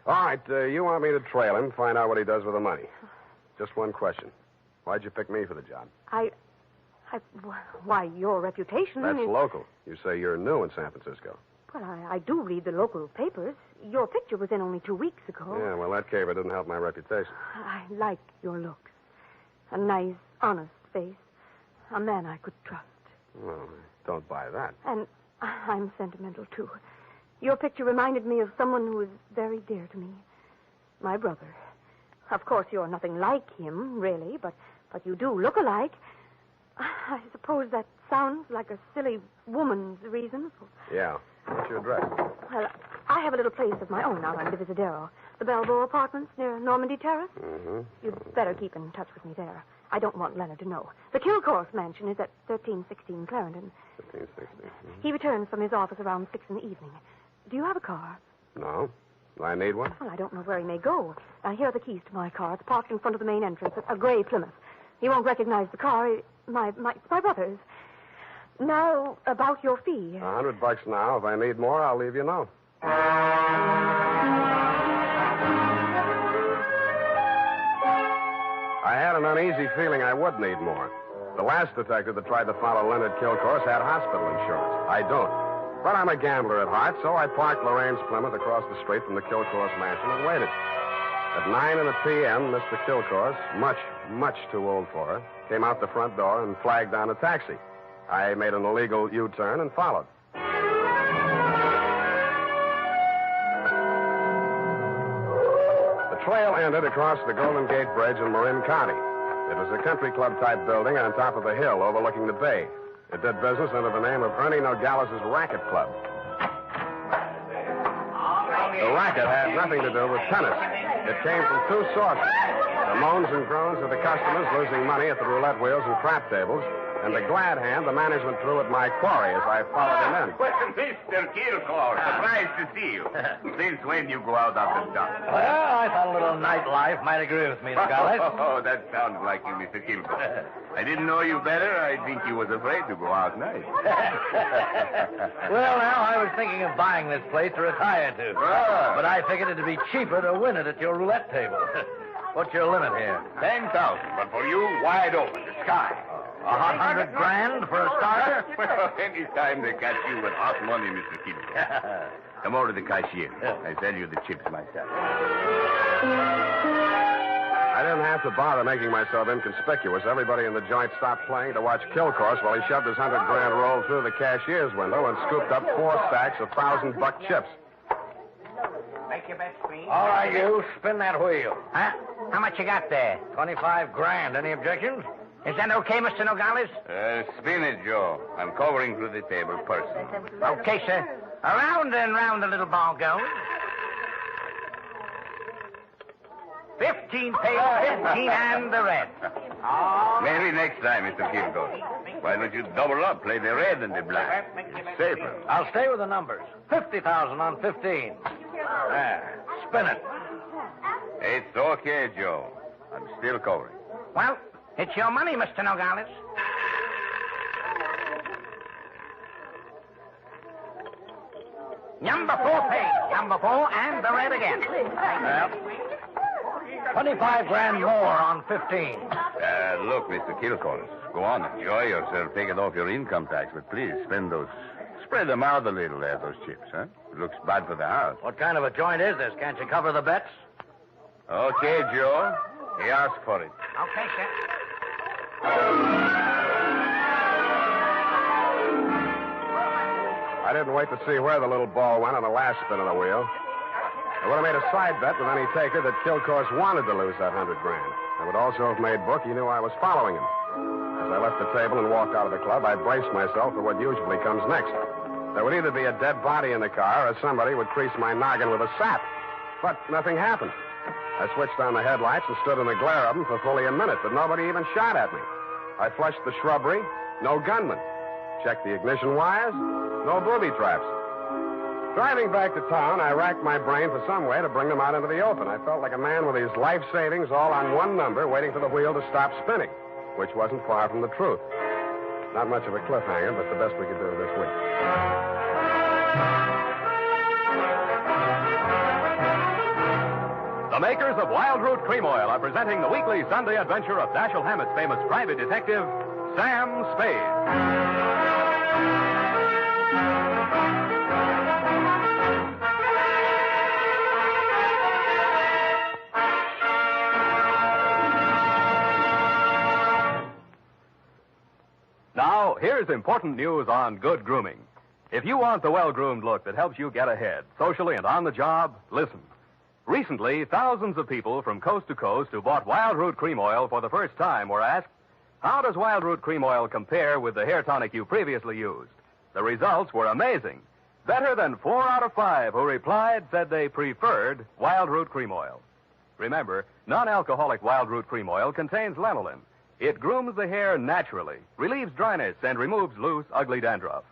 All right, you want me to trail him, find out what he does with the money. Just one question. Why'd you pick me for the job? Why, your reputation That's is... local. You say you're new in San Francisco. Well, I do read the local papers. Your picture was in only 2 weeks ago. Yeah, well, that caper didn't help my reputation. I like your looks. A nice, honest face. A man I could trust. Well, I don't buy that. And I'm sentimental, too. Your picture reminded me of someone who is very dear to me. My brother. Of course, you're nothing like him, really, but you do look alike. I suppose that sounds like a silly woman's reason. Yeah. What's your address? Well, I have a little place of my own out on Divisadero. The Balboa Apartments near Normandy Terrace. Mm-hmm. You'd better keep in touch with me there. I don't want Leonard to know. The Kilcourse mansion is at 1316 Clarendon. 1316. Mm-hmm. He returns from his office around 6 in the evening. Do you have a car? No. Do I need one? Well, I don't know where he may go. Here are the keys to my car. It's parked in front of the main entrance, a gray Plymouth. He won't recognize the car. It's my brother's. Now, about your fee. $100 now. If I need more, I'll leave you know. I had an uneasy feeling I would need more. The last detective that tried to follow Leonard Kilcourse had hospital insurance. I don't. But I'm a gambler at heart, so I parked Lorraine's Plymouth across the street from the Kilcourse mansion and waited. At 9 p.m., Mr. Kilcourse, much too old for her, came out the front door and flagged down a taxi. I made an illegal U-turn and followed. The trail ended across the Golden Gate Bridge in Marin County. It was a country club-type building on top of a hill overlooking the bay. It did business under the name of Ernie Nogales' Racket Club. The racket had nothing to do with tennis. It came from two sources. The moans and groans of the customers losing money at the roulette wheels and crap tables, and the glad hand the management threw at my quarry as I followed him in. Well, Mr. Kilcourse, surprised to see you. Since when you go out after dark? Well, I thought a little nightlife might agree with me, Nogales. Oh, that sounds like you, Mr. Kilcourse. I didn't know you better. I think you was afraid to go out night. Well, now, I was thinking of buying this place to retire to. Ah. But I figured it'd be cheaper to win it at your roulette table. What's your limit here? 10,000, but for you, wide open, the sky. $100 grand for a starter? Well, any time they catch you with hot money, Mr. Kilcourse. Come over to the cashier. I sell you the chips myself. I didn't have to bother making myself inconspicuous. Everybody in the joint stopped playing to watch Kilcourse while he shoved his $100 grand roll through the cashier's window and scooped up 4 stacks of $1,000 chips. Make your bets, please. All right, you. Spin that wheel. Huh? How much you got there? 25 grand. Any objections? Is that okay, Mr. Nogales? Spin it, Joe. I'm covering through the table personally. Okay, sir. Around and round the little ball goes. 15 pays 15 and the red. Maybe next time, Mr. Kilcourse. Why don't you double up, play the red and the black? It's safer. I'll stay with the numbers. 50,000 on 15. There. Spin it. It's okay, Joe. I'm still covering. Well, it's your money, Mr. Nogales. Number 4 pays. Number 4 and the red again. Well, 25 grand more on 15. Look, Mr. Kilcourse, go on, enjoy yourself. Take it off your income tax, but please spend those. Spread them out a little there, those chips, huh? It looks bad for the house. What kind of a joint is this? Can't you cover the bets? Okay, Joe. He asked for it. Okay, sir. I didn't wait to see where the little ball went on the last spin of the wheel. I would have made a side bet with any taker that Kilcourse wanted to lose that $100 grand. I would also have made book he knew I was following him. As I left the table and walked out of the club, I braced myself for what usually comes next. There would either be a dead body in the car or somebody would crease my noggin with a sap. But nothing happened. I switched on the headlights and stood in the glare of them for fully a minute, but nobody even shot at me. I flushed the shrubbery, no gunman. Checked the ignition wires, no booby traps. Driving back to town, I racked my brain for some way to bring them out into the open. I felt like a man with his life savings all on one number, waiting for the wheel to stop spinning, which wasn't far from the truth. Not much of a cliffhanger, but the best we could do this week. The makers of Wild Root Cream Oil are presenting the weekly Sunday adventure of Dashiell Hammett's famous private detective, Sam Spade. Now, here's important news on good grooming. If you want the well-groomed look that helps you get ahead, socially and on the job, listen. Recently, thousands of people from coast to coast who bought Wild Root Cream Oil for the first time were asked, how does Wild Root Cream Oil compare with the hair tonic you previously used? The results were amazing. Better than 4 out of 5 who replied said they preferred Wild Root Cream Oil. Remember, non-alcoholic Wild Root Cream Oil contains lanolin. It grooms the hair naturally, relieves dryness, and removes loose, ugly dandruff.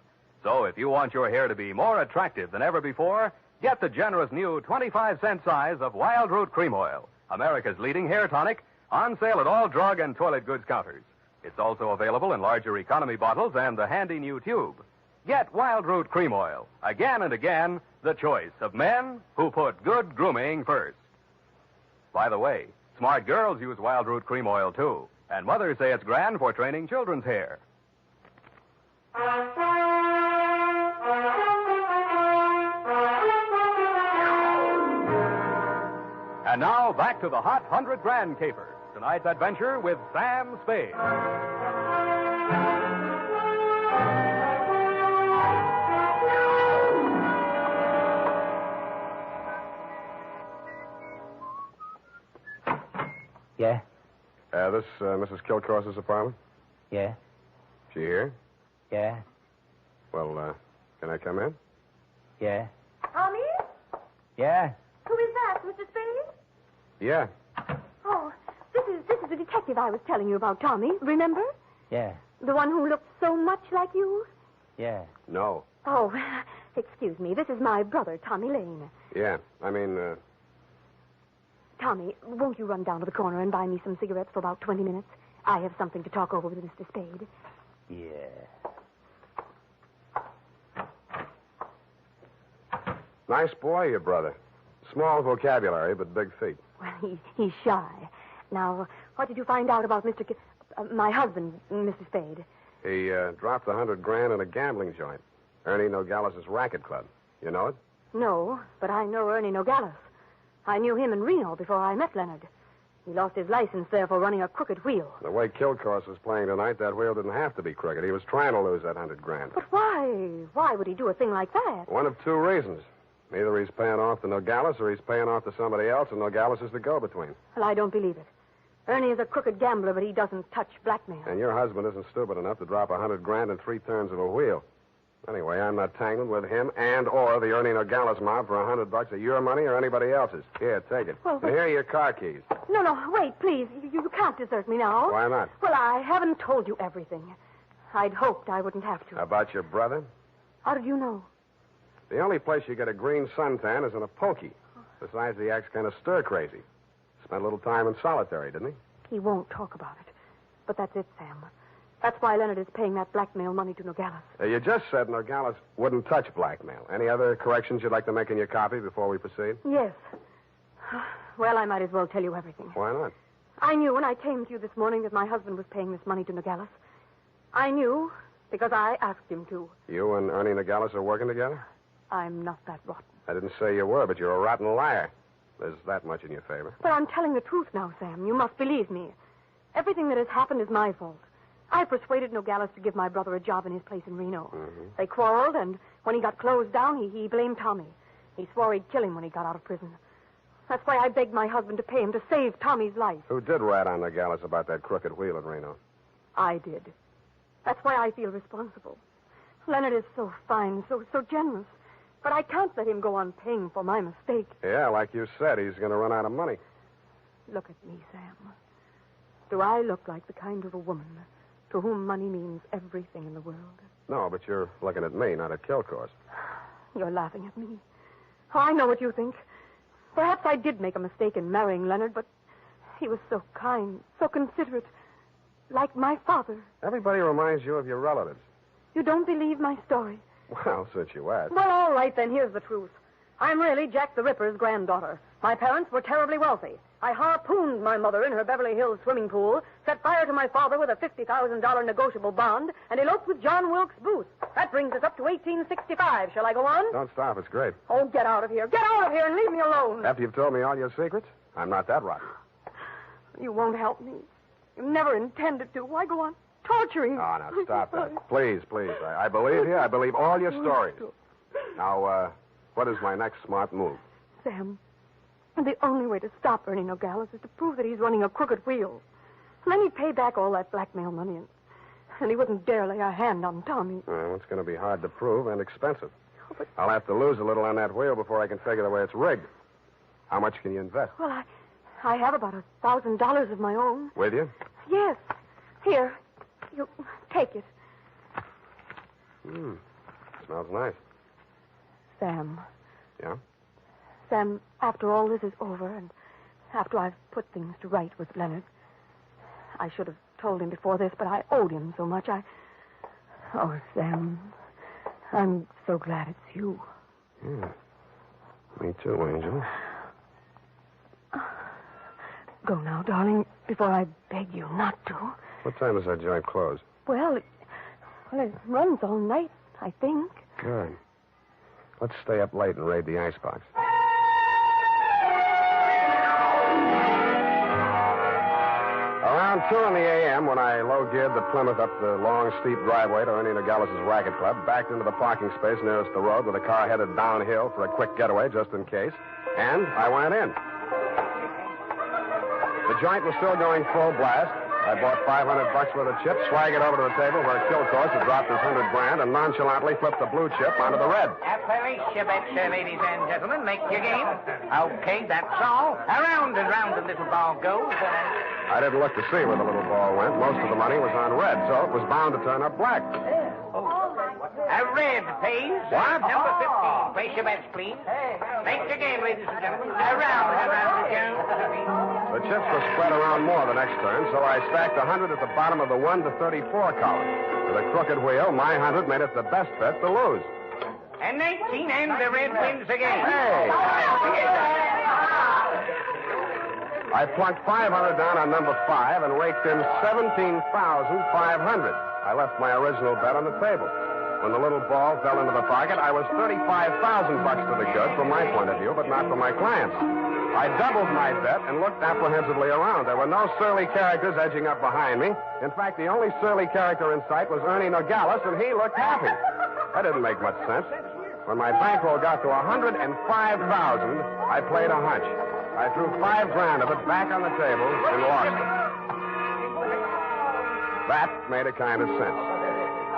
So if you want your hair to be more attractive than ever before, get the generous new 25-cent size of Wild Root Cream Oil, America's leading hair tonic, on sale at all drug and toilet goods counters. It's also available in larger economy bottles and the handy new tube. Get Wild Root Cream Oil. Again and again, the choice of men who put good grooming first. By the way, smart girls use Wild Root Cream Oil, too. And mothers say it's grand for training children's hair. And now, back to the Hot 100 Grand Caper. Tonight's adventure with Sam Spade. Yeah? This Mrs. Kilcourse's apartment? Yeah? She here? Yeah? Well, can I come in? Yeah? Tommy? Yeah? Who is that, Mr. Spade? Yeah. Oh, this is the detective I was telling you about, Tommy. Remember? Yeah. The one who looked so much like you? Yeah. No. Oh, excuse me. This is my brother, Tommy Lane. Yeah. I mean, Tommy, won't you run down to the corner and buy me some cigarettes for about 20 minutes? I have something to talk over with Mr. Spade. Yeah. Nice boy, your brother. Small vocabulary, but big feet. Well, he's shy. Now, what did you find out about my husband, Mr. Spade? He dropped $100,000 in a gambling joint. Ernie Nogales' racket club. You know it? No, but I know Ernie Nogales. I knew him in Reno before I met Leonard. He lost his license there for running a crooked wheel. The way Kilcourse was playing tonight, that wheel didn't have to be crooked. He was trying to lose that $100,000. But why? Why would he do a thing like that? One of two reasons. Either he's paying off to Nogales or he's paying off to somebody else, and Nogales is the go-between. Well, I don't believe it. Ernie is a crooked gambler, but he doesn't touch blackmail. And your husband isn't stupid enough to drop $100,000 in 3 turns of a wheel. Anyway, I'm not tangled with him and or the Ernie Nogales mob for $100 of your money or anybody else's. Here, take it. Well, and here are your car keys. No, wait, please. You can't desert me now. Why not? Well, I haven't told you everything. I'd hoped I wouldn't have to. About your brother? How did you know? The only place you get a green suntan is in a pokey. Besides, he acts kind of stir-crazy. Spent a little time in solitary, didn't he? He won't talk about it. But that's it, Sam. That's why Leonard is paying that blackmail money to Nogales. You just said Nogales wouldn't touch blackmail. Any other corrections you'd like to make in your copy before we proceed? Yes. Well, I might as well tell you everything. Why not? I knew when I came to you this morning that my husband was paying this money to Nogales. I knew because I asked him to. You and Ernie Nogales are working together? I'm not that rotten. I didn't say you were, but you're a rotten liar. There's that much in your favor. But I'm telling the truth now, Sam. You must believe me. Everything that has happened is my fault. I persuaded Nogales to give my brother a job in his place in Reno. Mm-hmm. They quarreled, and when he got closed down, he blamed Tommy. He swore he'd kill him when he got out of prison. That's why I begged my husband to pay him to save Tommy's life. Who did rat on Nogales about that crooked wheel at Reno? I did. That's why I feel responsible. Leonard is so fine, so generous. But I can't let him go on paying for my mistake. Yeah, like you said, he's going to run out of money. Look at me, Sam. Do I look like the kind of a woman to whom money means everything in the world? No, but you're looking at me, not at Kilcourse. You're laughing at me. Oh, I know what you think. Perhaps I did make a mistake in marrying Leonard, but he was so kind, so considerate, like my father. Everybody reminds you of your relatives. You don't believe my story? Well, since you asked. Well, all right, then, here's the truth. I'm really Jack the Ripper's granddaughter. My parents were terribly wealthy. I harpooned my mother in her Beverly Hills swimming pool, set fire to my father with a $50,000 negotiable bond, and eloped with John Wilkes Booth. That brings us up to 1865. Shall I go on? Don't stop. It's great. Oh, get out of here. Get out of here and leave me alone. After you've told me all your secrets, I'm not that rotten. You won't help me. You never intended to. Why go on torturing me? Oh, now, stop that. Please, please. I believe you. I believe all your stories. Now, what is my next smart move? Sam, the only way to stop Ernie Nogales is to prove that he's running a crooked wheel. And then he'd pay back all that blackmail money, and he wouldn't dare lay a hand on Tommy. Well, it's going to be hard to prove and expensive. I'll have to lose a little on that wheel before I can figure the way it's rigged. How much can you invest? Well, I have about $1,000 of my own. With you? Yes. Here. You take it. Smells nice. Sam. Yeah? Sam, after all this is over, and after I've put things to right with Leonard, I should have told him before this, but I owed him so much. Oh, Sam, I'm so glad it's you. Yeah. Me too, Angel. Go now, darling, before I beg you not to. What time does that joint close? Well, it runs all night, I think. Good. Let's stay up late and raid the icebox. Around 2 a.m., when I low-geared the Plymouth up the long, steep driveway to Ernie Nogales' racket club, backed into the parking space nearest the road with a car headed downhill for a quick getaway, just in case, and I went in. The joint was still going full blast. I bought $500 worth of chips, swaggered over to the table where Kilcourse had dropped his $100 and nonchalantly flipped the blue chip onto the red. Appalachia, ladies and gentlemen. Make your game. Okay, that's all. Around and round the little ball goes. I didn't look to see where the little ball went. Most of the money was on red, so it was bound to turn up black. A red, please. What? Number 15. Place your bets, please. Make your game, ladies and gentlemen. Around and round it goes. The chips were spread around more the next turn, so I stacked 100 at the bottom of the 1 to 34 column. With a crooked wheel, my 100 made it the best bet to lose. And 19, and the red wins again. Hey! I plunked $500 down on number 5 and raked in $17,500. I left my original bet on the table. When the little ball fell into the pocket, I was $35,000 to the good from my point of view, but not from my clients. I doubled my bet and looked apprehensively around. There were no surly characters edging up behind me. In fact, the only surly character in sight was Ernie Nogales, and he looked happy. That didn't make much sense. When my bankroll got to $105,000, I played a hunch. I threw $5,000 of it back on the table and lost it. That made a kind of sense.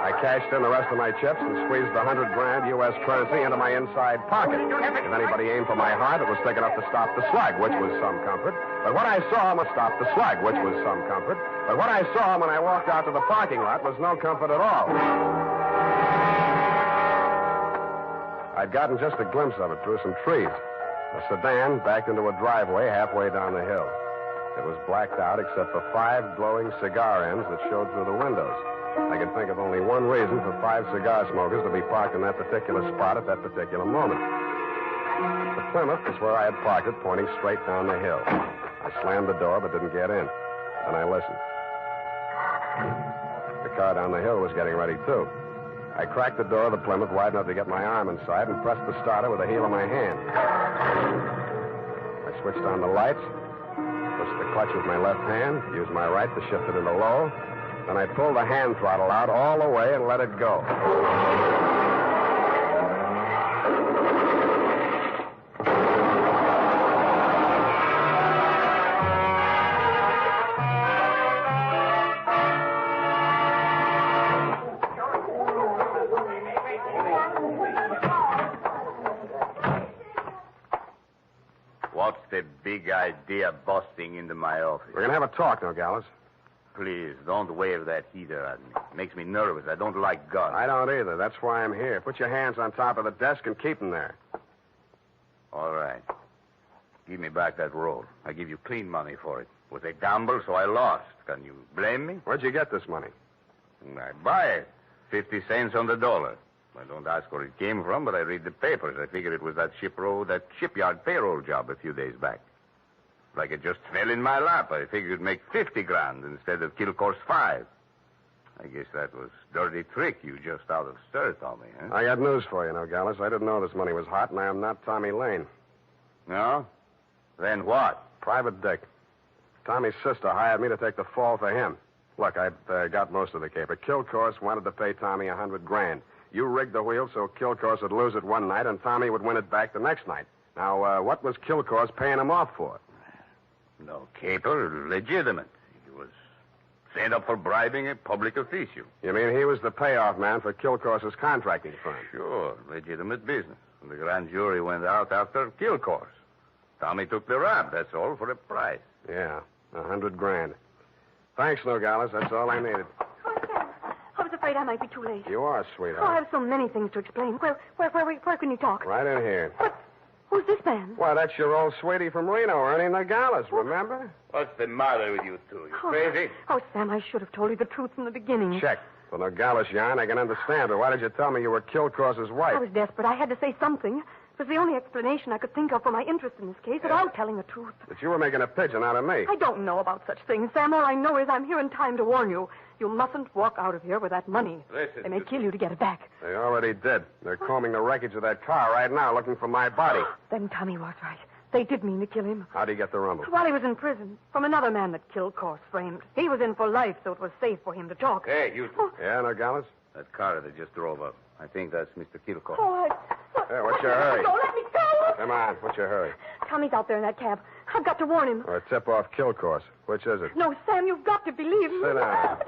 I cashed in the rest of my chips and squeezed the $100,000 U.S. currency into my inside pocket. If anybody aimed for my heart, it was thick enough to stop the slug, which was some comfort. But what I saw must stop the slug, which was some comfort. But what I saw when I walked out to the parking lot was no comfort at all. I'd gotten just a glimpse of it through some trees. A sedan backed into a driveway halfway down the hill. It was blacked out except for 5 glowing cigar ends that showed through the windows. I could think of only one reason for 5 cigar smokers to be parked in that particular spot at that particular moment. The Plymouth was where I had parked it, pointing straight down the hill. I slammed the door, but didn't get in. Then I listened. The car down the hill was getting ready, too. I cracked the door of the Plymouth wide enough to get my arm inside and pressed the starter with the heel of my hand. I switched on the lights, pushed the clutch with my left hand, used my right to shift it into low. Then I pulled the hand throttle out all the way and let it go. a big idea busting into my office? We're going to have a talk, Nogales. Please, don't wave that heater at me. It makes me nervous. I don't like guns. I don't either. That's why I'm here. Put your hands on top of the desk and keep them there. All right. Give me back that roll. I give you clean money for it. It was a gamble, so I lost. Can you blame me? Where'd you get this money? I buy it. 50 cents on the dollar. I don't ask where it came from, but I read the papers. I figured it was that shipyard payroll job a few days back. Like it just fell in my lap. I figured it'd make 50 grand instead of Kilcore's 5. I guess that was dirty trick you just out of stir, Tommy, huh? I got news for you, Nogales. I didn't know this money was hot, and I am not Tommy Lane. No? Then what? Private Dick. Tommy's sister hired me to take the fall for him. Look, I've got most of the caper. Kilcourse wanted to pay Tommy $100 grand. You rigged the wheel so Kilcourse would lose it one night and Tommy would win it back the next night. Now, what was Kilcourse paying him off for? No caper, legitimate. He was sent up for bribing a public official. You mean he was the payoff man for Kilcourse's contracting firm? Sure, legitimate business. And the grand jury went out after Kilcourse. Tommy took the rap, that's all, for a price. Yeah, $100 grand. Thanks, Nogales. That's all I needed. Oh, Sam, I was afraid I might be too late. You are, Oh, sweetheart. I have so many things to explain. Where can you talk? Right in here. Who's this man? Why, that's your old sweetie from Reno, Ernie Nogales, remember? What's the matter with you two? You Oh. crazy? Oh, Sam, I should have told you the truth from the beginning. Check. The Nogales yarn, I can understand, but why did you tell me you were Kilcourse's wife? I was desperate. I had to say something. It was the only explanation I could think of for my interest in this case without telling the truth. That you were making a pigeon out of me. I don't know about such things, Sam. All I know is I'm here in time to warn you. You mustn't walk out of here with that money. Listen. They may kill you to get it back. They already did. They're combing the wreckage of that car right now, looking for my body. Then Tommy was right. They did mean to kill him. How'd he get the rumble? While he was in prison, from another man that Kilcourse framed. He was in for life, so it was safe for him to talk. Hey, you two. Yeah, Nogales? That car that just drove up. I think that's Mr. Kilcourse. Oh, Hey, what's your hurry? Don't let me go. Come on, what's your hurry? Tommy's out there in that cab. I've got to warn him. Or tip off Kilcourse. Which is it? No, Sam, you've got to believe me. Sit down.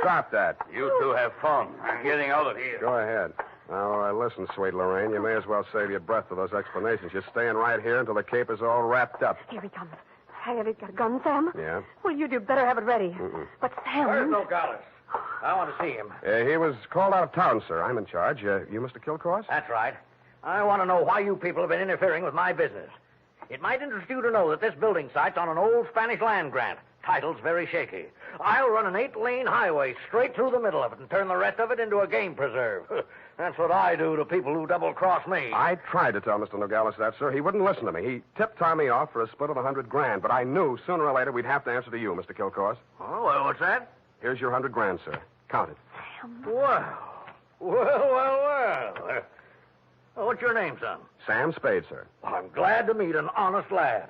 Stop that. You two have fun. I'm getting out of here. Go ahead. Now, listen, sweet Lorraine, you may as well save your breath for those explanations. You're staying right here until the caper's all wrapped up. Here he comes. Have you got a gun, Sam? Yeah? Well, you better have it ready. Mm-mm. But Sam... Where's Nogales? I want to see him. He was called out of town, sir. I'm in charge. You Mr. Kilcourse? That's right. I want to know why you people have been interfering with my business. It might interest you to know that this building site's on an old Spanish land grant. Title's very shaky. I'll run an 8-lane highway straight through the middle of it and turn the rest of it into a game preserve. That's what I do to people who double-cross me. I tried to tell Mr. Nogales that, sir. He wouldn't listen to me. He tipped Tommy off for a split of $100 grand, but I knew sooner or later we'd have to answer to you, Mr. Kilcourse. Oh, well, what's that? Here's your $100 grand, sir. Count it. Well. What's your name, son? Sam Spade, sir. Well, I'm glad to meet an honest lad.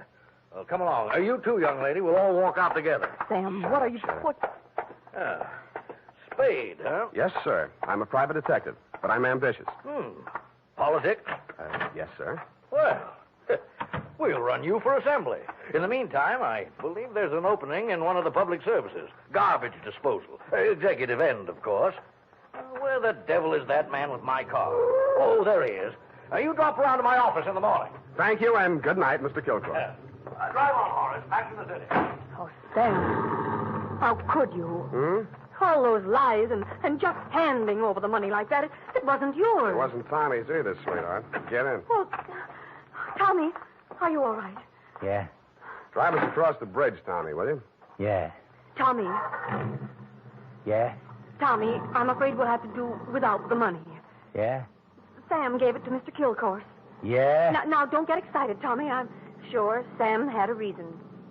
Well, come along. You two, young lady, we'll all walk out together. Sam, what are you... What? Spade, huh? Yes, sir. I'm a private detective, but I'm ambitious. Politics? Yes, sir. Well, we'll run you for assembly. In the meantime, I believe there's an opening in one of the public services. Garbage disposal. Executive end, of course. Where the devil is that man with my car? Oh, there he is. You drop around to my office in the morning. Thank you, and good night, Mr. Kilcourse. Drive on, Horace. Back to the city. Oh, Sam. How could you? All those lies and just handing over the money like that, it wasn't yours. It wasn't Tommy's either, sweetheart. Get in. Well, Tommy, are you all right? Yeah. Drive us across the bridge, Tommy, will you? Yeah. Tommy, Yeah. Tommy, I'm afraid we'll have to do without the money. Yeah. Sam gave it to Mr. Kilcourse. Yeah. Now, don't get excited, Tommy. I'm sure Sam had a reason.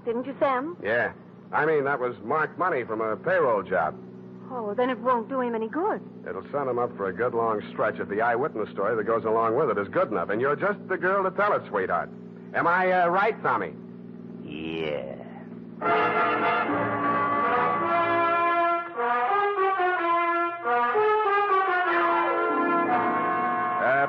Didn't you, Sam? Yeah. I mean, that was marked money from a payroll job. Oh, then it won't do him any good. It'll send him up for a good long stretch if the eyewitness story that goes along with it is good enough. And you're just the girl to tell it, sweetheart. Am I right, Tommy? Yeah.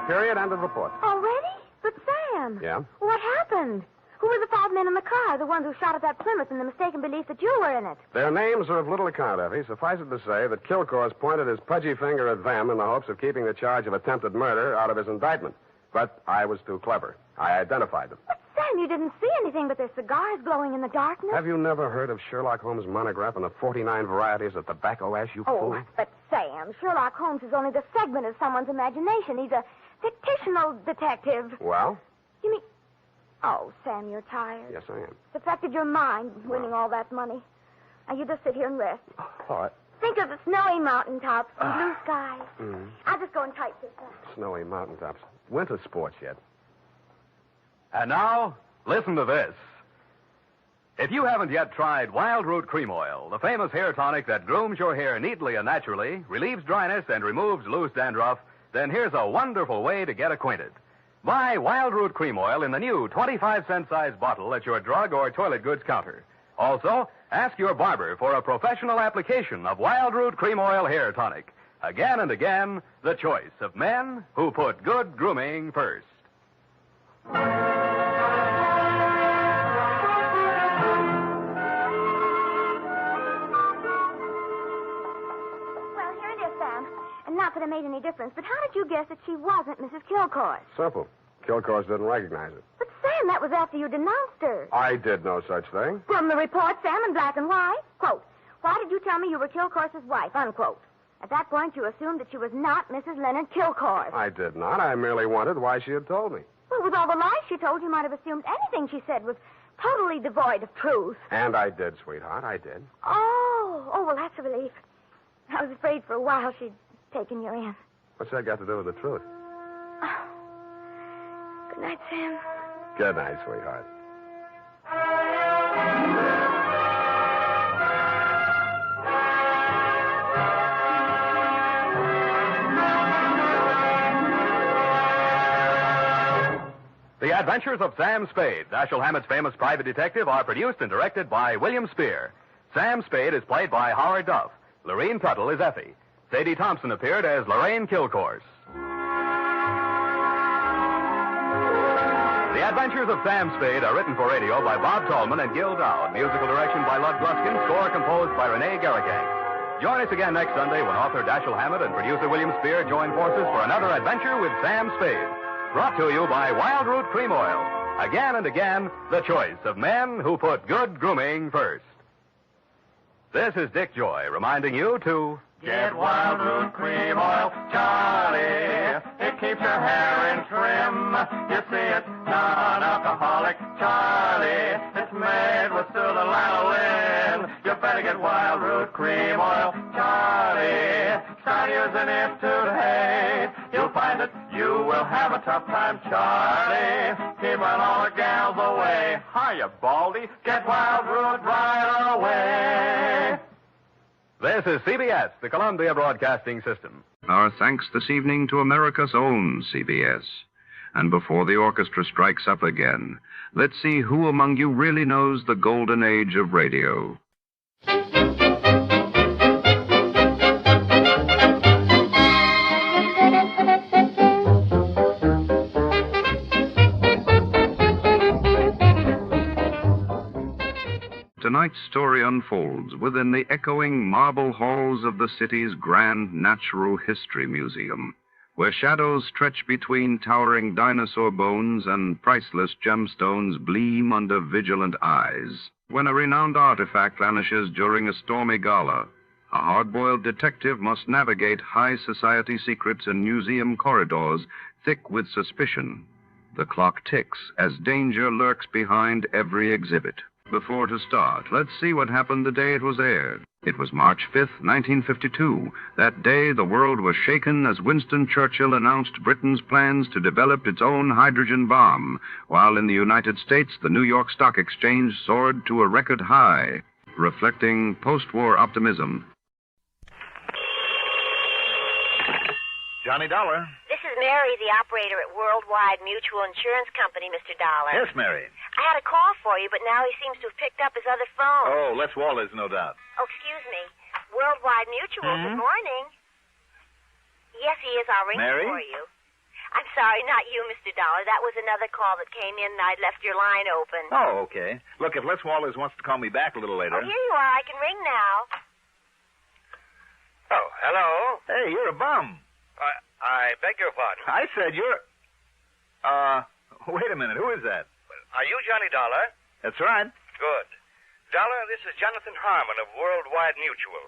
Period. End of report. Already? But Sam. Yeah? What happened? Who were the 5 men in the car, the ones who shot at that Plymouth in the mistaken belief that you were in it? Their names are of little account, Effie. Suffice it to say that Kilcourse pointed his pudgy finger at them in the hopes of keeping the charge of attempted murder out of his indictment. But I was too clever. I identified them. But Sam, Sam, you didn't see anything but their cigars glowing in the darkness. Have you never heard of Sherlock Holmes' monograph on the 49 varieties of tobacco ash, you fool? Oh, but Sam, Sherlock Holmes is only the segment of someone's imagination. He's a fictional detective. Well? You mean... Oh, Sam, you're tired. Yes, I am. It's affected your mind, winning all that money. Now, you just sit here and rest. All right. Think of the snowy mountaintops and blue skies. Mm. I'll just go and type this up. Snowy mountaintops. Winter sports yet. And now, listen to this. If you haven't yet tried Wild Root Cream Oil, the famous hair tonic that grooms your hair neatly and naturally, relieves dryness, and removes loose dandruff, then here's a wonderful way to get acquainted. Buy Wild Root Cream Oil in the new 25-cent size bottle at your drug or toilet goods counter. Also, ask your barber for a professional application of Wild Root Cream Oil hair tonic. Again and again, the choice of men who put good grooming first. Not that it made any difference, but how did you guess that she wasn't Mrs. Kilcourse? Simple. Kilcourse didn't recognize her. But, Sam, that was after you denounced her. I did no such thing. From the report, Sam, in black and white. Quote, why did you tell me you were Kilcourse's wife? Unquote. At that point, you assumed that she was not Mrs. Leonard Kilcourse. I did not. I merely wondered why she had told me. Well, with all the lies she told, you might have assumed anything she said was totally devoid of truth. And I did, sweetheart. I did. Oh, well, that's a relief. I was afraid for a while she'd taken you in. What's that got to do with the truth? Oh. Good night, Sam. Good night, sweetheart. The Adventures of Sam Spade, Dashiell Hammett's famous private detective, are produced and directed by William Spear. Sam Spade is played by Howard Duff. Lorene Tuttle is Effie. Sadie Thompson appeared as Lorraine Kilcourse. The Adventures of Sam Spade are written for radio by Bob Tallman and Gil Dowd. Musical direction by Lud Gluskin. Score composed by Renee Garrigang. Join us again next Sunday when author Dashiell Hammett and producer William Spear join forces for another adventure with Sam Spade. Brought to you by Wild Root Cream Oil. Again and again, the choice of men who put good grooming first. This is Dick Joy reminding you to... Get Wild Root Cream Oil, Charlie. It keeps your hair in trim. You see, it's non-alcoholic, Charlie. It's made with Sula lanolin. You better get Wild Root Cream Oil, Charlie. Start using it today. You'll find that you will have a tough time, Charlie. Keeping all the gals away. Hiya, Baldy. Get Wild Root right away. This is CBS, the Columbia Broadcasting System. Our thanks this evening to America's own CBS. And before the orchestra strikes up again, let's see who among you really knows the golden age of radio. Tonight's story unfolds within the echoing marble halls of the city's grand natural history museum, where shadows stretch between towering dinosaur bones and priceless gemstones gleam under vigilant eyes. When a renowned artifact vanishes during a stormy gala, a hard-boiled detective must navigate high society secrets and museum corridors thick with suspicion. The clock ticks as danger lurks behind every exhibit. Before to start, let's see what happened the day it was aired. It was March 5th, 1952. That day, the world was shaken as Winston Churchill announced Britain's plans to develop its own hydrogen bomb, while in the United States, the New York Stock Exchange soared to a record high, reflecting post-war optimism. Johnny Dollar. This is Mary, the operator at Worldwide Mutual Insurance Company, Mr. Dollar. Yes, Mary. I had a call for you, but now he seems to have picked up his other phone. Oh, Les Waller's, no doubt. Oh, excuse me. Worldwide Mutual, Good morning. Yes, he is. I'll ring Mary? for you. I'm sorry, not you, Mr. Dollar. That was another call that came in, and I'd left your line open. Oh, okay. Look, if Les Waller's wants to call me back a little later... Oh, here you are. I can ring now. Oh, hello? Hey, you're a bum. I beg your pardon. I said you're... Wait a minute. Who is that? Are you Johnny Dollar? That's right. Good. Dollar, this is Jonathan Harmon of Worldwide Mutual.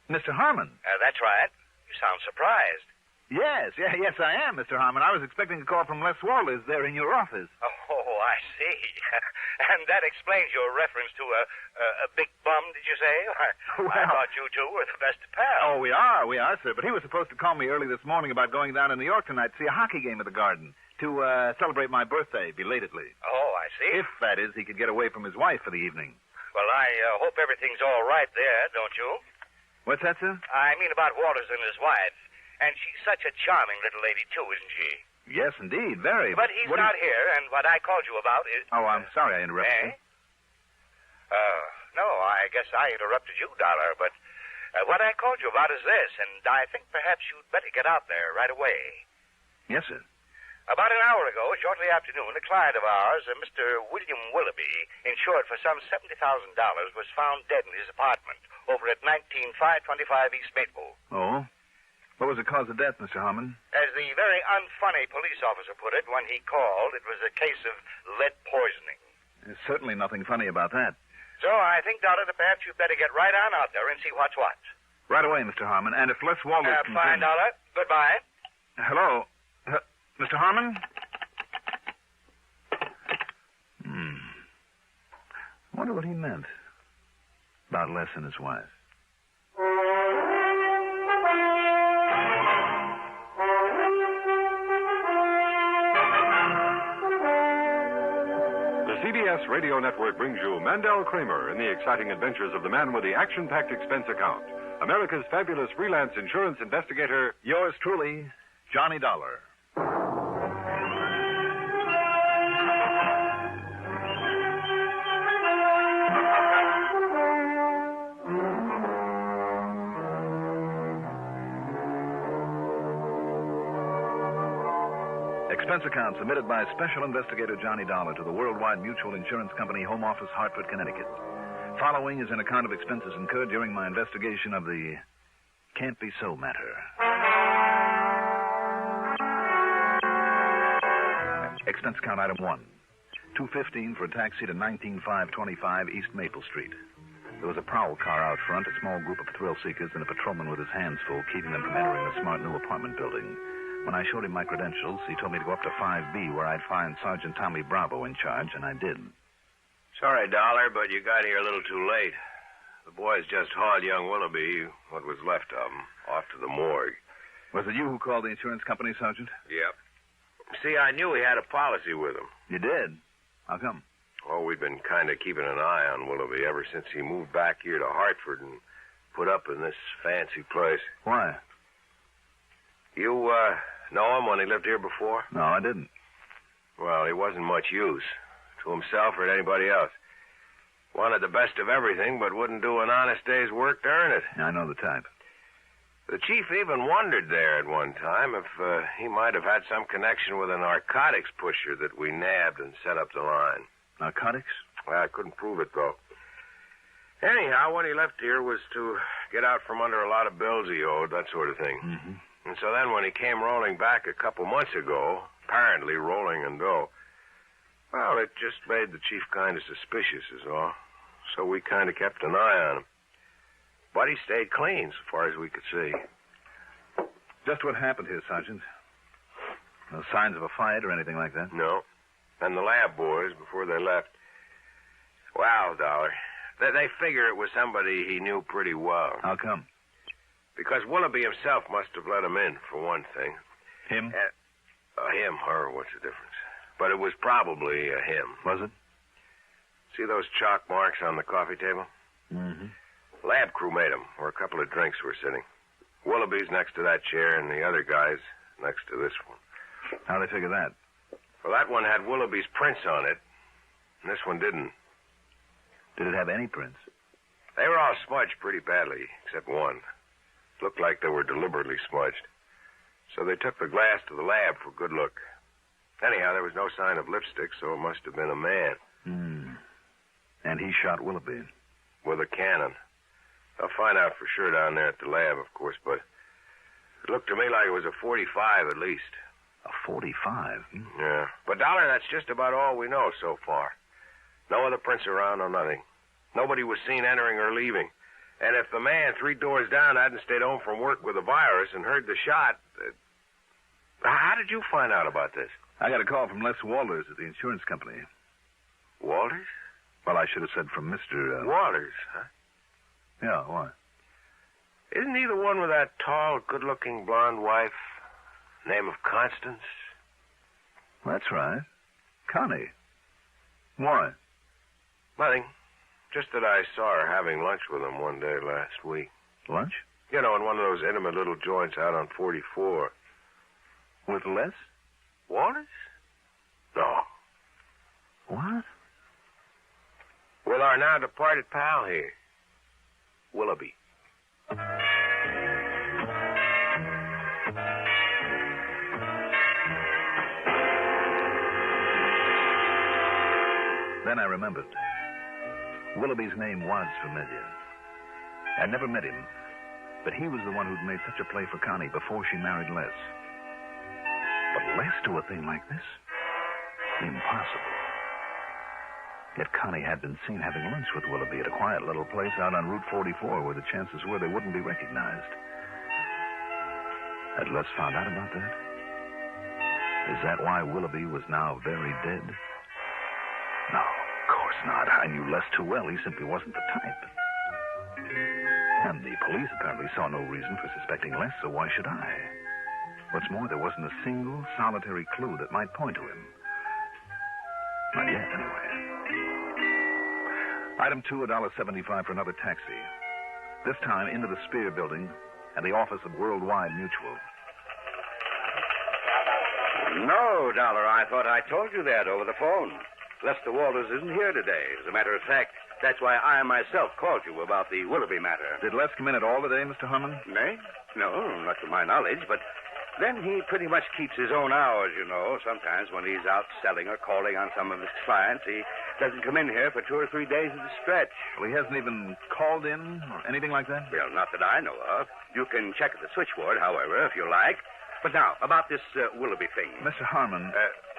Mr. Harmon? That's right. You sound surprised. Yes, I am, Mr. Harmon. I was expecting a call from Les Walters there in your office. Oh, I see. And that explains your reference to a big bum, did you say? I thought you two were the best of pals. Oh, we are, sir. But he was supposed to call me early this morning about going down to New York tonight to see a hockey game at the Garden to celebrate my birthday belatedly. Oh, I see. If, that is, he could get away from his wife for the evening. Well, I hope everything's all right there, don't you? What's that, sir? I mean about Walters and his wife. And she's such a charming little lady, too, isn't she? Yes, indeed, very. But he's not here, and what I called you about is... Oh, I'm sorry I interrupted you. No, I guess I interrupted you, Dollar, but what I called you about is this, and I think perhaps you'd better get out there right away. Yes, sir. About an hour ago, shortly after noon, a client of ours, Mr. William Willoughby, insured for some $70,000, was found dead in his apartment over at 19525 East Maple. Oh? What was the cause of death, Mr. Harmon? As the very unfunny police officer put it when he called, it was a case of lead poisoning. There's certainly nothing funny about that. So I think, Dollar, that perhaps you'd better get right on out there and see what's what. Right away, Mr. Harmon. And if Les Walters can... Fine, Dollar. Goodbye. Hello? Mr. Harmon? I wonder what he meant about Les and his wife. CBS Radio Network brings you Mandel Kramer in the exciting adventures of the man with the action-packed expense account, America's fabulous freelance insurance investigator, yours truly, Johnny Dollar. Expense account submitted by Special Investigator Johnny Dollar to the Worldwide Mutual Insurance Company, Home Office, Hartford, Connecticut. Following is an account of expenses incurred during my investigation of the Can't Be So matter. Expense account item 1. $2.15 for a taxi to 19525 East Maple Street. There was a prowl car out front, a small group of thrill seekers, and a patrolman with his hands full, keeping them from entering the smart new apartment building. When I showed him my credentials, he told me to go up to 5B, where I'd find Sergeant Tommy Bravo in charge, and I did. Sorry, Dollar, but you got here a little too late. The boys just hauled young Willoughby, what was left of him, off to the morgue. Was it you who called the insurance company, Sergeant? Yep. See, I knew he had a policy with him. You did? How come? Oh, we'd been kind of keeping an eye on Willoughby ever since he moved back here to Hartford and put up in this fancy place. Why? You, know him when he lived here before? No, I didn't. Well, he wasn't much use to himself or to anybody else. Wanted the best of everything, but wouldn't do an honest day's work to earn it. I know the type. The chief even wondered there at one time if he might have had some connection with a narcotics pusher that we nabbed and set up the line. Narcotics? Well, I couldn't prove it, though. Anyhow, what he left here was to get out from under a lot of bills he owed, that sort of thing. Mm-hmm. And so then when he came rolling back a couple months ago, apparently rolling in dough, well, it just made the chief kind of suspicious is all. So we kind of kept an eye on him. But he stayed clean so far as we could see. Just what happened here, Sergeant? No signs of a fight or anything like that? No. And the lab boys, before they left, wow, Dollar, they figure it was somebody he knew pretty well. How come? Because Willoughby himself must have let him in, for one thing. Him? Him, her, what's the difference? But it was probably him. Was it? See those chalk marks on the coffee table? Mm-hmm. Lab crew made them, where a couple of drinks were sitting. Willoughby's next to that chair, and the other guy's next to this one. How'd they figure that? Well, that one had Willoughby's prints on it, and this one didn't. Did it have any prints? They were all smudged pretty badly, except one. Looked like they were deliberately smudged. So they took the glass to the lab for good look. Anyhow, there was no sign of lipstick, so it must have been a man. And he shot Willoughby? With a cannon. I'll find out for sure down there at the lab, of course, but it looked to me like it was a .45 at least. A 45? Yeah. But, Dollar, that's just about all we know so far. No other prints around or nothing. Nobody was seen entering or leaving. And if the man 3 doors down hadn't stayed home from work with a virus and heard the shot... how did you find out about this? I got a call from Les Walters at the insurance company. Walters? Well, I should have said from Mr. Walters, huh? Yeah, why? Isn't he the one with that tall, good-looking blonde wife? Name of Constance? That's right. Connie. Why? Nothing. Just that I saw her having lunch with him one day last week. Lunch? You know, in one of those intimate little joints out on 44. With Les? Walters? No. What? With our now departed pal here, Willoughby. Then I remembered. Willoughby's name was familiar. I never met him, but he was the one who'd made such a play for Connie before she married Les. But Les do a thing like this? Impossible. Yet Connie had been seen having lunch with Willoughby at a quiet little place out on Route 44 where the chances were they wouldn't be recognized. Had Les found out about that? Is that why Willoughby was now very dead? No, of course not. I knew Les too well. He simply wasn't the type. And the police apparently saw no reason for suspecting Les, so why should I? What's more, there wasn't a single solitary clue that might point to him. Not yet, anyway. Item 2, $1.75 for another taxi. This time into the Spear Building and the office of Worldwide Mutual. No, Dollar, I thought I told you that over the phone. Lester Walters isn't here today. As a matter of fact, that's why I myself called you about the Willoughby matter. Did Les come in at all today, Mr. Harmon? Nay? No, not to my knowledge, but then he pretty much keeps his own hours, you know. Sometimes when he's out selling or calling on some of his clients, he doesn't come in here for 2 or 3 days at a stretch. Well, he hasn't even called in or anything like that? Well, not that I know of. You can check at the switchboard, however, if you like. But now, about this Willoughby thing. Mr. Harmon.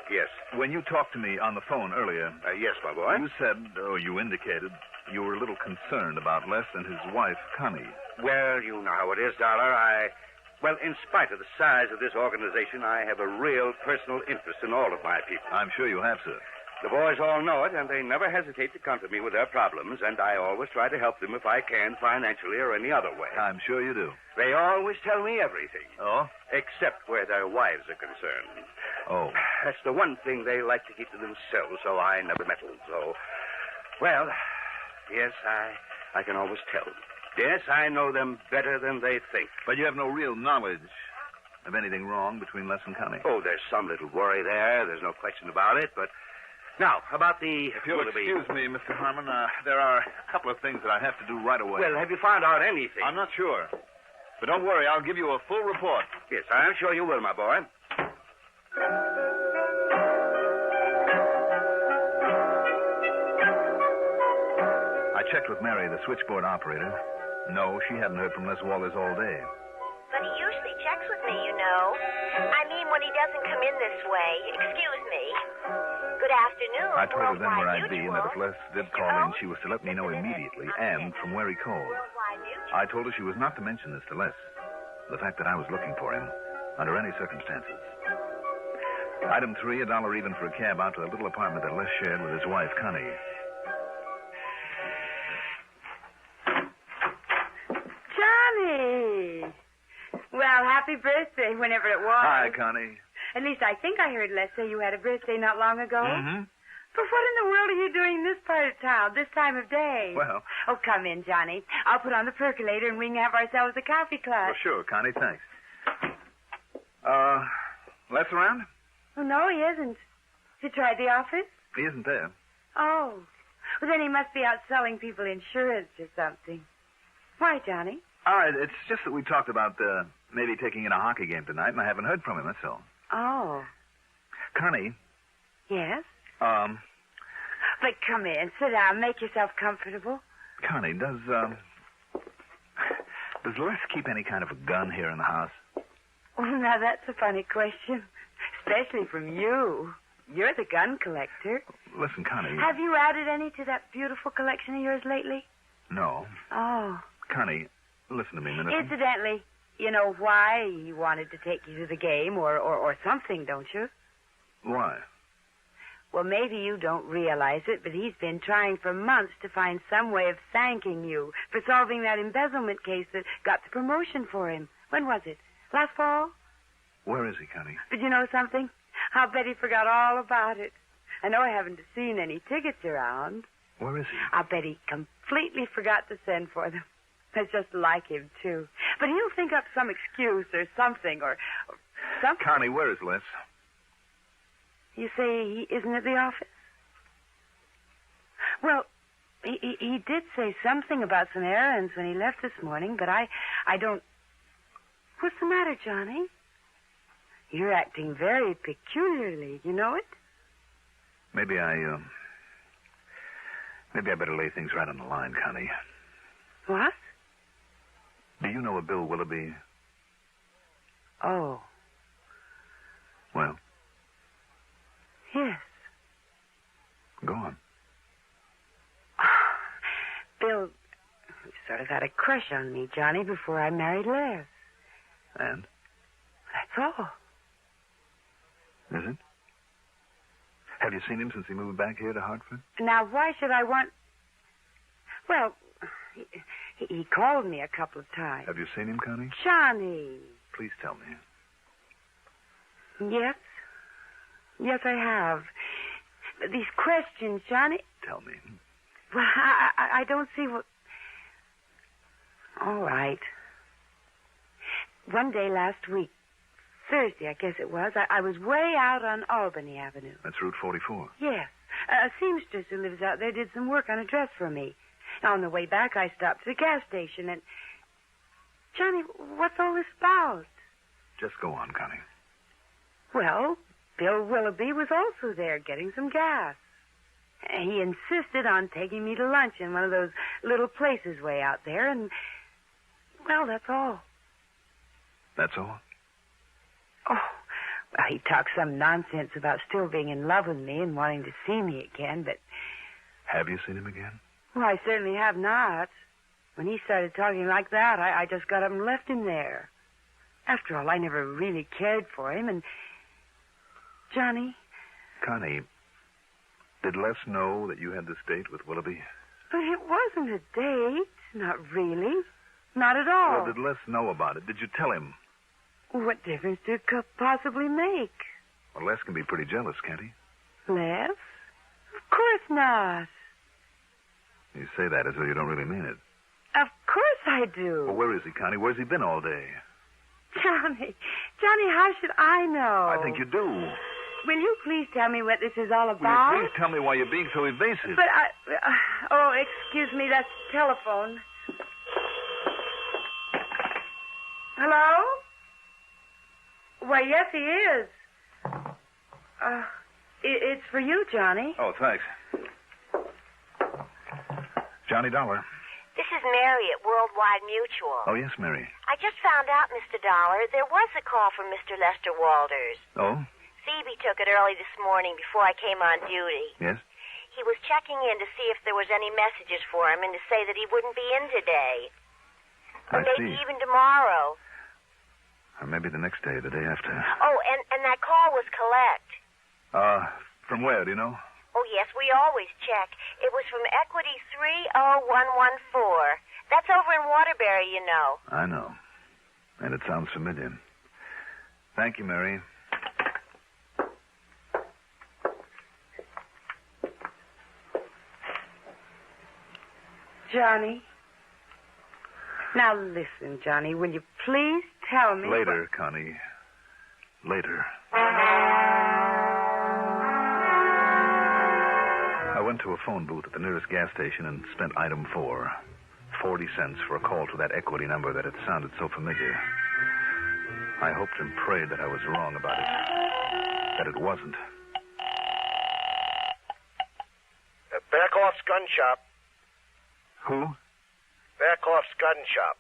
Yes. When you talked to me on the phone earlier... yes, my boy. You said, you indicated, you were a little concerned about Les and his wife, Connie. Well, you know how it is, Dollar. Well, in spite of the size of this organization, I have a real personal interest in all of my people. I'm sure you have, sir. The boys all know it, and they never hesitate to come to me with their problems, and I always try to help them if I can, financially or any other way. I'm sure you do. They always tell me everything. Oh? Except where their wives are concerned. Oh. That's the one thing they like to keep to themselves, so I never meddle. So, well, yes, I can always tell. Yes, I know them better than they think. But you have no real knowledge of anything wrong between Les and Connie? Oh, there's some little worry there. There's no question about it, but... Now, about the... If you'll excuse me, Mr. Harmon, there are a couple of things that I have to do right away. Well, have you found out anything? I'm not sure. But don't worry, I'll give you a full report. Yes, I'm sure you will, my boy. I checked with Mary, the switchboard operator. No, she hadn't heard from Les Walters all day. But he usually checks with me, you know. I mean, when he doesn't come in this way. Excuse me. Good afternoon. I told her then where I'd be and that if Les did call in, she was to let me know immediately and from where he called. I told her she was not to mention this to Les. The fact that I was looking for him under any circumstances. Item 3, $1 even for a cab out to the little apartment that Les shared with his wife, Connie. Johnny! Well, happy birthday, whenever it was. Hi, Connie. At least I think I heard Les say you had a birthday not long ago. Mm-hmm. But what in the world are you doing in this part of town, this time of day? Well... Oh, come in, Johnny. I'll put on the percolator and we can have ourselves a coffee club. Well, sure, Connie, thanks. Les around? Oh, no, he isn't. You tried the office? He isn't there. Oh. Well, then he must be out selling people insurance or something. Why, Johnny? All right, it's just that we talked about maybe taking in a hockey game tonight, and I haven't heard from him, that's all. Oh. Connie. Yes? But come in, sit down, make yourself comfortable. Connie, does Les keep any kind of a gun here in the house? Oh, now that's a funny question. Especially from you. You're the gun collector. Listen, Connie. Have you added any to that beautiful collection of yours lately? No. Oh. Connie, listen to me a minute. Incidentally, you know why he wanted to take you to the game or something, don't you? Why? Well, maybe you don't realize it, but he's been trying for months to find some way of thanking you for solving that embezzlement case that got the promotion for him. When was it? Last fall? Where is he, Connie? But you know something? I'll bet he forgot all about it. I know I haven't seen any tickets around. Where is he? I'll bet he completely forgot to send for them. That's just like him, too. But he'll think up some excuse or something or something. Connie, where is Les? You say he isn't at the office? Well, he did say something about some errands when he left this morning, but I don't... What's the matter, Johnny? You're acting very peculiarly. You know it? Maybe I better lay things right on the line, Connie. What? Do you know a Bill Willoughby? Oh. Well? Yes. Go on. Bill sort of had a crush on me, Johnny, before I married Les. And? That's all. Is it? Have you seen him since he moved back here to Hartford? Now, why should I want... Well, he called me a couple of times. Have you seen him, Connie? Johnny. Please tell me. Yes. Yes, I have. These questions, Johnny... Tell me. Well, I don't see what... All right. One day last week, Thursday, I guess it was, I was way out on Albany Avenue. That's Route 44. Yes. A seamstress who lives out there did some work on a dress for me. On the way back, I stopped at the gas station and... Johnny, what's all this about? Just go on, Connie. Well, Bill Willoughby was also there getting some gas. He insisted on taking me to lunch in one of those little places way out there, and... Well, that's all. That's all? Oh, well, he talked some nonsense about still being in love with me and wanting to see me again, but... Have you seen him again? Well, I certainly have not. When he started talking like that, I just got up and left him there. After all, I never really cared for him, and... Johnny? Connie, did Les know that you had this date with Willoughby? But it wasn't a date. Not really. Not at all. Well, did Les know about it? Did you tell him? What difference did it could possibly make? Well, Les can be pretty jealous, can't he? Les? Of course not. You say that as though you don't really mean it. Of course I do. Well, where is he, Connie? Where's he been all day? Johnny, how should I know? I think you do. Will you please tell me what this is all about? Will you please tell me why you're being so evasive? But oh, excuse me, that's the telephone. Hello? Why, yes, he is. It's for you, Johnny. Oh, thanks. Johnny Dollar. This is Mary at Worldwide Mutual. Oh, yes, Mary. I just found out, Mr. Dollar, there was a call from Mr. Lester Walters. Oh? Phoebe took it early this morning before I came on duty. Yes? He was checking in to see if there was any messages for him and to say that he wouldn't be in today. Or maybe even tomorrow. Or maybe the next day, the day after. Oh, and that call was collect. From where, do you know? Oh, yes, we always check. It was from Equity 30114. That's over in Waterbury, you know. I know. And it sounds familiar. Thank you, Mary. Johnny. Now listen, Johnny, will you please tell me... Later, Connie. Later. I went to a phone booth at the nearest gas station and spent item 4. 40 cents for a call to that Equity number that had sounded so familiar. I hoped and prayed that I was wrong about it. That it wasn't. Bearcloth's Gun Shop. Who? Bearcloth's Gun Shop.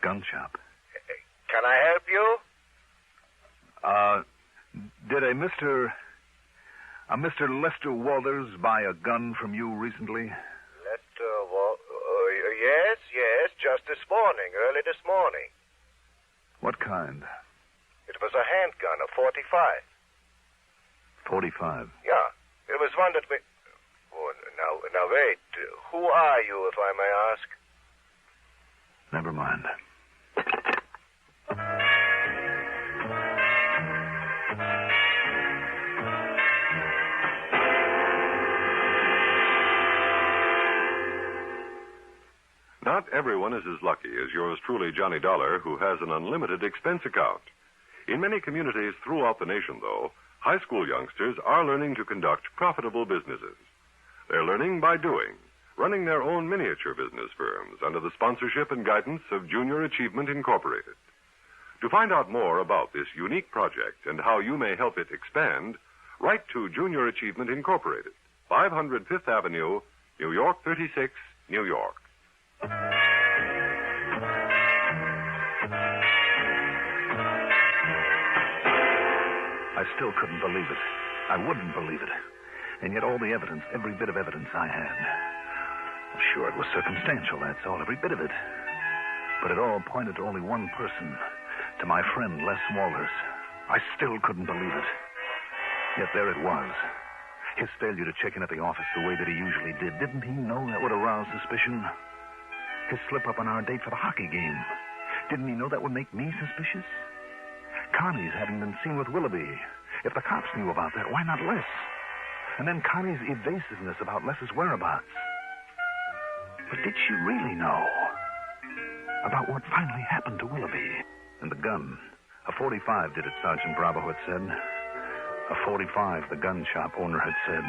Gun shop. Can I help you? Did a Mr. Lester Walters buy a gun from you recently? Yes, just this morning, early this morning. What kind? It was a handgun, a 45. 45. Yeah, it was one that we... Oh, now wait. Who are you, if I may ask? Never mind. Not everyone is as lucky as yours truly, Johnny Dollar, who has an unlimited expense account. In many communities throughout the nation, though, high school youngsters are learning to conduct profitable businesses. They're learning by doing, running their own miniature business firms under the sponsorship and guidance of Junior Achievement Incorporated. To find out more about this unique project and how you may help it expand, write to Junior Achievement Incorporated, 500 Fifth Avenue, New York 36, New York. I still couldn't believe it. I wouldn't believe it. And yet all the evidence, every bit of evidence I had. Well, sure, it was circumstantial, that's all, every bit of it. But it all pointed to only one person, to my friend Les Walters. I still couldn't believe it. Yet there it was. His failure to check in at the office the way that he usually did. Didn't he know that would arouse suspicion? His slip-up on our date for the hockey game. Didn't he know that would make me suspicious? Connie's having been seen with Willoughby. If the cops knew about that, why not Les? And then Connie's evasiveness about Les's whereabouts. But did she really know about what finally happened to Willoughby? And the gun. A 45 did it, Sergeant Bravo had said. A 45, the gun shop owner had said.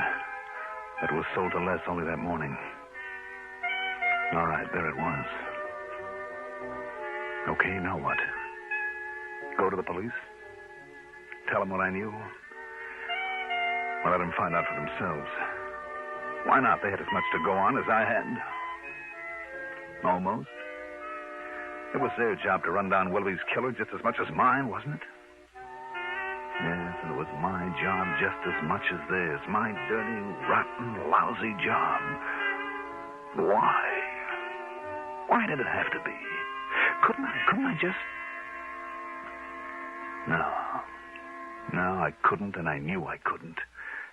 That was sold to Les only that morning. All right, there it was. Okay, now what? Go to the police? Tell them what I knew? Or let them find out for themselves? Why not? They had as much to go on as I had. Almost. It was their job to run down Willoughby's killer just as much as mine, wasn't it? Yes, and it was my job just as much as theirs. My dirty, rotten, lousy job. Why? Why did it have to be? Couldn't I just... No, I couldn't, and I knew I couldn't.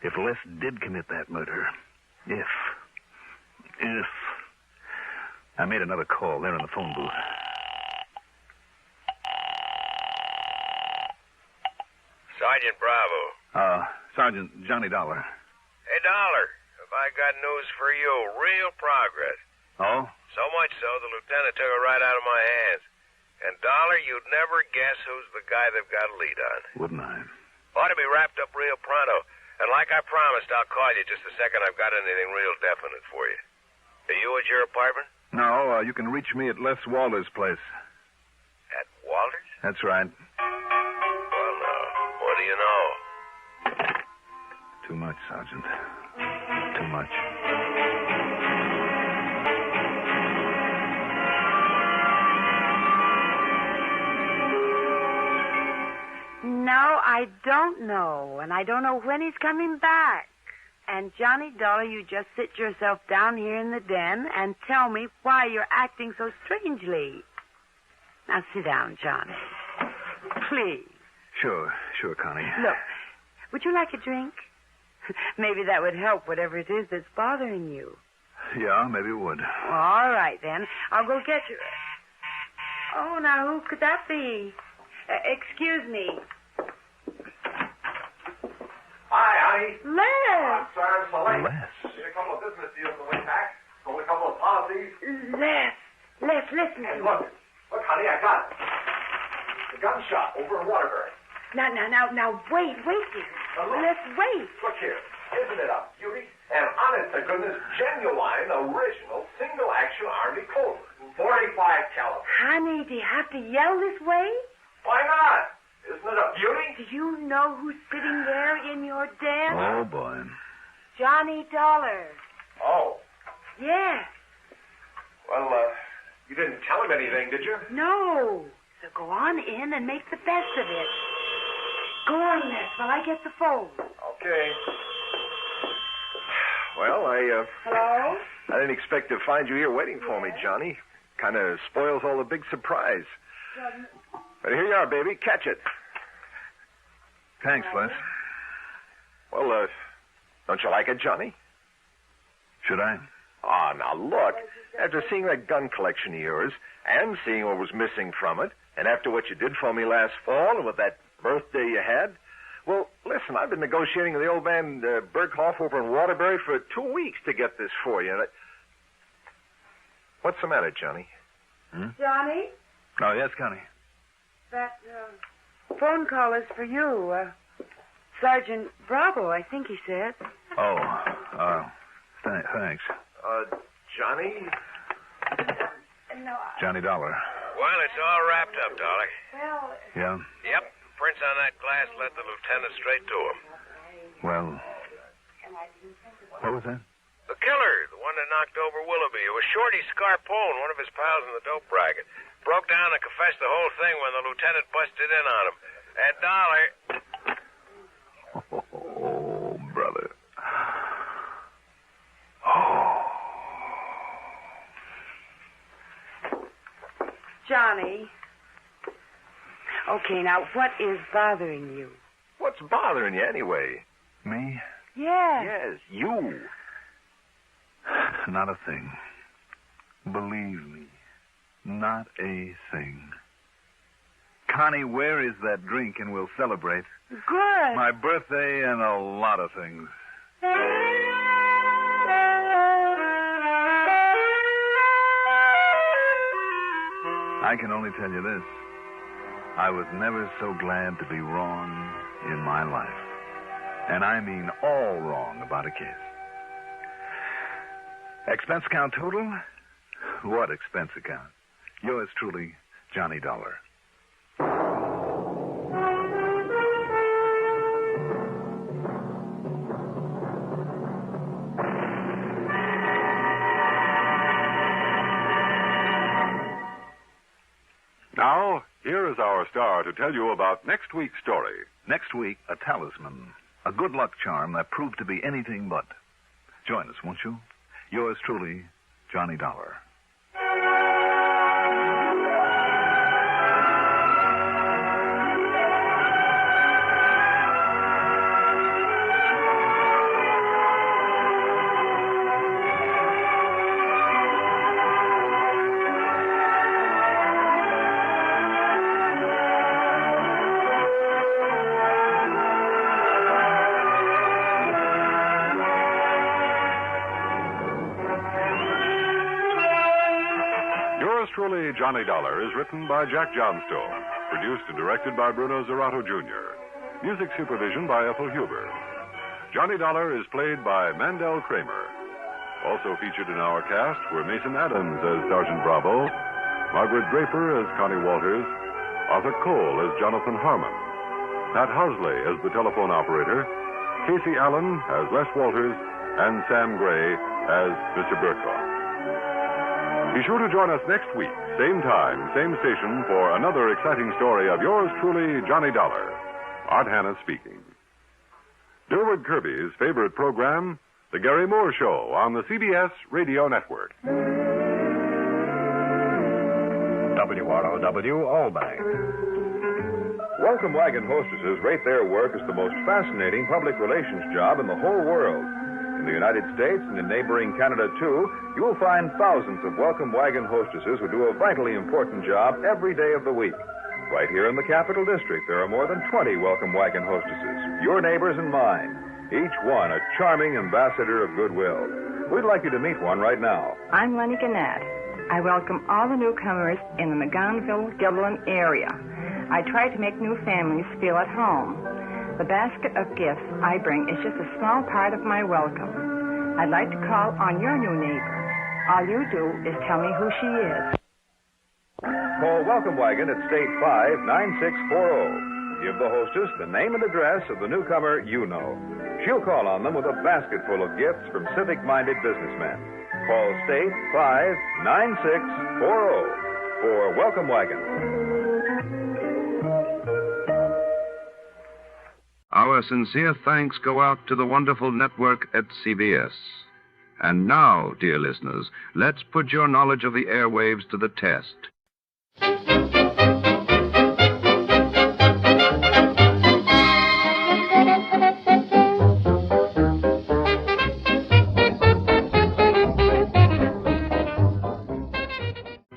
If Les did commit that murder, if... I made another call there in the phone booth. Sergeant Bravo. Sergeant Johnny Dollar. Hey, Dollar, have I got news for you? Real progress. Oh? So much so, the lieutenant took it right out of my hands. And, Dollar, you'd never guess who's the guy they've got a lead on. Wouldn't I? Ought to be wrapped up real pronto. And like I promised, I'll call you just the second I've got anything real definite for you. Are you at your apartment? No, you can reach me at Les Walters' place. At Walters? That's right. Well, now, what do you know? Too much, Sergeant. Too much. No, I don't know. And I don't know when he's coming back. And, Johnny Dollar, you just sit yourself down here in the den and tell me why you're acting so strangely. Now, sit down, Johnny. Please. Sure, Connie. Look, would you like a drink? Maybe that would help whatever it is that's bothering you. Yeah, maybe it would. Well, all right, then. I'll go get you. Oh, now, who could that be? Excuse me. Hi, honey. Les. Sam Spade. Les. Need a couple of business deals to win back. Sold a couple of policies. Les, listen. Hey, look, honey, I got it. The gun shop over in Waterbury. Now, wait, dear. Let's wait. Look here. Isn't it a beauty? And honest to goodness, genuine, original, single-action Army Colt. 45 caliber. Honey, do you have to yell this way? Why not? Isn't it a beauty? Do you know who's sitting there in your den? Oh, boy. Johnny Dollar. Oh. Yes. Well, you didn't tell him anything, did you? No. So go on in and make the best of it. Go on, Les, while I get the phone. Okay. Well, Hello? I didn't expect to find you here waiting for me, Johnny. Kind of spoils all the big surprise. But here you are, baby. Catch it. Thanks, Les. Well, don't you like it, Johnny? Should I? Oh, now look. After seeing that gun collection of yours, and seeing what was missing from it, and after what you did for me last fall, and with that birthday you had, well, listen, I've been negotiating with the old man Berghoff over in Waterbury for 2 weeks to get this for you. What's the matter, Johnny? Johnny? Oh, yes, Connie. That phone call is for you. Sergeant Bravo, I think he said. Oh, thanks. Johnny? No. Johnny Dollar. Well, it's all wrapped up, Dollar. Well... Yeah? Yep. Prints on that glass led the lieutenant straight to him. Well, what was that? The killer, the one that knocked over Willoughby. It was Shorty Scarpone, one of his pals in the dope racket. Broke down and confessed the whole thing when the lieutenant busted in on him. And Dollar... Oh, brother. Oh. Johnny. Okay, now, what is bothering you? What's bothering you anyway? Me? Yes. Yes, you. Not a thing. Believe me, not a thing. Connie, where is that drink and we'll celebrate? Good. My birthday and a lot of things. I can only tell you this. I was never so glad to be wrong in my life. And I mean all wrong about a case. Expense account total? What expense account? Yours truly, Johnny Dollar. Now, here is our star to tell you about next week's story. Next week, a talisman. A good luck charm that proved to be anything but. Join us, won't you? Yours truly, Johnny Dollar. Truly, Johnny Dollar is written by Jack Johnstone, produced and directed by Bruno Zerato Jr., music supervision by Ethel Huber. Johnny Dollar is played by Mandel Kramer. Also featured in our cast were Mason Adams as Sergeant Bravo, Margaret Draper as Connie Walters, Arthur Cole as Jonathan Harmon, Pat Housley as the telephone operator, Casey Allen as Les Walters, and Sam Gray as Mr. Berghoff. Be sure to join us next week, same time, same station, for another exciting story of yours truly, Johnny Dollar. Art Hanna speaking. Durward Kirby's favorite program, The Gary Moore Show, on the CBS Radio Network. WROW Albany. Welcome wagon hostesses rate their work as the most fascinating public relations job in the whole world. In the United States and in neighboring Canada, too, you will find thousands of welcome wagon hostesses who do a vitally important job every day of the week. Right here in the Capital District, there are more than 20 welcome wagon hostesses, your neighbors and mine, each one a charming ambassador of goodwill. We'd like you to meet one right now. I'm Lenny Gannett. I welcome all the newcomers in the McGonville-Dublin area. I try to make new families feel at home. The basket of gifts I bring is just a small part of my welcome. I'd like to call on your new neighbor. All you do is tell me who she is. Call Welcome Wagon at State 59640. Give the hostess the name and address of the newcomer you know. She'll call on them with a basket full of gifts from civic-minded businessmen. Call State 59640 for Welcome Wagon. our sincere thanks go out to the wonderful network at CBS. And now, dear listeners, let's put your knowledge of the airwaves to the test.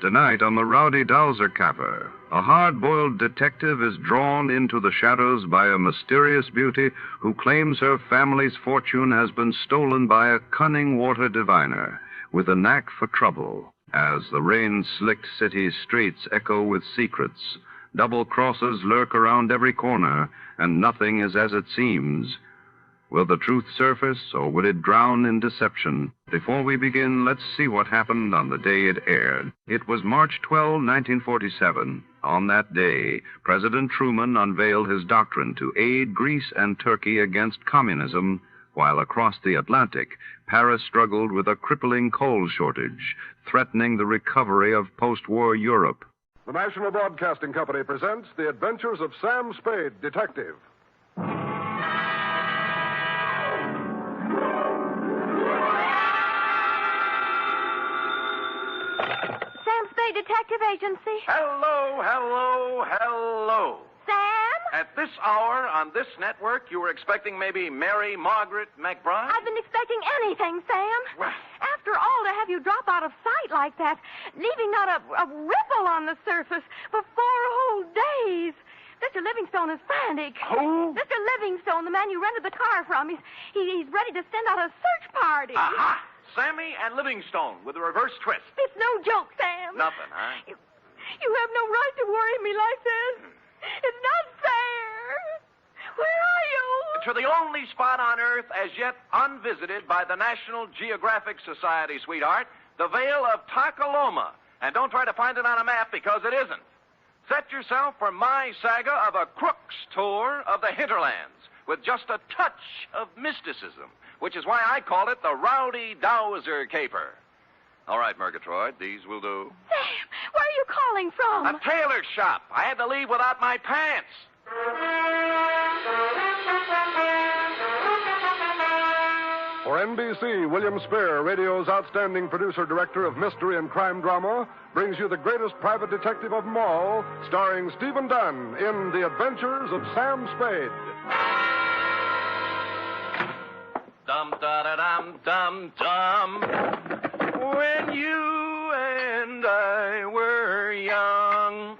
Tonight on the Rowdy Dowser capper, a hard-boiled detective is drawn into the shadows by a mysterious beauty who claims her family's fortune has been stolen by a cunning water diviner with a knack for trouble. As the rain-slicked city's streets echo with secrets, double crosses lurk around every corner, and nothing is as it seems. Will the truth surface, or will it drown in deception? Before we begin, let's see what happened on the day it aired. It was March 12, 1947. On that day, President Truman unveiled his doctrine to aid Greece and Turkey against communism, while across the Atlantic, Paris struggled with a crippling coal shortage, threatening the recovery of post-war Europe. The National Broadcasting Company presents The Adventures of Sam Spade, Detective. Detective Agency. Hello. Sam? At this hour on this network, you were expecting maybe Mary Margaret McBride? I've been expecting anything, Sam. Well, after all, to have you drop out of sight like that, leaving not a ripple on the surface for 4 whole days. Mr. Livingstone is frantic. Who? Mr. Livingstone, the man you rented the car from. He's ready to send out a search party. Aha! Sammy and Livingstone with a reverse twist. It's no joke, Sam. Nothing, huh? You have no right to worry me like this. It's not fair. Where are you? To the only spot on Earth as yet unvisited by the National Geographic Society, sweetheart, the Vale of Takaloma. And don't try to find it on a map because it isn't. Set yourself for my saga of a crook's tour of the hinterlands with just a touch of mysticism, which is why I call it the Rowdy Dowser caper. All right, Murgatroyd, these will do. Sam, where are you calling from? A tailor shop. I had to leave without my pants. For NBC, William Spear, radio's outstanding producer-director of mystery and crime drama, brings you the greatest private detective of them all, starring Stephen Dunn in The Adventures of Sam Spade. Dum-da-da-dum-dum-dum. When you and I were young.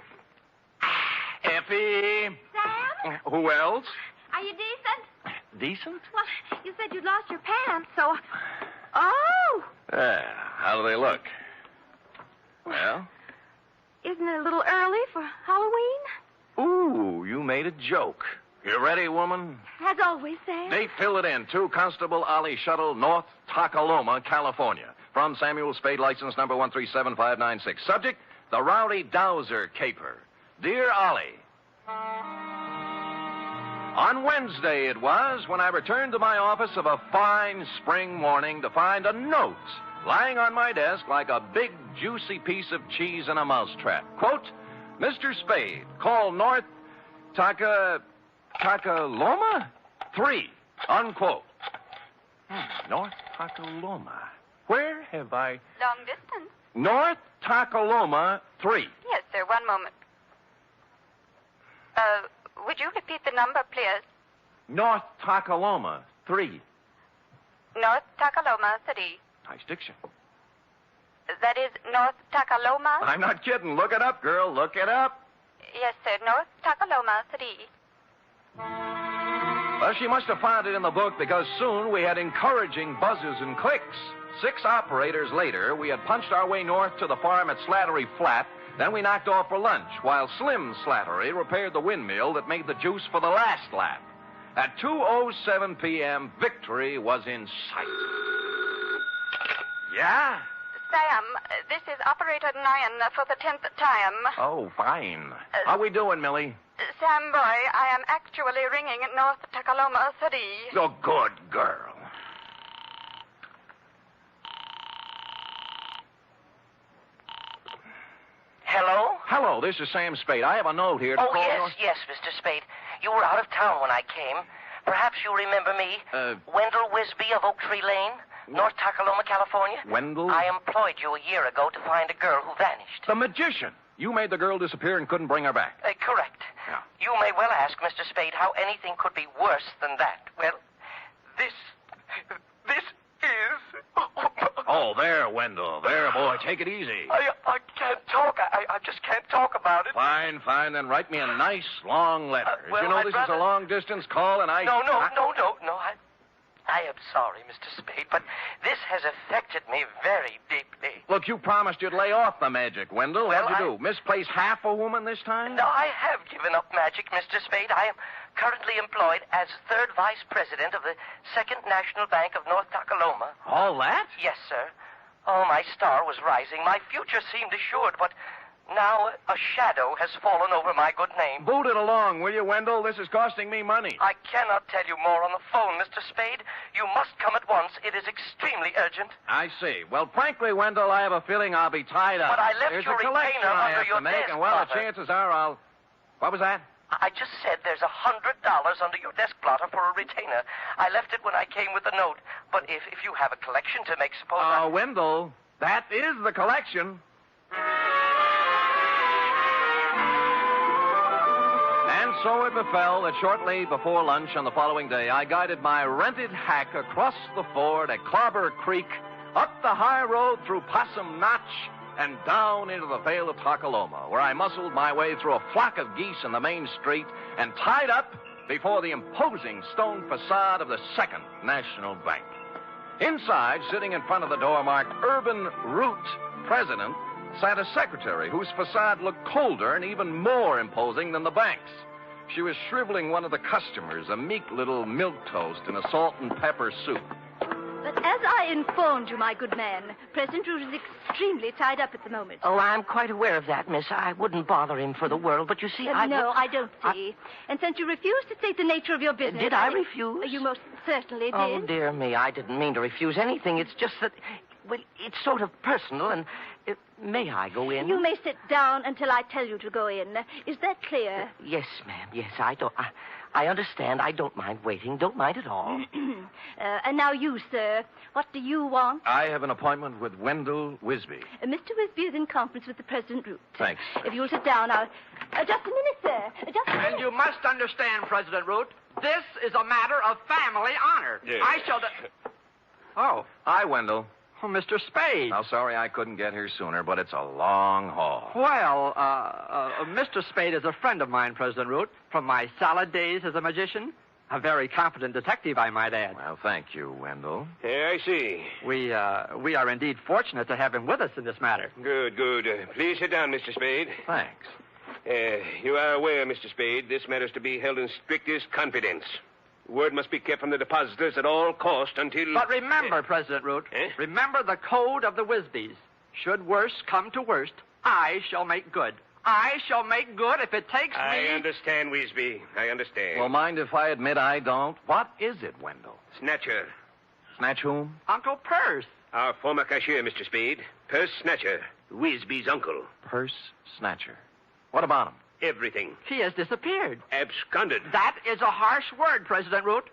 Effie. Sam? Who else? Are you decent? Decent? Well, you said you'd lost your pants, so... Oh! How do they look? Well? Isn't it a little early for Halloween? Ooh, you made a joke. You ready, woman? As always, Sam. Date, fill it in. 2 Constable Ollie Shuttle, North Takaloma, California. From Samuel Spade, license number 137596. Subject, the Rowdy Dowser caper. Dear Ollie, on Wednesday it was when I returned to my office of a fine spring morning to find a note lying on my desk like a big, juicy piece of cheese in a mousetrap. Quote, Mr. Spade, call North Takaloma 3, unquote. North Takaloma. Where have I... Long distance. North Takaloma 3. Yes, sir. One moment. Would you repeat the number, please? North Takaloma 3. North Takaloma 3. Nice diction. That is North Takaloma? I'm not kidding. Look it up, girl. Look it up. Yes, sir. North Takaloma 3. Well, she must have found it in the book because soon we had encouraging buzzes and clicks. 6 operators later, we had punched our way north to the farm at Slattery Flat. Then we knocked off for lunch, while Slim Slattery repaired the windmill that made the juice for the last lap. At 2:07 p.m., victory was in sight. Yeah? Sam, this is Operator 9 for the 10th time. Oh, fine. How we doing, Millie? Sam boy, I am actually ringing North Takaloma 3. Oh, good girl. Hello? Hello, this is Sam Spade. I have a note here to Oh, call yes, Mr. Spade. You were out of town when I came. Perhaps you remember me. Wendell Wisby of Oak Tree Lane, North Tacoma, California. Wendell? I employed you a year ago to find a girl who vanished. The magician. You made the girl disappear and couldn't bring her back. Correct. Yeah. You may well ask, Mr. Spade, how anything could be worse than that. Well, this is... Oh, there, Wendell. There, boy. Take it easy. I can't talk. I just can't talk about it. Fine. Then write me a nice, long letter. Well, you know, I'd this rather... is a long-distance call, and I... No. I am sorry, Mr. Spade, but this has affected me very deeply. Look, you promised you'd lay off the magic, Wendell. Well, What'd you do? Misplace half a woman this time? No, I have given up magic, Mr. Spade. I am currently employed as third vice president of the Second National Bank of North Tacoma. All that? Yes, sir. Oh, my star was rising. My future seemed assured, but now a shadow has fallen over my good name. Boot it along, will you, Wendell? This is costing me money. I cannot tell you more on the phone, Mr. Spade. You must come at once. It is extremely urgent. I see. Well, frankly, Wendell, I have a feeling I'll be tied up. But I left There's your a collection retainer I under have your to make, desk, and, well, the Blotter. chances are I'll... What was that? I just said there's $100 under your desk, Blotter, for a retainer. I left it when I came with the note. But if you have a collection to make, suppose Wendell, that is the collection. And so it befell that shortly before lunch on the following day, I guided my rented hack across the ford at Clobber Creek, up the high road through Possum Notch, and down into the Vale of Tacoma, where I muscled my way through a flock of geese in the main street and tied up before the imposing stone facade of the Second National Bank. Inside, sitting in front of the door marked Urban Root President, sat a secretary whose facade looked colder and even more imposing than the bank's. She was shriveling one of the customers, a meek little milquetoast in a salt and pepper soup. But as I informed you, my good man, President Root is extremely tied up at the moment. Oh, I'm quite aware of that, miss. I wouldn't bother him for the world, but you see, I don't see. And since you refused to state the nature of your business... Did I refuse? You most certainly did. Oh, dear me, I didn't mean to refuse anything. It's just that, well, it's sort of personal, and may I go in? You may sit down until I tell you to go in. Is that clear? Yes, ma'am. Yes, I understand. I don't mind waiting. Don't mind at all. And now you, sir. What do you want? I have an appointment with Wendell Wisby. Mr. Wisby is in conference with the President Root. Thanks. If you'll sit down, I'll... just a minute, sir. Just a minute. And you must understand, President Root, this is a matter of family honor. Yes. I shall... Oh, hi, Wendell. Oh, Mr. Spade. Now, sorry I couldn't get here sooner, but it's a long haul. Well, Mr. Spade is a friend of mine, President Root, from my salad days as a magician. A very competent detective, I might add. Well, thank you, Wendell. Yeah, I see. We are indeed fortunate to have him with us in this matter. Good. Please sit down, Mr. Spade. Thanks. You are aware, Mr. Spade, this matter is to be held in strictest confidence. Word must be kept from the depositors at all cost until... But remember, President Root, remember the code of the Wisbys. Should worst come to worst, I shall make good. I shall make good if it takes me... I understand, Wisby. I understand. Well, mind if I admit I don't? What is it, Wendell? Snatcher. Snatch whom? Uncle Purse. Our former cashier, Mr. Spade. Purse Snatcher. Wisby's uncle. Purse Snatcher. What about him? Everything. He has disappeared. Absconded. That is a harsh word, President Root.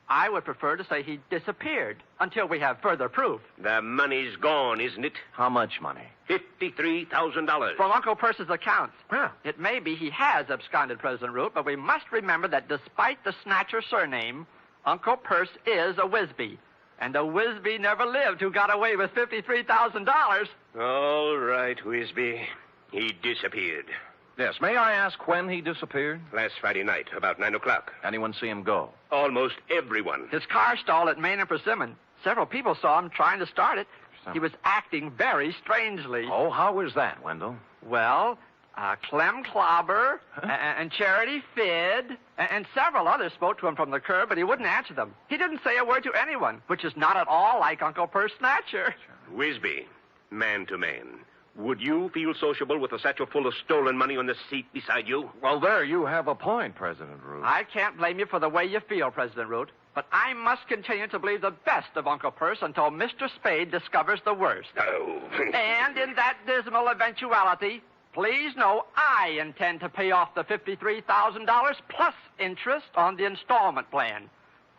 I would prefer to say he disappeared until we have further proof. The money's gone, isn't it? How much money? $53,000. From Uncle Purse's accounts. Yeah. It may be he has absconded, President Root, but we must remember that despite the Snatcher surname, Uncle Purse is a Wisby. And a Wisby never lived who got away with $53,000. All right, Wisby. He disappeared. Yes, may I ask when he disappeared? Last Friday night, about 9 o'clock. Anyone see him go? Almost everyone. His car stalled at Main and Persimmon. Several people saw him trying to start it. He was acting very strangely. Oh, how was that, Wendell? Well, Clem Clobber and Charity Fid and several others spoke to him from the curb, but he wouldn't answer them. He didn't say a word to anyone, which is not at all like Uncle Purse Snatcher. Wisby, man to man. Would you feel sociable with a satchel full of stolen money on the seat beside you? Well, there you have a point, President Root. I can't blame you for the way you feel, President Root, but I must continue to believe the best of Uncle Purse until Mr. Spade discovers the worst. Oh. And in that dismal eventuality, Please know I intend to pay off the $53,000 plus interest on the installment plan.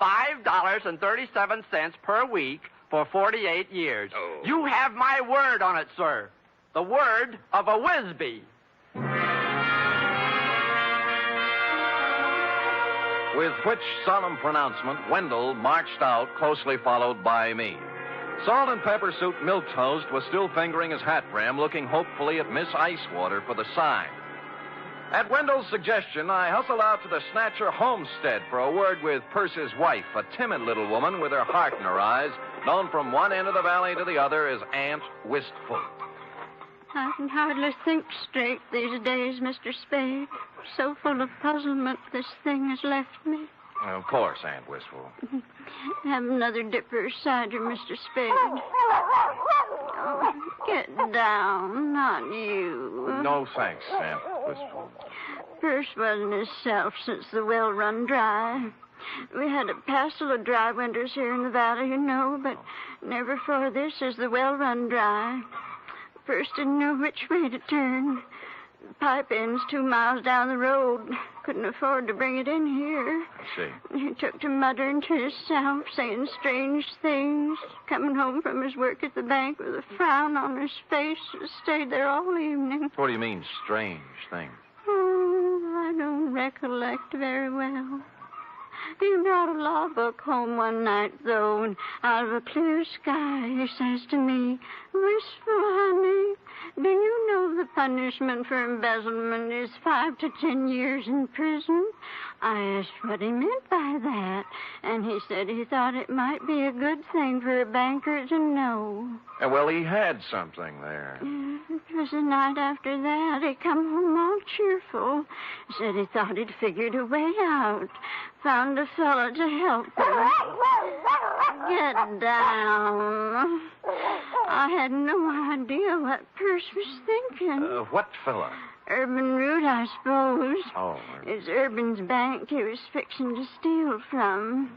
$5.37 per week for 48 years. Oh. You have my word on it, sir. The word of a Wisby. With which solemn pronouncement, Wendell marched out, closely followed by me. Salt and Pepper Suit Milquetoast was still fingering his hat brim, looking hopefully at Miss Icewater for the sign. At Wendell's suggestion, I hustled out to the Snatcher homestead for a word with Percy's wife, a timid little woman with her heart in her eyes, known from one end of the valley to the other as Aunt Wistful. I can hardly think straight these days, Mr. Spade. So full of puzzlement this thing has left me. Of course, Aunt Wistful. Have another dipper of cider, Mr. Spade. Oh, get down, not you. No thanks, Aunt Wistful. Perce wasn't himself since the well run dry. We had a passel of dry winters here in the valley, you know, but never for this has the well run dry. Perce didn't know which way to turn. The pipe end's 2 miles down the road. Couldn't afford to bring it in here. I see. He took to muttering to himself, saying strange things. Coming home from his work at the bank with a frown on his face, stayed there all evening. What do you mean, strange things? Oh, I don't recollect very well. He brought a law book home one night, though, and out of a clear sky, he says to me, "Wistful, honey, do you know the punishment for embezzlement is 5 to 10 years in prison?" I asked what he meant by that, and he said he thought it might be a good thing for a banker to know. Well, he had something there. It was the night after that. He come home all cheerful. Said he thought he'd figured a way out. Found a fellow to help him. Get down. I had no idea what Perce was thinking. What fella? Urban Root, I suppose. Oh. It's Urban's bank he was fixing to steal from.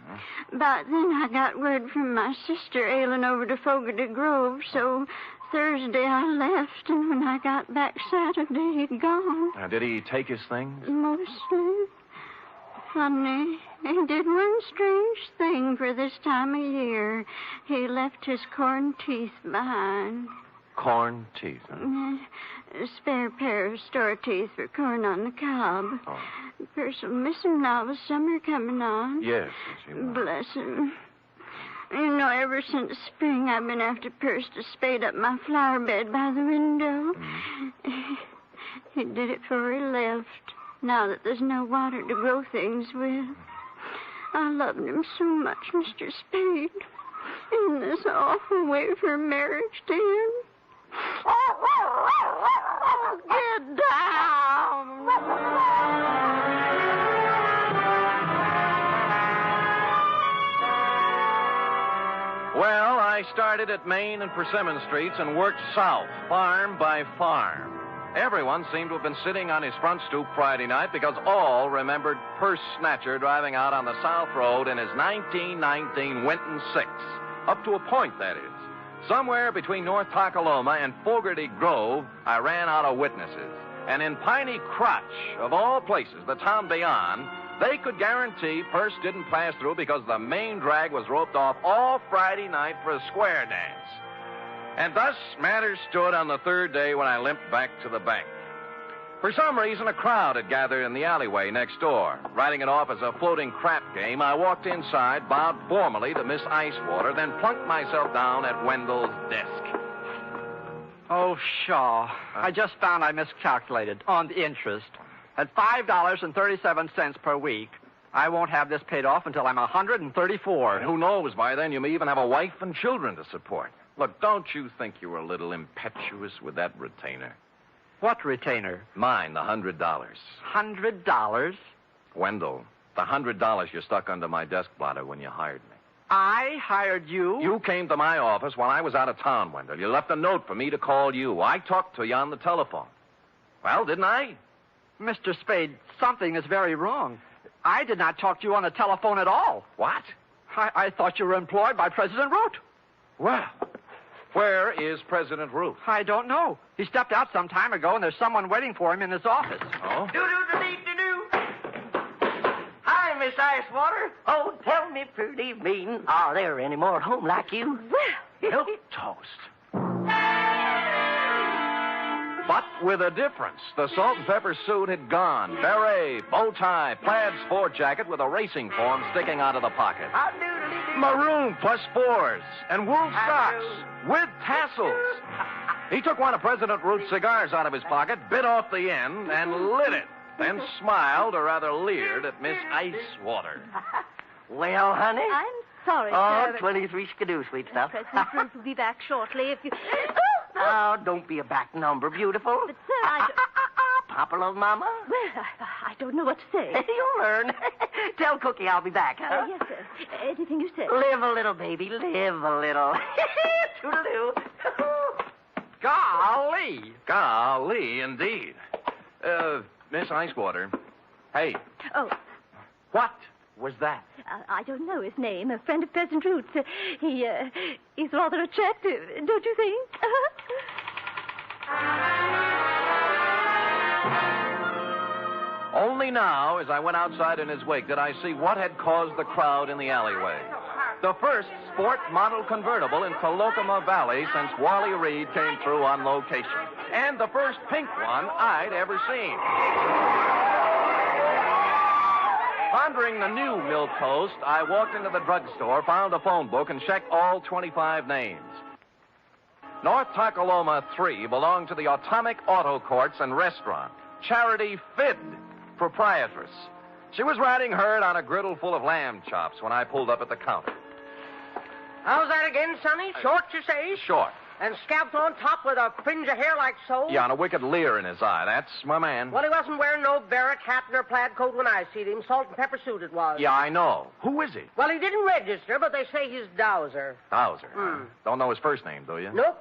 But then I got word from my sister ailing over to Fogarty Grove, so Thursday I left, and when I got back Saturday, he'd gone. Did he take his things? Mostly. Funny. He did one strange thing for this time of year. He left his corn teeth behind. Corn teeth, huh? A spare pair of store teeth for corn on the cob. Oh. Perce will miss him now with summer coming on. Yes, he will. Bless him. You know, ever since spring, I've been after Perce to spade up my flower bed by the window. He did it before he left, now that there's no water to grow things with. I loved him so much, Mr. Spade. In this awful way for marriage to him. Get down! Well, I started at Main and Persimmon Streets and worked south, farm by farm. Everyone seemed to have been sitting on his front stoop Friday night because all remembered Perce Snatcher driving out on the South Road in his 1919 Winton 6. Up to a point, that is. Somewhere between North Takaloma and Fogarty Grove, I ran out of witnesses. And in Piney Crotch, of all places, the town beyond, they could guarantee Perce didn't pass through because the main drag was roped off all Friday night for a square dance. And thus matters stood on the third day when I limped back to the bank. For some reason, a crowd had gathered in the alleyway next door. Writing it off as a floating crap game, I walked inside, bowed formally to Miss Icewater, then plunked myself down at Wendell's desk. Oh, Shaw. I just found I miscalculated on the interest. At $5.37 per week, I won't have this paid off until I'm 134. And who knows, by then you may even have a wife and children to support. Look, don't you think you were a little impetuous with that retainer? What retainer? Mine, the $100. $100? Wendell, the $100 you stuck under my desk blotter when you hired me. I hired you? You came to my office while I was out of town, Wendell. You left a note for me to call you. I talked to you on the telephone. Well, didn't I? Mr. Spade, something is very wrong. I did not talk to you on the telephone at all. What? I thought you were employed by President Root. Well, Where is President Root? I don't know. He stepped out some time ago, and there's someone waiting for him in his office. Oh? Do-do-do-dee-do-do. Hi, Miss Icewater. Oh, tell me, pretty mean, are there any more at home like you? Milk toast. But with a difference. The salt and pepper suit had gone. Beret, bow tie, plaid sport jacket with a racing form sticking out of the pocket. Maroon plus spores and wool socks with tassels. He took one of President Root's cigars out of his pocket, bit off the end, and lit it. Then smiled or rather leered at Miss Icewater. Well, honey? I'm sorry, Oh, sir. 23 skidoo, sweet stuff. President Root will be back shortly if you... Oh, don't be a back number, beautiful. But, sir, I don't... Papa love Mama? Well, I don't know what to say. You'll learn. Tell Cookie I'll be back, huh? Yes, sir. Anything you say. Live a little, baby. Live a little. Toodaloo. Golly. Golly, indeed. Miss Icewater. Hey. Oh. What was that? I don't know his name. A friend of President Root's. He's rather attractive, don't you think? Only now, as I went outside in his wake, did I see what had caused the crowd in the alleyway. The first sport model convertible in Colocoma Valley since Wally Reed came through on location. And the first pink one I'd ever seen. Pondering the new milk toast, I walked into the drugstore, found a phone book, and checked all 25 names. North Tacoloma 3 belonged to the Atomic Auto Courts and Restaurant. Charity Fidd, proprietress. She was riding herd on a griddle full of lamb chops when I pulled up at the counter. How's that again, Sonny? Short, you say? Short. And scalped on top with a fringe of hair like so? Yeah, and a wicked leer in his eye. That's my man. Well, he wasn't wearing no barrack hat nor plaid coat when I seen him. Salt and pepper suit it was. Yeah, I know. Who is he? Well, he didn't register, but they say he's Dowser. Dowser. Don't know his first name, do you? Nope.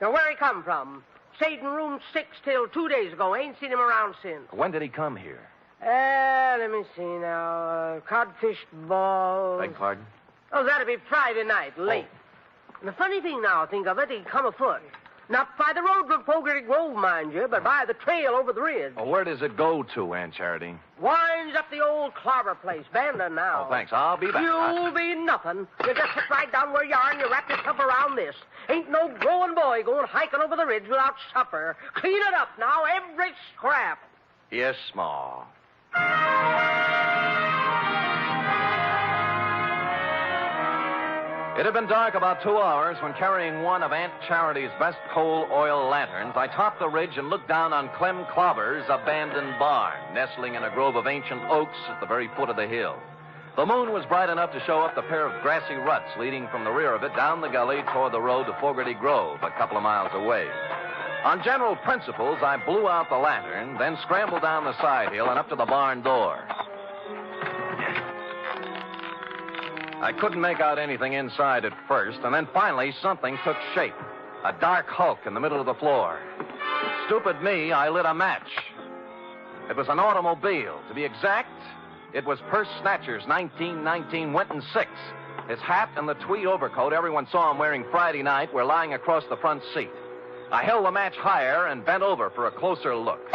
Now, where he come from? Stayed in room 6 till 2 days ago. Ain't seen him around since. When did he come here? Let me see now. Codfish ball. Beg pardon? Oh, that'd be Friday night, late. And the funny thing now, think of it, he come afoot. Not by the road from Fogarty Grove, mind you, but by the trail over the ridge. Oh, where does it go to, Aunt Charity? Winds up the old clobber place, Bandon now. Oh, thanks. I'll be back. You'll be nothing. You just sit right down where you are and you wrap yourself around this. Ain't no growing boy going hiking over the ridge without supper. Clean it up now, every scrap. Yes, Ma. It had been dark about 2 hours when, carrying one of Aunt Charity's best coal oil lanterns, I topped the ridge and looked down on Clem Clobber's abandoned barn, nestling in a grove of ancient oaks at the very foot of the hill. The moon was bright enough to show up the pair of grassy ruts leading from the rear of it down the gully toward the road to Fogarty Grove, a couple of miles away. On general principles, I blew out the lantern, then scrambled down the side hill and up to the barn door. I couldn't make out anything inside at first, and then finally something took shape. A dark hulk in the middle of the floor. Stupid me, I lit a match. It was an automobile. To be exact, it was Purse Snatcher's 1919 Winton 6. His hat and the tweed overcoat everyone saw him wearing Friday night were lying across the front seat. I held the match higher and bent over for a closer look.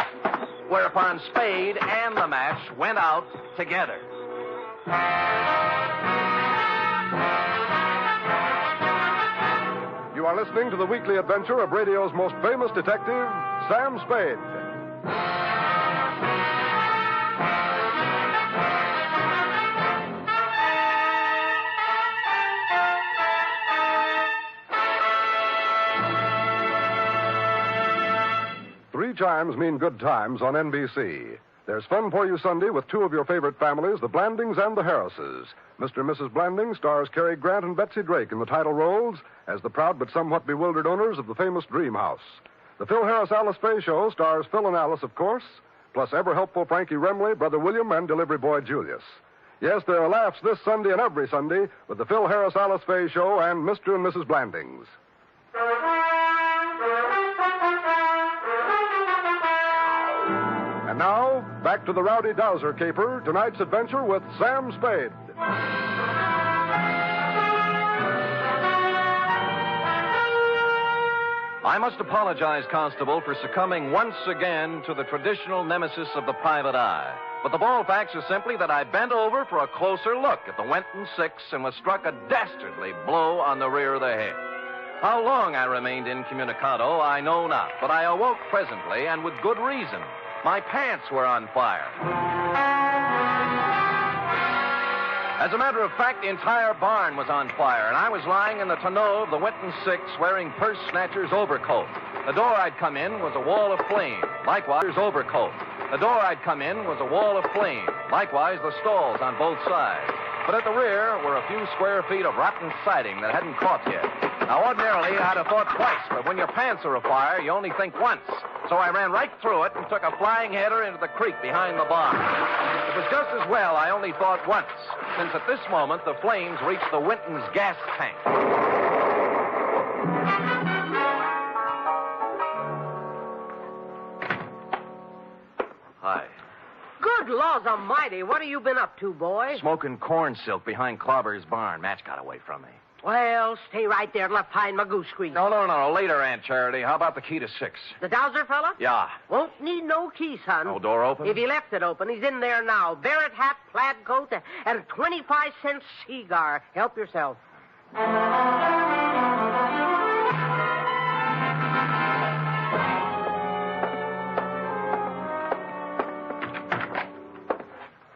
Whereupon Spade and the match went out together. You are listening to the weekly adventure of radio's most famous detective, Sam Spade. Three chimes mean good times on NBC. There's fun for you Sunday with two of your favorite families, the Blandings and the Harrises. Mr. and Mrs. Blanding stars Cary Grant and Betsy Drake in the title roles as the proud but somewhat bewildered owners of the famous Dream House. The Phil Harris-Alice Faye Show stars Phil and Alice, of course, plus ever-helpful Frankie Remley, Brother William, and delivery boy Julius. Yes, there are laughs this Sunday and every Sunday with the Phil Harris-Alice Faye Show and Mr. and Mrs. Blandings. And now, back to the Rowdy Dowser caper, tonight's adventure with Sam Spade. I must apologize, Constable, for succumbing once again to the traditional nemesis of the private eye. But the bald facts are simply that I bent over for a closer look at the Winton 6 and was struck a dastardly blow on the rear of the head. How long I remained incommunicado, I know not, but I awoke presently, and with good reason. My pants were on fire. As a matter of fact, the entire barn was on fire, and I was lying in the tonneau of the Winton 6 wearing Purse Snatcher's overcoat. The door I'd come in was a wall of flame, likewise his overcoat. The door I'd come in was a wall of flame, likewise the stalls on both sides. But at the rear were a few square feet of rotten siding that hadn't caught yet. Now, ordinarily, I'd have thought twice, but when your pants are afire, you only think once. So I ran right through it and took a flying header into the creek behind the barn. It was just as well I only thought once, since at this moment the flames reached the Winton's gas tank. Hi. Good laws almighty, what have you been up to, boy? Smoking corn silk behind Clobber's barn. Match got away from me. Well, stay right there left behind my goose grease. No. Later, Aunt Charity. How about the key to 6? The Dowser fella? Yeah. Won't need no key, son. No door open? If he left it open, he's in there now. Barrett hat, plaid coat, and a 25-cent cigar. Help yourself.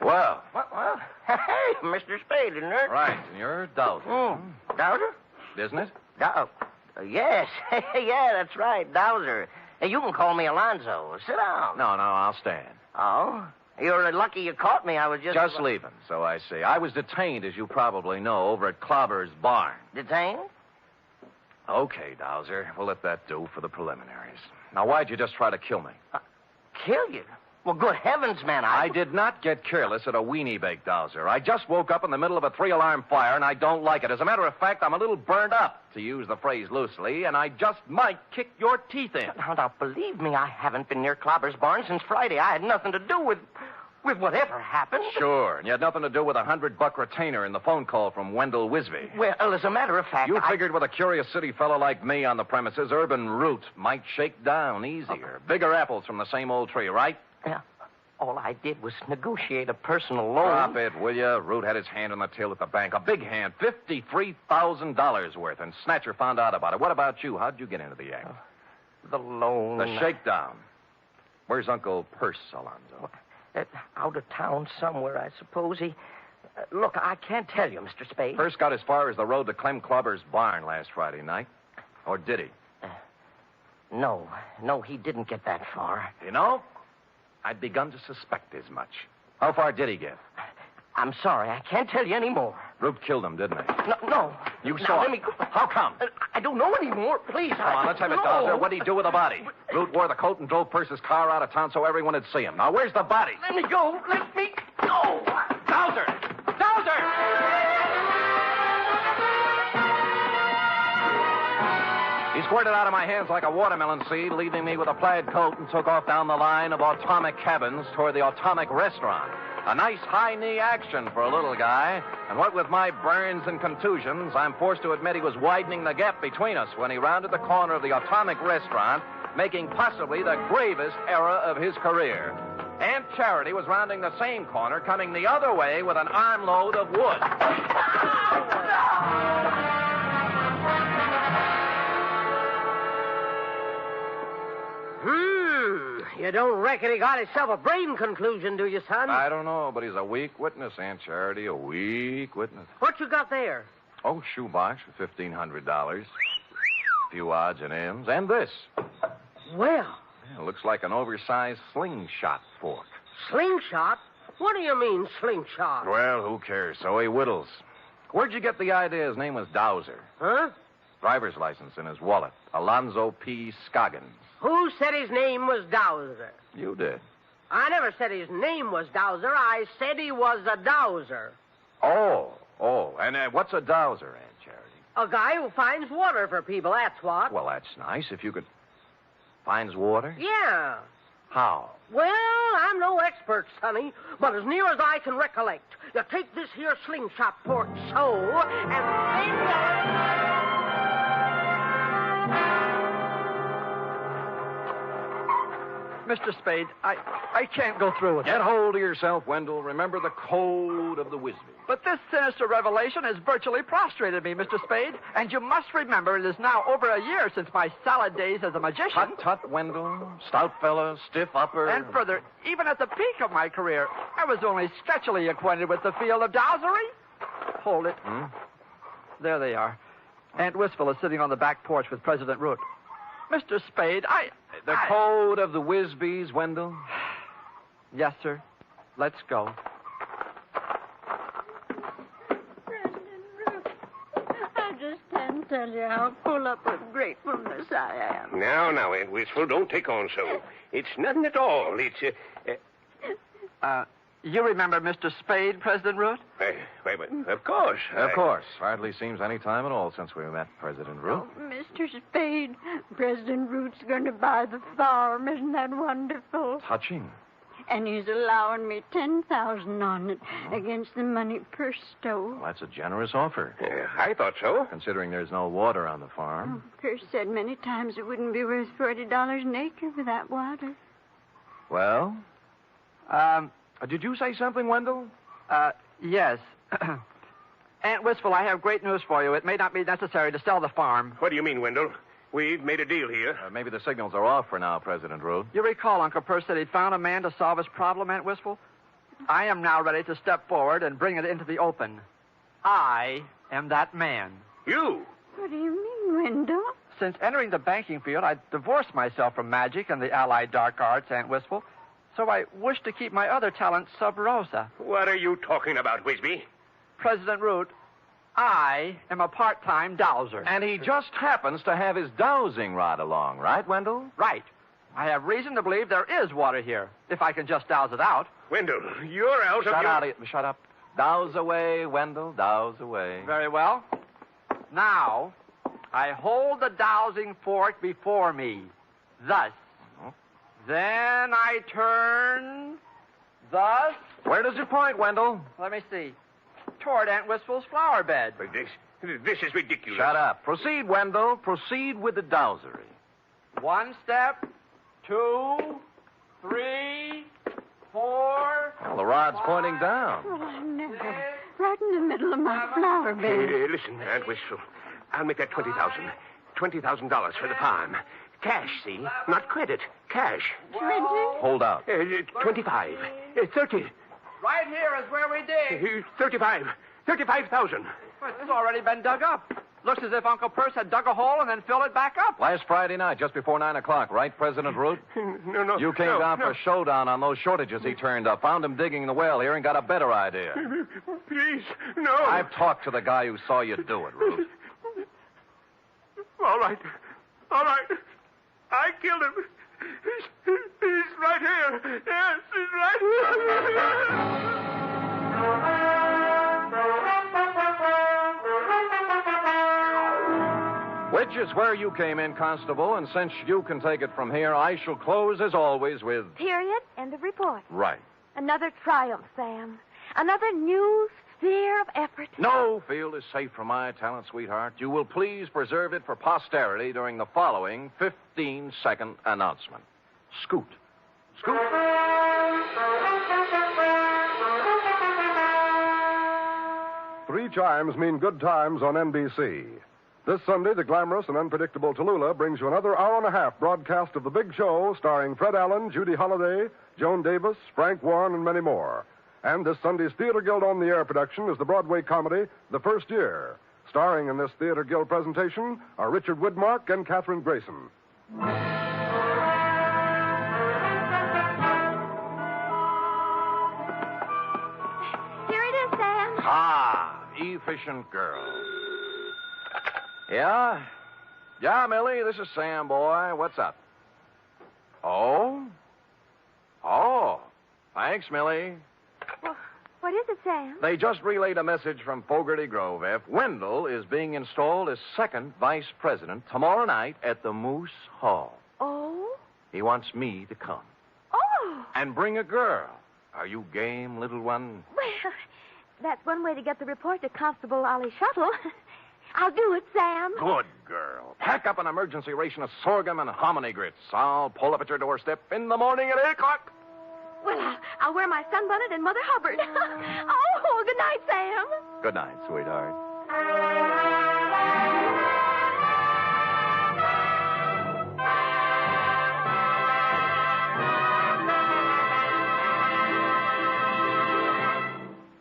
Well. Well, hey, Mr. Spade, isn't it? Right, and you're Dowser. Dowser? Isn't it? Yes. Yeah, that's right, Dowser. Hey, you can call me Alonzo. Sit down. No, I'll stand. Oh? You're lucky you caught me. I was just leaving, so I see. I was detained, as you probably know, over at Clobber's barn. Detained? Okay, Dowser. We'll let that do for the preliminaries. Now, why'd you just try to kill me? Kill you? Well, good heavens, man, I did not get careless at a weenie bake, Dowser. I just woke up in the middle of a 3-alarm fire, and I don't like it. As a matter of fact, I'm a little burned up, to use the phrase loosely, and I just might kick your teeth in. Now, believe me, I haven't been near Clobber's barn since Friday. I had nothing to do with whatever happened. Sure, and you had nothing to do with a $100 retainer in the phone call from Wendell Wisby. Well, as a matter of fact, You figured with a curious city fellow like me on the premises, urban root might shake down easier. Bigger apples from the same old tree, right? Yeah. All I did was negotiate a personal loan. Drop it, will you? Root had his hand on the till at the bank. A big hand, $53,000 worth, and Snatcher found out about it. What about you? How'd you get into the act? The loan. The shakedown. Where's Uncle Purse, Alonzo? Out of town somewhere, I suppose. He... look, I can't tell you, Mr. Spade. Purse got as far as the road to Clem Clobber's barn last Friday night. Or did he? No, he didn't get that far. You know, I'd begun to suspect as much. How far did he get? I'm sorry, I can't tell you any more. Root killed him, didn't he? No. You saw let him. me go. How come? I don't know anymore. Please. Come on, let's have it, Dowser. What'd he do with the body? Root wore the coat and drove Purse's car out of town so everyone would see him. Now, where's the body? Let me go. Let me go. Dowser! Dowser! He squirted out of my hands like a watermelon seed, leaving me with a plaid coat, and took off down the line of atomic cabins toward the atomic restaurant. A nice high-knee action for a little guy, and what with my burns and contusions, I'm forced to admit he was widening the gap between us when he rounded the corner of the atomic restaurant, making possibly the gravest error of his career. Aunt Charity was rounding the same corner, coming the other way with an armload of wood. You don't reckon he got himself a brain conclusion, do you, son? I don't know, but he's a weak witness, Aunt Charity, a weak witness. What you got there? Oh, shoebox for $1,500. A few odds and ends. And this. Well. Yeah, looks like an oversized slingshot fork. Slingshot? What do you mean, slingshot? Well, who cares? So he whittles. Where'd you get the idea his name was Dowser? Huh? Driver's license in his wallet. Alonzo P. Scoggins. Who said his name was Dowser? You did. I never said his name was Dowser. I said he was a dowser. Oh. And what's a dowser, Aunt Charity? A guy who finds water for people, that's what. Well, that's nice. If you could... Finds water? Yeah. How? Well, I'm no expert, sonny, but as near as I can recollect, you take this here slingshot fork so, and then Mr. Spade, I can't go through with it. Get hold of yourself, Wendell. Remember the code of the Wisby. But this sinister revelation has virtually prostrated me, Mr. Spade. And you must remember it is now over a year since my salad days as a magician. Tut, Wendell. Stout fella, stiff upper. And further, even at the peak of my career, I was only sketchily acquainted with the field of dowsery. Hold it. There they are. Aunt Wistful is sitting on the back porch with President Root. Mr. Spade, The code of the Wisbys, Wendell? Yes, sir. Let's go. I just can't tell you how full up with gratefulness I am. Now, Aunt Wistful, don't take on so. It's nothing at all. It's, You remember Mr. Spade, President Root? Wait, of course. Of course. Hardly seems any time at all since we met President Root. Oh, Mr. Spade, President Root's going to buy the farm. Isn't that wonderful? Touching. And he's allowing me $10,000 on it against the money per stove. Well, that's a generous offer. I thought so. Considering there's no water on the farm. Chris said many times it wouldn't be worth $40 an acre for that water. Well? Did you say something, Wendell? Yes. Aunt Wistful, I have great news for you. It may not be necessary to sell the farm. What do you mean, Wendell? We've made a deal here. Maybe the signals are off for now, President Root. You recall Uncle Percy said he'd found a man to solve his problem, Aunt Wistful? I am now ready to step forward and bring it into the open. I am that man. You? What do you mean, Wendell? Since entering the banking field, I divorced myself from magic and the allied dark arts, Aunt Wistful. So I wish to keep my other talents sub rosa. What are you talking about, Wisby? President Root, I am a part-time dowser. And he just happens to have his dowsing rod along, right, Wendell? Right. I have reason to believe there is water here, if I can just douse it out. Wendell, you're out of your... Shut up. Douse away, Wendell, douse away. Very well. Now, I hold the dowsing fork before me, thus. Then I turn, thus... Where does it point, Wendell? Let me see. Toward Aunt Wistful's flower bed. But this is ridiculous. Shut up. Proceed, Wendell. Proceed with the dowsery. 1 step, 2, 3, 4... Well, the rod's pointing down. Well, I never. Right in the middle of my flower bed. Listen, Aunt Wistful. I'll make that $20,000. $20,000 for the farm. Cash, see? Not credit. Cash. 20? Hold out. 25. 30. Right here is where we dig. 35. 35,000. But it's already been dug up. Looks as if Uncle Perce had dug a hole and then filled it back up. Last Friday night, just before 9 o'clock, right, President Root? No. You came down for a showdown on those shortages he turned up. Found him digging the well here and got a better idea. Please, no. I've talked to the guy who saw you do it, Root. All right. I killed him. He's right here. Yes, he's right here. Which is where you came in, Constable, and since you can take it from here, I shall close, as always, with... Period. End of report. Right. Another triumph, Sam. Another new sphere of effort. No field is safe from my talent, sweetheart. You will please preserve it for posterity during the following 15-second announcement. Scoot. Scoot. Three chimes mean good times on NBC. This Sunday, the glamorous and unpredictable Tallulah brings you another hour-and-a-half broadcast of The Big Show, starring Fred Allen, Judy Holliday, Joan Davis, Frank Warren, and many more. And this Sunday's Theater Guild on-the-air production is the Broadway comedy The First Year. Starring in this Theater Guild presentation are Richard Widmark and Katherine Grayson. Here it is, Sam. Ah, efficient girl. Yeah? Yeah, Millie, this is Sam, boy. What's up? Oh? Oh. Thanks, Millie. Well, what is it, Sam? They just relayed a message from Fogarty Grove. F. Wendell is being installed as second vice president tomorrow night at the Moose Hall. Oh? He wants me to come. Oh! And bring a girl. Are you game, little one? Well, that's one way to get the report to Constable Ollie Shuttle. I'll do it, Sam. Good girl. Pack up an emergency ration of sorghum and hominy grits. I'll pull up at your doorstep in the morning at 8 o'clock. Well, I'll wear my sunbonnet and Mother Hubbard. Oh, good night, Sam. Good night, sweetheart.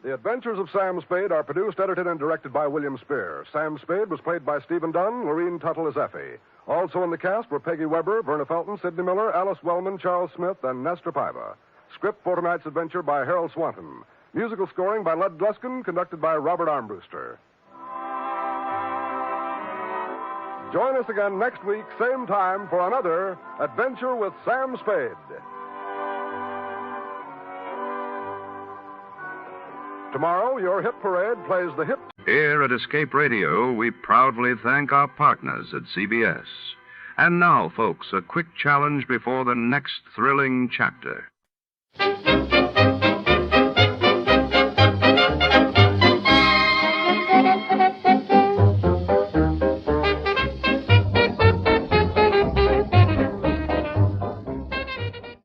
The Adventures of Sam Spade are produced, edited, and directed by William Spear. Sam Spade was played by Stephen Dunn, Lorene Tuttle as Effie. Also in the cast were Peggy Weber, Verna Felton, Sidney Miller, Alice Wellman, Charles Smith, and Nestor Paiva. Script for tonight's adventure by Harold Swanton. Musical scoring by Lud Gluskin, conducted by Robert Armbruster. Join us again next week, same time, for another Adventure with Sam Spade. Tomorrow, your hit parade plays the hit. Here at Escape Radio, we proudly thank our partners at CBS. And now, folks, a quick challenge before the next thrilling chapter.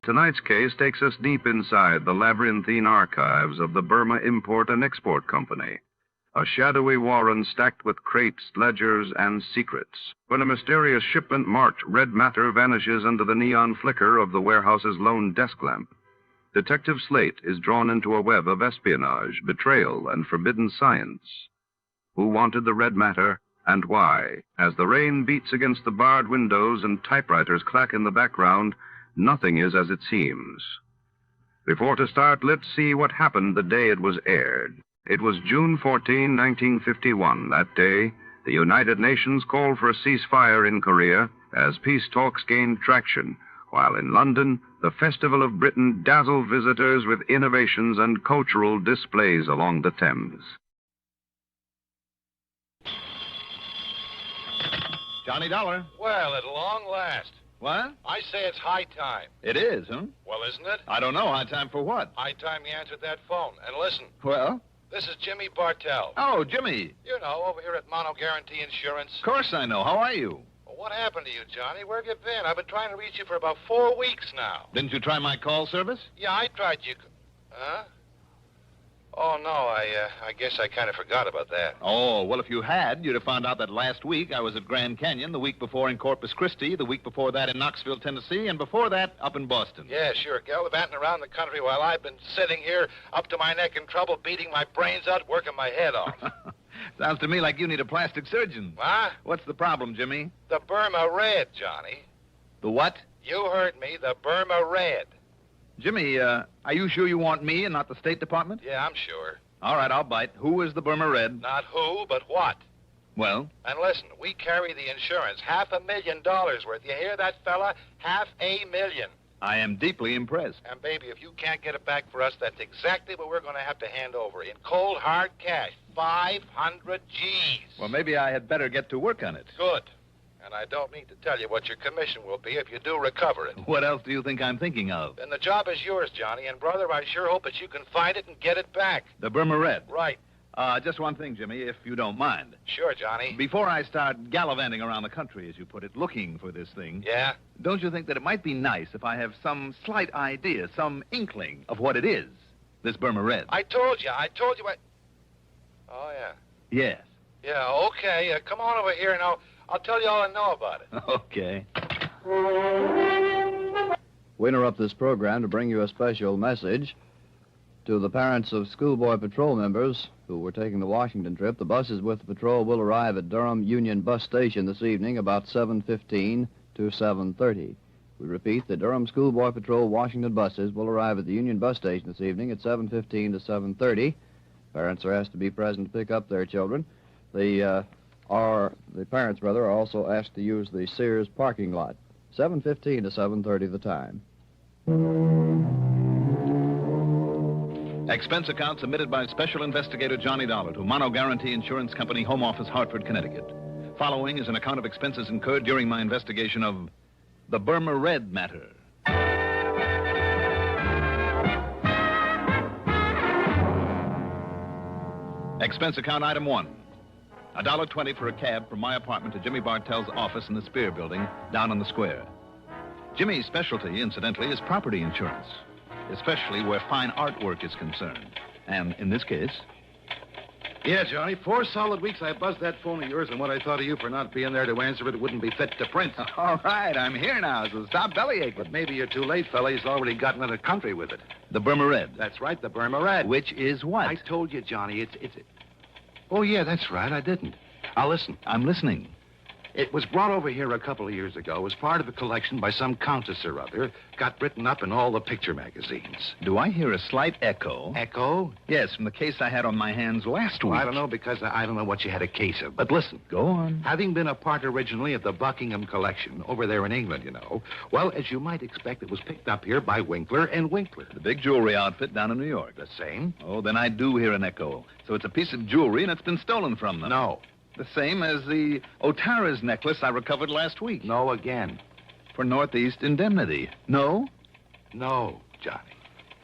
Tonight's case takes us deep inside the labyrinthine archives of the Burma Import and Export Company, a shadowy warren stacked with crates, ledgers, and secrets. When a mysterious shipment marked red matter vanishes under the neon flicker of the warehouse's lone desk lamp, Detective Slate is drawn into a web of espionage, betrayal, and forbidden science. Who wanted the red matter, and why? As the rain beats against the barred windows and typewriters clack in the background, nothing is as it seems. Before to start, let's see what happened the day it was aired. It was June 14, 1951. That day, the United Nations called for a ceasefire in Korea as peace talks gained traction, while in London, the Festival of Britain dazzled visitors with innovations and cultural displays along the Thames. Johnny Dollar. Well, at long last. What? I say it's high time. It is, huh? Well, isn't it? I don't know. High time for what? High time you answered that phone. And listen. Well? This is Jimmy Bartell. Oh, Jimmy. You know, over here at Mono Guarantee Insurance. Of course I know. How are you? Well, what happened to you, Johnny? Where have you been? I've been trying to reach you for about 4 weeks now. Didn't you try my call service? Yeah, I tried you. Huh? Oh, no, I guess I kind of forgot about that. Oh, well, if you had, you'd have found out that last week I was at Grand Canyon, the week before in Corpus Christi, the week before that in Knoxville, Tennessee, and before that up in Boston. Yeah, sure. Gallivanting around the country while I've been sitting here up to my neck in trouble, beating my brains out, working my head off. Sounds to me like you need a plastic surgeon. What? What's the problem, Jimmy? The Burma Red, Johnny. The what? You heard me, the Burma Red. Jimmy, are you sure you want me and not the State Department? Yeah, I'm sure. All right, I'll bite. Who is the Burma Red? Not who, but what. Well? And listen, we carry the insurance, $500,000 worth. You hear that, fella? $500,000. I am deeply impressed. And, baby, if you can't get it back for us, that's exactly what we're going to have to hand over in cold, hard cash. 500 G's. Well, maybe I had better get to work on it. Good. And I don't need to tell you what your commission will be if you do recover it. What else do you think I'm thinking of? Then the job is yours, Johnny. And, brother, I sure hope that you can find it and get it back. The Burma Red? Right. Just one thing, Jimmy, if you don't mind. Sure, Johnny. Before I start gallivanting around the country, as you put it, looking for this thing... Yeah? Don't you think that it might be nice if I have some slight idea, some inkling of what it is, this Burma Red? I told you what... Oh, yeah. Yes. Yeah, okay. Come on over here and I'll tell you all I know about it. Okay. We interrupt this program to bring you a special message. To the parents of schoolboy patrol members who were taking the Washington trip, the buses with the patrol will arrive at Durham Union Bus Station this evening about 7:15 to 7:30. We repeat, the Durham Schoolboy Patrol Washington buses will arrive at the Union Bus Station this evening at 7:15 to 7:30. Parents are asked to be present to pick up their children. The parents, are also asked to use the Sears parking lot. 7:15 to 7:30 the time. Expense account submitted by Special Investigator Johnny Dollar to Mono Guarantee Insurance Company, Home Office, Hartford, Connecticut. Following is an account of expenses incurred during my investigation of the Burma Red matter. Expense account item 1. $1.20 for a cab from my apartment to Jimmy Bartell's office in the Spear Building down on the square. Jimmy's specialty, incidentally, is property insurance, especially where fine artwork is concerned. And in this case... Yeah, Johnny, 4 solid weeks I buzzed that phone of yours, and what I thought of you for not being there to answer it wouldn't be fit to print. All right, I'm here now, so stop bellyaching. But maybe you're too late, fella. He's already gotten into country with it. The Burma Red. That's right, the Burma Red. Which is what? I told you, Johnny, it's... Oh, yeah, that's right, I didn't. Now, listen. I'm listening. It was brought over here a couple of years ago as part of a collection by some countess or other. Got written up in all the picture magazines. Do I hear a slight echo? Echo? Yes, from the case I had on my hands last week. Well, I don't know, because I don't know what you had a case of. But listen. Go on. Having been a part originally of the Buckingham collection over there in England, you know, well, as you might expect, it was picked up here by Winkler and Winkler. The big jewelry outfit down in New York. The same? Oh, then I do hear an echo. So it's a piece of jewelry and it's been stolen from them. No. The same as the Otara's necklace I recovered last week. No again. For Northeast indemnity. No? No, Johnny.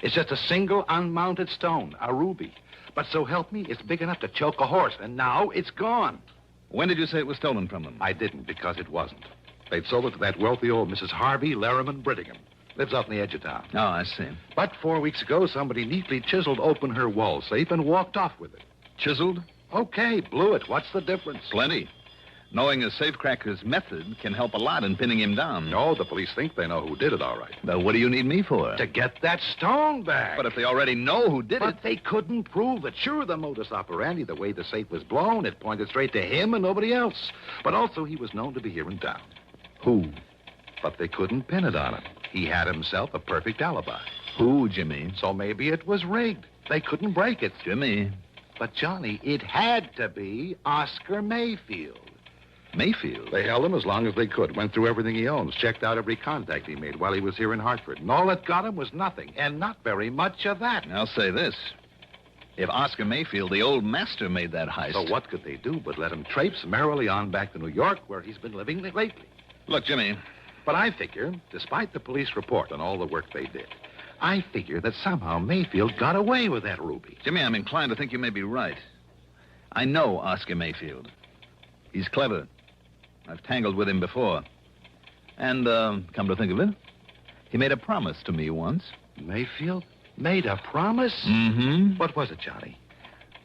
It's just a single unmounted stone, a ruby. But so help me, it's big enough to choke a horse, and now it's gone. When did you say it was stolen from them? I didn't, because it wasn't. They'd sold it to that wealthy old Mrs. Harvey Larriman Brittingham. Lives out in the edge of town. Oh, I see. But 4 weeks ago, somebody neatly chiseled open her wall safe and walked off with it. Chiseled? Okay, blew it. What's the difference? Plenty. Knowing a safecracker's method can help a lot in pinning him down. No, the police think they know who did it, all right. Now, what do you need me for? To get that stone back. But if they already know who did it... But they couldn't prove it. Sure, the modus operandi, the way the safe was blown, it pointed straight to him and nobody else. But also, he was known to be here in town. Who? But they couldn't pin it on him. He had himself a perfect alibi. Who, Jimmy? So maybe it was rigged. They couldn't break it. Jimmy... But, Johnny, it had to be Oscar Mayfield. Mayfield? They held him as long as they could, went through everything he owns, checked out every contact he made while he was here in Hartford. And all that got him was nothing, and not very much of that. I'll say this. If Oscar Mayfield, the old master, made that heist... So what could they do but let him traipse merrily on back to New York, where he's been living lately? Look, Jimmy... But I figure, despite the police report on all the work they did, I figure that somehow Mayfield got away with that ruby. Jimmy, I'm inclined to think you may be right. I know Oscar Mayfield. He's clever. I've tangled with him before. And, come to think of it, he made a promise to me once. Mayfield? Made a promise? Mm-hmm. What was it, Johnny?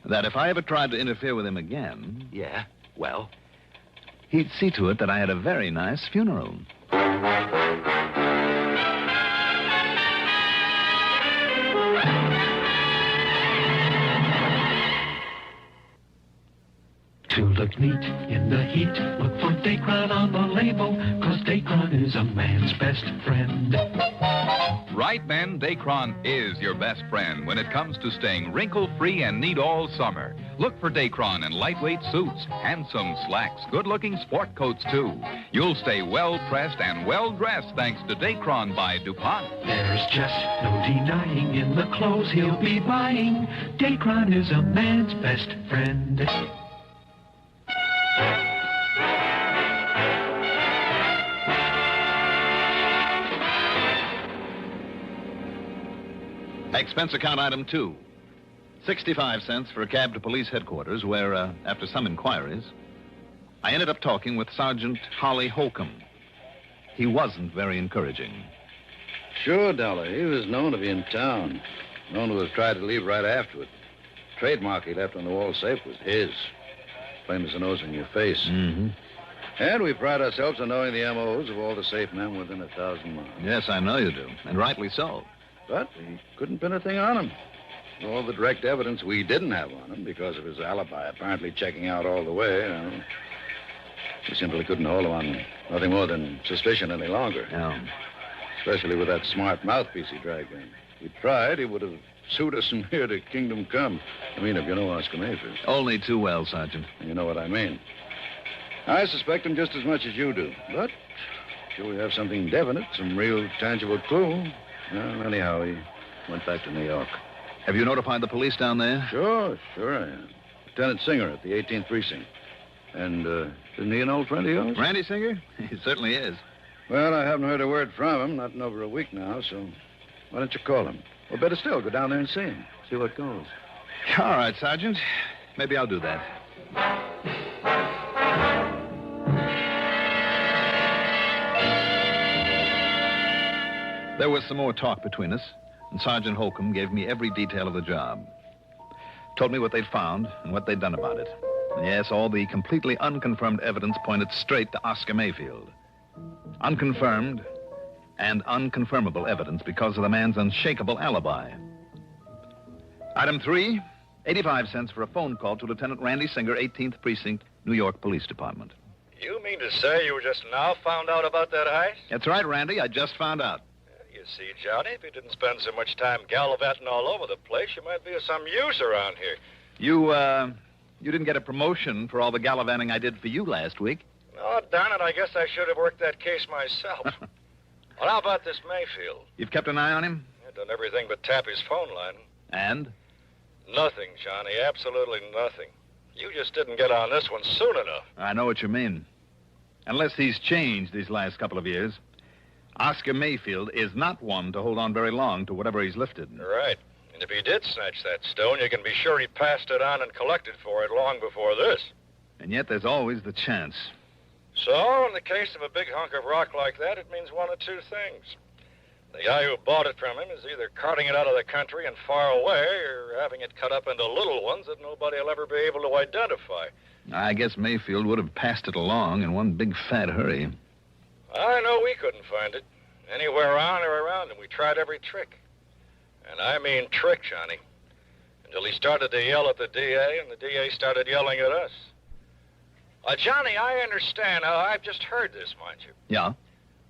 That if I ever tried to interfere with him again... Yeah? Well? He'd see to it that I had a very nice funeral. To look neat in the heat, look for Dacron on the label, 'cause Dacron is a man's best friend. Right, men, Dacron is your best friend when it comes to staying wrinkle-free and neat all summer. Look for Dacron in lightweight suits, handsome slacks, good-looking sport coats, too. You'll stay well-pressed and well-dressed thanks to Dacron by DuPont. There's just no denying in the clothes he'll be buying, Dacron is a man's best friend. Expense account item 2. 65 cents for a cab to police headquarters where, after some inquiries, I ended up talking with Sergeant Holly Holcomb. He wasn't very encouraging. Sure, Dollar. He was known to be in town. Known to have tried to leave right after it. Trademark he left on the wall safe was his. Plain as the nose in your face. Mm-hmm. And we pride ourselves on knowing the M.O.s of all the safe men within 1,000 miles. Yes, I know you do, and rightly so. But we couldn't pin a thing on him. All the direct evidence we didn't have on him because of his alibi apparently checking out all the way. We simply couldn't hold him on nothing more than suspicion any longer. No. Especially with that smart mouthpiece he dragged in. If we tried, he would have sued us from here to Kingdom Come. I mean, if you know Oscar Mayfield. Only too well, Sergeant. You know what I mean. I suspect him just as much as you do. But sure we have something definite, some real tangible clue. Well, anyhow, he went back to New York. Have you notified the police down there? Sure I am. Lieutenant Singer at the 18th Precinct. And, isn't he an old friend of yours? Randy Singer? He certainly is. Well, I haven't heard a word from him, not in over a week now, so why don't you call him? Or better still, go down there and see him. See what goes. All right, Sergeant. Maybe I'll do that. There was some more talk between us, and Sergeant Holcomb gave me every detail of the job. Told me what they'd found and what they'd done about it. And yes, all the completely unconfirmed evidence pointed straight to Oscar Mayfield. Unconfirmed and unconfirmable evidence because of the man's unshakable alibi. Item 3, 85 cents for a phone call to Lieutenant Randy Singer, 18th Precinct, New York Police Department. You mean to say you just now found out about that heist? That's right, Randy. I just found out. You see, Johnny, if you didn't spend so much time gallivanting all over the place, you might be of some use around here. You didn't get a promotion for all the gallivanting I did for you last week. Oh, darn it, I guess I should have worked that case myself. Well, how about this Mayfield? You've kept an eye on him? I've done everything but tap his phone line. And? Nothing, Johnny, absolutely nothing. You just didn't get on this one soon enough. I know what you mean. Unless he's changed these last couple of years, Oscar Mayfield is not one to hold on very long to whatever he's lifted. Right. And if he did snatch that stone, you can be sure he passed it on and collected for it long before this. And yet there's always the chance. So, in the case of a big hunk of rock like that, it means one of two things. The guy who bought it from him is either carting it out of the country and far away, or having it cut up into little ones that nobody will ever be able to identify. I guess Mayfield would have passed it along in one big fat hurry. I know we couldn't find it. Anywhere on or around him. We tried every trick. And I mean trick, Johnny. Until he started to yell at the DA, and the DA started yelling at us. Johnny, I understand. I've just heard this, mind you. Yeah?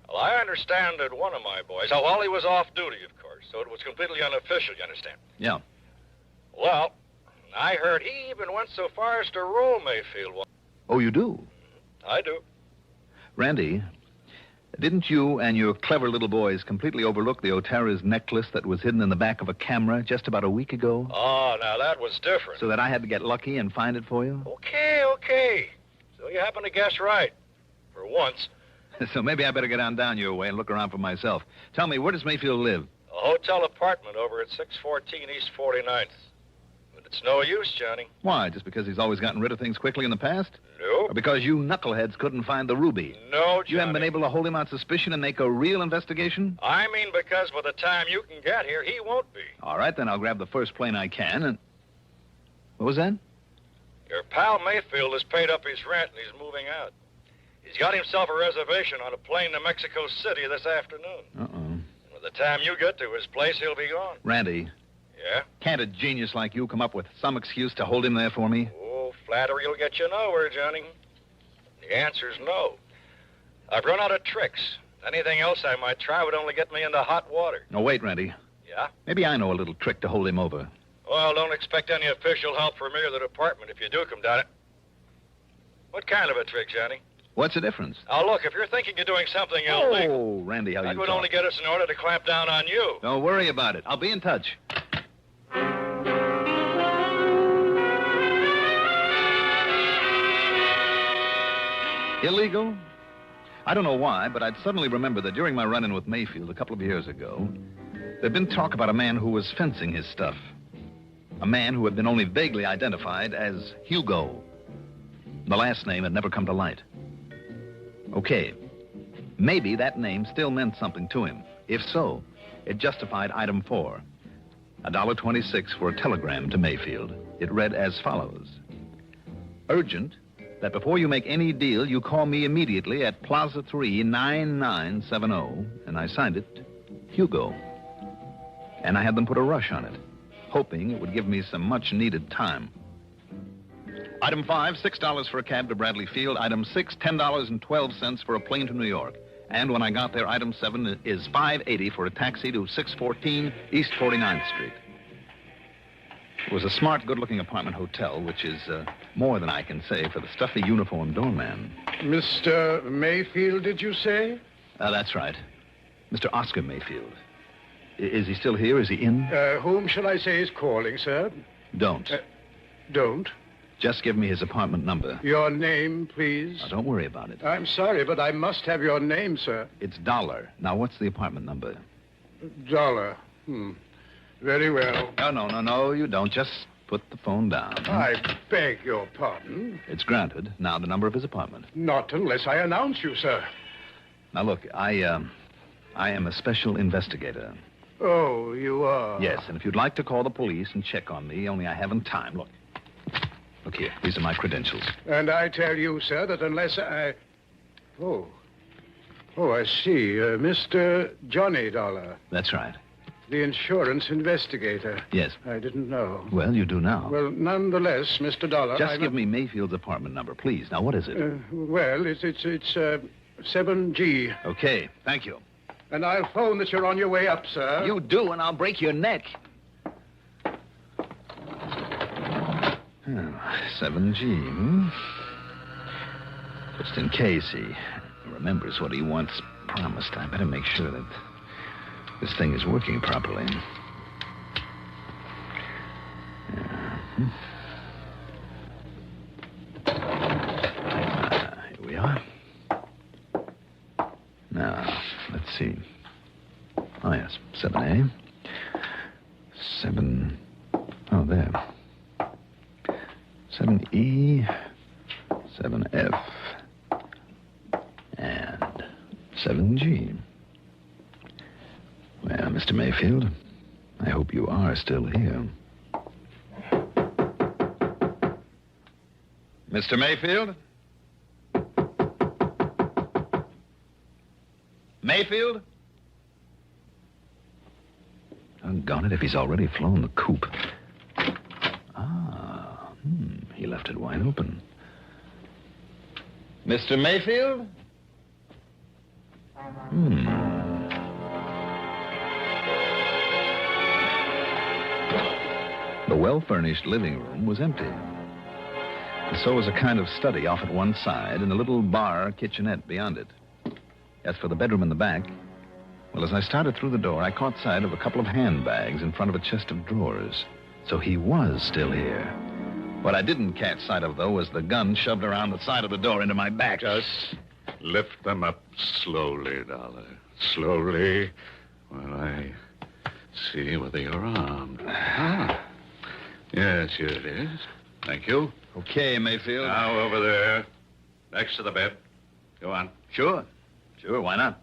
Well, I understand that one of my boys... Oh, well, he was off duty, of course, so it was completely unofficial, you understand? Yeah. Well, I heard he even went so far as to roll Mayfield once. Oh, you do? I do. Randy, didn't you and your clever little boys completely overlook the Otara's necklace that was hidden in the back of a camera just about a week ago? Oh, now that was different. So that I had to get lucky and find it for you? Okay. So you happen to guess right. For once. So maybe I better get on down your way and look around for myself. Tell me, where does Mayfield live? A hotel apartment over at 614 East 49th. But it's no use, Johnny. Why, just because he's always gotten rid of things quickly in the past? No. Or because you knuckleheads couldn't find the ruby? No, Johnny. You haven't been able to hold him on suspicion and make a real investigation? I mean because by the time you can get here, he won't be. All right, then I'll grab the first plane I can and... What was that? Your pal Mayfield has paid up his rent and he's moving out. He's got himself a reservation on a plane to Mexico City this afternoon. Uh-oh. And by the time you get to his place, he'll be gone. Randy. Yeah? Can't a genius like you come up with some excuse to hold him there for me? Oh, flattery will get you nowhere, Johnny. The answer's no. I've run out of tricks. Anything else I might try would only get me into hot water. No, wait, Randy. Yeah? Maybe I know a little trick to hold him over. Well, don't expect any official help from me or the department if you do come down it. What kind of a trick, Johnny? What's the difference? Now, look, if you're thinking you're doing something illegal... Oh, Randy, how that you would talk. only get us in order to clamp down on you. Don't worry about it. I'll be in touch. Illegal? I don't know why, but I'd suddenly remember that during my run-in with Mayfield a couple of years ago, there'd been talk about a man who was fencing his stuff. A man who had been only vaguely identified as Hugo. The last name had never come to light. Okay, maybe that name still meant something to him. If so, it justified item 4, $1.26 for a telegram to Mayfield. It read as follows. Urgent, that before you make any deal, you call me immediately at Plaza 3, 9970, and I signed it, Hugo. And I had them put a rush on it, hoping it would give me some much-needed time. Item 5, $6 for a cab to Bradley Field. Item 6, $10.12 for a plane to New York. And when I got there, item 7 is $5.80 for a taxi to 614 East 49th Street. It was a smart, good-looking apartment hotel, which is more than I can say for the stuffy uniformed doorman. Mr. Mayfield, did you say? That's right. Mr. Oscar Mayfield. Is he still here? Is he in? Whom shall I say is calling, sir? Don't. Don't? Just give me his apartment number. Your name, please? Now, don't worry about it. I'm sorry, but I must have your name, sir. It's Dolar. Now, what's the apartment number? Dollar. Very well. No, you don't. Just put the phone down. I beg your pardon. It's granted. Now, the number of his apartment. Not unless I announce you, sir. Now, look, I I am a special investigator. Oh, you are? Yes, and if you'd like to call the police and check on me, only I haven't time. Look here. These are my credentials. And I tell you, sir, that unless I... Oh, I see. Mr. Johnny Dollar. That's right. The insurance investigator. Yes. I didn't know. Well, you do now. Well, nonetheless, Mr. Dollar... Just give me Mayfield's apartment number, please. Now, what is it? Well, it's 7G. Okay, thank you. And I'll phone that you're on your way up, sir. You do, and I'll break your neck. 7G, hmm? Just in case he remembers what he once promised, I better make sure that this thing is working properly. Here we are. Now, let's see. Oh, yes, 7A. 7... Oh, there. 7E, 7F, and 7G. Well, Mr. Mayfield, I hope you are still here. Mr. Mayfield? Mayfield? Doggone it, if he's already flown the coop. He left it wide open. Mr. Mayfield? The well-furnished living room was empty. And so was a kind of study off at one side and a little bar kitchenette beyond it. As for the bedroom in the back, well, as I started through the door, I caught sight of a couple of handbags in front of a chest of drawers. So he was still here. What I didn't catch sight of, though, was the gun shoved around the side of the door into my back. Just lift them up slowly, Dollar. Slowly, while I see whether you're armed. Yes, here it is. Thank you. Okay, Mayfield. Now, over there, next to the bed. Go on. Sure, why not?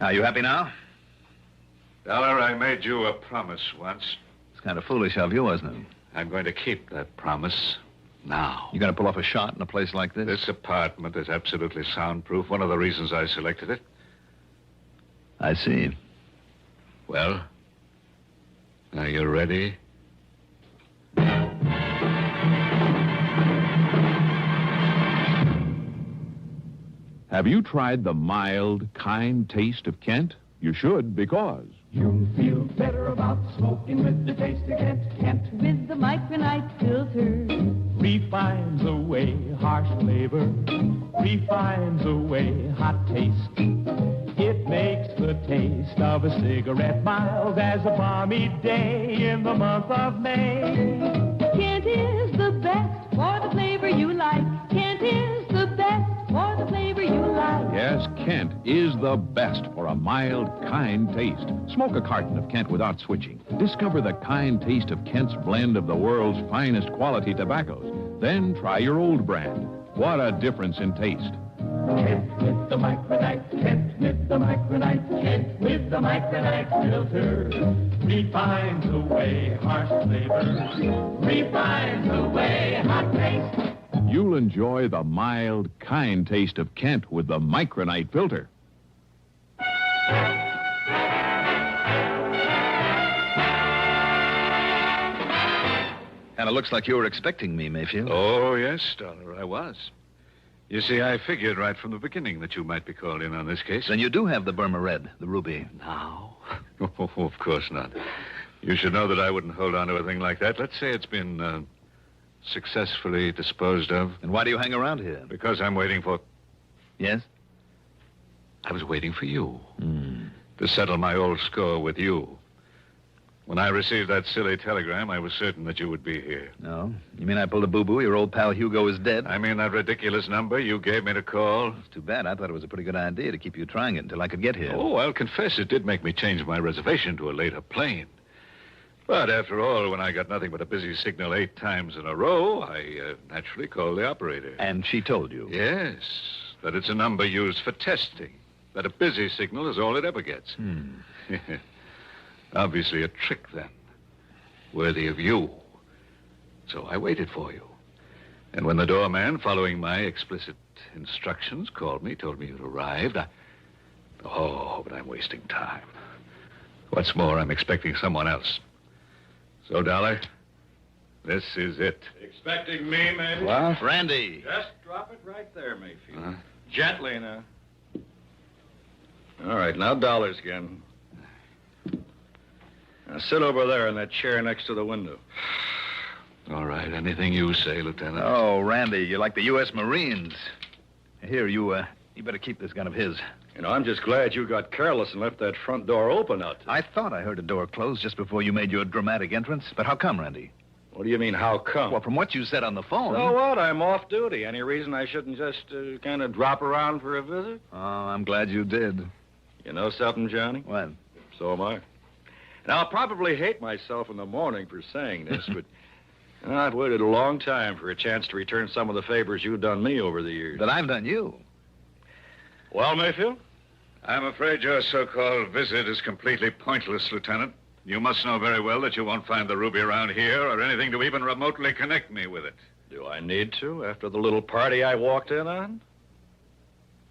Are you happy now? Dollar, I made you a promise once. Kind of foolish of you, wasn't it? I'm going to keep that promise now. You going to pull off a shot in a place like this? This apartment is absolutely soundproof. One of the reasons I selected it. I see. Well, are you ready? Have you tried the mild, kind taste of Kent? You should, because... You'll feel better about smoking with the taste of Kent. Kent with the micronite filter. Refines away harsh flavor. Refines away hot taste. It makes the taste of a cigarette mild as a balmy day in the month of May. Kent is the best for the flavor you like. Kent is the best for the flavor you like. Yes, Kent is the best for a mild, kind taste. Smoke a carton of Kent without switching. Discover the kind taste of Kent's blend of the world's finest quality tobaccos. Then try your old brand. What a difference in taste. Kent with the micronite, Kent with the micronite, Kent with the micronite filter. Refines away harsh flavors. Refines away hot taste. You'll enjoy the mild, kind taste of Kent with the micronite filter. And it looks like you were expecting me, Mayfield. Oh, yes, Dollar, I was. You see, I figured right from the beginning that you might be called in on this case. Then you do have the Burma Red, the ruby. Now? Oh, of course not. You should know that I wouldn't hold on to a thing like that. Let's say it's been successfully disposed of. And why do you hang around here? Because I'm waiting for... Yes? I was waiting for you. To settle my old score with you. When I received that silly telegram, I was certain that you would be here. No? You mean I pulled a boo-boo? Your old pal Hugo is dead? I mean that ridiculous number you gave me to call. It's too bad. I thought it was a pretty good idea to keep you trying it until I could get here. Oh, I'll confess it did make me change my reservation to a later plane. But after all, when I got nothing but a busy signal 8 times in a row, I naturally called the operator. And she told you? Yes. That it's a number used for testing. That a busy signal is all it ever gets. Obviously a trick, then. Worthy of you. So I waited for you. And when the doorman, following my explicit instructions, called me, told me you'd arrived, Oh, but I'm wasting time. What's more, I'm expecting someone else. So, Dollar, this is it. Expecting me, maybe? What? Randy. Just drop it right there, Mayfield. Gently now. All right, now dollars again. Now sit over there in that chair next to the window. All right, anything you say, Lieutenant. Oh, Randy, you're like the U.S. Marines. Here, you better keep this gun of his. You know, I'm just glad you got careless and left that front door open out there. I thought I heard a door close just before you made your dramatic entrance. But how come, Randy? What do you mean, how come? Well, from what you said on the phone... So what? I'm off duty. Any reason I shouldn't just kind of drop around for a visit? Oh, I'm glad you did. You know something, Johnny? What? So am I. Now, I'll probably hate myself in the morning for saying this, but I've waited a long time for a chance to return some of the favors you've done me over the years. That I've done you? Well, Mayfield? I'm afraid your so-called visit is completely pointless, Lieutenant. You must know very well that you won't find the ruby around here or anything to even remotely connect me with it. Do I need to, after the little party I walked in on?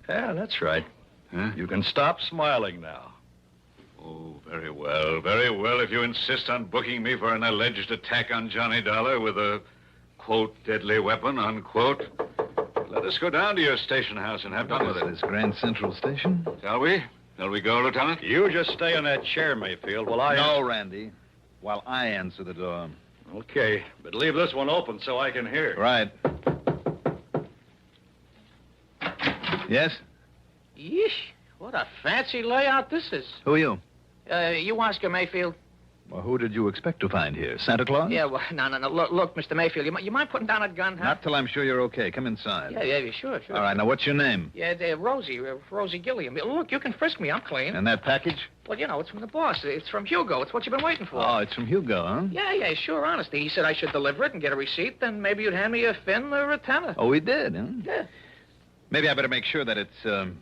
Yeah, that's right. Huh? You can stop smiling now. Oh, very well, very well. If you insist on booking me for an alleged attack on Johnny Dollar with a, quote, deadly weapon, unquote, let us go down to your station house and have done with it. This Grand Central Station? Shall we? Shall we go, Lieutenant? You just stay in that chair, Mayfield, while I... No, Randy. While I answer the door. Okay, but leave this one open so I can hear. Right. Yes? Yeesh, what a fancy layout this is. Who are you? You Oscar Mayfield? Well, who did you expect to find here? Santa Claus? Yeah, well, no. Look, Mr. Mayfield, you mind putting down a gun, huh? Not till I'm sure you're okay. Come inside. Yeah, sure. All right, now what's your name? Yeah, Rosie Gilliam. Look, you can frisk me. I'm clean. And that package? Well, you know, it's from the boss. It's from Hugo. It's what you've been waiting for. Oh, it's from Hugo, huh? Yeah, sure, honestly. He said I should deliver it and get a receipt, then maybe you'd hand me a fin or a tenner. Oh, he did, huh? Yeah. Maybe I better make sure that it's,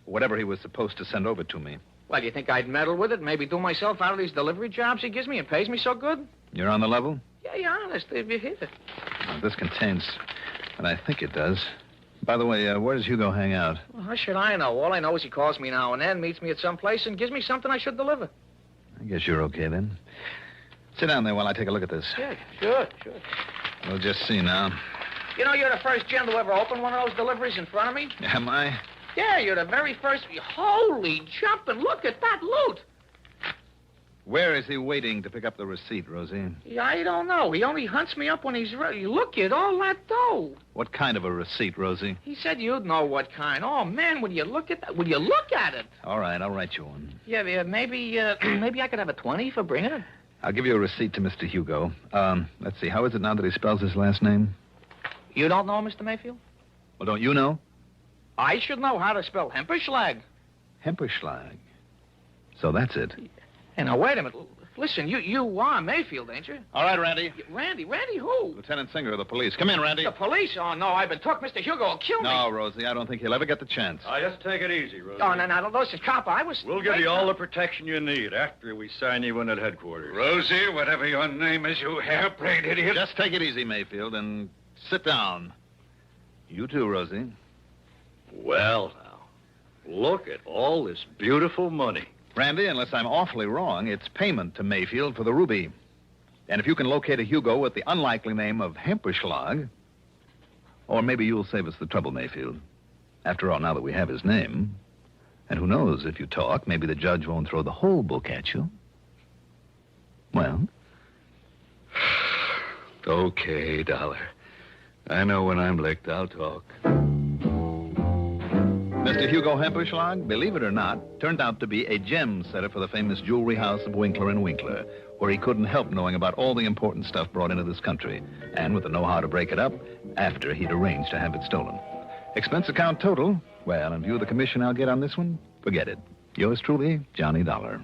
whatever he was supposed to send over to me. Well, you think I'd meddle with it, maybe do myself out of these delivery jobs he gives me and pays me so good? You're on the level? Yeah, honest, if you hit it. This contains, and I think it does. By the way, where does Hugo hang out? Well, how should I know? All I know is he calls me now and then, meets me at some place, and gives me something I should deliver. I guess you're okay, then. Sit down there while I take a look at this. Yeah, sure. We'll just see now. You know, you're the first gent to ever open one of those deliveries in front of me? Am I? Yeah, you're the very first. Holy jumping, look at that loot. Where is he waiting to pick up the receipt, Rosie? Yeah, I don't know. He only hunts me up when he's ready. Look at all that dough. What kind of a receipt, Rosie? He said you'd know what kind. Oh, man, will you look at that? Will you look at it? All right, I'll write you one. Yeah, maybe I could have a 20 for bringing it. I'll give you a receipt to Mr. Hugo. Let's see, how is it now that he spells his last name? You don't know, Mr. Mayfield? Well, don't you know? I should know how to spell Hemperschlag. Hemperschlag. So that's it. Hey, now, wait a minute. Listen, you are Mayfield, ain't you? All right, Randy. Randy who? Lieutenant Singer of the police. Come in, Randy. The police? Oh, no, I've been took. Mr. Hugo will kill me. No, Rosie, I don't think he'll ever get the chance. Just take it easy, Rosie. Oh, no, listen, cop, We'll give you all the protection you need after we sign you in at headquarters. Rosie, whatever your name is, you hair-brained idiot. Just take it easy, Mayfield, and sit down. You too, Rosie. Well, now, look at all this beautiful money. Randy, unless I'm awfully wrong, it's payment to Mayfield for the ruby. And if you can locate a Hugo with the unlikely name of Hemperschlag, or maybe you'll save us the trouble, Mayfield. After all, now that we have his name, and who knows, if you talk, maybe the judge won't throw the whole book at you. Well? Okay, Dollar. I know when I'm licked, I'll talk. Mr. Hugo Hemperschlag, believe it or not, turned out to be a gem setter for the famous jewelry house of Winkler & Winkler, where he couldn't help knowing about all the important stuff brought into this country, and with the know-how to break it up after he'd arranged to have it stolen. Expense account total, well, in view of the commission I'll get on this one, forget it. Yours truly, Johnny Dollar.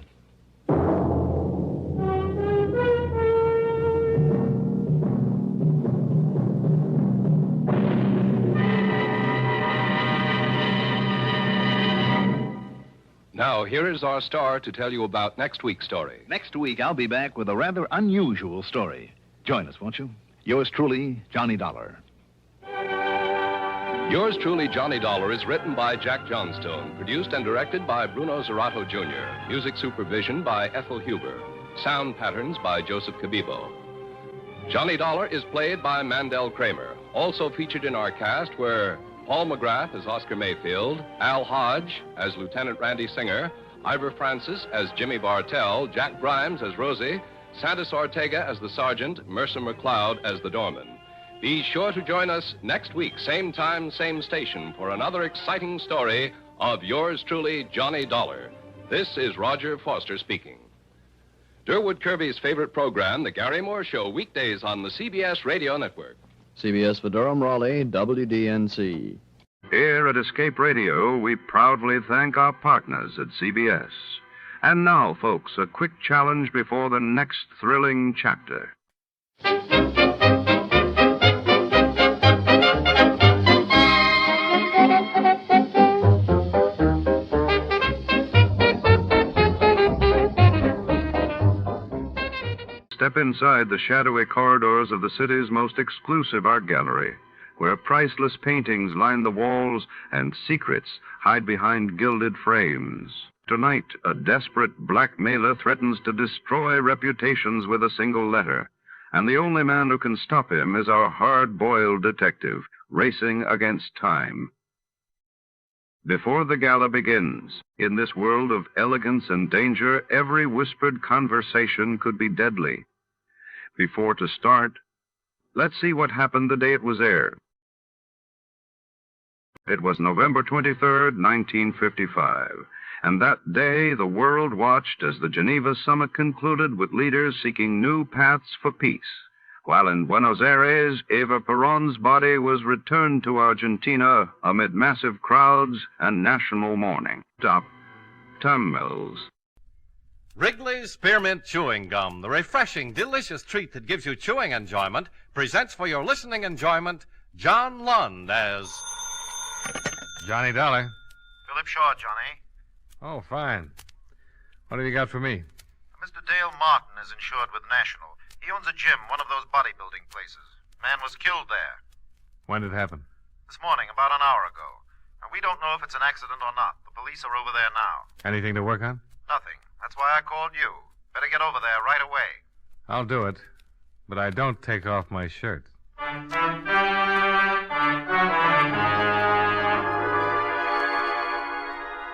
Now, here is our star to tell you about next week's story. Next week, I'll be back with a rather unusual story. Join us, won't you? Yours truly, Johnny Dollar. Yours truly, Johnny Dollar, is written by Jack Johnstone, produced and directed by Bruno Zerato Jr., music supervision by Ethel Huber, sound patterns by Joseph Cabibo. Johnny Dollar is played by Mandel Kramer. Also featured in our cast were Paul McGrath as Oscar Mayfield, Al Hodge as Lieutenant Randy Singer, Ivor Francis as Jimmy Bartell, Jack Grimes as Rosie, Santos Ortega as the sergeant, Mercer McLeod as the doorman. Be sure to join us next week, same time, same station, for another exciting story of yours truly, Johnny Dollar. This is Roger Foster speaking. Durwood Kirby's favorite program, The Gary Moore Show, weekdays on the CBS Radio Network. CBS for Durham, Raleigh, WDNC. Here at Escape Radio, we proudly thank our partners at CBS. And now, folks, a quick challenge before the next thrilling chapter. Step inside the shadowy corridors of the city's most exclusive art gallery, where priceless paintings line the walls and secrets hide behind gilded frames. Tonight, a desperate blackmailer threatens to destroy reputations with a single letter, and the only man who can stop him is our hard-boiled detective, racing against time. Before the gala begins, in this world of elegance and danger, every whispered conversation could be deadly. Before to start, let's see what happened the day it was aired. It was November 23rd, 1955, and that day the world watched as the Geneva summit concluded with leaders seeking new paths for peace, while in Buenos Aires, Eva Perón's body was returned to Argentina amid massive crowds and national mourning. Top, Tom Mills. Wrigley's Spearmint Chewing Gum, the refreshing, delicious treat that gives you chewing enjoyment, presents for your listening enjoyment John Lund as Johnny Dollar. Philip Shaw, Johnny. Oh, fine. What have you got for me? Mr. Dale Martin is insured with National. He owns a gym, one of those bodybuilding places. Man was killed there. When did it happen? This morning, about an hour ago. Now, we don't know if it's an accident or not. The police are over there now. Anything to work on? Nothing. That's why I called you. Better get over there right away. I'll do it, but I don't take off my shirt.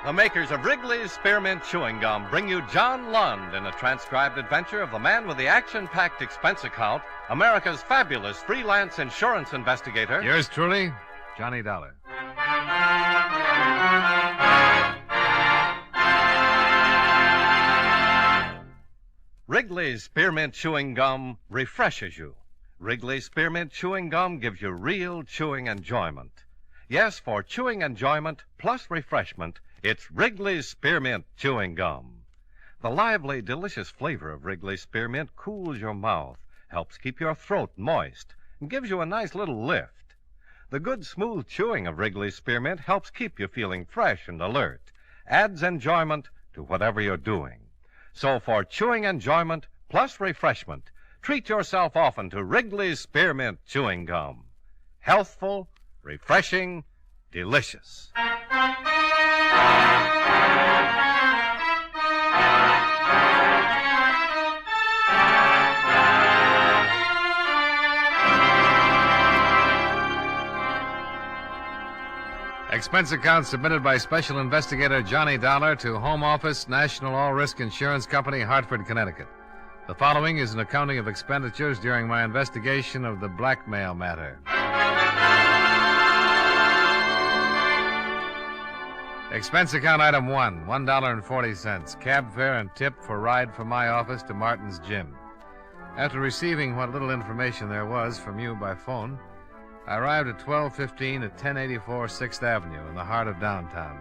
The makers of Wrigley's Spearmint Chewing Gum bring you John Lund in a transcribed adventure of the man with the action-packed expense account, America's fabulous freelance insurance investigator. Yours truly, Johnny Dollar. Wrigley's Spearmint Chewing Gum refreshes you. Wrigley's Spearmint Chewing Gum gives you real chewing enjoyment. Yes, for chewing enjoyment plus refreshment, it's Wrigley's Spearmint Chewing Gum. The lively, delicious flavor of Wrigley's Spearmint cools your mouth, helps keep your throat moist, and gives you a nice little lift. The good, smooth chewing of Wrigley's Spearmint helps keep you feeling fresh and alert, adds enjoyment to whatever you're doing. So for chewing enjoyment plus refreshment, treat yourself often to Wrigley's Spearmint Chewing Gum. Healthful, refreshing, delicious. Expense account submitted by Special Investigator Johnny Dollar to Home Office, National All-Risk Insurance Company, Hartford, Connecticut. The following is an accounting of expenditures during my investigation of the blackmail matter. Expense account item 1, $1.40, cab fare and tip for ride from my office to Martin's gym. After receiving what little information there was from you by phone, I arrived at 12:15 at 1084 6th Avenue in the heart of downtown.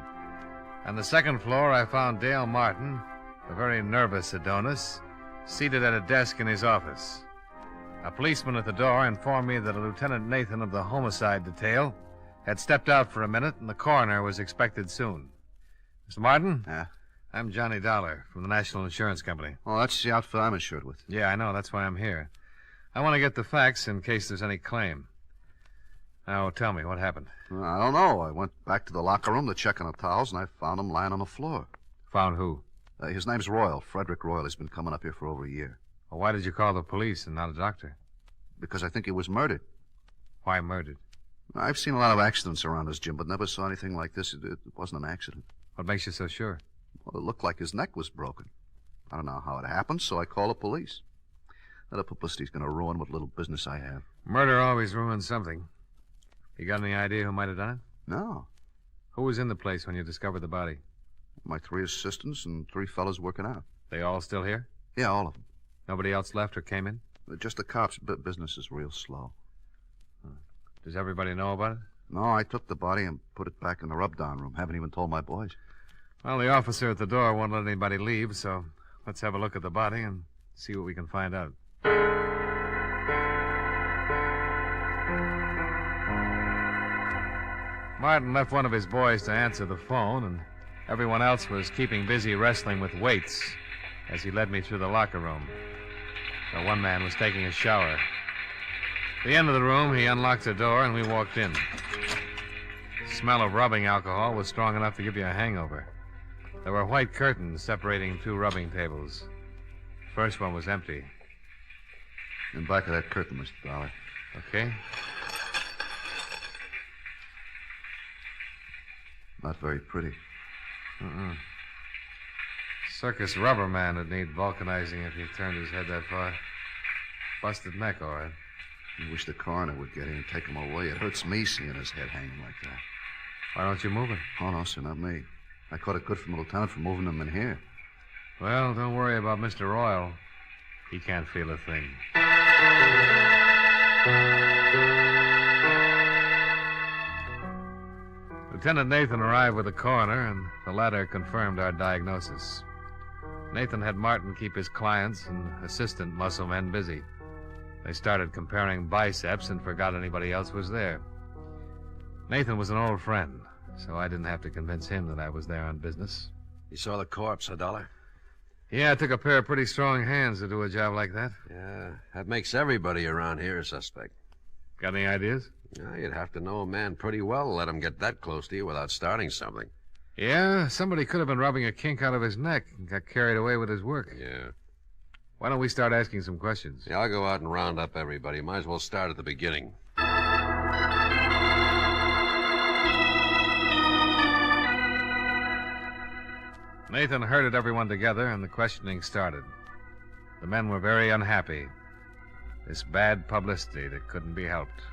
On the second floor, I found Dale Martin, a very nervous Adonis, seated at a desk in his office. A policeman at the door informed me that a Lieutenant Nathan of the homicide detail had stepped out for a minute and the coroner was expected soon. Mr. Martin? I'm Johnny Dollar from the National Insurance Company. Oh, that's the outfit I'm insured with. Yeah, I know. That's why I'm here. I want to get the facts in case there's any claim. Now, tell me, what happened? I don't know. I went back to the locker room to check on the towels, and I found him lying on the floor. Found who? His name's Royal, Frederick Royal. He's been coming up here for over a year. Well, why did you call the police and not a doctor? Because I think he was murdered. Why murdered? I've seen a lot of accidents around this gym, but never saw anything like this. It wasn't an accident. What makes you so sure? Well, it looked like his neck was broken. I don't know how it happened, so I called the police. Now, the publicity's going to ruin what little business I have. Murder always ruins something. You got any idea who might have done it? No. Who was in the place when you discovered the body? My 3 assistants and 3 fellas working out. They all still here? Yeah, all of them. Nobody else left or came in? Just the cops. Business is real slow. Does everybody know about it? No, I took the body and put it back in the rub-down room. Haven't even told my boys. Well, the officer at the door won't let anybody leave, so let's have a look at the body and see what we can find out. Martin left one of his boys to answer the phone, and everyone else was keeping busy wrestling with weights as he led me through the locker room. So one man was taking a shower. At the end of the room, he unlocked the door, and we walked in. The smell of rubbing alcohol was strong enough to give you a hangover. There were white curtains separating 2 rubbing tables. The first one was empty. In back of that curtain, Mr. Dollar. Okay. Not very pretty. Mm-mm. Circus rubber man would need vulcanizing if he turned his head that far. Busted neck, all right. I wish the coroner would get in and take him away. It hurts me seeing his head hanging like that. Why don't you move it? Oh, no, sir, not me. I caught it good from the lieutenant for moving him in here. Well, don't worry about Mr. Royal. He can't feel a thing. Lieutenant Nathan arrived with the coroner, and the latter confirmed our diagnosis. Nathan had Martin keep his clients and assistant muscle men busy. They started comparing biceps and forgot anybody else was there. Nathan was an old friend, so I didn't have to convince him that I was there on business. You saw the corpse, huh, Dollar? Yeah, it took a pair of pretty strong hands to do a job like that. Yeah, that makes everybody around here a suspect. Got any ideas? You'd have to know a man pretty well to let him get that close to you without starting something. Yeah, somebody could have been rubbing a kink out of his neck and got carried away with his work. Yeah. Why don't we start asking some questions? Yeah, I'll go out and round up everybody. Might as well start at the beginning. Nathan herded everyone together, and the questioning started. The men were very unhappy. This bad publicity that couldn't be helped.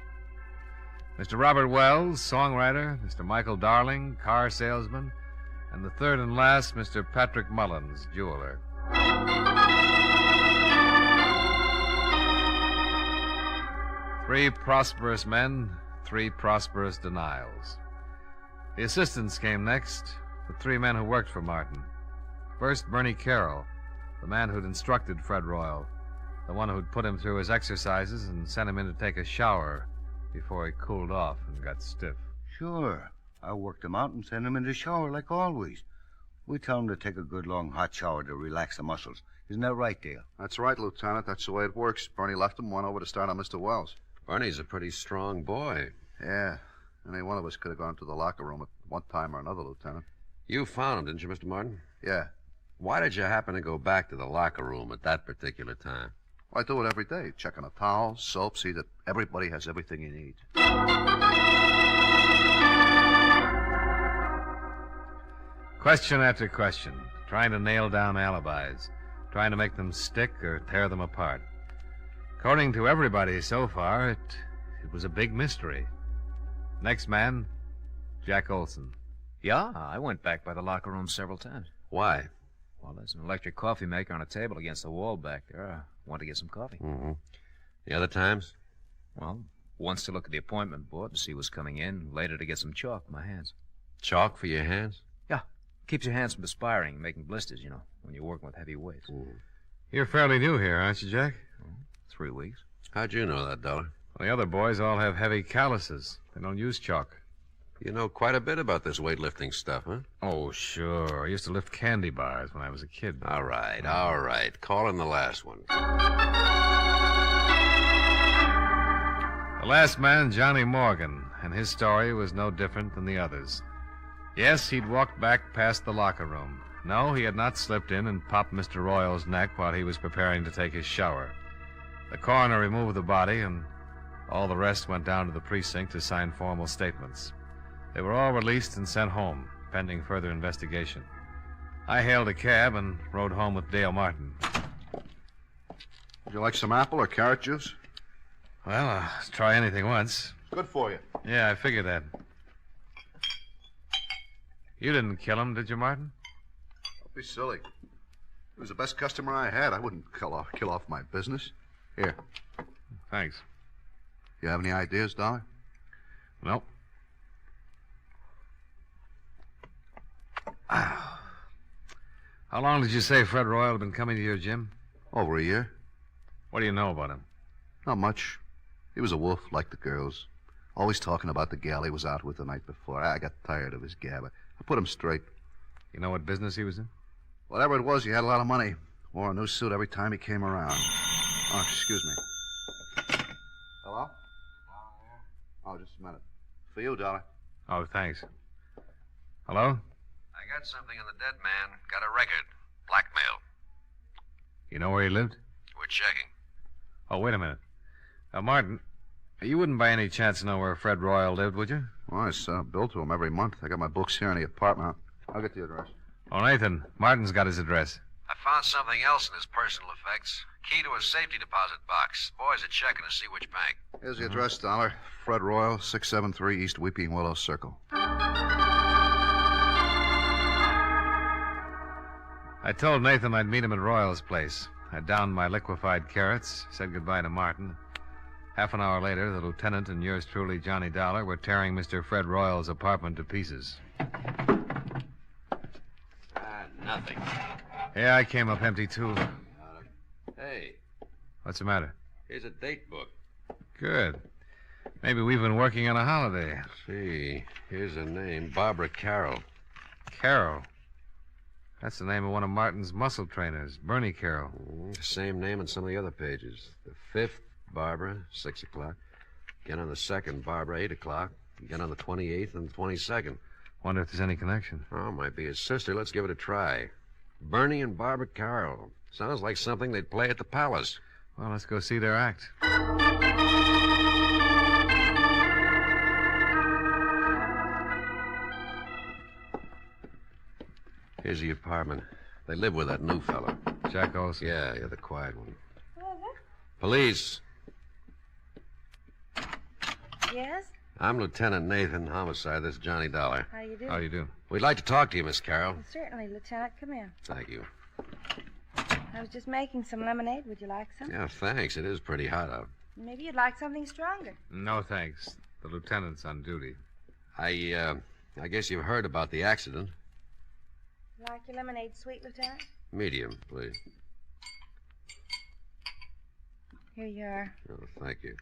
Mr. Robert Wells, songwriter, Mr. Michael Darling, car salesman, and the third and last, Mr. Patrick Mullins, jeweler. 3 prosperous men, 3 prosperous denials. The assistants came next, the 3 men who worked for Martin. First, Bernie Carroll, the man who'd instructed Fred Royal, the one who'd put him through his exercises and sent him in to take a shower before he cooled off and got stiff. Sure. I worked him out and sent him in the shower like always. We tell him to take a good long hot shower to relax the muscles. Isn't that right, Dale? That's right, Lieutenant. That's the way it works. Bernie left him, went over to start on Mr. Wells. Bernie's a pretty strong boy. Yeah. Any one of us could have gone to the locker room at one time or another, Lieutenant. You found him, didn't you, Mr. Martin? Yeah. Why did you happen to go back to the locker room at that particular time? Well, I do it every day. Checking the towels, soap, see that everybody has everything he needs. Question after question, trying to nail down alibis, trying to make them stick or tear them apart. According to everybody so far, it was a big mystery. Next man, Jack Olson. Yeah, I went back by the locker room several times. Why? Well, there's an electric coffee maker on a table against the wall back there. I want to get some coffee. Mm-hmm. The other times? Well, once to look at the appointment board to see what's coming in, later to get some chalk for my hands. Chalk for your hands? Yeah. Keeps your hands from perspiring and making blisters, when you're working with heavy weights. Mm. You're fairly new here, aren't you, Jack? 3 weeks. How'd you know that, Dollar? Well, the other boys all have heavy calluses. They don't use chalk. You know quite a bit about this weightlifting stuff, huh? Oh, sure. I used to lift candy bars when I was a kid. All right, all right. Call in the last one. The last man, Johnny Morgan, and his story was no different than the others. Yes, he'd walked back past the locker room. No, he had not slipped in and popped Mr. Royal's neck while he was preparing to take his shower. The coroner removed the body, and all the rest went down to the precinct to sign formal statements. They were all released and sent home, pending further investigation. I hailed a cab and rode home with Dale Martin. Would you like some apple or carrot juice? Well, I'll try anything once. It's good for you. Yeah, I figured that. You didn't kill him, did you, Martin? Don't be silly. He was the best customer I had. I wouldn't kill off my business. Here. Thanks. You have any ideas, Dollar? Nope. How long did you say Fred Royal had been coming to your gym? Over a year. What do you know about him? Not much. He was a wolf, like the girls. Always talking about the gal he was out with the night before. I got tired of his gab. I put him straight. You know what business he was in? Whatever it was, he had a lot of money. Wore a new suit every time he came around. Oh, excuse me. Hello? Oh, just a minute. For you, Dollar. Oh, thanks. Hello? I got something on the dead man. Got a record. Blackmail. You know where he lived? We're checking. Oh, wait a minute. Martin, you wouldn't by any chance know where Fred Royal lived, would you? Well, I sell bill to him every month. I got my books here in the apartment. I'll get the address. Oh, Nathan, Martin's got his address. I found something else in his personal effects. Key to a safety deposit box. Boys are checking to see which bank. Here's the address, Dollar. Fred Royal, 673 East Weeping Willow Circle. I told Nathan I'd meet him at Royal's place. I downed my liquefied carrots, said goodbye to Martin. Half an hour later, the lieutenant and yours truly, Johnny Dollar, were tearing Mr. Fred Royal's apartment to pieces. Nothing. Yeah, I came up empty, too. Hey, What's the matter? here's a date book. Good. Maybe we've been working on a holiday. See, here's a name. Barbara Carroll. Carroll. That's the name of one of Martin's muscle trainers, Bernie Carroll. Same name on some of the other pages. The 5th, Barbara, 6 o'clock. Again on the 2nd, Barbara, 8 o'clock. Again on the 28th and the 22nd. Wonder if there's any connection. Oh, might be his sister. Let's give it a try. Bernie and Barbara Carroll. Sounds like something they'd play at the Palace. Well, let's go see their act. Here's the apartment. They live with that new fella. Jack Olson. Yeah, the quiet one. Police. Yes? I'm Lieutenant Nathan, homicide. This is Johnny Dollar. How you do? How do you do? We'd like to talk to you, Miss Carroll. Well, certainly, Lieutenant. Come in. Thank you. I was just making some lemonade. Would you like some? Yeah, thanks. It is pretty hot out. Maybe you'd like something stronger. No, thanks. The lieutenant's on duty. I guess you've heard about the accident. Like your lemonade sweet, Lieutenant? Medium, please. Here you are. Oh, thank you.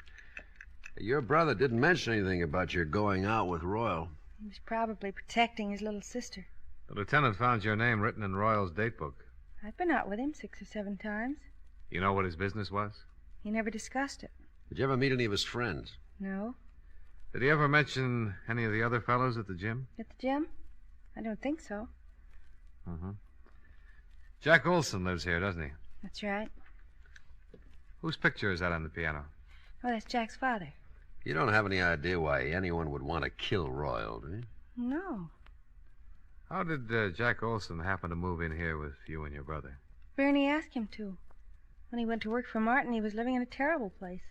Your brother didn't mention anything about your going out with Royal. He was probably protecting his little sister. The lieutenant found your name written in Royal's date book. I've been out with him 6 or 7 times. You know what his business was? He never discussed it. Did you ever meet any of his friends? No. Did he ever mention any of the other fellows at the gym? At the gym? I don't think so. Mm-hmm. Jack Olson lives here, doesn't he? That's right. Whose picture is that on the piano? Oh, that's Jack's father. You don't have any idea why anyone would want to kill Royal, do you? No. How did Jack Olson happen to move in here with you and your brother? Bernie asked him to. When he went to work for Martin, he was living in a terrible place.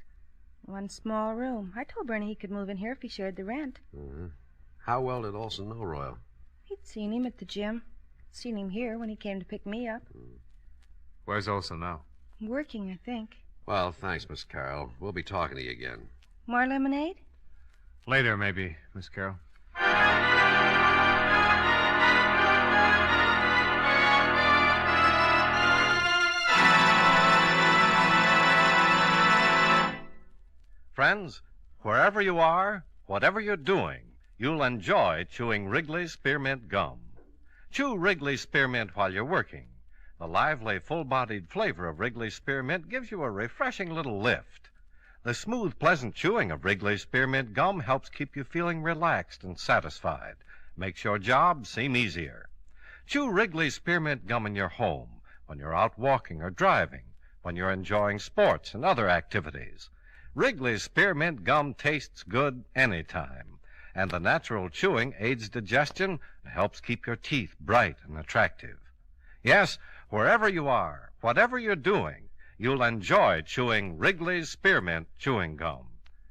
One small room. I told Bernie he could move in here if he shared the rent. Mm-hmm. How well did Olson know Royal? He'd seen him at the gym. Seen him here when he came to pick me up. Where's Olson now? Working, I think. Well, thanks, Miss Carroll. We'll be talking to you again. More lemonade? Later, maybe, Miss Carroll. Friends, wherever you are, whatever you're doing, you'll enjoy chewing Wrigley's Spearmint Gum. Chew Wrigley's Spearmint while you're working. The lively, full-bodied flavor of Wrigley's Spearmint gives you a refreshing little lift. The smooth, pleasant chewing of Wrigley's Spearmint Gum helps keep you feeling relaxed and satisfied. Makes your job seem easier. Chew Wrigley's Spearmint Gum in your home, when you're out walking or driving, when you're enjoying sports and other activities. Wrigley's Spearmint Gum tastes good anytime, and the natural chewing aids digestion and helps keep your teeth bright and attractive. Yes, wherever you are, whatever you're doing, you'll enjoy chewing Wrigley's Spearmint Chewing Gum.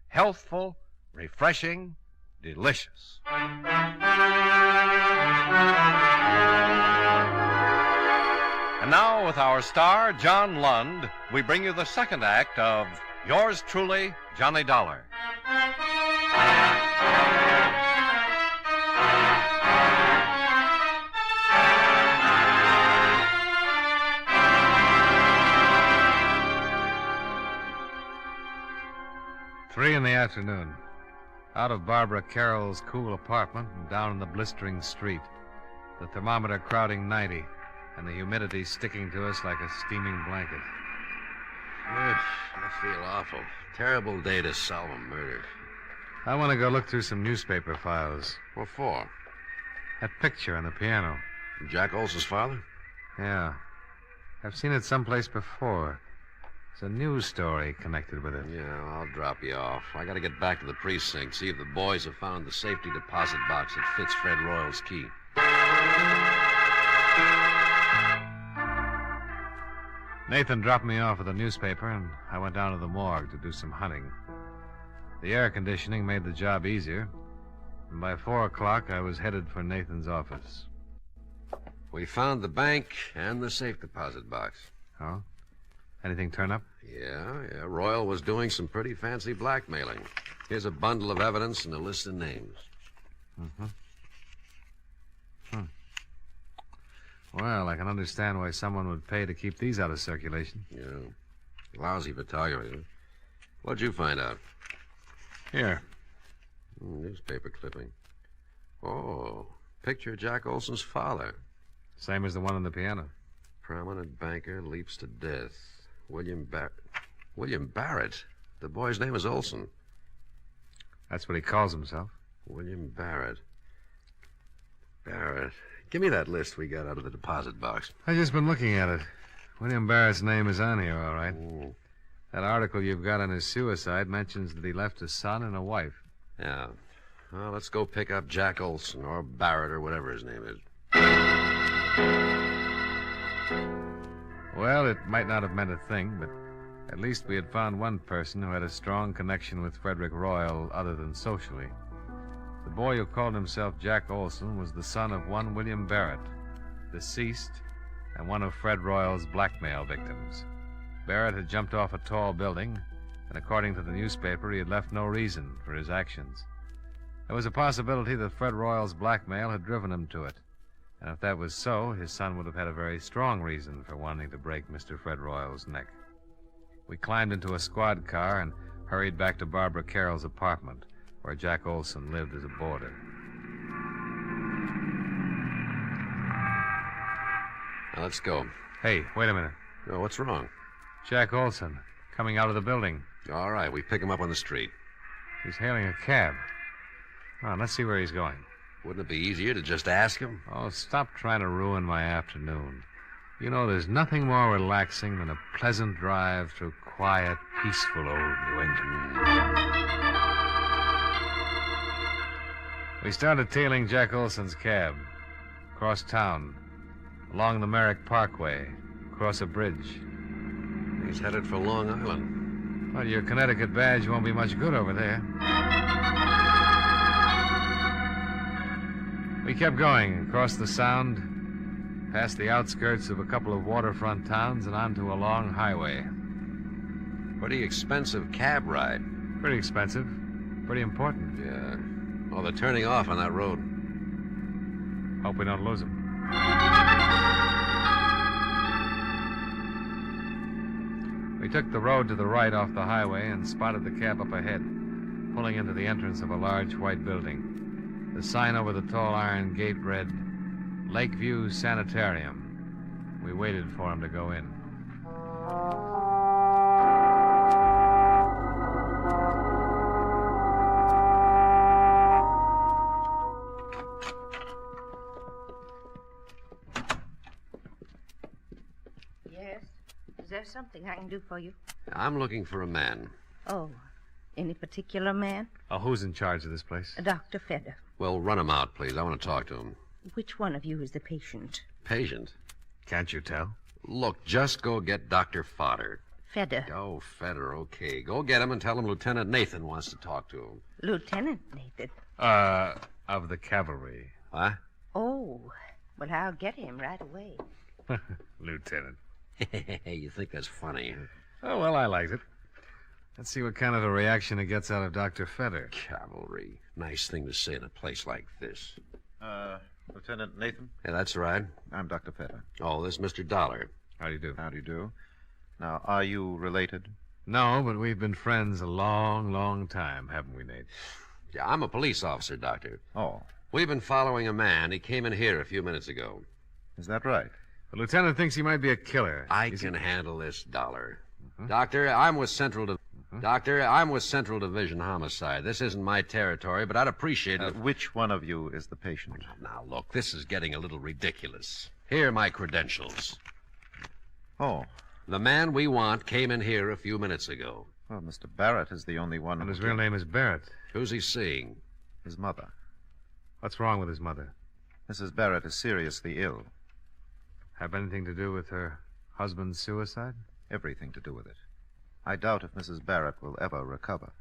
Healthful, refreshing, delicious. And now, with our star, John Lund, we bring you the second act of Yours Truly, Johnny Dollar. Three in the afternoon. Out of Barbara Carroll's cool apartment and down in the blistering street. The thermometer crowding 90, and the humidity sticking to us like a steaming blanket. I feel awful. Terrible day to solve a murder. I want to go look through some newspaper files. What for? That picture on the piano. Jack Olson's father? Yeah. I've seen it someplace before. There's a news story connected with it. Yeah, I'll drop you off. I got to get back to the precinct, see if the boys have found the safety deposit box that fits Fred Royal's key. Nathan dropped me off at the newspaper, and I went down to the morgue to do some hunting. The air conditioning made the job easier, and by 4 o'clock I was headed for Nathan's office. We found the bank and the safe deposit box. Oh? Anything turn up? Yeah. Royal was doing some pretty fancy blackmailing. Here's a bundle of evidence and a list of names. Well, I can understand why someone would pay to keep these out of circulation. Yeah. Lousy photography. What'd you find out? Here. Newspaper clipping. Oh, picture of Jack Olson's father. Same as the one on the piano. Prominent banker leaps to death. William Barrett. The boy's name is Olson. That's what he calls himself. William Barrett. Give me that list we got out of the deposit box. I've just been looking at it. William Barrett's name is on here, all right. That article you've got on his suicide mentions that he left a son and a wife. Yeah. Well, let's go pick up Jack Olson, or Barrett, or whatever his name is. Well, it might not have meant a thing, but at least we had found one person who had a strong connection with Frederick Royal other than socially. The boy who called himself Jack Olson was the son of one William Barrett, deceased, and one of Fred Royal's blackmail victims. Barrett had jumped off a tall building, and according to the newspaper, he had left no reason for his actions. There was a possibility that Fred Royal's blackmail had driven him to it. And if that was so, his son would have had a very strong reason for wanting to break Mr. Fred Royal's neck. We climbed into a squad car and hurried back to Barbara Carroll's apartment, where Jack Olson lived as a boarder. Now, let's go. Hey, wait a minute. Oh, what's wrong? Jack Olson, coming out of the building. All right, we pick him up on the street. He's hailing a cab. Come on, let's see where he's going. Wouldn't it be easier to just ask him? Oh, stop trying to ruin my afternoon. You know, there's nothing more relaxing than a pleasant drive through quiet, peaceful old New England. We started tailing Jack Olson's cab. Across town. Along the Merrick Parkway. Across a bridge. He's headed for Long Island. Well, your Connecticut badge won't be much good over there. We kept going across the Sound, past the outskirts of a couple of waterfront towns and onto a long highway. Pretty expensive cab ride. Pretty expensive. Pretty important. Yeah. Oh, they're turning off on that road. Hope we don't lose them. We took the road to the right off the highway and spotted the cab up ahead, pulling into the entrance of a large white building. The sign over the tall iron gate read, Lakeview Sanitarium. We waited for him to go in. Yes? Is there something I can do for you? I'm looking for a man. Oh, any particular man? Oh, who's in charge of this place? Dr. Fedder. Well, run him out, please. I want to talk to him. Which one of you is the patient? Patient? Can't you tell? Look, just go get Dr. Fodder. Fedder. Oh, Fedder, okay. Go get him and tell him Lieutenant Nathan wants to talk to him. Lieutenant Nathan? Of the cavalry. What? Oh, well, I'll get him right away. Lieutenant. You think that's funny, huh? Oh, well, I liked it. Let's see what kind of a reaction it gets out of Dr. Fedder. Cavalry. Nice thing to say in a place like this. Lieutenant Nathan? Yeah, that's right. I'm Dr. Fedder. Oh, this is Mr. Dollar. How do you do? How do you do? Now, are you related? No, but we've been friends a long, long time, haven't we, Nate? Yeah, I'm a police officer, Doctor. Oh. We've been following a man. He came in here a few minutes ago. Is that right? The lieutenant thinks he might be a killer. I can handle this, Dollar. Doctor, I'm with Central Division Homicide. This isn't my territory, but I'd appreciate it. Which one of you is the patient? Now, look, this is getting a little ridiculous. Here are my credentials. Oh. The man we want came in here a few minutes ago. Well, Mr. Barrett is the only one. And his real name is Barrett. Who's he seeing? His mother. What's wrong with his mother? Mrs. Barrett is seriously ill. Have anything to do with her husband's suicide? Everything to do with it. I doubt if Mrs. Barrett will ever recover.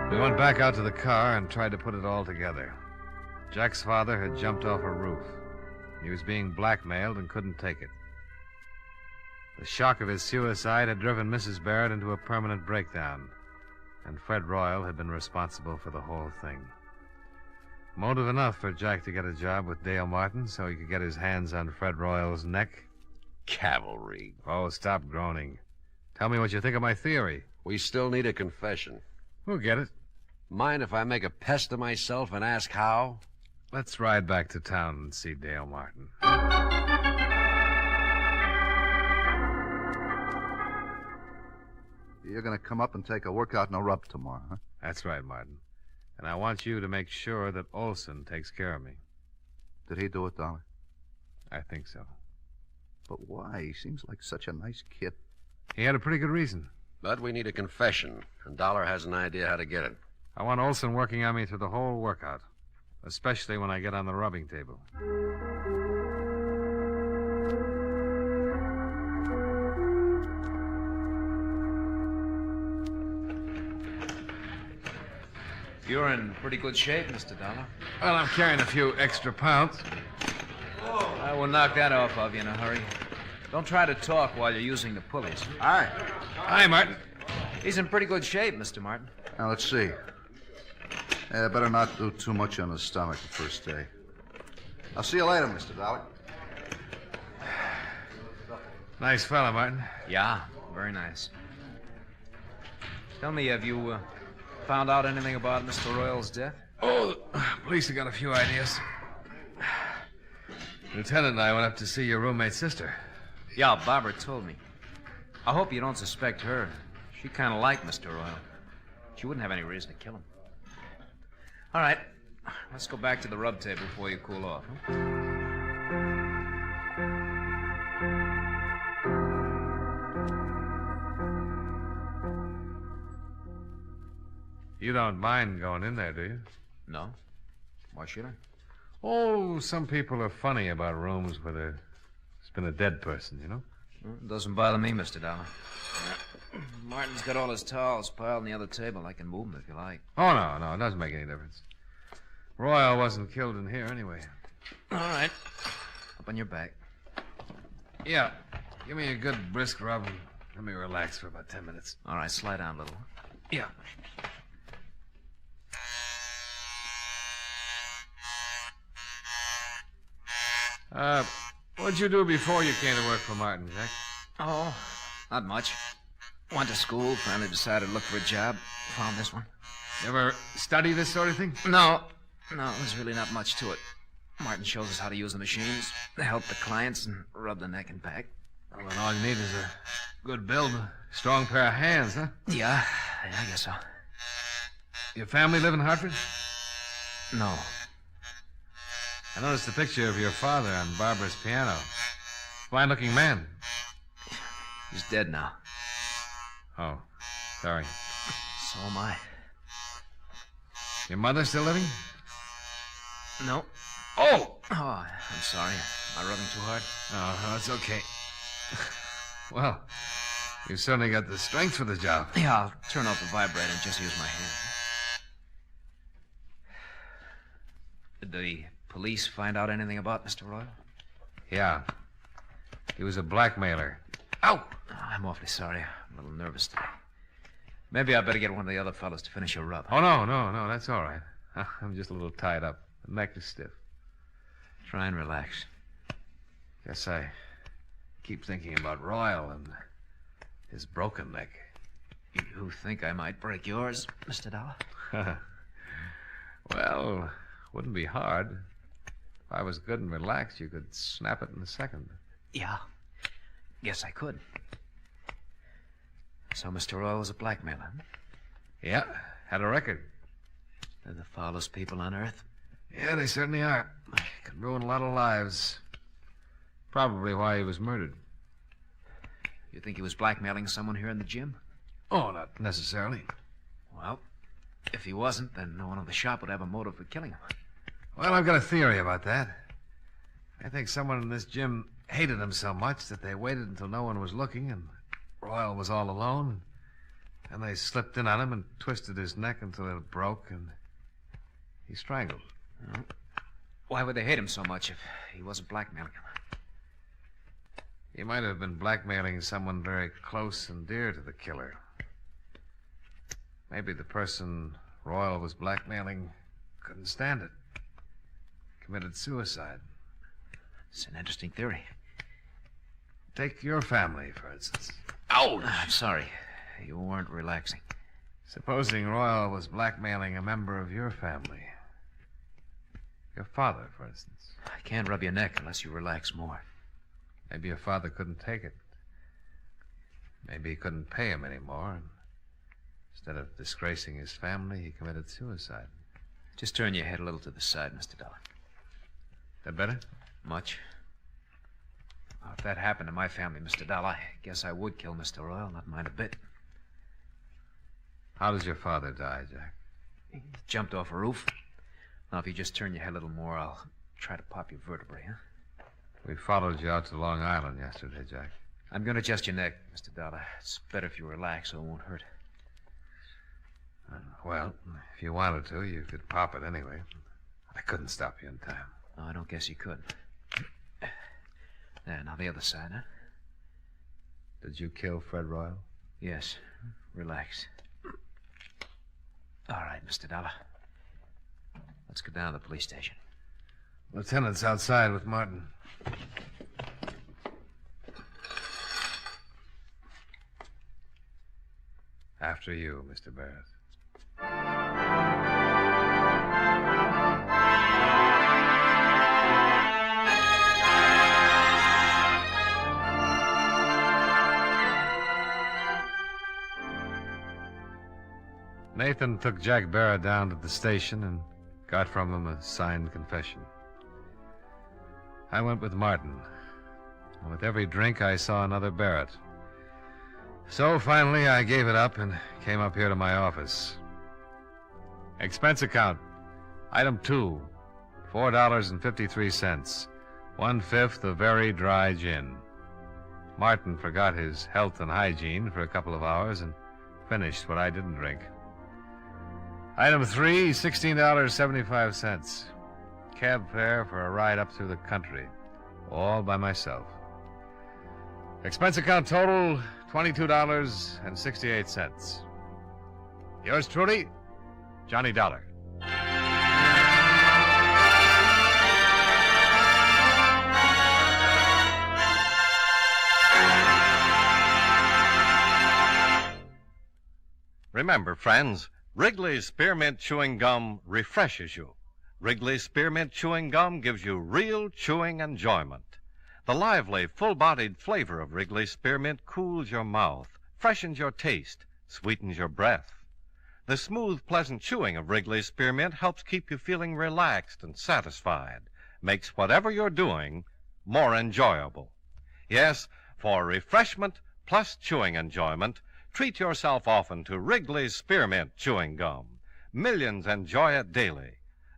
We went back out to the car and tried to put it all together. Jack's father had jumped off a roof. He was being blackmailed and couldn't take it. The shock of his suicide had driven Mrs. Barrett into a permanent breakdown, and Fred Royal had been responsible for the whole thing. Motive enough for Jack to get a job with Dale Martin so he could get his hands on Fred Royal's neck. Cavalry. Oh, stop groaning. Tell me what you think of my theory. We still need a confession. We'll get it. Mind if I make a pest of myself and ask how? Let's ride back to town and see Dale Martin. You're going to come up and take a workout and a rub tomorrow, huh? That's right, Martin. And I want you to make sure that Olson takes care of me. Did he do it, Dollar? I think so. But why? He seems like such a nice kid. He had a pretty good reason. But we need a confession, and Dollar has an idea how to get it. I want Olson working on me through the whole workout, especially when I get on the rubbing table. You're in pretty good shape, Mr. Dollar. Well, I'm carrying a few extra pounds. I will knock that off of you in a hurry. Don't try to talk while you're using the pulleys. Hi. Hi, Martin. He's in pretty good shape, Mr. Martin. Now, let's see. Better not do too much on his stomach the first day. I'll see you later, Mr. Dollar. Nice fella, Martin. Yeah, very nice. Tell me, have you found out anything about Mr. Royal's death? Oh, the police have got a few ideas. Lieutenant and I went up to see your roommate's sister. Yeah, Barbara told me. I hope you don't suspect her. She kind of liked Mr. Royal. She wouldn't have any reason to kill him. All right, let's go back to the rub table before you cool off. Huh? You don't mind going in there, do you? No. Why should I? Oh, some people are funny about rooms where there's been a dead person, you know? It doesn't bother me, Mr. Dollar. Martin's got all his towels piled on the other table. I can move them if you like. Oh, no, it doesn't make any difference. Royal wasn't killed in here anyway. All right. Up on your back. Yeah. Give me a good brisk rub and let me relax for about 10 minutes. All right, slide down a little. Yeah. What'd you do before you came to work for Martin, Jack? Oh, not much. Went to school, finally decided to look for a job. Found this one. You ever study this sort of thing? No, there's really not much to it. Martin shows us how to use the machines, help the clients, and rub the neck and back. Well, then all you need is a good build, a strong pair of hands, huh? Yeah, I guess so. Your family live in Hartford? No. I noticed a picture of your father on Barbara's piano. Fine-looking man. He's dead now. Oh, sorry. So am I. Your mother still living? No. Oh! Oh, I'm sorry. Am I rubbing too hard? Oh, it's okay. Well, you certainly got the strength for the job. Yeah, I'll turn off the vibrator and just use my hand. Did the police find out anything about Mr. Royal? Yeah. He was a blackmailer. Ow! I'm awfully sorry. I'm a little nervous today. Maybe I better get one of the other fellows to finish your rub. Oh, no, that's all right. I'm just a little tied up. The neck is stiff. Try and relax. Guess I keep thinking about Royal and his broken neck. You think I might break yours, Mr. Dollar? Well, wouldn't be hard. If I was good and relaxed, you could snap it in a second. Yeah. Yes, I could. So Mr. Royal was a blackmailer? Yeah, had a record. They're the foulest people on earth. Yeah, they certainly are. Could ruin a lot of lives. Probably why he was murdered. You think he was blackmailing someone here in the gym? Oh, not necessarily. Well, if he wasn't, then no one in the shop would have a motive for killing him. Well, I've got a theory about that. I think someone in this gym hated him so much that they waited until no one was looking and Royal was all alone. And they slipped in on him and twisted his neck until it broke and he strangled. Well, why would they hate him so much if he wasn't blackmailing him? He might have been blackmailing someone very close and dear to the killer. Maybe the person Royal was blackmailing couldn't stand it. Committed suicide. It's an interesting theory. Take your family, for instance. Ouch! I'm sorry. You weren't relaxing. Supposing Royal was blackmailing a member of your family. Your father, for instance. I can't rub your neck unless you relax more. Maybe your father couldn't take it. Maybe he couldn't pay him anymore. And instead of disgracing his family, he committed suicide. Just turn your head a little to the side, Mr. Dollar. That better? Much. Well, if that happened to my family, Mr. Dollar, I guess I would kill Mr. Royal, not mind a bit. How does your father die, Jack? He jumped off a roof. Now, if you just turn your head a little more, I'll try to pop your vertebrae, huh? We followed you out to Long Island yesterday, Jack. I'm going to adjust your neck, Mr. Dollar. It's better if you relax so it won't hurt. Well, if you wanted to, you could pop it anyway. I couldn't stop you in time. No, I don't guess you could. There, now the other side, huh? Did you kill Fred Royal? Yes. Relax. All right, Mr. Dollar. Let's go down to the police station. Lieutenant's outside with Martin. After you, Mr. Barrett. Nathan took Jack Barrett down to the station and got from him a signed confession. I went with Martin. And with every drink, I saw another Barrett. So finally, I gave it up and came up here to my office. Expense account. Item 2, $4.53. 1/5 of very dry gin. Martin forgot his health and hygiene for a couple of hours and finished what I didn't drink. Item 3, $16.75. Cab fare for a ride up through the country, all by myself. Expense account total, $22.68. Yours truly, Johnny Dollar. Remember, friends, Wrigley's Spearmint Chewing Gum refreshes you. Wrigley's Spearmint Chewing Gum gives you real chewing enjoyment. The lively, full-bodied flavor of Wrigley's Spearmint cools your mouth, freshens your taste, sweetens your breath. The smooth, pleasant chewing of Wrigley's Spearmint helps keep you feeling relaxed and satisfied, makes whatever you're doing more enjoyable. Yes, for refreshment plus chewing enjoyment, treat yourself often to Wrigley's Spearmint Chewing Gum. Millions enjoy it daily.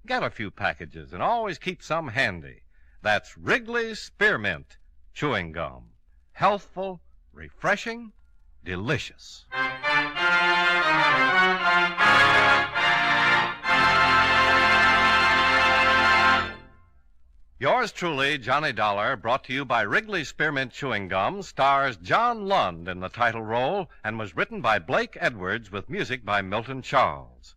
Get a few packages and always keep some handy. That's Wrigley's Spearmint Chewing Gum. Healthful, refreshing, delicious. Yours truly, Johnny Dollar, brought to you by Wrigley's Spearmint Chewing Gum, stars John Lund in the title role and was written by Blake Edwards with music by Milton Charles.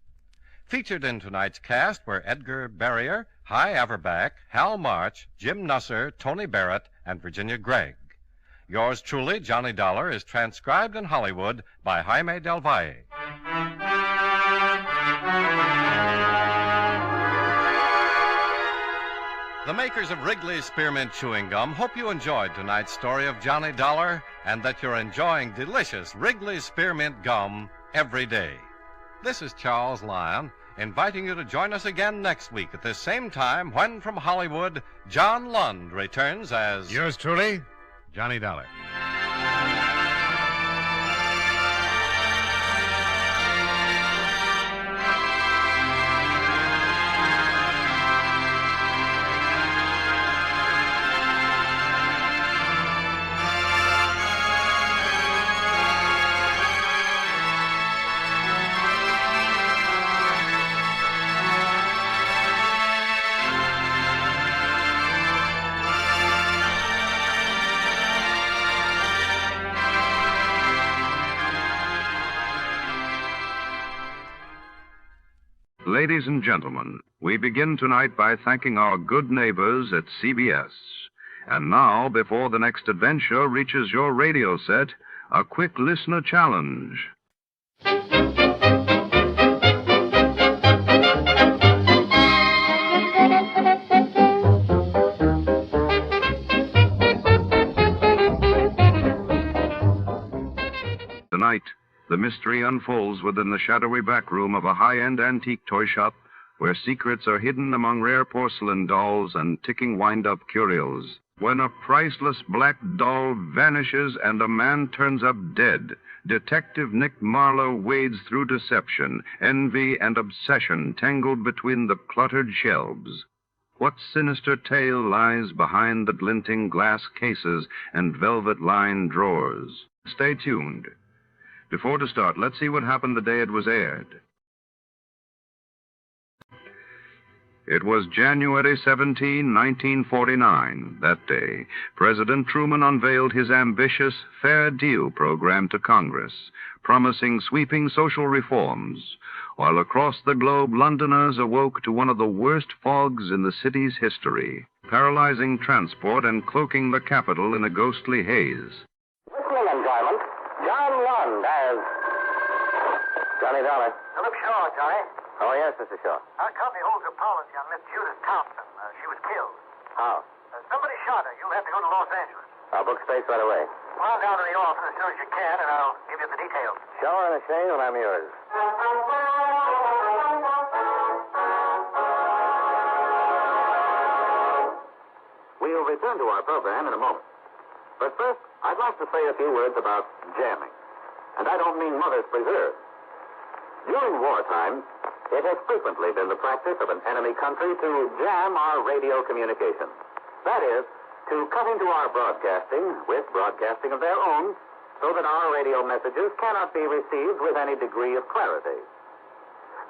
Featured in tonight's cast were Edgar Barrier, Hy Averback, Hal March, Jim Nusser, Tony Barrett, and Virginia Gregg. Yours truly, Johnny Dollar, is transcribed in Hollywood by Jaime Del Valle. The makers of Wrigley's Spearmint Chewing Gum hope you enjoyed tonight's story of Johnny Dollar and that you're enjoying delicious Wrigley's Spearmint Gum every day. This is Charles Lyon, inviting you to join us again next week at this same time when, from Hollywood, John Lund returns as... Yours truly, Johnny Dollar. Ladies and gentlemen, we begin tonight by thanking our good neighbors at CBS. And now, before the next adventure reaches your radio set, a quick listener challenge. Tonight, the mystery unfolds within the shadowy back room of a high-end antique toy shop where secrets are hidden among rare porcelain dolls and ticking wind-up curios. When a priceless black doll vanishes and a man turns up dead, Detective Nick Marlowe wades through deception, envy, and obsession tangled between the cluttered shelves. What sinister tale lies behind the glinting glass cases and velvet-lined drawers? Stay tuned. Before to start, let's see what happened the day it was aired. It was January 17, 1949. That day, President Truman unveiled his ambitious Fair Deal program to Congress, promising sweeping social reforms, while across the globe, Londoners awoke to one of the worst fogs in the city's history, paralyzing transport and cloaking the capital in a ghostly haze. Listening enjoyment, John Lund as Johnny Dollar. Philip Shaw, Johnny. Oh, yes, Mr. Shaw. Our company holds a policy on Miss Judith Thompson. She was killed. How? Somebody shot her. You'll have to go to Los Angeles. I'll book space right away. Come on down to the office as soon as you can, and I'll give you the details. Shower and a shave, and I'm yours. We'll return to our program in a moment. But first, I'd like to say a few words about jamming. And I don't mean Mother's Preserve. During wartime, it has frequently been the practice of an enemy country to jam our radio communications. That is, to cut into our broadcasting with broadcasting of their own so that our radio messages cannot be received with any degree of clarity.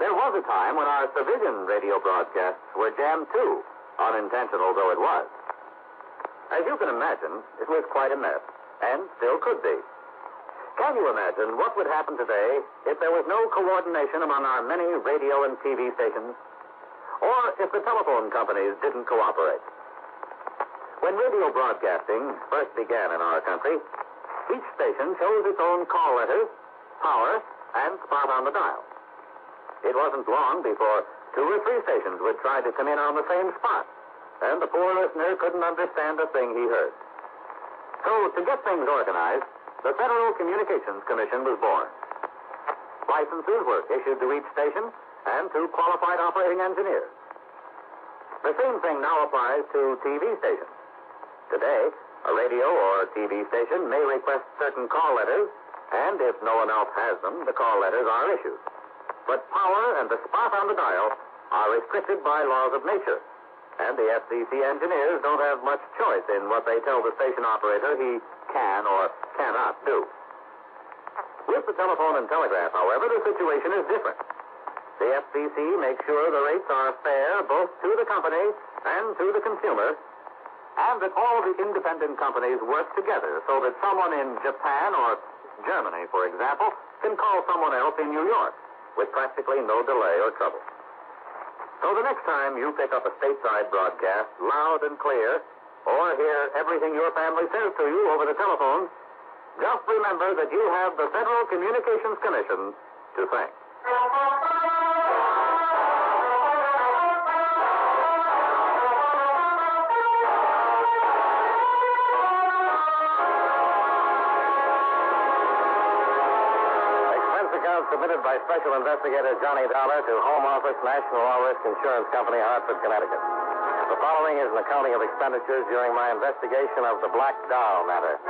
There was a time when our civilian radio broadcasts were jammed too, unintentional though it was. As you can imagine, it was quite a mess, and still could be. Can you imagine what would happen today if there was no coordination among our many radio and TV stations? Or if the telephone companies didn't cooperate? When radio broadcasting first began in our country, each station chose its own call letters, power, and spot on the dial. It wasn't long before 2 or 3 stations would try to come in on the same spot, and the poor listener couldn't understand a thing he heard. So, to get things organized, the Federal Communications Commission was born. Licenses were issued to each station and to qualified operating engineers. The same thing now applies to TV stations. Today, a radio or TV station may request certain call letters, and if no one else has them, the call letters are issued. But power and the spot on the dial are restricted by laws of nature, and the FCC engineers don't have much choice in what they tell the station operator he can or cannot do. With the telephone and telegraph, however, the situation is different. The FCC makes sure the rates are fair both to the company and to the consumer, and that all the independent companies work together so that someone in Japan or Germany, for example, can call someone else in New York with practically no delay or trouble. So the next time you pick up a stateside broadcast loud and clear, or hear everything your family says to you over the telephone, just remember that you have the Federal Communications Commission to thank. Submitted by Special Investigator Johnny Dollar to Home Office, National All-Risk Insurance Company, Hartford, Connecticut. The following is an accounting of expenditures during my investigation of the Black Doll matter.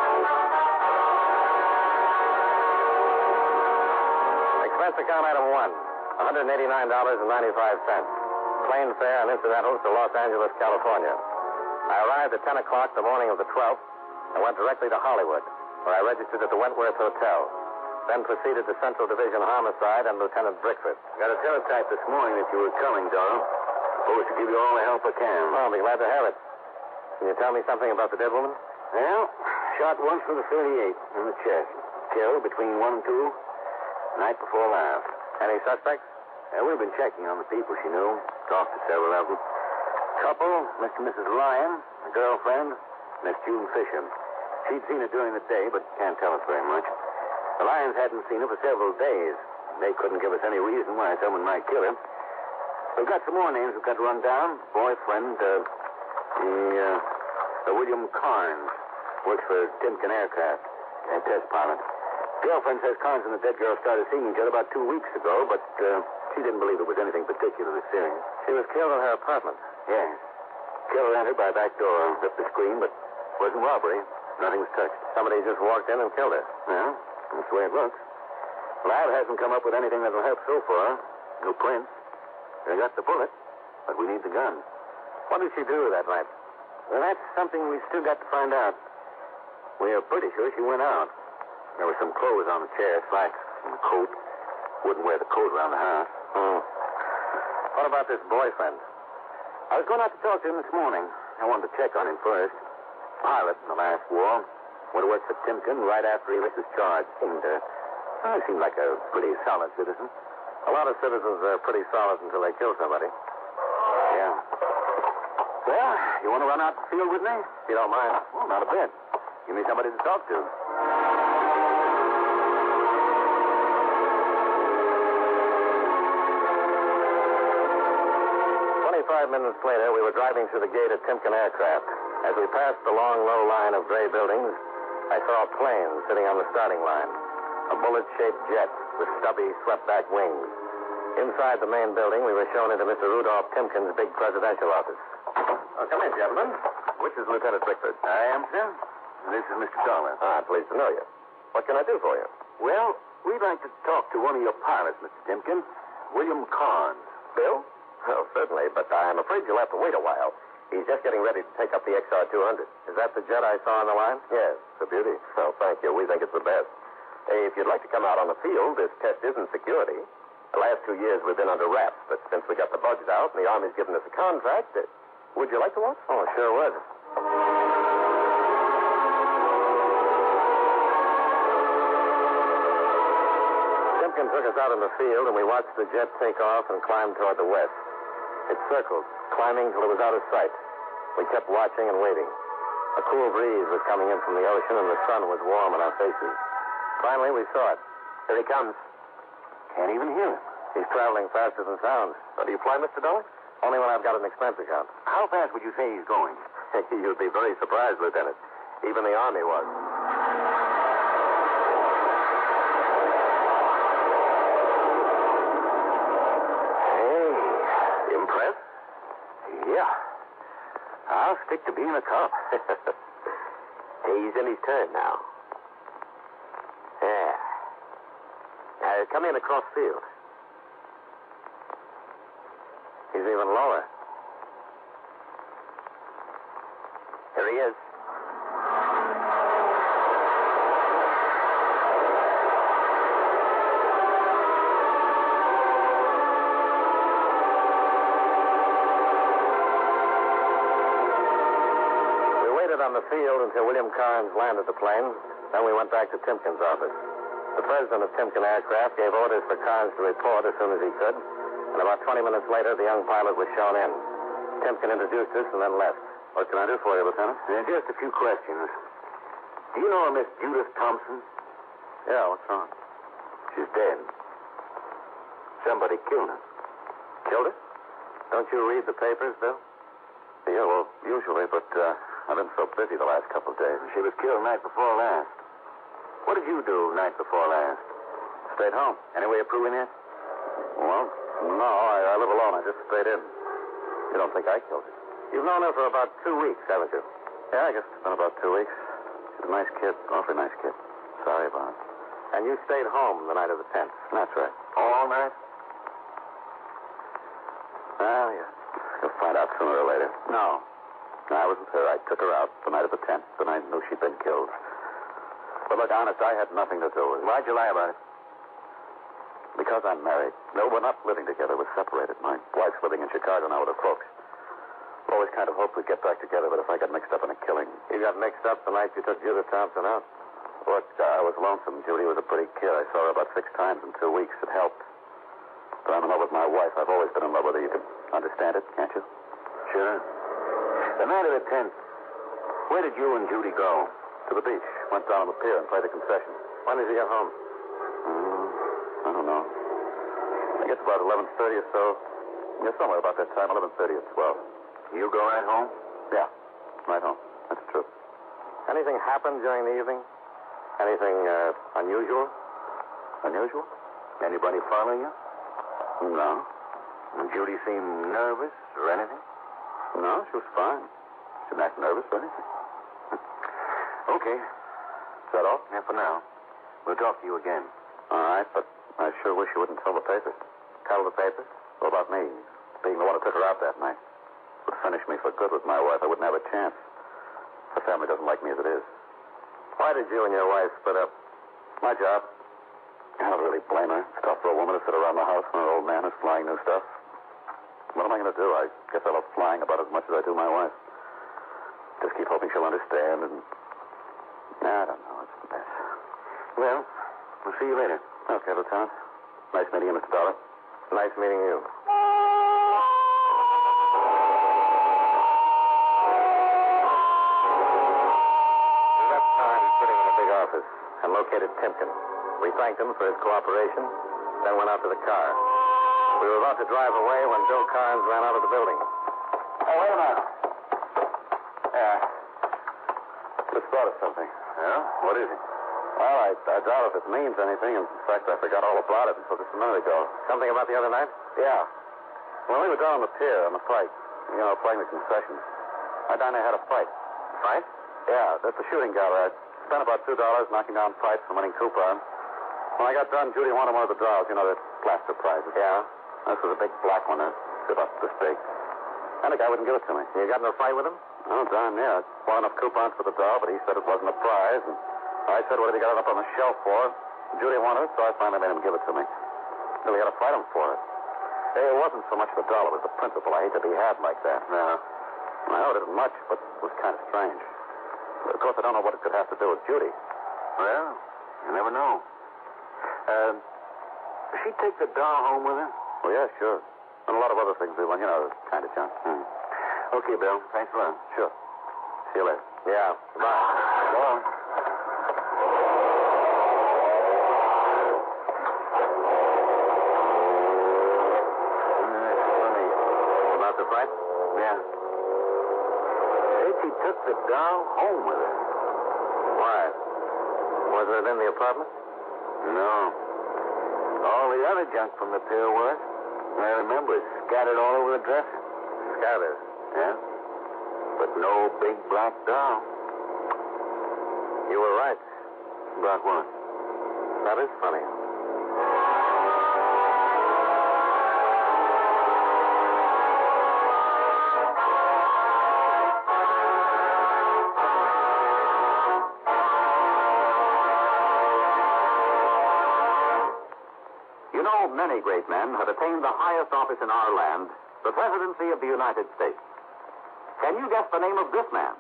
Expense account item 1, $189.95. Plane fare and incidentals to Los Angeles, California. I arrived at 10 o'clock the morning of the 12th and went directly to Hollywood, where I registered at the Wentworth Hotel. Then proceeded to Central Division Homicide and Lieutenant Brickford. Got a teletype this morning that you were coming, Dolar. Supposed to give you all the help I can. I'll be glad to have it. Can you tell me something about the dead woman? Well, shot once with a 38 in the chest. Killed between 1 and 2, night before last. Any suspects? We've been checking on the people she knew. Talked to several of them. Couple, Mr. and Mrs. Lyon, a girlfriend, Miss June Fisher. She'd seen her during the day, but can't tell us very much. The Lyons hadn't seen her for several days. They couldn't give us any reason why someone might kill her. We've got some more names we've got to run down. Boyfriend, William Carnes. Works for Timken Aircraft. Test pilot. Girlfriend says Carnes and the dead girl started seeing each other about 2 weeks ago, but she didn't believe it was anything particularly serious. She was killed in her apartment. Yes. Killer entered by back door, ripped the screen, but wasn't robbery. Nothing was touched. Somebody just walked in and killed her. Well, that's the way it looks. Lab hasn't come up with anything that'll help so far. No prints. They got the bullet, but we need the gun. What did she do with that night? Well, that's something we still got to find out. We are pretty sure she went out. There were some clothes on the chair, slacks and a coat. Wouldn't wear the coat around the house. What about this boyfriend? I was going out to talk to him this morning. I wanted to check on him first. Pilot in the last war. Went to work for Timken right after he was discharged. Seemed like a pretty solid citizen. A lot of citizens are pretty solid until they kill somebody. Yeah. Well, you want to run out the field with me? If you don't mind. Well, not a bit. Give me somebody to talk to. 25 minutes later, we were driving through the gate at Timken Aircraft. As we passed the long, low line of gray buildings, I saw a plane sitting on the starting line. A bullet-shaped jet with stubby, swept-back wings. Inside the main building, we were shown into Mr. Rudolph Timken's big presidential office. Come in, gentlemen. Which is Lieutenant Bickford? I am, sir. And this is Mr. Dollar. Pleased to know you. What can I do for you? Well, we'd like to talk to one of your pilots, Mr. Timken. William Carnes. Bill? Oh, certainly, but I'm afraid you'll have to wait a while. He's just getting ready to take up the XR-200. Is that the jet I saw on the line? Yes, it's a beauty. Oh, thank you. We think it's the best. If you'd like to come out on the field, this test isn't security. The last 2 years we've been under wraps, but since we got the budget out and the Army's given us a contract, would you like to watch? Oh, sure would. Timken took us out in the field, and we watched the jet take off and climb toward the west. It circled, climbing till it was out of sight. We kept watching and waiting. A cool breeze was coming in from the ocean, and the sun was warm on our faces. Finally, we saw it. Here he comes. Can't even hear him. He's traveling faster than sound. Do you fly, Mr. Dolar? Only when I've got an expense account. How fast would you say he's going? You'd be very surprised, Lieutenant. Even the Army was. Hey, impressed? Yeah. I'll stick to being a cop. He's in his turn now. Yeah. Come in across field. He's even lower. Here he is. We waited on the field until William Carnes landed the plane. Then we went back to Timken's office. The president of Timken Aircraft gave orders for Carnes to report as soon as he could. And about 20 minutes later, the young pilot was shown in. Timken introduced us and then left. What can I do for you, Lieutenant? Just a few questions. Do you know a Miss Judith Thompson? Yeah, what's wrong? She's dead. Somebody killed her. Killed her? Don't you read the papers, Bill? Yeah, well, usually, but I've been so busy the last couple of days. She was killed night before last. What did you do night before last? Stayed home. Any way of proving it? Well, no, I live alone. I just stayed in. You don't think I killed her? You've known her for about 2 weeks, haven't you? Yeah, I guess it's been about 2 weeks. She's a nice kid. Awfully nice kid. Sorry about it. And you stayed home the night of the 10th? That's right. All night? Well, yeah. You'll find out sooner or later. No, I wasn't her. I took her out the night of the 10th, and I knew she'd been killed. But look, honest, I had nothing to do with it. Why'd you lie about it? Because I'm married. No, we're not living together. We're separated. My wife's living in Chicago now with her folks. Always kind of hoped we'd get back together, but if I got mixed up in a killing... You got mixed up the night you took Judith Thompson out? Look, I was lonesome. Judy was a pretty kid. I saw her about 6 times in 2 weeks. It helped. But I'm in love with my wife. I've always been in love with her. You can understand it, can't you? Sure. The night of the 10th, where did you and Judy go? To the beach. Went down on the pier and played the concession. When did you get home? I don't know. I guess about 11:30 or so. Yeah, somewhere about that time, 11:30 or 12. You go right home? Yeah, right home. That's true. Anything happened during the evening? Anything unusual? Unusual? Anybody following you? No. Did Judy seem nervous or anything? No, she was fine. She didn't act nervous or anything. Okay. Is that all? Yeah, for now. We'll talk to you again. All right, but I sure wish you wouldn't tell the papers. Tell the papers? What about me? Being the one who took her out that night. Would finish me for good with my wife. I wouldn't have a chance. Her family doesn't like me as it is. Why did you and your wife split up? My job. I don't really blame her. It's tough for a woman to sit around the house when her old man is flying new stuff. What am I going to do? I guess I love flying about as much as I do my wife. Just keep hoping she'll understand and... I don't know. It's a mess. Well, we'll see you later. Okay, Lieutenant. Nice meeting you, Mr. Dollar. Nice meeting you. We left Carnes sitting in the big office and located Timken. We thanked him for his cooperation, then went out to the car. We were about to drive away when Bill Carnes ran out of the building. Oh, wait a minute. Yeah. Just thought of something. Yeah? What is it? Well, I doubt if it means anything. In fact, I forgot all about it until just a minute ago. Something about the other night? Yeah. When we were down on the pier on the fight, playing the concessions, I down there had a fight. Fight? Yeah, that's the shooting gallery. I spent about $2 knocking down fights and winning coupons. When I got done, Judy wanted one of the dolls, the plaster prizes. Yeah? This was a big black one, about this big. And the guy wouldn't give it to me. You got in a fight with him? Oh, darn near. I bought enough coupons for the doll, but he said it wasn't a prize. And I said, what had he got it up on the shelf for? Judy wanted it, so I finally made him give it to me. Then we had to fight him for it. It wasn't so much the doll, it was the principle. I hate to be had like that. No. Well, it isn't much, but it was kind of strange. Of course, I don't know what it could have to do with Judy. Well, you never know. Does she take the doll home with her? Well, yeah, sure. And a lot of other things we want, kind of junk. Okay, Bill. Thanks a lot. Sure. See you later. Yeah. Goodbye. Go on. doll home with her. Why? Wasn't it in the apartment? No. All the other junk from the pier was. I remember it scattered all over the dresser. Scattered? Yeah. But no big black doll. You were right. About what? That is funny. You know, many great men have attained the highest office in our land, the presidency of the United States. Can you guess the name of this man?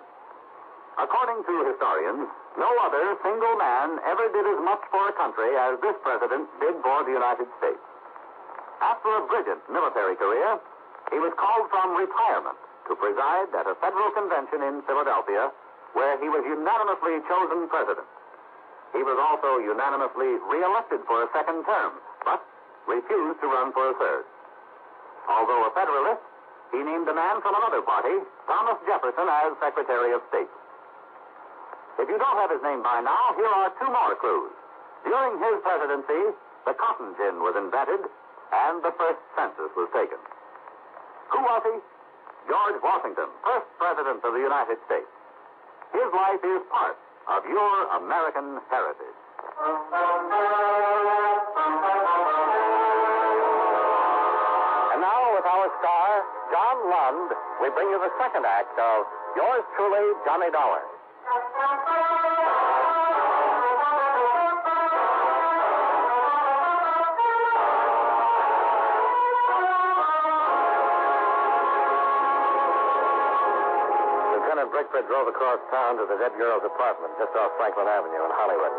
According to historians, no other single man ever did as much for a country as this president did for the United States. After a brilliant military career, he was called from retirement to preside at a federal convention in Philadelphia, where he was unanimously chosen president. He was also unanimously reelected for a second term, but refused to run for a third. Although a Federalist, he named a man from another party, Thomas Jefferson, as Secretary of State. If you don't have his name by now, here are two more clues. During his presidency, the cotton gin was invented, and the first census was taken. Who was he? George Washington, first president of the United States. His life is part of your American heritage. And now, with our star, John Lund, we bring you the second act of yours truly, Johnny Dollar. Lieutenant Brickford drove across town to the dead girl's apartment just off Franklin Avenue in Hollywood.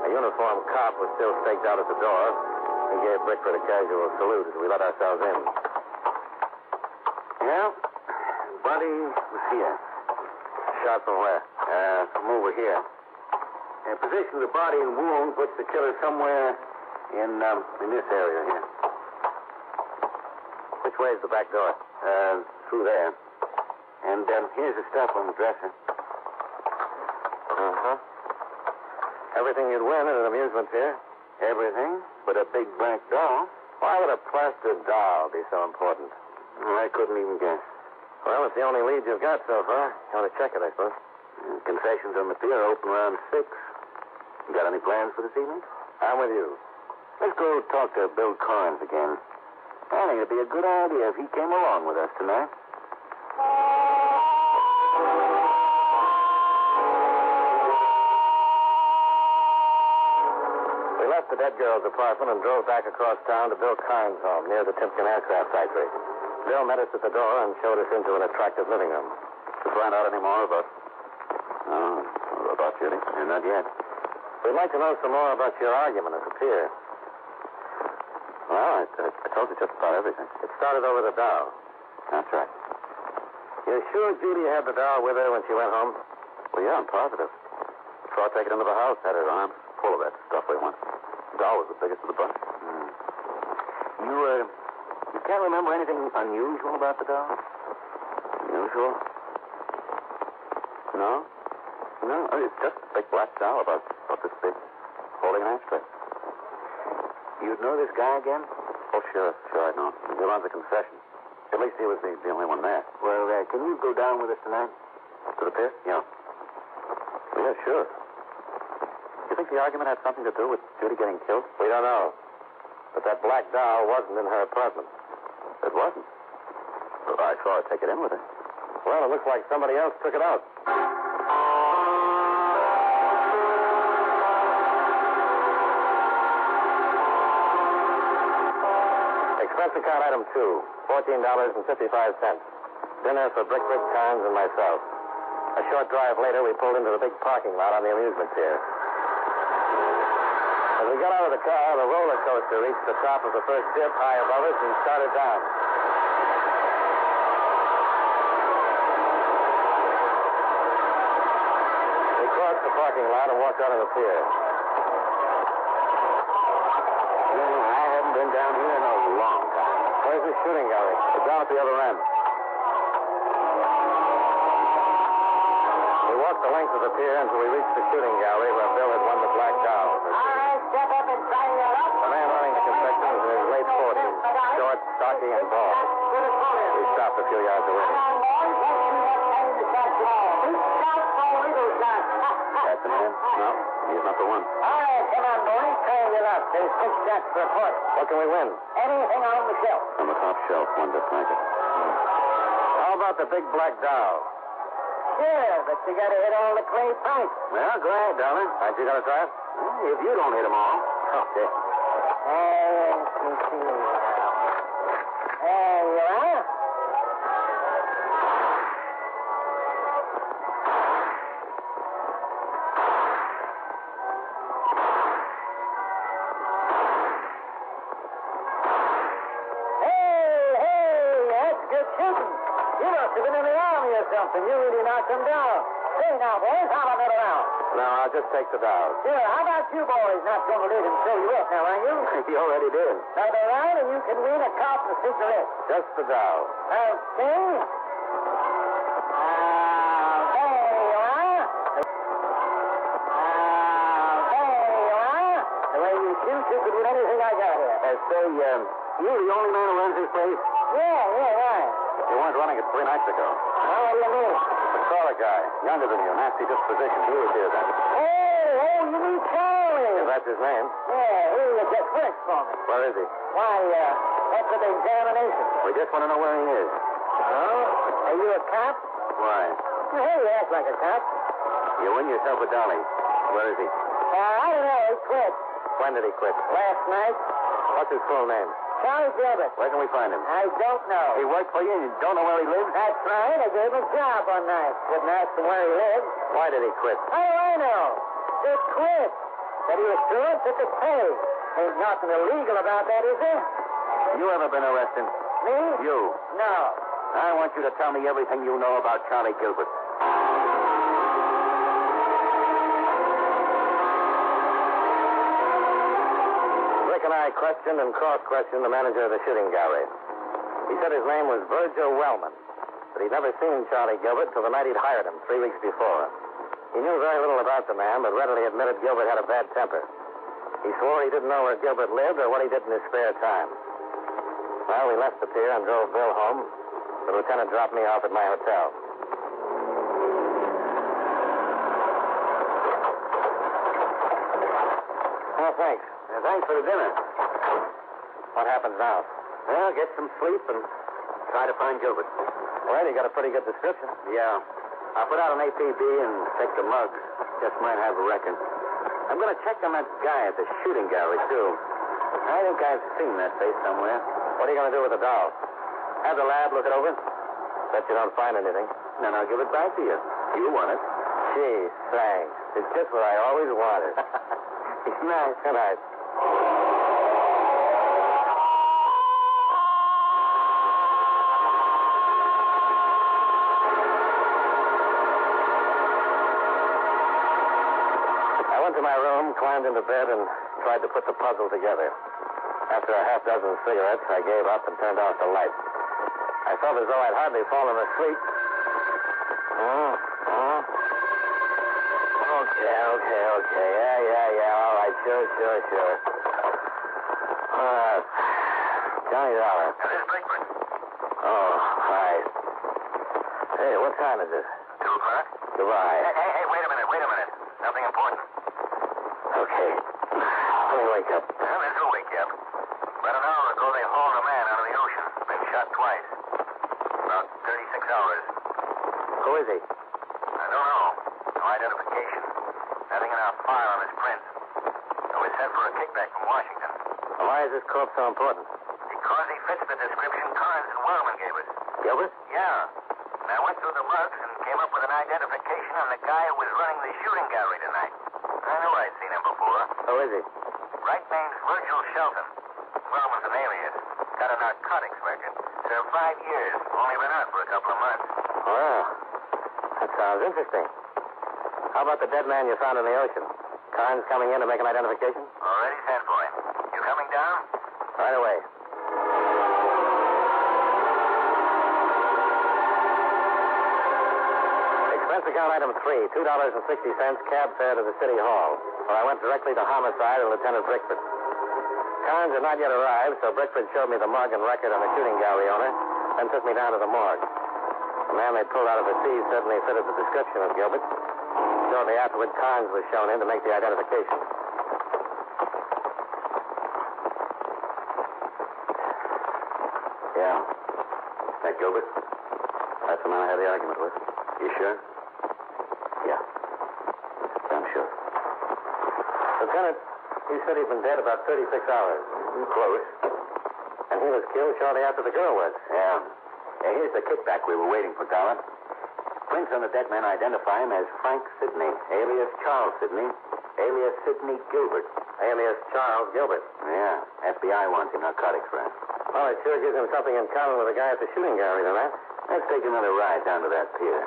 A uniformed cop was still staked out at the door. He gave Brickford a casual salute as we let ourselves in. Yeah, body was here. Shot from where? From over here. The position of the body and wound puts the killer somewhere in this area here. Which way is the back door? Through there. And here's the stuff on the dresser. Uh-huh. Everything you'd win at an amusement fair. Everything but a big black doll. Why would a plaster doll be so important? I couldn't even guess. Well, it's the only lead you've got so far. You want to check it, I suppose. Concessions on the pier open around 6. You got any plans for this evening? I'm with you. Let's go talk to Bill Carnes again. I think it'd be a good idea if he came along with us tonight. We left the dead girl's apartment and drove back across town to Bill Carnes' home near the Timpkin Aircraft Factory. Bill met us at the door and showed us into an attractive living room. Did you find out any more about Judy? Not yet. We'd like to know some more about your argument at the pier. Well, I told you just about everything. It started over the doll. That's right. You're sure Judy had the doll with her when she went home? Well, yeah, I'm positive. Saw her take it into the house, had her arm full of that stuff we want. The doll was the biggest of the bunch. You can't remember anything unusual about the doll? Unusual? No? No, it's just a big black doll about this big, holding an ashtray. You'd know this guy again? Oh, sure I know. He runs a concession. At least he was the only one there. Well, can you go down with us tonight? To the pier? Yeah. Yeah, sure. You think the argument had something to do with Judy getting killed? We don't know. But that black doll wasn't in her apartment. It wasn't? Well, I saw her take it in with her. Well, it looks like somebody else took it out. Expense account item 2, $14.55. Dinner for Brickford, Carnes, and myself. A short drive later, we pulled into the big parking lot on the amusement pier. As we got out of the car, the roller coaster reached the top of the first dip high above us and started down. We crossed the parking lot and walked out on the pier. I haven't been down here in a long time. Where's the shooting gallery? It's down at the other end. walked the length of the pier until we reached the shooting gallery where Bill had won the Black Dow. All right, step up and sign that up. The man running the concession was in his late 40s, short, stocky, and bald. We stopped a few yards away. That's the man? No, he's not the one. All right, come on, boys. Turn it up. There's 6 shots per port. What can we win? Anything on the shelf. On the top shelf, one just like it. How about the big Black Dow? Sure, but you gotta hit all the clay pipes. Well, go ahead, darling. Aren't you going to try it? If you don't hit them all. Okay. Let me see. There you are. Something. You really knocked them down. Say now, boys, how about another round? No, I'll just take the Dow. Sure, how about you boys not going to let him show you up now, are you? He already did. Another round and you can win a cup and a cigarette. Just the Dow. Okay. There you are. There you are. The way you shoot, you could win anything I got here. Say, you the only man who runs this place? Yeah, why? You weren't running it 3 nights ago. What do you mean? The taller guy, younger than you, nasty disposition. He was here then. Oh, you mean Charlie? If that's his name. Yeah, he just works for me. Where is he? Why, what's with the examination? We just want to know where he is. Oh? Are you a cop? Why? Well, hey, you act like a cop. You win yourself a dolly. Where is he? I don't know. He quit. When did he quit? Last night. What's his full name? Charlie Gilbert. Where can we find him? I don't know. He worked for you and you don't know where he lives? That's right. I gave him a job one night. Didn't ask him where he lived. Why did he quit? How do I know? He quit. Said he was through and took his pay. Ain't nothing illegal about that, is there? You ever been arrested? Me? You? No. I want you to tell me everything you know about Charlie Gilbert. Rick and I questioned and cross-questioned the manager of the shooting gallery. He said his name was Virgil Wellman, but he'd never seen Charlie Gilbert till the night he'd hired him 3 weeks before. He knew very little about the man, but readily admitted Gilbert had a bad temper. He swore he didn't know where Gilbert lived or what he did in his spare time. Well, we left the pier and drove Bill home. The lieutenant dropped me off at my hotel. Oh, thanks. Thanks for the dinner. What happens now? Well, get some sleep and try to find Gilbert. Well, you got a pretty good description. Yeah. I'll put out an APB and take the mugs. Just might have a record. I'm going to check on that guy at the shooting gallery, too. I think I've seen that face somewhere. What are you going to do with the doll? Have the lab look it over? Bet you don't find anything. Then I'll give it back to you. You want it. Gee, thanks. It's just what I always wanted. It's nice. Good night. I went to my room, climbed into bed, and tried to put the puzzle together. After a half dozen cigarettes, I gave up and turned off the light. I felt as though I'd hardly fallen asleep. Okay. Yeah. All right, sure. Johnny Dollar. This is Blakeman. Oh, hi. Hey, what time is it? 2 o'clock. Goodbye. Hey, wait a minute. Nothing important. Okay. Let me wake up. Well, this will wake you up. About an hour ago, they hauled a man out of the ocean. Been shot twice. About 36 hours. Who is he? I don't know. No identification. Nothing in our file on his print. So we sent for a kickback from Washington. Why is this corpse so important? Because he fits the description Carnes and Wellman gave us. Gilbert? Yeah. And I went through the mugs and came up with an identification on the guy who was running the shooting gallery tonight. I knew I'd seen him before. Who is he? Right name's Virgil Shelton. Wellman's an alias. Got a narcotics record. Served 5 years. Only been out for a couple of months. Well, that sounds interesting. How about the dead man you found in the ocean? Carnes coming in to make an identification? Already sent for him. You coming down? Right away. Expense count item 3, $2.60 cab fare to the City Hall, where I went directly to homicide and Lieutenant Brickford. Carnes had not yet arrived, so Brickford showed me the mug and record on the shooting gallery owner, then took me down to the morgue. The man they pulled out of the sea certainly fitted the description of Gilbert. Shortly afterward, Carnes was shown in to make the identification. Yeah. That Gilbert? That's the man I had the argument with. You sure? Yeah. I'm sure. Lieutenant, he said he'd been dead about 36 hours. Close. And he was killed shortly after the girl was. Yeah. Here's the kickback we were waiting for, Dollar. Prints on the dead man identify him as Frank Sidney, alias Charles Sidney, alias Sidney Gilbert. Alias Charles Gilbert. Yeah. FBI wants him, narcotics rap. Well, it sure gives him something in common with the guy at the shooting gallery, then, huh? Let's take another ride down to that pier.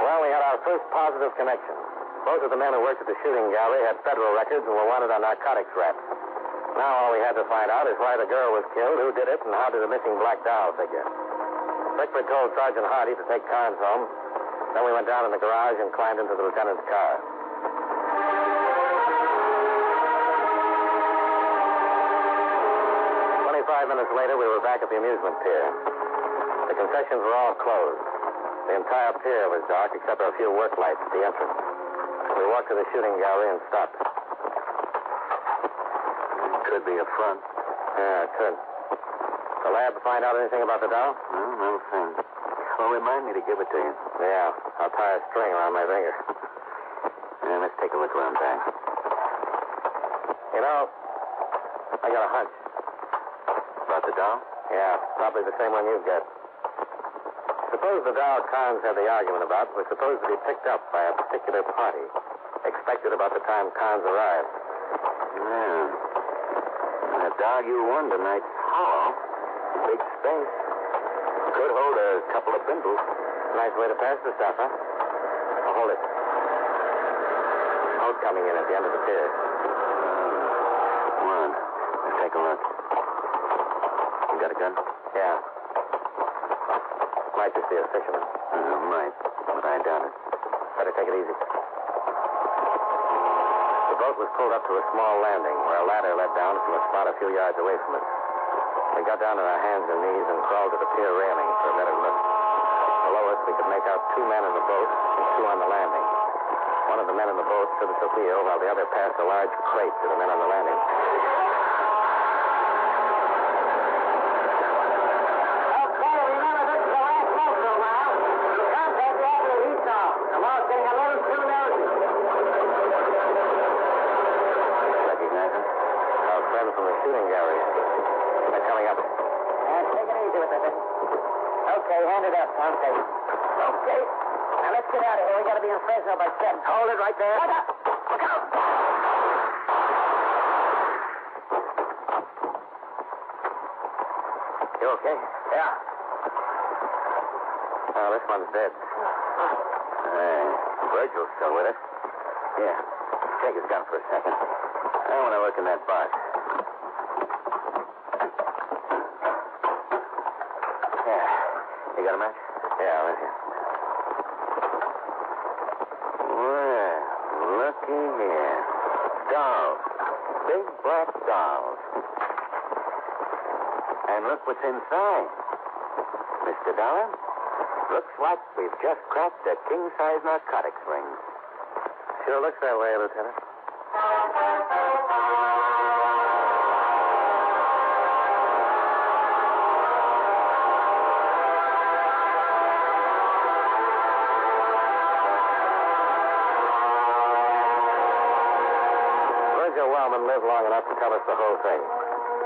Well, we had our first positive connection. Both of the men who worked at the shooting gallery had federal records and were wanted on narcotics raps. Now all we had to find out is why the girl was killed, who did it, and how did the missing black doll figure. Bickford told Sergeant Hardy to take Carnes home. Then we went down in the garage and climbed into the lieutenant's car. 25 minutes later, we were back at the amusement pier. The concessions were all closed. The entire pier was dark except for a few work lights at the entrance. We walked to the shooting gallery and stopped. Could be a front. Yeah, it could. The lab find out anything about the doll? No thing. Well, remind me to give it to you. Yeah, I'll tie a string around my finger. Yeah, let's take a look around back. You know, I got a hunch. About the doll? Yeah, probably the same one you've got. Suppose the doll Carnes had the argument about was supposed to be picked up by a particular party, expected about the time Carnes arrived. Yeah. And the dog you won tonight's hollow. Big space. Could hold a couple of bindles. Nice way to pass the stuff, huh? Oh, hold it. Boat coming in at the end of the pier. Come on. Let's take a look. You got a gun? Yeah. Might just be a fisherman. Might, but I doubt it. Better take it easy. The boat was pulled up to a small landing where a ladder led down from a spot a few yards away from it. We got down on our hands and knees and crawled to the pier railing for a better look. Below us, we could make out 2 men in the boat and 2 on the landing. One of the men in the boat stood at the wheel while the other passed a large crate to the men on the landing. Okay. Now let's get out of here. We gotta be in Fresno by 7. Hold it right there. Look out! Look out! You okay? Yeah. Oh, this one's dead. Virgil's still with us. Yeah. Take his gun for a second. I want to look in that box. Yeah. You got a match? Yeah, right here. Well, looky here. Dolls. Big black dolls. And look what's inside. Mr. Dollar, looks like we've just cracked a king-size narcotics ring. Sure looks that way, Lieutenant. Lived long enough to tell us the whole thing.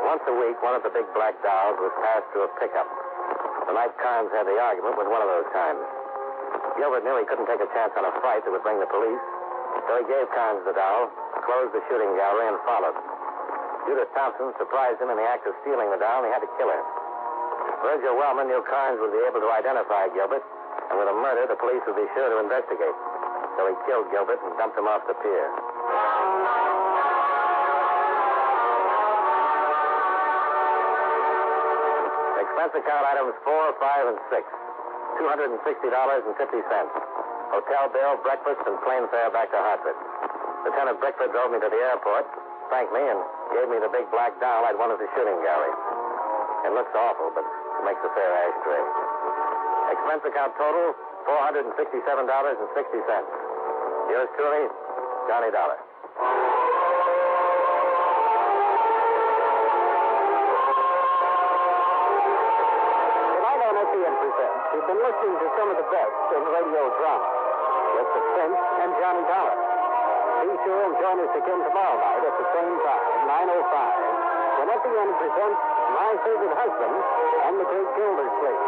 Once a week, one of the big black dolls was passed through a pickup. The night Carnes had the argument was one of those times. Gilbert knew he couldn't take a chance on a fight that would bring the police, so he gave Carnes the doll, closed the shooting gallery, and followed. Judith Thompson surprised him in the act of stealing the doll, and he had to kill her. Virgil Wellman knew Carnes would be able to identify Gilbert, and with a murder, the police would be sure to investigate. So he killed Gilbert and dumped him off the pier. Expense account items 4, 5, and 6. $260.50. Hotel bill, breakfast, and plane fare back to Hartford. Lieutenant Brickford drove me to the airport, thanked me, and gave me the big black doll I'd won at the shooting gallery. It looks awful, but it makes a fair ashtray. Expense account total, $467.60. Yours truly, Johnny Dollar. You've been listening to some of the best in radio drama with Suspense and Johnny Dollar. Be sure and join us again tomorrow night at the same time, 9:05, when FEN presents My Favorite Husband and the Great Gildersleeve.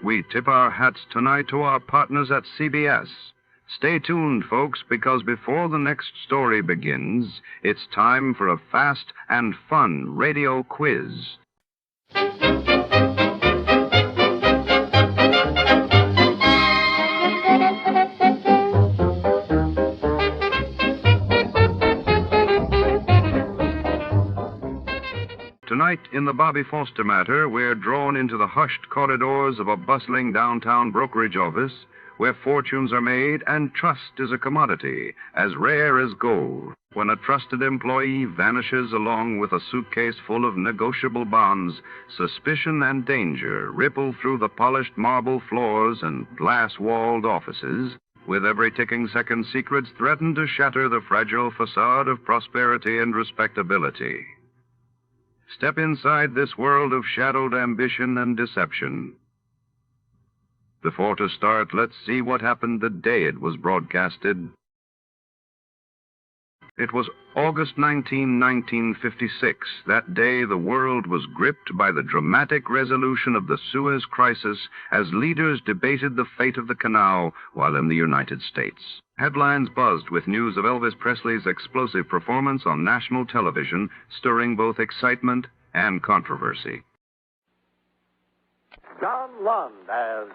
We tip our hats tonight to our partners at CBS. Stay tuned, folks, because before the next story begins, it's time for a fast and fun radio quiz. Tonight, in the Bobby Foster matter, we're drawn into the hushed corridors of a bustling downtown brokerage office where fortunes are made and trust is a commodity as rare as gold. When a trusted employee vanishes along with a suitcase full of negotiable bonds, suspicion and danger ripple through the polished marble floors and glass-walled offices, with every ticking second secrets threaten to shatter the fragile facade of prosperity and respectability. Step inside this world of shadowed ambition and deception. Before to start, let's see what happened the day it was broadcasted. It was August 19, 1956. That day, the world was gripped by the dramatic resolution of the Suez Crisis as leaders debated the fate of the canal while in the United States. Headlines buzzed with news of Elvis Presley's explosive performance on national television, stirring both excitement and controversy. John Lund as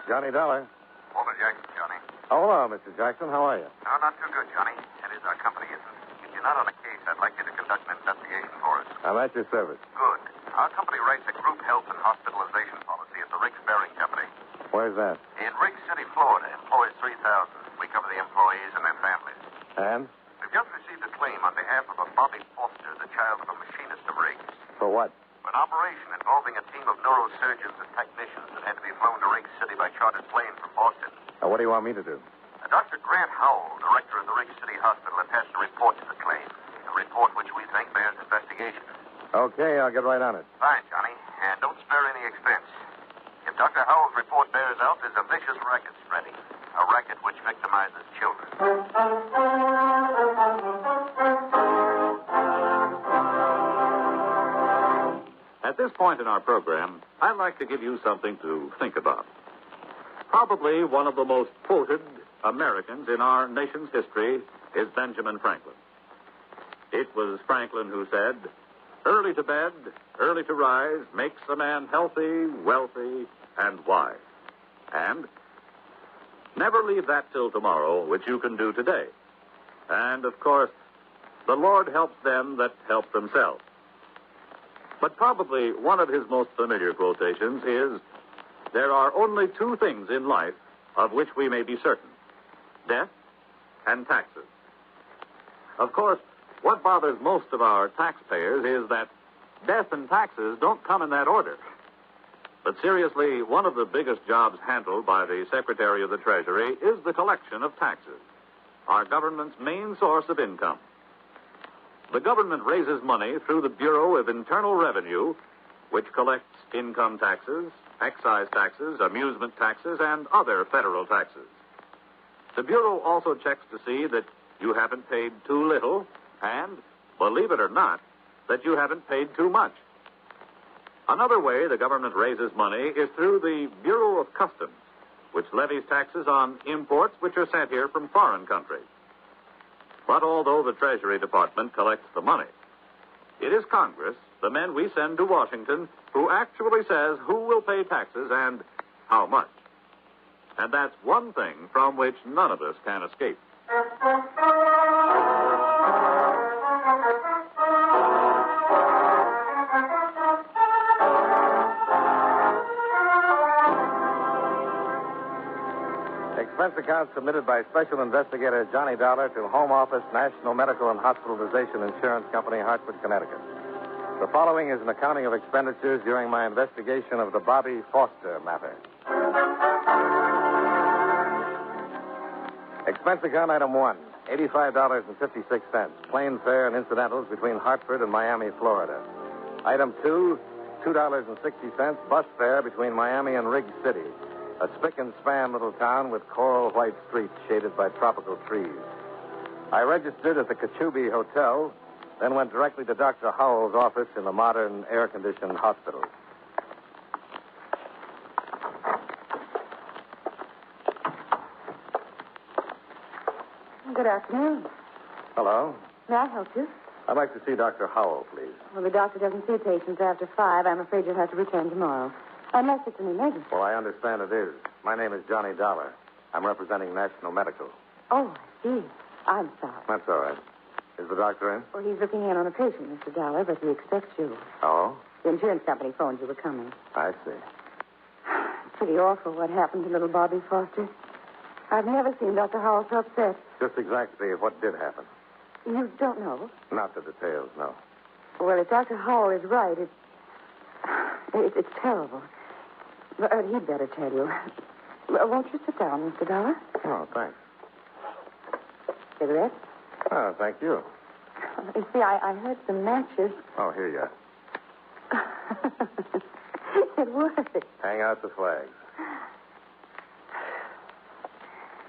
Johnny Dollar. Walter Jackson, Johnny. Oh, hello, Mr. Jackson. How are you? No, not too good, Johnny. That is, our company isn't. If you're not on a case, I'd like you to conduct an investigation for us. I'm at your service. Good. Our company writes a group health and hospitalization policy at the Riggs Bearing Company. Where's that? In Riggs City, Florida. Employs 3,000. We cover the employees and their families. And? We've just received a claim on behalf of a Bobby Foster, the child of a machinist of Riggs. For what? For an operation involving a team of neurosurgeons and technicians that had to be flown to Riggs City by chartered plane from Boston. Now, what do you want me to do? Dr. Grant Howell, director of the Riggs City Hospital, attached a report to the claim. A report which we think bears investigation. Okay, I'll get right on it. Fine, Johnny. And don't spare any expense. If Dr. Howell's report bears out, there's a vicious racket spreading. A racket which victimizes children. At this point in our program, I'd like to give you something to think about. Probably one of the most quoted Americans in our nation's history is Benjamin Franklin. It was Franklin who said, "Early to bed, early to rise makes a man healthy, wealthy, and wise." And never leave that till tomorrow, which you can do today. And, of course, the Lord helps them that help themselves. But probably one of his most familiar quotations is, "There are only two things in life of which we may be certain: death and taxes." Of course, what bothers most of our taxpayers is that death and taxes don't come in that order. But seriously, one of the biggest jobs handled by the Secretary of the Treasury is the collection of taxes, our government's main source of income. The government raises money through the Bureau of Internal Revenue, which collects income taxes, excise taxes, amusement taxes, and other federal taxes. The Bureau also checks to see that you haven't paid too little and, believe it or not, that you haven't paid too much. Another way the government raises money is through the Bureau of Customs, which levies taxes on imports which are sent here from foreign countries. But although the Treasury Department collects the money, it is Congress, the men we send to Washington, who actually says who will pay taxes and how much. And that's one thing from which none of us can escape. Expense account submitted by Special Investigator Johnny Dollar to Home Office, National Medical and Hospitalization Insurance Company, Hartford, Connecticut. The following is an accounting of expenditures during my investigation of the Bobby Foster matter. Expense account item 1, $85.56, plane fare and incidentals between Hartford and Miami, Florida. Item 2, $2.60, bus fare between Miami and Riggs City, a spick and span little town with coral white streets shaded by tropical trees. I registered at the Kachubi Hotel, then went directly to Dr. Howell's office in the modern air-conditioned hospital. Good afternoon. Hello. May I help you? I'd like to see Dr. Howell, please. Well, the doctor doesn't see patients after 5. I'm afraid you'll have to return tomorrow. Unless it's an emergency. Well, I understand it is. My name is Johnny Dollar. I'm representing National Medical. Oh, I see. I'm sorry. That's all right. Is the doctor in? Well, he's looking in on a patient, Mr. Dollar, but he expects you. Oh? The insurance company phoned you were coming. I see. It's pretty awful what happened to little Bobby Foster. I've never seen Dr. Howell so upset. Just exactly what did happen. You don't know? Not the details, no. Well, if Dr. Howell is right, it's terrible. But he'd better tell you. Won't you sit down, Mr. Dollar? Oh, thanks. Cigarette? Oh, thank you. You see, I heard some matches. Oh, here you are. It worked. Hang out the flags.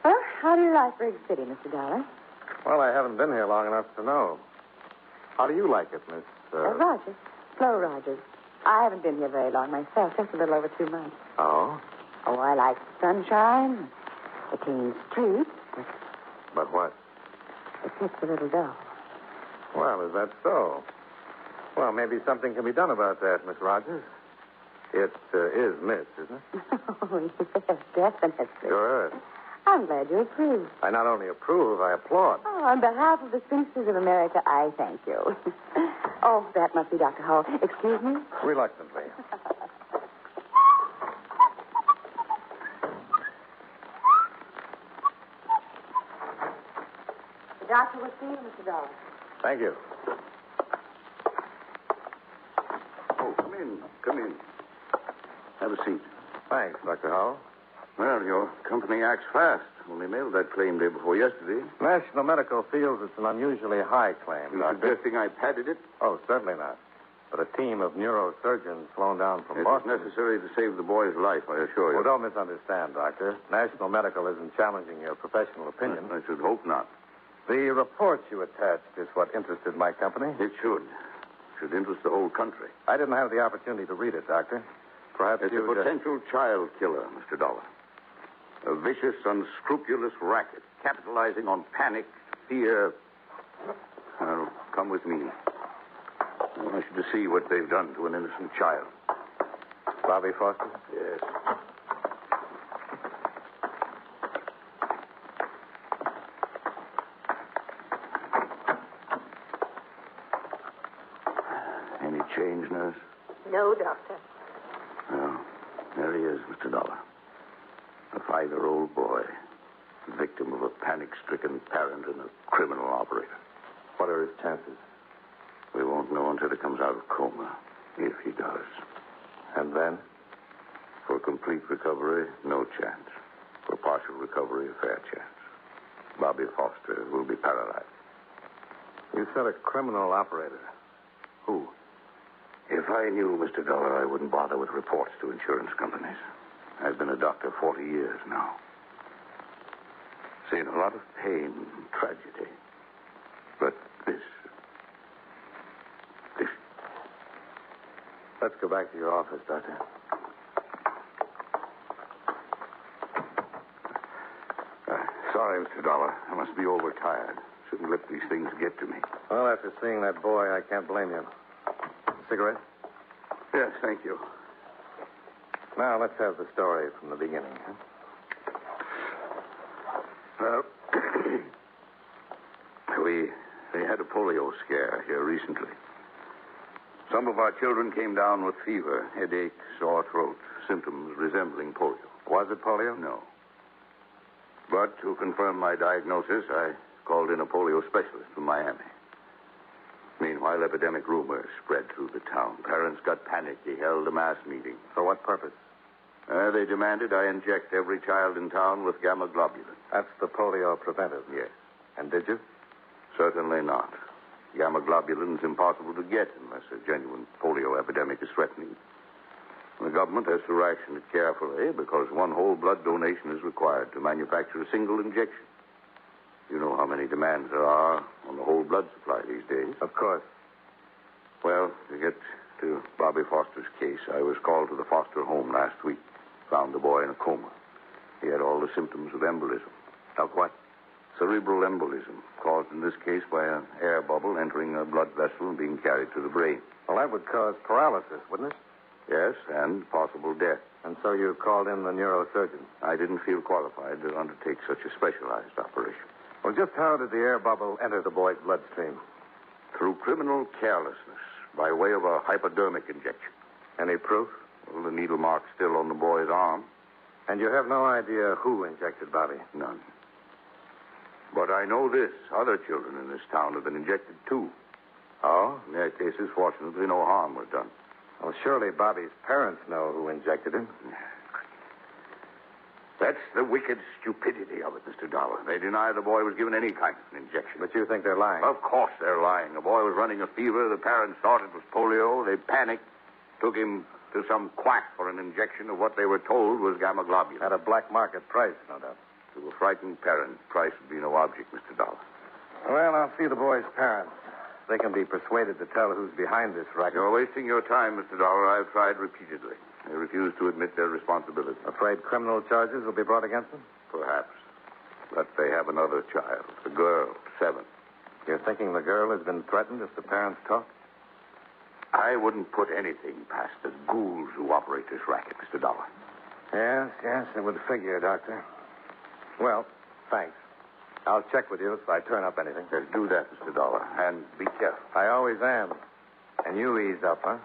Well, how do you like Riggs City, Mr. Dollar? Well, I haven't been here long enough to know. How do you like it, Miss... Rogers. Flo Rogers. I haven't been here very long myself, just a little over 2 months. Oh? Oh, I like the sunshine, the clean streets. But what? It gets a little dull. Well, is that so? Well, maybe something can be done about that, Miss Rogers. It is Miss, isn't it? Oh, yes, definitely. Sure is. I'm glad you approve. I not only approve, I applaud. Oh, on behalf of the spinsters of America, I thank you. Oh, that must be Dr. Howell. Excuse me? Reluctantly. The doctor will see you, Mr. Dollar. Thank you. Oh, come in. Come in. Have a seat. Thanks, Dr. Howell. Well, your company acts fast. Only mailed that claim day before yesterday. National Medical feels it's an unusually high claim, You Doctor. suggesting I padded it? Oh, certainly not. But a team of neurosurgeons flown down from It is Boston... necessary to save the boy's life, I assure you. Well, don't misunderstand, Doctor. National Medical isn't challenging your professional opinion. I should hope not. The report you attached is what interested my company. It should. Should interest the whole country. I didn't have the opportunity to read it, Doctor. Perhaps It's you... a potential child killer, Mr. Dollar. A vicious, unscrupulous racket, capitalizing on panic, fear. Well, come with me. I want you to see what they've done to an innocent child. Bobby Foster? Yes. Any change, nurse? No, Doctor. Well, there he is, Mr. Dollar. A 5-year-old boy, victim of a panic-stricken parent and a criminal operator. What are his chances? We won't know until he comes out of coma, if he does. And then? For complete recovery, no chance. For partial recovery, a fair chance. Bobby Foster will be paralyzed. You said a criminal operator. Who? If I knew, Mr. Dollar, I wouldn't bother with reports to insurance companies. I've been a doctor 40 years now. Seen a lot of pain and tragedy. But this... Let's go back to your office, Doctor. Sorry, Mr. Dollar. I must be overtired. Shouldn't let these things get to me. Well, after seeing that boy, I can't blame you. Cigarette? Yes, thank you. Now, let's have the story from the beginning, huh? Well, we had a polio scare here recently. Some of our children came down with fever, headache, sore throat, symptoms resembling polio. Was it polio? No. But to confirm my diagnosis, I called in a polio specialist from Miami. Meanwhile, epidemic rumors spread through the town. Parents got panicked. He held a mass meeting. For what purpose? They demanded I inject every child in town with gamma globulin. That's the polio preventive? Yes. And did you? Certainly not. Gamma globulin is impossible to get unless a genuine polio epidemic is threatening. The government has to ration it carefully because one whole blood donation is required to manufacture a single injection. You know how many demands there are on the whole blood supply these days. Of course. Well, to get to Bobby Foster's case, I was called to the Foster home last week. Found the boy in a coma. He had all the symptoms of embolism. Of what? Cerebral embolism, caused in this case by an air bubble entering a blood vessel and being carried to the brain. Well, that would cause paralysis, wouldn't it? Yes, and possible death. And so you called in the neurosurgeon? I didn't feel qualified to undertake such a specialized operation. Well, just how did the air bubble enter the boy's bloodstream? Through criminal carelessness, by way of a hypodermic injection. Any proof? Well, the needle mark's still on the boy's arm. And you have no idea who injected Bobby? None. But I know this. Other children in this town have been injected, too. Oh? In their cases, fortunately, no harm was done. Well, surely Bobby's parents know who injected him. That's the wicked stupidity of it, Mr. Dollar. They deny the boy was given any kind of an injection. But you think they're lying? Of course they're lying. The boy was running a fever. The parents thought it was polio. They panicked, took him to some quack for an injection of what they were told was gamma globulin. At a black market price, no doubt. To a frightened parent, price would be no object, Mr. Dollar. Well, I'll see the boy's parents. They can be persuaded to tell who's behind this racket. You're wasting your time, Mr. Dollar. I've tried repeatedly. They refuse to admit their responsibility. Afraid criminal charges will be brought against them? Perhaps. But they have another child, a girl, 7. You're thinking the girl has been threatened if the parents talk? I wouldn't put anything past the ghouls who operate this racket, Mr. Dollar. Yes, it would figure, Doctor. Well, thanks. I'll check with you if I turn up anything. Just do that, Mr. Dollar, and be careful. I always am. And you ease up, huh?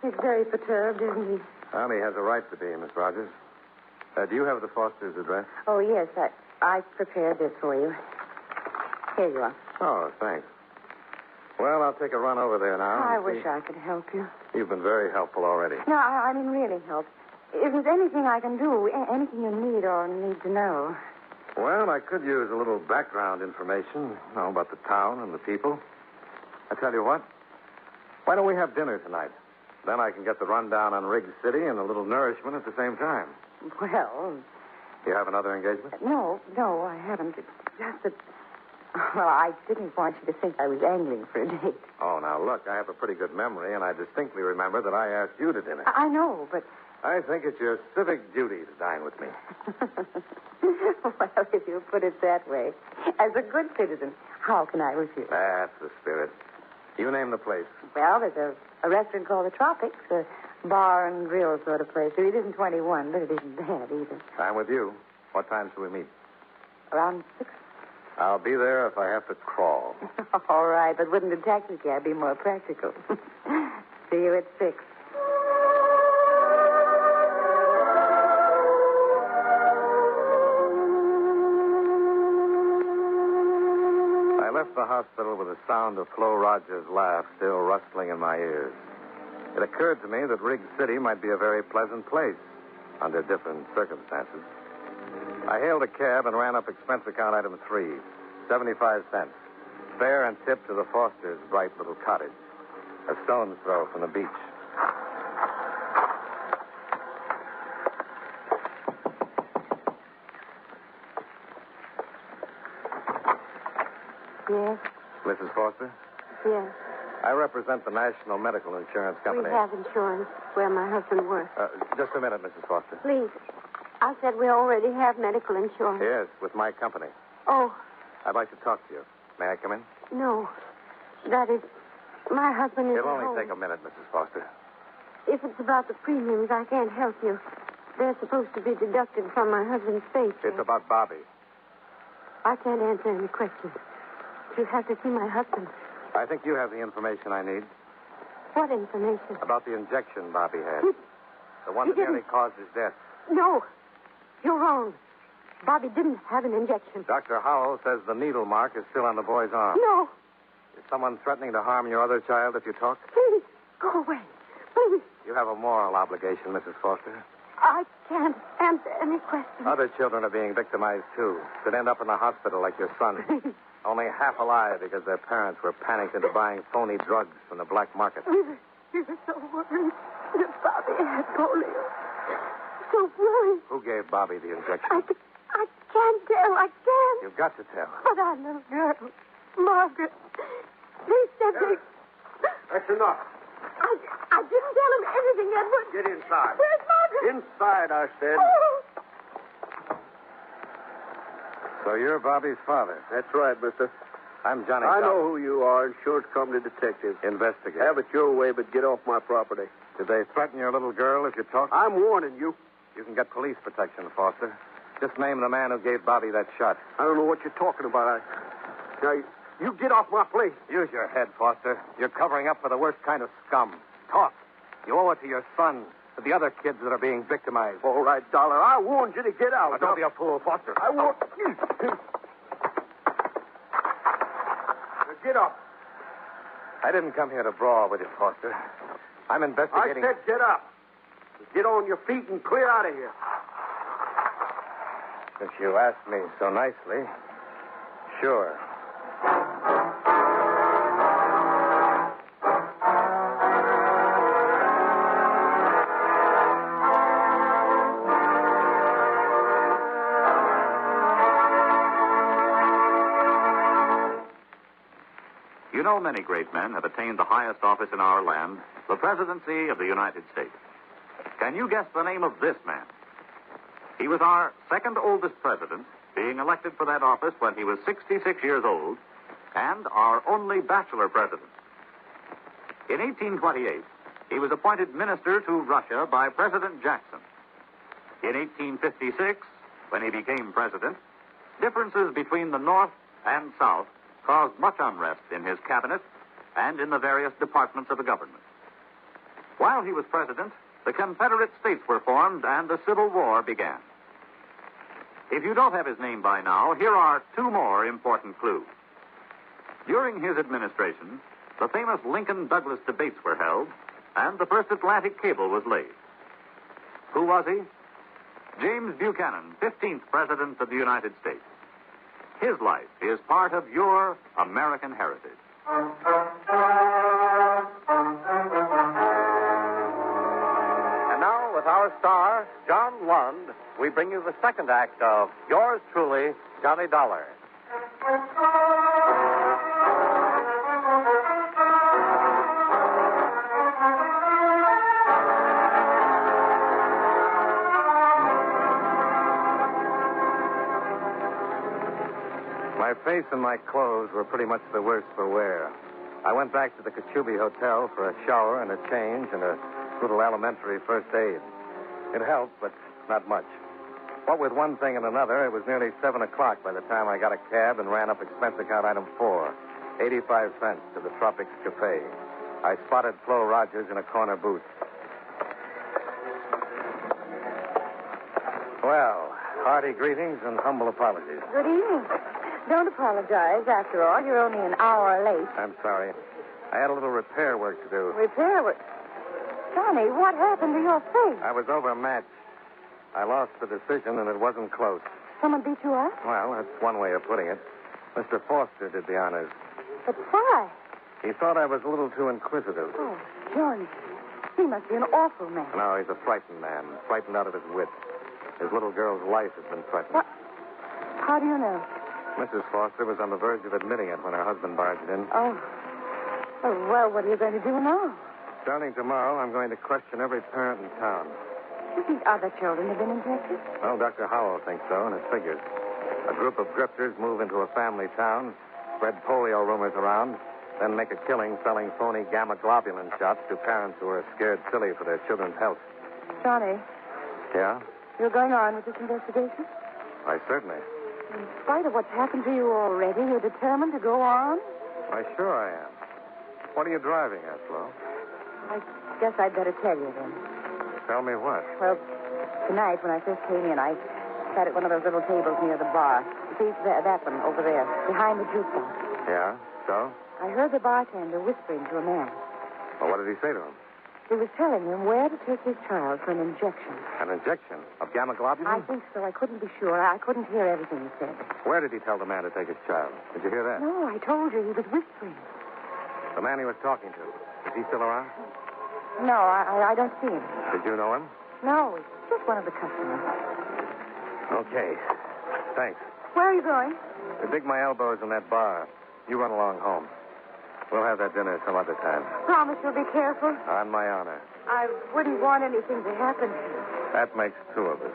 He's very perturbed, isn't he? Well, he has a right to be, Miss Rogers. Do you have the Foster's address? Oh, yes. I prepared this for you. Here you are. Oh, thanks. Well, I'll take a run over there now. I wish I could help you. You've been very helpful already. No, I mean really help. If there's anything I can do, anything you need or need to know. Well, I could use a little background information, about the town and the people. I tell you what. Why don't we have dinner tonight? Then I can get the rundown on Riggs City and a little nourishment at the same time. Well... You have another engagement? No, I haven't. It's just that... Well, I didn't want you to think I was angling for a date. Oh, now, look, I have a pretty good memory, and I distinctly remember that I asked you to dinner. I know, but... I think it's your civic duty to dine with me. Well, if you put it that way, as a good citizen, how can I refuse? That's the spirit. You name the place. Well, there's a restaurant called the Tropics, a bar and grill sort of place. It isn't 21, but it isn't bad either. I'm with you. What time shall we meet? Around 6. I'll be there if I have to crawl. All right, but wouldn't a taxi cab be more practical? See you at 6. I left the hospital with the sound of Flo Rogers' laugh still rustling in my ears. It occurred to me that Riggs City might be a very pleasant place under different circumstances. I hailed a cab and ran up expense account item 3, 75 cents. Fare and tip to the Fosters' bright little cottage, a stone's throw from the beach. Yes? Mrs. Foster? Yes. I represent the National Medical Insurance Company. We have insurance where my husband works. Just a minute, Mrs. Foster. Please. I said we already have medical insurance. Yes, with my company. Oh, I'd like to talk to you. May I come in? no. That is, my husband is It'll at only home. take a minute, Mrs. Foster. If it's about the premiums, I can't help you. They're supposed to be deducted from my husband's paycheck. It's about Bobby. I can't answer any questions. You have to see my husband. I think you have the information I need What information? about the injection Bobby had. The one he that nearly didn't- caused his death. No. You're wrong. Bobby didn't have an injection. Dr. Howell says the needle mark is still on the boy's arm. No. Is someone threatening to harm your other child if you talk? Please, go away. Please. You have a moral obligation, Mrs. Foster. I can't answer any questions. Other children are being victimized, too. Could end up in the hospital like your son. Only half alive because their parents were panicked into buying phony drugs from the black market. We were so worried that Bobby had polio. So worried. Who gave Bobby the injection? I can't tell. I can't. You've got to tell. But our little girl, Margaret. They said they... That's enough. I didn't tell him anything, Edward. Get inside. Where's Margaret? Inside, I said. Oh. So you're Bobby's father. That's right, mister. I'm Johnny I Jock. know who you are, insurance company detective. Investigate. Have it your way, but get off my property. Did they threaten your little girl if you talk? I'm warning you. You can get police protection, Foster. Just name the man who gave Bobby that shot. I don't know what you're talking about. Now, you get off my place. Use your head, Foster. You're covering up for the worst kind of scum. Talk. You owe it to your son, to the other kids that are being victimized. All right, Dollar. I warned you to get out. Now, don't be a fool, Foster. I warned you. Get up. I didn't come here to brawl with you, Foster. I'm investigating... I said get up. Get on your feet and clear out of here. Since you asked me so nicely, sure. You know, many great men have attained the highest office in our land, the presidency of the United States. Can you guess the name of this man? He was our second oldest president, being elected for that office when he was 66 years old, and our only bachelor president. In 1828, he was appointed minister to Russia by President Jackson. In 1856, when he became president, differences between the North and South caused much unrest in his cabinet and in the various departments of the government. While he was president, the Confederate States were formed and the Civil War began. If you don't have his name by now, here are two more important clues. During his administration, the famous Lincoln-Douglas debates were held, and the first Atlantic cable was laid. Who was he? James Buchanan, 15th President of the United States. His life is part of your American heritage. And now, with our star, John Lund, we bring you the second act of Yours Truly, Johnny Dollar. My face and my clothes were pretty much the worse for wear. I went back to the Kachubi Hotel for a shower and a change and a little elementary first aid. It helped, but not much. What with one thing and another, it was nearly 7 o'clock by the time I got a cab and ran up expense account item 4, 85 cents to the Tropics Cafe. I spotted Flo Rogers in a corner booth. Well, hearty greetings and humble apologies. Good evening. Don't apologize. After all, you're only an hour late. I'm sorry. I had a little repair work to do. Repair work. Johnny, what happened to your face? I was overmatched. I lost the decision, and it wasn't close. Someone beat you up? Well, that's one way of putting it. Mr. Foster did the honors. But why? He thought I was a little too inquisitive. Oh, Johnny. He must be an awful man. No, he's a frightened man, frightened out of his wits. His little girl's life has been threatened. What? How do you know? Mrs. Foster was on the verge of admitting it when her husband barged in. Oh. Oh, well, what are you going to do now? Starting tomorrow, I'm going to question every parent in town. Do you think other children have been infected? Well, Dr. Howell thinks so, and his figures. A group of grifters move into a family town, spread polio rumors around, then make a killing selling phony gamma globulin shots to parents who are scared silly for their children's health. Johnny, Yeah? you're going on with this investigation? Why, certainly. In spite of what's happened to you already, you're determined to go on? Why, sure I am. What are you driving at, Flo? I guess I'd better tell you then. Tell me what. Well, tonight when I first came in, I sat at one of those little tables near the bar. You see, that one over there, behind the jukebox. Yeah? So? I heard the bartender whispering to a man. Well, what did he say to him? He was telling him where to take his child for an injection. An injection of gamma globulin? I think so. I couldn't be sure. I couldn't hear everything he said. Where did he tell the man to take his child? Did you hear that? No, I told you he was whispering. The man he was talking to. Is he still around? No, I don't see him. Did you know him? No, it's just one of the customers. Okay. Thanks. Where are you going? To dig my elbows in that bar. You run along home. We'll have that dinner some other time. Promise you'll be careful. On my honor. I wouldn't want anything to happen to you. That makes two of us.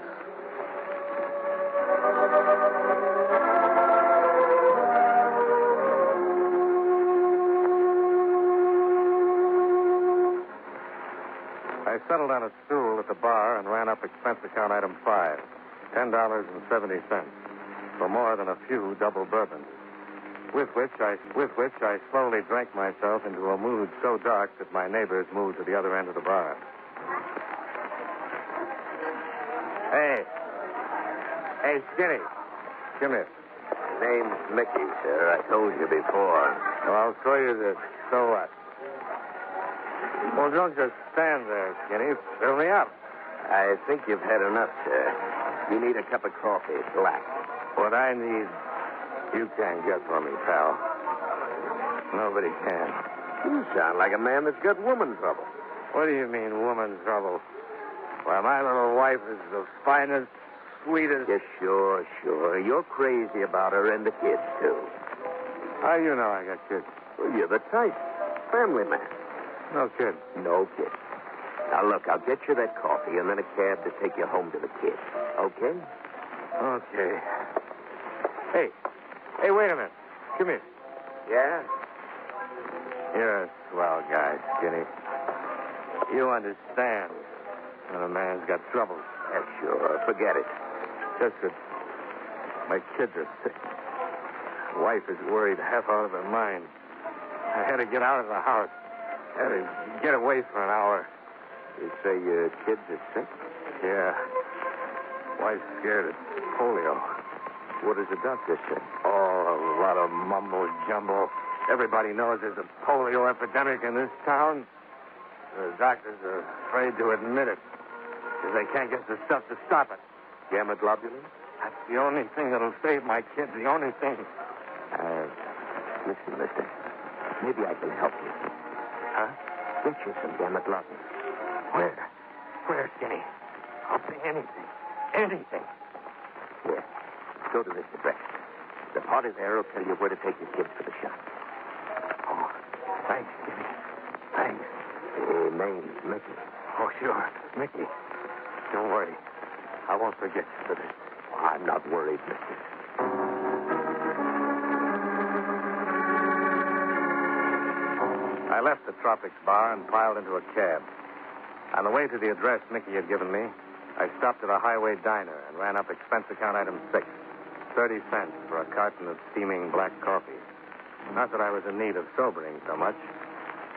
I settled on a stool at the bar and ran up expense account item 5, $10.70, for more than a few double bourbons, with which I slowly drank myself into a mood so dark that my neighbors moved to the other end of the bar. Hey, Skinny, come here. Name's Mickey, sir. I told you before. Well, I'll show you this. So what? Well, don't just stand there, Skinny. Fill me up. I think you've had enough, sir. You need a cup of coffee, black. What I need, you can't get for me, pal. Nobody can. You sound like a man that's got woman trouble. What do you mean, woman trouble? Why, my little wife is the finest, sweetest... Yes, sure. You're crazy about her and the kids, too. How do you know I got kids? Well, you're the type. Family man. No kid. No kid. Now, look, I'll get you that coffee and then a cab to take you home to the kids. Okay? Okay. Hey, wait a minute. Come here. Yeah? You're a swell guy, Skinny. You understand when a man's got trouble. Yeah, sure. Forget it. Just that my kids are sick. Wife is worried half out of her mind. I had to get out of the house. Had to get away for an hour. You say your kids are sick? Yeah. Wife's scared of polio. What does the doctor say? Oh, a lot of mumbo-jumbo. Everybody knows there's a polio epidemic in this town. The doctors are afraid to admit it because they can't get the stuff to stop it. Gamma globulin? That's the only thing that'll save my kids, the only thing. Listen, mister. Maybe I can help you. Huh? Get you some gamma globulin. Where, Skinny? I'll pay anything. Anything. Here. Go to this address. The party there will tell you where to take your kids for the shot. Oh, thanks, Skinny. Thanks. Name's Mickey. Oh, sure. Mickey. Don't worry. I won't forget you for this. Oh, I'm not worried, mister. I left the Tropics bar and piled into a cab. On the way to the address Mickey had given me, I stopped at a highway diner and ran up expense account item 6, 30 cents for a carton of steaming black coffee. Not that I was in need of sobering so much.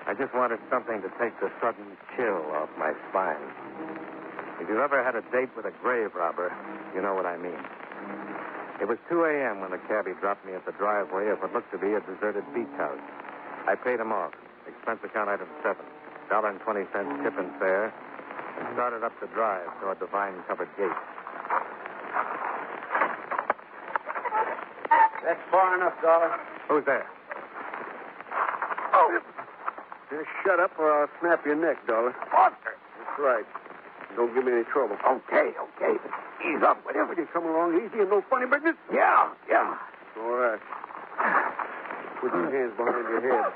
I just wanted something to take the sudden chill off my spine. If you've ever had a date with a grave robber, you know what I mean. It was 2 a.m. when the cabbie dropped me at the driveway of what looked to be a deserted beach house. I paid him off. Expense account item 7, $1.20 tip and fare, and started up the drive toward the vine-covered gate. That's far enough, Dollar. Who's there? Oh. Just shut up or I'll snap your neck, Dollar. Foster! That's right. Don't give me any trouble. Okay. Ease up. Whatever you come along easy and no funny business. Yeah. All right. Put your hands behind your head.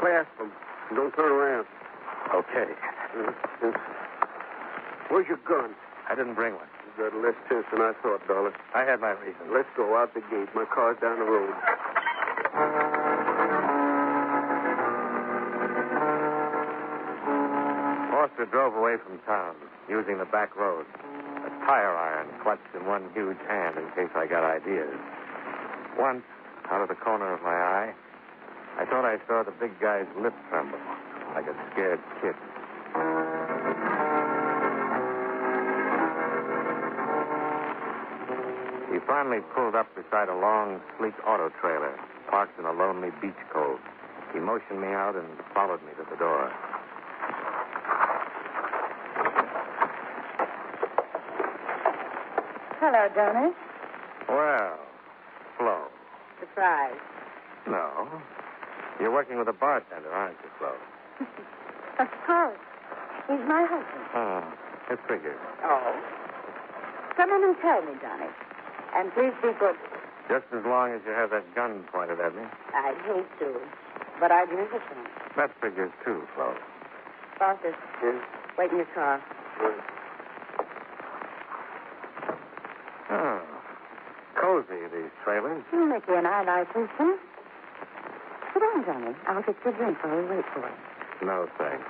clasp them. Don't turn around. Okay. Where's your gun? I didn't bring one. You got less sense than I thought, Dollar. I had my reasons. Let's go out the gate. My car's down the road. Foster drove away from town, using the back road. A tire iron clutched in one huge hand in case I got ideas. Once, out of the corner of my eye, I thought I saw the big guy's lip tremble, like a scared kid. He finally pulled up beside a long, sleek auto trailer, parked in a lonely beach cove. He motioned me out and followed me to the door. Hello, Johnny. Well, Flo. Surprise. No. You're working with a bartender, aren't you, Flo? Of course. He's my husband. Oh, it figures. Oh. Come in and tell me, Johnny. And please be good. Just as long as you have that gun pointed at me. I'd hate to, but I'd never can. That figures, too, Flo. Foster, wait in your car. Oh. Cozy, these trailers. Mickey and I like this, huh? Sit down, Johnny. I'll fix your drink while we wait for it. No, thanks.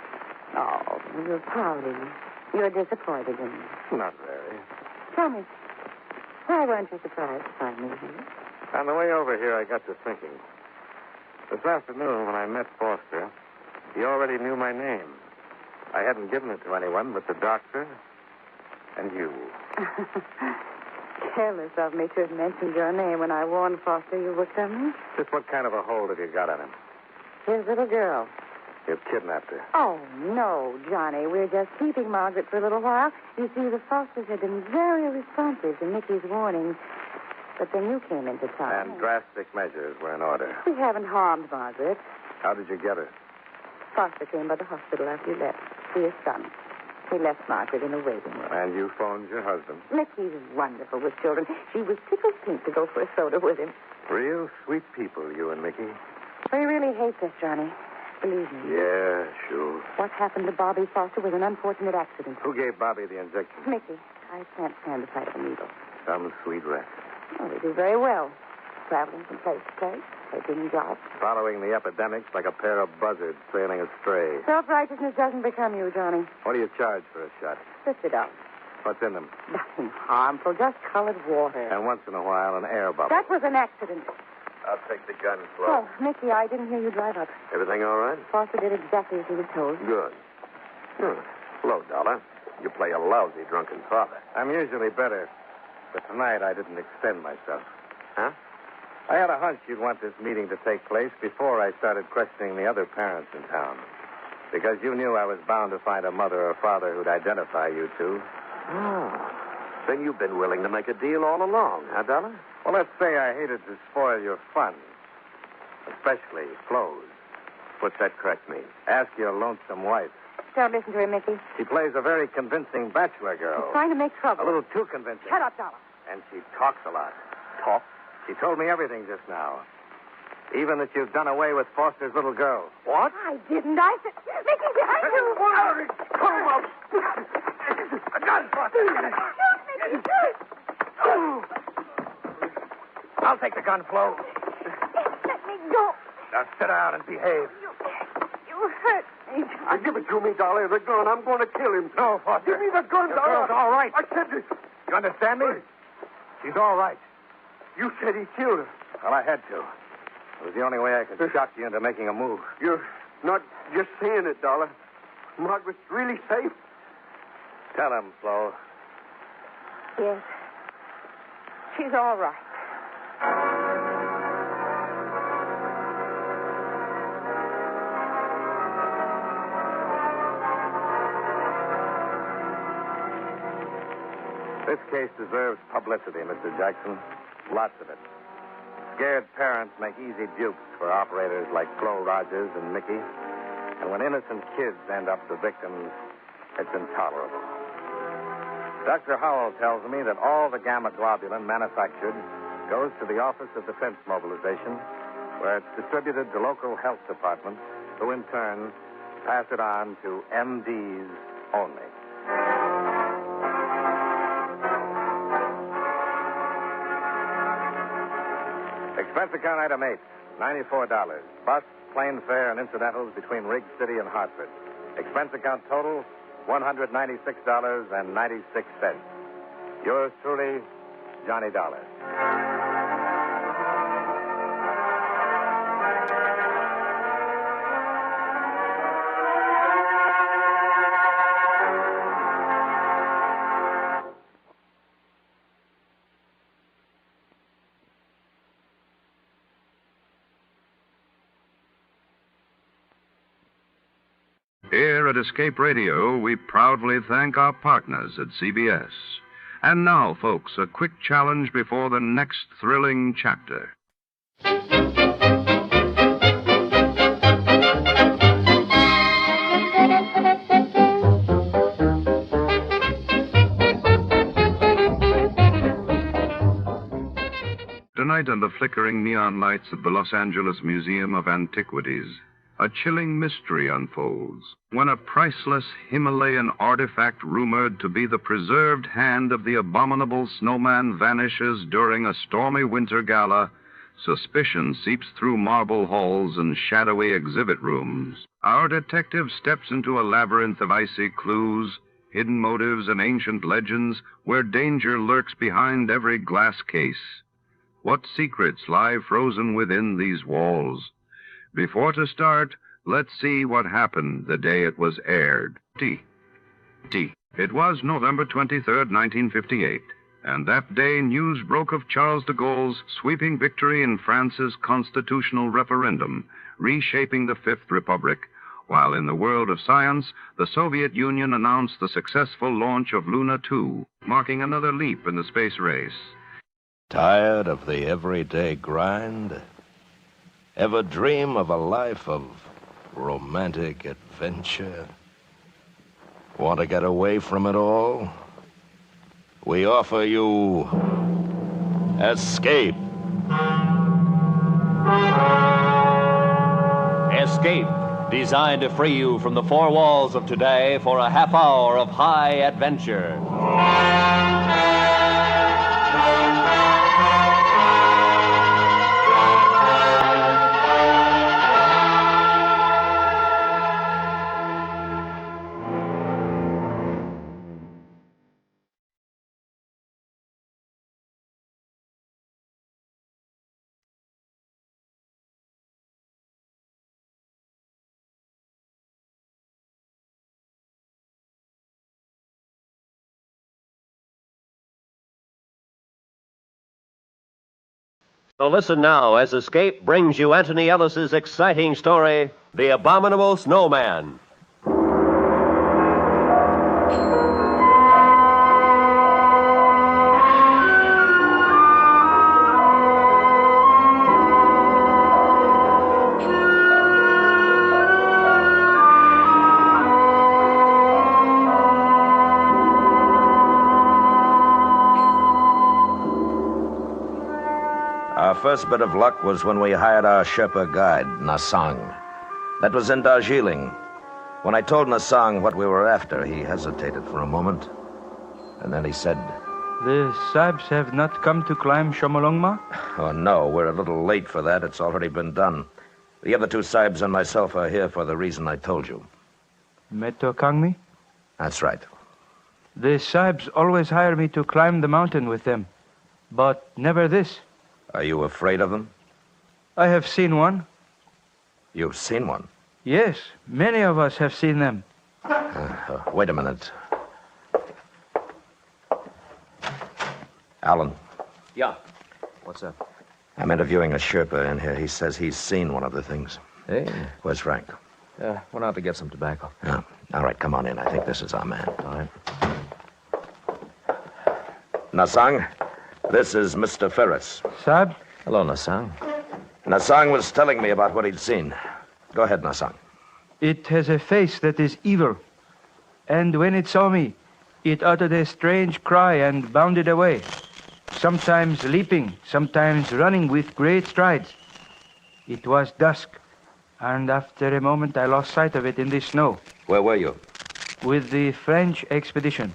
Oh, you're pouting. You're disappointed in me. Not very. Tell me, why weren't you surprised to find me here? On the way over here, I got to thinking. This afternoon, when I met Foster, he already knew my name. I hadn't given it to anyone but the doctor and you. Careless of me to have mentioned your name when I warned Foster you were coming. Just what kind of a hold have you got on him? His little girl. You've kidnapped her. Oh, no, Johnny. We're just keeping Margaret for a little while. You see, the Fosters have been very responsive to Mickey's warning. But then you came into town. And drastic measures were in order. We haven't harmed Margaret. How did you get her? Foster came by the hospital after you left. See his son. He left Margaret in the waiting room. And you phoned your husband? Mickey's wonderful with children. She was tickled pink to go for a soda with him. Real sweet people, you and Mickey. We really hate this, Johnny. Believe me. Yeah, sure. What happened to Bobby Foster was an unfortunate accident. Who gave Bobby the injection? Mickey. I can't stand the sight of a needle. Some sweet wreck. Oh, we do very well. Traveling from place to place, taking jobs. Following the epidemics like a pair of buzzards sailing astray. Self-righteousness doesn't become you, Johnny. What do you charge for a shot? $50. What's in them? Nothing harmful, just colored water. And once in a while, an air bubble. That was an accident. I'll take the gun, Flo. Oh, Mickey, I didn't hear you drive up. Everything all right? Foster did exactly as he was told. Good. Hello, Dollar. You play a lousy drunken father. I'm usually better, but tonight I didn't extend myself. Huh? I had a hunch you'd want this meeting to take place before I started questioning the other parents in town. Because you knew I was bound to find a mother or father who'd identify you two. Oh. Then you've been willing to make a deal all along, huh, Dollar? Well, let's say I hated to spoil your fun. Especially Flo's. What's that correct mean? Ask your lonesome wife. Don't listen to him, Mickey. She plays a very convincing bachelor girl. He's trying to make trouble. A little too convincing. Shut up, Dollar. And she talks a lot. Talk? She told me everything just now. Even that you've done away with Foster's little girl. What? I didn't. I said... Mickey, behind you! Come on! A gun, Foster! Shoot, Mickey, shoot! I'll take the gun, Flo. Let me go. Now sit down and behave. You hurt me, Johnny. Give it to me, Dollar. The gun. I'm going to kill him. No, Foster. Give me the gun, The Dollar. girl's all right. I said this. You understand me? She's all right. You said he killed her. Well, I had to. It was the only way I could shock you into making a move. You're not just saying it, Dollar. Margaret's really safe. Tell him, Flo. Yes. She's all right. This case deserves publicity, Mr. Jackson. Lots of it. Scared parents make easy dupes for operators like Flo Rogers and Mickey. And when innocent kids end up the victims, it's intolerable. Dr. Howell tells me that all the gamma globulin manufactured goes to the Office of Defense Mobilization, where it's distributed to local health departments who in turn pass it on to MDs only. Expense account item 8, $94. Bus, plane fare, and incidentals between Riggs City and Hartford. Expense account total, $196.96. Yours truly, Johnny Dollar. Here at Escape Radio, we proudly thank our partners at CBS. And now, folks, a quick challenge before the next thrilling chapter. Tonight, under the flickering neon lights of the Los Angeles Museum of Antiquities, a chilling mystery unfolds when a priceless Himalayan artifact rumored to be the preserved hand of the abominable snowman vanishes during a stormy winter gala. Suspicion seeps through marble halls and shadowy exhibit rooms. Our detective steps into a labyrinth of icy clues, hidden motives, and ancient legends where danger lurks behind every glass case. What secrets lie frozen within these walls? Before to start, let's see what happened the day it was aired. It was November 23rd, 1958, and that day news broke of Charles de Gaulle's sweeping victory in France's constitutional referendum, reshaping the Fifth Republic, while in the world of science, the Soviet Union announced the successful launch of Luna 2, marking another leap in the space race. Tired of the everyday grind? Ever dream of a life of romantic adventure? Want to get away from it all? We offer you Escape. Escape, designed to free you from the four walls of today for a half hour of high adventure. So listen now as Escape brings you Anthony Ellis's exciting story, The Abominable Snowman. Our first bit of luck was when we hired our Sherpa guide, Nasang. That was in Darjeeling. When I told Nasang what we were after, he hesitated for a moment. And then he said, "The Sahibs have not come to climb Shomolungma?" "Oh, no, we're a little late for that. It's already been done. The other two Sahibs and myself are here for the reason I told you." Meto Kangmi? That's right. The Sahibs always hire me to climb the mountain with them, but never this. Are you afraid of them? I have seen one. You've seen one? Yes, many of us have seen them. Wait a minute. Alan. Yeah. What's up? I'm interviewing a Sherpa in here. He says he's seen one of the things. Hey. Where's Frank? Went out to get some tobacco. Oh, all right, come on in. I think this is our man. All right. Nasang, this is Mr. Ferris. Sahib? Hello, Nasang. Nasang was telling me about what he'd seen. Go ahead, Nasang. It has a face that is evil. And when it saw me, it uttered a strange cry and bounded away. Sometimes leaping, sometimes running with great strides. It was dusk. and after a moment I lost sight of it in the snow. Where were you? With the French expedition.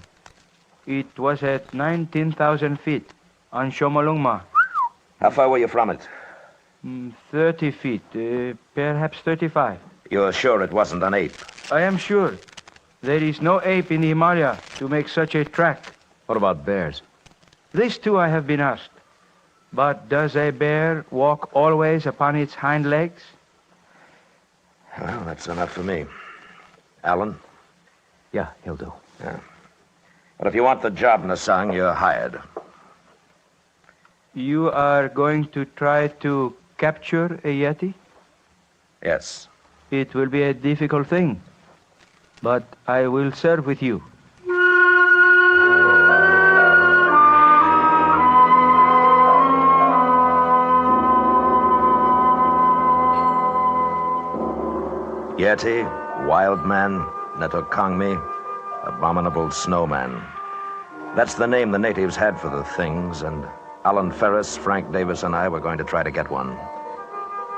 It was at 19,000 feet on Chomolungma. How far were you from it? 30 feet, perhaps 35. You're sure it wasn't an ape? I am sure. There is no ape in the Himalaya to make such a track. What about bears? This too I have been asked. But does a bear walk always upon its hind legs? Well, that's enough for me. Alan? Yeah, he'll do. Yeah. But if you want the job, Nasang, you're hired. You are going to try to capture a Yeti? Yes. It will be a difficult thing, but I will serve with you. Yeti, Wild Man, Netokangmi, Abominable Snowman. That's the name the natives had for the things, and Alan Ferris, Frank Davis, and I were going to try to get one.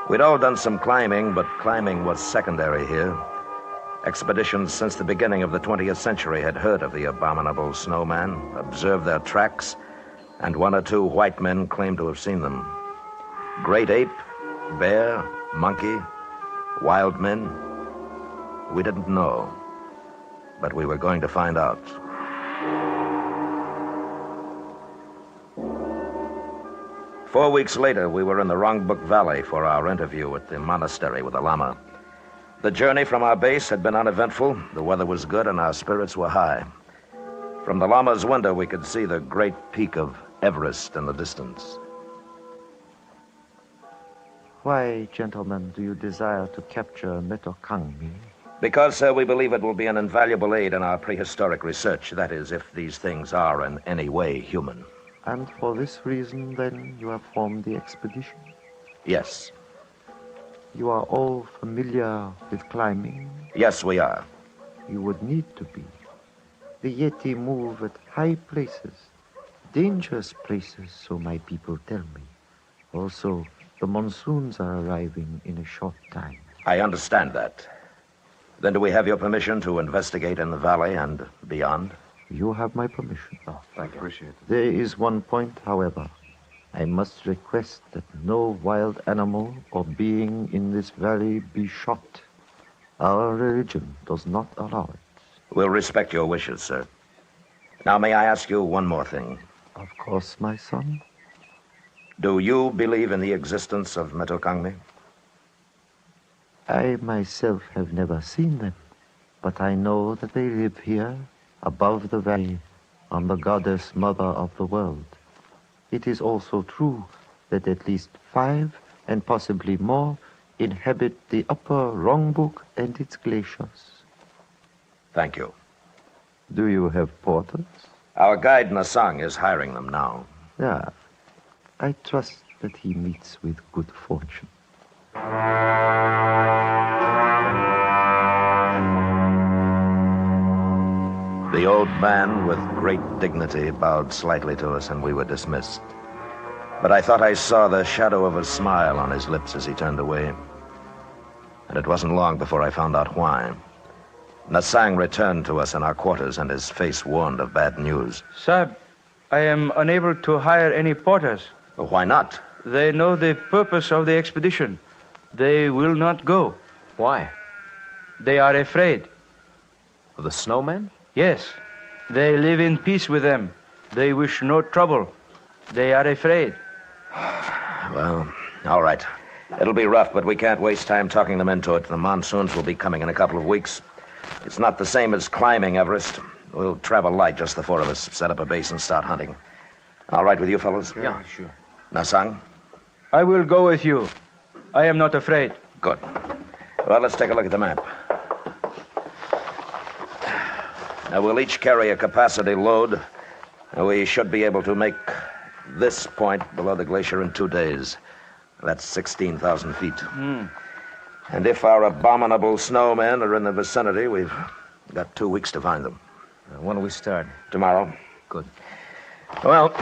We'd all done some climbing, but climbing was secondary here. Expeditions since the beginning of the 20th century had heard of the Abominable Snowman, observed their tracks, and one or two white men claimed to have seen them. Great ape, bear, monkey, wild men, we didn't know, but we were going to find out. Four weeks later, we were in the Rongbuk Valley for our interview at the monastery with the Lama. The journey from our base had been uneventful, the weather was good, and our spirits were high. From the Lama's window, we could see the great peak of Everest in the distance. Why, gentlemen, do you desire to capture Netokangmi? Because, sir, we believe it will be an invaluable aid in our prehistoric research. That is, if these things are in any way human. And for this reason, then, you have formed the expedition? Yes. You are all familiar with climbing? Yes, we are. You would need to be. The Yeti move at high places, dangerous places, so my people tell me. Also, the monsoons are arriving in a short time. I understand that. Then do we have your permission to investigate in the valley and beyond? You have my permission. Oh, thank you. Appreciate it. There is one point, however. I must request that no wild animal or being in this valley be shot. Our religion does not allow it. We'll respect your wishes, sir. Now, may I ask you one more thing? Of course, my son. Do you believe in the existence of Netokangmi? I myself have never seen them, but I know that they live here, above the valley, on the goddess mother of the world. It is also true that at least 5, and possibly more, inhabit the upper Rongbuk and its glaciers. Thank you. Do you have porters? Our guide Nasang is hiring them now. Yeah. I trust that he meets with good fortune. The old man, with great dignity, bowed slightly to us, and we were dismissed. But I thought I saw the shadow of a smile on his lips as he turned away. And it wasn't long before I found out why. Nasang returned to us in our quarters, and his face warned of bad news. Sir, I am unable to hire any porters. Why not? They know the purpose of the expedition. They will not go. Why? They are afraid. Of the snowman? Yes. They live in peace with them. They wish no trouble. They are afraid. Well, all right. It'll be rough, but we can't waste time talking them into it. The monsoons will be coming in a couple of weeks. It's not the same as climbing Everest. We'll travel light, just the four of us, set up a base and start hunting. All right with you, fellows? Yeah, sure. Nasang? I will go with you. I am not afraid. Good. Well, let's take a look at the map. Now, we'll each carry a capacity load. We should be able to make this point below the glacier in 2 days. That's 16,000 feet. And if our abominable snowmen are in the vicinity, we've got 2 weeks to find them. When do we start? Tomorrow. Good. Well,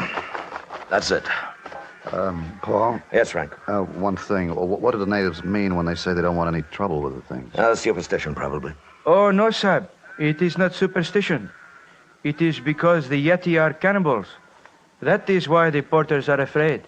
that's it. Paul? Yes, Frank. One thing. What do the natives mean when they say they don't want any trouble with the things? Superstition, probably. Oh, no, Sab. It is not superstition. It is because the Yeti are cannibals. That is why the porters are afraid.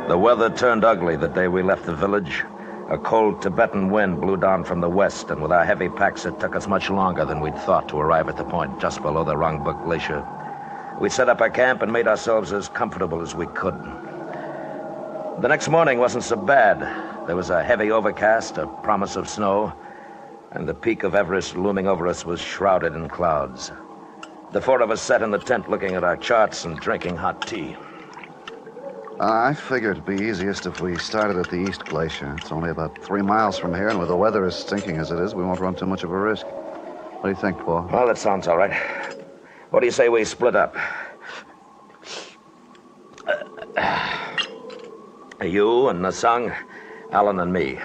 The weather turned ugly the day we left the village. A cold Tibetan wind blew down from the west, and with our heavy packs, it took us much longer than we'd thought to arrive at the point just below the Rongbuk Glacier. We set up our camp and made ourselves as comfortable as we could. The next morning wasn't so bad. There was a heavy overcast, a promise of snow, and the peak of Everest looming over us was shrouded in clouds. The four of us sat in the tent looking at our charts and drinking hot tea. I figured it'd be easiest if we started at the East Glacier. It's only about 3 miles from here, and with the weather as stinking as it is, we won't run too much of a risk. What do you think, Paul? Well, that sounds all right. What do you say we split up? You and Nasang, Alan and me.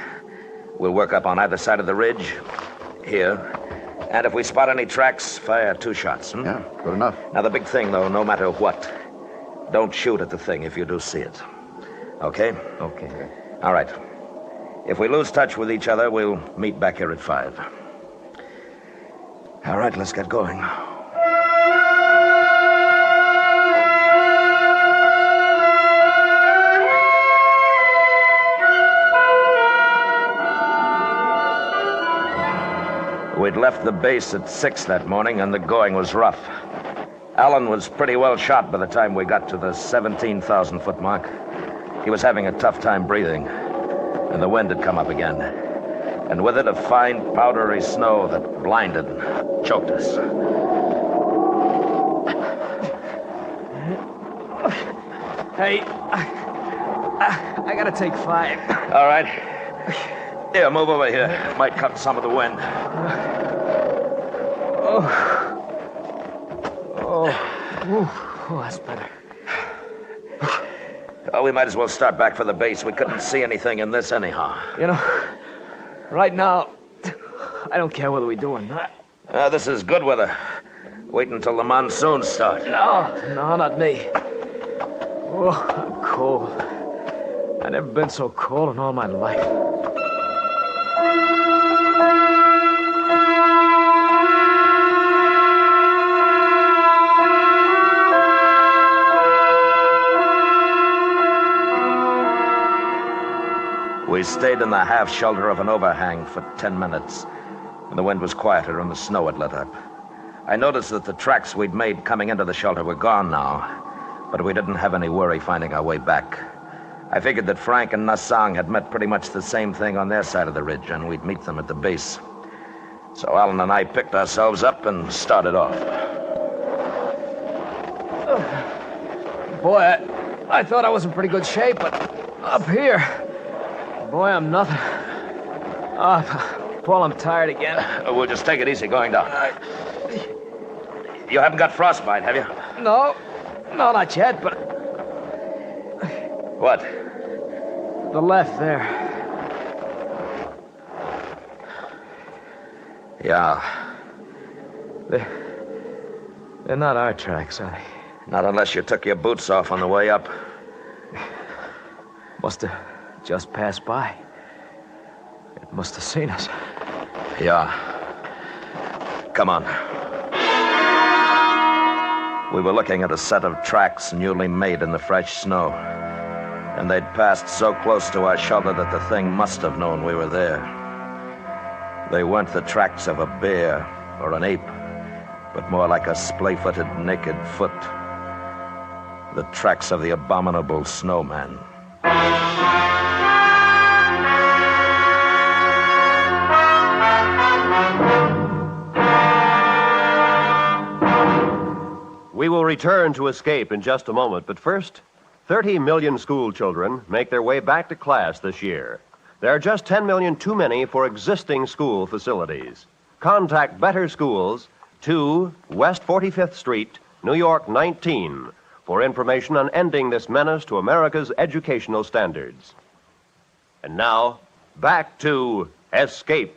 We'll work up on either side of the ridge, here. And if we spot any tracks, fire 2 shots. Yeah, good enough. Now, the big thing, though, no matter what, don't shoot at the thing if you do see it. Okay? Okay. All right. If we lose touch with each other, we'll meet back here at 5. All right, let's get going. We'd left the base at 6 that morning, and the going was rough. Alan was pretty well shot by the time we got to the 17,000-foot mark. He was having a tough time breathing, and the wind had come up again. And with it, a fine, powdery snow that blinded and choked us. Hey, I gotta take 5. All right. Here, move over here. It might cut some of the wind. Oh, that's better. Oh, we might as well start back for the base. We couldn't see anything in this anyhow. You know, right now, I don't care whether we do or not. This is good weather. Wait until the monsoons start. No, not me. Oh, I'm cold. I've never been so cold in all my life. We stayed in the half shelter of an overhang for 10 minutes. And the wind was quieter and the snow had let up. I noticed that the tracks we'd made coming into the shelter were gone now, but we didn't have any worry finding our way back. I figured that Frank and Nasang had met pretty much the same thing on their side of the ridge, and we'd meet them at the base. So Alan and I picked ourselves up and started off. Boy, I thought I was in pretty good shape, but up here, boy, I'm nothing. Paul, I'm tired again. We'll just take it easy going down. You haven't got frostbite, have you? No, not yet, but... What? The left there. Yeah. They're not our tracks, are they? Not unless you took your boots off on the way up. Must have just passed by. It must have seen us. Yeah. Come on. We were looking at a set of tracks newly made in the fresh snow. And they'd passed so close to our shelter that the thing must have known we were there. They weren't the tracks of a bear or an ape, but more like a splay-footed naked foot. The tracks of the Abominable Snowman. We will return to Escape in just a moment, but first, 30 million school children make their way back to class this year. There are just 10 million too many for existing school facilities. Contact Better Schools, 2 West 45th Street, New York 19, for information on ending this menace to America's educational standards. And now, back to Escape.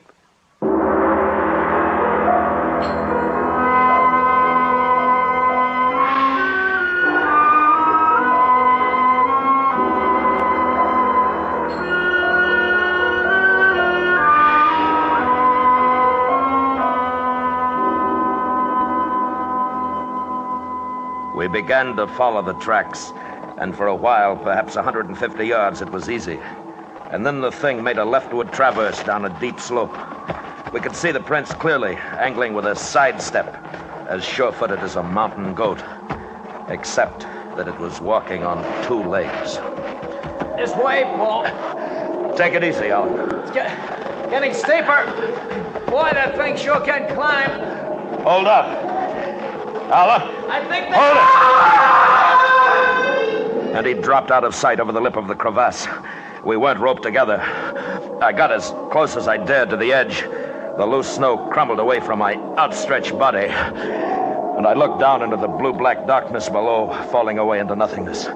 We began to follow the tracks, and for a while, perhaps 150 yards, it was easy. And then the thing made a leftward traverse down a deep slope. We could see the prints clearly, angling with a sidestep, as sure-footed as a mountain goat, except that it was walking on two legs. This way, Paul. Take it easy, Alan. It's getting steeper. Boy, that thing sure can climb. Hold up. Alan. I think Hold it! And he dropped out of sight over the lip of the crevasse. We weren't roped together. I got as close as I dared to the edge. The loose snow crumbled away from my outstretched body. And I looked down into the blue-black darkness below, falling away into nothingness.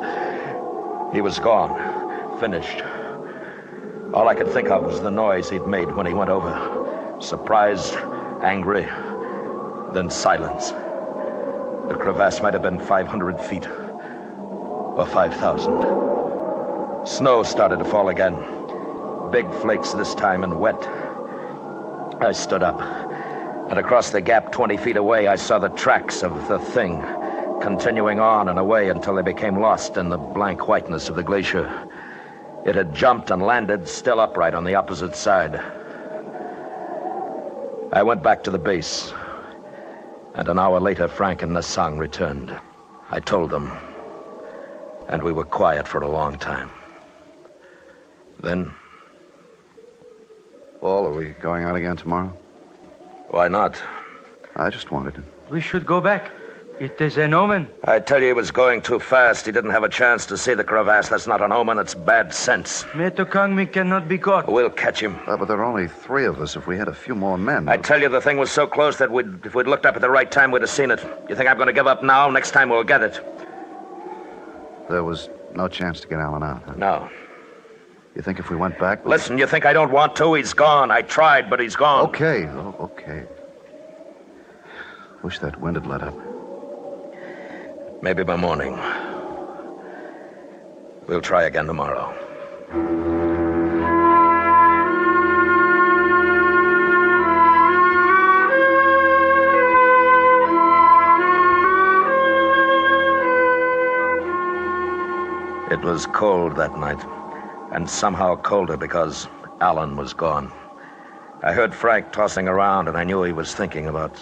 He was gone. Finished. All I could think of was the noise he'd made when he went over. Surprised, angry, then silence. The crevasse might have been 500 feet. Or 5,000. Snow started to fall again. Big flakes this time and wet. I stood up. And across the gap 20 feet away, I saw the tracks of the thing, continuing on and away until they became lost in the blank whiteness of the glacier. It had jumped and landed still upright on the opposite side. I went back to the base. And an hour later, Frank and Nassang returned. I told them. And we were quiet for a long time. Then... Paul, are we going out again tomorrow? Why not? I just wanted to. We should go back. It is an omen. I tell you, he was going too fast. He didn't have a chance to see the crevasse. That's not an omen, it's bad sense. Metokangmi cannot be caught. We'll catch him. But there are only 3 of us. If we had a few more men... I tell you, the thing was so close that if we'd looked up at the right time, we'd have seen it. You think I'm going to give up now? Next time we'll get it. There was no chance to get Alan out, huh? No. You think if we went back... Listen, you think I don't want to? He's gone. I tried, but he's gone. Okay. Oh, okay. Wish that wind had let up. Maybe by morning. We'll try again tomorrow. It was cold that night, and somehow colder because Alan was gone. I heard Frank tossing around, and I knew he was thinking about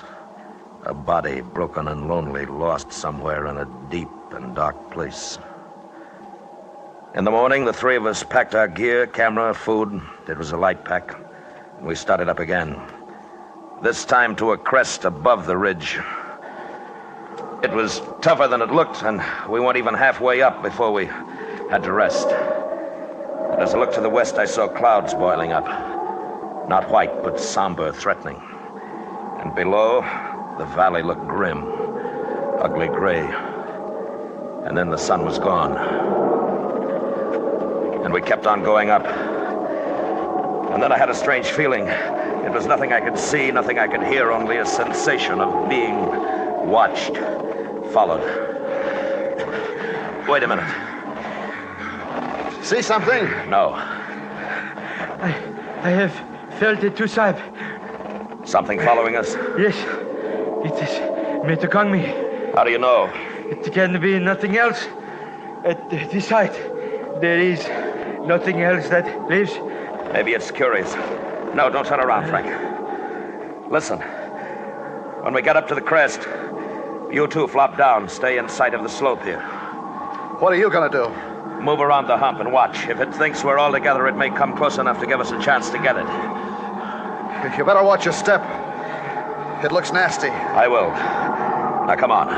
a body broken and lonely, lost somewhere in a deep and dark place. In the morning, the 3 of us packed our gear, camera, food. It was a light pack. And we started up again. This time to a crest above the ridge. It was tougher than it looked, and we weren't even halfway up before we had to rest. And as I looked to the west, I saw clouds boiling up. Not white, but somber, threatening. And below, the valley looked grim, ugly gray. And then the sun was gone. And we kept on going up. And then I had a strange feeling. It was nothing I could see, nothing I could hear, only a sensation of being watched, followed. Wait a minute. See something? No. I have felt it too, Sahib. Something following us? Yes. It is Metokangmi. How do you know? It can be nothing else. At this height, there is nothing else that lives. Maybe it's curious. No, don't turn around, Frank. Listen. When we get up to the crest, you 2 flop down. Stay in sight of the slope here. What are you going to do? Move around the hump and watch. If it thinks we're all together, it may come close enough to give us a chance to get it. You better watch your step. It looks nasty. I will. Now, come on.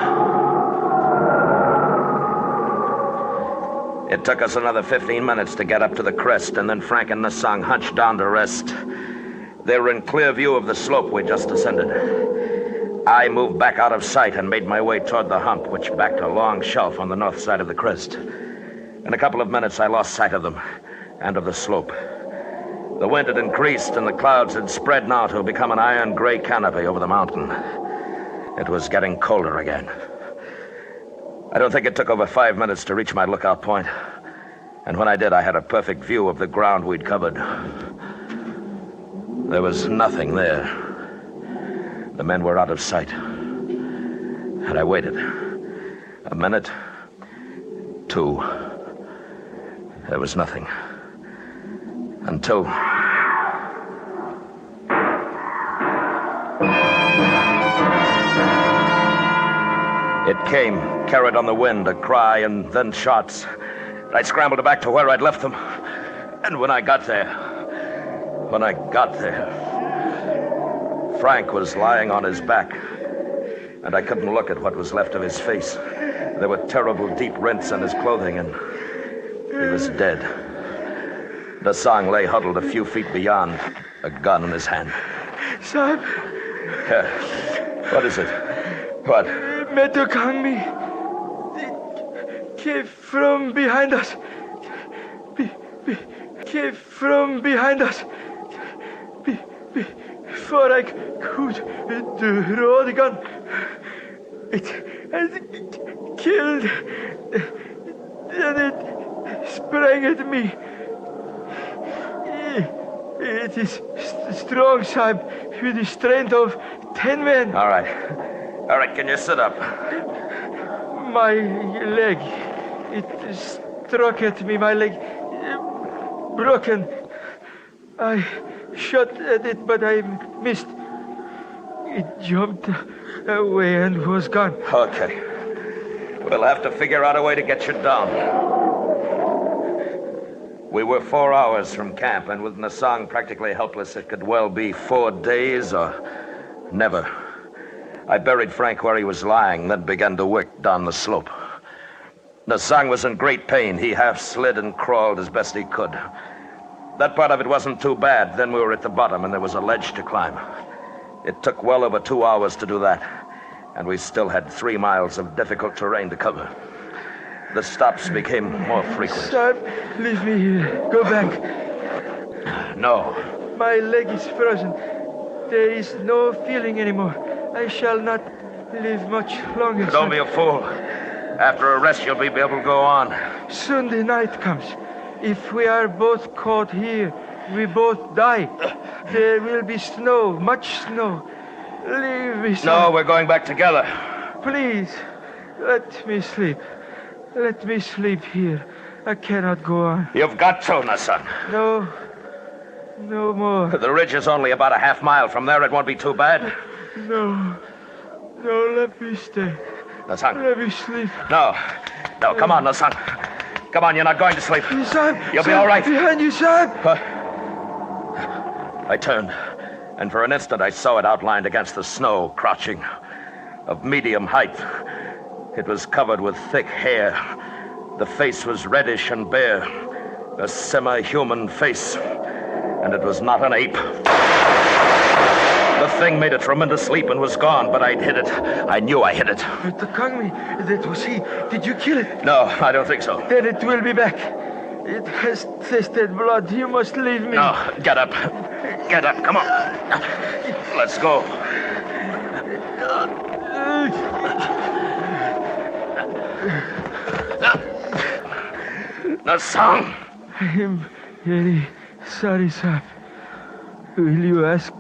It took us another 15 minutes to get up to the crest, and then Frank and Nassang hunched down to rest. They were in clear view of the slope we just descended. I moved back out of sight and made my way toward the hump, which backed a long shelf on the north side of the crest. In a couple of minutes, I lost sight of them and of the slope. The wind had increased, and the clouds had spread now to become an iron gray canopy over the mountain. It was getting colder again. I don't think it took over 5 minutes to reach my lookout point. And when I did, I had a perfect view of the ground we'd covered. There was nothing there. The men were out of sight. And I waited. A minute. 2. There was nothing. Until... It came, carried on the wind, a cry and then shots. I scrambled back to where I'd left them. And when I got there, Frank was lying on his back. And I couldn't look at what was left of his face. There were terrible deep rents in his clothing, and he was dead. The song lay huddled a few feet beyond, a gun in his hand. Sahib. What is it? What? Metokangmi. It came from behind us. Came from behind us. Before I could draw the gun, it killed, and it sprang at me. It is strong, Sahib, with the strength of 10 men. All right, can you sit up? My leg, it struck at me, my leg broken. I shot at it, but I missed. It jumped away and was gone. Okay. We'll have to figure out a way to get you down. We were 4 hours from camp, and with Nasang practically helpless, it could well be 4 days or never. I buried Frank where he was lying, then began to work down the slope. Nasang was in great pain. He half slid and crawled as best he could. That part of it wasn't too bad. Then we were at the bottom, and there was a ledge to climb. It took well over 2 hours to do that, and we still had 3 miles of difficult terrain to cover. The stops became more frequent. Sahib, leave me here. Go back. No. My leg is frozen. There is no feeling anymore. I shall not live much longer. Don't be a fool. After a rest, you'll be able to go on. Soon the night comes. If we are both caught here, we both die. There will be snow, much snow. Leave me, son. No, we're going back together. Please, let me sleep. Let me sleep here. I cannot go on. You've got to, Nasan. No more. The ridge is only about a half mile from there. It won't be too bad. No, let me stay. Nasan. Let me sleep. No, come on, Nasan. Come on, you're not going to sleep. Sahib, You'll be all right. Behind you, Sahib. I turned, and for an instant I saw it outlined against the snow, crouching, of medium height. It was covered with thick hair. The face was reddish and bare, a semi-human face, and it was not an ape. The thing made a tremendous leap and was gone, but I'd hit it. I knew I hit it. Takangmi, that was he. Did you kill it? No, I don't think so. Then it will be back. It has tasted blood. You must leave me. No, get up. Get up, come on. Let's go. The song. I am very sorry, Sahib. Will you ask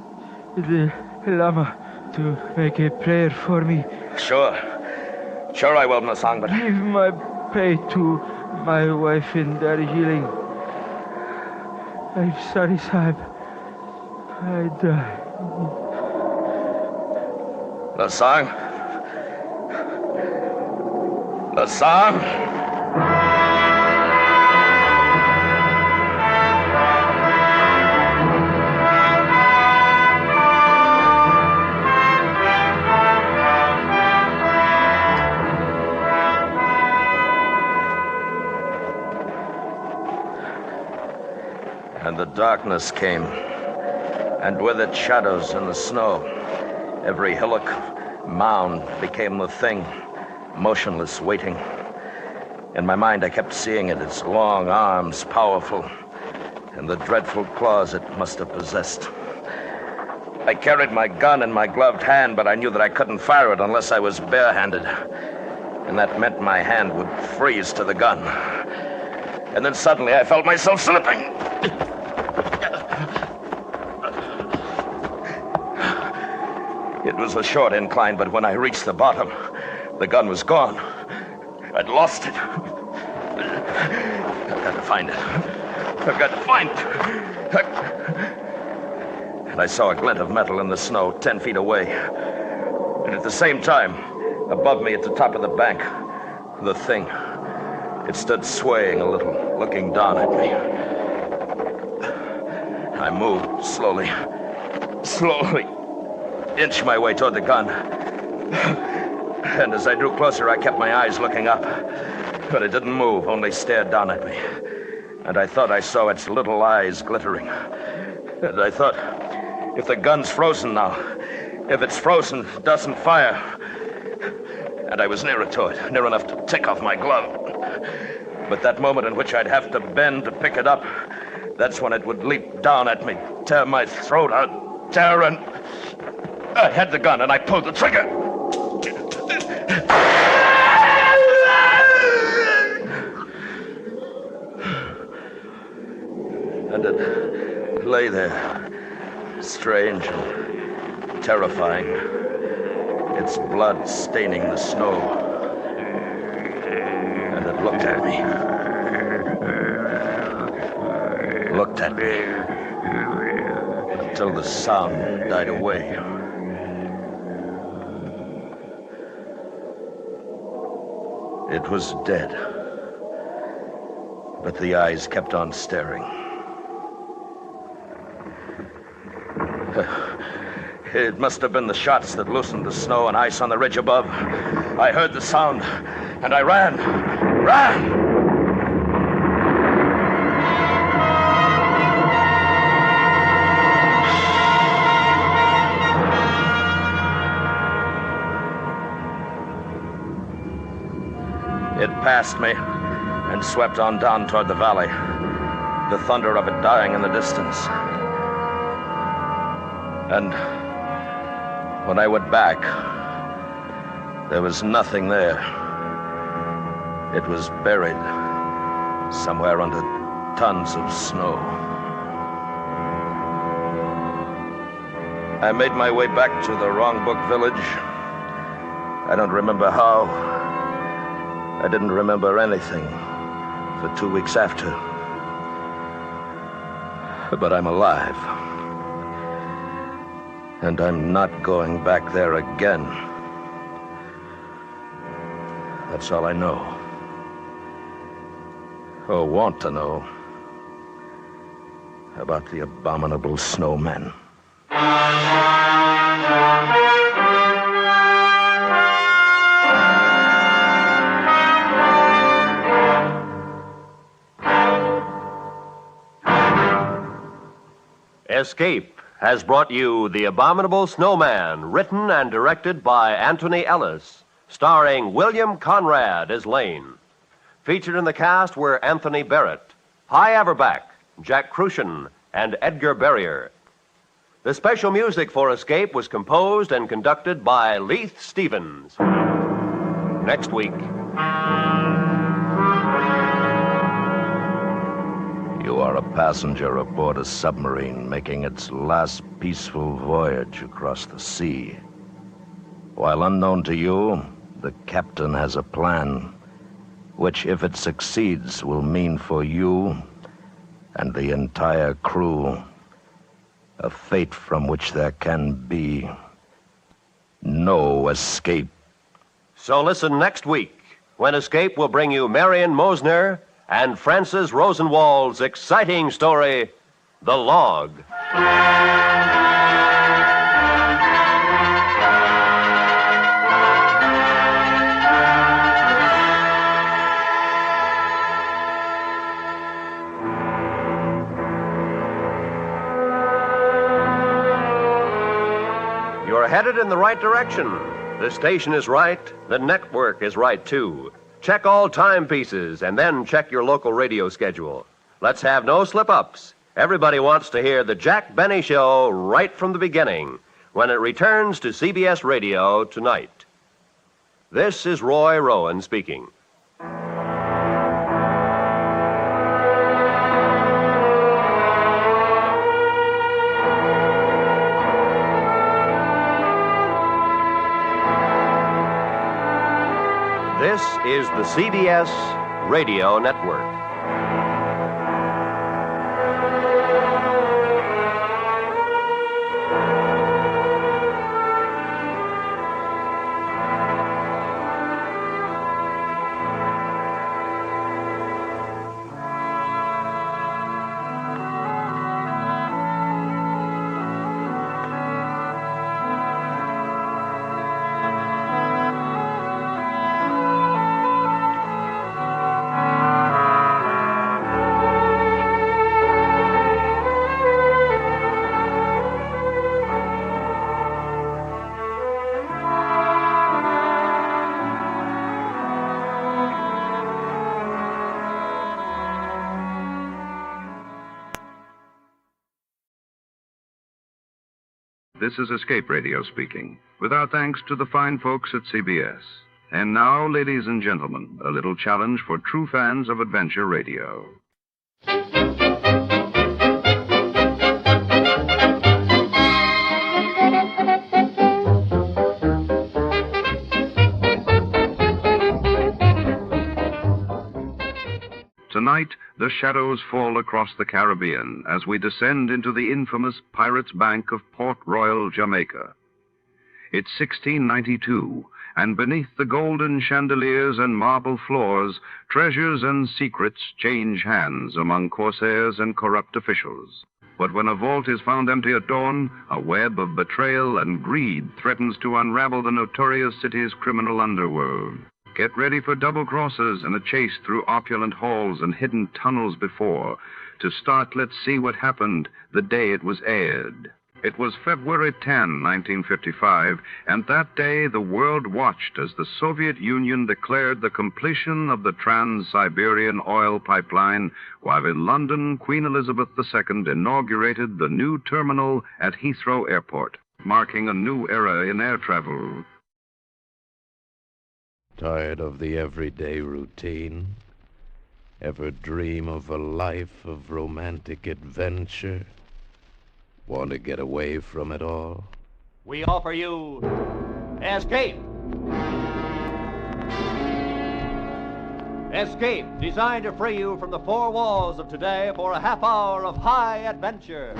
the Lama to make a prayer for me? Sure I will, Nasang, but... Give my pay to my wife in Darjeeling. I'm sorry, Sahib. I die. Nasang? And the darkness came, and with it shadows in the snow. Every hillock, mound became the thing, motionless, waiting. In my mind, I kept seeing it, its long arms, powerful, and the dreadful claws it must have possessed. I carried my gun in my gloved hand, but I knew that I couldn't fire it unless I was barehanded. And that meant my hand would freeze to the gun. And then suddenly I felt myself slipping. It was a short incline, but when I reached the bottom, the gun was gone. I'd lost it. I've got to find it. I've got to find it. And I saw a glint of metal in the snow 10 feet away. And at the same time, above me at the top of the bank, the thing. It stood swaying a little, looking down at me. I moved slowly, inched my way toward the gun. And as I drew closer, I kept my eyes looking up. But it didn't move, only stared down at me. And I thought I saw its little eyes glittering. And I thought, if the gun's frozen now, if it's frozen, it doesn't fire. And I was nearer to it, near enough to take off my glove. But that moment in which I'd have to bend to pick it up, that's when it would leap down at me, tear my throat out, tear, and I had the gun and I pulled the trigger. And it lay there, strange and terrifying, its blood staining the snow. And it looked at me. Looked at me until the sound died away. It was dead, but the eyes kept on staring. It must have been the shots that loosened the snow and ice on the ridge above. I heard the sound, and I ran. It passed me and swept on down toward the valley, the thunder of it dying in the distance. And when I went back, there was nothing there. It was buried somewhere under tons of snow. I made my way back to the Wrong Book Village. I don't remember how. I didn't remember anything for 2 weeks after. But I'm alive. And I'm not going back there again. That's all I know. Or want to know about the Abominable Snowman. Escape has brought you The Abominable Snowman, written and directed by Anthony Ellis, starring William Conrad as Lane. Featured in the cast were Anthony Barrett, Hy Averback, Jack Crucian, and Edgar Barrier. The special music for Escape was composed and conducted by Leith Stevens. Next week. You are a passenger aboard a submarine making its last peaceful voyage across the sea. While unknown to you, the captain has a plan, which, if it succeeds, will mean for you and the entire crew a fate from which there can be no escape. So listen next week, when Escape will bring you Marion Mosner and Francis Rosenwald's exciting story, The Log. You're headed in the right direction. The station is right. The network is right, too. Check all timepieces and then check your local radio schedule. Let's have no slip-ups. Everybody wants to hear the Jack Benny Show right from the beginning when it returns to CBS Radio tonight. This is Roy Rowan speaking. This is the CBS Radio Network. This is Escape Radio speaking, with our thanks to the fine folks at CBS. And now, ladies and gentlemen, a little challenge for true fans of adventure radio. Tonight, the shadows fall across the Caribbean as we descend into the infamous Pirates' Bank of Port Royal, Jamaica. It's 1692, and beneath the golden chandeliers and marble floors, treasures and secrets change hands among corsairs and corrupt officials. But when a vault is found empty at dawn, a web of betrayal and greed threatens to unravel the notorious city's criminal underworld. Get ready for double crosses and a chase through opulent halls and hidden tunnels before. To start, let's see what happened the day it was aired. It was February 10, 1955, and that day the world watched as the Soviet Union declared the completion of the Trans-Siberian oil pipeline, while in London, Queen Elizabeth II inaugurated the new terminal at Heathrow Airport, marking a new era in air travel. Tired of the everyday routine? Ever dream of a life of romantic adventure? Want to get away from it all? We offer you Escape. Escape, designed to free you from the four walls of today for a half hour of high adventure.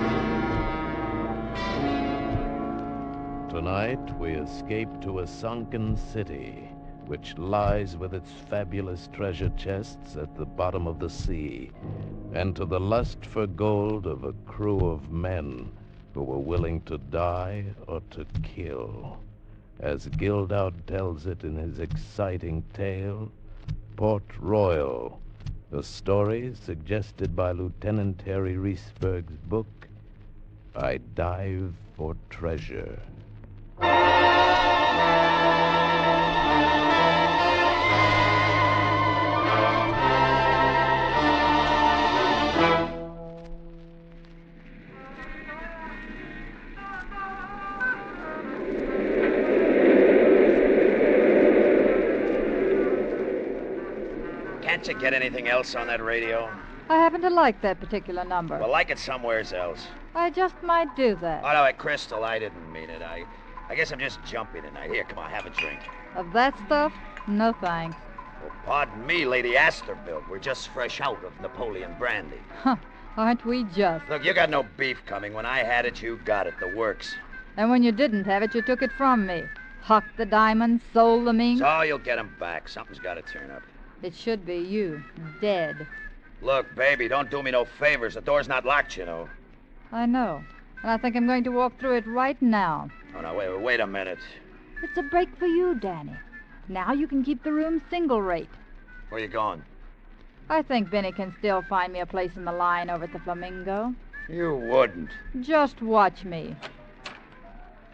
Tonight, we escape to a sunken city which lies with its fabulous treasure chests at the bottom of the sea, and to the lust for gold of a crew of men who were willing to die or to kill. As Gildow tells it in his exciting tale, Port Royal, a story suggested by Lieutenant Harry Reesberg's book, I Dive for Treasure. Can't you get anything else on that radio? I happen to like that particular number. Well, like it somewheres else. I just might do that. Oh, no, Crystal, I didn't mean it. I guess I'm just jumpy tonight. Here, come on, have a drink. Of that stuff? No thanks. Well, pardon me, Lady Astorbilt. We're just fresh out of Napoleon brandy. Huh, aren't we just? Look, you got no beef coming. When I had it, you got it. The works. And when you didn't have it, you took it from me. Hucked the diamonds, sold the mink. So you'll get 'em back. Something's got to turn up. It should be you, dead. Look, baby, don't do me no favors. The door's not locked, you know. I know. And I think I'm going to walk through it right now. Oh, no, wait a minute. It's a break for you, Danny. Now you can keep the room single rate. Where you going? I think Benny can still find me a place in the line over at the Flamingo. You wouldn't. Just watch me.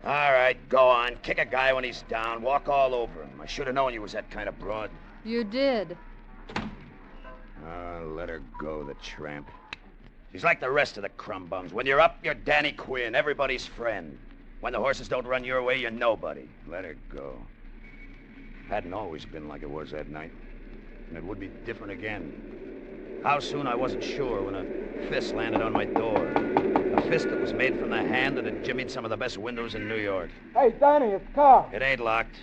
All right, go on. Kick a guy when he's down. Walk all over him. I should have known you was that kind of broad. You did. Let her go, the tramp. She's like the rest of the crumb bums. When you're up, you're Danny Quinn, everybody's friend. When the horses don't run your way, you're nobody. Let her go. Hadn't always been like it was that night. And it would be different again. How soon, I wasn't sure when a fist landed on my door. A fist that was made from the hand that had jimmied some of the best windows in New York. Hey, Danny, it's Carl. It ain't locked.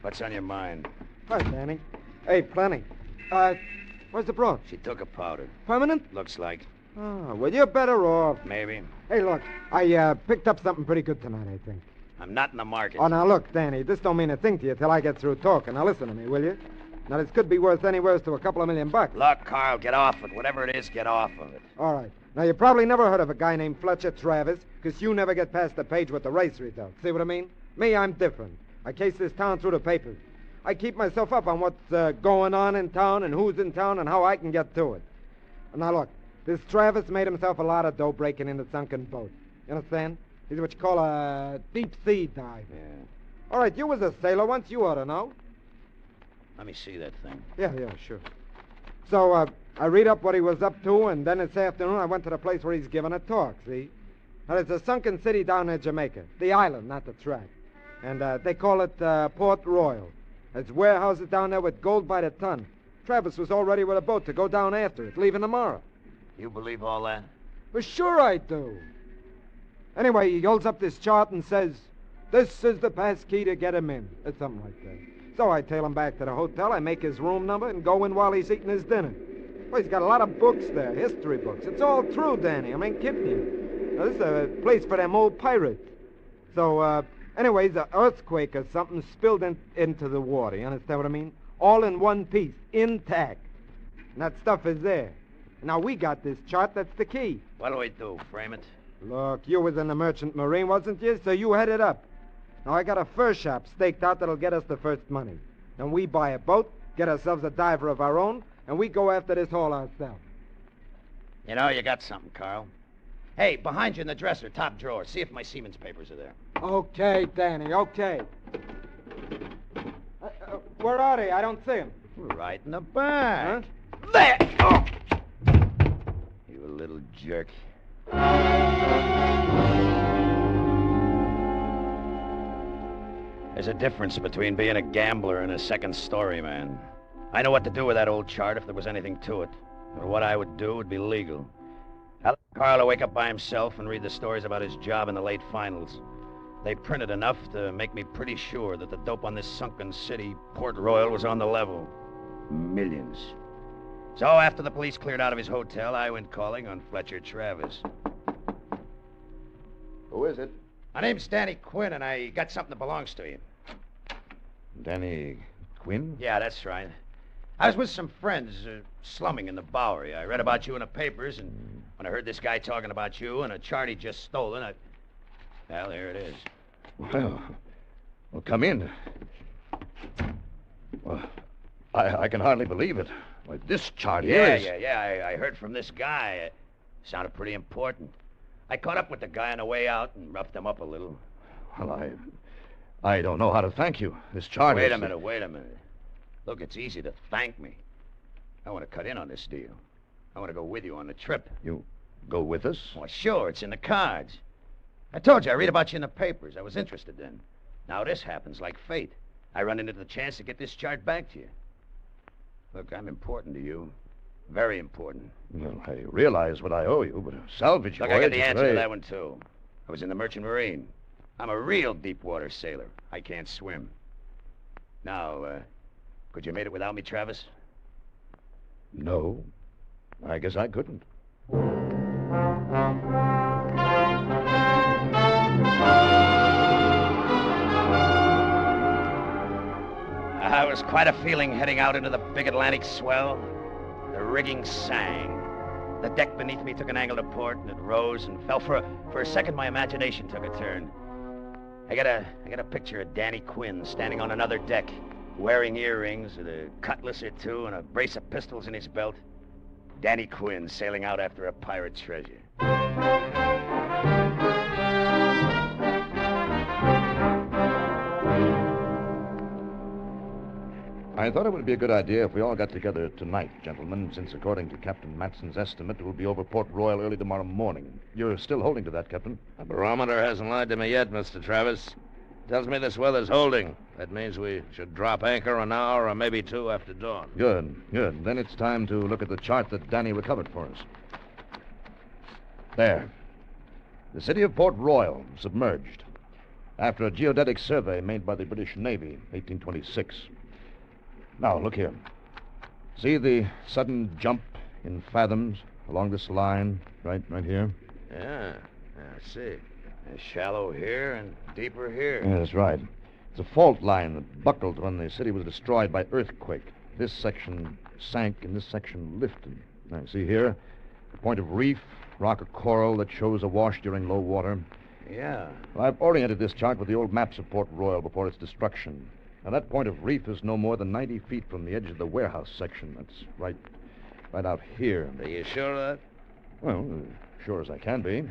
What's on your mind? Hi, Danny. Hey, plenty. Where's the broad? She took a powder. Permanent? Looks like. Oh, well, you're better off. Maybe. Hey, look, I picked up something pretty good tonight, I think. I'm not in the market. Oh, now look, Danny, this don't mean a thing to you till I get through talking. Now listen to me, will you? Now, this could be worth anywhere to a couple of $1,000,000. Look, Carl, get off it. Whatever it is, get off of it. All right. Now, you probably never heard of a guy named Fletcher Travis, because you never get past the page with the race results. See what I mean? Me, I'm different. I case this town through the papers. I keep myself up on what's going on in town and who's in town and how I can get to it. Now, look, this Travis made himself a lot of dough breaking into sunken boats. You understand? He's what you call a deep-sea diver. Yeah. All right, you was a sailor once. You ought to know. Let me see that thing. Yeah, sure. So, I read up what he was up to, and then this afternoon I went to the place where he's giving a talk, see? Now, it's a sunken city down near Jamaica. The island, not the track. And they call it Port Royal. There's warehouses down there with gold by the ton. Travis was all ready with a boat to go down after it, leaving tomorrow. You believe all that? Well, sure I do. Anyway, he holds up this chart and says, "This is the pass key to get him in." Or something like that. So I tail him back to the hotel, I make his room number, and go in while he's eating his dinner. Well, he's got a lot of books there, history books. It's all true, Danny. I ain't kidding you. Now, this is a place for them old pirates. So, anyways, an earthquake or something spilled into the water. You understand what I mean? All in one piece, intact. And that stuff is there. Now, we got this chart. That's the key. What do we do? Frame it? Look, you was in the Merchant Marine, wasn't you? So you head it up. Now, I got a fur shop staked out that'll get us the first money. Then we buy a boat, get ourselves a diver of our own, and we go after this haul ourselves. You know, you got something, Carl. Hey, behind you in the dresser, top drawer. See if my seaman's papers are there. Okay, Danny, okay. Where are they? I don't see them. Right in the back. Huh? There! Oh! You little jerk. There's a difference between being a gambler and a second-story man. I know what to do with that old chart if there was anything to it. But what I would do would be legal. I'd let Carl wake up by himself and read the stories about his job in the late finals. They printed enough to make me pretty sure that the dope on this sunken city, Port Royal, was on the level. Millions. So after the police cleared out of his hotel, I went calling on Fletcher Travis. Who is it? My name's Danny Quinn, and I got something that belongs to you. Danny Quinn? Yeah, that's right. I was with some friends slumming in the Bowery. I read about you in the papers, and when I heard this guy talking about you and a chart he'd just stolen, well, there it is. Well, come in. Well, I can hardly believe it. Well, this chart here is... Yeah. I heard from this guy. It sounded pretty important. I caught up with the guy on the way out and roughed him up a little. Well, I don't know how to thank you. This chart Wait a minute. Look, it's easy to thank me. I want to cut in on this deal. I want to go with you on the trip. You go with us? Well, sure, it's in the cards. I told you, I read about you in the papers. I was interested then. Now this happens like fate. I run into the chance to get this chart back to you. Look, I'm important to you. Very important. Well, I realize what I owe you, but a salvage Look, voyage I got the answer very... to that one, too. I was in the Merchant Marine. I'm a real deep-water sailor. I can't swim. Now, could you have made it without me, Travis? No. I guess I couldn't. It was quite a feeling heading out into the big Atlantic swell. The rigging sang. The deck beneath me took an angle to port, and it rose and fell. For a second, my imagination took a turn. I got a picture of Danny Quinn standing on another deck, wearing earrings, with a cutlass or two and a brace of pistols in his belt. Danny Quinn sailing out after a pirate treasure. I thought it would be a good idea if we all got together tonight, gentlemen, since according to Captain Matson's estimate, we'll be over Port Royal early tomorrow morning. You're still holding to that, Captain? The barometer hasn't lied to me yet, Mr. Travis. Tells me this weather's holding. That means we should drop anchor an hour or maybe two after dawn. Good, good. Then it's time to look at the chart that Danny recovered for us. There. The city of Port Royal, submerged. After a geodetic survey made by the British Navy, 1826. Now, look here. See the sudden jump in fathoms along this line, right here? Yeah, I see. Shallow here and deeper here. Yeah, that's right. It's a fault line that buckled when the city was destroyed by earthquake. This section sank and this section lifted. Now, see here? A point of reef, rock or coral that shows awash during low water. Yeah. Well, I've oriented this chart with the old maps of Port Royal before its destruction. Now, that point of reef is no more than 90 feet from the edge of the warehouse section. That's right out here. Are you sure of that? Well, sure as I can be.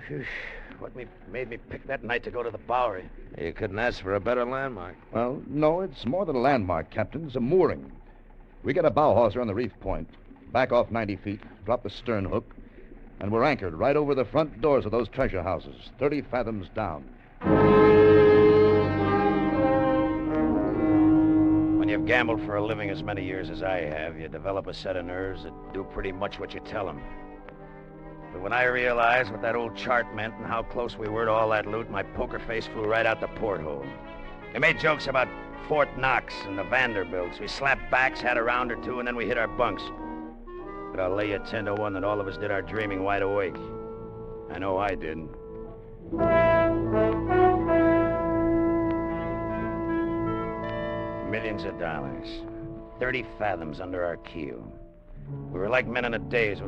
What made me pick that night to go to the Bowery? You couldn't ask for a better landmark. Well, no, it's more than a landmark, Captain. It's a mooring. We get a bow hawser on the reef point, back off 90 feet, drop the stern hook, and we're anchored right over the front doors of those treasure houses, 30 fathoms down. When you've gambled for a living as many years as I have, you develop a set of nerves that do pretty much what you tell them. But when I realized what that old chart meant and how close we were to all that loot, my poker face flew right out the porthole. They made jokes about Fort Knox and the Vanderbilts. We slapped backs, had a round or two, and then we hit our bunks. But I'll lay you 10 to 1 that all of us did our dreaming wide awake. I know I did. Millions of dollars. 30 fathoms under our keel. We were like men in a daze when we